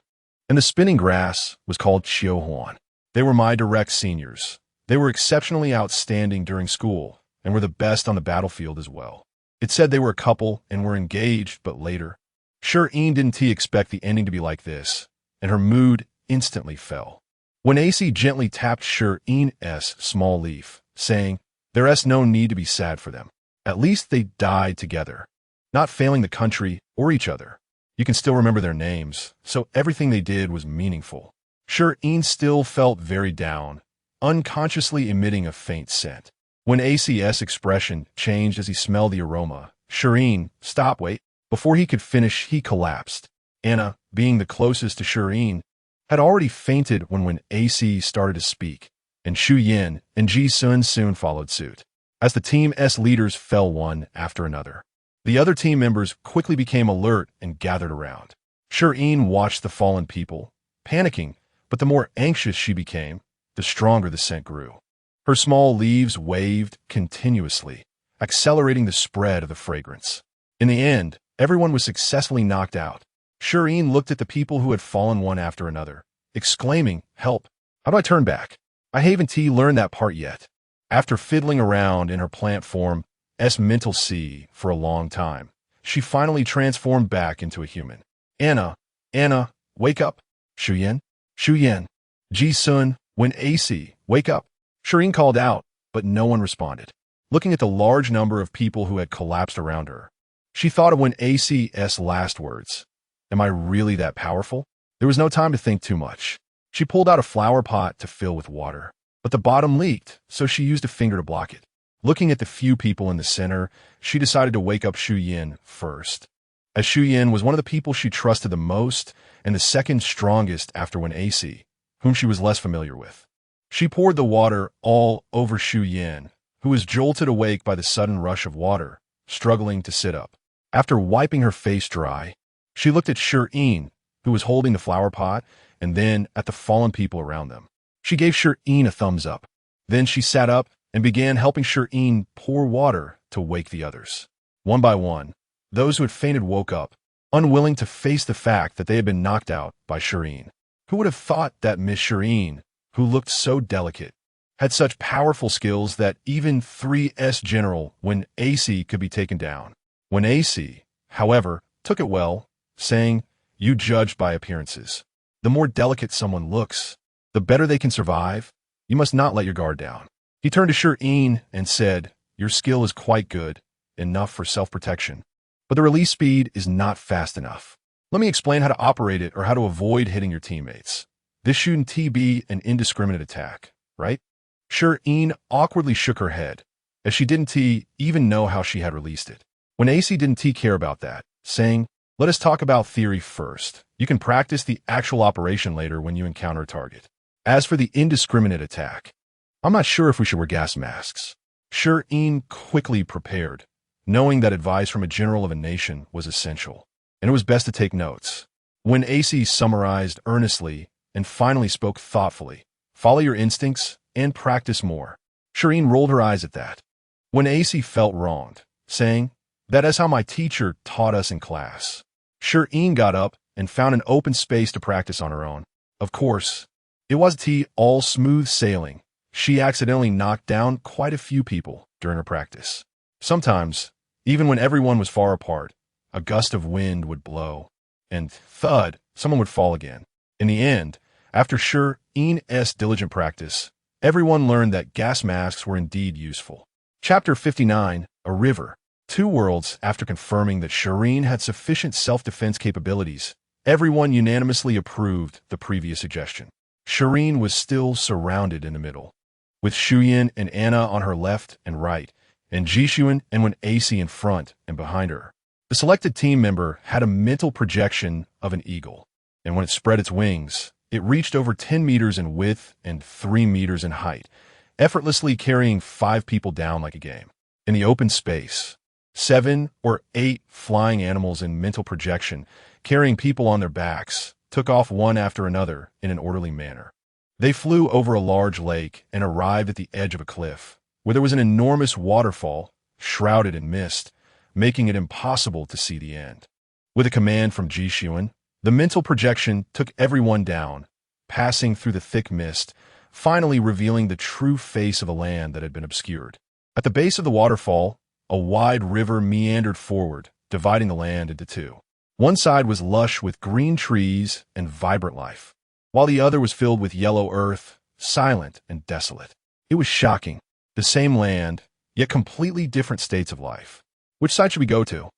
Speaker 1: and the spinning grass was called Qiu Huan. They were my direct seniors. They were exceptionally outstanding during school, and were the best on the battlefield as well. It said they were a couple and were engaged, but later. Shi Yin didn't expect the ending to be like this, and her mood instantly fell. When AC gently tapped Shi Yin's small leaf, saying, "There's no need to be sad for them. At least they died together, not failing the country or each other. You can still remember their names, so everything they did was meaningful." Shi Yin still felt very down, unconsciously emitting a faint scent. When AC's expression changed as he smelled the aroma, Shi Yin, "Stop, wait." Before he could finish, he collapsed. Anna, being the closest to Shi Yin, had already fainted when AC started to speak, and Shu Yin and Ji-sun soon followed suit. As the team's leaders fell one after another, the other team members quickly became alert and gathered around. Shi Yin watched the fallen people, panicking, but the more anxious she became, the stronger the scent grew. Her small leaves waved continuously, accelerating the spread of the fragrance. In the end, everyone was successfully knocked out. Shi Yin looked at the people who had fallen one after another, exclaiming, "Help! How do I turn back? I haven't learned that part yet." After fiddling around in her plant form's mental sea for a long time, she finally transformed back into a human. Anna, wake up! Shu Yin, Ji-sun, when AC, wake up! Shi Yin called out, but no one responded. Looking at the large number of people who had collapsed around her, she thought of when AC's last words. Am I really that powerful? There was no time to think too much. She pulled out a flower pot to fill with water, but the bottom leaked, so she used a finger to block it. Looking at the few people in the center, she decided to wake up Shu Yin first. As Shu Yin was one of the people she trusted the most and the second strongest after when AC, whom she was less familiar with. She poured the water all over Shu Yin, who was jolted awake by the sudden rush of water, struggling to sit up. After wiping her face dry, she looked at Shi Yin, who was holding the flower pot, and then at the fallen people around them. She gave Shi Yin a thumbs up. Then she sat up and began helping Shi Yin pour water to wake the others. One by one, those who had fainted woke up, unwilling to face the fact that they had been knocked out by Shi Yin. Who would have thought that Miss Shi Yin, who looked so delicate, had such powerful skills that even 3's general when AC could be taken down? When AC, however, took it well, saying, "You judge by appearances. The more delicate someone looks, the better they can survive. You must not let your guard down." He turned to Shi Yin and said, "Your skill is quite good, enough for self-protection, but the release speed is not fast enough. Let me explain how to operate it or how to avoid hitting your teammates. This shouldn't be an indiscriminate attack, right?" Shi Yin awkwardly shook her head, as she didn't even know how she had released it. When AC didn't care about that, saying, "Let us talk about theory first. You can practice the actual operation later when you encounter a target. As for the indiscriminate attack, I'm not sure if we should wear gas masks." Shi Yin quickly prepared, knowing that advice from a general of a nation was essential, and it was best to take notes. When AC summarized earnestly and finally spoke thoughtfully, "Follow your instincts and practice more." Shi Yin rolled her eyes at that. When AC felt wronged, saying, "That is how my teacher taught us in class." Shi Yin got up and found an open space to practice on her own. Of course, it wasn't all smooth sailing. She accidentally knocked down quite a few people during her practice. Sometimes, even when everyone was far apart, a gust of wind would blow, and thud, someone would fall again. In the end, after Shi Yin's diligent practice, everyone learned that gas masks were indeed useful. Chapter 59, A River. 2 worlds after confirming that Shi Yin had sufficient self-defense capabilities, Everyone unanimously approved the previous suggestion. Shireen was still surrounded in the middle, with Shi Yin and Anna on her left and right, and Jishuan and AC in front and behind her. The selected team member had a mental projection of an eagle, and when it spread its wings, it reached over 10 meters in width and 3 meters in height, effortlessly carrying 5 people down like a game. In the open space, 7 or 8 flying animals in mental projection, carrying people on their backs, took off one after another in an orderly manner. They flew over a large lake and arrived at the edge of a cliff, where there was an enormous waterfall, shrouded in mist, making it impossible to see the end. With a command from Jishuan, the mental projection took everyone down, passing through the thick mist, finally revealing the true face of a land that had been obscured. At the base of the waterfall, a wide river meandered forward, dividing the land into two. One side was lush with green trees and vibrant life, while the other was filled with yellow earth, silent and desolate. It was shocking. The same land, yet completely different states of life. Which side should we go to?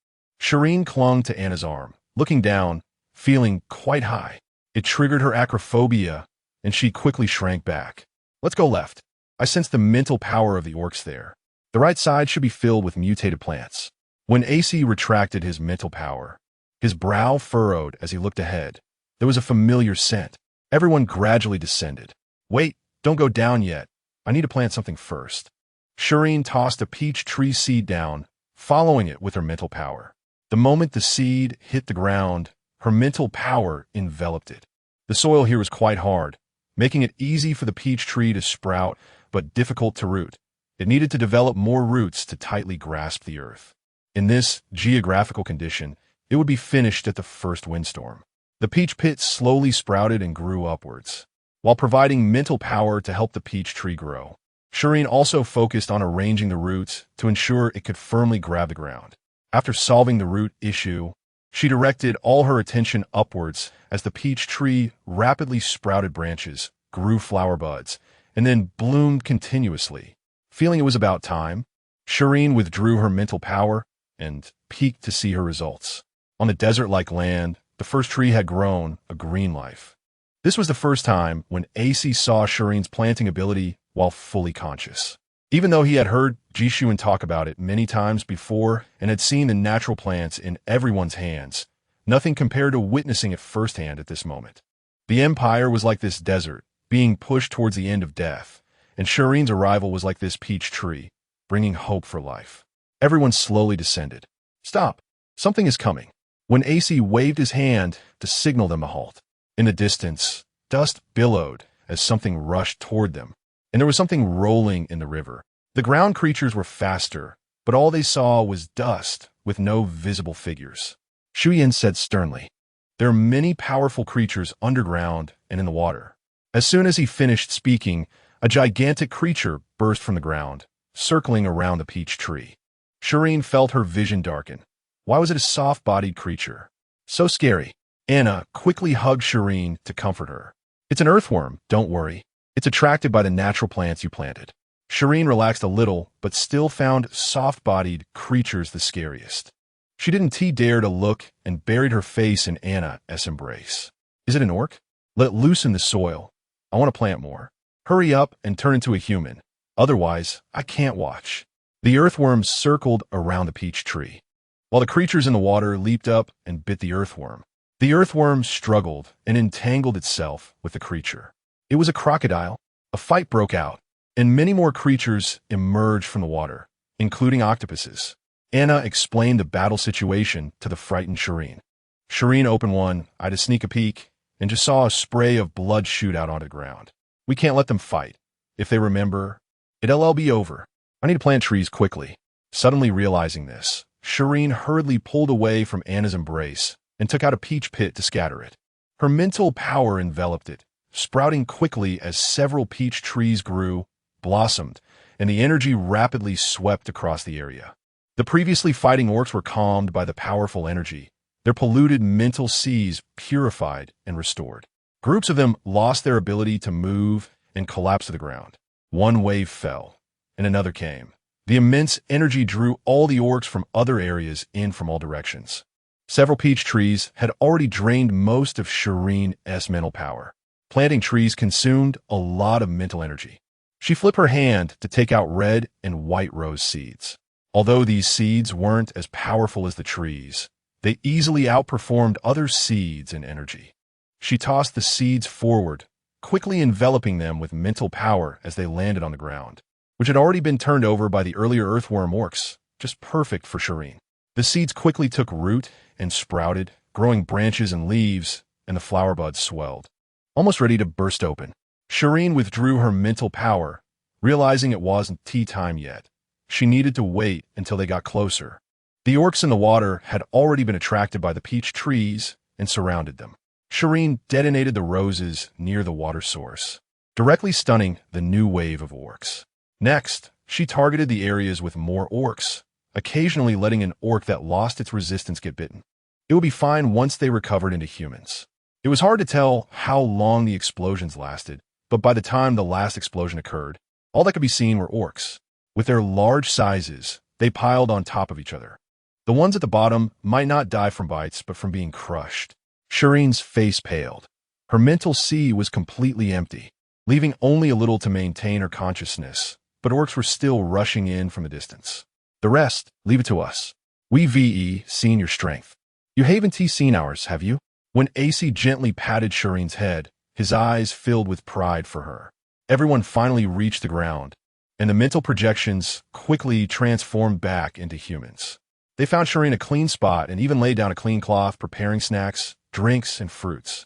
Speaker 1: Shireen clung to Anna's arm, looking down, feeling quite high. It triggered her acrophobia, and she quickly shrank back. Let's go left. I sensed the mental power of the orcs there. The right side should be filled with mutated plants. When AC retracted his mental power, his brow furrowed as he looked ahead. There was a familiar scent. Everyone gradually descended. Wait, don't go down yet. I need to plant something first. Shireen tossed a peach tree seed down, following it with her mental power. The moment the seed hit the ground, her mental power enveloped it. The soil here was quite hard, making it easy for the peach tree to sprout, but difficult to root. It needed to develop more roots to tightly grasp the earth. In this geographical condition, it would be finished at the first windstorm. The peach pit slowly sprouted and grew upwards, while providing mental power to help the peach tree grow. Shireen also focused on arranging the roots to ensure it could firmly grab the ground. After solving the root issue, she directed all her attention upwards as the peach tree rapidly sprouted branches, grew flower buds, and then bloomed continuously. Feeling it was about time, Shireen withdrew her mental power and peeked to see her results. On the desert-like land, the first tree had grown a green life. This was the first time when AC saw Shireen's planting ability while fully conscious. Even though he had heard Jishuan talk about it many times before and had seen the natural plants in everyone's hands, nothing compared to witnessing it firsthand at this moment. The Empire was like this desert, being pushed towards the end of death, and Shireen's arrival was like this peach tree, bringing hope for life. Everyone slowly descended. Stop! Something is coming. When AC waved his hand to signal them a halt. In the distance, dust billowed as something rushed toward them, and there was something rolling in the river. The ground creatures were faster, but all they saw was dust with no visible figures. Shi Yin said sternly, "There are many powerful creatures underground and in the water." As soon as he finished speaking, a gigantic creature burst from the ground, circling around the peach tree. Shireen felt her vision darken. Why was it a soft-bodied creature? So scary. Anna quickly hugged Shireen to comfort her. It's an earthworm, don't worry. It's attracted by the natural plants you planted. Shireen relaxed a little, but still found soft-bodied creatures the scariest. She didn't dare to look and buried her face in Anna's embrace. Is it an orc? Let it loosen the soil. I want to plant more. Hurry up and turn into a human. Otherwise, I can't watch. The earthworm circled around the peach tree, while the creatures in the water leaped up and bit the earthworm. The earthworm struggled and entangled itself with the creature. It was a crocodile. A fight broke out, and many more creatures emerged from the water, including octopuses. Anna explained the battle situation to the frightened Shireen. Shireen opened one eye to sneak a peek, and just saw a spray of blood shoot out onto the ground. We can't let them fight. If they remember, it'll be over. I need to plant trees quickly. Suddenly realizing this, Shireen hurriedly pulled away from Anna's embrace and took out a peach pit to scatter it. Her mental power enveloped it, sprouting quickly as several peach trees grew, blossomed, and the energy rapidly swept across the area. The previously fighting orcs were calmed by the powerful energy, their polluted mental seas purified and restored. Groups of them lost their ability to move and collapsed to the ground. One wave fell, and another came. The immense energy drew all the orcs from other areas in from all directions. Several peach trees had already drained most of Shirin's mental power. Planting trees consumed a lot of mental energy. She flipped her hand to take out red and white rose seeds. Although these seeds weren't as powerful as the trees, they easily outperformed other seeds in energy. She tossed the seeds forward, quickly enveloping them with mental power as they landed on the ground, which had already been turned over by the earlier earthworm orcs, just perfect for Shirin. The seeds quickly took root and sprouted, growing branches and leaves, and the flower buds swelled, almost ready to burst open. Shirin withdrew her mental power, realizing it wasn't tea time yet. She needed to wait until they got closer. The orcs in the water had already been attracted by the peach trees and surrounded them. Shirin detonated the roses near the water source, directly stunning the new wave of orcs. Next, she targeted the areas with more orcs, occasionally letting an orc that lost its resistance get bitten. It would be fine once they recovered into humans. It was hard to tell how long the explosions lasted, but by the time the last explosion occurred, all that could be seen were orcs. With their large sizes, they piled on top of each other. The ones at the bottom might not die from bites, but from being crushed. Shirin's face paled. Her mental sea was completely empty, leaving only a little to maintain her consciousness, but orcs were still rushing in from a distance. The rest, leave it to us. We've seen your strength. You haven't seen ours, have you? When AC gently patted Shirin's head, his eyes filled with pride for her. Everyone finally reached the ground, and the mental projections quickly transformed back into humans. They found Shirin a clean spot and even laid down a clean cloth, preparing snacks, drinks, and fruits.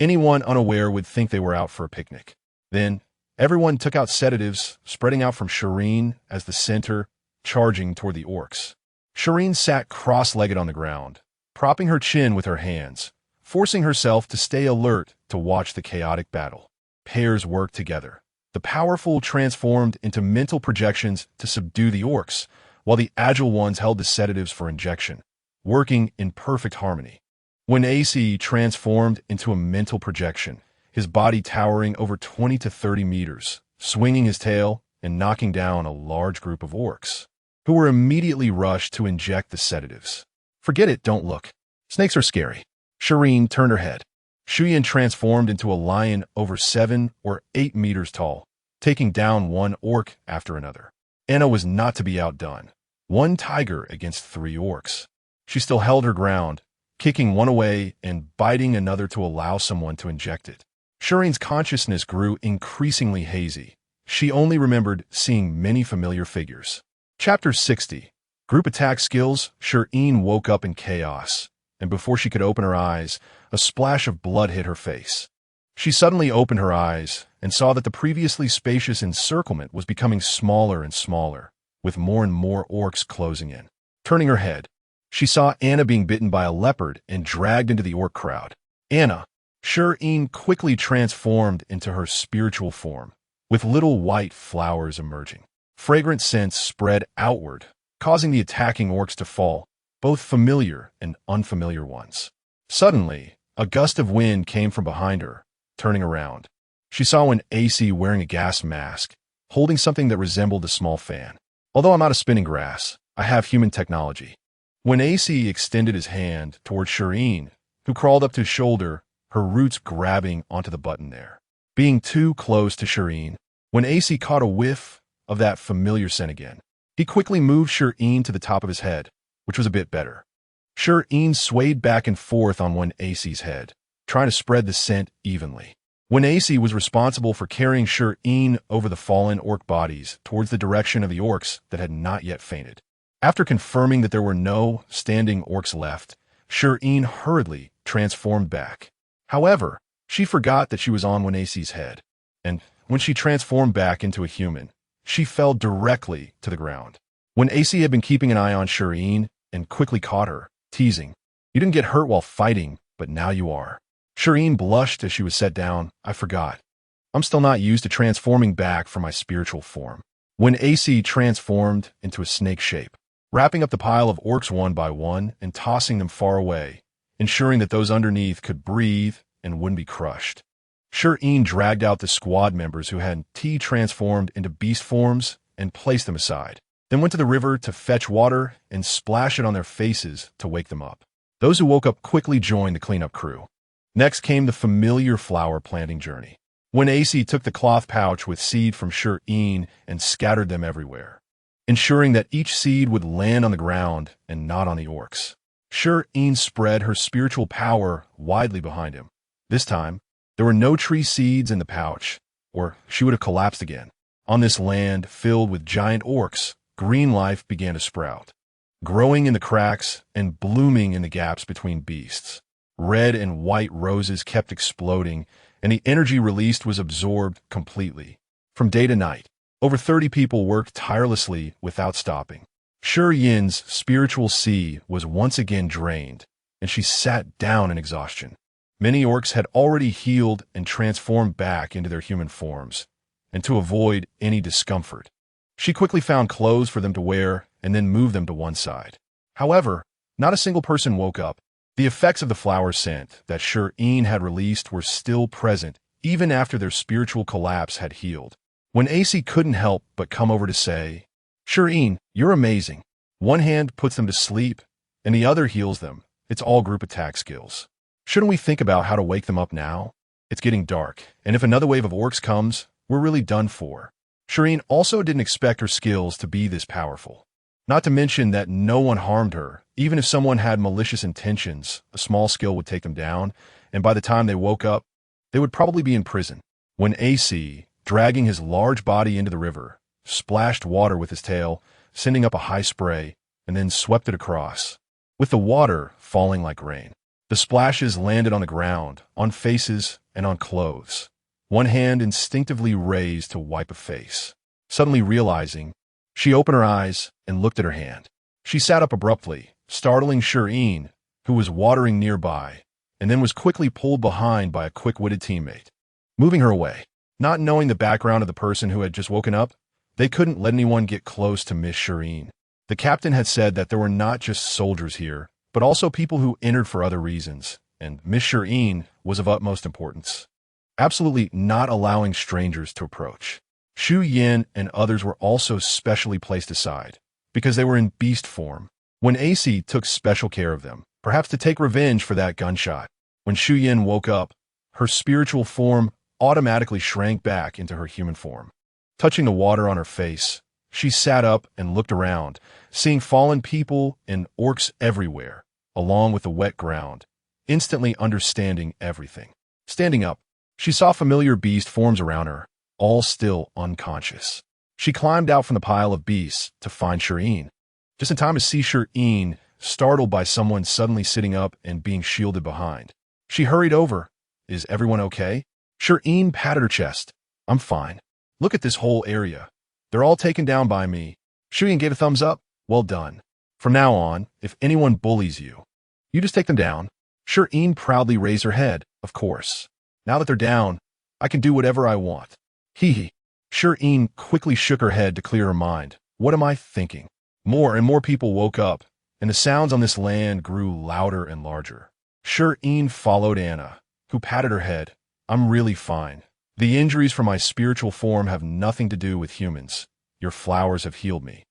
Speaker 1: Anyone unaware would think they were out for a picnic. Then, everyone took out sedatives, spreading out from Shirin as the center, charging toward the orcs. Shirin sat cross-legged on the ground, propping her chin with her hands, forcing herself to stay alert to watch the chaotic battle. Pairs worked together. The powerful transformed into mental projections to subdue the orcs, while the agile ones held the sedatives for injection, working in perfect harmony. When AC transformed into a mental projection, his body towering over 20 to 30 meters, swinging his tail and knocking down a large group of orcs, who were immediately rushed to inject the sedatives. Forget it, don't look. Snakes are scary. Shirin turned her head. Shi Yin transformed into a lion over 7 or 8 meters tall, taking down one orc after another. Anna was not to be outdone. One tiger against 3 orcs. She still held her ground, kicking one away and biting another to allow someone to inject it. Shirin's consciousness grew increasingly hazy. She only remembered seeing many familiar figures. Chapter 60. Group Attack Skills. Shirin woke up in chaos, and before she could open her eyes, a splash of blood hit her face. She suddenly opened her eyes and saw that the previously spacious encirclement was becoming smaller and smaller, with more and more orcs closing in. Turning her head, she saw Anna being bitten by a leopard and dragged into the orc crowd. Anna. Shirin quickly transformed into her spiritual form, with little white flowers emerging. Fragrant scents spread outward, causing the attacking orcs to fall, both familiar and unfamiliar ones. Suddenly, a gust of wind came from behind her. Turning around, she saw an AC wearing a gas mask, holding something that resembled a small fan. Although I'm out of spinning grass, I have human technology. When AC extended his hand toward Shirin, who crawled up to his shoulder, her roots grabbing onto the button there. Being too close to Shirin, when AC caught a whiff of that familiar scent again, he quickly moved Shirin to the top of his head, which was a bit better. Shirin swayed back and forth on one AC's head, trying to spread the scent evenly. When AC was responsible for carrying Shirin over the fallen orc bodies towards the direction of the orcs that had not yet fainted. After confirming that there were no standing orcs left, Shirin hurriedly transformed back. However, she forgot that she was on one AC's head, and when she transformed back into a human, she fell directly to the ground. When AC had been keeping an eye on Shirin and quickly caught her, teasing, "You didn't get hurt while fighting, but now you are." Shirin blushed as she was set down. "I forgot. I'm still not used to transforming back from my spiritual form." When AC transformed into a snake shape, wrapping up the pile of orcs one by one and tossing them far away, ensuring that those underneath could breathe and wouldn't be crushed. Shirin dragged out the squad members who had transformed into beast forms and placed them aside, then went to the river to fetch water and splash it on their faces to wake them up. Those who woke up quickly joined the cleanup crew. Next came the familiar flower planting journey, when AC took the cloth pouch with seed from Shi Yin and scattered them everywhere, ensuring that each seed would land on the ground and not on the orcs. Shi Yin spread her spiritual power widely behind him. This time, there were no tree seeds in the pouch, or she would have collapsed again. On this land filled with giant orcs, green life began to sprout, growing in the cracks and blooming in the gaps between beasts. Red and white roses kept exploding, and the energy released was absorbed completely. From day to night, over 30 people worked tirelessly without stopping. Shi Yin's spiritual sea was once again drained, and she sat down in exhaustion. Many orcs had already healed and transformed back into their human forms, and to avoid any discomfort, she quickly found clothes for them to wear and then moved them to one side. However, not a single person woke up. The effects of the flower scent that Shi Yin had released were still present even after their spiritual collapse had healed. When AC couldn't help but come over to say, "Shi Yin, you're amazing." One hand puts them to sleep, and the other heals them. It's all group attack skills. Shouldn't we think about how to wake them up now? It's getting dark, and if another wave of orcs comes, we're really done for. Shi Yin also didn't expect her skills to be this powerful. Not to mention that no one harmed her. Even if someone had malicious intentions, a small skill would take them down, and by the time they woke up, they would probably be in prison. When AC, dragging his large body into the river, splashed water with his tail, sending up a high spray, and then swept it across, with the water falling like rain. The splashes landed on the ground, on faces, and on clothes. One hand instinctively raised to wipe a face. Suddenly realizing, she opened her eyes and looked at her hand. She sat up abruptly, startling Shi Yin, who was watering nearby, and then was quickly pulled behind by a quick-witted teammate, moving her away. Not knowing the background of the person who had just woken up, they couldn't let anyone get close to Miss Shi Yin. The captain had said that there were not just soldiers here, but also people who entered for other reasons, and Miss Shi Yin was of utmost importance. Absolutely not allowing strangers to approach. Shi Yin and others were also specially placed aside, because they were in beast form. When AC took special care of them, perhaps to take revenge for that gunshot. When Shi Yin woke up, her spiritual form automatically shrank back into her human form. Touching the water on her face, she sat up and looked around, seeing fallen people and orcs everywhere, along with the wet ground, instantly understanding everything. Standing up, she saw familiar beast forms around her, all still unconscious. She climbed out from the pile of beasts to find Shi Yin, just in time to see Shi Yin startled by someone suddenly sitting up and being shielded behind. She hurried over. "Is everyone okay?" Shi Yin patted her chest. "I'm fine. Look at this whole area. They're all taken down by me." Shi Yin gave a thumbs up. "Well done. From now on, if anyone bullies you, you just take them down." Shi Yin proudly raised her head. "Of course. Now that they're down, I can do whatever I want." Hee hee. Shi Yin quickly shook her head to clear her mind. "What am I thinking?" More and more people woke up, and the sounds on this land grew louder and larger. Shi Yin followed Anna, who patted her head. "I'm really fine. The injuries from my spiritual form have nothing to do with humans. Your flowers have healed me."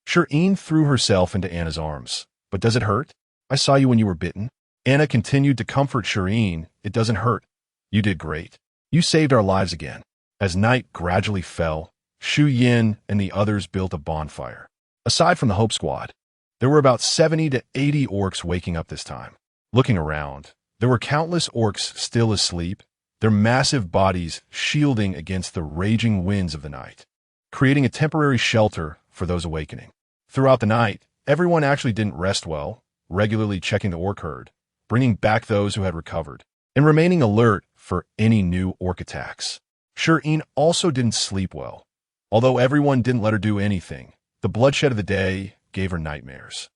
Speaker 1: Shi Yin threw herself into Anna's arms. "But does it hurt? I saw you when you were bitten." Anna continued to comfort Shi Yin. "It doesn't hurt. You did great. You saved our lives again." As night gradually fell, Shi Yin and the others built a bonfire. Aside from the Hope Squad, there were about 70 to 80 orcs waking up this time. Looking around, there were countless orcs still asleep, their massive bodies shielding against the raging winds of the night, creating a temporary shelter for those awakening. Throughout the night, everyone actually didn't rest well, regularly checking the orc herd, bringing back those who had recovered, and remaining alert for any new orc attacks. Shi Yin also didn't sleep well. Although everyone didn't let her do anything, the bloodshed of the day gave her nightmares,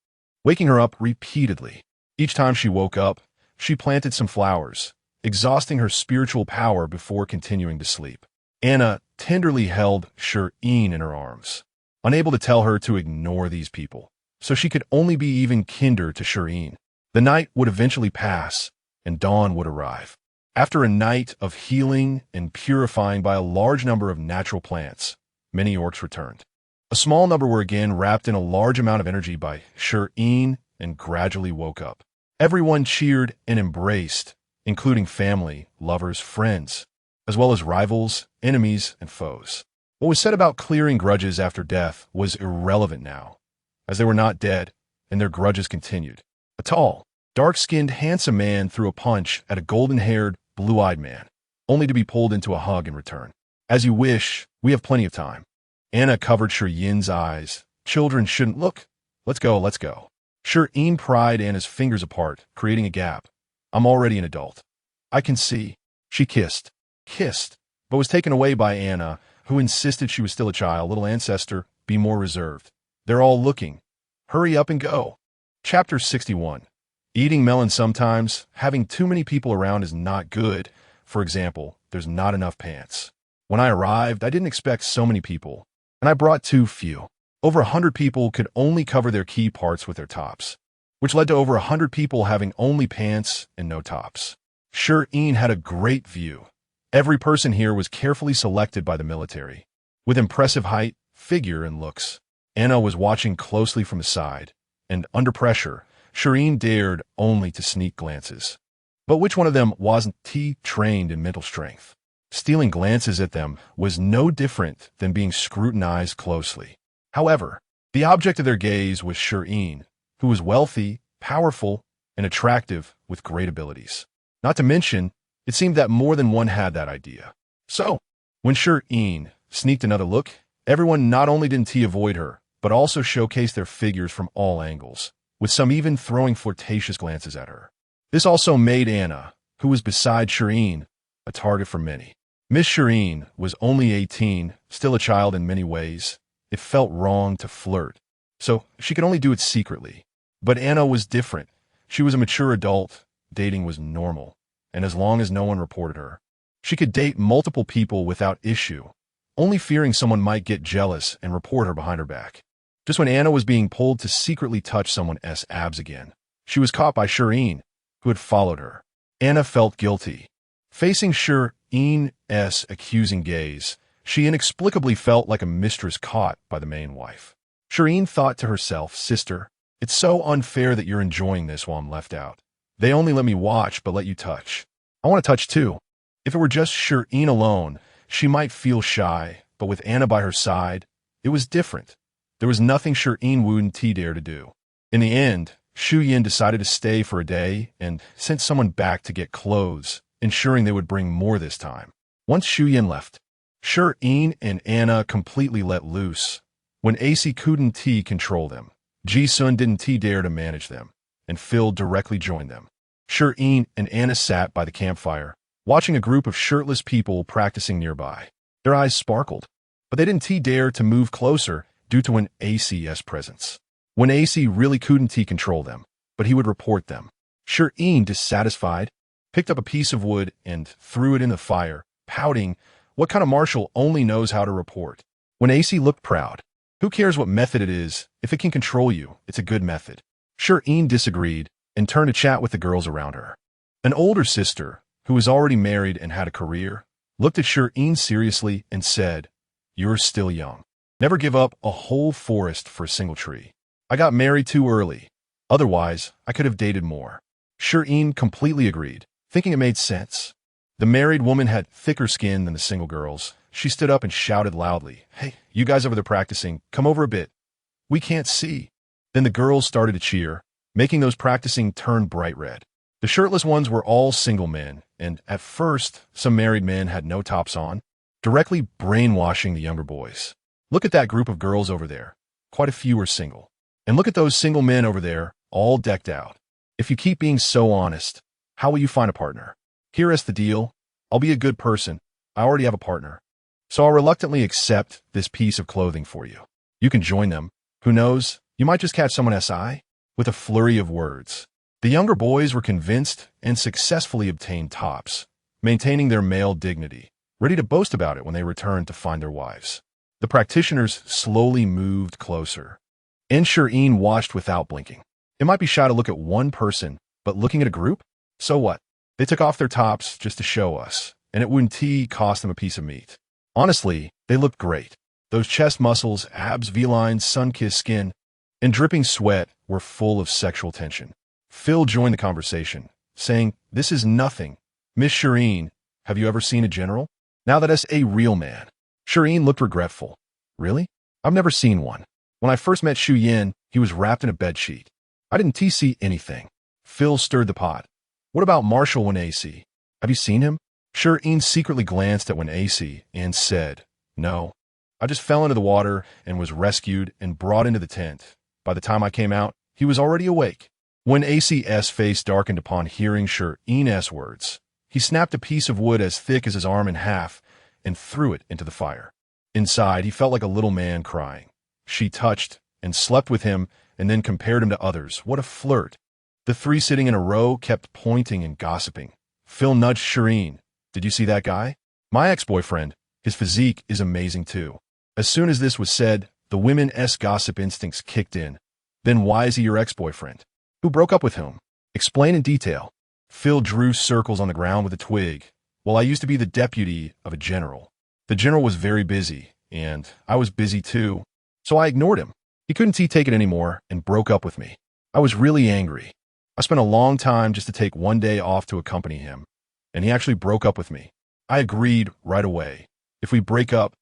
Speaker 1: waking her up repeatedly. Each time she woke up, she planted some flowers, exhausting her spiritual power before continuing to sleep. Anna tenderly held Shi Yin in her arms, unable to tell her to ignore these people, so she could only be even kinder to Shi Yin. The night would eventually pass, and dawn would arrive. After a night of healing and purifying by a large number of natural plants, many orcs returned. A small number were again wrapped in a large amount of energy by Shi Yin and gradually woke up. Everyone cheered and embraced, including family, lovers, friends, as well as rivals, enemies, and foes. What was said about clearing grudges after death was irrelevant now, as they were not dead, and their grudges continued. A tall, dark-skinned, handsome man threw a punch at a golden-haired, blue-eyed man, only to be pulled into a hug in return. As you wish, we have plenty of time. Anna covered Shi Yin's eyes. Children shouldn't look. Let's go, let's go. Shi Yin pried Anna's fingers apart, creating a gap. I'm already an adult. I can see. She kissed, but was taken away by Anna, who insisted she was still a child. Little ancestor, be more reserved. They're all looking. Hurry up and go. Chapter 61. Eating melon sometimes, having too many people around is not good. For example, there's not enough pants. When I arrived, I didn't expect so many people, and I brought too few. Over 100 people could only cover their key parts with their tops, which led to over 100 people having only pants and no tops. Shi Yin had a great view. Every person here was carefully selected by the military, with impressive height, figure, and looks. Anna was watching closely from the side, and under pressure, Shi Yin dared only to sneak glances. But which one of them wasn't trained in mental strength? Stealing glances at them was no different than being scrutinized closely. However, the object of their gaze was Shi Yin, who was wealthy, powerful, and attractive with great abilities. Not to mention, it seemed that more than one had that idea. So, when Shi Yin sneaked another look, everyone not only didn't avoid her, but also showcased their figures from all angles, with some even throwing flirtatious glances at her. This also made Anna, who was beside Shi Yin, a target for many. Miss Shi Yin was only 18, still a child in many ways. It felt wrong to flirt, so she could only do it secretly. But Anna was different. She was a mature adult. Dating was normal, and as long as no one reported her, she could date multiple people without issue, only fearing someone might get jealous and report her behind her back. Just when Anna was being pulled to secretly touch someone's abs again, she was caught by Shi Yin, who had followed her. Anna felt guilty. Facing Shi Yin's accusing gaze, she inexplicably felt like a mistress caught by the main wife. Shi Yin thought to herself, sister, it's so unfair that you're enjoying this while I'm left out. They only let me watch but let you touch. I want to touch too. If it were just Shi Yin alone, she might feel shy, but with Anna by her side, it was different. There was nothing Shi Yin wouldn't dare to do. In the end, Shi Yin decided to stay for a day and sent someone back to get clothes, ensuring they would bring more this time. Once Shi Yin left, Shi Yin and Anna completely let loose. When AC couldn't control them, Ji Sun didn't dare to manage them, and Phil directly joined them. Shi Yin and Anna sat by the campfire, watching a group of shirtless people practicing nearby. Their eyes sparkled, but they didn't dare to move closer due to an AC's presence. When AC really couldn't control them, but he would report them. Shi Yin, dissatisfied, picked up a piece of wood and threw it in the fire, pouting, what kind of marshal only knows how to report? When AC looked proud, who cares what method it is, if it can control you, it's a good method. Shi Yin disagreed and turned to chat with the girls around her. An older sister, who was already married and had a career, looked at Shi Yin seriously and said, you're still young. Never give up a whole forest for a single tree. I got married too early. Otherwise, I could have dated more. Shi Yin completely agreed, thinking it made sense. The married woman had thicker skin than the single girls. She stood up and shouted loudly, hey, you guys over there practicing, come over a bit. We can't see. Then the girls started to cheer, making those practicing turn bright red. The shirtless ones were all single men, and at first, some married men had no tops on, directly brainwashing the younger boys. Look at that group of girls over there. Quite a few are single. And look at those single men over there, all decked out. If you keep being so honest, how will you find a partner? Here's the deal. I'll be a good person. I already have a partner. So I'll reluctantly accept this piece of clothing for you. You can join them. Who knows? You might just catch someone's eye. With a flurry of words, the younger boys were convinced and successfully obtained tops, maintaining their male dignity, ready to boast about it when they returned to find their wives. The practitioners slowly moved closer, and Shi Yin watched without blinking. It might be shy to look at one person, but looking at a group? So what? They took off their tops just to show us, and it wouldn't cost them a piece of meat. Honestly, they looked great. Those chest muscles, abs, V-lines, sun-kissed skin, and dripping sweat were full of sexual tension. Phil joined the conversation, saying, "This is nothing. Miss Shi Yin, have you ever seen a general? Now that's a real man." Shi Yin looked regretful. "Really? I've never seen one. When I first met Shi Yin, he was wrapped in a bedsheet. I didn't see anything." Phil stirred the pot. "What about Marshall when AC? Have you seen him?" Shi Yin secretly glanced at when AC and said, "No. I just fell into the water and was rescued and brought into the tent. By the time I came out, he was already awake." When AC's face darkened upon hearing Shi Yin's words, he snapped a piece of wood as thick as his arm in half and threw it into the fire. Inside, he felt like a little man crying. She touched and slept with him and then compared him to others. What a flirt. The three sitting in a row kept pointing and gossiping. Phil nudged Shi Yin. "Did you see that guy? My ex-boyfriend. His physique is amazing too." As soon as this was said, the women's gossip instincts kicked in. "Then why is he your ex-boyfriend? Who broke up with whom? Explain in detail." Phil drew circles on the ground with a twig. "Well, I used to be the deputy of a general. The general was very busy, and I was busy too, so I ignored him. He couldn't take it anymore and broke up with me. I was really angry. I spent a long time just to take one day off to accompany him, and he actually broke up with me. I agreed right away. If we break up,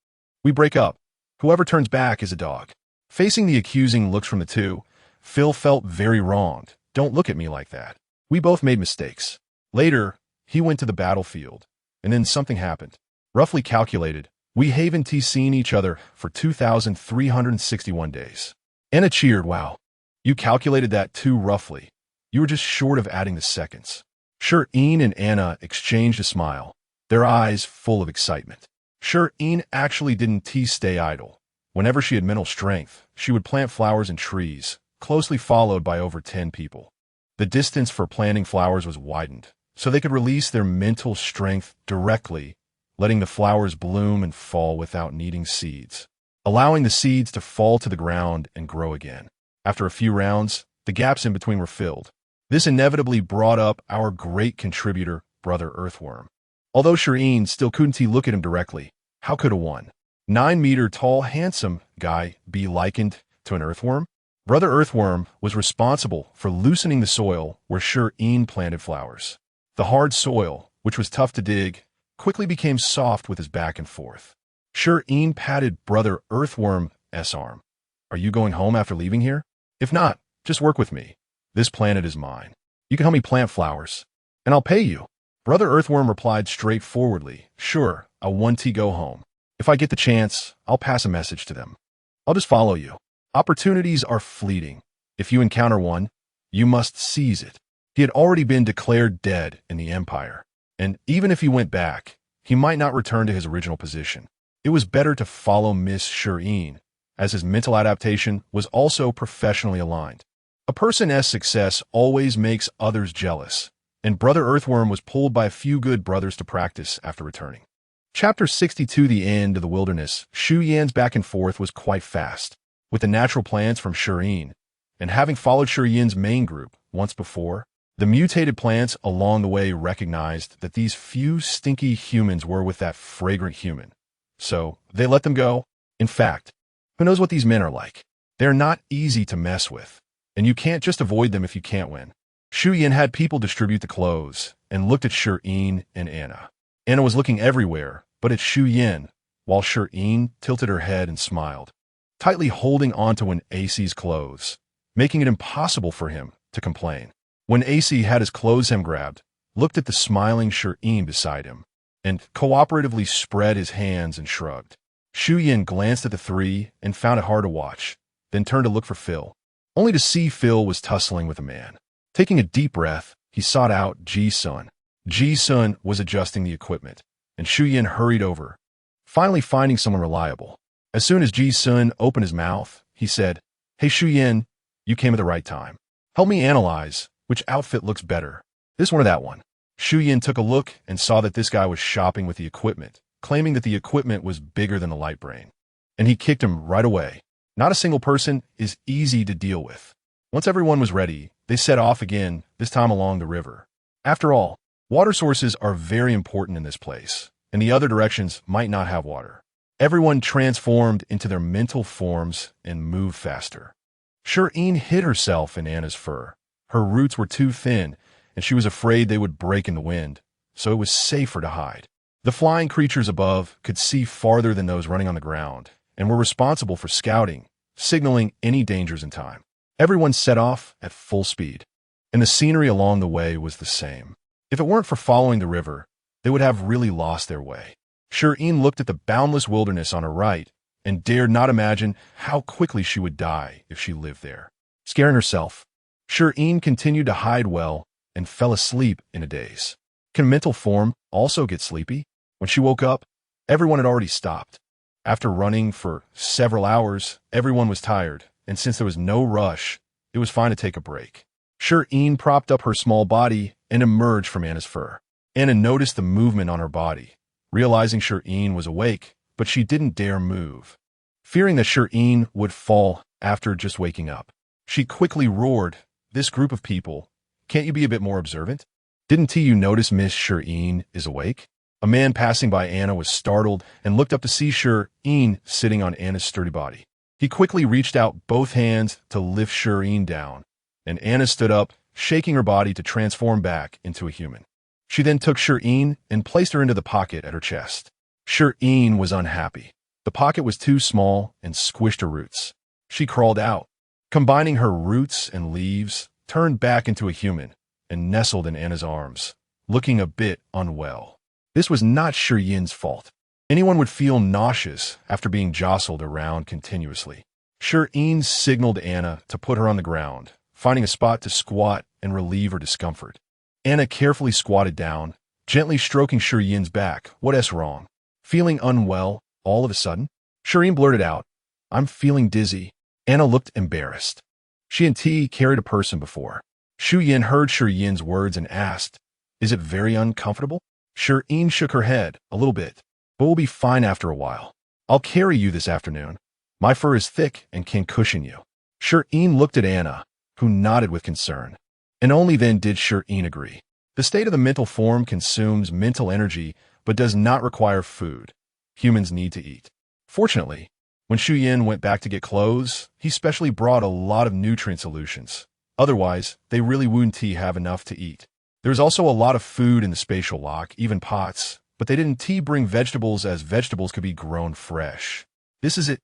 Speaker 1: we break up. Whoever turns back is a dog." Facing the accusing looks from the two, Phil felt very wronged. "Don't look at me like that. We both made mistakes." Later, he went to the battlefield, and then something happened. Roughly calculated, we haven't seen each other for 2,361 days. Anna cheered. "Wow. You calculated that too roughly. You were just short of adding the seconds." Shi Yin and Anna exchanged a smile, their eyes full of excitement. Shi Yin actually didn't stay idle. Whenever she had mental strength, she would plant flowers and trees, closely followed by over 10 people. The distance for planting flowers was widened, so they could release their mental strength directly, letting the flowers bloom and fall without needing seeds, allowing the seeds to fall to the ground and grow again. After a few rounds, the gaps in between were filled. This inevitably brought up our great contributor, Brother Earthworm. Although Shi Yin still couldn't look at him directly, how could a 1.9-meter tall, handsome guy be likened to an earthworm? Brother Earthworm was responsible for loosening the soil where Shi Yin planted flowers. The hard soil, which was tough to dig, quickly became soft with his back and forth. Shi Yin patted Brother Earthworm's arm. "Are you going home after leaving here? If not, just work with me. This planet is mine. You can help me plant flowers, and I'll pay you." Brother Earthworm replied straightforwardly, "Sure, I want to go home. If I get the chance, I'll pass a message to them. I'll just follow you. Opportunities are fleeting. If you encounter one, you must seize it." He had already been declared dead in the Empire, and even if he went back, he might not return to his original position. It was better to follow Miss Shi Yin, as his mental adaptation was also professionally aligned. A person's success always makes others jealous, and Brother Earthworm was pulled by a few good brothers to practice after returning. Chapter 62, The End of the Wilderness. Shi Yin's back and forth was quite fast. With the natural plants from Shi Yin, and having followed Shi Yin's main group once before, the mutated plants along the way recognized that these few stinky humans were with that fragrant human. So they let them go. In fact, who knows what these men are like? They're not easy to mess with, and you can't just avoid them if you can't win. Shi Yin had people distribute the clothes and looked at Shi Yin and Anna. Anna was looking everywhere but at Shi Yin, while Shi Yin tilted her head and smiled, tightly holding onto an AC's clothes, making it impossible for him to complain. When AC had his clothes hem grabbed, looked at the smiling Shi Yin beside him, and cooperatively spread his hands and shrugged. Shi Yin glanced at the three and found it hard to watch, then turned to look for Phil, only to see Phil was tussling with a man. Taking a deep breath, he sought out Ji-sun. Ji-sun was adjusting the equipment, and Shi Yin hurried over, finally finding someone reliable. As soon as Ji-sun opened his mouth, he said, "Hey Shi Yin, you came at the right time. Help me analyze which outfit looks better, this one or that one." Shi Yin took a look and saw that this guy was shopping with the equipment, claiming that the equipment was bigger than the light brain. And he kicked him right away. Not a single person is easy to deal with. Once everyone was ready, they set off again, this time along the river. After all, water sources are very important in this place, and the other directions might not have water. Everyone transformed into their mental forms and moved faster. Shi Yin hid herself in Anna's fur, Her roots were too thin, and she was afraid they would break in the wind, so it was safer to hide. The flying creatures above could see farther than those running on the ground, and were responsible for scouting, signaling any dangers in time. Everyone set off at full speed, and the scenery along the way was the same. If it weren't for following the river, they would have really lost their way. Shi Yin looked at the boundless wilderness on her right and dared not imagine how quickly she would die if she lived there. Scaring herself, Shi Yin continued to hide well and fell asleep in a daze. Can mental form also get sleepy? When she woke up, everyone had already stopped. After running for several hours, everyone was tired, and since there was no rush, it was fine to take a break. Shi Yin propped up her small body and emerged from Anna's fur. Anna noticed the movement on her body, realizing Shi Yin was awake, but she didn't dare move. Fearing that Shi Yin would fall after just waking up, she quickly roared, "This group of people, can't you be a bit more observant? Didn't you notice Miss Shi Yin is awake?" A man passing by Anna was startled and looked up to see Shi Yin sitting on Anna's sturdy body. He quickly reached out both hands to lift Shi Yin down, and Anna stood up, shaking her body to transform back into a human. She then took Shi Yin and placed her into the pocket at her chest. Shi Yin was unhappy. The pocket was too small and squished her roots. She crawled out, combining her roots and leaves, turned back into a human, and nestled in Anna's arms, looking a bit unwell. This was not Shi Yin's fault. Anyone would feel nauseous after being jostled around continuously. Shi Yin signaled Anna to put her on the ground, finding a spot to squat and relieve her discomfort. Anna carefully squatted down, gently stroking Shi Yin's back. "What's wrong? Feeling unwell all of a sudden?" Shi Yin blurted out, "I'm feeling dizzy." Anna looked embarrassed. She and T carried a person before. Shi Yin heard Shi Yin's words and asked, "Is it very uncomfortable?" Shi Yin shook her head a little bit, "But we'll be fine after a while. I'll carry you this afternoon. My fur is thick and can cushion you." Shi Yin looked at Anna, who nodded with concern. And only then did Shi Yin agree. The state of the mental form consumes mental energy but does not require food. Humans need to eat. Fortunately, when Shi Yin went back to get clothes, he specially brought a lot of nutrient solutions. Otherwise, they really wouldn't have enough to eat. There's also a lot of food in the spatial lock, even pots, but they didn't bring vegetables as vegetables could be grown fresh. This is it.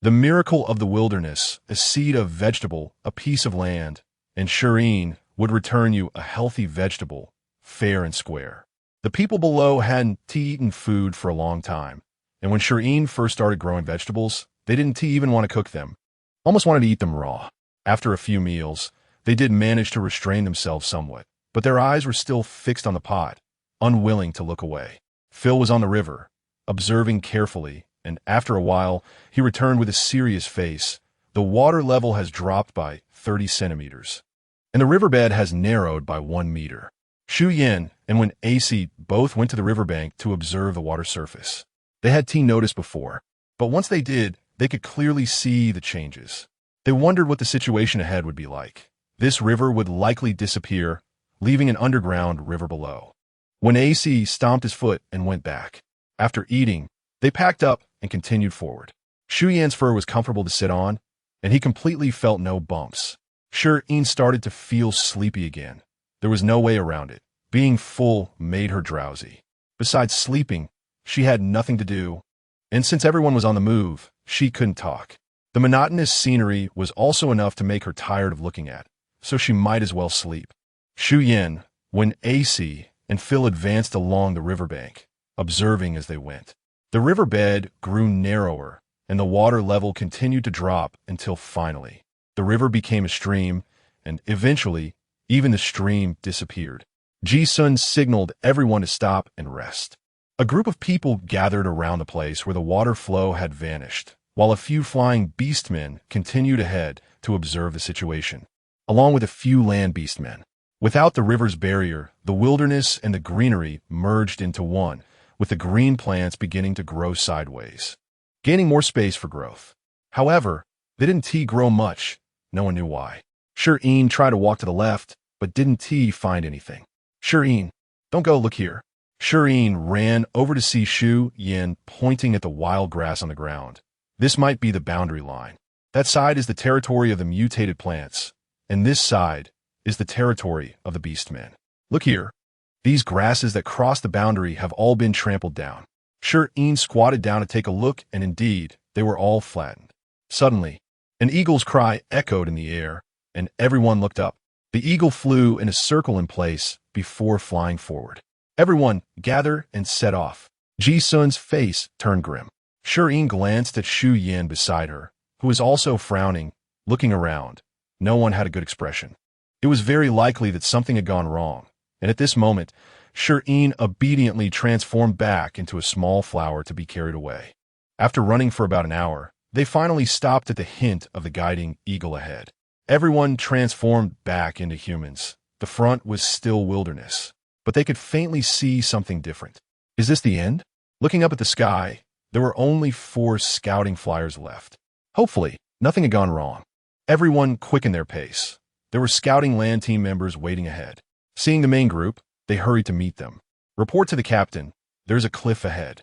Speaker 1: The miracle of the wilderness, a seed of vegetable, a piece of land, and Shi Yin would return you a healthy vegetable, fair and square. The people below hadn't eaten food for a long time, and when Shi Yin first started growing vegetables, they didn't even want to cook them, almost wanted to eat them raw. After a few meals, they did manage to restrain themselves somewhat, but their eyes were still fixed on the pot, unwilling to look away. Phil was on the river, observing carefully, and after a while, he returned with a serious face. "The water level has dropped by 30 centimeters, and the riverbed has narrowed by 1 meter." Shi Yin and when AC both went to the riverbank to observe the water surface. They had noticed before, but once they did, they could clearly see the changes. They wondered what the situation ahead would be like. This river would likely disappear, leaving an underground river below. When AC stomped his foot and went back. After eating, they packed up and continued forward. Shi Yin's fur was comfortable to sit on, and he completely felt no bumps. Shi Yin started to feel sleepy again. There was no way around it. Being full made her drowsy. Besides sleeping, she had nothing to do, and since everyone was on the move, she couldn't talk. The monotonous scenery was also enough to make her tired of looking at, so she might as well sleep. Shi Yin, when AC and Phil advanced along the riverbank, observing as they went. The riverbed grew narrower, and the water level continued to drop until finally, the river became a stream, and eventually, even the stream disappeared. Ji-sun signaled everyone to stop and rest. A group of people gathered around the place where the water flow had vanished, while a few flying beastmen continued ahead to observe the situation, along with a few land beastmen. Without the river's barrier, the wilderness and the greenery merged into one, with the green plants beginning to grow sideways, gaining more space for growth. However, they didn't grow much. No one knew why. Shi Yin tried to walk to the left, but didn't find anything. "Shi Yin, don't go, look here." Shi Yin ran over to see Shi Yin pointing at the wild grass on the ground. "This might be the boundary line. That side is the territory of the mutated plants, and this side is the territory of the beastmen. Look here. These grasses that cross the boundary have all been trampled down. Shi Yin squatted down to take a look, and indeed, they were all flattened. Suddenly, an eagle's cry echoed in the air, and everyone looked up. The eagle flew in a circle in place before flying forward. Everyone, gather and set off. Ji Sun's face turned grim. Shi Yin glanced at Shi Yin beside her, who was also frowning, looking around. No one had a good expression. It was very likely that something had gone wrong, and at this moment, Shi Yin obediently transformed back into a small flower to be carried away. After running for about an hour, they finally stopped at the hint of the guiding eagle ahead. Everyone transformed back into humans. The front was still wilderness, but they could faintly see something different. Is this the end? Looking up at the sky, there were only 4 scouting flyers left. Hopefully, nothing had gone wrong. Everyone quickened their pace. There were scouting land team members waiting ahead. Seeing the main group, they hurried to meet them. Report to the captain, there's a cliff ahead.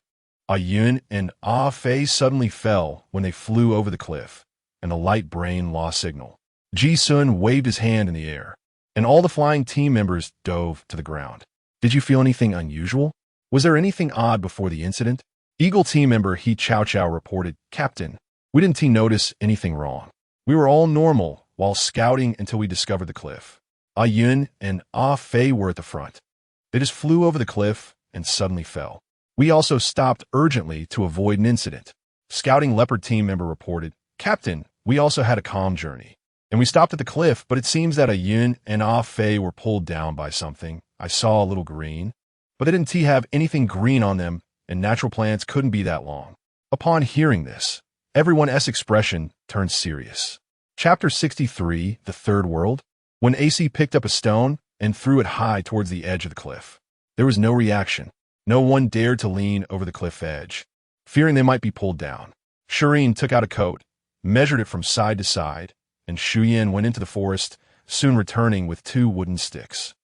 Speaker 1: Yun and Fei suddenly fell when they flew over the cliff, and the light brain lost signal. Ji Sun waved his hand in the air, and all the flying team members dove to the ground. Did you feel anything unusual? Was there anything odd before the incident? Eagle team member He Chow Chow reported, Captain, we didn't notice anything wrong. We were all normal while scouting until we discovered the cliff. Yun and Fei were at the front. They just flew over the cliff and suddenly fell. We also stopped urgently to avoid an incident. Scouting Leopard team member reported, Captain, we also had a calm journey. And we stopped at the cliff, but it seems that Yun and Fei were pulled down by something. I saw a little green, but they didn't have anything green on them, and natural plants couldn't be that long. Upon hearing this, everyone's expression turned serious. Chapter 63, The Third World. When AC picked up a stone and threw it high towards the edge of the cliff. There was no reaction. No one dared to lean over the cliff edge, fearing they might be pulled down. Shi Yin took out a coat, measured it from side to side, and Shi Yin went into the forest, soon returning with 2 wooden sticks.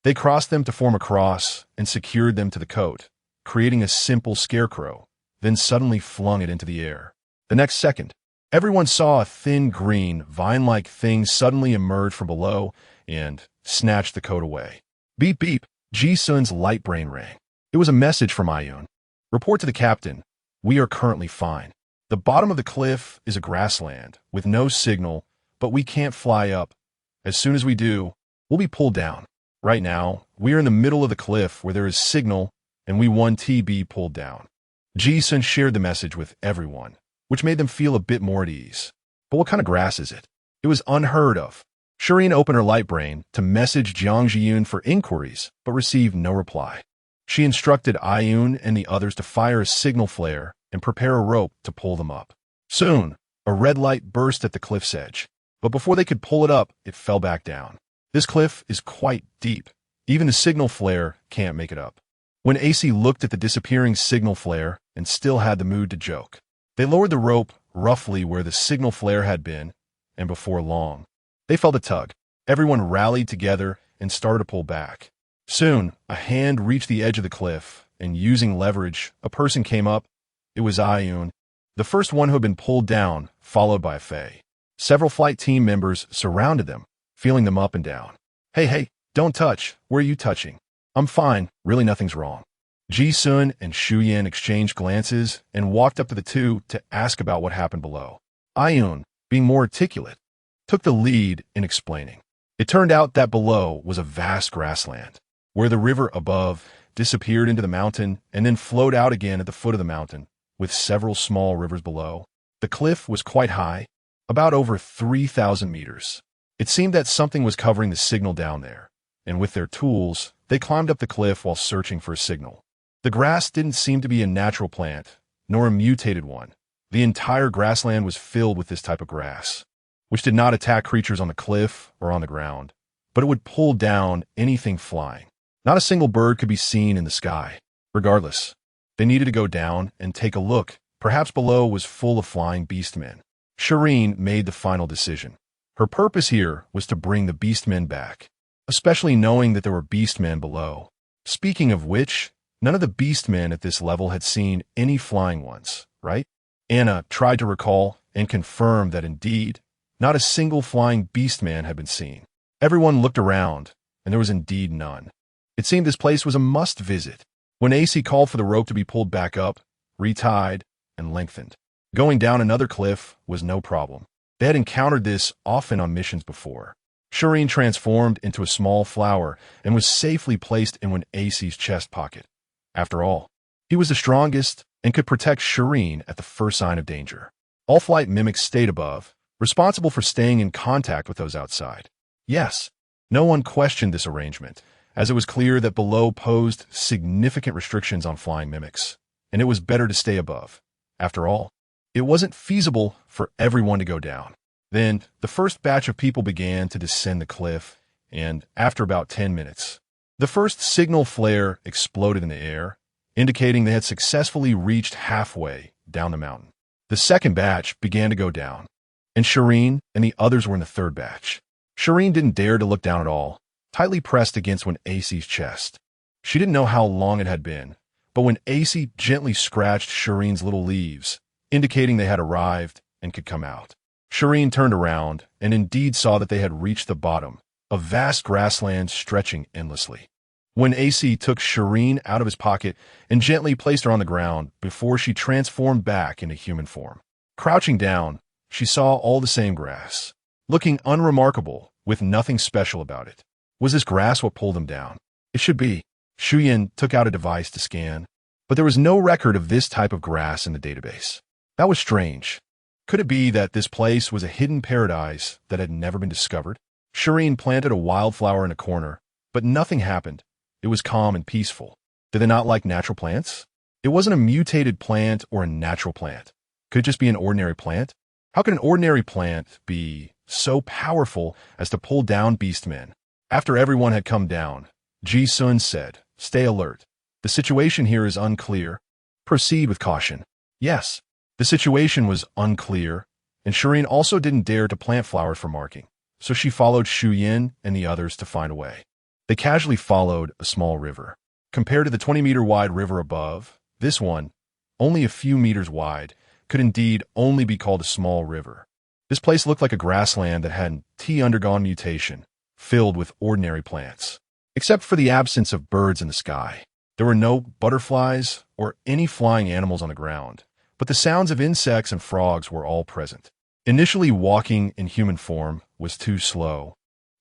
Speaker 1: They crossed them to form a cross and secured them to the coat, creating a simple scarecrow, then suddenly flung it into the air. The next second, everyone saw a thin green, vine-like thing suddenly emerge from below and snatched the coat away. Beep beep, Ji Sun's light brain rang. It was a message from Yun. Report to the captain. We are currently fine. The bottom of the cliff is a grassland with no signal, but we can't fly up. As soon as we do, we'll be pulled down. Right now, we are in the middle of the cliff where there is signal, and we want to be pulled down. Ji Sun shared the message with everyone, which made them feel a bit more at ease. But what kind of grass is it? It was unheard of. Shi Yin opened her light brain to message Jiang Jiyun for inquiries, but received no reply. She instructed Yun and the others to fire a signal flare and prepare a rope to pull them up. Soon, a red light burst at the cliff's edge, but before they could pull it up, it fell back down. This cliff is quite deep. Even the signal flare can't make it up. When AC looked at the disappearing signal flare and still had the mood to joke, they lowered the rope roughly where the signal flare had been, and before long, they felt a tug. Everyone rallied together and started to pull back. Soon, a hand reached the edge of the cliff, and using leverage, a person came up. It was Yun, the first one who had been pulled down, followed by Fei. Several flight team members surrounded them, feeling them up and down. Hey, don't touch. Where are you touching? I'm fine. Really nothing's wrong. Ji Sun and Shi Yin exchanged glances and walked up to the 2 to ask about what happened below. Yun, being more articulate, took the lead in explaining. It turned out that below was a vast grassland, where the river above disappeared into the mountain and then flowed out again at the foot of the mountain, with several small rivers below. The cliff was quite high, about over 3,000 meters. It seemed that something was covering the signal down there, and with their tools, they climbed up the cliff while searching for a signal. The grass didn't seem to be a natural plant, nor a mutated one. The entire grassland was filled with this type of grass, which did not attack creatures on the cliff or on the ground, but it would pull down anything flying. Not a single bird could be seen in the sky. Regardless, they needed to go down and take a look. Perhaps below was full of flying beastmen. Shi Yin made the final decision. Her purpose here was to bring the beastmen back, especially knowing that there were beastmen below. Speaking of which, none of the beastmen at this level had seen any flying ones, right? Anna tried to recall and confirm that indeed, not a single flying beastman had been seen. Everyone looked around, and there was indeed none. It seemed this place was a must-visit. When AC called for the rope to be pulled back up, retied, and lengthened. Going down another cliff was no problem. They had encountered this often on missions before. Shireen transformed into a small flower and was safely placed in AC's chest pocket. After all, he was the strongest and could protect Shireen at the first sign of danger. All flight mimics stayed above, responsible for staying in contact with those outside. Yes, no one questioned this arrangement, as it was clear that below posed significant restrictions on flying mimics, and it was better to stay above. After all, it wasn't feasible for everyone to go down. Then, the first batch of people began to descend the cliff, and after about 10 minutes, the first signal flare exploded in the air, indicating they had successfully reached halfway down the mountain. The second batch began to go down, and Shireen and the others were in the third batch. Shireen didn't dare to look down at all, tightly pressed against AC's chest. She didn't know how long it had been, but when AC gently scratched Shireen's little leaves, indicating they had arrived and could come out, Shireen turned around and indeed saw that they had reached the bottom, a vast grassland stretching endlessly. When AC took Shireen out of his pocket and gently placed her on the ground before she transformed back into human form. Crouching down, she saw all the same grass, looking unremarkable with nothing special about it. Was this grass what pulled them down? It should be. Shi Yin took out a device to scan, but there was no record of this type of grass in the database. That was strange. Could it be that this place was a hidden paradise that had never been discovered? Shireen planted a wildflower in a corner, but nothing happened. It was calm and peaceful. Did they not like natural plants? It wasn't a mutated plant or a natural plant. Could it just be an ordinary plant? How could an ordinary plant be so powerful as to pull down beastmen? After everyone had come down, Ji-sun said, "Stay alert. The situation here is unclear. Proceed with caution." Yes, the situation was unclear, and Shireen also didn't dare to plant flowers for marking, so she followed Shi Yin and the others to find a way. They casually followed a small river. Compared to the 20-meter-wide river above, this one, only a few meters wide, could indeed only be called a small river. This place looked like a grassland that hadn't undergone mutation, filled with ordinary plants. Except for the absence of birds in the sky. There were no butterflies or any flying animals on the ground, but the sounds of insects and frogs were all present. Initially, walking in human form was too slow,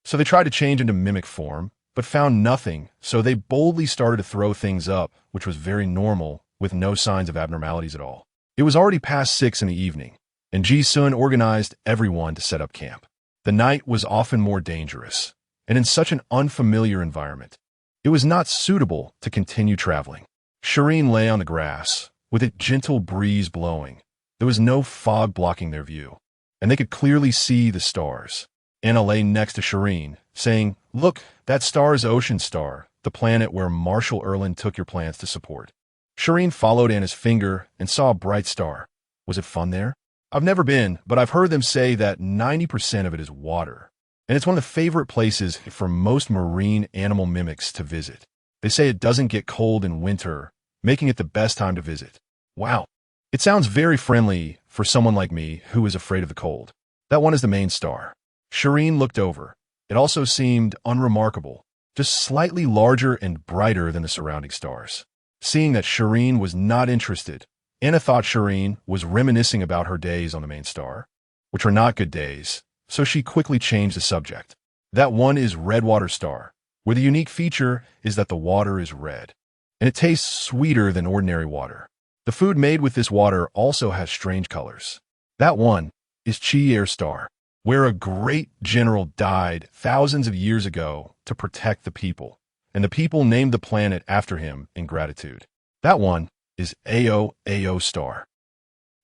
Speaker 1: so they tried to change into mimic form, but found nothing, so they boldly started to throw things up, which was very normal, with no signs of abnormalities at all. It was already past 6 in the evening, and Ji-sun organized everyone to set up camp. The night was often more dangerous, and in such an unfamiliar environment, it was not suitable to continue traveling. Shireen lay on the grass, with a gentle breeze blowing. There was no fog blocking their view, and they could clearly see the stars. Anna lay next to Shireen, saying, "Look, that star is Ocean Star, the planet where Marshall Erlin took your plans to support." Shireen followed Anna's finger and saw a bright star. Was it fun there? I've never been, but I've heard them say that 90% of it is water, and it's one of the favorite places for most marine animal mimics to visit. They say it doesn't get cold in winter, making it the best time to visit. Wow, it sounds very friendly for someone like me who is afraid of the cold. That one is the main star. Shireen looked over. It also seemed unremarkable, just slightly larger and brighter than the surrounding stars. Seeing that Shireen was not interested, Anna thought Shireen was reminiscing about her days on the main star, which were not good days, so she quickly changed the subject. That one is Redwater Star, where the unique feature is that the water is red, and it tastes sweeter than ordinary water. The food made with this water also has strange colors. That one is Chi Star, where a great general died thousands of years ago to protect the people, and the people named the planet after him in gratitude. That one is Ao Star.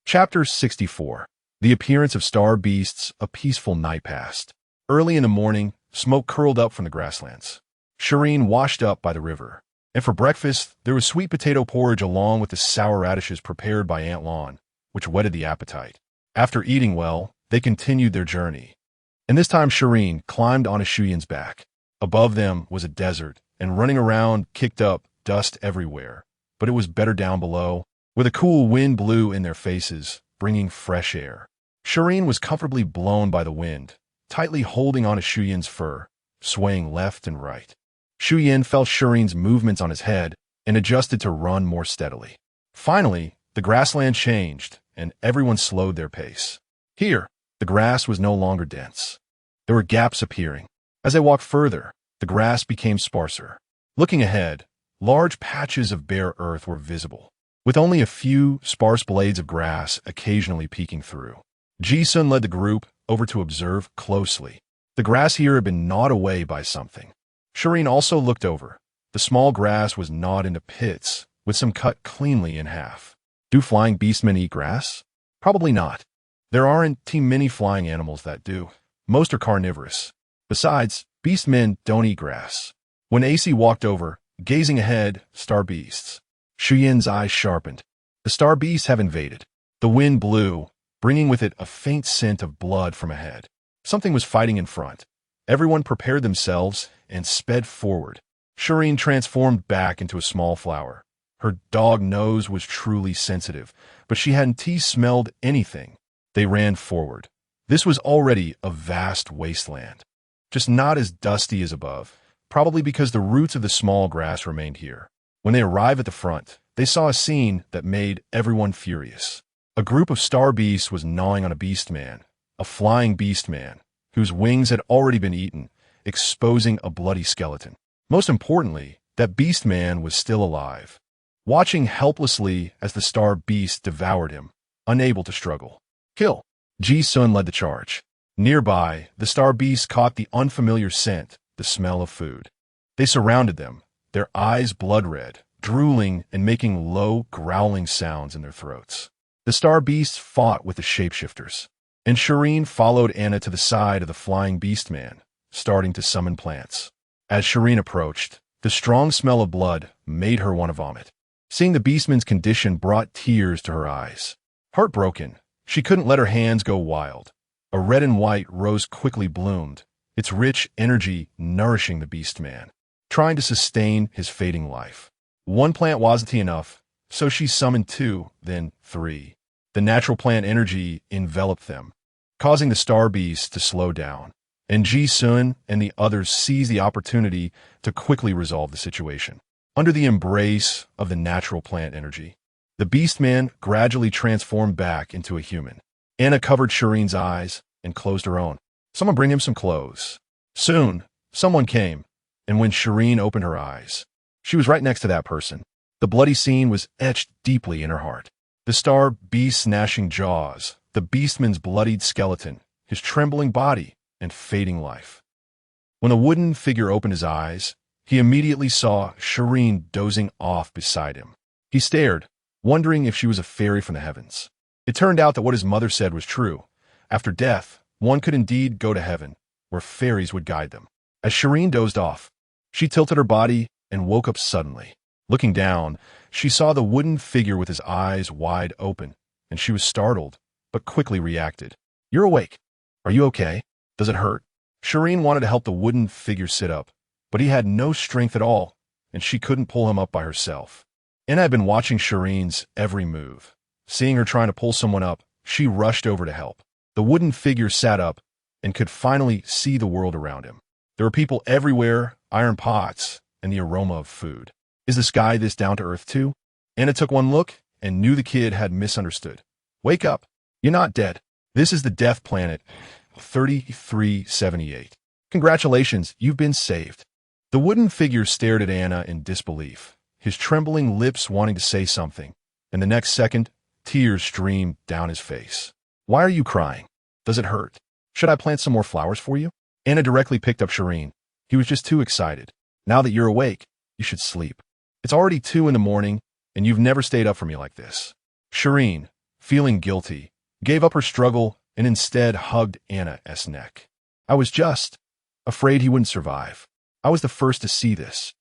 Speaker 1: Chapter 64. The appearance of star beasts. A peaceful night passed. Early in the morning, smoke curled up from the grasslands. Shireen washed up by the river, and for breakfast, there was sweet potato porridge along with the sour radishes prepared by Aunt Lon, which whetted the appetite. After eating well, they continued their journey, and this time Shireen climbed onto Shi Yin's back. Above them was a desert, and running around kicked up dust everywhere, but it was better down below, where the cool wind blew in their faces, bringing fresh air. Shireen was comfortably blown by the wind, tightly holding onto Shi Yin's fur, swaying left and right. Shi Yin felt Shireen's movements on his head and adjusted to run more steadily. Finally, the grassland changed, and everyone slowed their pace. Here, the grass was no longer dense. There were gaps appearing. As they walked further, the grass became sparser. Looking ahead, large patches of bare earth were visible, with only a few sparse blades of grass occasionally peeking through. Ji-sun led the group over to observe closely. The grass here had been gnawed away by something. Shireen also looked over. The small grass was gnawed into pits, with some cut cleanly in half. Do flying beastmen eat grass? Probably not. There aren't too many flying animals that do. Most are carnivorous. Besides, beastmen don't eat grass. When AC walked over, gazing ahead, star beasts. Shi Yin's eyes sharpened. The star beasts have invaded. The wind blew, bringing with it a faint scent of blood from ahead. Something was fighting in front. Everyone prepared themselves and sped forward. Shireen transformed back into a small flower. Her dog nose was truly sensitive, but she hadn't smelled anything. They ran forward. This was already a vast wasteland, just not as dusty as above, probably because the roots of the small grass remained here. When they arrived at the front, they saw a scene that made everyone furious. A group of star beasts was gnawing on a beastman, a flying beastman, whose wings had already been eaten, exposing a bloody skeleton. Most importantly, that beastman was still alive, watching helplessly as the star beast devoured him, unable to struggle. Kill! Ji-sun led the charge. Nearby, the star beasts caught the unfamiliar scent, the smell of food. They surrounded them, their eyes blood-red, drooling and making low, growling sounds in their throats. The star beasts fought with the shapeshifters, and Shireen followed Anna to the side of the flying beastman, starting to summon plants. As Shireen approached, the strong smell of blood made her want to vomit. Seeing the beastman's condition brought tears to her eyes. Heartbroken, she couldn't let her hands go wild. A red and white rose quickly bloomed, its rich energy nourishing the beastman, trying to sustain his fading life. One plant wasn't enough, so she summoned 2, then 3. The natural plant energy enveloped them, causing the star beasts to slow down, and Ji-sun and the others seized the opportunity to quickly resolve the situation. Under the embrace of the natural plant energy, the beastman gradually transformed back into a human. Anna covered Shireen's eyes and closed her own. Someone bring him some clothes. Soon, someone came, and when Shireen opened her eyes, she was right next to that person. The bloody scene was etched deeply in her heart. The star beast's gnashing jaws, the beastman's bloodied skeleton, his trembling body, and fading life. When the wooden figure opened his eyes, he immediately saw Shireen dozing off beside him. He stared, wondering if she was a fairy from the heavens. It turned out that what his mother said was true. After death, one could indeed go to heaven, where fairies would guide them. As Shireen dozed off, she tilted her body and woke up suddenly. Looking down, she saw the wooden figure with his eyes wide open, and she was startled, but quickly reacted. "You're awake. Are you okay? Does it hurt?" Shireen wanted to help the wooden figure sit up, but he had no strength at all, and she couldn't pull him up by herself. Anna had been watching Shireen's every move. Seeing her trying to pull someone up, she rushed over to help. The wooden figure sat up and could finally see the world around him. There were people everywhere, iron pots, and the aroma of food. Is the sky this down to earth too? Anna took one look and knew the kid had misunderstood. Wake up. You're not dead. This is the death planet 3378. Congratulations, you've been saved. The wooden figure stared at Anna in disbelief, his trembling lips wanting to say something, and the next second, tears streamed down his face. Why are you crying? Does it hurt? Should I plant some more flowers for you? Anna directly picked up Shireen. He was just too excited. Now that you're awake, you should sleep. It's already 2 in the morning, and you've never stayed up for me like this. Shireen, feeling guilty, gave up her struggle and instead hugged Anna's neck. I was just afraid he wouldn't survive. I was the first to see this.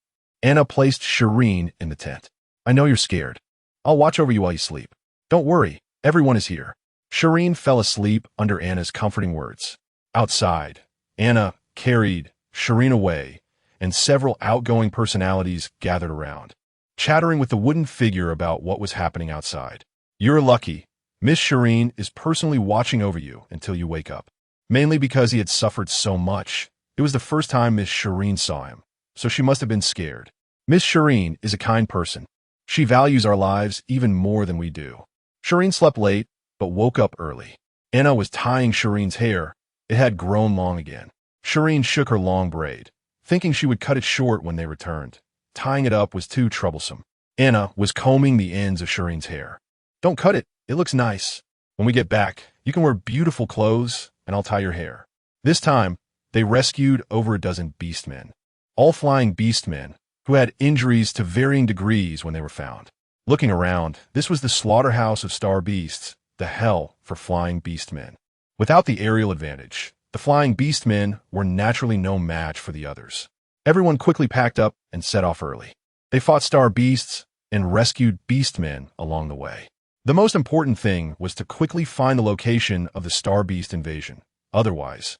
Speaker 1: Anna placed Shireen in the tent. I know you're scared. I'll watch over you while you sleep. Don't worry, everyone is here. Shireen fell asleep under Anna's comforting words. Outside, Anna carried Shireen away, and several outgoing personalities gathered around, chattering with the wooden figure about what was happening outside. You're lucky. Miss Shireen is personally watching over you until you wake up. Mainly because he had suffered so much, It was the first time Miss Shireen saw him, so she must have been scared. Miss Shireen is a kind person. She values our lives even more than we do. Shireen slept late, but woke up early. Anna was tying Shireen's hair. It had grown long again. Shireen shook her long braid, thinking she would cut it short when they returned. Tying it up was too troublesome. Anna was combing the ends of Shireen's hair. Don't cut it. It looks nice. When we get back, you can wear beautiful clothes, and I'll tie your hair. This time, they rescued over a dozen beastmen. All flying beastmen, who had injuries to varying degrees when they were found. Looking around, this was the slaughterhouse of star beasts, the hell for flying beastmen. Without the aerial advantage, the flying beastmen were naturally no match for the others. Everyone quickly packed up and set off early. They fought star beasts and rescued beastmen along the way. The most important thing was to quickly find the location of the star beast invasion. Otherwise,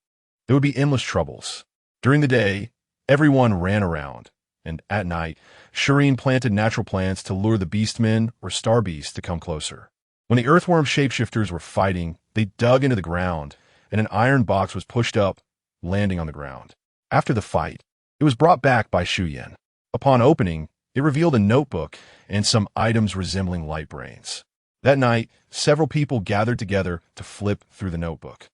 Speaker 1: there would be endless troubles. During the day, everyone ran around, and at night, Shireen planted natural plants to lure the beastmen or star beasts to come closer. When the earthworm shapeshifters were fighting, they dug into the ground, and an iron box was pushed up, landing on the ground. After the fight, it was brought back by Shi Yin. Upon opening, it revealed a notebook and some items resembling light brains. That night, several people gathered together to flip through the notebook.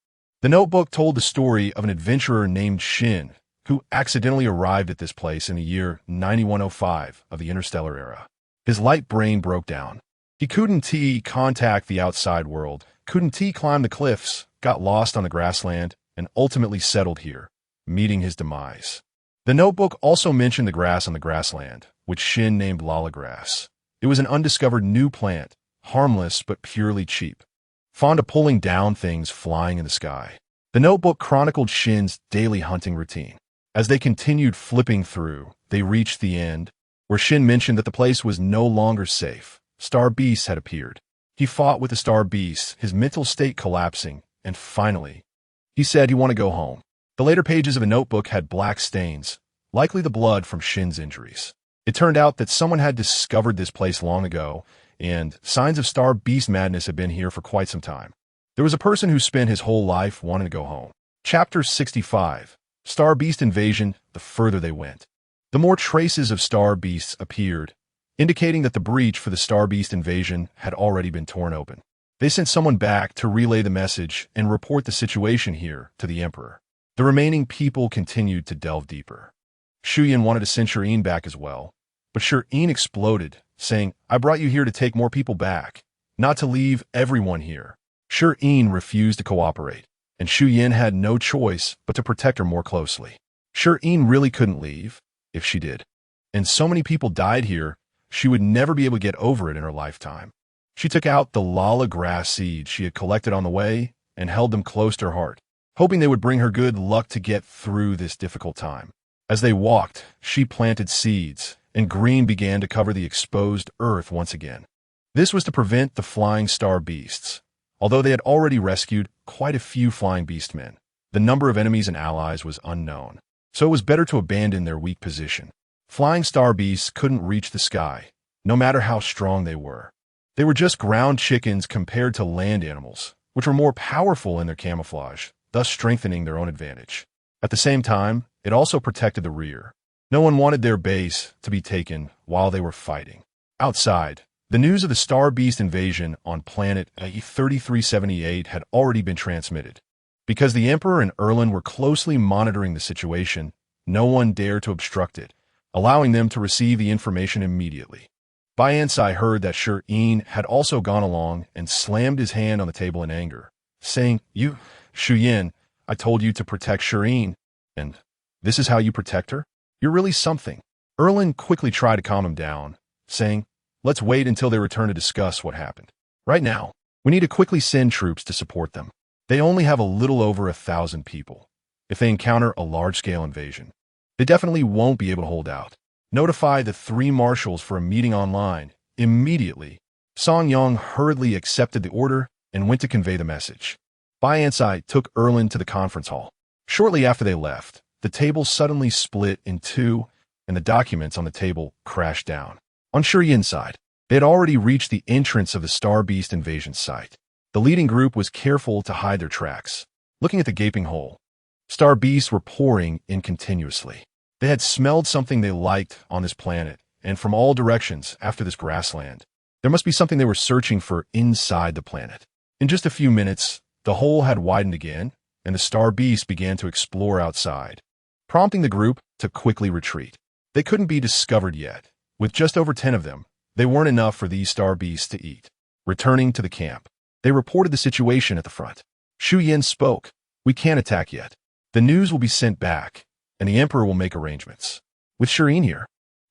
Speaker 1: The notebook told the story of an adventurer named Shi Yin, who accidentally arrived at this place in the year 9105 of the interstellar era. His light brain broke down. He couldn't contact the outside world, couldn't climb the cliffs, got lost on the grassland, and ultimately settled here, meeting his demise. The notebook also mentioned the grass on the grassland, which Shin named Lala grass. It was an undiscovered new plant, harmless but purely cheap, fond of pulling down things flying in the sky. The notebook chronicled Shin's daily hunting routine. As they continued flipping through, they reached the end, where Shin mentioned that the place was no longer safe. Star beasts had appeared. He fought with the star beasts, his mental state collapsing, and finally, he said he wanted to go home. The later pages of the notebook had black stains, likely the blood from Shin's injuries. It turned out that someone had discovered this place long ago, and signs of star beast madness had been here for quite some time. There was a person who spent his whole life wanting to go home. Chapter 65. Star Beast Invasion. The further they went, the more traces of star beasts appeared, indicating that the breach for the star beast invasion had already been torn open. They sent someone back to relay the message and report the situation here to the Emperor. The remaining people continued to delve deeper. Shi Yin wanted to send Shi Yin back as well, but Shi Yin exploded, saying, "I brought you here to take more people back, not to leave everyone here." Shi Yin refused to cooperate, and Shi Yin had no choice but to protect her more closely. Shi Yin really couldn't leave, if she did. And so many people died here, she would never be able to get over it in her lifetime. She took out the Lala grass seeds she had collected on the way and held them close to her heart, hoping they would bring her good luck to get through this difficult time. As they walked, she planted seeds, and green began to cover the exposed earth once again. This was to prevent the flying star beasts. Although they had already rescued quite a few flying beastmen, the number of enemies and allies was unknown, so it was better to abandon their weak position. Flying star beasts couldn't reach the sky, no matter how strong they were. They were just ground chickens compared to land animals, which were more powerful in their camouflage, thus strengthening their own advantage. At the same time, it also protected the rear. No one wanted their base to be taken while they were fighting. Outside, the news of the Star Beast invasion on planet 3378 had already been transmitted. Because the Emperor and Erlin were closely monitoring the situation, no one dared to obstruct it, allowing them to receive the information immediately. Bayansai heard that Shi Yin had also gone along and slammed his hand on the table in anger, saying, "You, Shi Yin, I told you to protect Shi Yin, and this is how you protect her? You're really something." Erlin quickly tried to calm him down, saying, "Let's wait until they return to discuss what happened. Right now, we need to quickly send troops to support them. They only have a little over 1,000 people. If they encounter a large-scale invasion, they definitely won't be able to hold out. Notify the 3 marshals for a meeting online immediately." Song Yong hurriedly accepted the order and went to convey the message. Bayansai took Erlin to the conference hall. Shortly after they left, the table suddenly split in two, and the documents on the table crashed down. On Shi Yin's side, they had already reached the entrance of the Star Beast invasion site. The leading group was careful to hide their tracks. Looking at the gaping hole, Star beasts were pouring in continuously. They had smelled something they liked on this planet, and from all directions after this grassland. There must be something they were searching for inside the planet. In just a few minutes, the hole had widened again, and the star beasts began to explore outside, prompting the group to quickly retreat. They couldn't be discovered yet. With just over 10 of them, they weren't enough for these star beasts to eat. Returning to the camp, they reported the situation at the front. Shi Yin spoke. "We can't attack yet. The news will be sent back, and the Emperor will make arrangements. With Shi Yin here,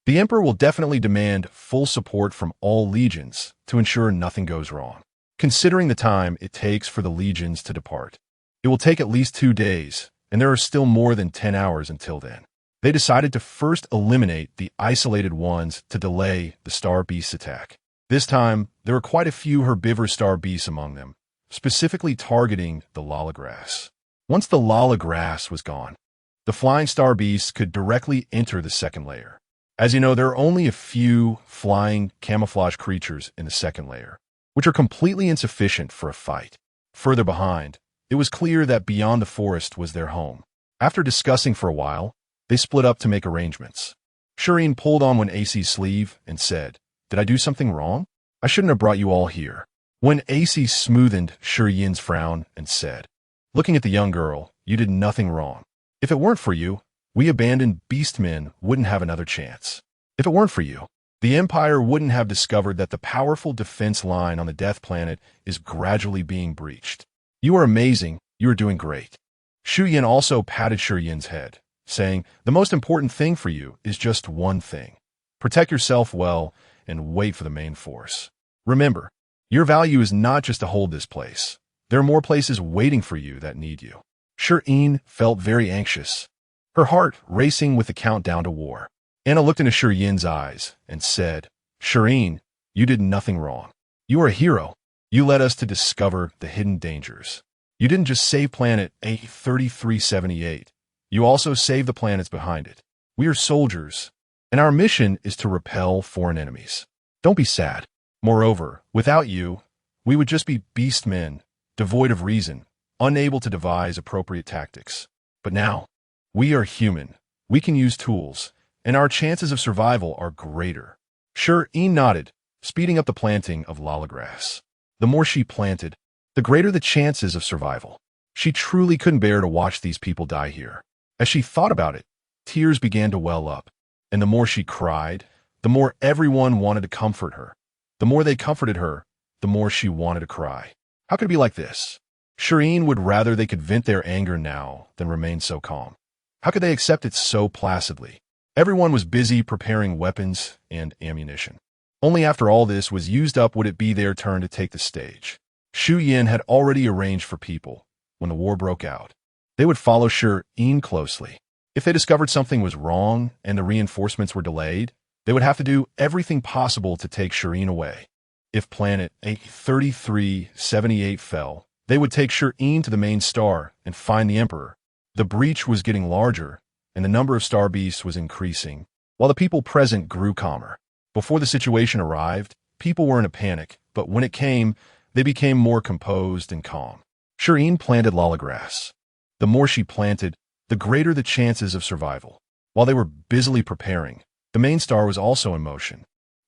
Speaker 1: the Emperor will definitely demand full support from all legions to ensure nothing goes wrong. Considering the time it takes for the legions to depart, it will take at least 2 days, and there are still more than 10 hours until then." They decided to first eliminate the isolated ones to delay the star beast attack. This time, there were quite a few herbivorous star beasts among them, specifically targeting the lala grass. Once the lala grass was gone, the flying star beasts could directly enter the second layer. As you know, there are only a few flying camouflage creatures in the second layer, which are completely insufficient for a fight. Further behind, it was clear that beyond the forest was their home. After discussing for a while, they split up to make arrangements. Shi Yin pulled on one AC's sleeve and said, "Did I do something wrong? I shouldn't have brought you all here." When AC smoothed Shi Yin's frown and said, looking at the young girl, "You did nothing wrong. If it weren't for you, we abandoned beastmen wouldn't have another chance. If it weren't for you, the Empire wouldn't have discovered that the powerful defense line on the Death Planet is gradually being breached. You are amazing. You are doing great." Shi Yin also patted Shi Yin's head, saying, "The most important thing for you is just one thing. Protect yourself well and wait for the main force. Remember, your value is not just to hold this place. There are more places waiting for you that need you." Shi Yin felt very anxious, her heart racing with the countdown to war. Anna looked into Shi Yin's eyes and said, "Shi Yin, you did nothing wrong. You are a hero. You led us to discover the hidden dangers. You didn't just save planet A3378. You also saved the planets behind it. We are soldiers, and our mission is to repel foreign enemies. Don't be sad. Moreover, without you, we would just be beastmen, devoid of reason, unable to devise appropriate tactics. But now, we are human. We can use tools, and our chances of survival are greater." Shi Yin nodded, speeding up the planting of lala grass. The more she planted, the greater the chances of survival. She truly couldn't bear to watch these people die here. As she thought about it, tears began to well up, and the more she cried, the more everyone wanted to comfort her. The more they comforted her, the more she wanted to cry. How could it be like this? Shi Yin would rather they could vent their anger now than remain so calm. How could they accept it so placidly? Everyone was busy preparing weapons and ammunition. Only after all this was used up would it be their turn to take the stage. Shi Yin had already arranged for people, when the war broke out, they would follow Shi Yin closely. If they discovered something was wrong and the reinforcements were delayed, they would have to do everything possible to take Shi Yin away. If planet A3378 fell, they would take Shi Yin to the main star and find the Emperor. The breach was getting larger, and the number of star beasts was increasing, while the people present grew calmer. Before the situation arrived, people were in a panic, but when it came, they became more composed and calm. Shi Yin planted lala grass. The more she planted, the greater the chances of survival. While they were busily preparing, the main star was also in motion.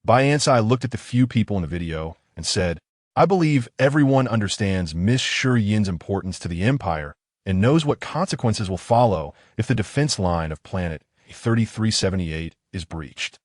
Speaker 1: Ansai looked at the few people in the video and said, "I believe everyone understands Miss Shi Yin's importance to the Empire and knows what consequences will follow if the defense line of planet 3378 is breached.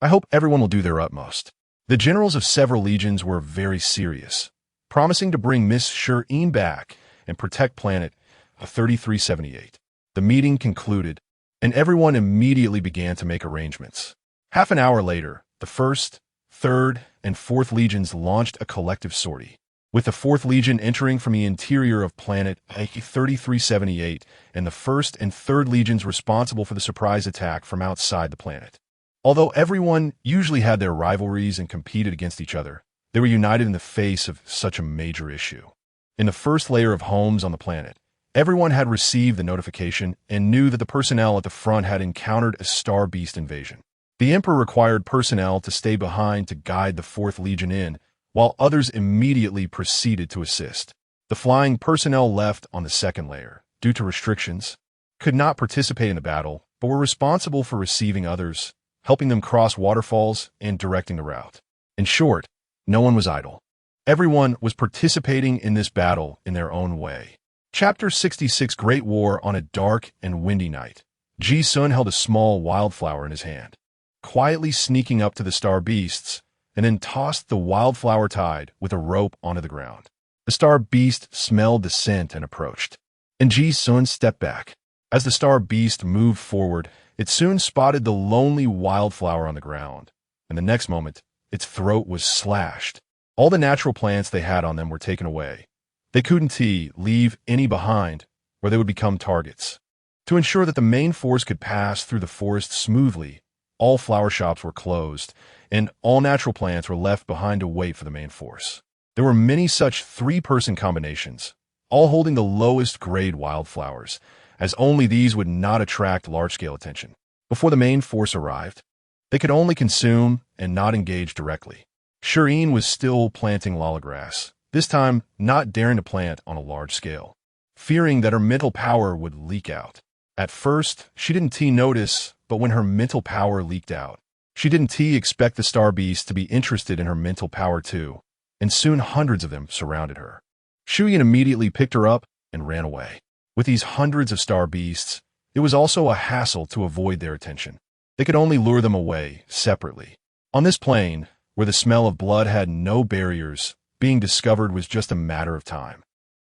Speaker 1: I hope everyone will do their utmost." The generals of several legions were very serious, promising to bring Miss Shi Yin back and protect planet 3378. The meeting concluded, and everyone immediately began to make arrangements. Half an hour later, the 1st, 3rd, and 4th Legions launched a collective sortie, with the 4th Legion entering from the interior of planet 3378 and the 1st and 3rd Legions responsible for the surprise attack from outside the planet. Although everyone usually had their rivalries and competed against each other, they were united in the face of such a major issue. In the first layer of homes on the planet, everyone had received the notification and knew that the personnel at the front had encountered a star beast invasion. The Emperor required personnel to stay behind to guide the 4th Legion in, while others immediately proceeded to assist. The flying personnel left on the second layer, due to restrictions, could not participate in the battle, but were responsible for receiving others, helping them cross waterfalls, and directing the route. In short, no one was idle. Everyone was participating in this battle in their own way. Chapter 66 Great War on a dark and windy night. Ji-sun held a small wildflower in his hand, quietly sneaking up to the star beasts, and then tossed the wildflower tied with a rope onto the ground. The star beast smelled the scent and approached, and Ji-sun stepped back. As the star beast moved forward, it soon spotted the lonely wildflower on the ground, and the next moment, its throat was slashed. All the natural plants they had on them were taken away. They couldn't leave any behind, or they would become targets. To ensure that the main force could pass through the forest smoothly, all flower shops were closed, and all natural plants were left behind to wait for the main force. There were many such three-person combinations, all holding the lowest grade wildflowers, as only these would not attract large-scale attention. Before the main force arrived, they could only consume and not engage directly. Shi Yin was still planting lalagrass, this time not daring to plant on a large scale, fearing that her mental power would leak out. At first, she didn't notice, but when her mental power leaked out, she didn't expect the star beast to be interested in her mental power too, and soon hundreds of them surrounded her. Shi Yin immediately picked her up and ran away. With these hundreds of star beasts, it was also a hassle to avoid their attention. They could only lure them away separately. On this plane, where the smell of blood had no barriers, being discovered was just a matter of time.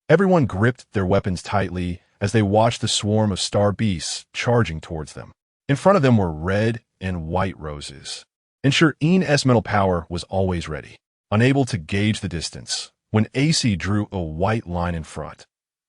Speaker 1: Everyone gripped their weapons tightly as they watched the swarm of star beasts charging towards them. In front of them were red and white roses. And Shi Yin's mental power was always ready, unable to gauge the distance, when AC drew a white line in front.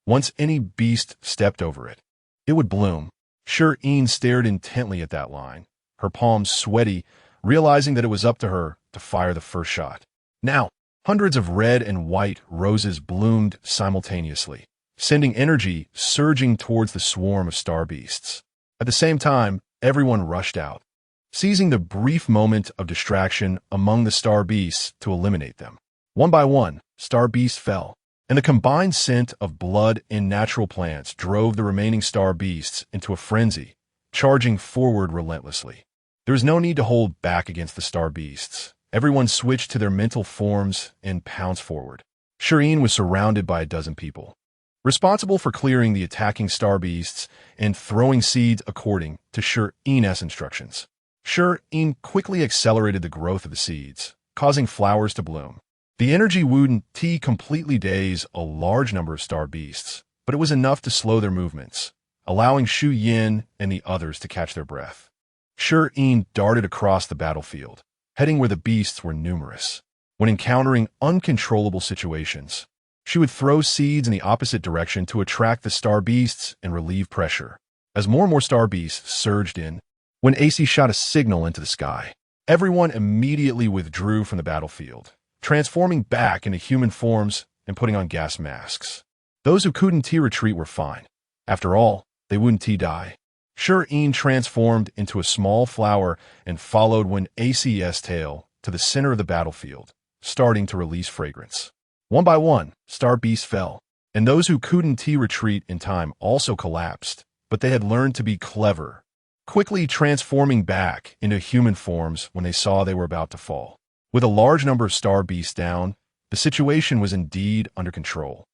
Speaker 1: Once any beast stepped over it, it would bloom. Shi Yin stared intently at that line, her palms sweaty, realizing that it was up to her to fire the first shot. Now, hundreds of red and white roses bloomed simultaneously, sending energy surging towards the swarm of star beasts. At the same time, everyone rushed out, seizing the brief moment of distraction among the star beasts to eliminate them. One by one, star beasts fell, and the combined scent of blood and natural plants drove the remaining star beasts into a frenzy, charging forward relentlessly. There was no need to hold back against the star beasts. Everyone switched to their mental forms and pounced forward. Shi Yin was surrounded by a dozen people, responsible for clearing the attacking star beasts and throwing seeds according to Shi Yin's instructions. Shi Yin quickly accelerated the growth of the seeds, causing flowers to bloom. The energy wouldn't completely daze a large number of star beasts, but it was enough to slow their movements, allowing Shi Yin and the others to catch their breath. Shi Yin darted across the battlefield, heading where the beasts were numerous. When encountering uncontrollable situations, she would throw seeds in the opposite direction to attract the star beasts and relieve pressure. As more and more star beasts surged in, when AC shot a signal into the sky, everyone immediately withdrew from the battlefield, transforming back into human forms and putting on gas masks. Those who couldn't retreat were fine. After all, they wouldn't die. Shi Yin transformed into a small flower and followed when AC's tail to the center of the battlefield, starting to release fragrance. One by one, star beasts fell, and those who couldn't retreat in time also collapsed, but they had learned to be clever, quickly transforming back into human forms when they saw they were about to fall. With a large number of star beasts down, the situation was indeed under control.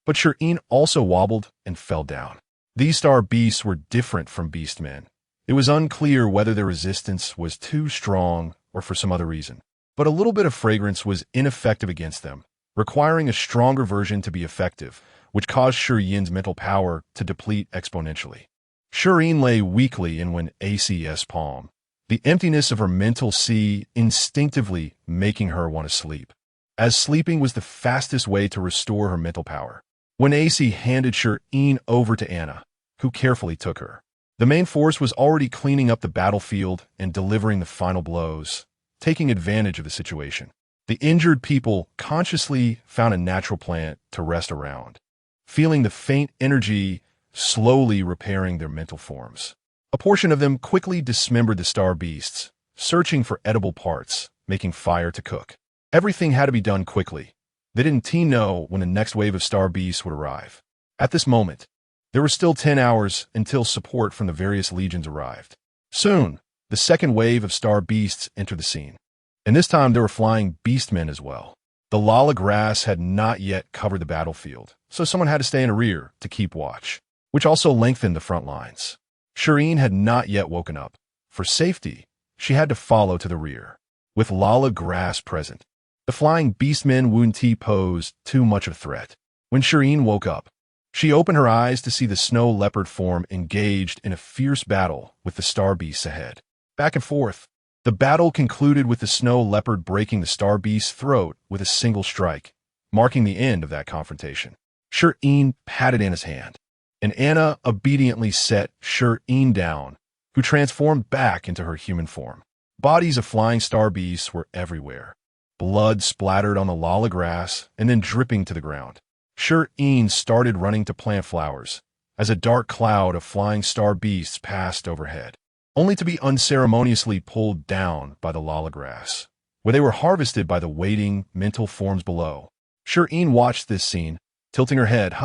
Speaker 1: But Shi Yin also wobbled and fell down. These star beasts were different from beastmen. It was unclear whether their resistance was too strong or for some other reason. But a little bit of fragrance was ineffective against them, requiring a stronger version to be effective, which caused Shi Yin's mental power to deplete exponentially. Shi Yin lay weakly in when AC's palm, the emptiness of her mental sea instinctively making her want to sleep, as sleeping was the fastest way to restore her mental power. When AC handed Shi Yin over to Anna, who carefully took her, the main force was already cleaning up the battlefield and delivering the final blows, taking advantage of the situation. The injured people consciously found a natural plant to rest around, feeling the faint energy slowly repairing their mental forms. A portion of them quickly dismembered the star beasts, searching for edible parts, making fire to cook. Everything had to be done quickly. They didn't know when the next wave of star beasts would arrive. At this moment, There were still 10 hours until support from the various legions arrived. Soon, the second wave of star beasts entered the scene. And this time there were flying beastmen as well. The Lala grass had not yet covered the battlefield, so someone had to stay in a rear to keep watch, which also lengthened the front lines. Shi Yin had not yet woken up. For safety, she had to follow to the rear. With Lala grass present, the flying beastmen wouldn't pose too much of a threat. When Shi Yin woke up, she opened her eyes to see the snow leopard form engaged in a fierce battle with the star beasts ahead. Back and forth, the battle concluded with the snow leopard breaking the star beast's throat with a single strike, marking the end of that confrontation. Shi Yin patted Anna's hand, and Anna obediently set Shi Yin down, who transformed back into her human form. Bodies of flying star beasts were everywhere, blood splattered on the Lala grass and then dripping to the ground. Shi Yin started running to plant flowers as a dark cloud of flying star beasts passed overhead, only to be unceremoniously pulled down by the Lala grass, where they were harvested by the waiting mental forms below. Shi Yin watched this scene, tilting her head.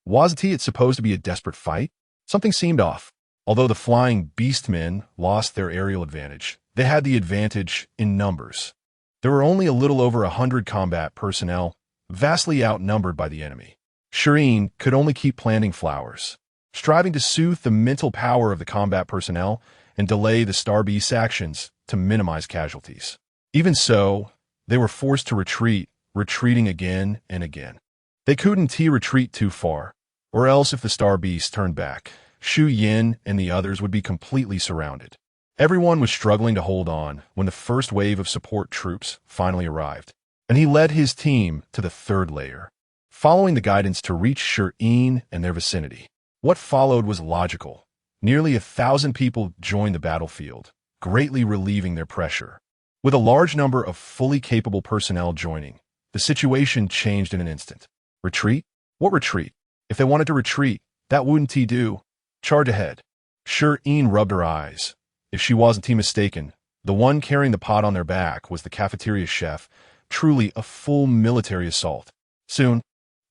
Speaker 1: Wasn't it supposed to be a desperate fight? Something seemed off. Although the flying beastmen lost their aerial advantage, they had the advantage in numbers. There were only a little over 100 combat personnel, vastly outnumbered by the enemy. Shi Yin could only keep planting flowers, striving to soothe the mental power of the combat personnel and delay the star beast's actions to minimize casualties. Even so, they were forced to retreat, retreating again and again. They couldn't retreat too far, or else if the star beast turned back, Shi Yin and the others would be completely surrounded. Everyone was struggling to hold on when the first wave of support troops finally arrived, and he led his team to the third layer, following the guidance to reach Shi Yin and their vicinity. What followed was logical. Nearly 1,000 people joined the battlefield, greatly relieving their pressure. With a large number of fully capable personnel joining, the situation changed in an instant. Retreat? What retreat? If they wanted to retreat, that wouldn't do. Charge ahead. Shi Yin rubbed her eyes. If she wasn't mistaken, the one carrying the pot on their back was the cafeteria chef, truly a full military assault. Soon,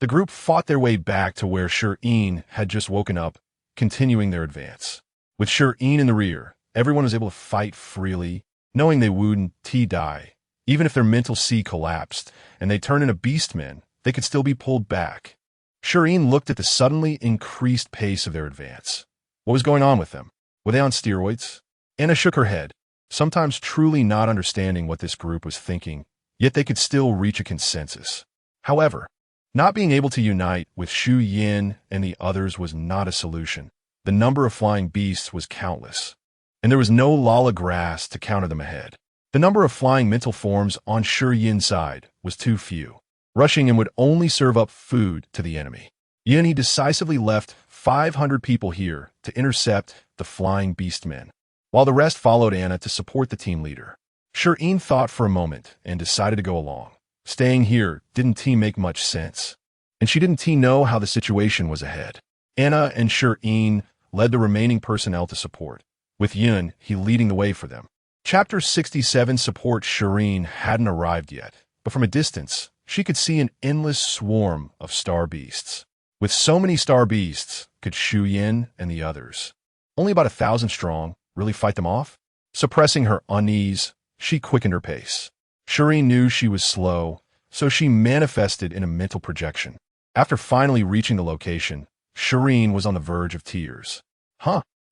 Speaker 1: the group fought their way back to where Shi Yin had just woken up, continuing their advance. With Shi Yin in the rear, everyone was able to fight freely, knowing they wouldn't die. Even if their mental sea collapsed and they turned into beastmen, they could still be pulled back. Shi Yin looked at the suddenly increased pace of their advance. What was going on with them? Were they on steroids? Anna shook her head, sometimes truly not understanding what this group was thinking, yet they could still reach a consensus. However, not being able to unite with Shi Yin and the others was not a solution. The number of flying beasts was countless, and there was no Lala grass to counter them ahead. The number of flying mental forms on Shi Yin's side was too few. Rushing him would only serve up food to the enemy. Yin decisively left 500 people here to intercept the flying beastmen, while the rest followed Anna to support the team leader. Shi Yin thought for a moment and decided to go along. Staying here didn't make much sense, and she didn't know how the situation was ahead. Anna and Shi Yin led the remaining personnel to support, with Yin leading the way for them. Chapter 67 support Shi Yin hadn't arrived yet, but from a distance, she could see an endless swarm of star beasts. With so many star beasts, could Shi Yin and the others, only about 1,000 strong, really fight them off? Suppressing her unease, she quickened her pace. Shi Yin knew she was slow, so she manifested in a mental projection. After finally reaching the location, Shi Yin was on the verge of tears.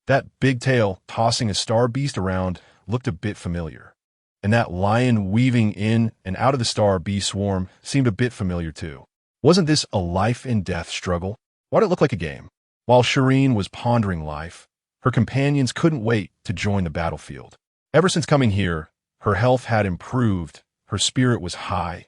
Speaker 1: That big tail tossing a star beast around looked a bit familiar. And that lion weaving in and out of the star beast swarm seemed a bit familiar too. Wasn't this a life-and-death struggle? Why'd it look like a game? While Shi Yin was pondering life, her companions couldn't wait to join the battlefield. Ever since coming here, her health had improved, her spirit was high,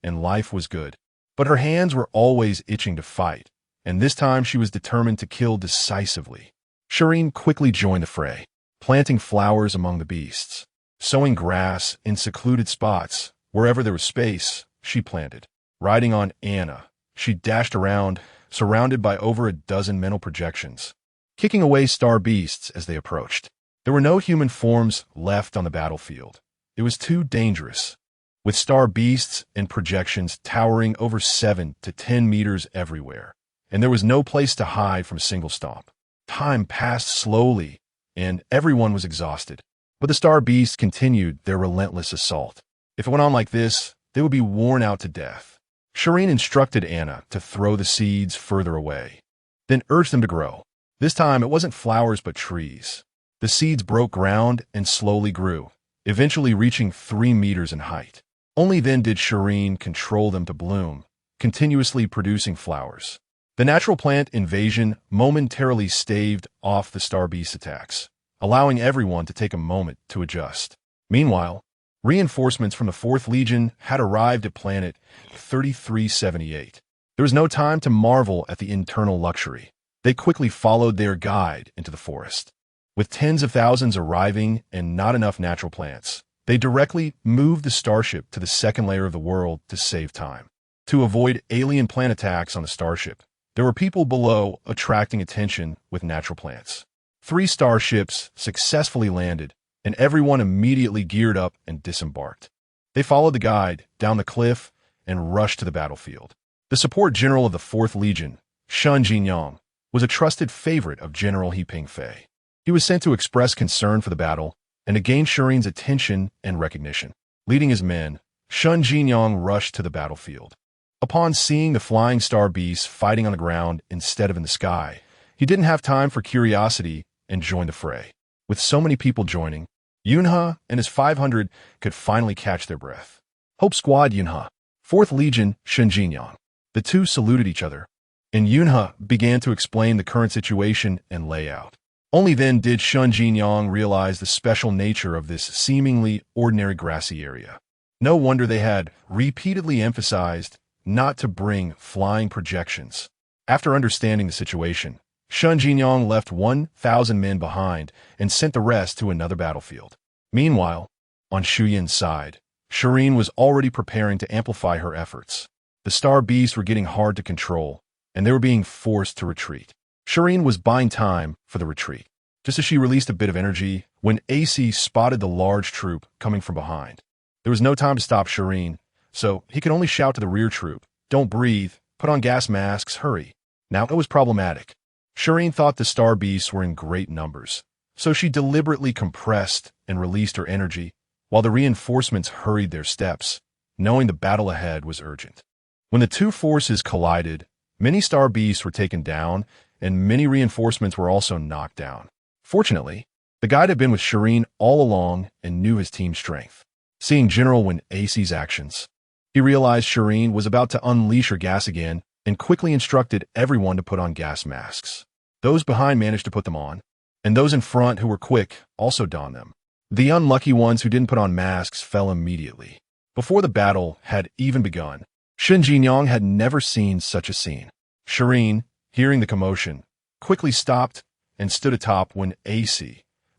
Speaker 1: and life was good. But her hands were always itching to fight, and this time she was determined to kill decisively. Shi Yin quickly joined the fray, planting flowers among the beasts. Sowing grass in secluded spots, wherever there was space, she planted. Riding on Anna, she dashed around, surrounded by over a dozen mental projections, kicking away star beasts as they approached. There were no human forms left on the battlefield. It was too dangerous, with star beasts and projections towering over 7 to 10 meters everywhere. and there was no place to hide from a single stomp. Time passed slowly, and everyone was exhausted. But the star beasts continued their relentless assault. If it went on like this, they would be worn out to death. Shireen instructed Anna to throw the seeds further away, then urged them to grow. This time, it wasn't flowers but trees. The seeds broke ground and slowly grew, eventually reaching 3 meters in height. Only then did Shireen control them to bloom, continuously producing flowers. The natural plant invasion momentarily staved off the star beast attacks, allowing everyone to take a moment to adjust. Meanwhile, reinforcements from the 4th Legion had arrived at planet 3378. There was no time to marvel at the internal luxury. They quickly followed their guide into the forest. With tens of thousands arriving and not enough natural plants, they directly moved the starship to the 2nd layer of the world to save time. To avoid alien plant attacks on the starship, there were people below attracting attention with natural plants. 3 starships successfully landed, and everyone immediately geared up and disembarked. They followed the guide down the cliff and rushed to the battlefield. The support general of the 4th Legion, Shun Jinyang, was a trusted favorite of General He Pingfei. He was sent to express concern for the battle and to gain Shireen's attention and recognition. Leading his men, Shun Jinyang rushed to the battlefield. Upon seeing the flying star beasts fighting on the ground instead of in the sky, he didn't have time for curiosity and joined the fray. With so many people joining, Yunhe and his 500 could finally catch their breath. Hope Squad Yunhe, 4th Legion Shun Jinyang. The two saluted each other, and Yunhe began to explain the current situation and layout. Only then did Shun Jinyang realize the special nature of this seemingly ordinary grassy area. No wonder they had repeatedly emphasized not to bring flying projections. After understanding the situation, Shun Jinyang left 1,000 men behind and sent the rest to another battlefield. Meanwhile, on Shi Yin's side, Shireen was already preparing to amplify her efforts. The star beasts were getting hard to control, and they were being forced to retreat. Shireen was buying time for the retreat, just as she released a bit of energy when AC spotted the large troop coming from behind. There was no time to stop Shireen, so he could only shout to the rear troop, "Don't breathe, put on gas masks, hurry." Now it was problematic. Shireen thought the star beasts were in great numbers, so she deliberately compressed and released her energy while the reinforcements hurried their steps, knowing the battle ahead was urgent. When the two forces collided, many star beasts were taken down and many reinforcements were also knocked down. Fortunately, the guide had been with Shireen all along and knew his team's strength. Seeing General Wen Ace's actions, he realized Shireen was about to unleash her gas again and quickly instructed everyone to put on gas masks. Those behind managed to put them on, and those in front who were quick also donned them. The unlucky ones who didn't put on masks fell immediately. Before the battle had even begun, Shun Jinyang had never seen such a scene. Shireen, hearing the commotion, quickly stopped and stood atop Wen Ace,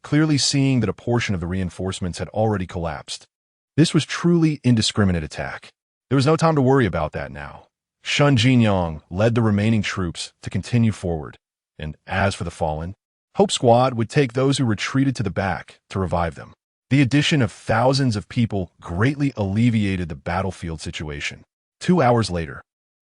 Speaker 1: clearly seeing that a portion of the reinforcements had already collapsed. This was truly indiscriminate attack. There was no time to worry about that now. Shun Jinyang led the remaining troops to continue forward, and as for the fallen, Hope Squad would take those who retreated to the back to revive them. The addition of thousands of people greatly alleviated the battlefield situation. 2 hours later,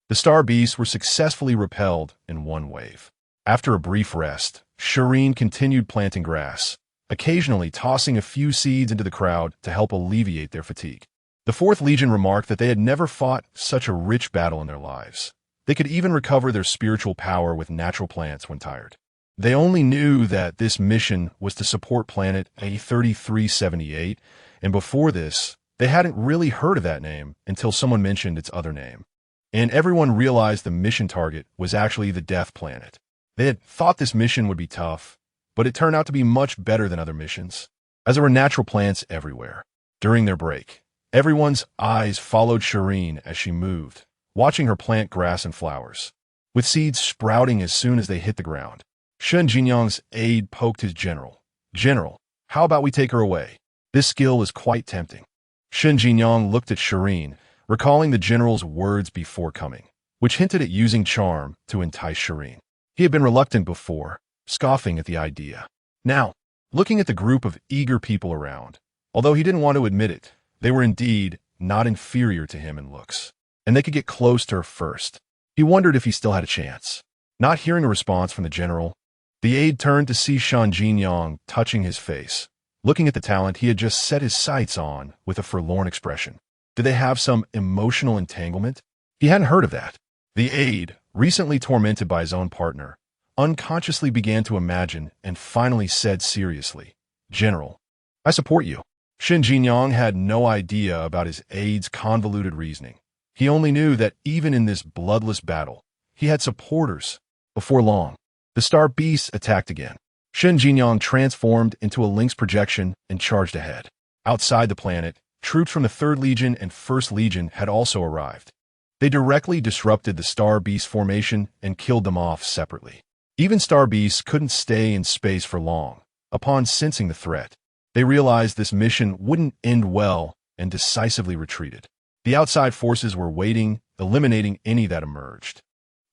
Speaker 1: the star beasts were successfully repelled in one wave. After a brief rest, Shireen continued planting grass, occasionally tossing a few seeds into the crowd to help alleviate their fatigue. The 4th Legion remarked that they had never fought such a rich battle in their lives. They could even recover their spiritual power with natural plants when tired. They only knew that this mission was to support planet A3378, and before this, they hadn't really heard of that name until someone mentioned its other name. And everyone realized the mission target was actually the Death Planet. They had thought this mission would be tough, but it turned out to be much better than other missions, as there were natural plants everywhere. During their break, everyone's eyes followed Shireen as she moved, watching her plant grass and flowers, with seeds sprouting as soon as they hit the ground. Shun Jinyang's aide poked his general. "General, how about we take her away? This skill is quite tempting." Shun Jinyang looked at Shireen, recalling the general's words before coming, which hinted at using charm to entice Shireen. He had been reluctant before, scoffing at the idea. Now, looking at the group of eager people around, although he didn't want to admit it, they were indeed not inferior to him in looks, and they could get close to her first. He wondered if he still had a chance. Not hearing a response from the general, the aide turned to see Shan Jinyang touching his face, looking at the talent he had just set his sights on with a forlorn expression. Did they have some emotional entanglement? He hadn't heard of that. The aide, recently tormented by his own partner, unconsciously began to imagine and finally said seriously, "General, I support you." Shin Jinyang had no idea about his aide's convoluted reasoning. He only knew that even in this bloodless battle, he had supporters. Before long, the star beasts attacked again. Shin Jinyang transformed into a lynx projection and charged ahead. Outside the planet, troops from the 3rd Legion and 1st Legion had also arrived. They directly disrupted the star beast formation and killed them off separately. Even star beasts couldn't stay in space for long. Upon sensing the threat, they realized this mission wouldn't end well and decisively retreated. The outside forces were waiting, eliminating any that emerged.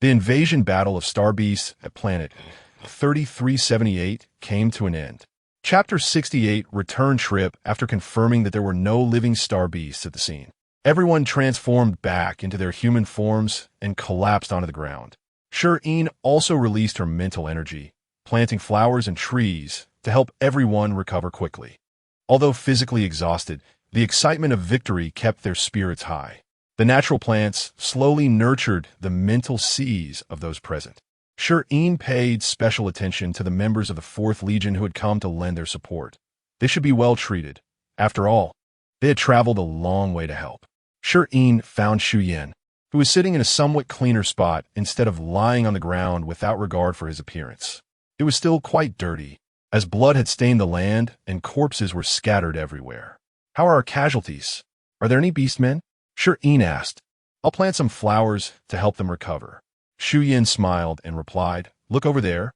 Speaker 1: The invasion battle of star beasts at planet 3378 came to an end. Chapter 68 Return Trip. After confirming that there were no living star beasts at the scene, everyone transformed back into their human forms and collapsed onto the ground. Shi Yin also released her mental energy, planting flowers and trees to help everyone recover quickly. Although physically exhausted, the excitement of victory kept their spirits high. The natural plants slowly nurtured the mental seas of those present. Shi Yin paid special attention to the members of the 4th Legion who had come to lend their support. They should be well treated. After all, they had traveled a long way to help. Shi Yin found Shi Yin, who was sitting in a somewhat cleaner spot instead of lying on the ground without regard for his appearance. It was still quite dirty, as blood had stained the land and corpses were scattered everywhere. "How are our casualties? Are there any beastmen?" Shi Yin asked. "I'll plant some flowers to help them recover." Shi Yin smiled and replied, "Look over there.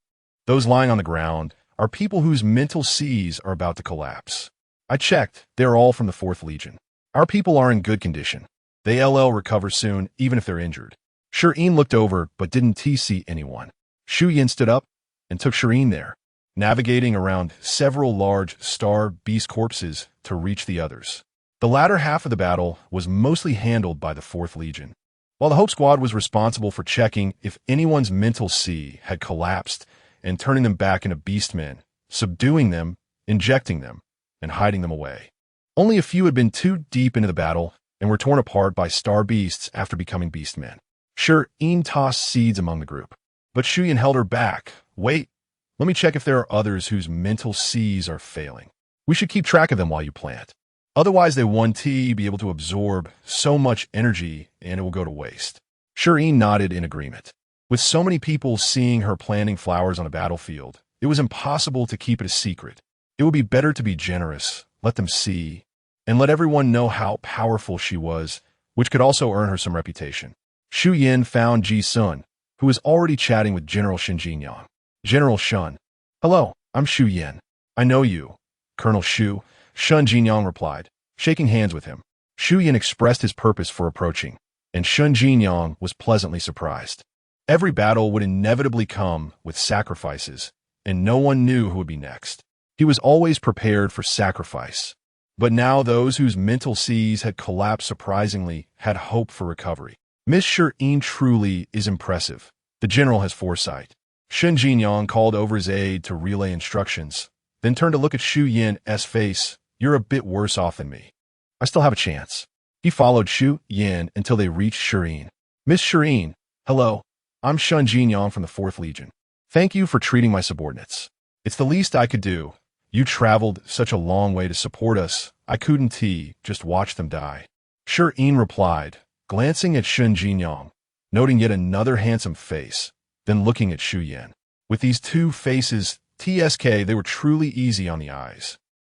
Speaker 1: Those lying on the ground are people whose mental seas are about to collapse. I checked, they are all from the 4th Legion. Our people are in good condition. They'll recover soon, even if they're injured." Shi Yin looked over but didn't see anyone. Shi Yin stood up and took Shi Yin there, navigating around several large star beast corpses to reach the others. The latter half of the battle was mostly handled by the 4th Legion, while the Hope Squad was responsible for checking if anyone's mental sea had collapsed and turning them back into beastmen, subduing them, injecting them, and hiding them away. Only a few had been too deep into the battle and were torn apart by star beasts after becoming beastmen. Shi Yin tossed seeds among the group, but Shi Yin held her back. "Wait, let me check if there are others whose mental seas are failing. We should keep track of them while you plant. Otherwise, they won't be able to absorb so much energy and it will go to waste." Shi Yin nodded in agreement. With so many people seeing her planting flowers on a battlefield, it was impossible to keep it a secret. It would be better to be generous, let them see, and let everyone know how powerful she was, which could also earn her some reputation. Shi Yin found Ji Sun, who was already chatting with General Shin Jinyang. "General Shun." "Hello, I'm Shi Yin. I know you." "Colonel Shu," Shin Jinyang replied, shaking hands with him. Shi Yin expressed his purpose for approaching, and Shin Jinyang was pleasantly surprised. Every battle would inevitably come with sacrifices, and no one knew who would be next. He was always prepared for sacrifice. But now those whose mental seas had collapsed surprisingly had hope for recovery. "Miss Shi Yin truly is impressive. The general has foresight." Shin Jinyang called over his aide to relay instructions, then turned to look at Shi Yin's face. "You're a bit worse off than me. I still have a chance." He followed Shi Yin until they reached Shi Yin. "Miss Shi Yin, hello. I'm Shin Jinyang from the 4th Legion. Thank you for treating my subordinates. It's the least I could do. You traveled such a long way to support us. I couldn't just watch them die." Shi Yin replied, glancing at Shin Jinyang, noting yet another handsome face, then looking at Shi Yin. With these two faces, they were truly easy on the eyes.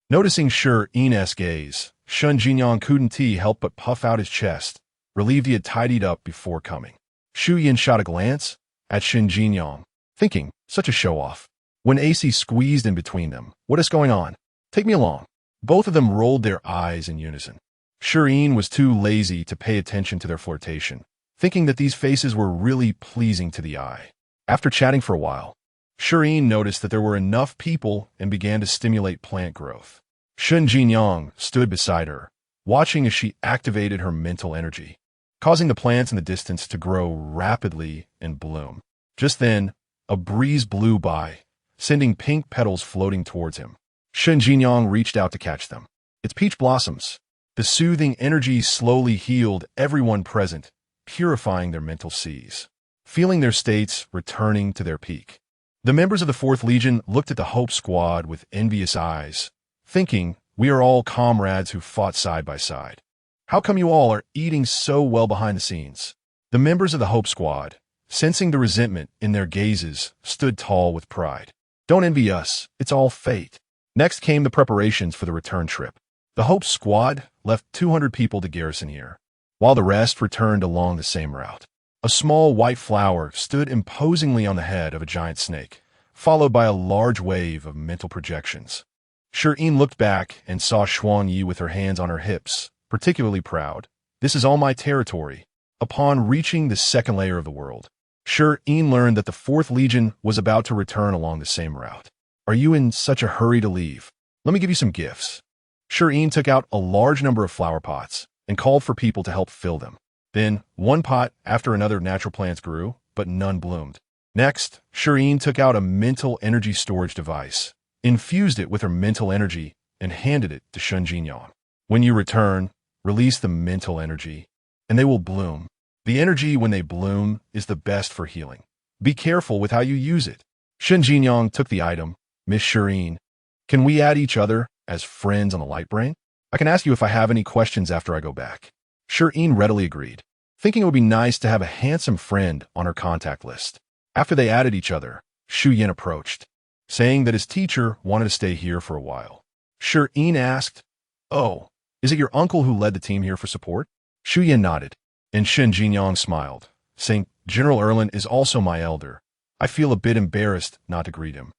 Speaker 1: Noticing Shi Yin's gaze, Shin Jinyang couldn't help but puff out his chest, relieved he had tidied up before coming. Shi Yin shot a glance at Shin Jinyang, thinking, such a show-off. When AC squeezed in between them, "What is going on? Take me along." Both of them rolled their eyes in unison. Shi Yin was too lazy to pay attention to their flirtation, thinking that these faces were really pleasing to the eye. After chatting for a while, Shi Yin noticed that there were enough people and began to stimulate plant growth. Shin Jinyang stood beside her, watching as she activated her mental energy, causing the plants in the distance to grow rapidly and bloom. Just then, a breeze blew by, sending pink petals floating towards him. Shen Jinyang reached out to catch them. It's peach blossoms. The soothing energy slowly healed everyone present, purifying their mental seas, feeling their states returning to their peak. The members of the 4th Legion looked at the Hope Squad with envious eyes, thinking, we are all comrades who fought side by side. How come you all are eating so well behind the scenes? The members of the Hope Squad, sensing the resentment in their gazes, stood tall with pride. Don't envy us, it's all fate. Next came the preparations for the return trip. The Hope Squad left 200 people to garrison here, while the rest returned along the same route. A small white flower stood imposingly on the head of a giant snake, followed by a large wave of mental projections. Shi Yin looked back and saw Xuan Yi with her hands on her hips, particularly proud. This is all my territory. Upon reaching the second layer of the world, Shi Yin learned that the 4th Legion was about to return along the same route. Are you in such a hurry to leave? Let me give you some gifts. Shi Yin took out a large number of flower pots and called for people to help fill them. Then, one pot after another natural plants grew, but none bloomed. Next, Shi Yin took out a mental energy storage device, infused it with her mental energy, and handed it to Shen Jinyang. When you return, release the mental energy, and they will bloom. The energy when they bloom is the best for healing. Be careful with how you use it. Shen Jinyang took the item. Miss Shi Yin, can we add each other as friends on the Light Brain? I can ask you if I have any questions after I go back. Shi Yin readily agreed, thinking it would be nice to have a handsome friend on her contact list. After they added each other, Shu Yin approached, saying that his teacher wanted to stay here for a while. Shi Yin asked, "Oh, is it your uncle who led the team here for support?" Shu Yin nodded, and Shen Jinyang smiled, saying, "General Erlin is also my elder. I feel a bit embarrassed not to greet him.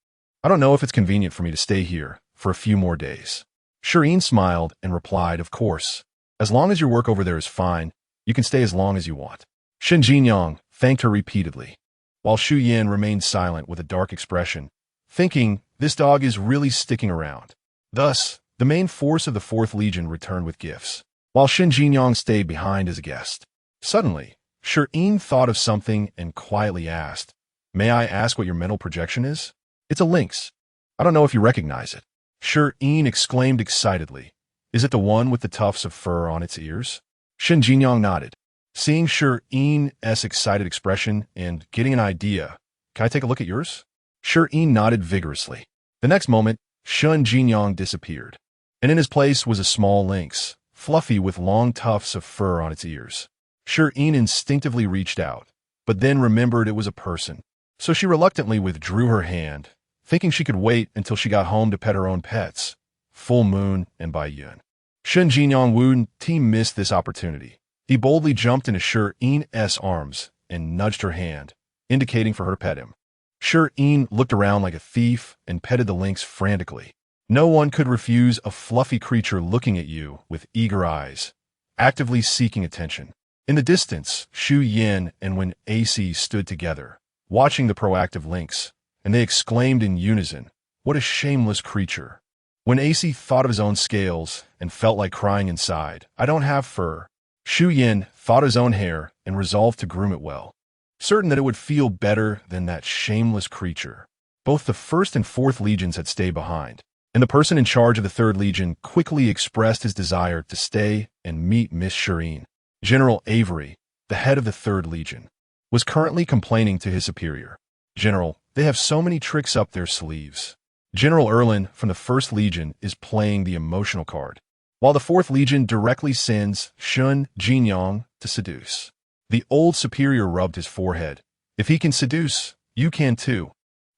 Speaker 1: I don't know if it's convenient for me to stay here for a few more days." Shi Yin smiled and replied, "Of course. As long as your work over there is fine, you can stay as long as you want." Shen Jinyang thanked her repeatedly, while Shu Yin remained silent with a dark expression, thinking, this dog is really sticking around. Thus, the main force of the 4th Legion returned with gifts, while Shen Jinyang stayed behind as a guest. Suddenly, Shi Yin thought of something and quietly asked, "May I ask what your mental projection is?" "It's a lynx. I don't know if you recognize it." Shi Yin exclaimed excitedly, "Is it the one with the tufts of fur on its ears?" Shen Jinyang nodded, seeing Shi Yin's excited expression and getting an idea. "Can I take a look at yours?" Shi Yin nodded vigorously. The next moment, Shen Jinyang disappeared, and in his place was a small lynx, fluffy with long tufts of fur on its ears. Shi Yin instinctively reached out, but then remembered it was a person, so she reluctantly withdrew her hand, thinking she could wait until she got home to pet her own pets, Full Moon and Bai Yun. Shen Jinyang Wu's team missed this opportunity. He boldly jumped into Shi Yin's arms and nudged her hand, indicating for her to pet him. Shi Yin looked around like a thief and petted the lynx frantically. No one could refuse a fluffy creature looking at you with eager eyes, actively seeking attention. In the distance, Shu Yin and Wen AC stood together, watching the proactive lynx, and they exclaimed in unison, "What a shameless creature." When AC thought of his own scales and felt like crying inside, "I don't have fur." Shu Yin thought of his own hair and resolved to groom it well, certain that it would feel better than that shameless creature. Both the 1st and 4th Legions had stayed behind, and the person in charge of the 3rd Legion quickly expressed his desire to stay and meet Miss Shi Yin. General Avery, the head of the 3rd Legion, was currently complaining to his superior. "General, they have so many tricks up their sleeves." General Erlin from the 1st Legion is playing the emotional card, while the 4th Legion directly sends Shen Jinyang to seduce. The old superior rubbed his forehead. "If he can seduce, you can too.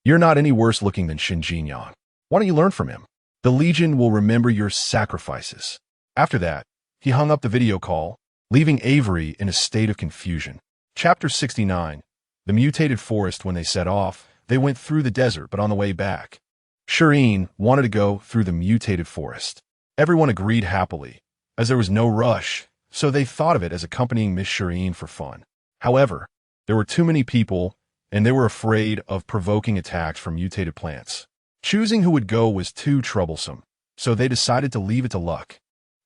Speaker 1: You're not any worse looking than Shen Jinyang. Why don't you learn from him? The Legion will remember your sacrifices." After that, he hung up the video call, leaving Avery in a state of confusion. Chapter 69. The Mutated Forest. When they set off, they went through the desert, but on the way back, Shi Yin wanted to go through the Mutated Forest. Everyone agreed happily, as there was no rush, so they thought of it as accompanying Miss Shi Yin for fun. However, there were too many people, and they were afraid of provoking attacks from mutated plants. Choosing who would go was too troublesome, so they decided to leave it to luck.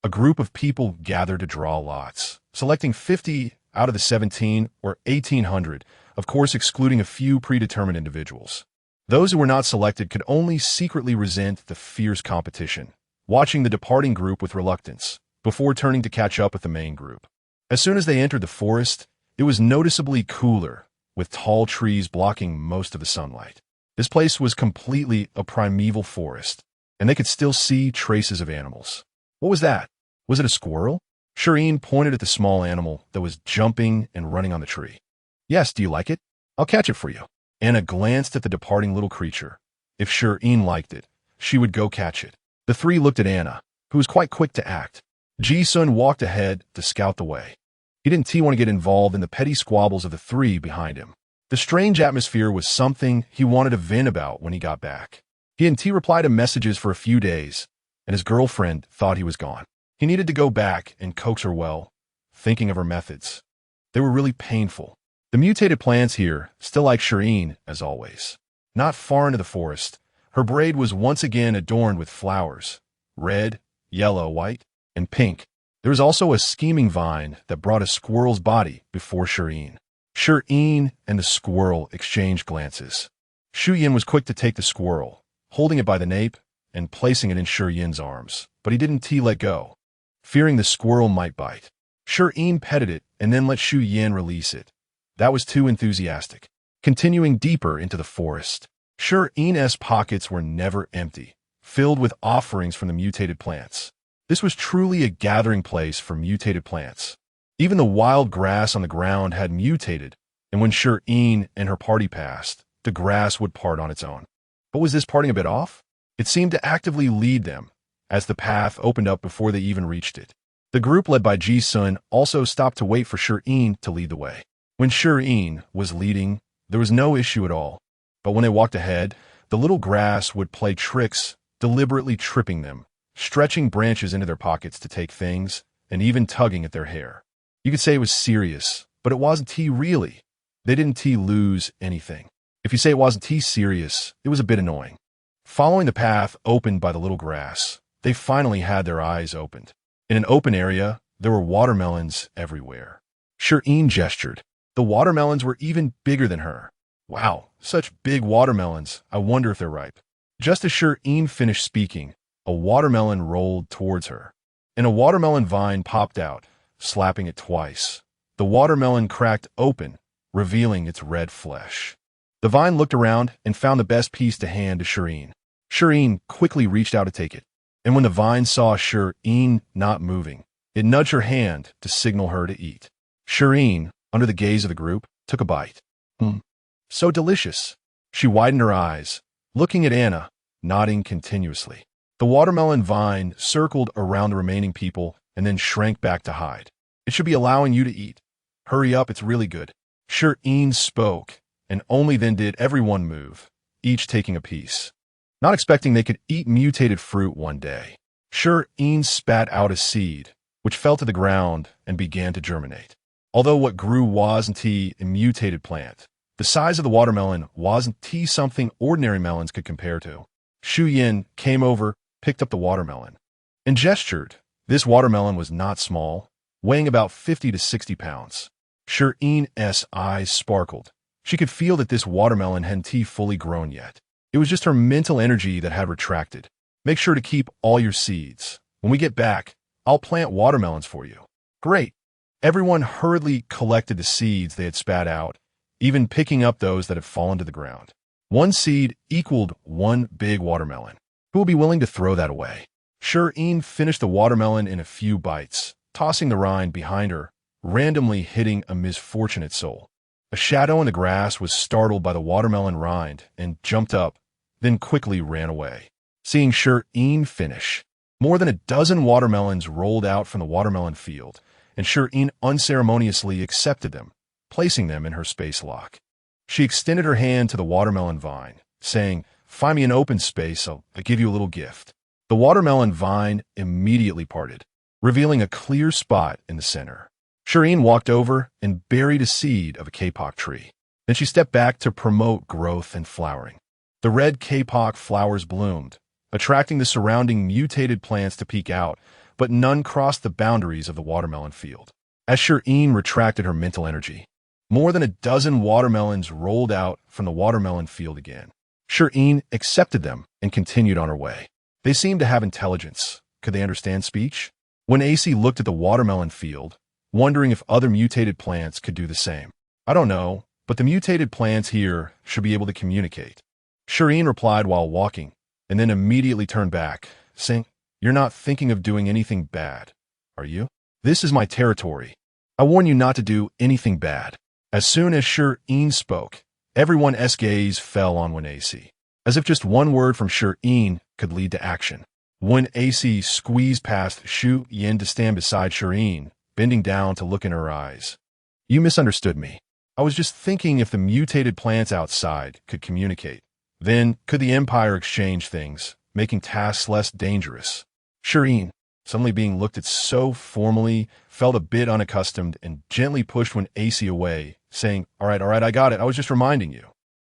Speaker 1: A group of people gathered to draw lots, selecting 50 out of the 17 or 1800, of course excluding a few predetermined individuals. Those who were not selected could only secretly resent the fierce competition, watching the departing group with reluctance, before turning to catch up with the main group. As soon as they entered the forest, it was noticeably cooler, with tall trees blocking most of the sunlight. This place was completely a primeval forest, and they could still see traces of animals. What was that? Was it a squirrel? Shi Yin pointed at the small animal that was jumping and running on the tree. Yes, do you like it? I'll catch it for you. Anna glanced at the departing little creature. If Shi Yin liked it, she would go catch it. The three looked at Anna, who was quite quick to act. Ji-sun walked ahead to scout the way. He didn't want to get involved in the petty squabbles of the three behind him. The strange atmosphere was something he wanted to vent about when he got back. He and T replied to messages for a few days, and his girlfriend thought he was gone. He needed to go back and coax her well, thinking of her methods. They were really painful. The mutated plants here still like Shi Yin, as always. Not far into the forest, her braid was once again adorned with flowers, red, yellow, white, and pink. There was also a scheming vine that brought a squirrel's body before Shi Yin. Shi Yin and the squirrel exchanged glances. Shi Yin was quick to take the squirrel, holding it by the nape and placing it in Shi Yin's arms, but he didn't let go, fearing the squirrel might bite. Shi Yin petted it and then let Shi Yin release it. That was too enthusiastic. Continuing deeper into the forest, Shi Yin's pockets were never empty, filled with offerings from the mutated plants. This was truly a gathering place for mutated plants. Even the wild grass on the ground had mutated, and when Shi Yin and her party passed, the grass would part on its own. But was this parting a bit off? It seemed to actively lead them, as the path opened up before they even reached it. The group led by Ji-sun also stopped to wait for Shi Yin to lead the way. When Shi Yin was leading, there was no issue at all. But when they walked ahead, the little grass would play tricks, deliberately tripping them, stretching branches into their pockets to take things, and even tugging at their hair. You could say it was serious, but it wasn't really. They didn't lose anything. If you say it wasn't serious, it was a bit annoying. Following the path opened by the little grass, they finally had their eyes opened. In an open area, there were watermelons everywhere. Shi Yin gestured. The watermelons were even bigger than her. Wow, such big watermelons. I wonder if they're ripe. Just as Shi Yin finished speaking, a watermelon rolled towards her, and a watermelon vine popped out, slapping it twice. The watermelon cracked open, revealing its red flesh. The vine looked around and found the best piece to hand to Shi Yin. Shi Yin quickly reached out to take it, and when the vine saw Shi Yin not moving, it nudged her hand to signal her to eat. Shi Yin, under the gaze of the group, took a bite. So delicious. She widened her eyes, looking at Anna, nodding continuously. The watermelon vine circled around the remaining people and then shrank back to hide. It should be allowing you to eat. Hurry up, it's really good. Shi Yin spoke, and only then did everyone move, each taking a piece. Not expecting they could eat mutated fruit one day, Shi Yin spat out a seed, which fell to the ground and began to germinate. Although what grew wasn't a mutated plant, the size of the watermelon wasn't something ordinary melons could compare to. Shi Yin came over, picked up the watermelon, and gestured. This watermelon was not small, weighing about 50 to 60 pounds. Shi Yin's eyes sparkled. She could feel that this watermelon hadn't fully grown yet. It was just her mental energy that had retracted. Make sure to keep all your seeds. When we get back, I'll plant watermelons for you. Great. Everyone hurriedly collected the seeds they had spat out, even picking up those that had fallen to the ground. One seed equaled one big watermelon. Who will be willing to throw that away? Shi Yin finished the watermelon in a few bites, tossing the rind behind her, randomly hitting a misfortunate soul. A shadow in the grass was startled by the watermelon rind and jumped up, then quickly ran away. Seeing Shi Yin finish, more than a dozen watermelons rolled out from the watermelon field, and Shi Yin unceremoniously accepted them, placing them in her space lock. She extended her hand to the watermelon vine, saying, "Find me an open space, I'll give you a little gift." The watermelon vine immediately parted, revealing a clear spot in the center. Shi Yin walked over and buried a seed of a kapok tree. Then she stepped back to promote growth and flowering. The red kapok flowers bloomed, attracting the surrounding mutated plants to peek out, but none crossed the boundaries of the watermelon field. As Shi Yin retracted her mental energy, more than a dozen watermelons rolled out from the watermelon field again. Shi Yin accepted them and continued on her way. They seemed to have intelligence. Could they understand speech? When AC looked at the watermelon field, wondering if other mutated plants could do the same. I don't know, but the mutated plants here should be able to communicate. Shi Yin replied while walking, and then immediately turned back, saying, "You're not thinking of doing anything bad, are you? This is my territory. I warn you not to do anything bad." As soon as Shi Yin spoke, everyone's gaze fell on AC, as if just one word from Shi Yin could lead to action. When AC squeezed past Shi Yin to stand beside Shi Yin, bending down to look in her eyes. "You misunderstood me. I was just thinking if the mutated plants outside could communicate, then could the Empire exchange things, making tasks less dangerous?" Shi Yin, suddenly being looked at so formally, felt a bit unaccustomed and gently pushed when AC away, saying, all right, I got it. I was just reminding you."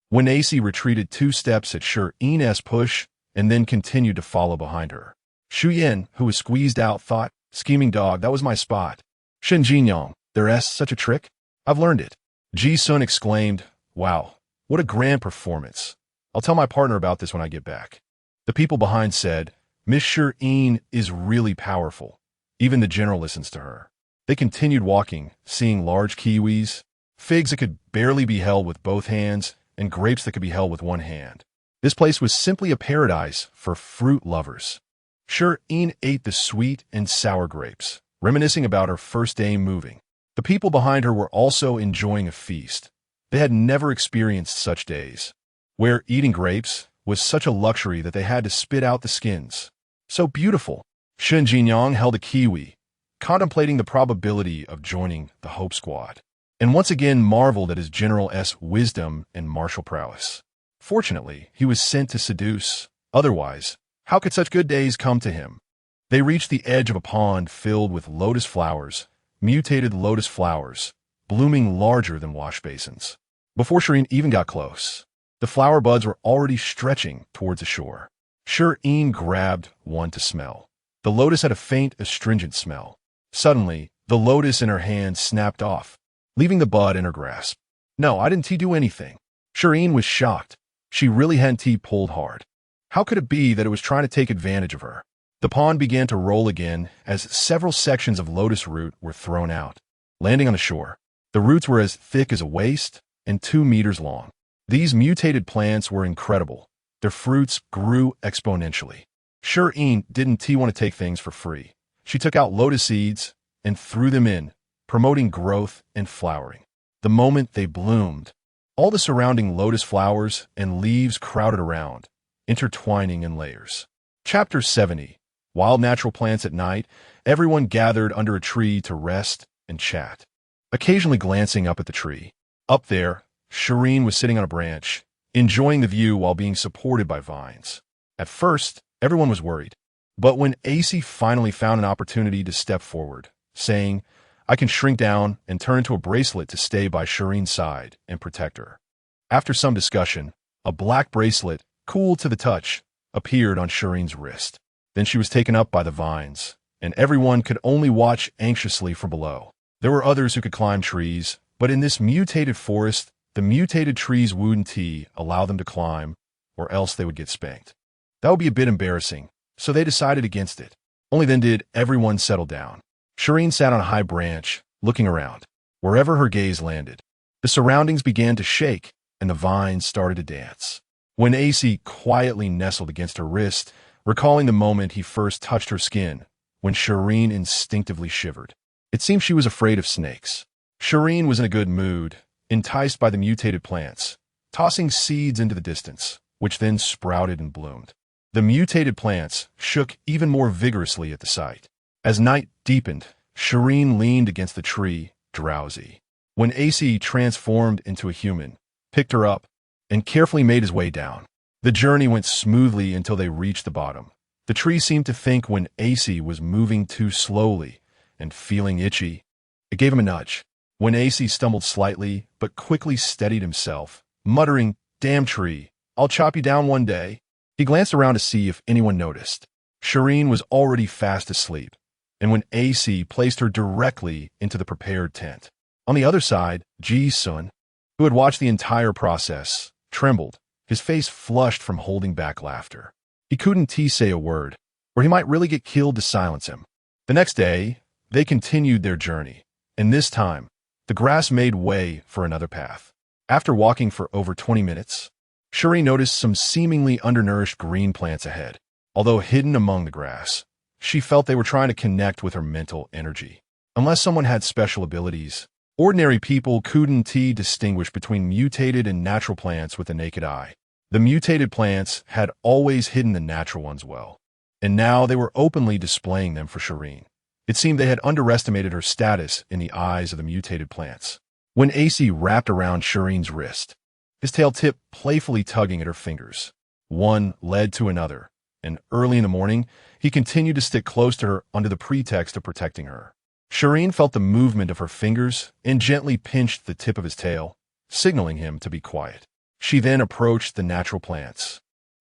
Speaker 1: When AC retreated 2 steps at Shi Yin's push and then continued to follow behind her. Shi Yin, who was squeezed out, thought, "Scheming dog, that was my spot. Shen Jinyong, there's such a trick? I've learned it." Ji Sun exclaimed, "Wow, what a grand performance. I'll tell my partner about this when I get back." The people behind said, "Miss Shi Yin is really powerful." Even the general listens to her. They continued walking, seeing large kiwis, figs that could barely be held with both hands, and grapes that could be held with one hand. This place was simply a paradise for fruit lovers. Shi Yin ate the sweet and sour grapes, reminiscing about her first day moving. The people behind her were also enjoying a feast. They had never experienced such days, where eating grapes was such a luxury that they had to spit out the skins. So beautiful. Shen Jinyang held a kiwi, contemplating the probability of joining the Hope Squad, and once again marveled at his general's wisdom and martial prowess. Fortunately, he was sent to seduce. Otherwise, how could such good days come to him? They reached the edge of a pond filled with lotus flowers, mutated lotus flowers, blooming larger than wash basins. Before Shi Yin even got close, the flower buds were already stretching towards the shore. Shi Yin grabbed one to smell. The lotus had a faint, astringent smell. Suddenly, the lotus in her hand snapped off, leaving the bud in her grasp. "No, I didn't do anything." Shi Yin was shocked. She really hadn't pulled hard. How could it be that it was trying to take advantage of her? The pond began to roll again as several sections of lotus root were thrown out, landing on the shore. The roots were as thick as a waist and 2 meters long. These mutated plants were incredible. Their fruits grew exponentially. Shi Yin didn't want to take things for free. She took out lotus seeds and threw them in, promoting growth and flowering. The moment they bloomed, all the surrounding lotus flowers and leaves crowded around, intertwining in layers. Chapter 70. Wild natural plants at night. Everyone gathered under a tree to rest and chat, occasionally glancing up at the tree. Up there, Shi Yin was sitting on a branch, enjoying the view while being supported by vines. At first, everyone was worried, but when AC finally found an opportunity to step forward, saying, "I can shrink down and turn into a bracelet to stay by Shi Yin's side and protect her." After some discussion, a black bracelet, cool to the touch, appeared on Shi Yin's wrist. Then she was taken up by the vines, and everyone could only watch anxiously from below. There were others who could climb trees, but in this mutated forest, the mutated trees wouldn't allow them to climb, or else they would get spanked. That would be a bit embarrassing, so they decided against it. Only then did everyone settle down. Shi Yin sat on a high branch, looking around. Wherever her gaze landed, the surroundings began to shake, and the vines started to dance. When AC quietly nestled against her wrist, recalling the moment he first touched her skin, when Shi Yin instinctively shivered. It seemed she was afraid of snakes. Shi Yin was in a good mood, enticed by the mutated plants, tossing seeds into the distance, which then sprouted and bloomed. The mutated plants shook even more vigorously at the sight. As night deepened, Shi Yin leaned against the tree, drowsy. When AC transformed into a human, picked her up, and carefully made his way down. The journey went smoothly until they reached the bottom. The tree seemed to think when AC was moving too slowly and feeling itchy, it gave him a nudge. When AC stumbled slightly but quickly steadied himself, muttering, "Damn tree, I'll chop you down one day," he glanced around to see if anyone noticed. Shi Yin was already fast asleep, and when AC placed her directly into the prepared tent. On the other side, Ji-sun, who had watched the entire process, trembled, his face flushed from holding back laughter. He couldn't say a word, or he might really get killed to silence him. The next day, they continued their journey, and this time, the grass made way for another path. After walking for over 20 minutes, Shuri noticed some seemingly undernourished green plants ahead. Although hidden among the grass, she felt they were trying to connect with her mental energy. Unless someone had special abilities, ordinary people couldn't distinguish between mutated and natural plants with the naked eye. The mutated plants had always hidden the natural ones well, and now they were openly displaying them for Shireen. It seemed they had underestimated her status in the eyes of the mutated plants. When AC wrapped around Shireen's wrist, his tail tip playfully tugging at her fingers. One led to another, and early in the morning, he continued to stick close to her under the pretext of protecting her. Shireen felt the movement of her fingers and gently pinched the tip of his tail, signaling him to be quiet. She then approached the natural plants.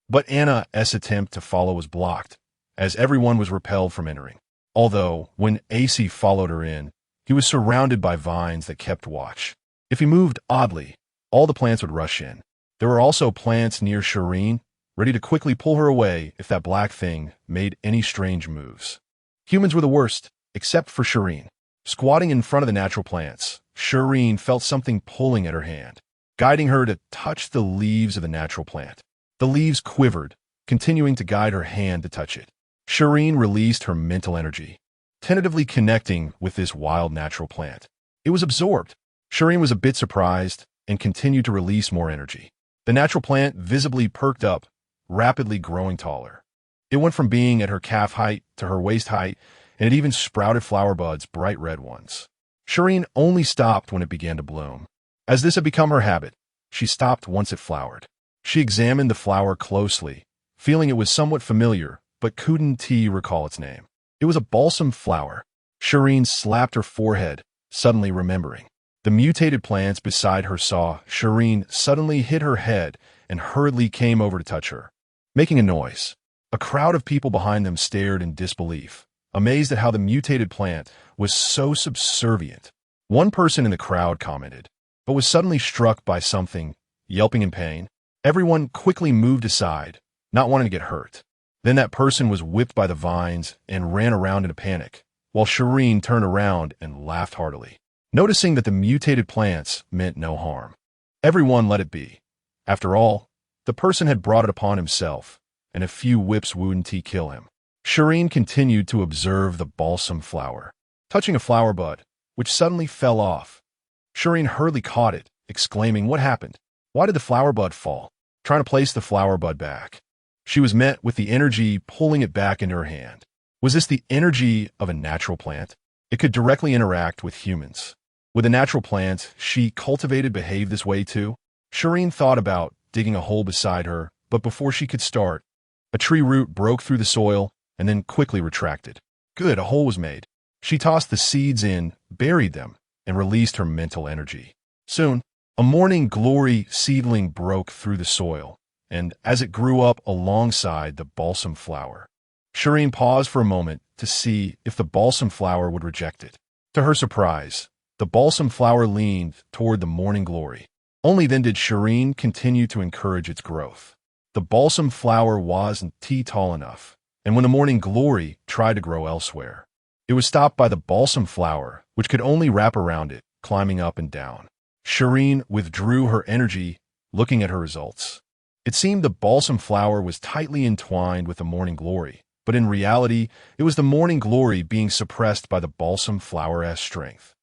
Speaker 1: But Anna's attempt to follow was blocked, as everyone was repelled from entering. Although, when AC followed her in, he was surrounded by vines that kept watch. If he moved oddly, all the plants would rush in. There were also plants near Shireen, ready to quickly pull her away if that black thing made any strange moves. Humans were the worst, except for Shireen. Squatting in front of the natural plants, Shireen felt something pulling at her hand, guiding her to touch the leaves of the natural plant. The leaves quivered, continuing to guide her hand to touch it. Shireen released her mental energy, tentatively connecting with this wild natural plant. It was absorbed. Shireen was a bit surprised and continued to release more energy. The natural plant visibly perked up, rapidly growing taller. It went from being at her calf height to her waist height, and it even sprouted flower buds, bright red ones. Shireen only stopped when it began to bloom. As this had become her habit, she stopped once it flowered. She examined the flower closely, feeling it was somewhat familiar, but couldn't recall its name. It was a balsam flower. Shireen slapped her forehead, suddenly remembering. The mutated plants beside her saw Shireen suddenly hit her head and hurriedly came over to touch her, making a noise. A crowd of people behind them stared in disbelief, amazed at how the mutated plant was so subservient. One person in the crowd commented, but was suddenly struck by something, yelping in pain. Everyone quickly moved aside, not wanting to get hurt. Then that person was whipped by the vines and ran around in a panic, while Shireen turned around and laughed heartily, noticing that the mutated plants meant no harm. Everyone let it be. After all, the person had brought it upon himself, and a few whips wouldn't kill him. Shireen continued to observe the balsam flower, touching a flower bud, which suddenly fell off. Shireen hurriedly caught it, exclaiming, "What happened? Why did the flower bud fall?" Trying to place the flower bud back, she was met with the energy pulling it back into her hand. Was this the energy of a natural plant? It could directly interact with humans. Would the natural plant she cultivated behave this way too? Shireen thought about digging a hole beside her, but before she could start, a tree root broke through the soil and then quickly retracted. Good, a hole was made. She tossed the seeds in, buried them, and released her mental energy. Soon, a morning glory seedling broke through the soil, and as it grew up alongside the balsam flower, Shireen paused for a moment to see if the balsam flower would reject it. To her surprise, the balsam flower leaned toward the morning glory. Only then did Shireen continue to encourage its growth. The balsam flower wasn't tall enough, and when the morning glory tried to grow elsewhere, it was stopped by the balsam flower, which could only wrap around it, climbing up and down. Shireen withdrew her energy, looking at her results. It seemed the balsam flower was tightly entwined with the morning glory, but in reality, it was the morning glory being suppressed by the balsam flower's strength,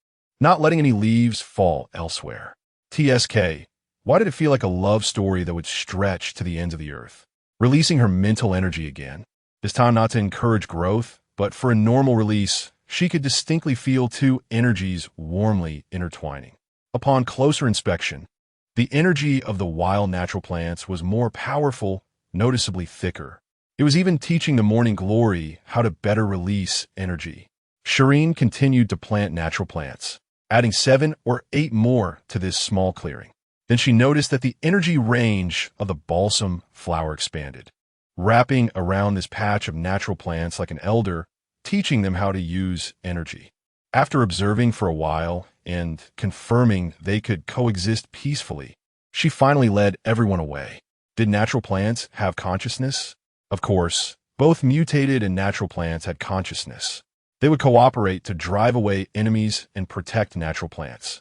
Speaker 1: not letting any leaves fall elsewhere. TSK, why did it feel like a love story that would stretch to the ends of the earth? Releasing her mental energy again, this time not to encourage growth, but for a normal release, she could distinctly feel two energies warmly intertwining. Upon closer inspection, the energy of the wild natural plants was more powerful, noticeably thicker. It was even teaching the morning glory how to better release energy. Shireen continued to plant natural plants, adding 7 or 8 more to this small clearing. Then she noticed that the energy range of the balsam flower expanded, wrapping around this patch of natural plants like an elder, teaching them how to use energy. After observing for a while and confirming they could coexist peacefully, she finally led everyone away. Did natural plants have consciousness? Of course, both mutated and natural plants had consciousness. They would cooperate to drive away enemies and protect natural plants.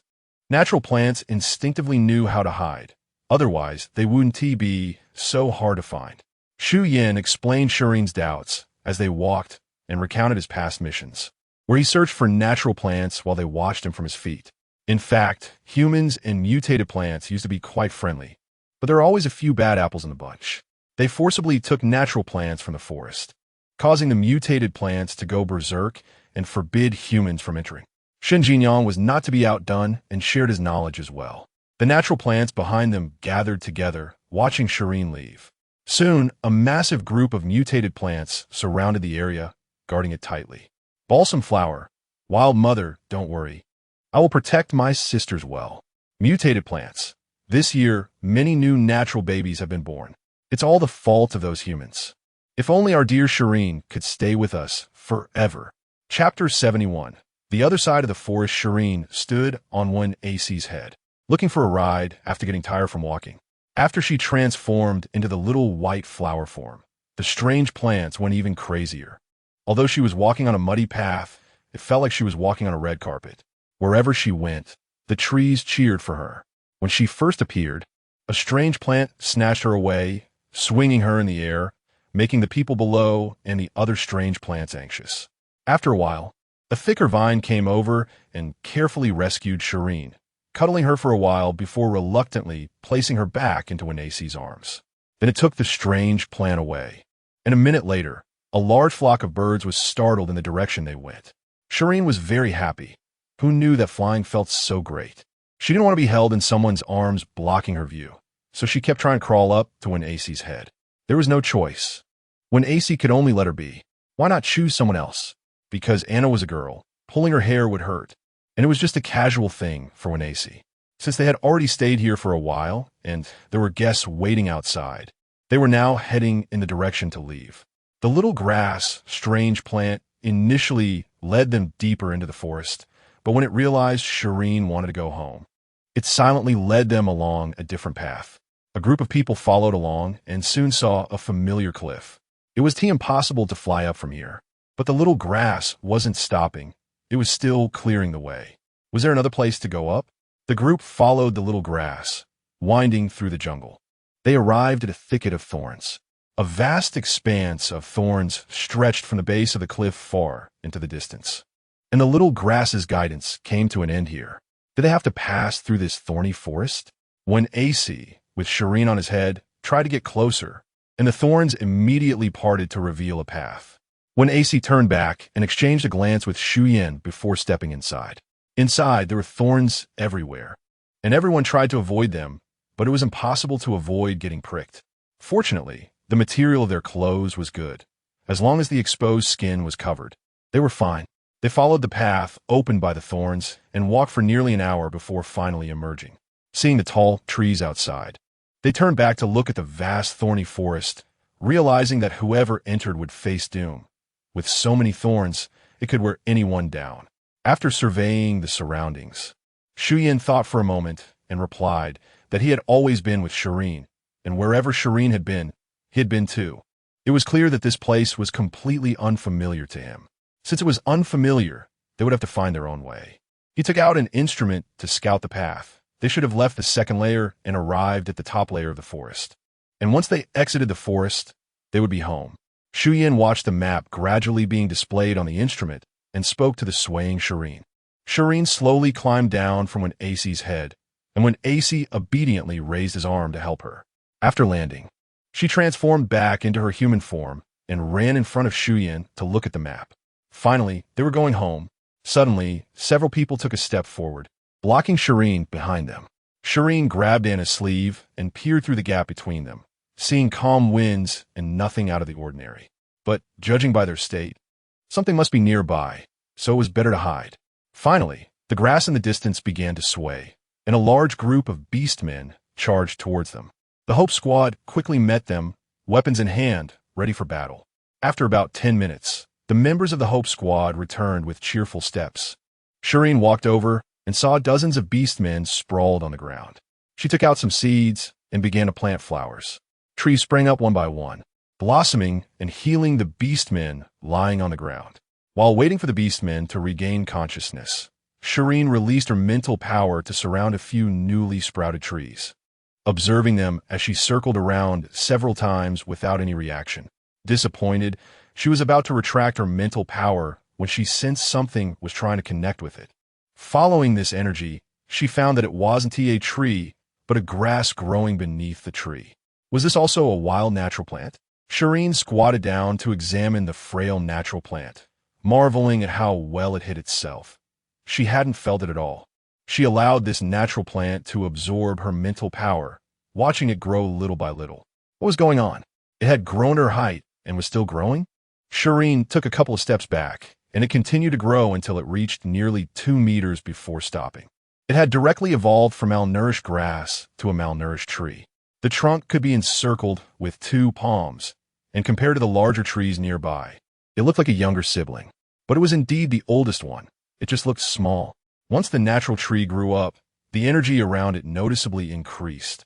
Speaker 1: Natural plants instinctively knew how to hide. Otherwise, they wouldn't be so hard to find. Shi Yin explained Shirin's doubts as they walked and recounted his past missions, where he searched for natural plants while they watched him from his feet. In fact, humans and mutated plants used to be quite friendly, but there are always a few bad apples in the bunch. They forcibly took natural plants from the forest, causing the mutated plants to go berserk and forbid humans from entering. Shen Jinyang was not to be outdone and shared his knowledge as well. The natural plants behind them gathered together, watching Shirin leave. Soon, a massive group of mutated plants surrounded the area, guarding it tightly. Balsam flower, wild mother, don't worry. I will protect my sisters well. Mutated plants. This year, many new natural babies have been born. It's all the fault of those humans. If only our dear Shirin could stay with us forever. Chapter 71. The other side of the forest. Shirin stood on one AC's head, looking for a ride after getting tired from walking. After she transformed into the little white flower form, the strange plants went even crazier. Although she was walking on a muddy path, it felt like she was walking on a red carpet. Wherever she went, the trees cheered for her. When she first appeared, a strange plant snatched her away, swinging her in the air, making the people below and the other strange plants anxious. After a while, a thicker vine came over and carefully rescued Shirin, cuddling her for a while before reluctantly placing her back into an AC's arms. Then it took the strange plant away, and a minute later, a large flock of birds was startled in the direction they went. Shirin was very happy. Who knew that flying felt so great? She didn't want to be held in someone's arms blocking her view, so she kept trying to crawl up to an AC's head. There was no choice. When AC could only let her be, why not choose someone else? Because Anna was a girl, pulling her hair would hurt, and it was just a casual thing for an AC. Since they had already stayed here for a while, and there were guests waiting outside, they were now heading in the direction to leave. The little grass, strange plant initially led them deeper into the forest, but when it realized Shirin wanted to go home, it silently led them along a different path. A group of people followed along and soon saw a familiar cliff. It was impossible to fly up from here, but the little grass wasn't stopping. It was still clearing the way. Was there another place to go up? The group followed the little grass, winding through the jungle. They arrived at a thicket of thorns. A vast expanse of thorns stretched from the base of the cliff far into the distance. And the little grass's guidance came to an end here. Did they have to pass through this thorny forest? When AC, with Shirin on his head, tried to get closer, and the thorns immediately parted to reveal a path. When AC turned back and exchanged a glance with Shi Yin before stepping inside. Inside, there were thorns everywhere, and everyone tried to avoid them, but it was impossible to avoid getting pricked. Fortunately, the material of their clothes was good. As long as the exposed skin was covered, they were fine. They followed the path opened by the thorns and walked for nearly an hour before finally emerging. Seeing the tall trees outside, they turned back to look at the vast thorny forest, realizing that whoever entered would face doom. With so many thorns, it could wear anyone down. After surveying the surroundings, Shi Yin thought for a moment and replied that he had always been with Shirin, and wherever Shirin had been, he had been too. It was clear that this place was completely unfamiliar to him. Since it was unfamiliar, they would have to find their own way. He took out an instrument to scout the path. They should have left the second layer and arrived at the top layer of the forest. And once they exited the forest, they would be home. Shi Yin watched the map gradually being displayed on the instrument and spoke to the swaying Shirin. Shirin slowly climbed down from when AC's head, and when AC obediently raised his arm to help her. After landing, she transformed back into her human form and ran in front of Shi Yin to look at the map. Finally, they were going home. Suddenly, several people took a step forward, blocking Shirin behind them. Shirin grabbed Anna's sleeve and peered through the gap between them, seeing calm winds and nothing out of the ordinary. But, judging by their state, something must be nearby, so it was better to hide. Finally, the grass in the distance began to sway, and a large group of beastmen charged towards them. The Hope Squad quickly met them, weapons in hand, ready for battle. After about 10 minutes, The members of the Hope Squad returned with cheerful steps. Shireen walked over and saw dozens of beastmen sprawled on the ground. She took out some seeds and began to plant flowers. Trees sprang up one by one, blossoming and healing the beastmen lying on the ground. While waiting for the beastmen to regain consciousness, Shireen released her mental power to surround a few newly sprouted trees, observing them as she circled around several times without any reaction. Disappointed, she was about to retract her mental power when she sensed something was trying to connect with it. Following this energy, she found that it wasn't a tree, but a grass growing beneath the tree. Was this also a wild natural plant? Shireen squatted down to examine the frail natural plant, marveling at how well it hid itself. She hadn't felt it at all. She allowed this natural plant to absorb her mental power, watching it grow little by little. What was going on? It had grown her height and was still growing? Shireen took a couple of steps back, and it continued to grow until it reached nearly 2 meters before stopping. It had directly evolved from malnourished grass to a malnourished tree. The trunk could be encircled with 2 palms, and compared to the larger trees nearby, it looked like a younger sibling. But it was indeed the oldest one. It just looked small. Once the natural tree grew up, the energy around it noticeably increased,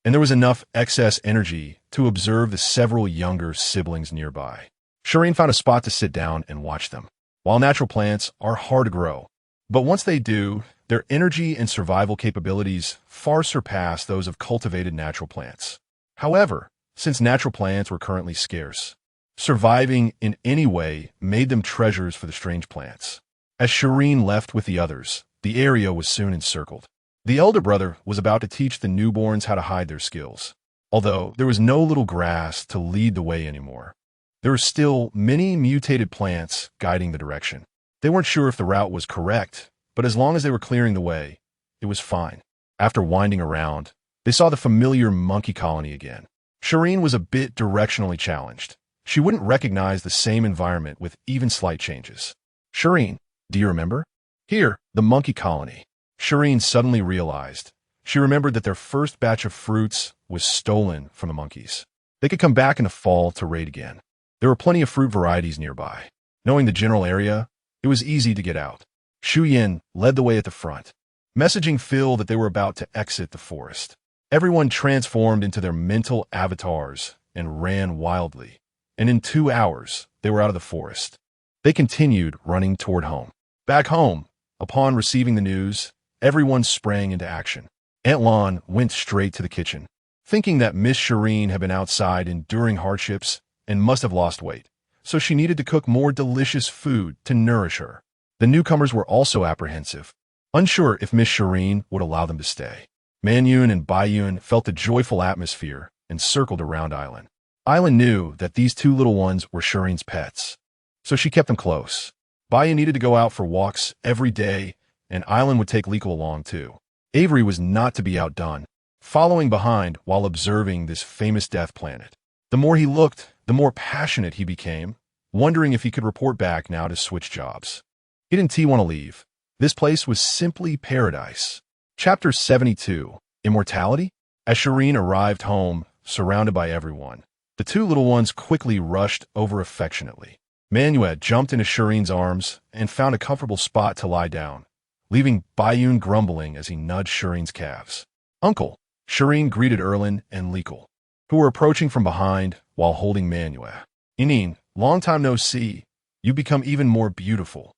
Speaker 1: and there was enough excess energy to observe the several younger siblings nearby. Shireen found a spot to sit down and watch them. While natural plants are hard to grow, but once they do, their energy and survival capabilities far surpass those of cultivated natural plants. However, since natural plants were currently scarce, surviving in any way made them treasures for the strange plants. As Shireen left with the others, the area was soon encircled. The elder brother was about to teach the newborns how to hide their skills, although there was no little grass to lead the way anymore. There were still many mutated plants guiding the direction. They weren't sure if the route was correct, but as long as they were clearing the way, it was fine. After winding around, they saw the familiar monkey colony again. Shireen was a bit directionally challenged. She wouldn't recognize the same environment with even slight changes. Shireen, do you remember? Here, the monkey colony. Shireen suddenly realized. She remembered that their first batch of fruits was stolen from the monkeys. They could come back in the fall to raid again. There were plenty of fruit varieties nearby. Knowing the general area, it was easy to get out. Shi Yin led the way at the front, messaging Phil that they were about to exit the forest. Everyone transformed into their mental avatars and ran wildly, and in 2 hours, they were out of the forest. They continued running toward home. Back home, upon receiving the news, everyone sprang into action. Aunt Lon went straight to the kitchen, thinking that Miss Shireen had been outside enduring hardships and must have lost weight, so she needed to cook more delicious food to nourish her. The newcomers were also apprehensive, unsure if Miss Shireen would allow them to stay. Manyun and Baiyun felt the joyful atmosphere and circled around Island. Island knew that these 2 little ones were Shireen's pets, so she kept them close. Baiyun needed to go out for walks every day, and Island would take Liko along too. Avery was not to be outdone, following behind while observing this famous death planet. The more he looked, the more passionate he became, wondering if he could report back now to switch jobs. He didn't want to leave. This place was simply paradise. Chapter 72, Immortality? As Shireen arrived home, surrounded by everyone, the 2 little ones quickly rushed over affectionately. Manuel jumped into Shireen's arms and found a comfortable spot to lie down, leaving Baiyun grumbling as he nudged Shireen's calves. Uncle, Shireen greeted Erlin and Liko, who were approaching from behind while holding Manuel. Ineen, long time no see. You become even more beautiful,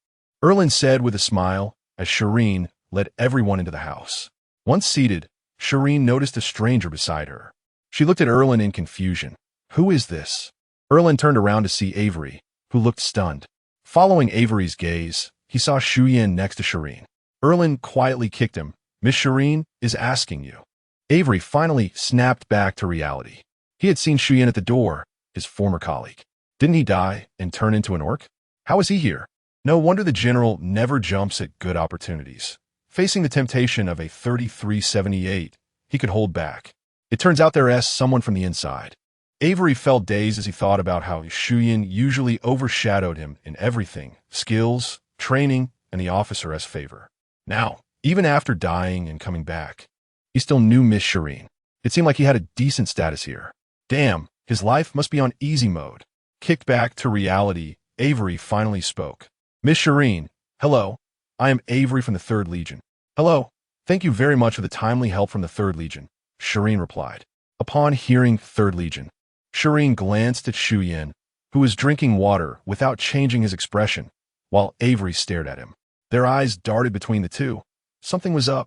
Speaker 1: Erlin said with a smile as Shireen led everyone into the house. Once seated, Shireen noticed a stranger beside her. She looked at Erlin in confusion. Who is this? Erlin turned around to see Avery, who looked stunned. Following Avery's gaze, he saw Shi Yin next to Shireen. Erlin quietly kicked him. Miss Shireen is asking you. Avery finally snapped back to reality. He had seen Shi Yin at the door, his former colleague. Didn't he die and turn into an orc? How is he here? No wonder the general never jumps at good opportunities. Facing the temptation of a 3378, he could hold back. It turns out there's someone from the inside. Avery felt dazed as he thought about how Shi Yin usually overshadowed him in everything, skills, training, and the officer's favor. Now, even after dying and coming back, he still knew Miss Shireen. It seemed like he had a decent status here. Damn, his life must be on easy mode. Kicked back to reality, Avery finally spoke. Miss Shireen, hello. I am Avery from the 3rd Legion. Hello. Thank you very much for the timely help from the 3rd Legion, Shireen replied. Upon hearing 3rd Legion, Shireen glanced at Shi Yin, who was drinking water without changing his expression, while Avery stared at him. Their eyes darted between the two. Something was up.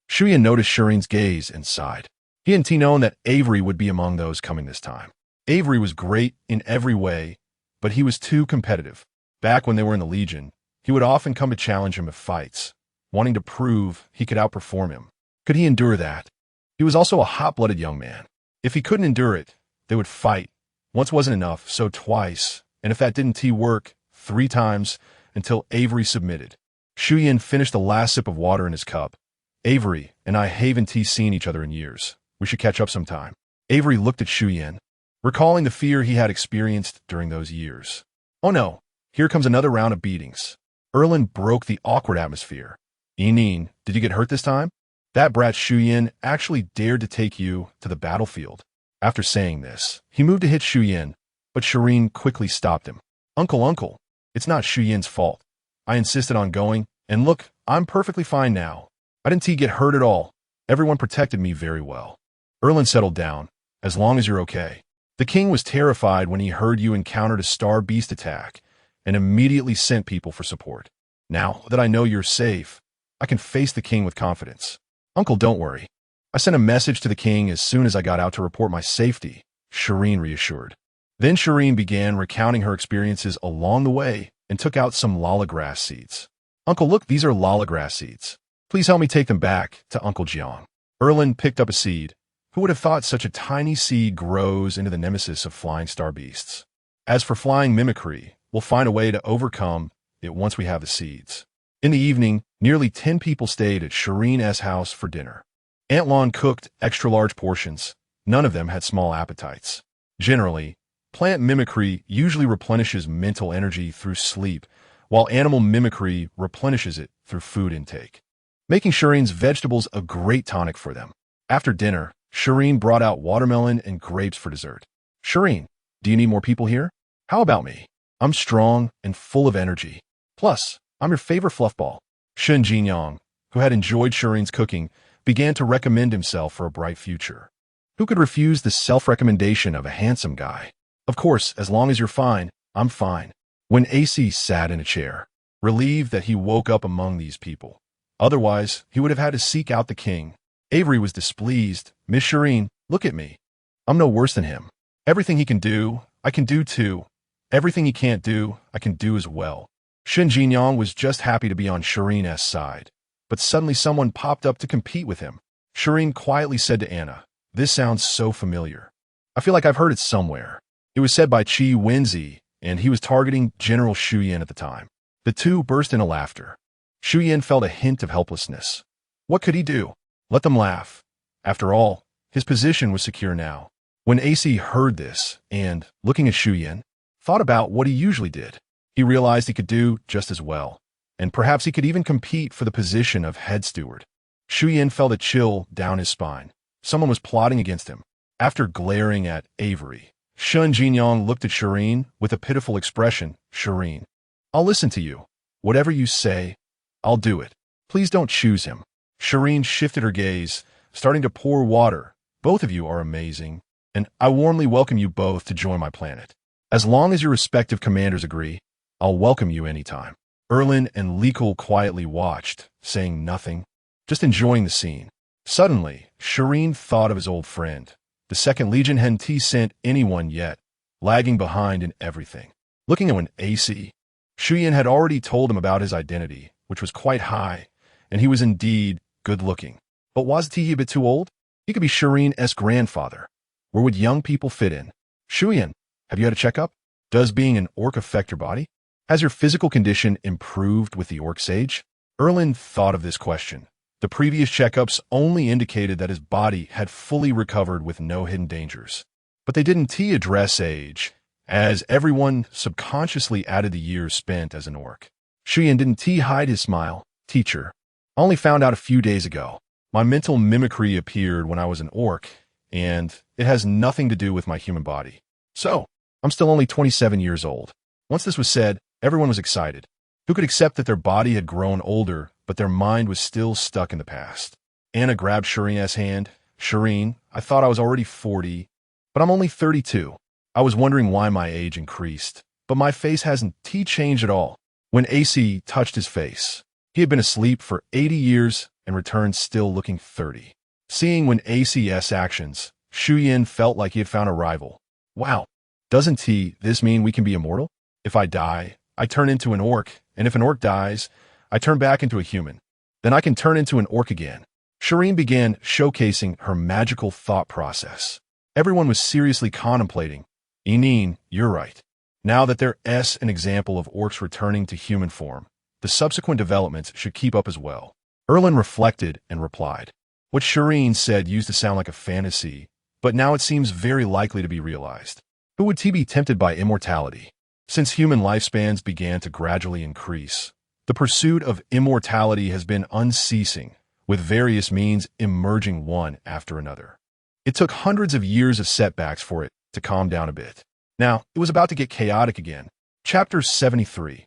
Speaker 1: Shi Yin noticed Shireen's gaze and sighed. He hadn't known that Avery would be among those coming this time. Avery was great in every way, but he was too competitive. Back when they were in the Legion, he would often come to challenge him at fights, wanting to prove he could outperform him. Could he endure that? He was also a hot-blooded young man. If he couldn't endure it, they would fight. Once wasn't enough, so twice, and if that didn't work, 3 times, until Avery submitted. Shi Yin finished the last sip of water in his cup. Avery and I haven't seen each other in years. We should catch up sometime. Avery looked at Shi Yin, recalling the fear he had experienced during those years. Oh no, here comes another round of beatings. Erlin broke the awkward atmosphere. Yin, did you get hurt this time? That brat Shi Yin actually dared to take you to the battlefield. After saying this, he moved to hit Shi Yin, but Shireen quickly stopped him. Uncle, it's not Shi Yin's fault. I insisted on going, and look, I'm perfectly fine now. I didn't get hurt at all. Everyone protected me very well. Erlin settled down, as long as you're okay. The king was terrified when he heard you encountered a star beast attack, and immediately sent people for support. Now that I know you're safe, I can face the king with confidence. Uncle, don't worry. I sent a message to the king as soon as I got out to report my safety, Shireen reassured. Then Shireen began recounting her experiences along the way and took out some lalagrass seeds. Uncle, look, these are lalagrass seeds. Please help me take them back to Uncle Jiang. Erlin picked up a seed. Who would have thought such a tiny seed grows into the nemesis of flying star beasts? As for flying mimicry, we'll find a way to overcome it once we have the seeds. In the evening, nearly 10 people stayed at Shireen's house for dinner. Aunt Lon cooked extra-large portions. None of them had small appetites. Generally, plant mimicry usually replenishes mental energy through sleep, while animal mimicry replenishes it through food intake, making Shireen's vegetables a great tonic for them. After dinner, Shireen brought out watermelon and grapes for dessert. Shireen, do you need more people here? How about me? I'm strong and full of energy. Plus, I'm your favorite fluffball. Shen Jinyang, who had enjoyed Shireen's cooking, began to recommend himself for a bright future. Who could refuse the self-recommendation of a handsome guy? Of course, as long as you're fine, I'm fine. When AC sat in a chair, relieved that he woke up among these people. Otherwise, he would have had to seek out the king. Avery was displeased. Miss Shireen, look at me. I'm no worse than him. Everything he can do, I can do too. Everything he can't do, I can do as well. Shen Jinyang was just happy to be on Shireen's side, but suddenly someone popped up to compete with him. Shireen quietly said to Anna, "This sounds so familiar. I feel like I've heard it somewhere." It was said by Qi Wenzi, and he was targeting General Shi Yin at the time. The two burst into laughter. Shi Yin felt a hint of helplessness. What could he do? Let them laugh. After all, his position was secure now. When AC heard this and, looking at Shi Yin, thought about what he usually did, he realized he could do just as well, and perhaps he could even compete for the position of head steward. Shi Yin felt a chill down his spine. Someone was plotting against him. After glaring at Avery, Shen Jinyang looked at Shireen with a pitiful expression. Shireen, I'll listen to you. Whatever you say, I'll do it. Please don't choose him. Shireen shifted her gaze, starting to pour water. Both of you are amazing, and I warmly welcome you both to join my planet. As long as your respective commanders agree, I'll welcome you anytime. Erlin and Likul quietly watched, saying nothing, just enjoying the scene. Suddenly, Shireen thought of his old friend. The 2nd Legion hadn't sent anyone yet, lagging behind in everything. Looking at when AC, Shi Yin had already told him about his identity, which was quite high, and he was indeed good-looking. But wasn't he a bit too old? He could be Shireen's grandfather. Where would young people fit in? Shi Yin, have you had a checkup? Does being an orc affect your body? Has your physical condition improved with the orc sage? Erlin thought of this question. The previous checkups only indicated that his body had fully recovered with no hidden dangers. But they didn't address age, as everyone subconsciously added the years spent as an orc. Shi Yin didn't hide his smile. Teacher, I only found out a few days ago. My mental mimicry appeared when I was an orc, and it has nothing to do with my human body. So, I'm still only 27 years old. Once this was said, everyone was excited. Who could accept that their body had grown older, but their mind was still stuck in the past? Anna grabbed Shireen's hand. Shireen, I thought I was already 40, but I'm only 32. I was wondering why my age increased, but my face hasn't changed at all. When AC touched his face, he had been asleep for 80 years and returned still looking 30. Seeing when AC's actions, Shi Yin felt like he had found a rival. Wow, doesn't this mean we can be immortal? If I die, I turn into an orc, and if an orc dies, I turn back into a human. Then I can turn into an orc again. Shireen began showcasing her magical thought process. Everyone was seriously contemplating. Ineen, you're right. Now that there's an example of orcs returning to human form, the subsequent developments should keep up as well. Erlin reflected and replied. What Shireen said used to sound like a fantasy, but now it seems very likely to be realized. Who would be tempted by immortality? Since human lifespans began to gradually increase, the pursuit of immortality has been unceasing, with various means emerging one after another. It took hundreds of years of setbacks for it to calm down a bit. Now, it was about to get chaotic again. Chapter 73.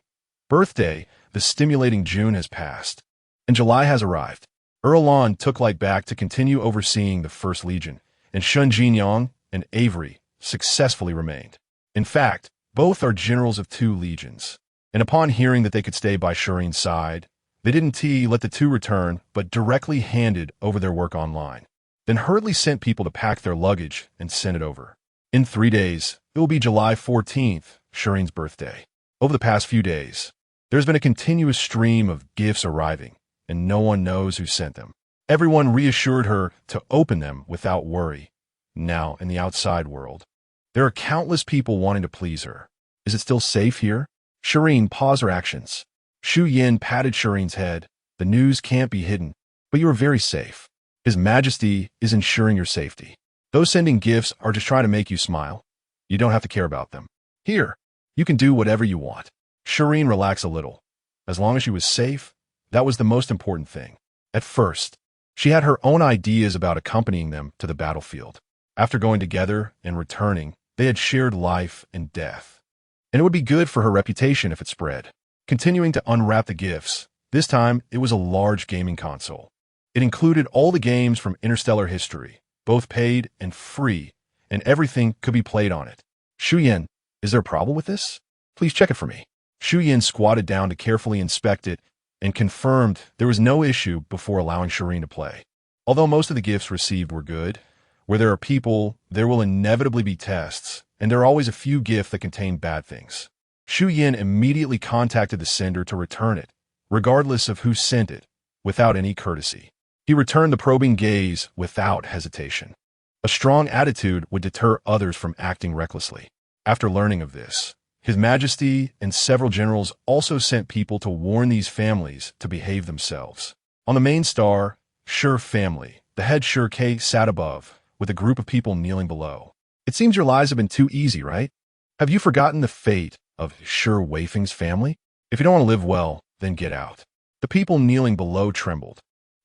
Speaker 1: Birthday, the stimulating June has passed, and July has arrived. Erlon took Light back to continue overseeing the First Legion, and Shun Jinyang and Avery successfully remained. In fact, both are generals of 2 legions, and upon hearing that they could stay by Shireen's side, they didn't let the 2 return, but directly handed over their work online. Then hurriedly sent people to pack their luggage and send it over. In 3 days, it will be July 14th, Shireen's birthday. Over the past few days, there's been a continuous stream of gifts arriving, and no one knows who sent them. Everyone reassured her to open them without worry. Now, in the outside world, there are countless people wanting to please her. Is it still safe here? Shireen paused her actions. Shi Yin patted Shireen's head. The news can't be hidden, but you are very safe. His Majesty is ensuring your safety. Those sending gifts are just trying to make you smile. You don't have to care about them. Here, you can do whatever you want. Shireen relaxed a little. As long as she was safe, that was the most important thing. At first, she had her own ideas about accompanying them to the battlefield. After going together and returning, they had shared life and death. And it would be good for her reputation if it spread. Continuing to unwrap the gifts, this time it was a large gaming console. It included all the games from interstellar history, both paid and free, and everything could be played on it. Shi Yin, is there a problem with this? Please check it for me. Shi Yin squatted down to carefully inspect it and confirmed there was no issue before allowing Shireen to play. Although most of the gifts received were good, where there are people, there will inevitably be tests, and there are always a few gifts that contain bad things. Shi Yin immediately contacted the sender to return it, regardless of who sent it, without any courtesy. He returned the probing gaze without hesitation. A strong attitude would deter others from acting recklessly. After learning of this, His Majesty and several generals also sent people to warn these families to behave themselves. On the main star, Shure family, the head Shure K sat above, with a group of people kneeling below. It seems your lives have been too easy, right? Have you forgotten the fate of Shure Weifeng's family? If you don't want to live well, then get out. The people kneeling below trembled.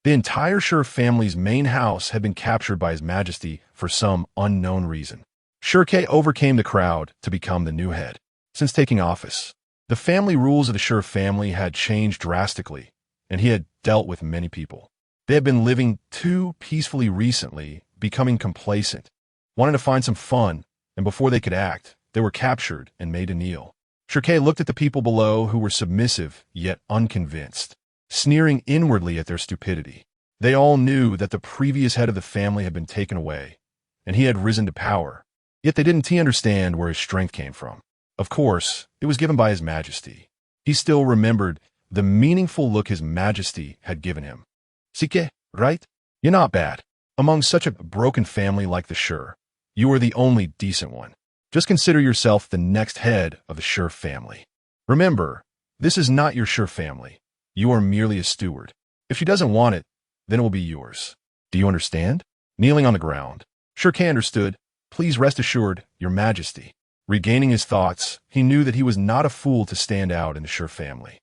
Speaker 1: The entire Shure family's main house had been captured by His Majesty for some unknown reason. Shure K overcame the crowd to become the new head. Since taking office, the family rules of the Shure family had changed drastically, and he had dealt with many people. They had been living too peacefully recently, becoming complacent, wanting to find some fun, and before they could act, they were captured and made to kneel. Shure K looked at the people below who were submissive yet unconvinced, sneering inwardly at their stupidity. They all knew that the previous head of the family had been taken away, and he had risen to power, yet they didn't understand where his strength came from. Of course, it was given by His Majesty. He still remembered the meaningful look His Majesty had given him. Sike, right? You're not bad. Among such a broken family like the Shure, you are the only decent one. Just consider yourself the next head of the Shure family. Remember, this is not your Shure family. You are merely a steward. If she doesn't want it, then it will be yours. Do you understand? Kneeling on the ground, Shure K understood. Please rest assured, Your Majesty. Regaining his thoughts, he knew that he was not a fool to stand out in the Shure family.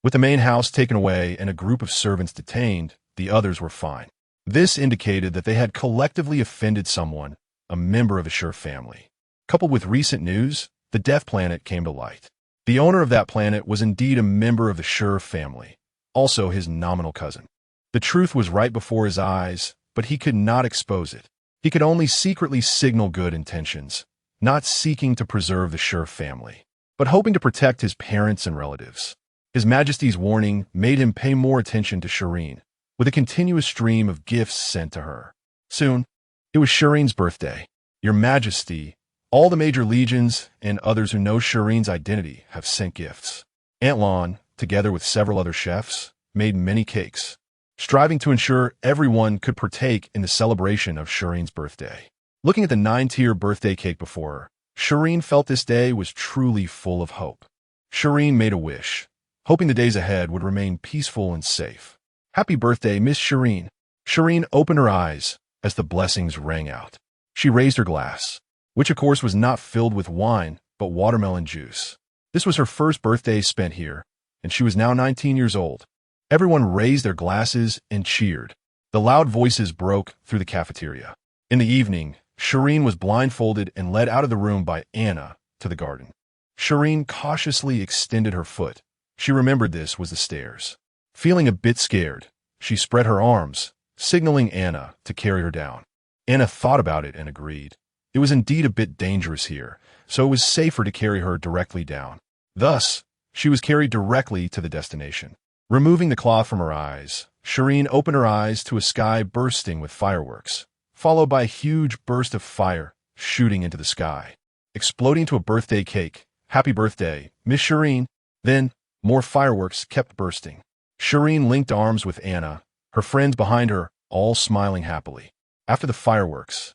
Speaker 1: With the main house taken away and a group of servants detained, the others were fine. This indicated that they had collectively offended someone, a member of the Shure family. Coupled with recent news, the Death Planet came to light. The owner of that planet was indeed a member of the Shure family, also his nominal cousin. The truth was right before his eyes, but he could not expose it. He could only secretly signal good intentions, not seeking to preserve the Shure family, but hoping to protect his parents and relatives. His Majesty's warning made him pay more attention to Shireen, with a continuous stream of gifts sent to her. Soon, it was Shireen's birthday. Your Majesty, all the major legions and others who know Shireen's identity have sent gifts. Aunt Lon, together with several other chefs, made many cakes, striving to ensure everyone could partake in the celebration of Shireen's birthday. Looking at the 9-tier birthday cake before her, Shireen felt this day was truly full of hope. Shireen made a wish, hoping the days ahead would remain peaceful and safe. Happy birthday, Miss Shireen. Shireen opened her eyes as the blessings rang out. She raised her glass, which of course was not filled with wine, but watermelon juice. This was her first birthday spent here, and she was now 19 years old. Everyone raised their glasses and cheered. The loud voices broke through the cafeteria. In the evening, Shireen was blindfolded and led out of the room by Anna to the garden. Shireen cautiously extended her foot. She remembered this was the stairs. Feeling a bit scared, she spread her arms, signaling Anna to carry her down. Anna thought about it and agreed. It was indeed a bit dangerous here, so it was safer to carry her directly down. Thus, she was carried directly to the destination. Removing the cloth from her eyes, Shireen opened her eyes to a sky bursting with fireworks, followed by a huge burst of fire shooting into the sky, exploding to a birthday cake. Happy birthday, Miss Shireen. Then, more fireworks kept bursting. Shireen linked arms with Anna, her friends behind her, all smiling happily. After the fireworks,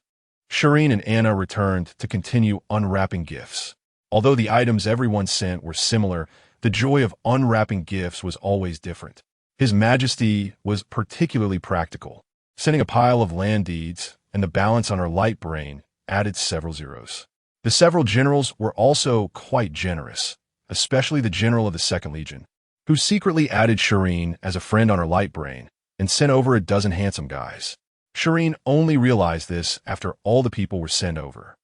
Speaker 1: Shireen and Anna returned to continue unwrapping gifts. Although the items everyone sent were similar, the joy of unwrapping gifts was always different. His Majesty was particularly practical, sending a pile of land deeds, and the balance on her light brain added several zeros. The several generals were also quite generous, especially the general of the 2nd Legion, who secretly added Shireen as a friend on her light brain and sent over a dozen handsome guys. Shireen only realized this after all the people were sent over.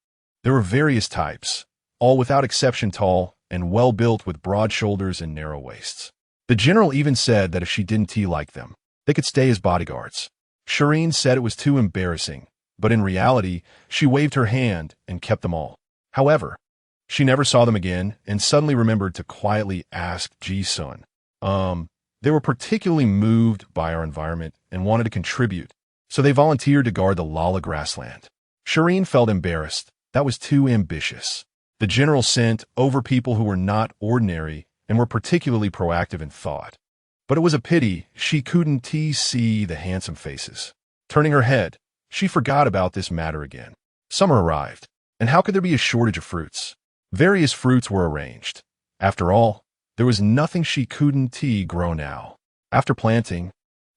Speaker 1: There were various types, all without exception tall and well-built with broad shoulders and narrow waists. The general even said that if she didn't like them, they could stay as bodyguards. Shireen said it was too embarrassing, but in reality, she waved her hand and kept them all. However, she never saw them again and suddenly remembered to quietly ask Ji-sun. They were particularly moved by our environment and wanted to contribute, so they volunteered to guard the Lala grassland. Shireen felt embarrassed. That was too ambitious. The general sent over people who were not ordinary and were particularly proactive in thought. But it was a pity she couldn't see the handsome faces. Turning her head, she forgot about this matter again. Summer arrived, and how could there be a shortage of fruits? Various fruits were arranged. After all, there was nothing she couldn't grow now. After planting,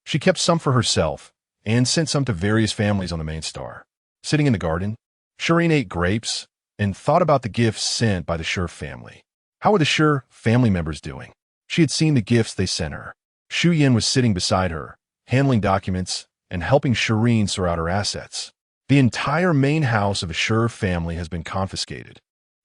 Speaker 1: she kept some for herself and sent some to various families on the main star. Sitting in the garden, Shireen ate grapes and thought about the gifts sent by the Shure family. How were the Shure family members doing? She had seen the gifts they sent her. Shi Yin was sitting beside her, handling documents and helping Shireen sort out her assets. The entire main house of the Shure family has been confiscated,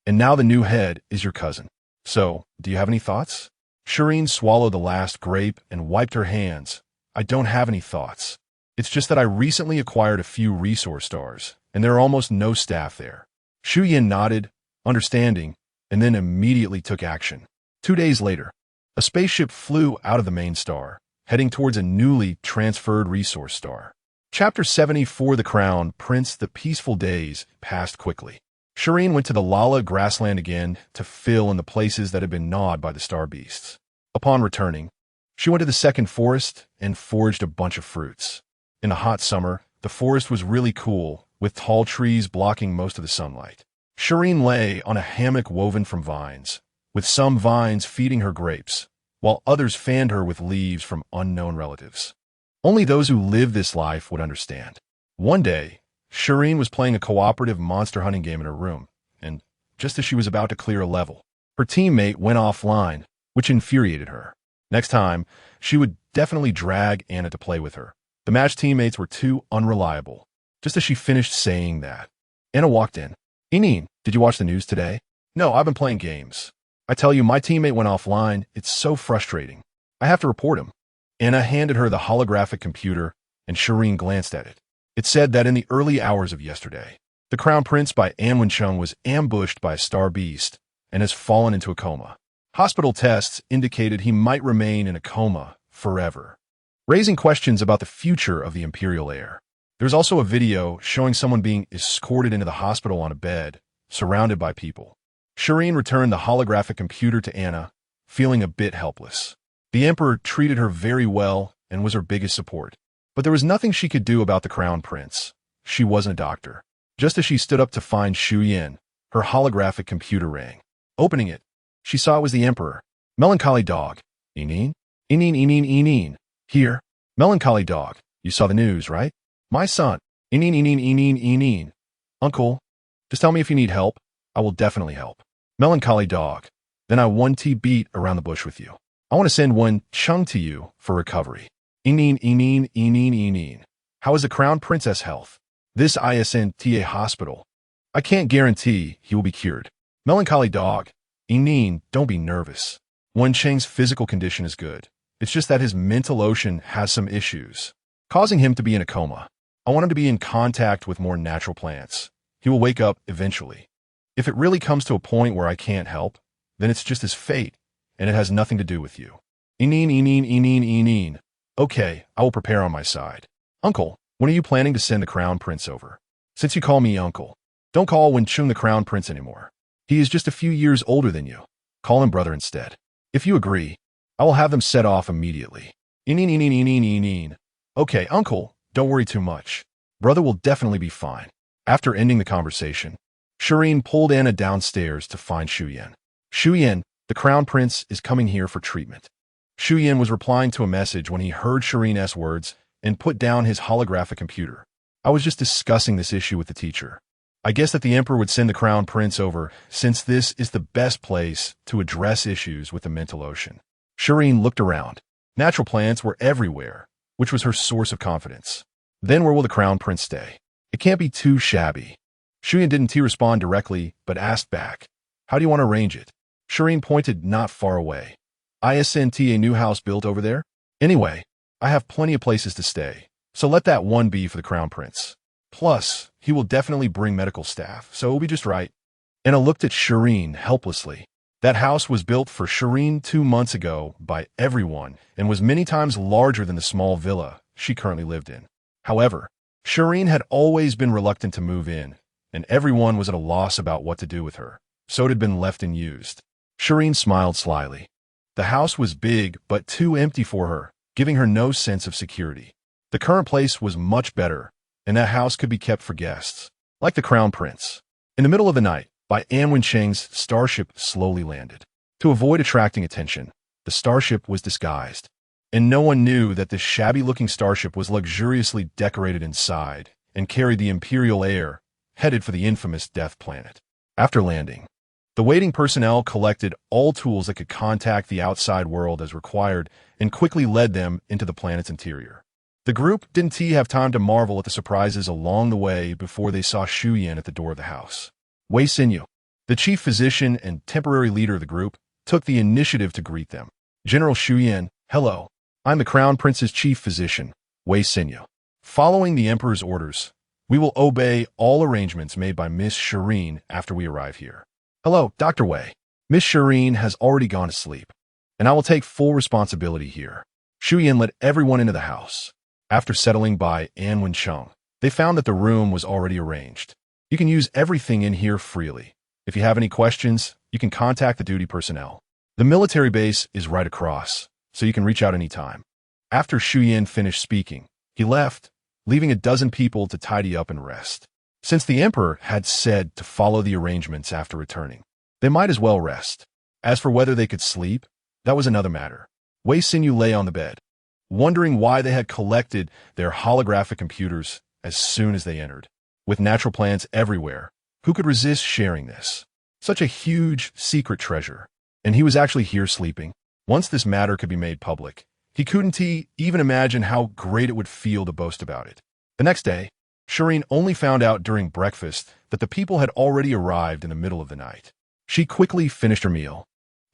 Speaker 1: and now the new head is your cousin. So, do you have any thoughts? Shireen swallowed the last grape and wiped her hands. I don't have any thoughts. It's just that I recently acquired a few resource stars, and there are almost no staff there. Shi Yin nodded, understanding, and then immediately took action. 2 days later, a spaceship flew out of the main star, heading towards a newly transferred resource star. Chapter 74, The Crown Prince. The peaceful days passed quickly. Shireen went to the Lala grassland again to fill in the places that had been gnawed by the star beasts. Upon returning, she went to the second forest and foraged a bunch of fruits. In the hot summer, the forest was really cool, with tall trees blocking most of the sunlight. Shireen lay on a hammock woven from vines, with some vines feeding her grapes, while others fanned her with leaves from unknown relatives. Only those who live this life would understand. One day, Shireen was playing a cooperative monster hunting game in her room, and just as she was about to clear a level, her teammate went offline, which infuriated her. Next time, she would definitely drag Anna to play with her. The match teammates were too unreliable. Just as she finished saying that, Anna walked in. Inin, did you watch the news today? No, I've been playing games. I tell you, my teammate went offline. It's so frustrating. I have to report him. Anna handed her the holographic computer, and Shireen glanced at it. It said that in the early hours of yesterday, the Crown Prince by An Wencheng was ambushed by a star beast and has fallen into a coma. Hospital tests indicated he might remain in a coma forever, raising questions about the future of the Imperial heir. There's also a video showing someone being escorted into the hospital on a bed, surrounded by people. Shireen returned the holographic computer to Anna, feeling a bit helpless. The Emperor treated her very well and was her biggest support. But there was nothing she could do about the Crown Prince. She wasn't a doctor. Just as she stood up to find Shi Yin, her holographic computer rang. Opening it, she saw it was the Emperor. Melancholy dog. Inin? Inin. Here. Melancholy dog. You saw the news, right? My son. Inin. Uncle, just tell me if you need help. I will definitely help. Melancholy dog. Then I 1T beat around the bush with you. I want to send 1 chung to you for recovery. Inin. How is the Crown Princess health? This ISNTA hospital. I can't guarantee he will be cured. Melancholy dog. Inin, don't be nervous. Wencheng's physical condition is good. It's just that his mental ocean has some issues, causing him to be in a coma. I want him to be in contact with more natural plants. He will wake up eventually. If it really comes to a point where I can't help, then it's just his fate, and it has nothing to do with you. Inin. Okay, I will prepare on my side. Uncle, when are you planning to send the Crown Prince over? Since you call me uncle, don't call Wencheng the Crown Prince anymore. He is just a few years older than you. Call him brother instead. If you agree, I will have them set off immediately. Inin. Okay, uncle, don't worry too much. Brother will definitely be fine. After ending the conversation, Shireen pulled Anna downstairs to find Shi Yin. Shi Yin, the Crown Prince, is coming here for treatment. Shi Yin was replying to a message when he heard Shireen's words and put down his holographic computer. I was just discussing this issue with the teacher. I guess that the Emperor would send the Crown Prince over since this is the best place to address issues with the mental ocean. Shireen looked around. Natural plants were everywhere, which was her source of confidence. Then where will the Crown Prince stay? It can't be too shabby. Shi Yin didn't respond directly, but asked back, how do you want to arrange it? Shireen pointed not far away. Isn't a new house built over there? Anyway, I have plenty of places to stay, so let that one be for the Crown Prince. Plus, he will definitely bring medical staff, so it'll be just right. Anna looked at Shireen helplessly. That house was built for Shireen 2 months ago by everyone and was many times larger than the small villa she currently lived in. However, Shireen had always been reluctant to move in, and everyone was at a loss about what to do with her, so it had been left unused. Shireen smiled slyly. The house was big but too empty for her, giving her no sense of security. The current place was much better, and that house could be kept for guests, like the Crown Prince. In the middle of the night, by An Wencheng's starship slowly landed. To avoid attracting attention, the starship was disguised, and no one knew that this shabby-looking starship was luxuriously decorated inside and carried the Imperial heir, headed for the infamous Death Planet. After landing, the waiting personnel collected all tools that could contact the outside world as required and quickly led them into the planet's interior. The group didn't have time to marvel at the surprises along the way before they saw Shi Yin at the door of the house. Wei Xinyu, the chief physician and temporary leader of the group, took the initiative to greet them. General Shi Yin, hello. I'm the Crown Prince's chief physician, Wei Xinyu. Following the Emperor's orders, we will obey all arrangements made by Miss Shireen after we arrive here. Hello, Dr. Wei. Miss Shireen has already gone to sleep, and I will take full responsibility here. Shi Yin led everyone into the house. After settling by An Wencheng, they found that the room was already arranged. You can use everything in here freely. If you have any questions, you can contact the duty personnel. The military base is right across, so you can reach out anytime. After Shi Yin finished speaking, he left, leaving a dozen people to tidy up and rest. Since the Emperor had said to follow the arrangements after returning, they might as well rest. As for whether they could sleep, that was another matter. Wei Xinyu lay on the bed, wondering why they had collected their holographic computers as soon as they entered. With natural plants everywhere, who could resist sharing this? Such a huge, secret treasure. And he was actually here sleeping. Once this matter could be made public, he couldn't even imagine how great it would feel to boast about it. The next day, Shireen only found out during breakfast that the people had already arrived in the middle of the night. She quickly finished her meal.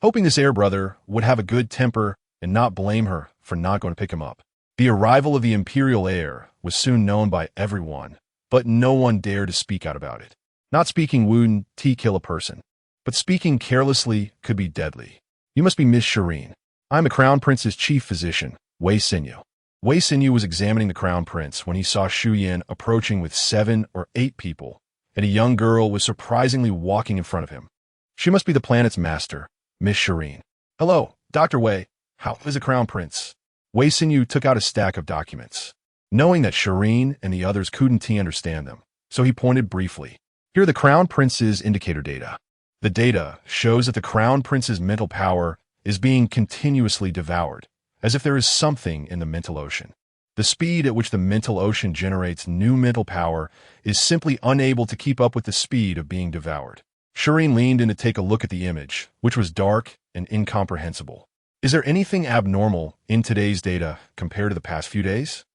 Speaker 1: hoping this heir brother would have a good temper and not blame her for not going to pick him up. The arrival of the imperial heir was soon known by everyone, but no one dared to speak out about it. Not speaking wouldn't kill a person, but speaking carelessly could be deadly. You must be Miss Shi Yin. I'm the Crown Prince's chief physician, Wei Xinyu. Wei Xinyu was examining the Crown Prince when he saw Shi Yin approaching with 7 or 8 people, and a young girl was surprisingly walking in front of him. She must be the planet's master, Miss Shi Yin. Hello, Dr. Wei. How is the Crown Prince? Wei Xinyu took out a stack of documents, knowing that Shi Yin and the others couldn't understand them, so he pointed briefly. Here are the Crown Prince's indicator data. The data shows that the Crown Prince's mental power is being continuously devoured, as if there is something in the mental ocean. The speed at which the mental ocean generates new mental power is simply unable to keep up with the speed of being devoured. Shi Yin leaned in to take a look at the image, which was dark and incomprehensible. Is there anything abnormal in today's data compared to the past few days?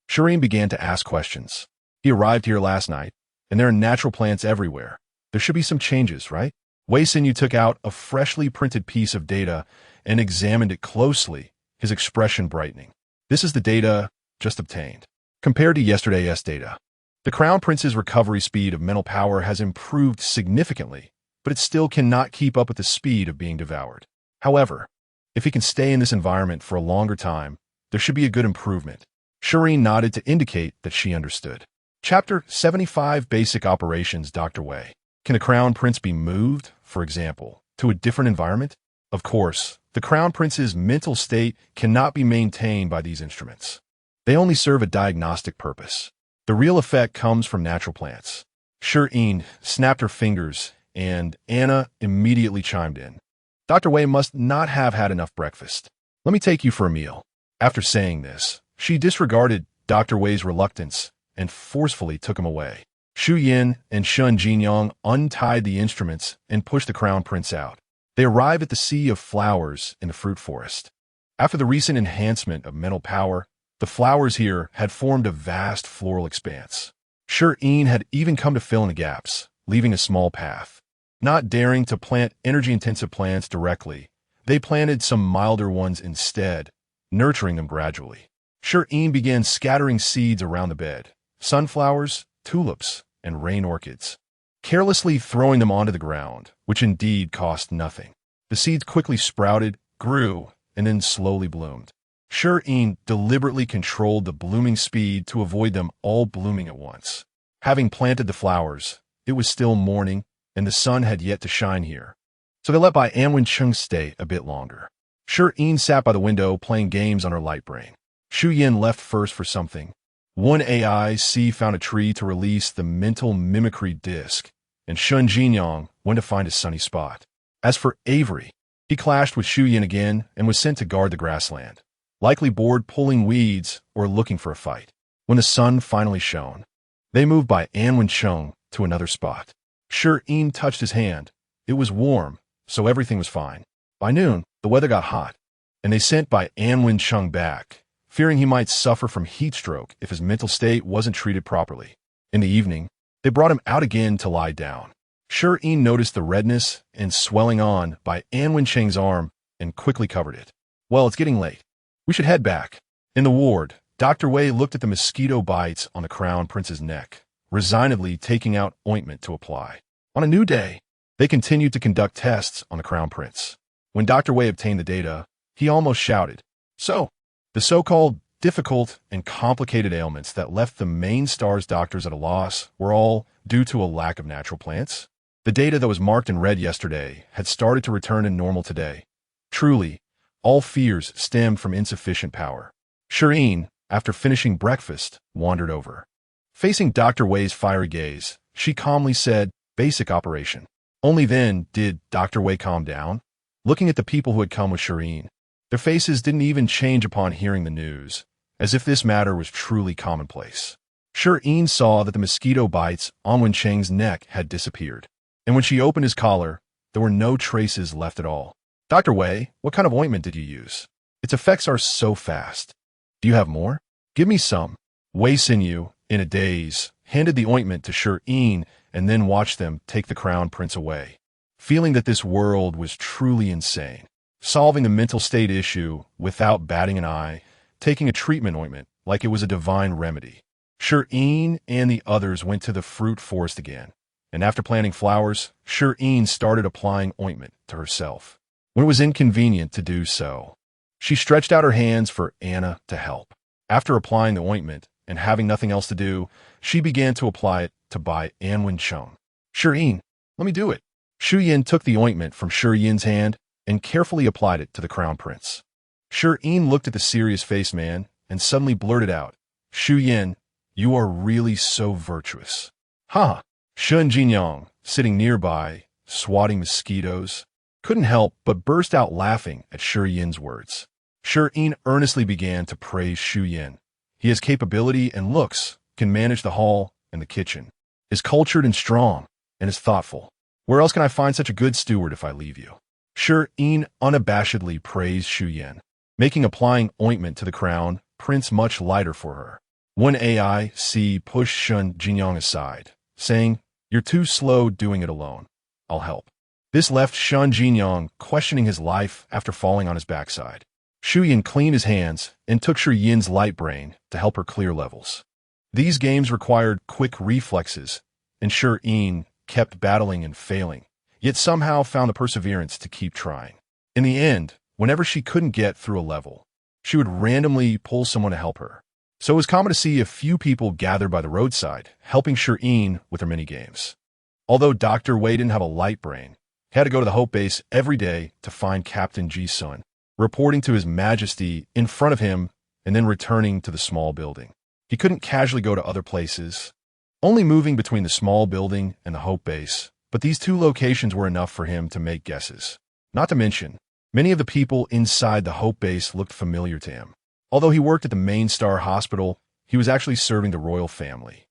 Speaker 1: Shi Yin began to ask questions. He arrived here last night, and there are natural plants everywhere. There should be some changes, right? Wei Xinyu took out a freshly printed piece of data and examined it closely, his expression brightening. This is the data just obtained. Compared to yesterday's data, the Crown Prince's recovery speed of mental power has improved significantly, but it still cannot keep up with the speed of being devoured. However, if he can stay in this environment for a longer time, there should be a good improvement. Shi Yin nodded to indicate that she understood. Chapter 75 Basic Operations. Dr. Wei. Can the Crown Prince be moved, for example, to a different environment? Of course, the Crown Prince's mental state cannot be maintained by these instruments. They only serve a diagnostic purpose. The real effect comes from natural plants. Shi Yin snapped her fingers, and Anna immediately chimed in. Dr. Wei must not have had enough breakfast. Let me take you for a meal. After saying this, she disregarded Dr. Wei's reluctance and forcefully took him away. Shi Yin and Shun Jinyang untied the instruments and pushed the Crown Prince out. They arrived at the sea of flowers in the fruit forest. After the recent enhancement of mental power, the flowers here had formed a vast floral expanse. Shi Yin had even come to fill in the gaps, leaving a small path. Not daring to plant energy-intensive plants directly, they planted some milder ones instead, nurturing them gradually. Shi Yin began scattering seeds around the bed, sunflowers, tulips, and rain orchids, carelessly throwing them onto the ground, which indeed cost nothing. The seeds quickly sprouted, grew, and then slowly bloomed. Shi Yin deliberately controlled the blooming speed to avoid them all blooming at once. Having planted the flowers, it was still morning, and the sun had yet to shine here, so they let Bai Anwen-chung stay a bit longer. Shi Yin sat by the window playing games on her light brain. Shu Yin left first for something. One AIC found a tree to release the mental mimicry disc, and Shun Jinyang went to find a sunny spot. As for Avery, he clashed with Shu Yin again and was sent to guard the grassland, likely bored pulling weeds or looking for a fight. When the sun finally shone, they moved by Anwen-chung to another spot. Shi Yin touched his hand. It was warm, so everything was fine. By noon, the weather got hot, and they sent by Anwen-chung back, fearing he might suffer from heat stroke if his mental state wasn't treated properly. In the evening, they brought him out again to lie down. Shi Yin noticed the redness and swelling on by Anwen-chung's arm and quickly covered it. Well, it's getting late. We should head back. In the ward, Dr. Wei looked at the mosquito bites on the Crown Prince's neck, resignedly taking out ointment to apply. On a new day, they continued to conduct tests on the Crown Prince. When Dr. Wei obtained the data, he almost shouted. So, the so-called difficult and complicated ailments that left the main star's doctors at a loss were all due to a lack of natural plants? The data that was marked in red yesterday had started to return to normal today. Truly, all fears stemmed from insufficient power. Shi Yin, after finishing breakfast, wandered over. Facing Dr. Wei's fiery gaze, she calmly said, "Basic operation." Only then did Dr. Wei calm down. Looking at the people who had come with Shi Yin, their faces didn't even change upon hearing the news, as if this matter was truly commonplace. Shi Yin saw that the mosquito bites on Wen-cheng's neck had disappeared, and when she opened his collar, there were no traces left at all. Dr. Wei, what kind of ointment did you use? Its effects are so fast. Do you have more? Give me some. Wei Xinyu, in a daze, handed the ointment to Shi Yin and then watched them take the Crown Prince away. feeling that this world was truly insane. Solving the mental state issue without batting an eye, taking a treatment ointment like it was a divine remedy. Shi Yin and the others went to the fruit forest again, and after planting flowers, Shi Yin started applying ointment to herself. When it was inconvenient to do so, she stretched out her hands for Anna to help. After applying the ointment and having nothing else to do, she began to apply it to Bai Anwen Chung. Shi Yin, let me do it. Shi Yin took the ointment from Shi Yin's hand and carefully applied it to the crown prince. Shi Yin looked at the serious-faced man and suddenly blurted out, "Shi Yin, you are really so virtuous." Ha! Shun Jinyang, sitting nearby, swatting mosquitoes, couldn't help but burst out laughing at Shi Yin's words. Shi Yin earnestly began to praise Shi Yin. He has capability and looks, can manage the hall and the kitchen, is cultured and strong, and is thoughtful. Where else can I find such a good steward if I leave you? Shi Yin unabashedly praised Shi Yin, making applying ointment to the crown prince much lighter for her. One AIC pushed Shun Jinyang aside, saying, "You're too slow doing it alone. I'll help." This left Shun Jinyang questioning his life after falling on his backside. Shi Yin cleaned his hands and took Shi Yin's light brain to help her clear levels. These games required quick reflexes, and Shi Yin kept battling and failing, yet somehow found the perseverance to keep trying. In the end, whenever she couldn't get through a level, she would randomly pull someone to help her. So it was common to see a few people gathered by the roadside, helping Shi Yin with her mini-games. Although Dr. Wei didn't have a light brain, he had to go to the Hope Base every day to find Captain Ji-sun, reporting to His Majesty in front of him and then returning to the small building. He couldn't casually go to other places, only moving between the small building and the Hope Base, but these two locations were enough for him to make guesses. Not to mention, many of the people inside the Hope Base looked familiar to him. Although he worked at the Main Star Hospital, he was actually serving the royal family.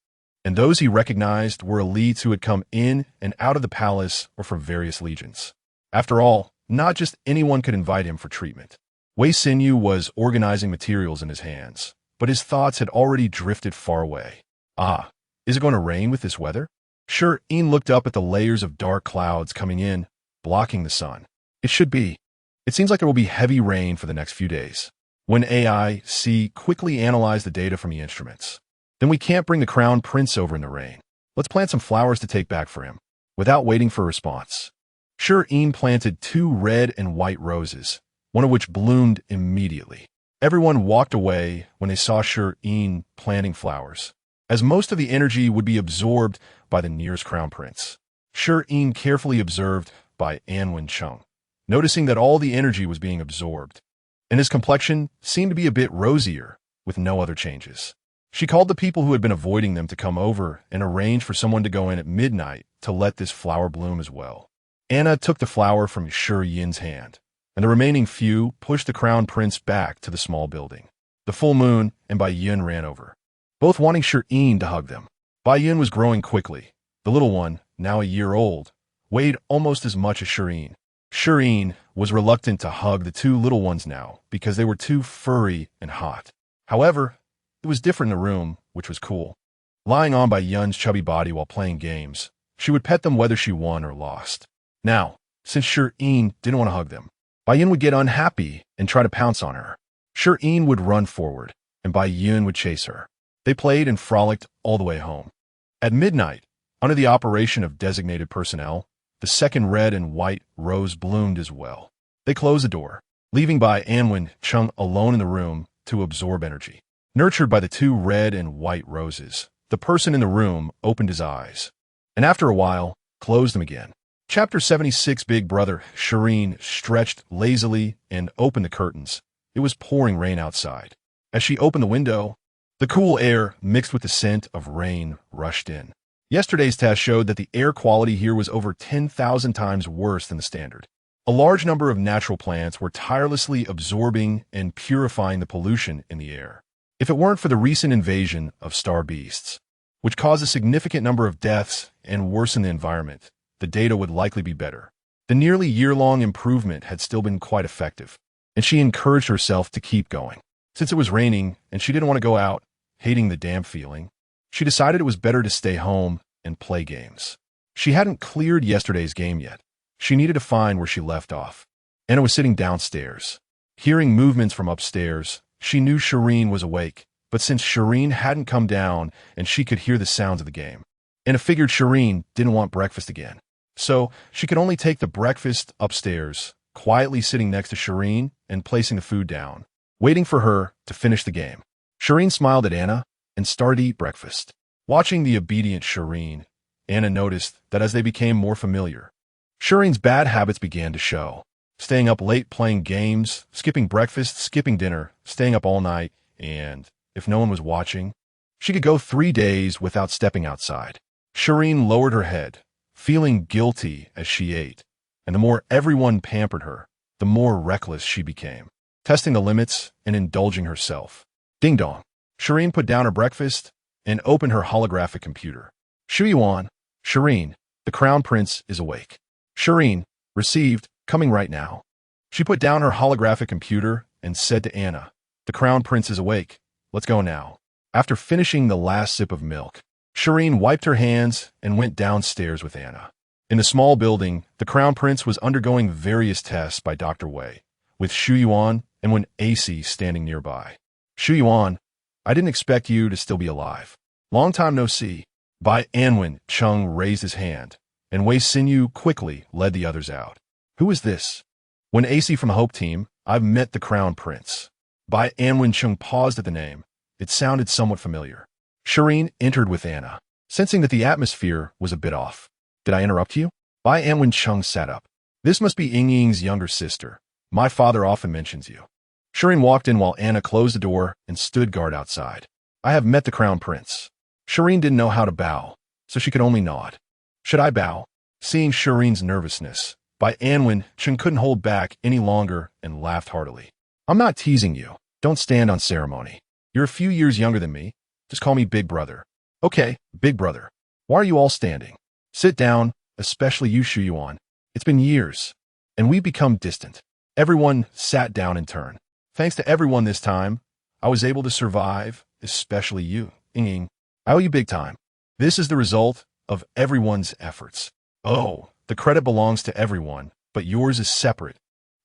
Speaker 1: And those he recognized were elites who had come in and out of the palace or from various legions. After all, not just anyone could invite him for treatment. Wei Xinyu was organizing materials in his hands, but his thoughts had already drifted far away. Ah, is it going to rain with this weather? Shi Yin looked up at the layers of dark clouds coming in, blocking the sun. It should be. It seems like there will be heavy rain for the next few days. When AIC quickly analyzed the data from the instruments. Then we can't bring the crown prince over in the rain. Let's plant some flowers to take back for him. Without waiting for a response, Shi Yin planted 2 red and white roses, one of which bloomed immediately. Everyone walked away when they saw Shi Yin planting flowers, as most of the energy would be absorbed by the nearest crown prince. Shi Yin carefully observed by Anwen Chung, noticing that all the energy was being absorbed, and his complexion seemed to be a bit rosier, with no other changes. She called the people who had been avoiding them to come over and arranged for someone to go in at midnight to let this flower bloom as well. Anna took the flower from Shi Yin's hand, and the remaining few pushed the crown prince back to the small building. The full moon and Bai Yun ran over, both wanting Shi Yin to hug them. Bai Yun was growing quickly. The little one, now a year old, weighed almost as much as Shi Yin. Shi Yin was reluctant to hug the 2 little ones now because they were too furry and hot. However, it was different in the room, which was cool. Lying on Bai Yun's chubby body while playing games, she would pet them whether she won or lost. Now, since Shi Yin didn't want to hug them, Bai Yun would get unhappy and try to pounce on her. Shi Yin would run forward, and Bai Yun would chase her. They played and frolicked all the way home. At midnight, under the operation of designated personnel, the second red and white rose bloomed as well. They closed the door, leaving Bai Anwen Chung alone in the room to absorb energy. Nurtured by the 2 red and white roses, the person in the room opened his eyes, and after a while, closed them again. Chapter 76. Big Brother Shireen stretched lazily and opened the curtains. It was pouring rain outside. As she opened the window, the cool air mixed with the scent of rain rushed in. Yesterday's test showed that the air quality here was over 10,000 times worse than the standard. A large number of natural plants were tirelessly absorbing and purifying the pollution in the air. If it weren't for the recent invasion of star beasts, which caused a significant number of deaths and worsened the environment, the data would likely be better. The nearly year-long improvement had still been quite effective, and she encouraged herself to keep going. Since it was raining and she didn't want to go out, hating the damp feeling, she decided it was better to stay home and play games. She hadn't cleared yesterday's game yet. She needed to find where she left off. Anna was sitting downstairs. Hearing movements from upstairs, she knew Shireen was awake, but since Shireen hadn't come down and she could hear the sounds of the game, Anna figured Shireen didn't want breakfast again. So she could only take the breakfast upstairs, quietly sitting next to Shireen and placing the food down, waiting for her to finish the game. Shireen smiled at Anna and started to eat breakfast. Watching the obedient Shireen, Anna noticed that as they became more familiar, Shireen's bad habits began to show. Staying up late playing games, skipping breakfast, skipping dinner, staying up all night, and, if no one was watching, she could go 3 days without stepping outside. Shireen lowered her head, feeling guilty as she ate, and the more everyone pampered her, the more reckless she became, testing the limits and indulging herself. Ding dong. Shireen put down her breakfast and opened her holographic computer. Shi Yin, Shireen, the Crown Prince is awake. Shireen, received, coming right now. She put down her holographic computer and said to Anna, the Crown Prince is awake. Let's go now. After finishing the last sip of milk, Shireen wiped her hands and went downstairs with Anna. In the small building, the Crown Prince was undergoing various tests by Dr. Wei, with Shi Yin and when AC standing nearby. Shi Yin, I didn't expect you to still be alive. Long time no see. Bai Anwen Chung raised his hand, and Wei Xinyu quickly led the others out. Who is this? When AC from the Hope team, I've met the Crown Prince. Bai Anwen Chung paused at the name. It sounded somewhat familiar. Shireen entered with Anna, sensing that the atmosphere was a bit off. Did I interrupt you? Bai Anwen Chung sat up. This must be Ying Ying's younger sister. My father often mentions you. Shireen walked in while Anna closed the door and stood guard outside. I have met the Crown Prince. Shireen didn't know how to bow, so she could only nod. Should I bow? Seeing Shireen's nervousness, Bai Anwen Chung couldn't hold back any longer and laughed heartily. I'm not teasing you. Don't stand on ceremony. You're a few years younger than me. Just call me Big Brother. Okay, Big Brother. Why are you all standing? Sit down, especially you, Shi Yin. It's been years, and we've become distant. Everyone sat down in turn. Thanks to everyone this time, I was able to survive, especially you, Ying Ying. I owe you big time. This is the result of everyone's efforts. Oh, the credit belongs to everyone, but yours is separate.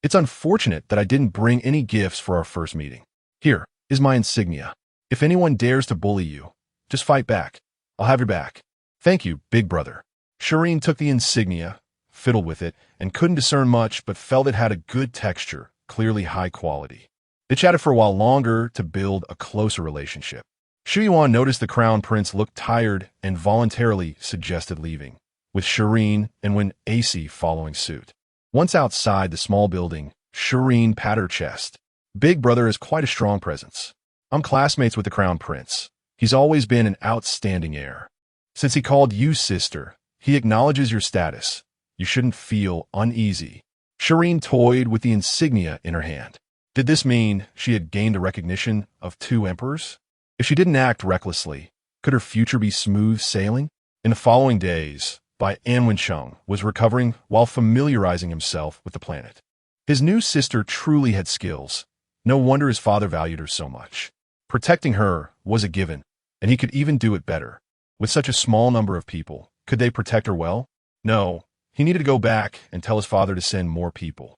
Speaker 1: It's unfortunate that I didn't bring any gifts for our first meeting. Here is my insignia. If anyone dares to bully you, just fight back. I'll have your back. Thank you, Big Brother. Shireen took the insignia, fiddled with it, and couldn't discern much but felt it had a good texture, clearly high quality. They chatted for a while longer to build a closer relationship. Shi Yin noticed the Crown Prince looked tired and voluntarily suggested leaving, with Shireen and when AC following suit. Once outside the small building, Shireen patted her chest. Big Brother is quite a strong presence. I'm classmates with the Crown Prince. He's always been an outstanding heir. Since he called you sister, he acknowledges your status. You shouldn't feel uneasy. Shireen toyed with the insignia in her hand. Did this mean she had gained the recognition of 2 emperors? If she didn't act recklessly, could her future be smooth sailing? In the following days, Bai Anwen Chung was recovering while familiarizing himself with the planet. His new sister truly had skills. No wonder his father valued her so much. Protecting her was a given, and he could even do it better. With such a small number of people, could they protect her well? No, he needed to go back and tell his father to send more people.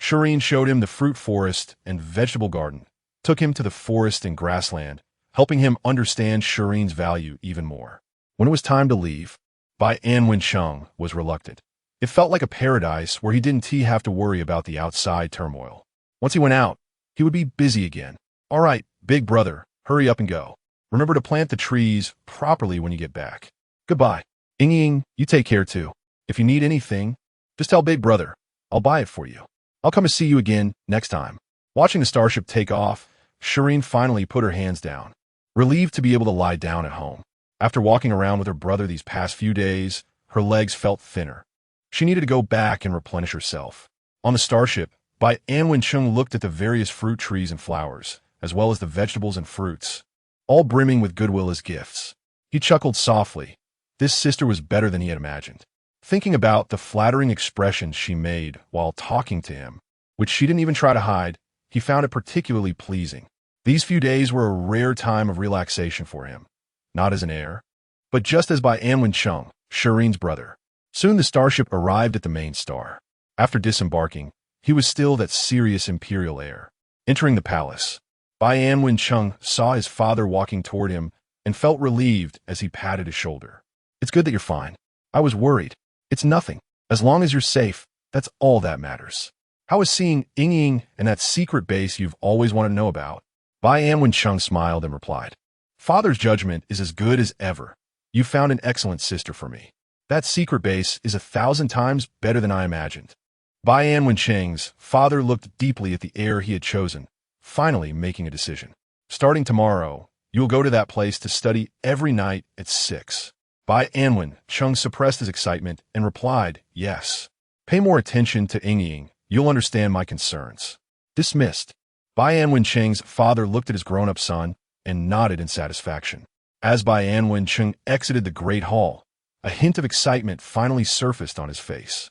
Speaker 1: Shireen showed him the fruit forest and vegetable garden, took him to the forest and grassland, helping him understand Shireen's value even more. When it was time to leave, Bai Anwen Chung was reluctant. It felt like a paradise where he didn't have to worry about the outside turmoil. Once he went out, he would be busy again. All right, Big Brother, hurry up and go. Remember to plant the trees properly when you get back. Goodbye. Ying Ying, you take care too. If you need anything, just tell Big Brother. I'll buy it for you. I'll come to see you again next time. Watching the starship take off, Shireen finally put her hands down, relieved to be able to lie down at home. After walking around with her brother these past few days, her legs felt thinner. She needed to go back and replenish herself. On the starship, Bai Anwen Chung looked at the various fruit trees and flowers, as well as the vegetables and fruits, all brimming with goodwill as gifts. He chuckled softly. This sister was better than he had imagined. Thinking about the flattering expressions she made while talking to him, which she didn't even try to hide, he found it particularly pleasing. These few days were a rare time of relaxation for him, not as an heir, but just as Bai Anwen Chung, Shireen's brother. Soon the starship arrived at the main star. After disembarking, he was still that serious imperial air. Entering the palace, Bai Anwen Chung saw his father walking toward him and felt relieved as he patted his shoulder. "It's good that you're fine. I was worried. It's nothing. As long as you're safe, that's all that matters. How is seeing Ying and that secret base you've always wanted to know about?" Bai Anwen Chung smiled and replied, "Father's judgment is as good as ever. You found an excellent sister for me. That secret base is 1,000 times better than I imagined." Bai Anwen Cheng's father looked deeply at the heir he had chosen, finally making a decision. "Starting tomorrow, you'll go to that place to study every night at 6. Bai Anwen Chung suppressed his excitement and replied, "Yes. Pay more attention to Ying. You'll understand my concerns." Dismissed. Bai Anwen Cheng's father looked at his grown-up son and nodded in satisfaction. As Bai Anwen Chung exited the Great Hall, a hint of excitement finally surfaced on his face.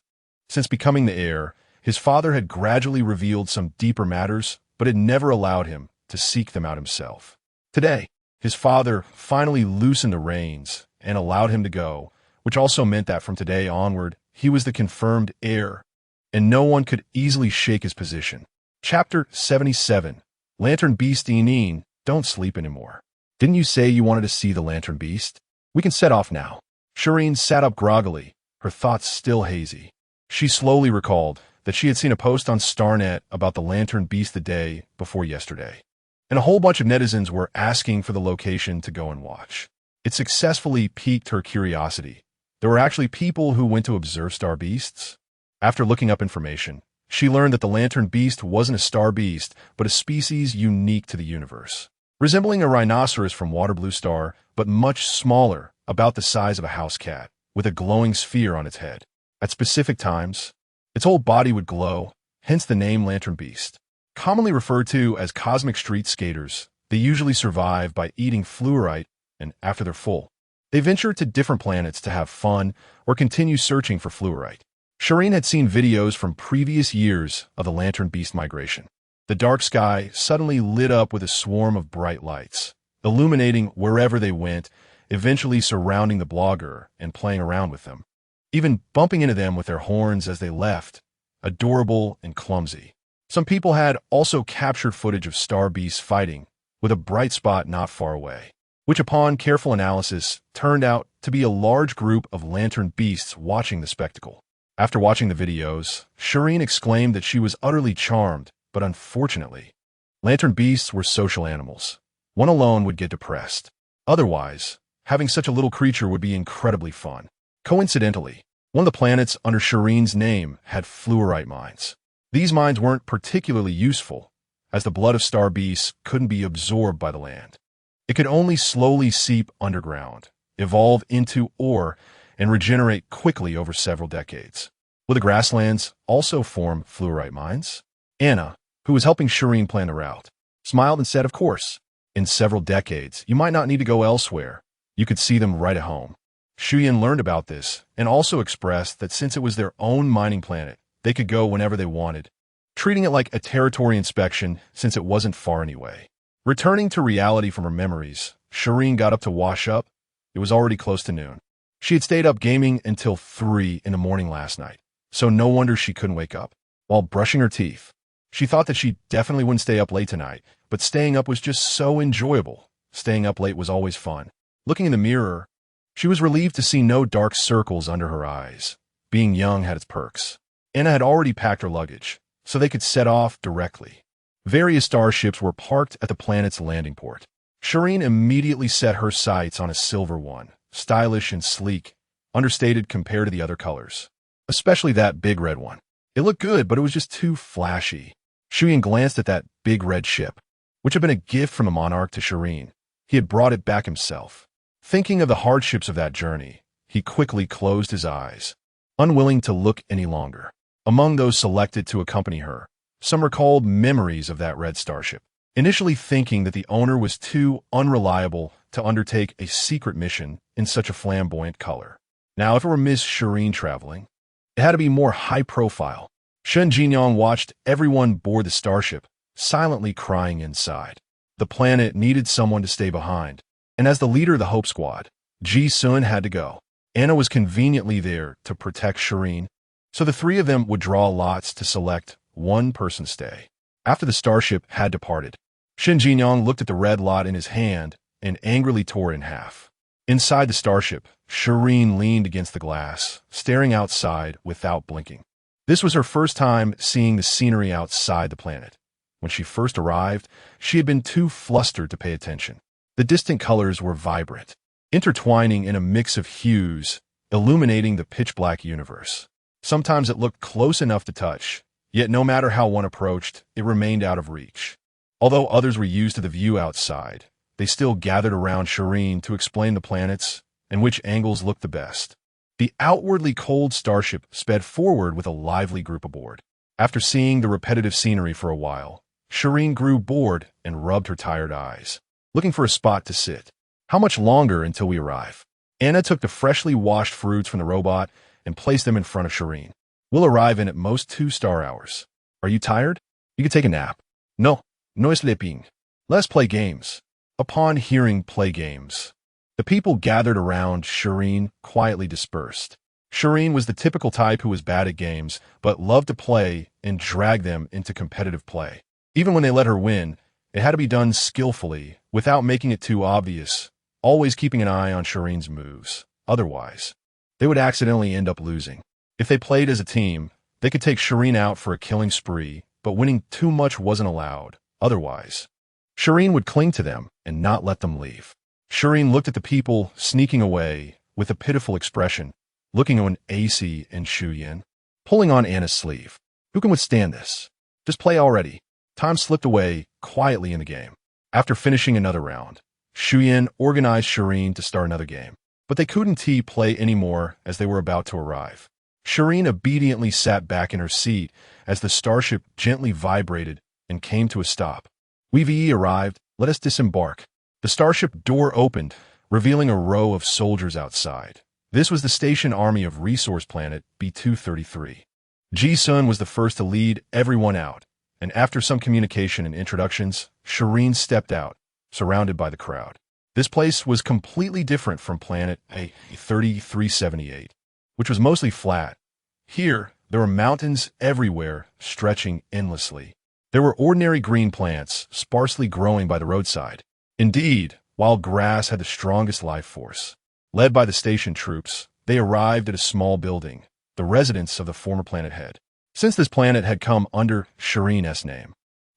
Speaker 1: Since becoming the heir, his father had gradually revealed some deeper matters, but had never allowed him to seek them out himself. Today, his father finally loosened the reins and allowed him to go, which also meant that from today onward, he was the confirmed heir, and no one could easily shake his position. Chapter 77. Lantern Beast Yin, don't sleep anymore. Didn't you say you wanted to see the Lantern Beast? We can set off now. Shireen sat up groggily, her thoughts still hazy. She slowly recalled that she had seen a post on Starnet about the Lantern Beast the day before yesterday, and a whole bunch of netizens were asking for the location to go and watch. It successfully piqued her curiosity. There were actually people who went to observe star beasts. After looking up information, she learned that the Lantern Beast wasn't a star beast, but a species unique to the universe. Resembling a rhinoceros from Waterblue Star, but much smaller, about the size of a house cat, with a glowing sphere on its head. At specific times, its whole body would glow, hence the name Lantern Beast. Commonly referred to as cosmic street skaters, they usually survive by eating fluorite, and after they're full, they venture to different planets to have fun or continue searching for fluorite. Shireen had seen videos from previous years of the Lantern Beast migration. The dark sky suddenly lit up with a swarm of bright lights, illuminating wherever they went, eventually surrounding the blogger and playing around with them, even bumping into them with their horns as they left, adorable and clumsy. Some people had also captured footage of star beasts fighting, with a bright spot not far away, which upon careful analysis turned out to be a large group of lantern beasts watching the spectacle. After watching the videos, Shireen exclaimed that she was utterly charmed, but unfortunately, lantern beasts were social animals. One alone would get depressed. Otherwise, having such a little creature would be incredibly fun. Coincidentally, one of the planets under Shireen's name had fluorite mines. These mines weren't particularly useful, as the blood of star beasts couldn't be absorbed by the land. It could only slowly seep underground, evolve into ore, and regenerate quickly over several decades. Will the grasslands also form fluorite mines? Anna, who was helping Shireen plan the route, smiled and said, "Of course. In several decades, you might not need to go elsewhere. You could see them right at home." Shi Yin learned about this and also expressed that since it was their own mining planet, they could go whenever they wanted, treating it like a territory inspection since it wasn't far anyway. Returning to reality from her memories, Shireen got up to wash up. It was already close to noon. She had stayed up gaming until 3 in the morning last night, so no wonder she couldn't wake up. While brushing her teeth, she thought that she definitely wouldn't stay up late tonight, but staying up was just so enjoyable. Staying up late was always fun. Looking in the mirror, she was relieved to see no dark circles under her eyes. Being young had its perks. Anna had already packed her luggage, so they could set off directly. Various starships were parked at the planet's landing port. Shireen immediately set her sights on a silver one, stylish and sleek, understated compared to the other colors, especially that big red one. It looked good, but it was just too flashy. Shi Yin glanced at that big red ship, which had been a gift from the monarch to Shireen. He had brought it back himself. Thinking of the hardships of that journey, he quickly closed his eyes, unwilling to look any longer. Among those selected to accompany her, some recalled memories of that red starship, initially thinking that the owner was too unreliable to undertake a secret mission in such a flamboyant color. Now, if it were Miss Shireen traveling, it had to be more high-profile. Shen Jinyang watched everyone board the starship, silently crying inside. The planet needed someone to stay behind, and as the leader of the Hope Squad, Ji Sun had to go. Anna was conveniently there to protect Shireen, So the three of them would draw lots to select one person stay. After the starship had departed, Shen Jinyang looked at the red lot in his hand and angrily tore it in half. Inside the starship, Shireen leaned against the glass, staring outside without blinking. This was her first time seeing the scenery outside the planet. When she first arrived, she had been too flustered to pay attention. The distant colors were vibrant, intertwining in a mix of hues, illuminating the pitch-black universe. Sometimes it looked close enough to touch, yet no matter how one approached, it remained out of reach. Although others were used to the view outside, they still gathered around Shireen to explain the planets and which angles looked the best. The outwardly cold starship sped forward with a lively group aboard. After seeing the repetitive scenery for a while, Shireen grew bored and rubbed her tired eyes, looking for a spot to sit. How much longer until we arrive? Anna took the freshly washed fruits from the robot and placed them in front of Shireen. We'll arrive in at most 2 star hours. Are you tired? You could take a nap. No sleeping. Let's play games. Upon hearing play games, the people gathered around Shireen quietly dispersed. Shireen was the typical type who was bad at games, but loved to play and drag them into competitive play. Even when they let her win, it had to be done skillfully, without making it too obvious, always keeping an eye on Shireen's moves. Otherwise, they would accidentally end up losing. If they played as a team, they could take Shireen out for a killing spree, but winning too much wasn't allowed. Otherwise, Shireen would cling to them and not let them leave. Shireen looked at the people sneaking away with a pitiful expression, looking on AC and Shi Yin, pulling on Anna's sleeve. Who can withstand this? Just play already. Time slipped away quietly in the game. After finishing another round, Shi Yin organized Shireen to start another game, but they couldn't play anymore as they were about to arrive. Shireen obediently sat back in her seat as the starship gently vibrated and came to a stop. We've arrived, let us disembark. The starship door opened, revealing a row of soldiers outside. This was the station army of Resource Planet B-233. Ji-sun was the first to lead everyone out, and after some communication and introductions, Shireen stepped out, surrounded by the crowd. This place was completely different from Planet A-3378, which was mostly flat. Here, there were mountains everywhere, stretching endlessly. There were ordinary green plants, sparsely growing by the roadside. Indeed, wild grass had the strongest life force. Led by the station troops, they arrived at a small building, the residence of the former planet head. Since this planet had come under Shireen's name,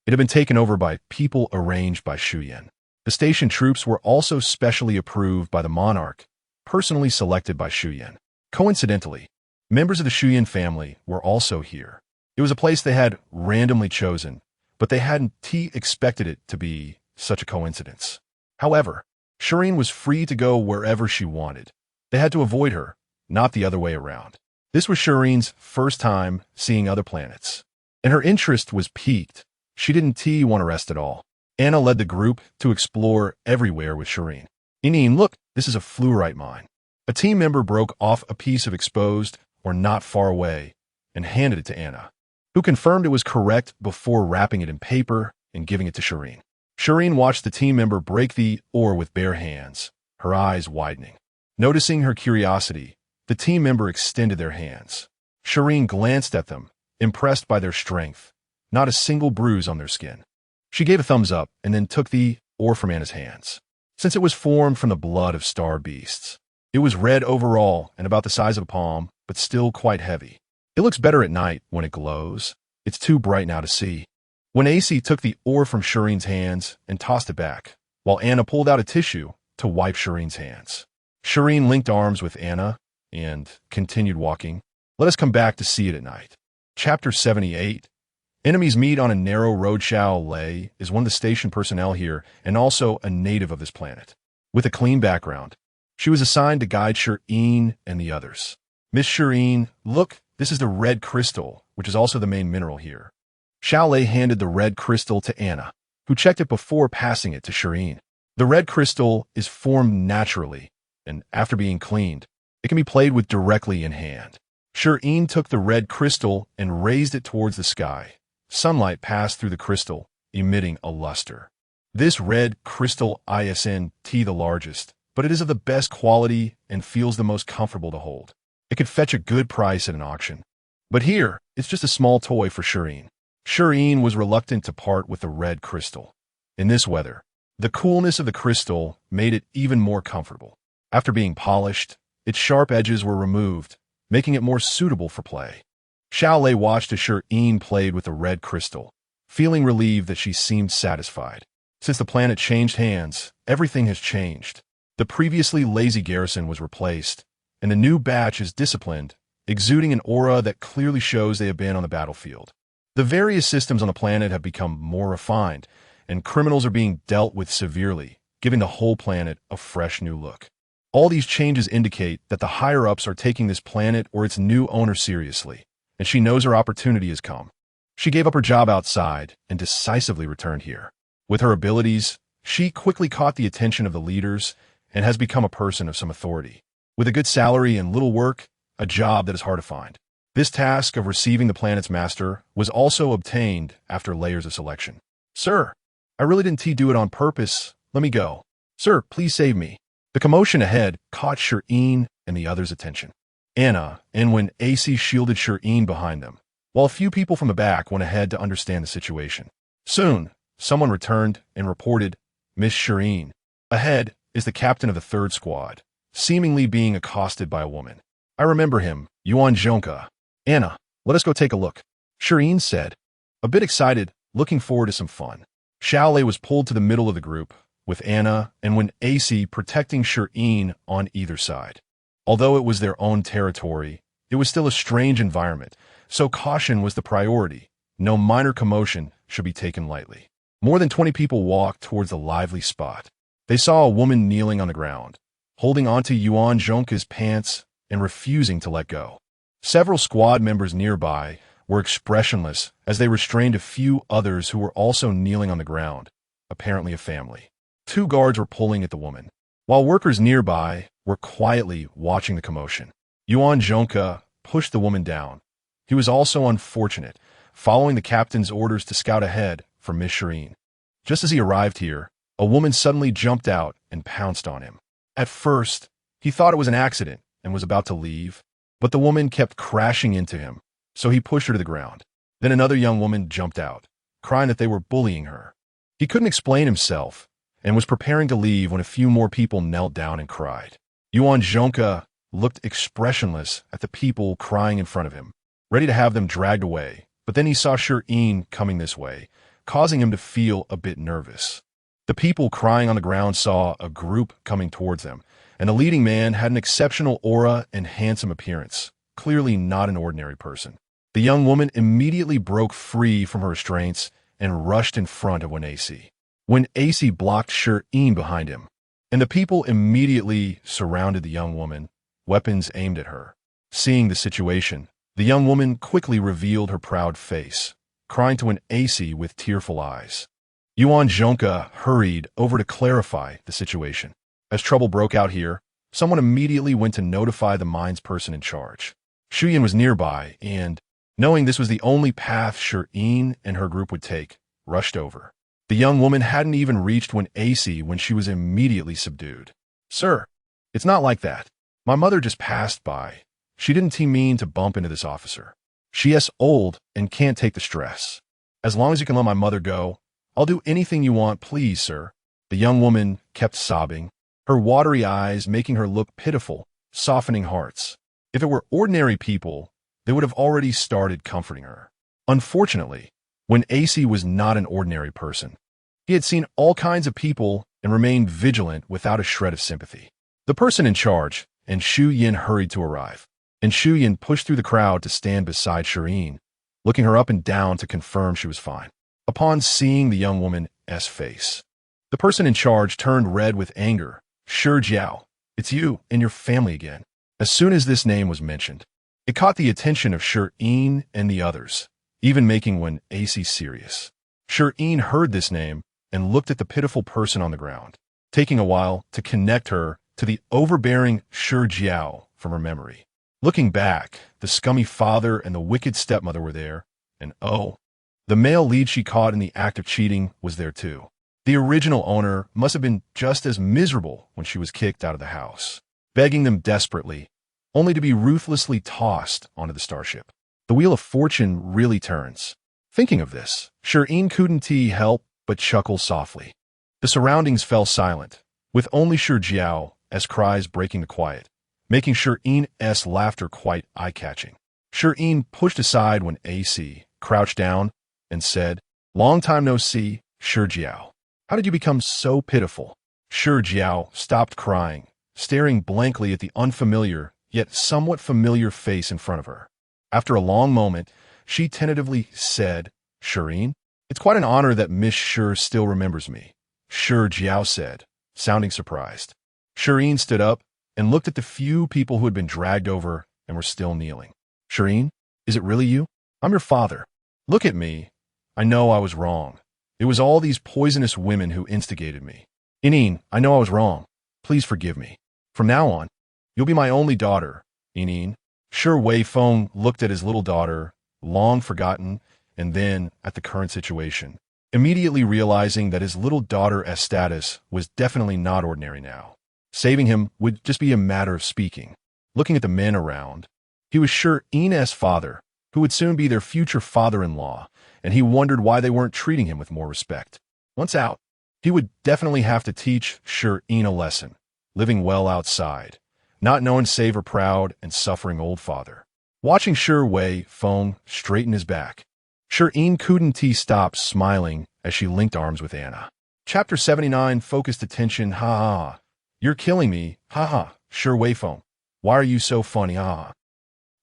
Speaker 1: it had been taken over by people arranged by Shi Yin. The station troops were also specially approved by the monarch, personally selected by Shi Yin. Coincidentally, members of the Shi Yin family were also here. It was a place they had randomly chosen, but they hadn't expected it to be such a coincidence. However, Shireen was free to go wherever she wanted. They had to avoid her, not the other way around. This was Shireen's first time seeing other planets, and her interest was piqued. She didn't want to rest at all. Anna led the group to explore everywhere with Shireen. Ineen, look, this is a fluorite mine. A team member broke off a piece of exposed or not far away and handed it to Anna, who confirmed it was correct before wrapping it in paper and giving it to Shireen. Shireen watched the team member break the ore with bare hands, her eyes widening. Noticing her curiosity, the team member extended their hands. Shireen glanced at them, impressed by their strength, not a single bruise on their skin. She gave a thumbs up and then took the ore from Anna's hands. Since it was formed from the blood of star beasts, it was red overall and about the size of a palm, but still quite heavy. It looks better at night when it glows. It's too bright now to see. When AC took the ore from Shireen's hands and tossed it back, while Anna pulled out a tissue to wipe Shireen's hands. Shireen linked arms with Anna and continued walking. Let us come back to see it at night. Chapter 78. Enemies meet on a narrow road. Xiao Lei is one of the station personnel here and also a native of this planet. With a clean background, she was assigned to guide Shi Yin and the others. Miss Shi Yin, look, this is the red crystal, which is also the main mineral here. Xiao Lei handed the red crystal to Anna, who checked it before passing it to Shireen. The red crystal is formed naturally, and after being cleaned, it can be played with directly in hand. Shireen took the red crystal and raised it towards the sky. Sunlight passed through the crystal, emitting a luster. This red crystal isn't the largest, but it is of the best quality and feels the most comfortable to hold. It could fetch a good price at an auction. But here, it's just a small toy for Shi Yin. Shi Yin was reluctant to part with the red crystal. In this weather, the coolness of the crystal made it even more comfortable. After being polished, its sharp edges were removed, making it more suitable for play. Xiaolei watched as Shi Yin played with the red crystal, feeling relieved that she seemed satisfied. Since the planet changed hands, everything has changed. The previously lazy garrison was replaced, and the new batch is disciplined, exuding an aura that clearly shows they have been on the battlefield. The various systems on the planet have become more refined, and criminals are being dealt with severely, giving the whole planet a fresh new look. All these changes indicate that the higher-ups are taking this planet or its new owner seriously, and she knows her opportunity has come. She gave up her job outside and decisively returned here. With her abilities, she quickly caught the attention of the leaders and has become a person of some authority. With a good salary and little work, a job that is hard to find. This task of receiving the planet's master was also obtained after layers of selection. Sir, I really didn't do it on purpose. Let me go. Sir, please save me. The commotion ahead caught Shi Yin and the others' attention. Anna and when AC shielded Shi Yin behind them, while a few people from the back went ahead to understand the situation. Soon, someone returned and reported, Miss Shi Yin. Ahead is the captain of the third squad, seemingly being accosted by a woman. I remember him, Yuan Zhongke. Anna, let us go take a look. Shi Yin said, a bit excited, looking forward to some fun. Xiaolei was pulled to the middle of the group, with Anna and when AC protecting Shi Yin on either side. Although it was their own territory, it was still a strange environment, so caution was the priority. No minor commotion should be taken lightly. More than 20 people walked towards the lively spot. They saw a woman kneeling on the ground, holding onto Yuan Zhongke's pants and refusing to let go. Several squad members nearby were expressionless as they restrained a few others who were also kneeling on the ground, apparently a family. 2 guards were pulling at the woman, while workers nearby were quietly watching the commotion. Yuan Zhongke pushed the woman down. He was also unfortunate, following the captain's orders to scout ahead for Miss Shi Yin. Just as he arrived here, a woman suddenly jumped out and pounced on him. At first, he thought it was an accident and was about to leave, but the woman kept crashing into him, so he pushed her to the ground. Then another young woman jumped out, crying that they were bullying her. He couldn't explain himself and was preparing to leave when a few more people knelt down and cried. Yuan Zhongke looked expressionless at the people crying in front of him, ready to have them dragged away, but then he saw Shi Yin coming this way, causing him to feel a bit nervous. The people crying on the ground saw a group coming towards them, and the leading man had an exceptional aura and handsome appearance, clearly not an ordinary person. The young woman immediately broke free from her restraints and rushed in front of AC. When AC blocked Shi Yin behind him, and the people immediately surrounded the young woman, weapons aimed at her. Seeing the situation, the young woman quickly revealed her proud face, crying to AC with tearful eyes. Yuan Zhongke hurried over to clarify the situation. As trouble broke out here, someone immediately went to notify the mines person in charge. Shi Yin was nearby and, knowing this was the only path Shi Yin and her group would take, rushed over. The young woman hadn't even reached AC when she was immediately subdued. Sir, it's not like that. My mother just passed by. She didn't mean to bump into this officer. She is old and can't take the stress. As long as you can let my mother go, I'll do anything you want, please, sir. The young woman kept sobbing, her watery eyes making her look pitiful, softening hearts. If it were ordinary people, they would have already started comforting her. Unfortunately, AC was not an ordinary person. He had seen all kinds of people and remained vigilant without a shred of sympathy. The person in charge and Shi Yin hurried to arrive, and Shi Yin pushed through the crowd to stand beside Shi Yin, looking her up and down to confirm she was fine. Upon seeing the young woman's face, the person in charge turned red with anger. Shi Jiao, it's you and your family again. As soon as this name was mentioned, it caught the attention of Shi Yin and the others, even making AC serious. Shi Yin heard this name and looked at the pitiful person on the ground, taking a while to connect her to the overbearing Shi Jiao from her memory. Looking back, the scummy father and the wicked stepmother were there, and the male lead she caught in the act of cheating was there too. The original owner must have been just as miserable when she was kicked out of the house, begging them desperately, only to be ruthlessly tossed onto the starship. The wheel of fortune really turns. Thinking of this, Shi Yin couldn't help but chuckle softly. The surroundings fell silent, with only Shi Jiao's cries breaking the quiet, making Shi Yin's laughter quite eye-catching. Shi Yin pushed aside when AC crouched down and said, "Long time no see, Shi Jiao. How did you become so pitiful?" Shi Jiao stopped crying, staring blankly at the unfamiliar, yet somewhat familiar face in front of her. After a long moment, she tentatively said, "Shireen, it's quite an honor that Miss Shi still remembers me," Shi Jiao said, sounding surprised. Shireen stood up and looked at the few people who had been dragged over and were still kneeling. "Shireen, is it really you? I'm your father. Look at me. I know I was wrong. It was all these poisonous women who instigated me. Inin, I know I was wrong. Please forgive me. From now on, you'll be my only daughter, Inin." Shi Weifeng looked at his little daughter, long forgotten, and then at the current situation, immediately realizing that his little daughter's status was definitely not ordinary now. Saving him would just be a matter of speaking. Looking at the men around, he was Shi Yin's father, who would soon be their future father-in-law, and he wondered why they weren't treating him with more respect. Once out, he would definitely have to teach Shi Yin a lesson, living well outside, not knowing save her proud and suffering old father. Watching Shi Weifeng straighten his back, Shi Yin couldn't stop smiling as she linked arms with Anna. Chapter 79 focused attention. Ha ha. You're killing me. Ha ha. Shi Weifeng. Why are you so funny? Ha ha.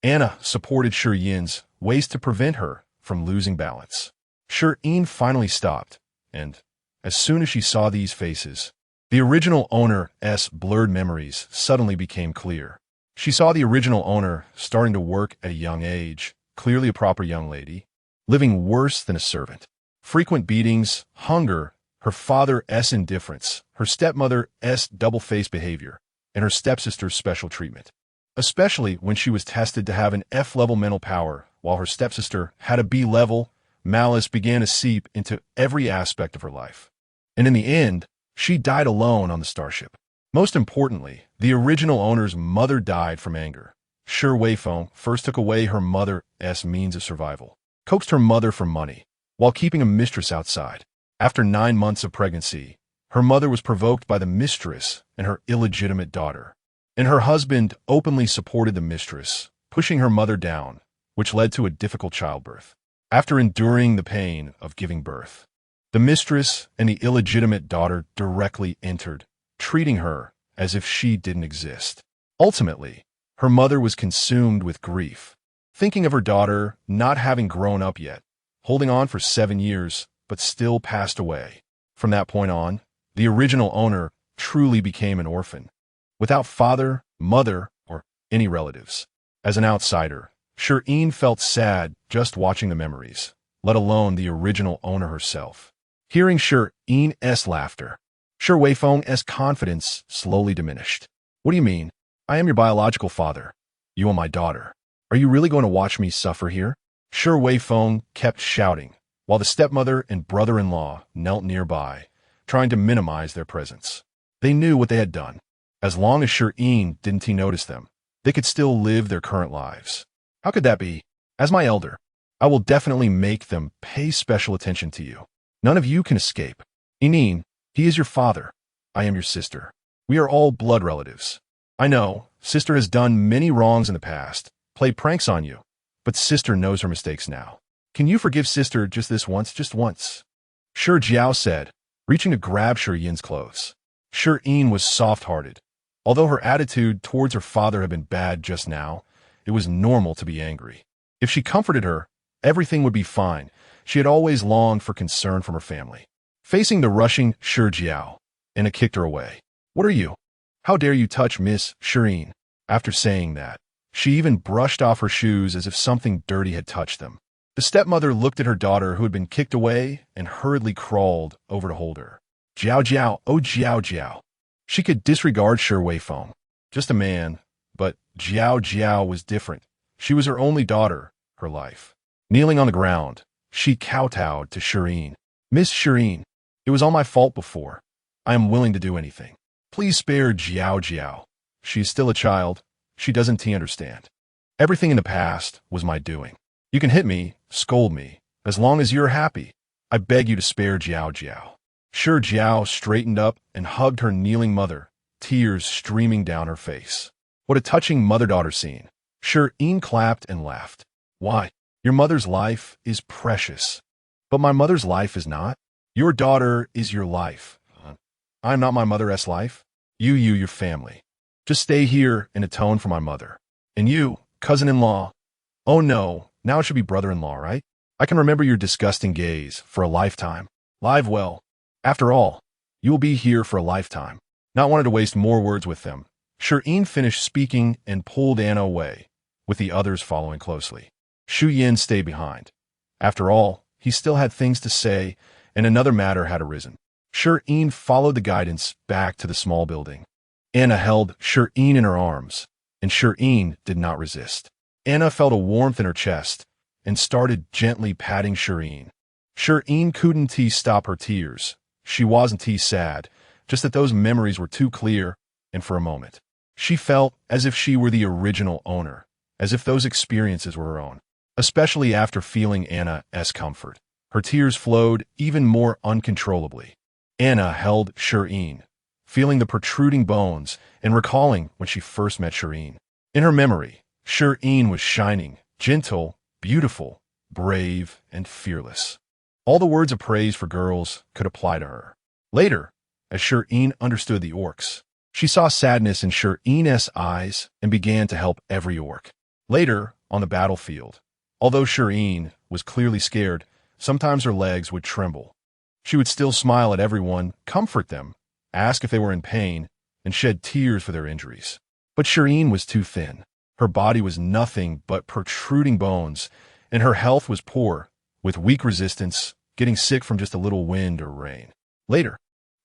Speaker 1: Anna supported Shi Yin's waist to prevent her from losing balance. Shi Yin finally stopped, and as soon as she saw these faces, the original owner's blurred memories suddenly became clear. She saw the original owner starting to work at a young age, clearly a proper young lady, living worse than a servant. Frequent beatings, hunger, her father's indifference, her stepmother's double-faced behavior, and her stepsister's special treatment. Especially when she was tested to have an F-level mental power, while her stepsister had a B-level, malice began to seep into every aspect of her life. And in the end, she died alone on the starship. Most importantly, the original owner's mother died from anger. Shi Weifeng first took away her mother's means of survival, coaxed her mother for money, while keeping a mistress outside. After 9 months of pregnancy, her mother was provoked by the mistress and her illegitimate daughter, and her husband openly supported the mistress, pushing her mother down, which led to a difficult childbirth. After enduring the pain of giving birth, the mistress and the illegitimate daughter directly entered, treating her as if she didn't exist. Ultimately, her mother was consumed with grief, thinking of her daughter not having grown up yet, holding on for 7 years, but still passed away. From that point on, the original owner truly became an orphan, without father, mother, or any relatives. As an outsider, Shi Yin felt sad just watching the memories, let alone the original owner herself. Hearing Shi Yin's laughter, Shi Weifeng's confidence slowly diminished. "What do you mean? I am your biological father. You are my daughter. Are you really going to watch me suffer here?" Shi Weifeng kept shouting, while the stepmother and brother-in-law knelt nearby, trying to minimize their presence. They knew what they had done. As long as Shi Yin didn't notice them, they could still live their current lives. How could that be? As my elder, I will definitely make them pay special attention to you. None of you can escape. Inin, he is your father. I am your sister. We are all blood relatives. I know, sister has done many wrongs in the past, played pranks on you, but sister knows her mistakes now. Can you forgive sister just this once, just once? Shi Jiao said, reaching to grab Shi Yin's clothes. Shi Yin was soft-hearted. Although her attitude towards her father had been bad just now, it was normal to be angry. If she comforted her, everything would be fine. She had always longed for concern from her family. Facing the rushing Shi Jiao, Anna kicked her away. "What are you? How dare you touch Miss Shireen?" After saying that, she even brushed off her shoes as if something dirty had touched them. The stepmother looked at her daughter who had been kicked away and hurriedly crawled over to hold her. "Jiao Jiao, oh Jiao Jiao." She could disregard Shi Weifeng, just a man, but Jiao Jiao was different. She was her only daughter, her life. Kneeling on the ground, she kowtowed to Shireen. "Miss Shireen, it was all my fault before. I am willing to do anything. Please spare Jiao Jiao. She is still a child. She doesn't understand. Everything in the past was my doing. You can hit me, scold me, as long as you're happy. I beg you to spare Jiao Jiao. Sure Jiao straightened up and hugged her kneeling mother, tears streaming down her face. What a touching mother-daughter scene. Shi Yin clapped and laughed. Why? Your mother's life is precious. But my mother's life is not. Your daughter is your life. I'm not my mother's life. Your family. Just stay here and atone for my mother. And you, cousin-in-law. Oh no, now it should be brother-in-law, right? I can remember your disgusting gaze for a lifetime. Live well. After all, you will be here for a lifetime. Not wanting to waste more words with them, Shi Yin finished speaking and pulled Anna away, with the others following closely. Shi Yin stayed behind. After all, he still had things to say, and another matter had arisen. Shi Yin followed the guidance back to the small building. Anna held Shi Yin in her arms, and Shi Yin did not resist. Anna felt a warmth in her chest and started gently patting Shi Yin. Shi Yin couldn't stop her tears. She wasn't sad, just that those memories were too clear, and for a moment, she felt as if she were the original owner, as if those experiences were her own. Especially after feeling Anna's comfort, her tears flowed even more uncontrollably. Anna held Shi Yin, feeling the protruding bones and recalling when she first met Shi Yin. In her memory, Shi Yin was shining, gentle, beautiful, brave, and fearless. All the words of praise for girls could apply to her. Later, as Shi Yin understood the orcs, she saw sadness in Shi Yin's eyes and began to help every orc. Later, on the battlefield, although Shi Yin was clearly scared, sometimes her legs would tremble. She would still smile at everyone, comfort them, ask if they were in pain, and shed tears for their injuries. But Shi Yin was too thin. Her body was nothing but protruding bones, and her health was poor, with weak resistance, getting sick from just a little wind or rain. Later,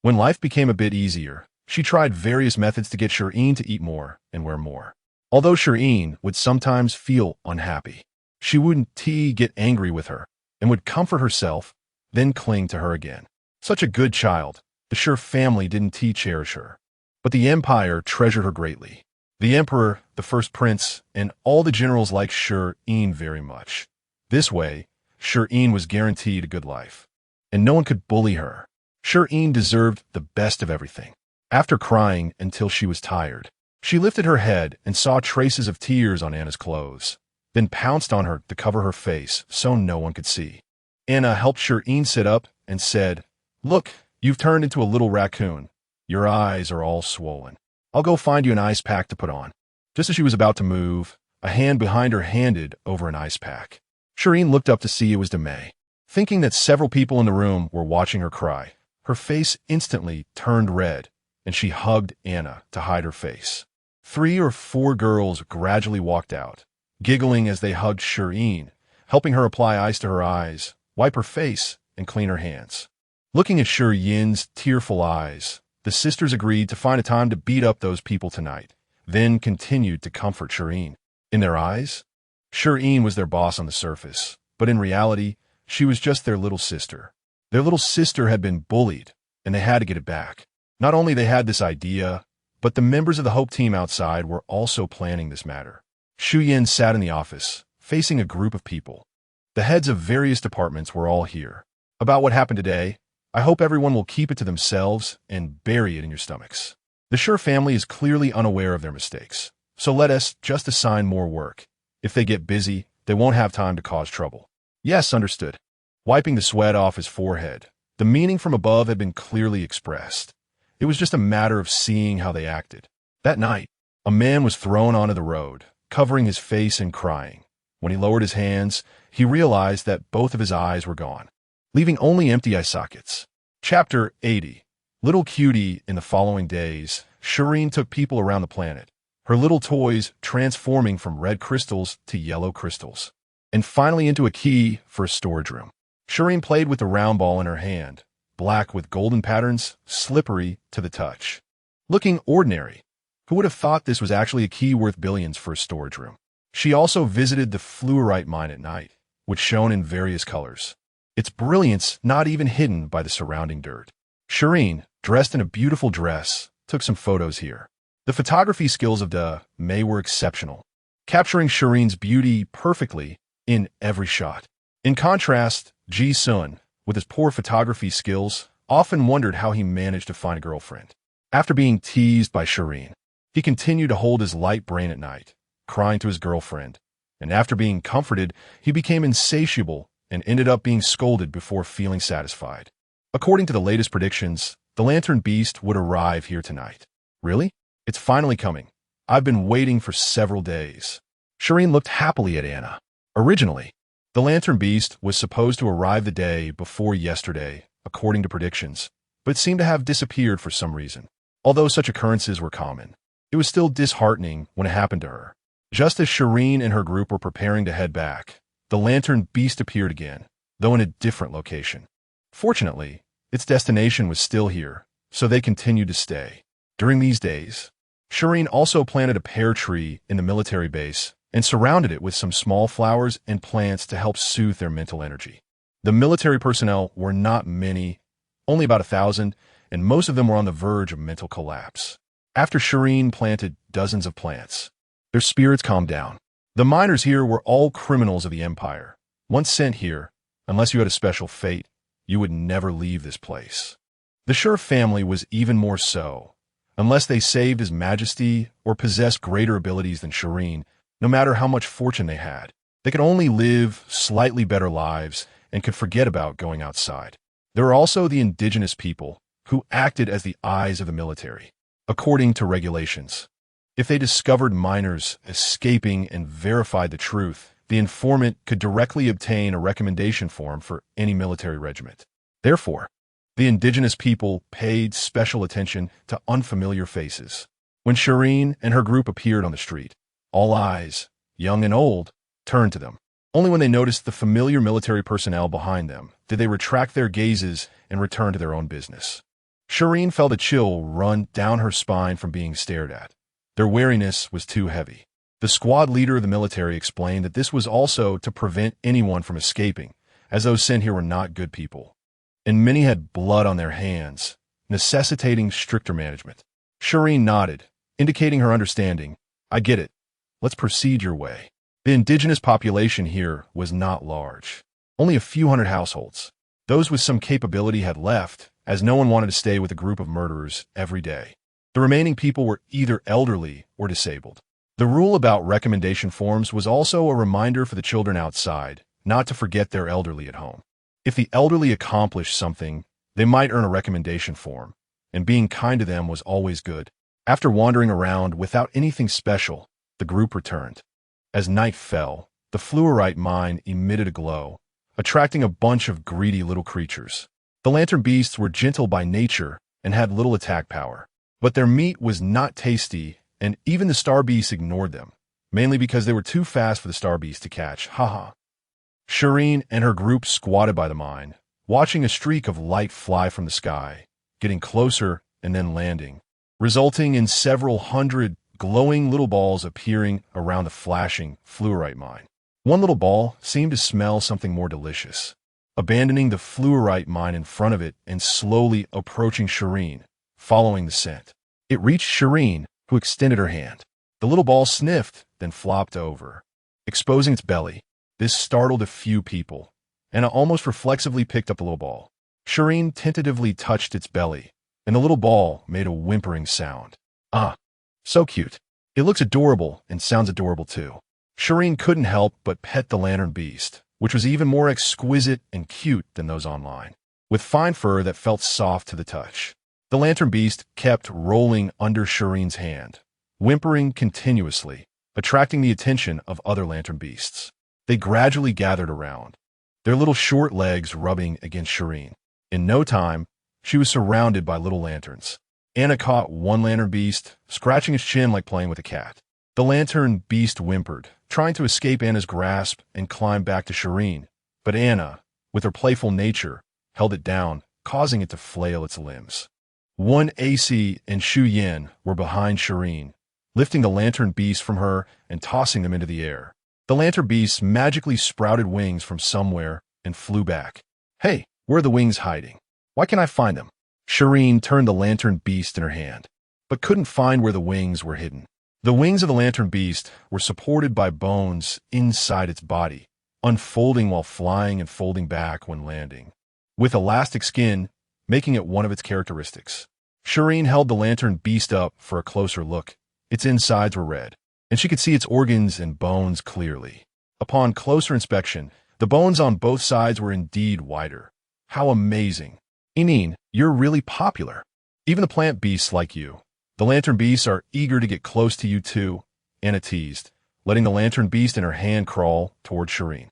Speaker 1: when life became a bit easier, she tried various methods to get Shi Yin to eat more and wear more. Although Shi Yin would sometimes feel unhappy, she wouldn't get angry with her and would comfort herself, then cling to her again. Such a good child, the Shi family didn't cherish her, but the empire treasured her greatly. The emperor, the first prince, and all the generals liked Shi Yin very much. This way, Shi Yin was guaranteed a good life, and no one could bully her. Shi Yin deserved the best of everything. After crying until she was tired, she lifted her head and saw traces of tears on Anna's clothes, then pounced on her to cover her face so no one could see. Anna helped Shi Yin sit up and said, "Look, you've turned into a little raccoon. Your eyes are all swollen. I'll go find you an ice pack to put on." Just as she was about to move, a hand behind her handed over an ice pack. Shi Yin looked up to see it was Demei. Thinking that several people in the room were watching her cry, her face instantly turned red, and she hugged Anna to hide her face. 3 or 4 girls gradually walked out, giggling as they hugged Shi Yin, helping her apply ice to her eyes, wipe her face, and clean her hands. Looking at Shi Yin's tearful eyes, the sisters agreed to find a time to beat up those people tonight, then continued to comfort Shi Yin. In their eyes, Shi Yin was their boss on the surface, but in reality, she was just their little sister. Their little sister had been bullied, and they had to get it back. Not only they had this idea, but the members of the Hope team outside were also planning this matter. Shi Yin sat in the office, facing a group of people. The heads of various departments were all here. About what happened today, I hope everyone will keep it to themselves and bury it in your stomachs. The Shi family is clearly unaware of their mistakes, so let us just assign more work. If they get busy, they won't have time to cause trouble. Yes, understood. Wiping the sweat off his forehead, the meaning from above had been clearly expressed. It was just a matter of seeing how they acted. That night, a man was thrown onto the road, covering his face and crying. When he lowered his hands, he realized that both of his eyes were gone, leaving only empty eye sockets. Chapter 80. Little Cutie. In the following days, Shi Yin took people around the planet, her little toys transforming from red crystals to yellow crystals, and finally into a key for a storage room. Shi Yin played with the round ball in her hand, black with golden patterns, slippery to the touch. Looking ordinary, who would have thought this was actually a key worth billions for a storage room? She also visited the fluorite mine at night, which shone in various colors, its brilliance not even hidden by the surrounding dirt. Shi Yin, dressed in a beautiful dress, took some photos here. The photography skills of Demei were exceptional, capturing Shi Yin's beauty perfectly in every shot. In contrast, Ji-sun, with his poor photography skills, often wondered how he managed to find a girlfriend. After being teased by Shireen, he continued to hold his light brain at night, crying to his girlfriend, and after being comforted, he became insatiable and ended up being scolded before feeling satisfied. According to the latest predictions, the Lantern Beast would arrive here tonight. Really? It's finally coming. I've been waiting for several days. Shireen looked happily at Anna. Originally, the Lantern Beast was supposed to arrive the day before yesterday, according to predictions, but seemed to have disappeared for some reason. Although such occurrences were common, it was still disheartening when it happened to her. Just as Shireen and her group were preparing to head back, the Lantern Beast appeared again, though in a different location. Fortunately, its destination was still here, so they continued to stay. During these days, Shireen also planted a pear tree in the military base and surrounded it with some small flowers and plants to help soothe their mental energy. The military personnel were not many, only about 1,000, and most of them were on the verge of mental collapse. After Shireen planted dozens of plants, their spirits calmed down. The miners here were all criminals of the Empire. Once sent here, unless you had a special fate, you would never leave this place. The Shure family was even more so. Unless they saved His Majesty or possessed greater abilities than Shireen, no matter how much fortune they had, they could only live slightly better lives and could forget about going outside. There were also the indigenous people, who acted as the eyes of the military. According to regulations, if they discovered miners escaping and verified the truth, the informant could directly obtain a recommendation form for any military regiment. Therefore, the indigenous people paid special attention to unfamiliar faces. When Shireen and her group appeared on the street, all eyes, young and old, turned to them. Only when they noticed the familiar military personnel behind them did they retract their gazes and return to their own business. Shireen felt a chill run down her spine from being stared at. Their wariness was too heavy. The squad leader of the military explained that this was also to prevent anyone from escaping, as those sent here were not good people, and many had blood on their hands, necessitating stricter management. Shireen nodded, indicating her understanding. I get it. Let's proceed your way. The indigenous population here was not large. Only a few hundred households. Those with some capability had left, as no one wanted to stay with a group of murderers every day. The remaining people were either elderly or disabled. The rule about recommendation forms was also a reminder for the children outside not to forget their elderly at home. If the elderly accomplished something, they might earn a recommendation form, and being kind to them was always good. After wandering around without anything special, the group returned. As night fell, the fluorite mine emitted a glow, attracting a bunch of greedy little creatures. The Lantern Beasts were gentle by nature and had little attack power, but their meat was not tasty, and even the Star Beasts ignored them, mainly because they were too fast for the Star Beasts to catch. Haha. Shireen and her group squatted by the mine, watching a streak of light fly from the sky, getting closer and then landing, resulting in several hundred glowing little balls appearing around the flashing fluorite mine. One little ball seemed to smell something more delicious. Abandoning the fluorite mine in front of it and slowly approaching Shireen, following the scent. It reached Shireen, who extended her hand. The little ball sniffed, then flopped over, exposing its belly. This startled a few people. Anna almost reflexively picked up the little ball. Shireen tentatively touched its belly, and the little ball made a whimpering sound. Ah, so cute. It looks adorable and sounds adorable too. Shireen couldn't help but pet the Lantern Beast, which was even more exquisite and cute than those online, with fine fur that felt soft to the touch. The Lantern Beast kept rolling under Shireen's hand, whimpering continuously, attracting the attention of other Lantern Beasts. They gradually gathered around, their little short legs rubbing against Shireen. In no time, she was surrounded by little lanterns. Anna caught one Lantern Beast, scratching his chin like playing with a cat. The Lantern Beast whimpered, trying to escape Anna's grasp and climb back to Shireen, but Anna, with her playful nature, held it down, causing it to flail its limbs. One AC and Shi Yin were behind Shireen, lifting the Lantern Beast from her and tossing them into the air. The Lantern Beast magically sprouted wings from somewhere and flew back. Hey, where are the wings hiding? Why can't I find them? Shireen turned the Lantern Beast in her hand, but couldn't find where the wings were hidden. The wings of the Lantern Beast were supported by bones inside its body, unfolding while flying and folding back when landing, with elastic skin, making it one of its characteristics. Shireen held the lantern beast up for a closer look. Its insides were red, and she could see its organs and bones clearly. Upon closer inspection, the bones on both sides were indeed whiter. How amazing. Enin, you're really popular. Even the plant beasts like you. The lantern beasts are eager to get close to you too, Anna teased, letting the lantern beast in her hand crawl toward Shireen.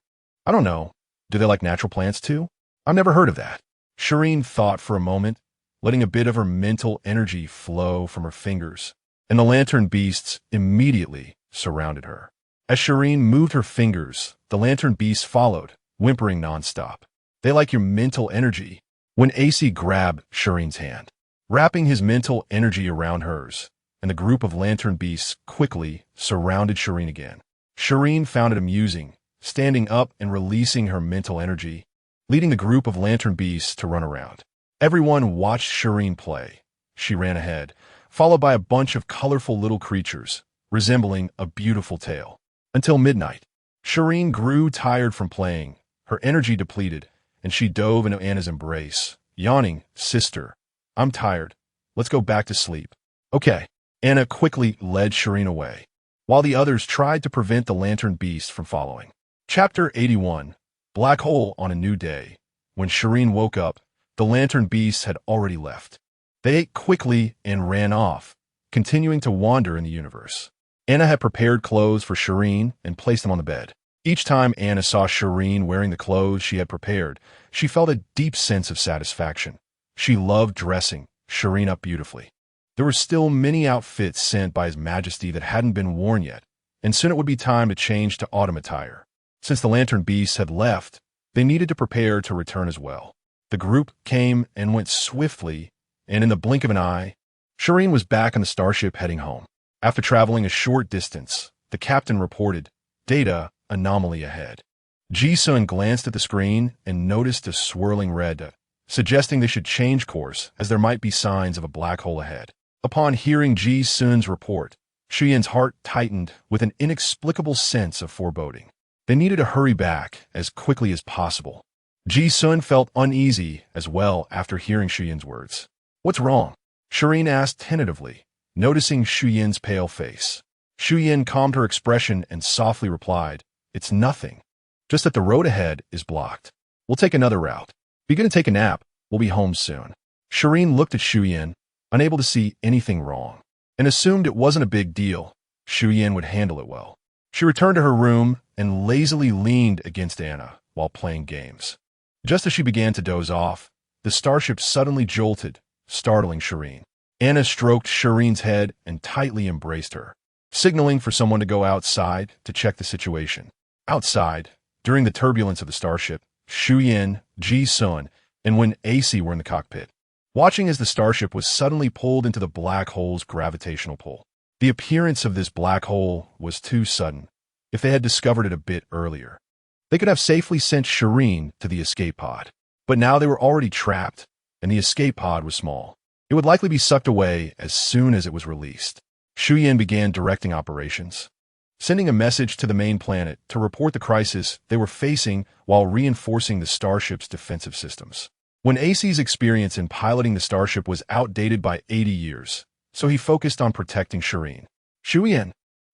Speaker 1: I don't know. Do they like natural plants too? I've never heard of that. Shireen thought for a moment, letting a bit of her mental energy flow from her fingers, and the lantern beasts immediately surrounded her. As Shireen moved her fingers, the lantern beasts followed, whimpering nonstop. They like your mental energy. When AC grabbed Shireen's hand, wrapping his mental energy around hers, and the group of lantern beasts quickly surrounded Shireen again. Shireen found it amusing, standing up and releasing her mental energy, leading the group of lantern beasts to run around. Everyone watched Shireen play. She ran ahead, followed by a bunch of colorful little creatures, resembling a beautiful tail. Until midnight, Shireen grew tired from playing, her energy depleted, and she dove into Anna's embrace, yawning, "Sister, I'm tired. Let's go back to sleep." Okay. Anna quickly led Shireen away, while the others tried to prevent the lantern beast from following. Chapter 81. Black Hole on a New Day. When Shireen woke up, the lantern beasts had already left. They ate quickly and ran off, continuing to wander in the universe. Anna had prepared clothes for Shireen and placed them on the bed. Each time Anna saw Shireen wearing the clothes she had prepared, she felt a deep sense of satisfaction. She loved dressing Shireen up beautifully. There were still many outfits sent by His Majesty that hadn't been worn yet, and soon it would be time to change to autumn attire. Since the lantern beasts had left, they needed to prepare to return as well. The group came and went swiftly, and in the blink of an eye, Shireen was back on the starship heading home. After traveling a short distance, the captain reported, "Data anomaly ahead." Ji-sun glanced at the screen and noticed a swirling red, suggesting they should change course as there might be signs of a black hole ahead. Upon hearing Ji-sun's report, Shi Yin's heart tightened with an inexplicable sense of foreboding. They needed to hurry back as quickly as possible. Ji-sun felt uneasy as well after hearing Shi Yin's words. "What's wrong?" Shireen asked tentatively, noticing Shi Yin's pale face. Shi Yin calmed her expression and softly replied, "It's nothing. Just that the road ahead is blocked. We'll take another route. Be good to take a nap. We'll be home soon." Shireen looked at Shi Yin, unable to see anything wrong, and assumed it wasn't a big deal. Shi Yin would handle it well. She returned to her room and lazily leaned against Anna while playing games. Just as she began to doze off, the starship suddenly jolted, startling Shireen. Anna stroked Shireen's head and tightly embraced her, signaling for someone to go outside to check the situation. Outside, during the turbulence of the starship, Shi Yin, Ji-sun, and when AC were in the cockpit, watching as the starship was suddenly pulled into the black hole's gravitational pull. The appearance of this black hole was too sudden. If they had discovered it a bit earlier, they could have safely sent Shireen to the escape pod. But now they were already trapped, and the escape pod was small. It would likely be sucked away as soon as it was released. Shi Yin began directing operations, sending a message to the main planet to report the crisis they were facing while reinforcing the starship's defensive systems. When AC's experience in piloting the starship was outdated by 80 years, so he focused on protecting Shireen. "Shi Yin,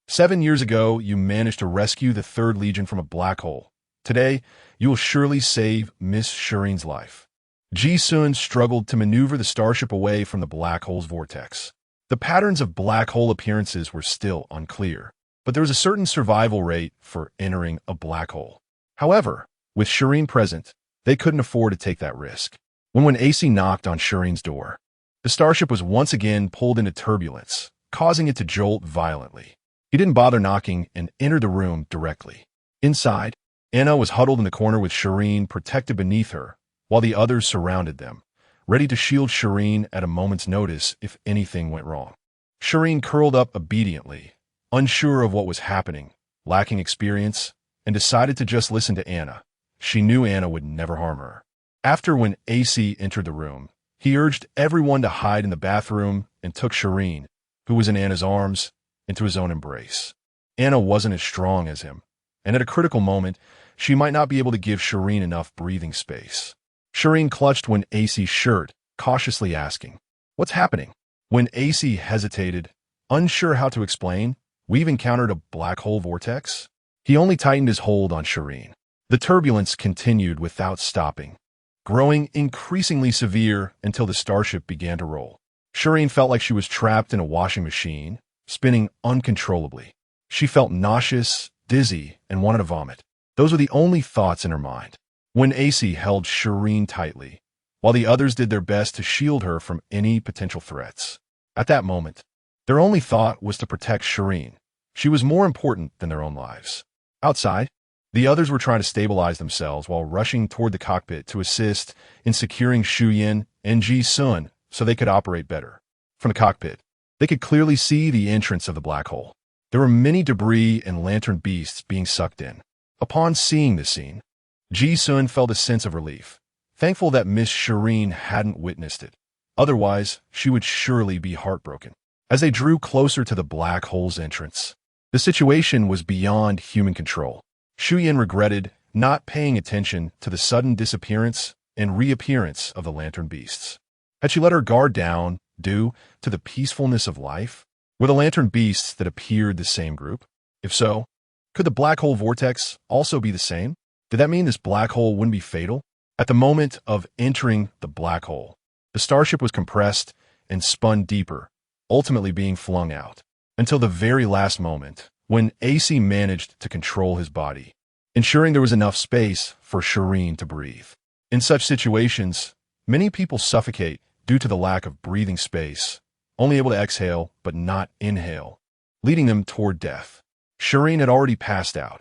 Speaker 1: 7 years ago you managed to rescue the 3rd Legion from a black hole. Today, you will surely save Miss Shireen's life." Ji-sun struggled to maneuver the starship away from the black hole's vortex. The patterns of black hole appearances were still unclear, but there was a certain survival rate for entering a black hole. However, with Shireen present, they couldn't afford to take that risk. When AC knocked on Shireen's door, the starship was once again pulled into turbulence, causing it to jolt violently. He didn't bother knocking and entered the room directly. Inside, Anna was huddled in the corner with Shireen protected beneath her, while the others surrounded them, ready to shield Shireen at a moment's notice if anything went wrong. Shireen curled up obediently, unsure of what was happening, lacking experience, and decided to just listen to Anna. She knew Anna would never harm her. After when AC entered the room, he urged everyone to hide in the bathroom and took Shireen, who was in Anna's arms, into his own embrace. Anna wasn't as strong as him, and at a critical moment, she might not be able to give Shireen enough breathing space. Shireen clutched when AC's shirt, cautiously asking, "What's happening?" When AC hesitated, unsure how to explain, "We've encountered a black hole vortex." He only tightened his hold on Shireen. The turbulence continued without stopping, growing increasingly severe until the starship began to roll. Shireen felt like she was trapped in a washing machine, spinning uncontrollably. She felt nauseous, dizzy, and wanted to vomit. Those were the only thoughts in her mind. When AC held Shireen tightly, while the others did their best to shield her from any potential threats. At that moment, their only thought was to protect Shireen. She was more important than their own lives. Outside, the others were trying to stabilize themselves while rushing toward the cockpit to assist in securing Shi Yin and Ji-sun so they could operate better. From the cockpit, they could clearly see the entrance of the black hole. There were many debris and lantern beasts being sucked in. Upon seeing the scene, Ji-sun felt a sense of relief, thankful that Miss Shireen hadn't witnessed it. Otherwise, she would surely be heartbroken. As they drew closer to the black hole's entrance, the situation was beyond human control. Shi Yin regretted not paying attention to the sudden disappearance and reappearance of the lantern beasts. Had she let her guard down due to the peacefulness of life? Were the lantern beasts that appeared the same group? If so, could the black hole vortex also be the same? Did that mean this black hole wouldn't be fatal? At the moment of entering the black hole, the starship was compressed and spun deeper, ultimately being flung out, until the very last moment, when AC managed to control his body, ensuring there was enough space for Shireen to breathe. In such situations, many people suffocate due to the lack of breathing space, only able to exhale but not inhale, leading them toward death. Shireen had already passed out.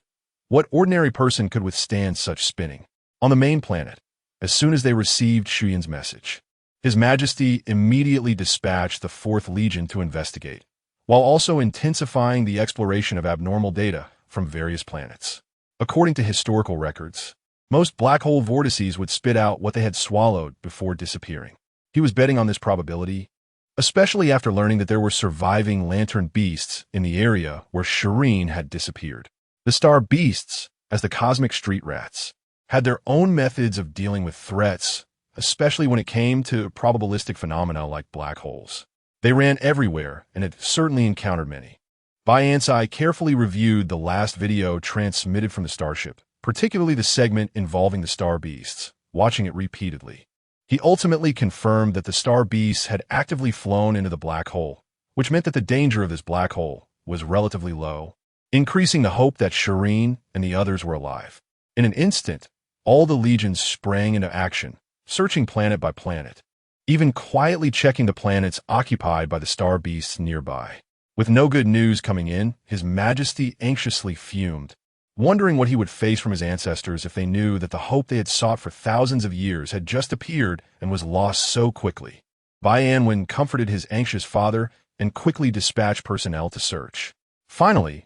Speaker 1: What ordinary person could withstand such spinning? On the main planet, as soon as they received Shi Yin's message, His Majesty immediately dispatched the 4th Legion to investigate, while also intensifying the exploration of abnormal data from various planets. According to historical records, most black hole vortices would spit out what they had swallowed before disappearing. He was betting on this probability, especially after learning that there were surviving lantern beasts in the area where Shireen had disappeared. The star beasts, as the cosmic street rats, had their own methods of dealing with threats, especially when it came to probabilistic phenomena like black holes. They ran everywhere and had certainly encountered many. Ansai carefully reviewed the last video transmitted from the starship, particularly the segment involving the star beasts, watching it repeatedly. He ultimately confirmed that the star beasts had actively flown into the black hole, which meant that the danger of this black hole was relatively low, increasing the hope that Shireen and the others were alive. In an instant, all the legions sprang into action, searching planet by planet, even quietly checking the planets occupied by the star beasts nearby. With no good news coming in, His Majesty anxiously fumed, wondering what he would face from his ancestors if they knew that the hope they had sought for thousands of years had just appeared and was lost so quickly. Bayan comforted his anxious father and quickly dispatched personnel to search. Finally,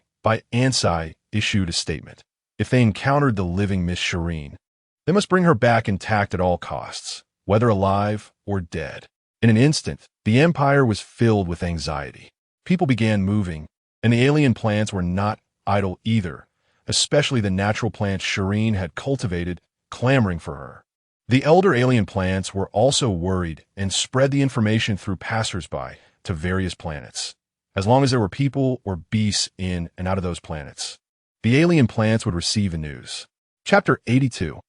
Speaker 1: Ansai issued a statement. If they encountered the living Miss Shireen, they must bring her back intact at all costs, whether alive or dead. In an instant, the Empire was filled with anxiety. People began moving, and the alien plants were not idle either, especially the natural plants Shireen had cultivated, clamoring for her. The elder alien plants were also worried and spread the information through passers-by to various planets. As long as there were people or beasts in and out of those planets, the alien plants would receive the news. Chapter 82.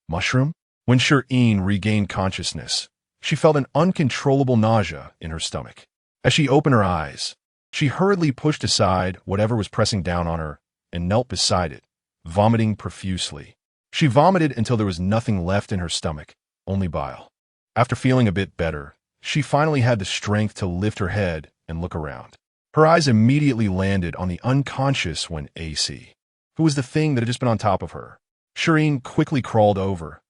Speaker 1: Mushroom? When Shireen regained consciousness, she felt an uncontrollable nausea in her stomach. As she opened her eyes, she hurriedly pushed aside whatever was pressing down on her and knelt beside it, vomiting profusely. She vomited until there was nothing left in her stomach, only bile. After feeling a bit better, she finally had the strength to lift her head and look around. Her eyes immediately landed on the unconscious AC, who was the thing that had just been on top of her. Shireen quickly crawled over.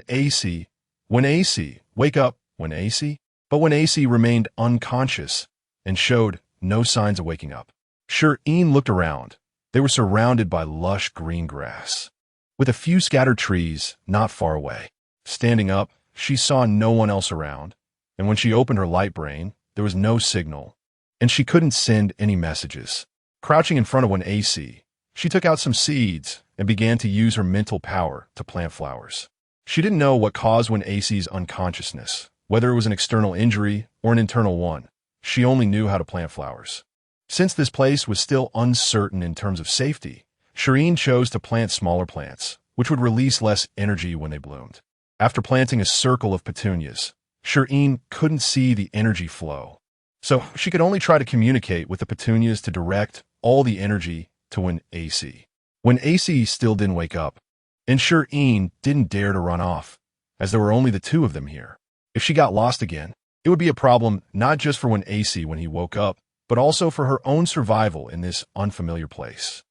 Speaker 1: AC, wake up, AC. But AC remained unconscious and showed no signs of waking up. Shireen looked around. They were surrounded by lush green grass, with a few scattered trees not far away. Standing up, she saw no one else around, and when she opened her light brain, there was no signal, and she couldn't send any messages. Crouching in front of AC, she took out some seeds and began to use her mental power to plant flowers. She didn't know what caused AC's unconsciousness, whether it was an external injury or an internal one. She only knew how to plant flowers. Since this place was still uncertain in terms of safety, Shi Yin chose to plant smaller plants, which would release less energy when they bloomed. After planting a circle of petunias, Shi Yin couldn't see the energy flow. So she could only try to communicate with the petunias to direct all the energy to AC. When AC still didn't wake up, and Shi Yin didn't dare to run off, as there were only the two of them here. If she got lost again, it would be a problem not just for AC when he woke up, but also for her own survival in this unfamiliar place.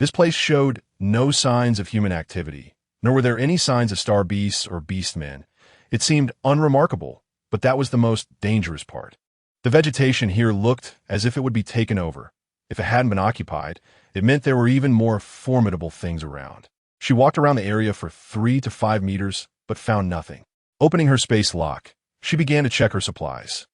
Speaker 1: This place showed no signs of human activity, nor were there any signs of star beasts or beastmen. It seemed unremarkable, but that was the most dangerous part. The vegetation here looked as if it would be taken over. If it hadn't been occupied, it meant there were even more formidable things around. She walked around the area for 3 to 5 meters, but found nothing. Opening her space lock, she began to check her supplies.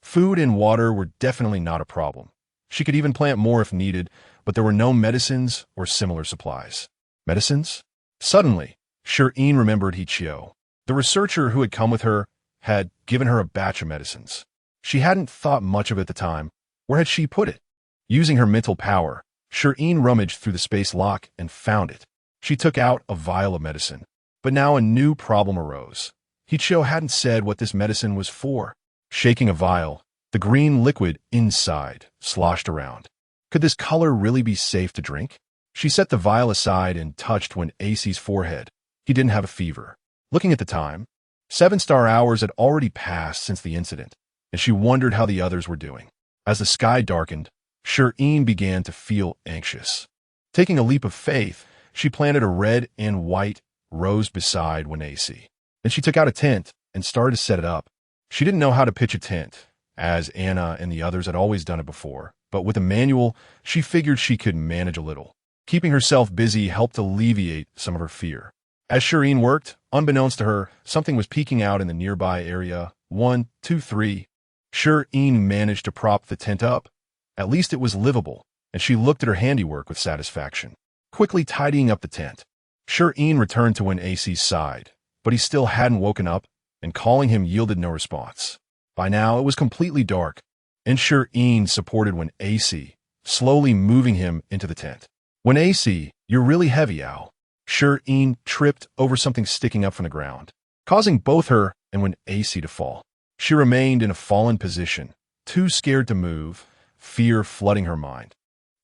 Speaker 1: Food and water were definitely not a problem. She could even plant more if needed, but there were no medicines or similar supplies. Medicines? Suddenly, Shi Yin remembered Hichio. The researcher who had come with her had given her a batch of medicines. She hadn't thought much of it at the time. Where had she put it? Using her mental power, Shi Yin rummaged through the space lock and found it. She took out a vial of medicine. But now a new problem arose. Hichio hadn't said what this medicine was for. Shaking a vial, the green liquid inside sloshed around. Could this color really be safe to drink? She set the vial aside and touched AC's forehead. He didn't have a fever. Looking at the time, 7 star hours had already passed since the incident, and she wondered how the others were doing. As the sky darkened, Shi Yin began to feel anxious. Taking a leap of faith, she planted a red and white rose beside AC. Then she took out a tent and started to set it up. She didn't know how to pitch a tent, as Anna and the others had always done it before, but with a manual, she figured she could manage a little. Keeping herself busy helped alleviate some of her fear. As Shi Yin worked, unbeknownst to her, something was peeking out in the nearby area. 1, 2, 3. Shi Yin managed to prop the tent up. At least it was livable, and she looked at her handiwork with satisfaction. Quickly tidying up the tent, Shi Yin returned to AC's side, but he still hadn't woken up, and calling him yielded no response. By now, it was completely dark, and Shi Yin supported AC, slowly moving him into the tent. AC, you're really heavy, Al. Shi Yin tripped over something sticking up from the ground, causing both her and AC to fall. She remained in a fallen position, too scared to move, fear flooding her mind.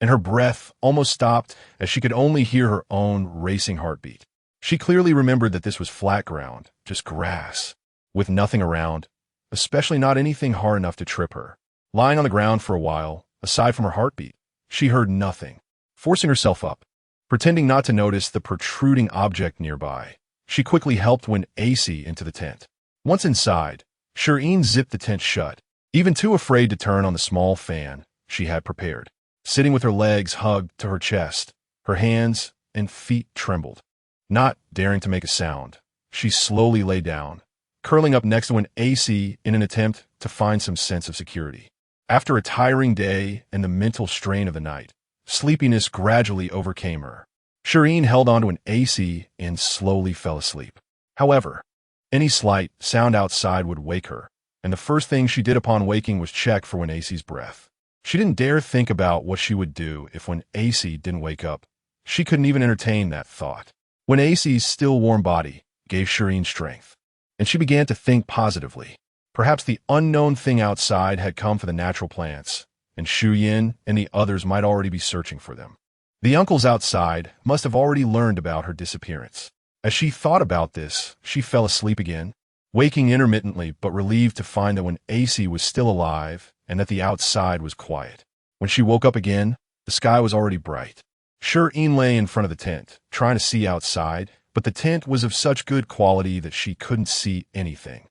Speaker 1: And her breath almost stopped as she could only hear her own racing heartbeat. She clearly remembered that this was flat ground, just grass, with nothing around, especially not anything hard enough to trip her. Lying on the ground for a while, aside from her heartbeat, she heard nothing. Forcing herself up, pretending not to notice the protruding object nearby, she quickly helped AC into the tent. Once inside, Shi Yin zipped the tent shut, even too afraid to turn on the small fan she had prepared. Sitting with her legs hugged to her chest, her hands and feet trembled. Not daring to make a sound, she slowly lay down, curling up next to AC in an attempt to find some sense of security. After a tiring day and the mental strain of the night, sleepiness gradually overcame her. Shi Yin held on to AC and slowly fell asleep. However, any slight sound outside would wake her, and the first thing she did upon waking was check for AC's breath. She didn't dare think about what she would do if AC didn't wake up. She couldn't even entertain that thought. AC's still warm body gave Shi Yin strength, and she began to think positively. Perhaps the unknown thing outside had come for the natural plants, and Shi Yin and the others might already be searching for them. The uncles outside must have already learned about her disappearance. As she thought about this, she fell asleep again, waking intermittently but relieved to find that AC was still alive and that the outside was quiet. When she woke up again, the sky was already bright. Shi Yin lay in front of the tent, trying to see outside, but the tent was of such good quality that she couldn't see anything.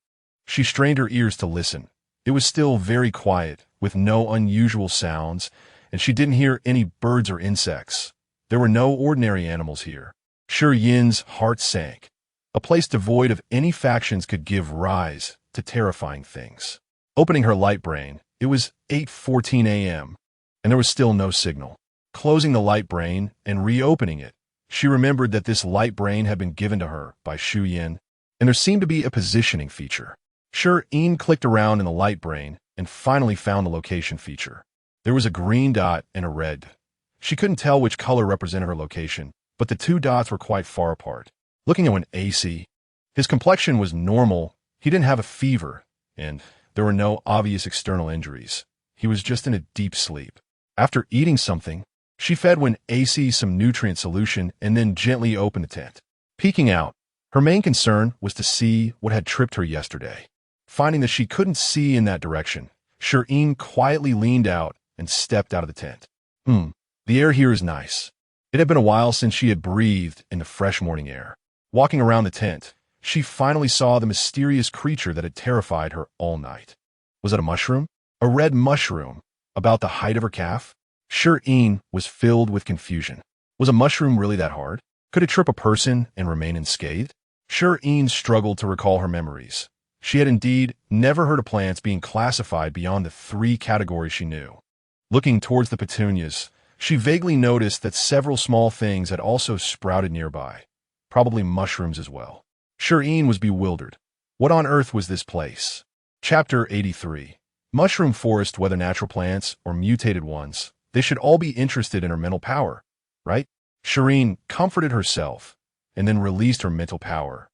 Speaker 1: She strained her ears to listen. It was still very quiet, with no unusual sounds, and she didn't hear any birds or insects. There were no ordinary animals here. Shi Yin's heart sank. A place devoid of any factions could give rise to terrifying things. Opening her light brain, it was 8:14 a.m., and there was still no signal. Closing the light brain and reopening it, She remembered that this light brain had been given to her by Shi Yin, and there seemed to be a positioning feature. Shi Yin clicked around in the light brain and finally found the location feature. There was a green dot and a red. She couldn't tell which color represented her location, but the two dots were quite far apart. Looking at when AC, his complexion was normal, he didn't have a fever, and there were no obvious external injuries. He was just in a deep sleep. After eating something, she fed when AC some nutrient solution and then gently opened the tent. Peeking out, her main concern was to see what had tripped her yesterday. Finding that she couldn't see in that direction, Shi Yin quietly leaned out and stepped out of the tent. The air here is nice. It had been a while since she had breathed in the fresh morning air. Walking around the tent, she finally saw the mysterious creature that had terrified her all night. Was it a mushroom? A red mushroom, about the height of her calf? Shi Yin was filled with confusion. Was a mushroom really that hard? Could it trip a person and remain unscathed? Shi Yin struggled to recall her memories. She had indeed never heard of plants being classified beyond the 3 categories she knew. Looking towards the petunias, she vaguely noticed that several small things had also sprouted nearby, probably mushrooms as well. Shi Yin was bewildered. What on earth was this place? Chapter 83. Mushroom forest, whether natural plants or mutated ones, they should all be interested in her mental power, right? Shi Yin comforted herself and then released her mental power,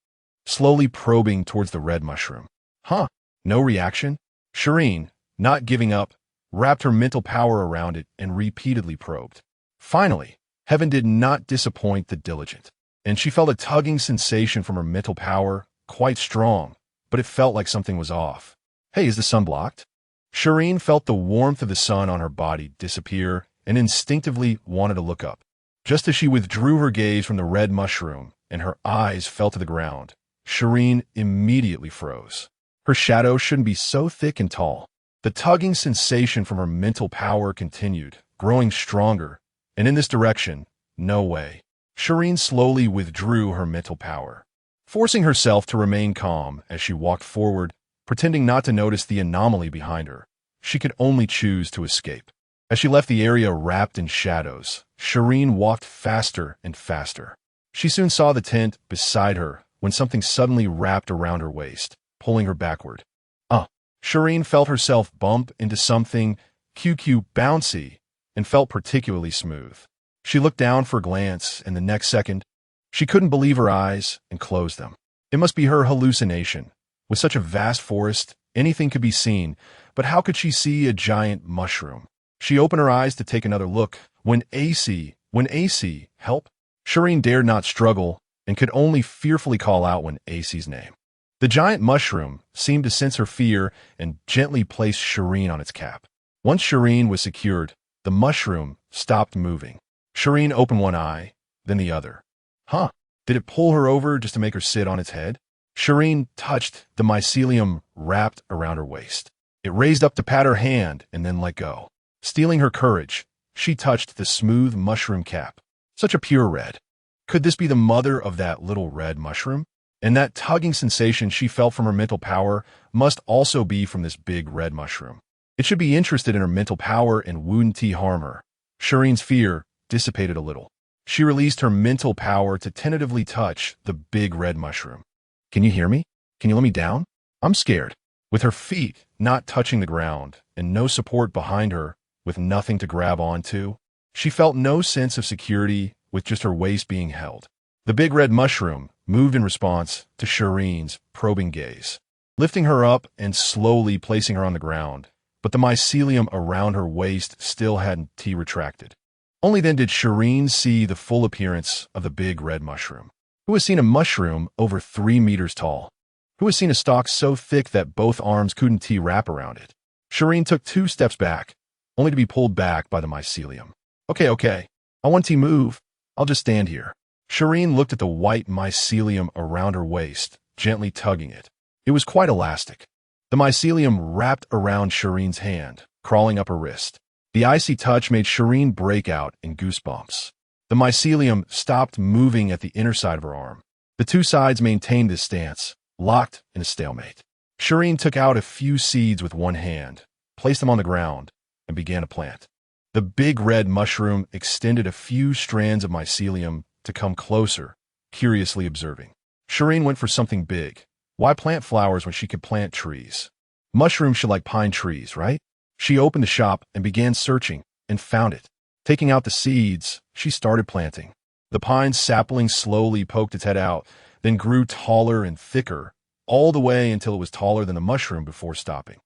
Speaker 1: slowly probing towards the red mushroom. No reaction? Shi Yin, not giving up, wrapped her mental power around it and repeatedly probed. Finally, heaven did not disappoint the diligent, and she felt a tugging sensation from her mental power, quite strong, but it felt like something was off. Hey, is the sun blocked? Shi Yin felt the warmth of the sun on her body disappear and instinctively wanted to look up. Just as she withdrew her gaze from the red mushroom and her eyes fell to the ground, Shi Yin immediately froze. Her shadow shouldn't be so thick and tall. The tugging sensation from her mental power continued, growing stronger, and in this direction, no way. Shi Yin slowly withdrew her mental power, forcing herself to remain calm as she walked forward, pretending not to notice the anomaly behind her. She could only choose to escape. As she left the area wrapped in shadows, Shi Yin walked faster and faster. She soon saw the tent beside her when something suddenly wrapped around her waist, pulling her backward. Shi Yin felt herself bump into something bouncy and felt particularly smooth. She looked down for a glance, and the next second, she couldn't believe her eyes and closed them. It must be her hallucination. With such a vast forest, anything could be seen, but how could she see a giant mushroom? She opened her eyes to take another look when AC, help? Shi Yin dared not struggle and could only fearfully call out when AC's name. The giant mushroom seemed to sense her fear and gently placed Shi Yin on its cap. Once Shi Yin was secured, the mushroom stopped moving. Shi Yin opened one eye, then the other. Did it pull her over just to make her sit on its head? Shi Yin touched the mycelium wrapped around her waist. It raised up to pat her hand and then let go. Stealing her courage, she touched the smooth mushroom cap. Such a pure red. Could this be the mother of that little red mushroom? And that tugging sensation she felt from her mental power must also be from this big red mushroom. It should be interested in her mental power and wouldn't harm her. Shi Yin's fear dissipated a little. She released her mental power to tentatively touch the big red mushroom. Can you hear me? Can you let me down? I'm scared. With her feet not touching the ground and no support behind her, with nothing to grab onto, she felt no sense of security with just her waist being held. The big red mushroom moved in response to Shi Yin's probing gaze, lifting her up and slowly placing her on the ground, but the mycelium around her waist still hadn't retracted. Only then did Shi Yin see the full appearance of the big red mushroom. Who has seen a mushroom over 3 meters tall? Who has seen a stalk so thick that both arms couldn't wrap around it? Shi Yin took 2 steps back, only to be pulled back by the mycelium. Okay, I want to move. I'll just stand here. Shi Yin looked at the white mycelium around her waist, gently tugging it. It was quite elastic. The mycelium wrapped around Shi Yin's hand, crawling up her wrist. The icy touch made Shi Yin break out in goosebumps. The mycelium stopped moving at the inner side of her arm. The 2 sides maintained this stance, locked in a stalemate. Shi Yin took out a few seeds with one hand, placed them on the ground, and began to plant. The big red mushroom extended a few strands of mycelium to come closer, curiously observing. Shireen went for something big. Why plant flowers when she could plant trees? Mushrooms should like pine trees, right? She opened the shop and began searching, and found it. Taking out the seeds, she started planting. The pine sapling slowly poked its head out, then grew taller and thicker, all the way until it was taller than the mushroom before stopping.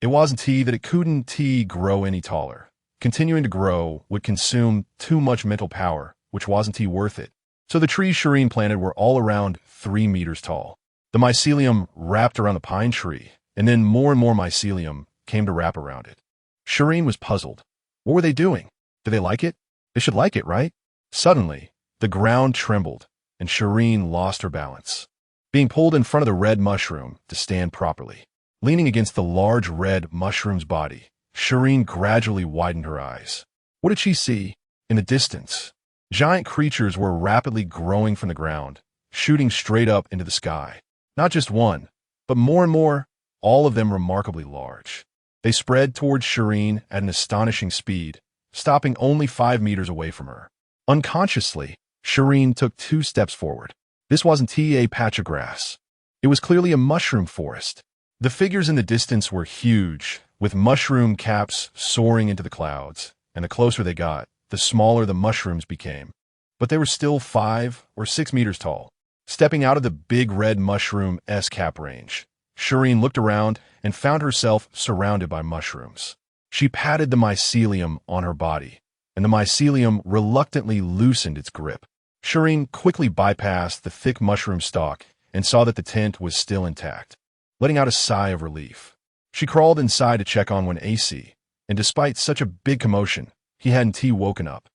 Speaker 1: It wasn't that it couldn't grow any taller. Continuing to grow would consume too much mental power, which wasn't worth it. So the trees Shireen planted were all around 3 meters tall. The mycelium wrapped around the pine tree, and then more and more mycelium came to wrap around it. Shireen was puzzled. What were they doing? Did they like it? They should like it, right? Suddenly, the ground trembled, and Shireen lost her balance. Being pulled in front of the red mushroom to stand properly. Leaning against the large red mushroom's body, Shireen gradually widened her eyes. What did she see? In the distance, giant creatures were rapidly growing from the ground, shooting straight up into the sky. Not just one, but more and more, all of them remarkably large. They spread towards Shireen at an astonishing speed, stopping only 5 meters away from her. Unconsciously, Shireen took 2 steps forward. This wasn't a patch of grass. It was clearly a mushroom forest. The figures in the distance were huge, with mushroom caps soaring into the clouds, and the closer they got, the smaller the mushrooms became. But they were still 5 or 6 meters tall. Stepping out of the big red mushroom S-cap range, Shireen looked around and found herself surrounded by mushrooms. She patted the mycelium on her body, and the mycelium reluctantly loosened its grip. Shireen quickly bypassed the thick mushroom stalk and saw that the tent was still intact. Letting out a sigh of relief, she crawled inside to check on when AC, and despite such a big commotion, he hadn't woken up.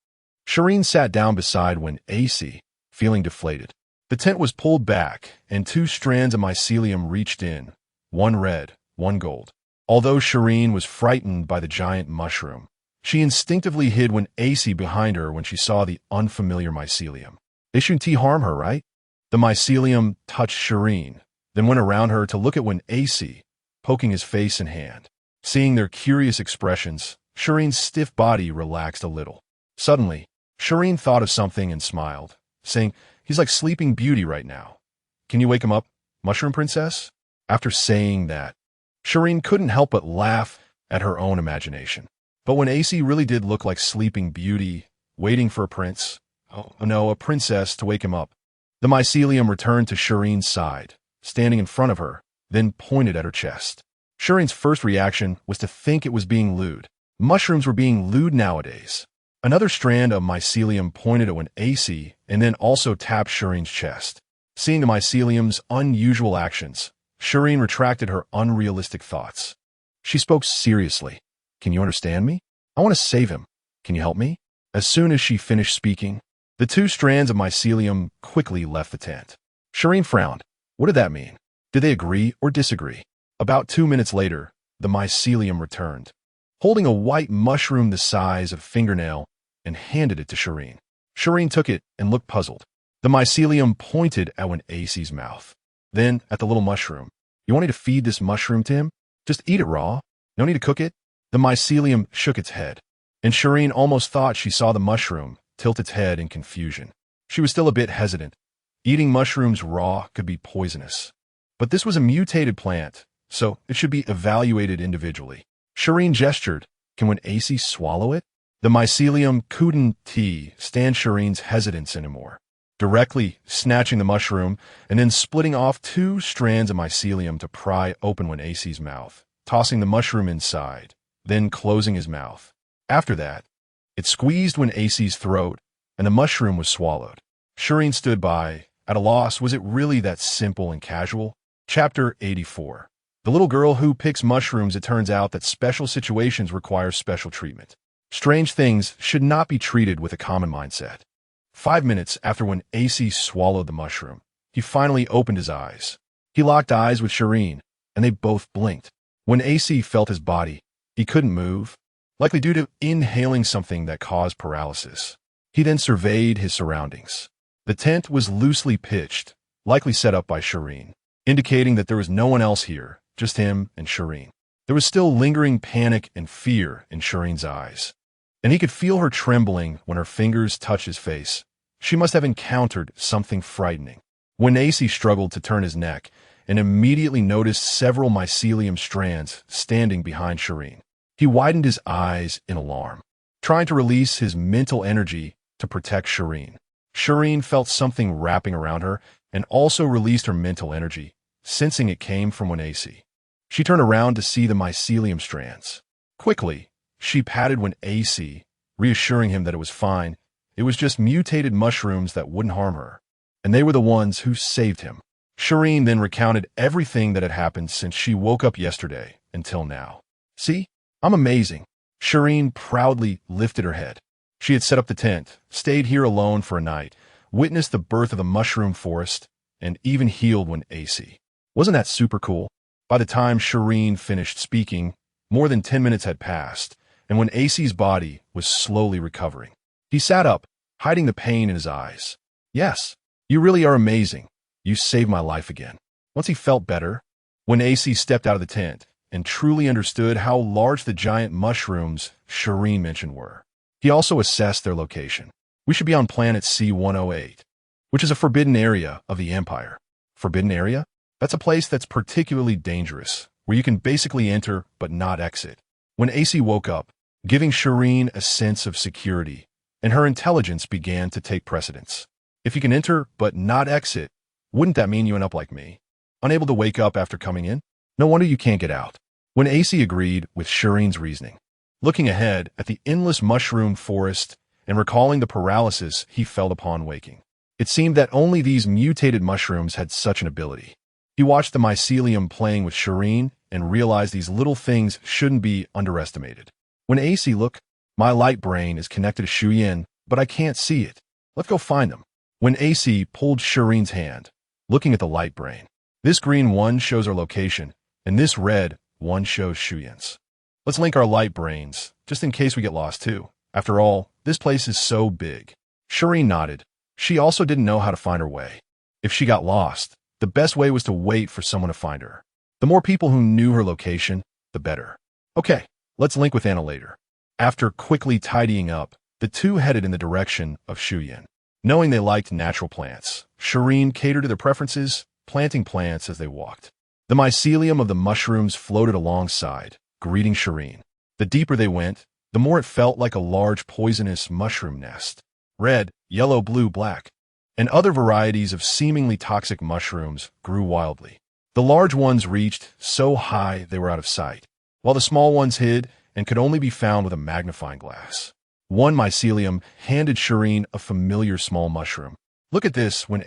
Speaker 1: Shireen sat down beside when AC, feeling deflated. The tent was pulled back, and 2 strands of mycelium reached in, one red, one gold. Although Shireen was frightened by the giant mushroom, she instinctively hid when AC behind her when she saw the unfamiliar mycelium. They shouldn't harm her, right? The mycelium touched Shireen, then went around her to look at when AC, poking his face and hand. Seeing their curious expressions, Shireen's stiff body relaxed a little. Suddenly, Shireen thought of something and smiled, saying, "He's like Sleeping Beauty right now. Can you wake him up, Mushroom Princess?" After saying that, Shireen couldn't help but laugh at her own imagination. But when AC really did look like Sleeping Beauty, waiting for a prince, a princess to wake him up, the mycelium returned to Shireen's side, standing in front of her, then pointed at her chest. Shireen's first reaction was to think it was being lewd. Mushrooms were being lewd nowadays. Another strand of mycelium pointed at an AC and then also tapped Shireen's chest. Seeing the mycelium's unusual actions, Shireen retracted her unrealistic thoughts. She spoke seriously. "Can you understand me? I want to save him. Can you help me?" As soon as she finished speaking, the 2 strands of mycelium quickly left the tent. Shireen frowned. What did that mean? Did they agree or disagree? About 2 minutes later, the mycelium returned, holding a white mushroom the size of a fingernail, and handed it to Shireen. Shireen took it and looked puzzled. The mycelium pointed at AC's mouth, then at the little mushroom. "You want me to feed this mushroom to him? Just eat it raw. No need to cook it?" The mycelium shook its head, and Shireen almost thought she saw the mushroom tilt its head in confusion. She was still a bit hesitant. Eating mushrooms raw could be poisonous. But this was a mutated plant, so it should be evaluated individually. Shireen gestured. "Can AC swallow it?" The mycelium couldn't stand Shireen's hesitance anymore, directly snatching the mushroom and then splitting off 2 strands of mycelium to pry open AC's mouth, tossing the mushroom inside, then closing his mouth. After that, it squeezed AC's throat, and the mushroom was swallowed. Shireen stood by, at a loss. Was it really that simple and casual? Chapter 84. The little girl who picks mushrooms. It turns out that special situations require special treatment. Strange things should not be treated with a common mindset. 5 minutes after AC swallowed the mushroom, he finally opened his eyes. He locked eyes with Shireen, and they both blinked. When AC felt his body, he couldn't move, likely due to inhaling something that caused paralysis. He then surveyed his surroundings. The tent was loosely pitched, likely set up by Shireen, indicating that there was no one else here, just him and Shireen. There was still lingering panic and fear in Shireen's eyes, and he could feel her trembling when her fingers touched his face. She must have encountered something frightening. When AC struggled to turn his neck and immediately noticed several mycelium strands standing behind Shireen. He widened his eyes in alarm, trying to release his mental energy to protect Shireen. Shireen felt something wrapping around her and also released her mental energy, sensing it came from AC. She turned around to see the mycelium strands. Quickly, she patted AC, reassuring him that it was fine. It was just mutated mushrooms that wouldn't harm her, and they were the ones who saved him. Shireen then recounted everything that had happened since she woke up yesterday until now. See? I'm amazing. Shireen proudly lifted her head. She had set up the tent, stayed here alone for a night, witnessed the birth of the mushroom forest, and even healed AC. Wasn't that super cool? By the time Shireen finished speaking, more than 10 minutes had passed, and AC's body was slowly recovering. He sat up, hiding the pain in his eyes. Yes, you really are amazing. You saved my life again. Once he felt better, AC stepped out of the tent and truly understood how large the giant mushrooms Shireen mentioned were. He also assessed their location. We should be on planet C-108, which is a forbidden area of the Empire. Forbidden area? That's a place that's particularly dangerous, where you can basically enter but not exit. When AC woke up, giving Shireen a sense of security, and her intelligence began to take precedence. If you can enter but not exit, wouldn't that mean you end up like me? Unable to wake up after coming in? No wonder you can't get out. When AC agreed with Shireen's reasoning, looking ahead at the endless mushroom forest and recalling the paralysis he felt upon waking, it seemed that only these mutated mushrooms had such an ability. He watched the mycelium playing with Shireen and realized these little things shouldn't be underestimated. When AC looked, my light brain is connected to Shi Yin, but I can't see it. Let's go find them. When AC pulled Shireen's hand, looking at the light brain, this green one shows our location, and this red one shows Shi Yin's. Let's link our light brains, just in case we get lost too. After all, this place is so big. Shireen nodded. She also didn't know how to find her way. If she got lost, the best way was to wait for someone to find her. The more people who knew her location, the better. Okay, let's link with Anna later. After quickly tidying up, the two headed in the direction of Shi Yin. Knowing they liked natural plants, Shireen catered to their preferences, planting plants as they walked. The mycelium of the mushrooms floated alongside, greeting Shireen. The deeper they went, the more it felt like a large poisonous mushroom nest. Red, yellow, blue, black, and other varieties of seemingly toxic mushrooms grew wildly. The large ones reached so high they were out of sight, while the small ones hid and could only be found with a magnifying glass. One mycelium handed Shireen a familiar small mushroom. Look at this. When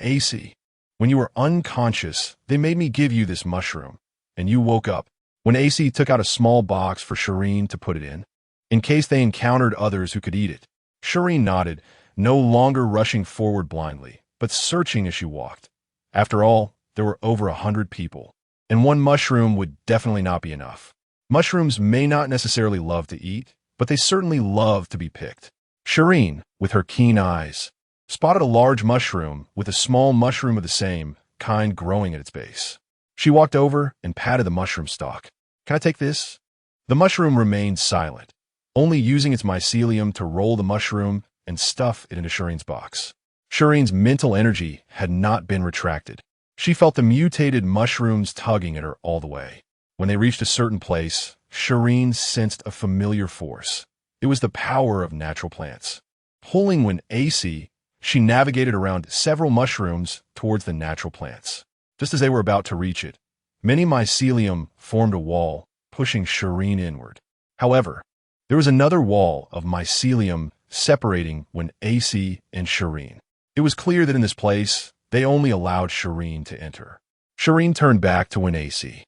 Speaker 1: you were unconscious, they made me give you this mushroom, and you woke up. When AC took out a small box for Shireen to put it in case they encountered others who could eat it. Shireen nodded, no longer rushing forward blindly, but searching as she walked. After all, there were over 100 people, and one mushroom would definitely not be enough. Mushrooms may not necessarily love to eat, but they certainly love to be picked. Shireen, with her keen eyes, spotted a large mushroom with a small mushroom of the same kind growing at its base. She walked over and patted the mushroom stalk. Can I take this? The mushroom remained silent, only using its mycelium to roll the mushroom and stuff it into Shireen's box. Shireen's mental energy had not been retracted. She felt the mutated mushrooms tugging at her all the way. When they reached a certain place, Shireen sensed a familiar force. It was the power of natural plants. Pulling AC, she navigated around several mushrooms towards the natural plants. Just as they were about to reach it, many mycelium formed a wall, pushing Shireen inward. However, there was another wall of mycelium separating AC and Shireen. It was clear that in this place, they only allowed Shireen to enter. Shireen turned back to AC.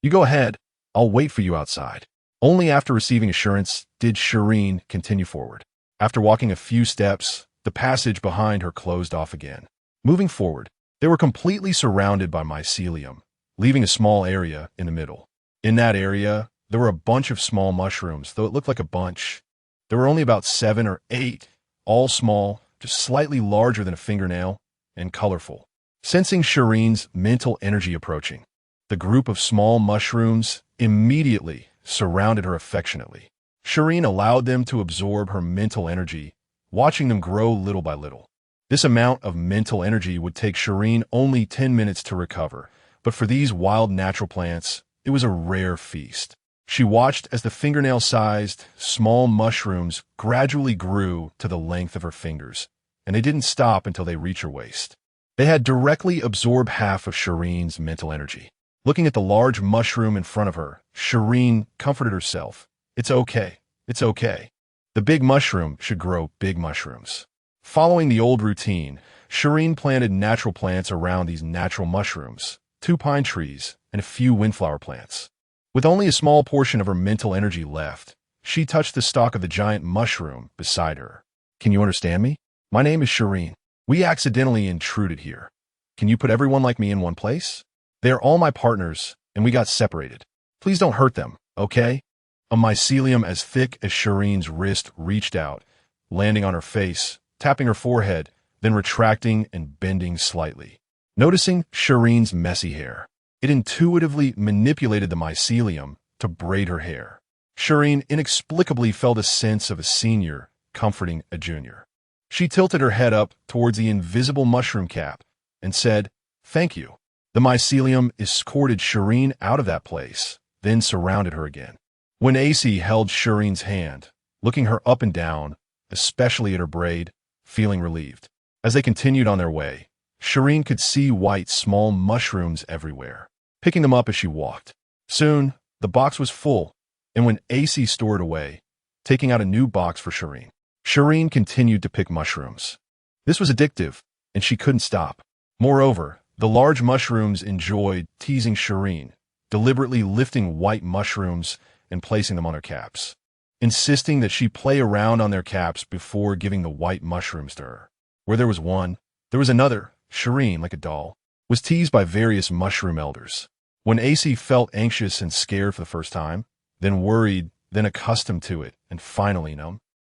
Speaker 1: You go ahead. I'll wait for you outside. Only after receiving assurance did Shireen continue forward. After walking a few steps, the passage behind her closed off again. Moving forward, they were completely surrounded by mycelium, leaving a small area in the middle. In that area, there were a bunch of small mushrooms, though it looked like a bunch. There were only about 7 or 8, all small, just slightly larger than a fingernail, and colorful. Sensing Shireen's mental energy approaching, the group of small mushrooms immediately surrounded her affectionately. Shireen allowed them to absorb her mental energy, watching them grow little by little. This amount of mental energy would take Shireen only 10 minutes to recover, but for these wild natural plants, it was a rare feast. She watched as the fingernail-sized, small mushrooms gradually grew to the length of her fingers, and they didn't stop until they reached her waist. They had directly absorbed half of Shireen's mental energy. Looking at the large mushroom in front of her, Shireen comforted herself. It's okay. It's okay. The big mushroom should grow big mushrooms. Following the old routine, Shireen planted natural plants around these natural mushrooms, 2 pine trees, and a few windflower plants. With only a small portion of her mental energy left, she touched the stalk of the giant mushroom beside her. Can you understand me? My name is Shireen. We accidentally intruded here. Can you put everyone like me in one place? They are all my partners, and we got separated. Please don't hurt them, okay? A mycelium as thick as Shireen's wrist reached out, landing on her face, tapping her forehead, then retracting and bending slightly. Noticing Shireen's messy hair, it intuitively manipulated the mycelium to braid her hair. Shireen inexplicably felt a sense of a senior comforting a junior. She tilted her head up towards the invisible mushroom cap and said, "Thank you." The mycelium escorted Shireen out of that place, then surrounded her again. When AC held Shireen's hand, looking her up and down, especially at her braid, feeling relieved. As they continued on their way, Shireen could see white small mushrooms everywhere, picking them up as she walked. Soon, the box was full, and when AC stored away, taking out a new box for Shireen, Shireen continued to pick mushrooms. This was addictive, and she couldn't stop. Moreover, the large mushrooms enjoyed teasing Shireen, deliberately lifting white mushrooms and placing them on her caps, insisting that she play around on their caps before giving the white mushrooms to her. Where there was one, there was another. Shireen, like a doll, was teased by various mushroom elders. When AC felt anxious and scared for the first time, then worried, then accustomed to it, and finally numb,